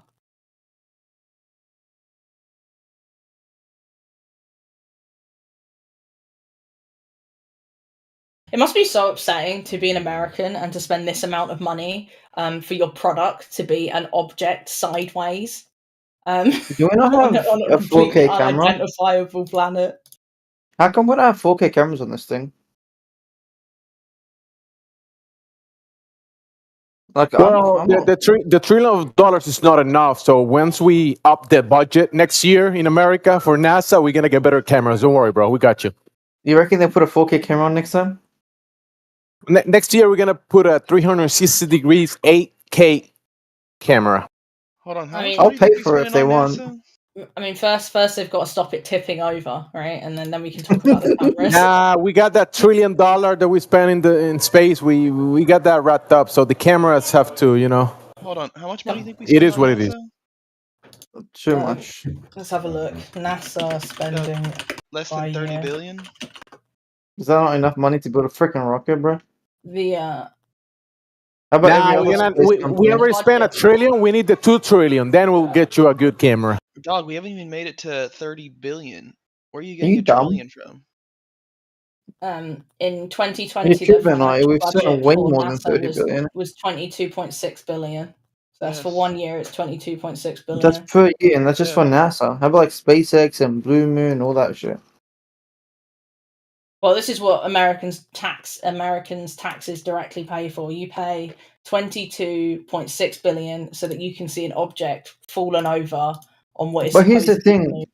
It must be so upsetting to be an American and to spend this amount of money for your product to be an object sideways. Do we not have on a 4K camera? unidentifiable planet. How come we don't have 4K cameras on this thing? Like, well, the $1 trillion is not enough. So once we up the budget next year in America for NASA, we're gonna get better cameras. Don't worry, bro. We got you. You reckon they put a 4K camera on next time? Next year, we're gonna put a 360 degrees 8K camera. Hold on, I'll pay for it if they want. I mean, first they've got to stop it tipping over, right? And then we can talk about the cameras. Nah, we got that $1 trillion that we spent in space. We got that wrapped up. So the cameras have to, Hold on, how much money do you think we It spent is on what it NASA? is. Too much. Let's have a look. NASA spending Less than 30 billion? Is that not enough money to build a freaking rocket, bro? The How about every other space we company? already spent $1 trillion. We need the $2 trillion. Then we'll get you a good camera. Dog, we haven't even made it to 30 billion. Where are you Are getting you a dumb? trillion from? in 2020, You're the tripping, like, financial we've spent budget way for more than NASA 30 billion. was 22.6 billion. So that's for 1 year. It's 22.6 billion. That's per year, and that's just for NASA. How about like SpaceX and Blue Moon, all that shit? Well, this is what Americans taxes directly pay for. You pay 22.6 billion so that you can see an object fallen over on what is. But here's the supposed to be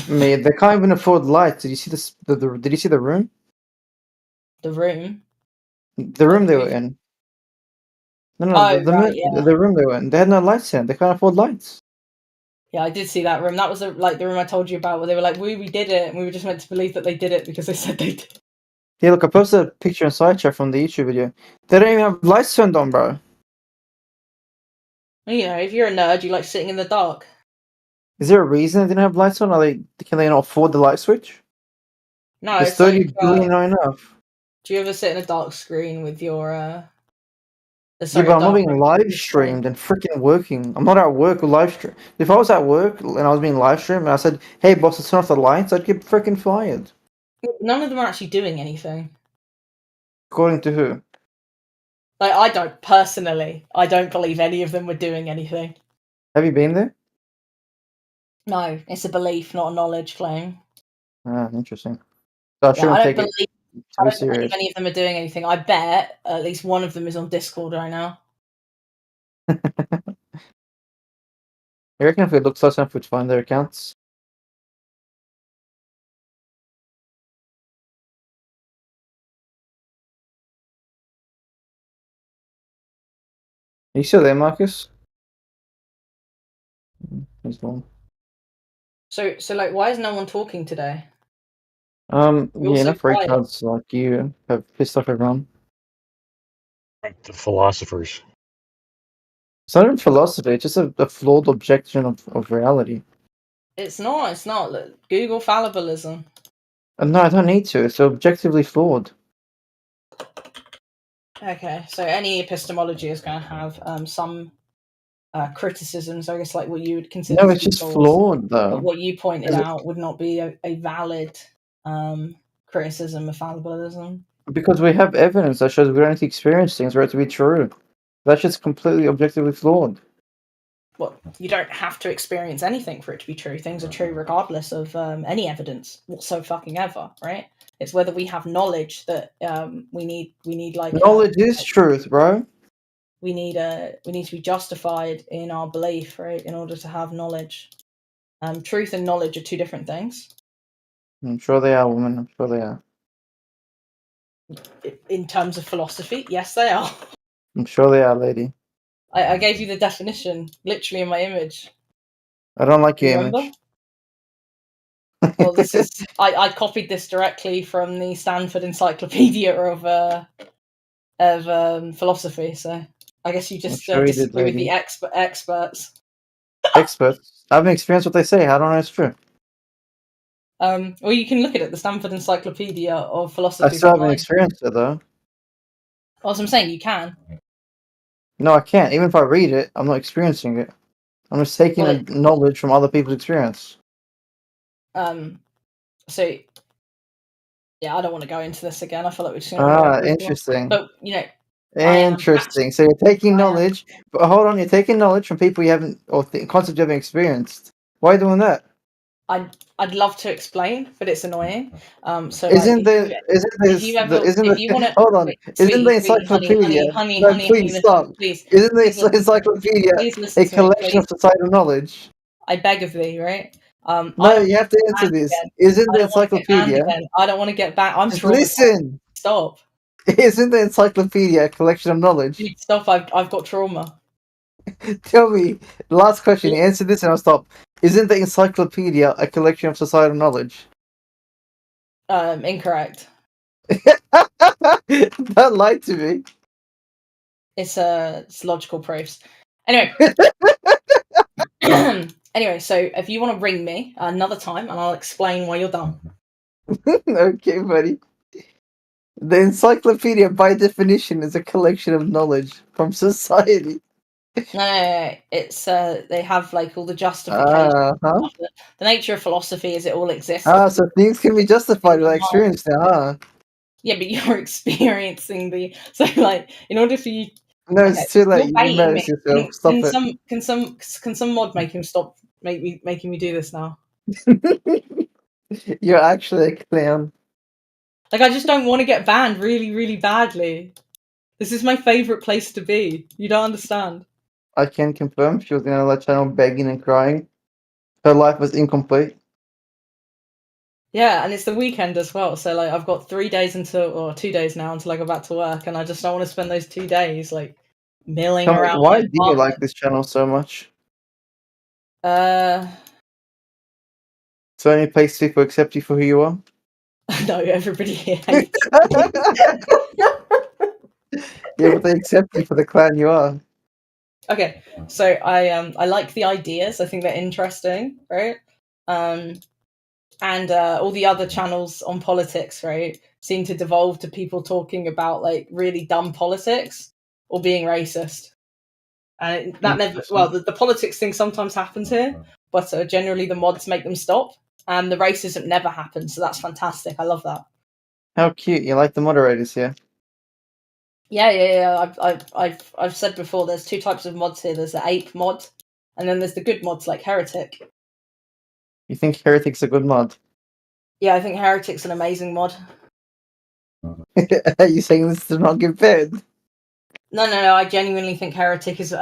thing, mate. They can't even afford lights. Did you see this? Did you see the room? the room. The room they were in. No, Oh, the right, yeah. room they were in. They had no lights in. They can't afford lights. Yeah, I did see that room. That was like the room I told you about, where they were like, we did it, and we were just meant to believe that they did it because they said they did. Yeah, look, I posted a picture in SideChat from the YouTube video. They don't even have lights turned on, bro. You know, if you're a nerd, you like sitting in the dark. Is there a reason they didn't have lights on? Can they not afford the light switch? No, Is it's 30 like, billion not enough? do you ever sit in a dark screen with your Yeah, sorry, but I'm not dark being room live with your screen? streamed and freaking working. I'm not at work with live stream. If I was at work and I was being live streamed and I said, "Hey, boss, let's turn off the lights," I'd get freaking fired. None of them are actually doing anything. According to who? Like, I don't believe any of them were doing anything. Have you been there? No, it's a belief, not a knowledge claim. Ah, interesting. So I Yeah, shouldn't I don't take it believe too serious. any of them are doing anything. I bet at least one of them is on Discord right now. You reckon if we look close enough, we'd find their accounts? Are you still there, Marcus? He's gone. So like, why is no one talking today? Yeah, You're so enough quiet. retards like you have pissed off everyone. The philosophers. It's not even philosophy, it's just a flawed objection of reality. It's not. Look, Google fallibilism. No, I don't need to. It's objectively flawed. Okay, so any epistemology is going to have some criticisms, I guess, like what you would consider. No, to it's be just flaws. flawed, though. But what you pointed Is it- out would not be a valid criticism of fallibilism. Because we have evidence that shows we don't need to experience things for it to be true. That's just completely objectively flawed. Well, you don't have to experience anything for it to be true. Things are true regardless of any evidence whatsoever, right? It's whether we have knowledge that we need like Knowledge is truth, bro. we need to be justified in our belief, right? In order to have knowledge. Truth and knowledge are two different things. I'm sure they are, woman. I'm sure they are. In terms of philosophy, yes, they are. I'm sure they are, lady. I gave you the definition, literally in my image. I don't like your Remember? image. Well, this is I copied this directly from the Stanford Encyclopedia of philosophy. So I guess you just sure you did, disagree with lady. the experts. Experts. I haven't experienced what they say. I don't know it's true. Well, you can look at it. The Stanford Encyclopedia of Philosophy. I still haven't online. experienced it, though. Well, as I'm saying, you can. No, I can't. Even if I read it, I'm not experiencing it. I'm just taking Well, the knowledge from other people's experience. So yeah, I don't want to go into this again. I feel like we're just going to Interesting. But you know, Interesting. So you're taking knowledge, but hold on, you're taking knowledge from people you haven't, or concepts you haven't experienced. Why are you doing that? I'd love to explain, but it's annoying. So Isn't like, isn't you want to hold on? Isn't the encyclopedia? No, please stop. Isn't the encyclopedia a collection of societal knowledge? I beg of thee, right? No, you have to answer this. Isn't the encyclopedia? I don't want to get back. I'm Just traumatized. listen. Stop. Isn't the encyclopedia a collection of knowledge? Dude, stop. I've got trauma. Tell me. Last question. Answer this and I'll stop. Isn't the encyclopedia a collection of societal knowledge? Incorrect. Don't lie to me. It's logical proofs. Anyway. Anyway, so if you want to ring me another time, and I'll explain why you're dumb. Okay, buddy. The encyclopedia, by definition, is a collection of knowledge from society. No. It's they have like all the justification. Uh-huh. The nature of philosophy is it all exists. So things can be justified with experience now, huh? Yeah, but you're experiencing so like in order for you. No, it's too late. You baiting embarrass me. yourself. Stop it. Can some mod make him stop making me do this now? You're actually a clown. Like, I just don't want to get banned really, really badly. This is my favorite place to be. You don't understand. I can confirm she was in another channel begging and crying. Her life was incomplete. Yeah, and it's the weekend as well. So like, I've got 2 days now until I go back to work, and I just don't want to spend those 2 days like milling around. Why do you like this channel so much? So any place people accept you for who you are? No, everybody here hates Yeah, but they accept you for the clan you are. Okay, so I like the ideas. I think they're interesting, right? And all the other channels on politics, right, seem to devolve to people talking about like really dumb politics or being racist. And that never, well, the politics thing sometimes happens here, but generally the mods make them stop, and the racism never happens. So that's fantastic. I love that. How cute! You like the moderators here? Yeah. I've said before. There's two types of mods here. There's the ape mod, and then there's the good mods like Heretic. You think Heretic's a good mod? Yeah, I think Heretic's an amazing mod. Are you saying this is not good bid? No. I genuinely think Heretic is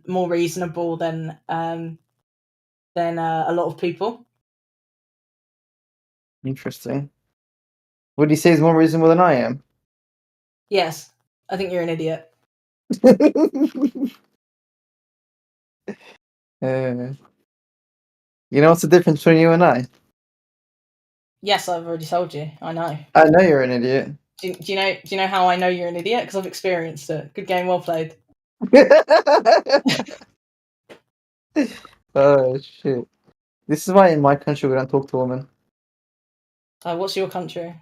more reasonable than a lot of people. Interesting. Would you say is more reasonable than I am? Yes, I think you're an idiot. You know what's the difference between you and I? Yes, I've already told you. I know. I know you're an idiot. Do you know how I know you're an idiot? Because I've experienced it. Good game, well played. Oh shit! This is why in my country we don't talk to women. What's your country?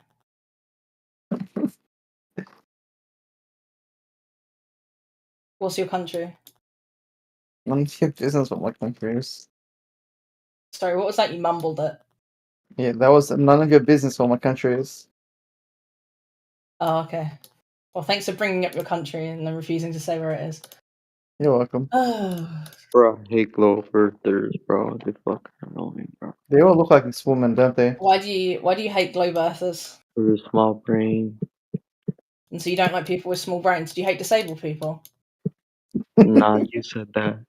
What's your country? None of your business what my country is. Sorry, what was that? You mumbled it. Yeah, that was none of your business what my country is. Oh, okay. Well, thanks for bringing up your country and then refusing to say where it is. You're welcome. Bro, I hate glow earthers, bro. They fucking annoying, bro. They all look like this woman, don't they? Why do you hate globe earthers? With a small brain. And so you don't like people with small brains? Do you hate disabled people? Nah, you said that.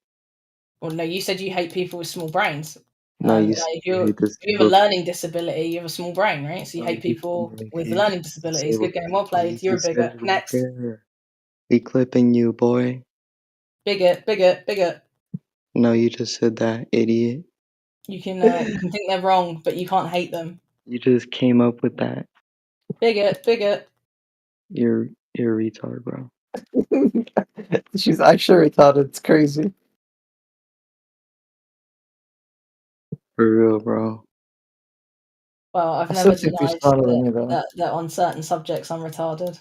Well, no, you said you hate people with small brains. No, you Like, said if you have a disabled. learning disability, you have a small brain, right? So you hate people with learning disabilities. Good game, well played. You're a bigot. Next. We clipping you, boy. Bigot. No, you just said that, idiot. You can think they're wrong, but you can't hate them. You just came up with that. Bigot. You're a retard, bro. She's actually retarded. It's crazy. For real, bro. Well, I've I never still think you're denied smarter than you, though. that on certain subjects I'm retarded.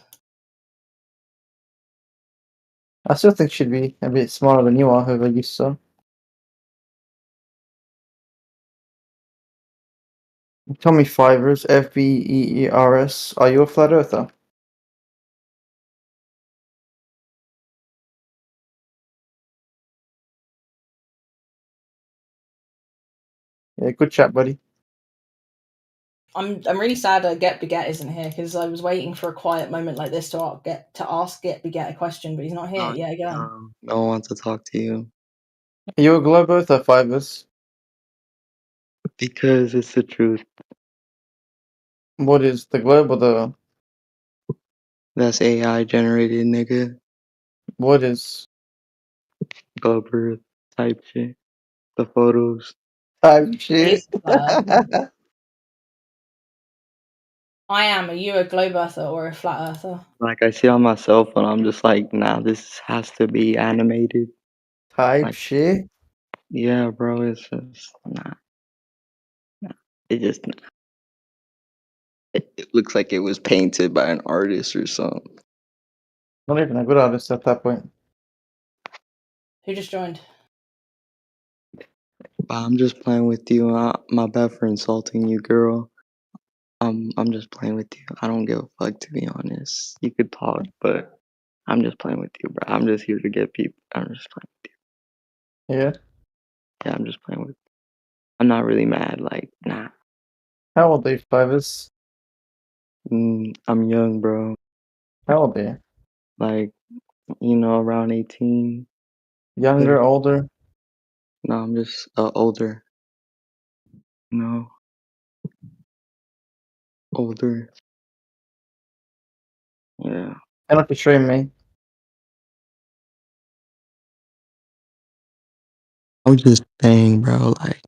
I still think she'd be a bit smarter than you are, whoever you saw. Tommy Fivers, Fbeers. Are you a flat earther? Yeah, good chat, buddy. I'm really sad Get Beget isn't here because I was waiting for a quiet moment like this to ask Get Beget a question, but he's not here. Yeah, again. No one wants to talk to you. Are you a globe earther, Fivers? Because it's the truth. What is the globe or the... That's AI generated, nigga. What is... Globe Earth type shit. The photos. Type shit? I am. Are you a globe earther or a flat earther? Like, I see on my cell phone, I'm just like, nah, this has to be animated. Type shit? Yeah, bro, it's just, nah. It just, it looks like it was painted by an artist or something. Not even a good artist at that point. Who just joined? But I'm just playing with you. My bad for insulting you, girl. I'm just playing with you. I don't give a fuck, to be honest. You could talk, but I'm just playing with you, bro. I'm just here to get people. I'm just playing with you. Yeah? Yeah, I'm just playing with you. I'm not really mad, like, nah. How old are you, Fivers? I'm young, bro. How old are you? Like, around 18. Younger, older? No, I'm just older. No. Older. Yeah. I don't betray me. I'm just saying, bro. Like,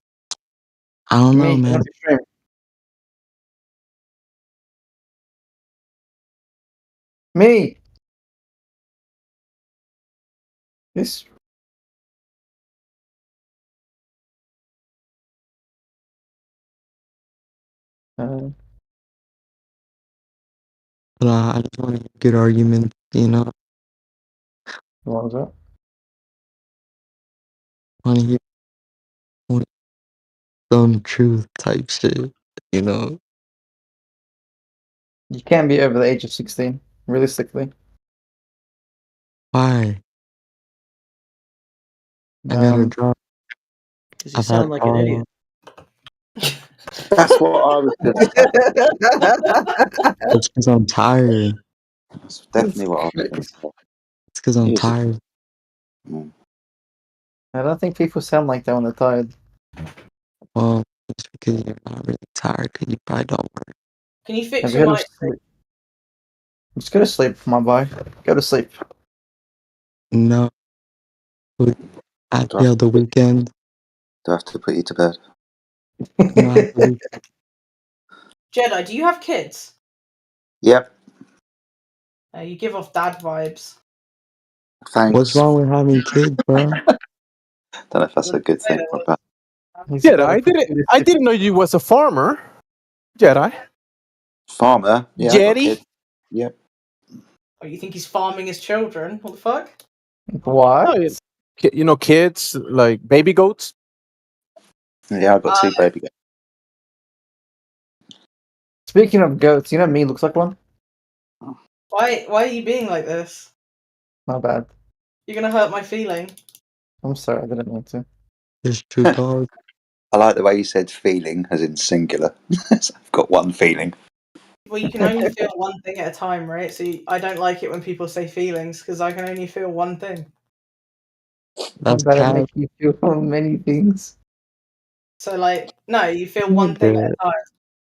I don't know, Me, man. me. This. But I just want a good argument, you know. What was that? Want to hear some truth type shit, you know. You can't be over the age of 16, realistically. Why? I got a job. Because you sound like an idiot. That's what I was going to say. It's because I'm tired. That's definitely what I was going to say. It's because I'm tired. I don't think people sound like that when they're tired. Well, it's because you're not really tired because you probably don't work. Can you fix Have you your had mic? sleep? Just go to sleep, my boy. Go to sleep. No. After the weekend. Do I have to put you to bed? No, after the weekend. Jedi, do you have kids? Yep. You give off dad vibes. Thanks. What's wrong with having kids, bro? Don't know if that's a good thing or bad. Jedi, I didn't know you was a farmer. Jedi. Farmer? Yeah. I got Jetty? kids. Yep. Oh, you think he's farming his children? What the fuck? What? Oh, you know, kids like baby goats. Yeah, I got two baby goats. Speaking of goats, you know me looks like one? Why are you being like this? My bad. You're gonna hurt my feeling. I'm sorry, I didn't mean to. It's true, dog. I like the way you said feeling, as in singular. So I've got one feeling. Well, you can only feel one thing at a time, right? So I don't like it when people say feelings because I can only feel one thing. That's Better kind make you feel many things. So like, no, you feel one thing at a time.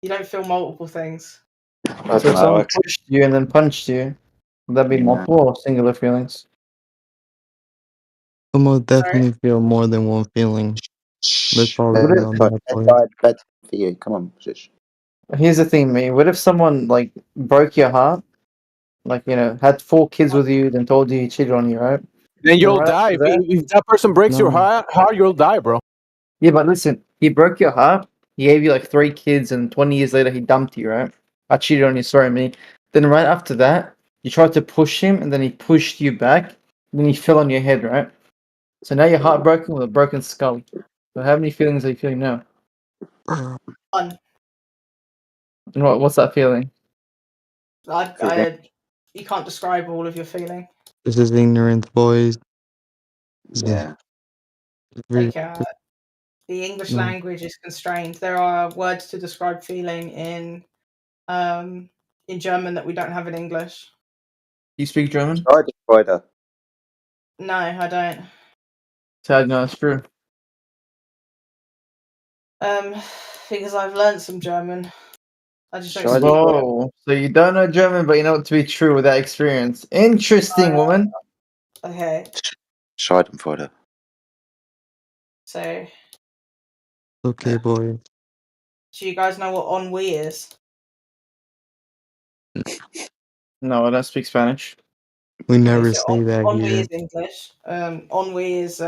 You don't feel multiple things. So if someone pushed you and then punched you, would that be multiple or singular feelings? I most definitely feel more than one feeling. Let's all agree on that point. Bed for you. Come on, shush. Here's the thing, mate. What if someone like broke your heart? Like, you know, had 4 kids with you, then told you he cheated on you, right? Then you'll right die. after that- If that person breaks your heart, you'll die, bro. Yeah, but listen, he broke your heart. He gave you like 3 kids, and 20 years later, he dumped you, right? I cheated on you, sorry, me. Then right after that, you tried to push him, and then he pushed you back. Then he fell on your head, right? So now you're heartbroken with a broken skull. So how many feelings are you feeling now? One. And what's that feeling? You can't describe all of your feeling. This is ignorance, boys. Yeah. Like, the English language is constrained. There are words to describe feeling in German that we don't have in English. You speak German? Schadenfreude. No, I don't. Sad, no, it's true. Because I've learned some German. I just don't speak it. Whoa, so you don't know German, but you know it to be true with that experience. Interesting, woman. Okay, Schadenfreude. so Okay, boy. do you guys know what ennui is? No, I don't speak Spanish. We never So say that ennui here. is English. Ennui is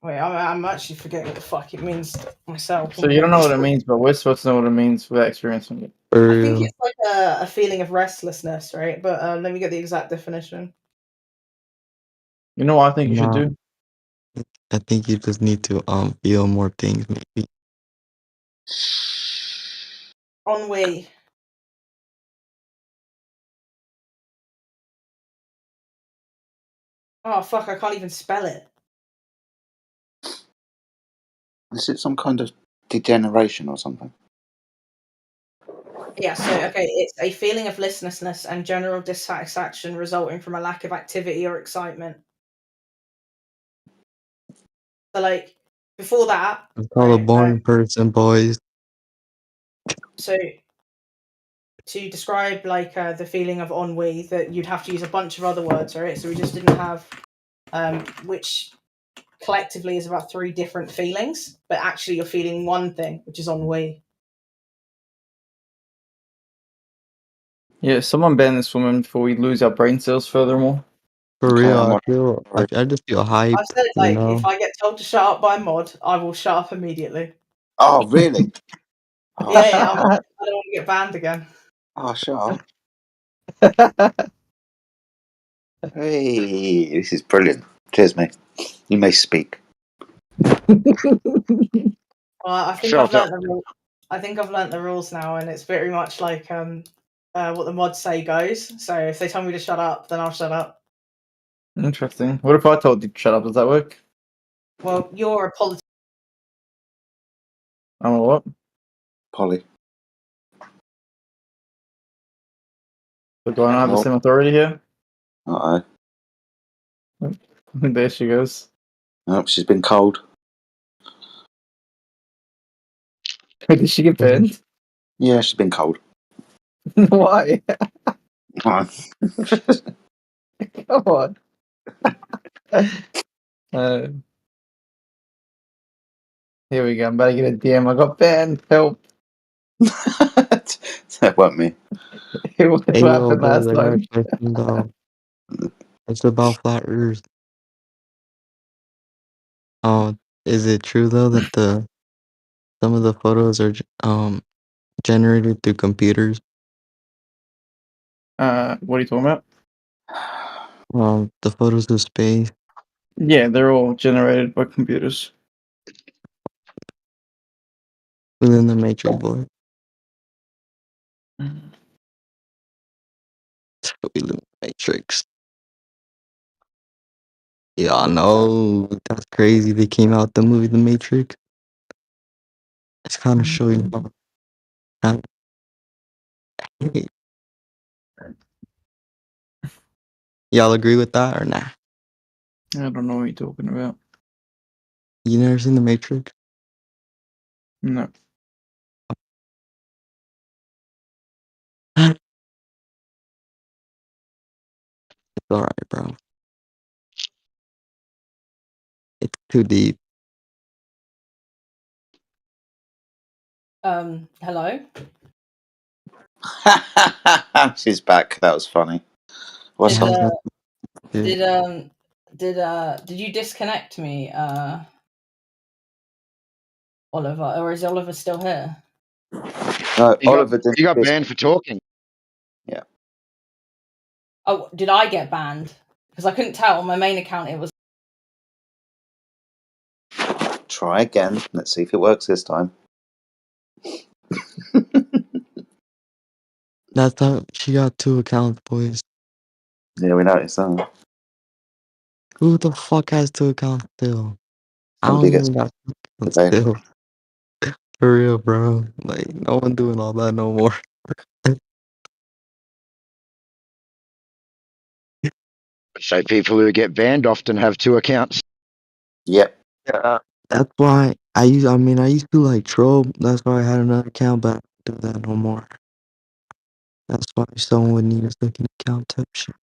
wait, I'm actually forgetting what the fuck it means myself. So you don't know what it means, but we're supposed to know what it means without experiencing it. I think it's like a feeling of restlessness, right? But let me get the exact definition. You know what I think you should Nah. do? I think you just need to feel more things, maybe. Ennui. Oh fuck! I can't even spell it. Is it some kind of degeneration or something? Yeah, so okay, it's a feeling of listlessness and general dissatisfaction resulting from a lack of activity or excitement. So, like, before that, It's called a boring person, boys. so to describe like the feeling of ennui, that you'd have to use a bunch of other words, right? So we just didn't have which collectively is about 3 different feelings, but actually you're feeling one thing, which is ennui. Yeah, someone ban this woman before we lose our brain cells furthermore. For real, I just feel hype, I've said, you like, know? if I get told to shut up by a mod, I will shut up immediately. Oh, really? Yeah, I don't want to get banned again. Oh, shut up. Hey, this is brilliant. Cheers, mate. You may speak. Well, I think I've learnt the rules. I think I've learnt the rules now, and it's very much like what the mods say goes. So if they tell me to shut up, then I'll shut up. Interesting. What if I told you to shut up? Does that work? Well, you're a politician. I'm a what? Polly. So do I not have the same authority here? Uh-oh. There she goes. Oh, she's been cold. Did she get banned? Yeah, she's been cold. Why? Come Come on. Here we go. I'm about to get a DM. I got banned. Help. That wasn't me. It was Hey, what yo, happened guys, last I got a time. question, though. It's about flat Earth. Oh, is it true, though, that some of the photos are generated through computers? What are you talking about? The photos of space. Yeah, they're all generated by computers. Within the Matrix, boy. We live in the Matrix. Yeah, I know. That's crazy. They came out with the movie The Matrix. It's kind of showing how. Y'all agree with that or nah? I don't know what you're talking about. You never seen The Matrix? No. It's alright, bro. It's too deep. Hello. She's back. That was funny. What's Did up? did you disconnect me, Oliver, or is Oliver still here? No, Oliver didn't. You got banned for talking. Yeah. Oh, did I get banned? Because I couldn't tell on my main account. It was. Try again. Let's see if it works this time. That's how she got 2 accounts, boys. Yeah, we noticed that. Who the fuck has 2 accounts still? I Somebody don't gets even got 2 accounts today. still. For real, bro. Like, no one doing all that no more. So people who get banned often have 2 accounts. Yep. Yeah. That's why I used to like troll. That's why I had another account, but I don't do that no more. That's why someone would need a second account type shit.